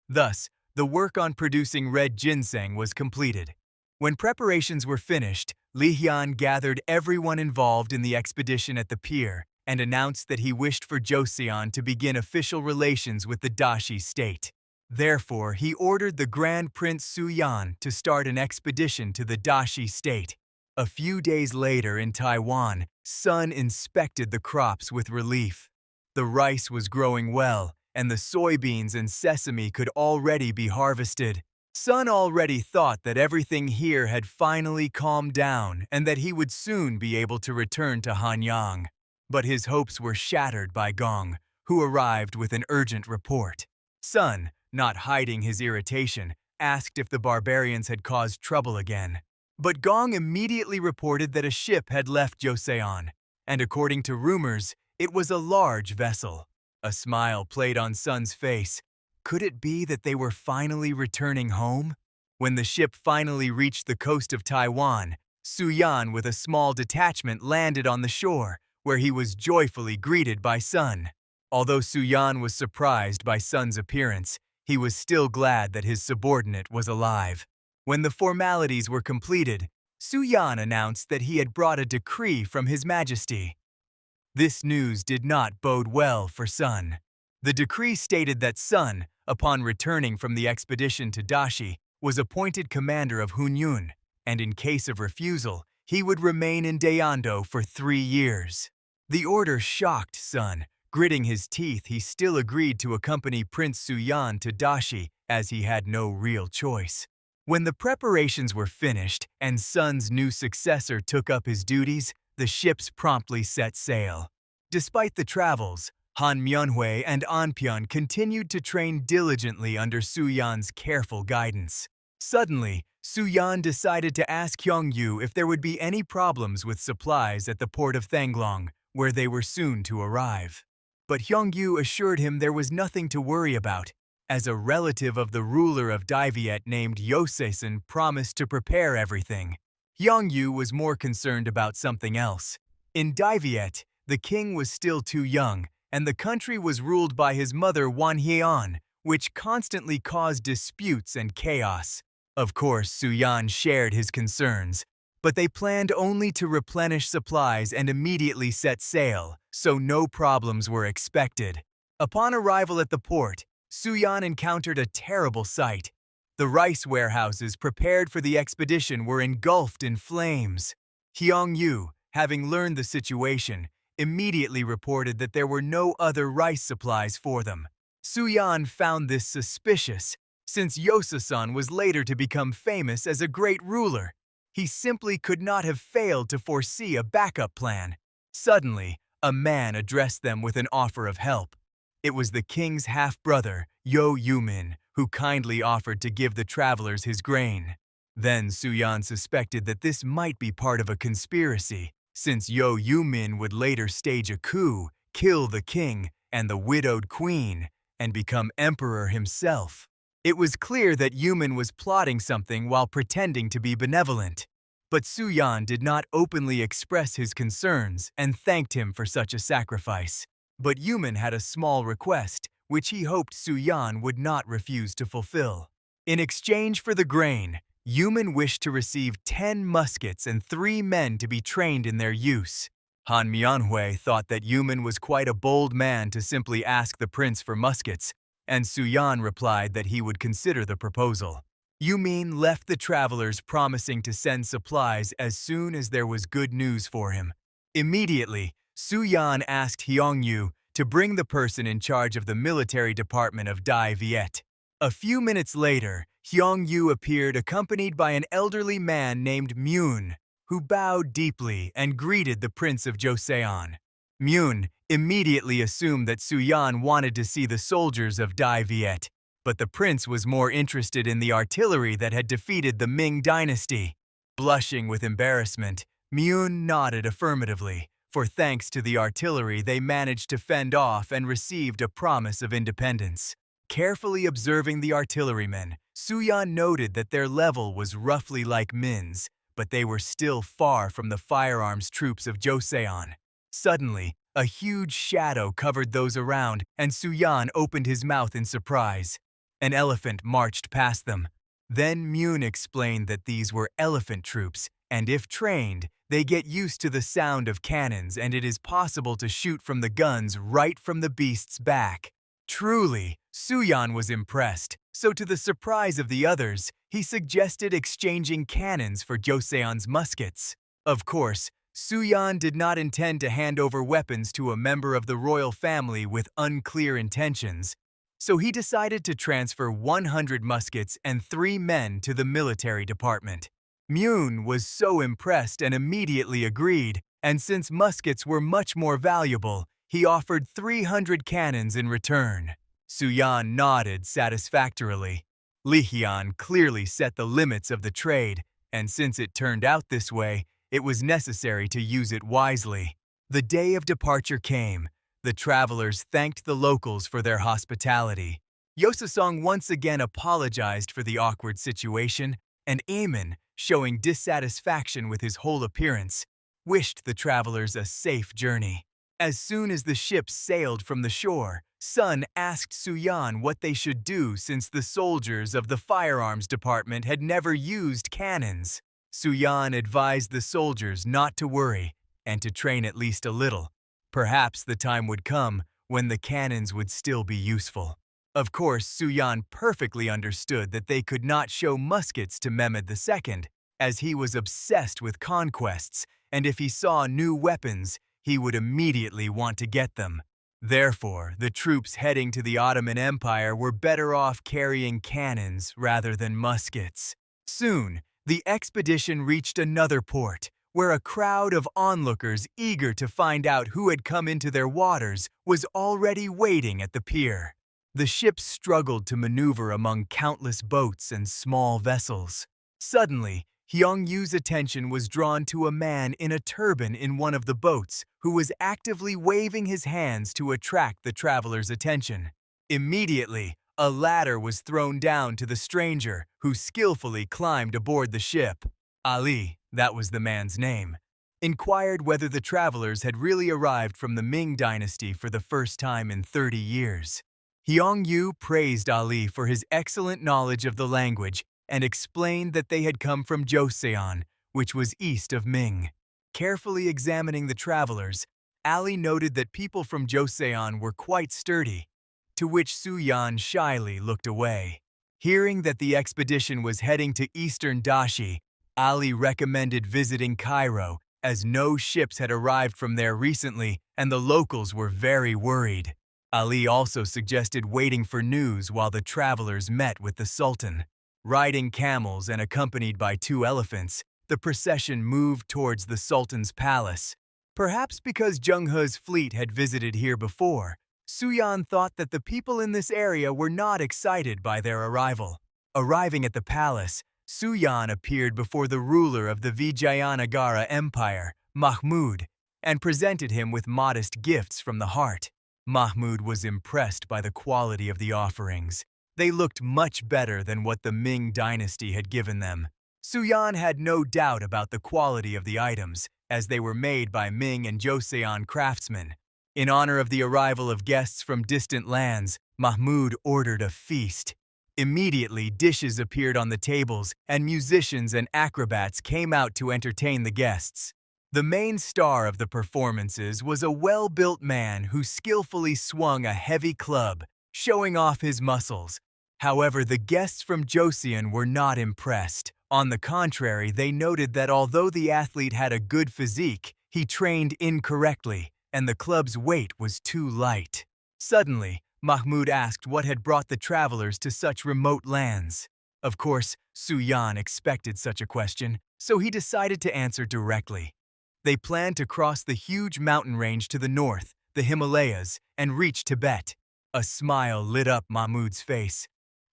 Thus, the work on producing red ginseng was completed. When preparations were finished, Lihyun gathered everyone involved in the expedition at the pier and announced that he wished for Joseon to begin official relations with the Dashi state. Therefore, he ordered the Grand Prince Suyan to start an expedition to the Dashi state. A few days later in Taiwan, Sun inspected the crops with relief. The rice was growing well, and the soybeans and sesame could already be harvested. Sun already thought that everything here had finally calmed down and that he would soon be able to return to Hanyang. But his hopes were shattered by Gong, who arrived with an urgent report. Sun, not hiding his irritation, asked if the barbarians had caused trouble again. But Gong immediately reported that a ship had left Joseon, and according to rumors, it was a large vessel. A smile played on Sun's face. Could it be that they were finally returning home? When the ship finally reached the coast of Taiwan, Suyan with a small detachment landed on the shore, where he was joyfully greeted by Sun. Although Suyan was surprised by Sun's appearance, he was still glad that his subordinate was alive. When the formalities were completed, Suyan announced that he had brought a decree from His Majesty. This news did not bode well for Sun. The decree stated that Sun, upon returning from the expedition to Dashi, was appointed commander of Hunyun, and in case of refusal, he would remain in Daeando for 3 years. The order shocked Sun. Gritting his teeth, he still agreed to accompany Prince Suyan to Dashi, as he had no real choice. When the preparations were finished and Sun's new successor took up his duties, the ships promptly set sail. Despite the travels, Han Myunhwae and Anpyeon continued to train diligently under Suyan's careful guidance. Suddenly, Suyan decided to ask Hyungyu if there would be any problems with supplies at the port of Thanglong, where they were soon to arrive. But Hyungyu assured him there was nothing to worry about, as a relative of the ruler of Daeviet named Joseon promised to prepare everything. Hyungyu was more concerned about something else. In Daeviet, the king was still too young, and the country was ruled by his mother Wanhyeon, which constantly caused disputes and chaos. Of course, Suyan shared his concerns, but they planned only to replenish supplies and immediately set sail, so no problems were expected. Upon arrival at the port, Suyan encountered a terrible sight. The rice warehouses prepared for the expedition were engulfed in flames. Hyungyu, having learned the situation, immediately reported that there were no other rice supplies for them. Suyan found this suspicious, since Joseon was later to become famous as a great ruler. He simply could not have failed to foresee a backup plan. Suddenly, a man addressed them with an offer of help. It was the king's half-brother, Yo Yumin, who kindly offered to give the travelers his grain. Then Suyan suspected that this might be part of a conspiracy, since Yo Yumin would later stage a coup, kill the king and the widowed queen, and become emperor himself. It was clear that Yumin was plotting something while pretending to be benevolent. But Suyan did not openly express his concerns and thanked him for such a sacrifice. But Yuman had a small request, which he hoped Suyan would not refuse to fulfill. In exchange for the grain, Yuman wished to receive 10 muskets and 3 men to be trained in their use. Han Mianhui thought that Yuman was quite a bold man to simply ask the prince for muskets, and Suyan replied that he would consider the proposal. Yumin left the travelers promising to send supplies as soon as there was good news for him. Immediately, Suyan asked Hyongyu to bring the person in charge of the military department of Dai Viet. A few minutes later, Hyongyu appeared accompanied by an elderly man named Myun, who bowed deeply and greeted the Prince of Joseon. Myun immediately assumed that Suyan wanted to see the soldiers of Dai Viet, but the prince was more interested in the artillery that had defeated the Ming dynasty. Blushing with embarrassment, Myun nodded affirmatively, for thanks to the artillery they managed to fend off and received a promise of independence. Carefully observing the artillerymen, Suyan noted that their level was roughly like Min's, but they were still far from the firearms troops of Joseon. Suddenly, a huge shadow covered those around, and Suyan opened his mouth in surprise. An elephant marched past them. Then Myun explained that these were elephant troops, and if trained, they get used to the sound of cannons and it is possible to shoot from the guns right from the beast's back. Truly, Suyan was impressed, so to the surprise of the others, he suggested exchanging cannons for Joseon's muskets. Of course, Suyan did not intend to hand over weapons to a member of the royal family with unclear intentions, so he decided to transfer 100 muskets and 3 men to the military department. Myun was so impressed and immediately agreed, and since muskets were much more valuable, he offered 300 cannons in return. Suyan nodded satisfactorily. Li Hyun clearly set the limits of the trade, and since it turned out this way, it was necessary to use it wisely. The day of departure came. The travelers thanked the locals for their hospitality. Joseon once again apologized for the awkward situation, and Eamon, showing dissatisfaction with his whole appearance, wished the travelers a safe journey. As soon as the ship sailed from the shore, Sun asked Suyan what they should do since the soldiers of the firearms department had never used cannons. Suyan advised the soldiers not to worry and to train at least a little. Perhaps the time would come when the cannons would still be useful. Of course, Suyan perfectly understood that they could not show muskets to Mehmed II, as he was obsessed with conquests, and if he saw new weapons, he would immediately want to get them. Therefore, the troops heading to the Ottoman Empire were better off carrying cannons rather than muskets. Soon, the expedition reached another port, where a crowd of onlookers eager to find out who had come into their waters was already waiting at the pier. The ship struggled to maneuver among countless boats and small vessels. Suddenly, Hyungyu's attention was drawn to a man in a turban in one of the boats who was actively waving his hands to attract the travelers' attention. Immediately, a ladder was thrown down to the stranger, who skillfully climbed aboard the ship. Ali, that was the man's name, inquired whether the travelers had really arrived from the Ming dynasty for the first time in 30 years. Hyungyu praised Ali for his excellent knowledge of the language and explained that they had come from Joseon, which was east of Ming. Carefully examining the travelers, Ali noted that people from Joseon were quite sturdy, to which Suyan shyly looked away. Hearing that the expedition was heading to eastern Dashi, Ali recommended visiting Cairo, as no ships had arrived from there recently and the locals were very worried. Ali also suggested waiting for news while the travelers met with the Sultan. Riding camels and accompanied by 2 elephants, the procession moved towards the Sultan's palace. Perhaps because Junghe's fleet had visited here before, Suyan thought that the people in this area were not excited by their arrival. Arriving at the palace, Suyan appeared before the ruler of the Vijayanagara Empire, Mahmud, and presented him with modest gifts from the heart. Mahmud was impressed by the quality of the offerings. They looked much better than what the Ming dynasty had given them. Suyan had no doubt about the quality of the items, as they were made by Ming and Joseon craftsmen. In honor of the arrival of guests from distant lands, Mahmud ordered a feast. Immediately, dishes appeared on the tables, and musicians and acrobats came out to entertain the guests. The main star of the performances was a well-built man who skillfully swung a heavy club, showing off his muscles. However, the guests from Joseon were not impressed. On the contrary, they noted that although the athlete had a good physique, he trained incorrectly, and the club's weight was too light. Suddenly, Mahmud asked what had brought the travelers to such remote lands. Of course, Suyan expected such a question, so he decided to answer directly. They planned to cross the huge mountain range to the north, the Himalayas, and reach Tibet. A smile lit up Mahmud's face.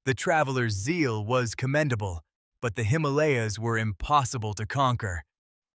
The travelers' zeal was commendable, but the Himalayas were impossible to conquer.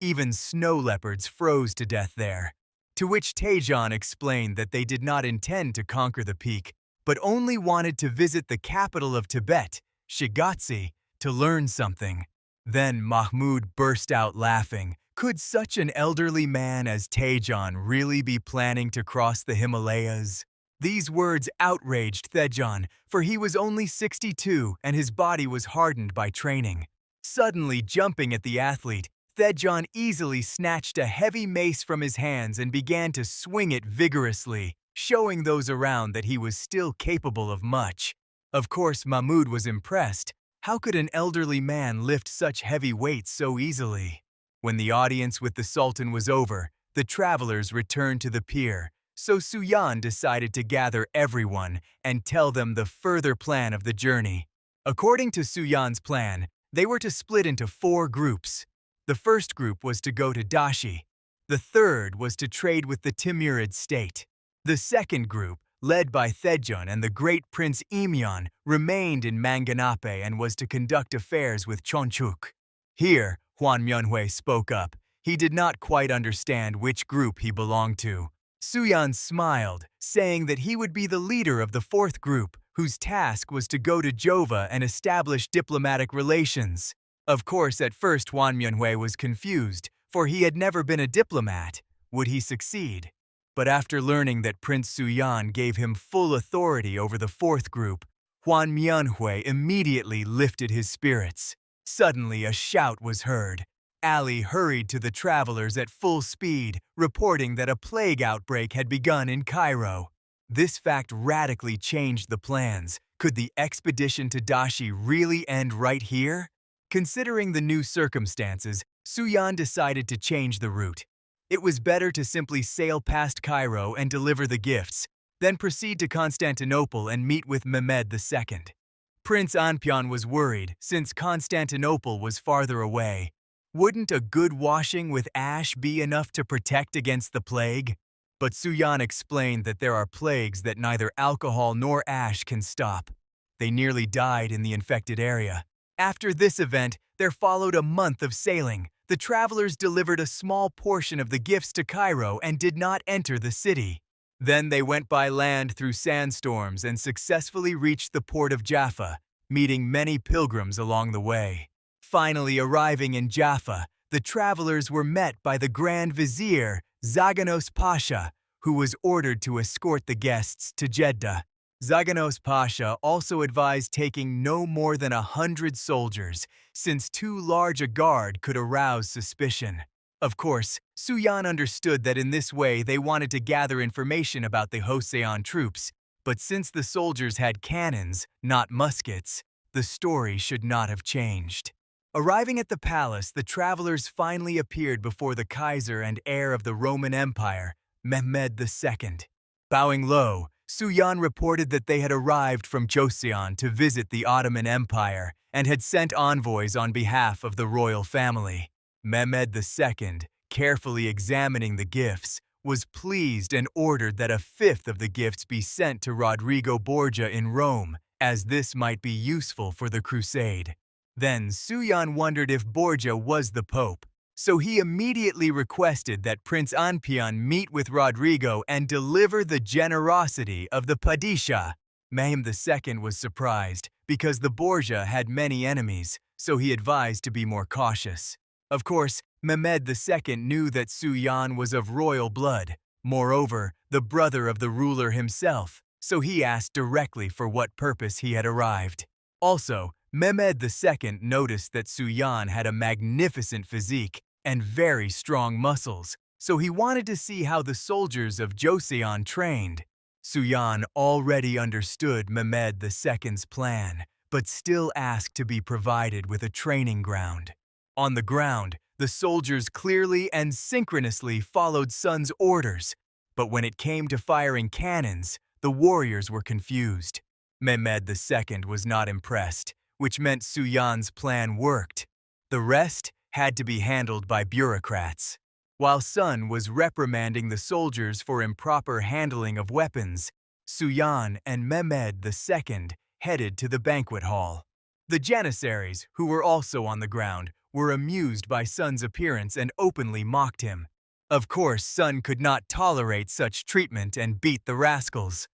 Even snow leopards froze to death there. To which Taejon explained that they did not intend to conquer the peak, but only wanted to visit the capital of Tibet, Shigatse, to learn something. Then Mahmud burst out laughing. Could such an elderly man as Taejon really be planning to cross the Himalayas? These words outraged Taejon, for he was only 62 and his body was hardened by training. Suddenly jumping at the athlete, Taejon easily snatched a heavy mace from his hands and began to swing it vigorously, showing those around that he was still capable of much. Of course, Mahmud was impressed. How could an elderly man lift such heavy weights so easily? When the audience with the Sultan was over, the travelers returned to the pier, so Suyan decided to gather everyone and tell them the further plan of the journey. According to Suyan's plan, they were to split into 4 groups. The first group was to go to Dashi. The third was to trade with the Timurid state. The second group, led by Taejon and the great Prince Imyeon, remained in Mangacapped and was to conduct affairs with Chonchuk. Here, Hwan Myunhwae spoke up. He did not quite understand which group he belonged to. Suyan smiled, saying that he would be the leader of the 4th group, whose task was to go to Jova and establish diplomatic relations. Of course, at first Hwan Myunhwae was confused, for he had never been a diplomat. Would he succeed? But after learning that Prince Suyan gave him full authority over the 4th group, Hwan Myunhwae immediately lifted his spirits. Suddenly, a shout was heard. Ali hurried to the travelers at full speed, reporting that a plague outbreak had begun in Cairo. This fact radically changed the plans. Could the expedition to Dashi really end right here? Considering the new circumstances, Suyan decided to change the route. It was better to simply sail past Cairo and deliver the gifts, then proceed to Constantinople and meet with Mehmed II. Prince Anpyeon was worried, since Constantinople was farther away. Wouldn't a good washing with ash be enough to protect against the plague? But Suyan explained that there are plagues that neither alcohol nor ash can stop. They nearly died in the infected area. After this event, there followed a month of sailing. The travelers delivered a small portion of the gifts to Cairo and did not enter the city. Then they went by land through sandstorms and successfully reached the port of Jaffa, meeting many pilgrims along the way. Finally arriving in Jaffa, the travelers were met by the Grand Vizier, Zaganos Pasha, who was ordered to escort the guests to Jeddah. Zaganos Pasha also advised taking no more than 100 soldiers, since too large a guard could arouse suspicion. Of course, Suyan understood that in this way they wanted to gather information about the Joseon troops, but since the soldiers had cannons, not muskets, the story should not have changed. Arriving at the palace, the travelers finally appeared before the Kaiser and heir of the Roman Empire, Mehmed II. Bowing low, Suyan reported that they had arrived from Joseon to visit the Ottoman Empire and had sent envoys on behalf of the royal family. Mehmed II, carefully examining the gifts, was pleased and ordered that 1/5 of the gifts be sent to Rodrigo Borgia in Rome, as this might be useful for the crusade. Then Suyan wondered if Borgia was the Pope, so he immediately requested that Prince Anpyeon meet with Rodrigo and deliver the generosity of the Padishah. Mehmed II was surprised, because the Borgia had many enemies, so he advised to be more cautious. Of course, Mehmed II knew that Suyan was of royal blood, Moreover, the brother of the ruler himself, so he asked directly for what purpose he had arrived. Also, Mehmed II noticed that Suyan had a magnificent physique and very strong muscles, so he wanted to see how the soldiers of Joseon trained. Suyan already understood Mehmed II's plan, but still asked to be provided with a training ground. On the ground, the soldiers clearly and synchronously followed Sun's orders, but when it came to firing cannons, the warriors were confused. Mehmed II was not impressed, which meant Suyan's plan worked. The rest had to be handled by bureaucrats. While Sun was reprimanding the soldiers for improper handling of weapons, Suyan and Mehmed II headed to the banquet hall. The Janissaries, who were also on the ground, were amused by Sun's appearance and openly mocked him. Of course, Sun could not tolerate such treatment and beat the rascals.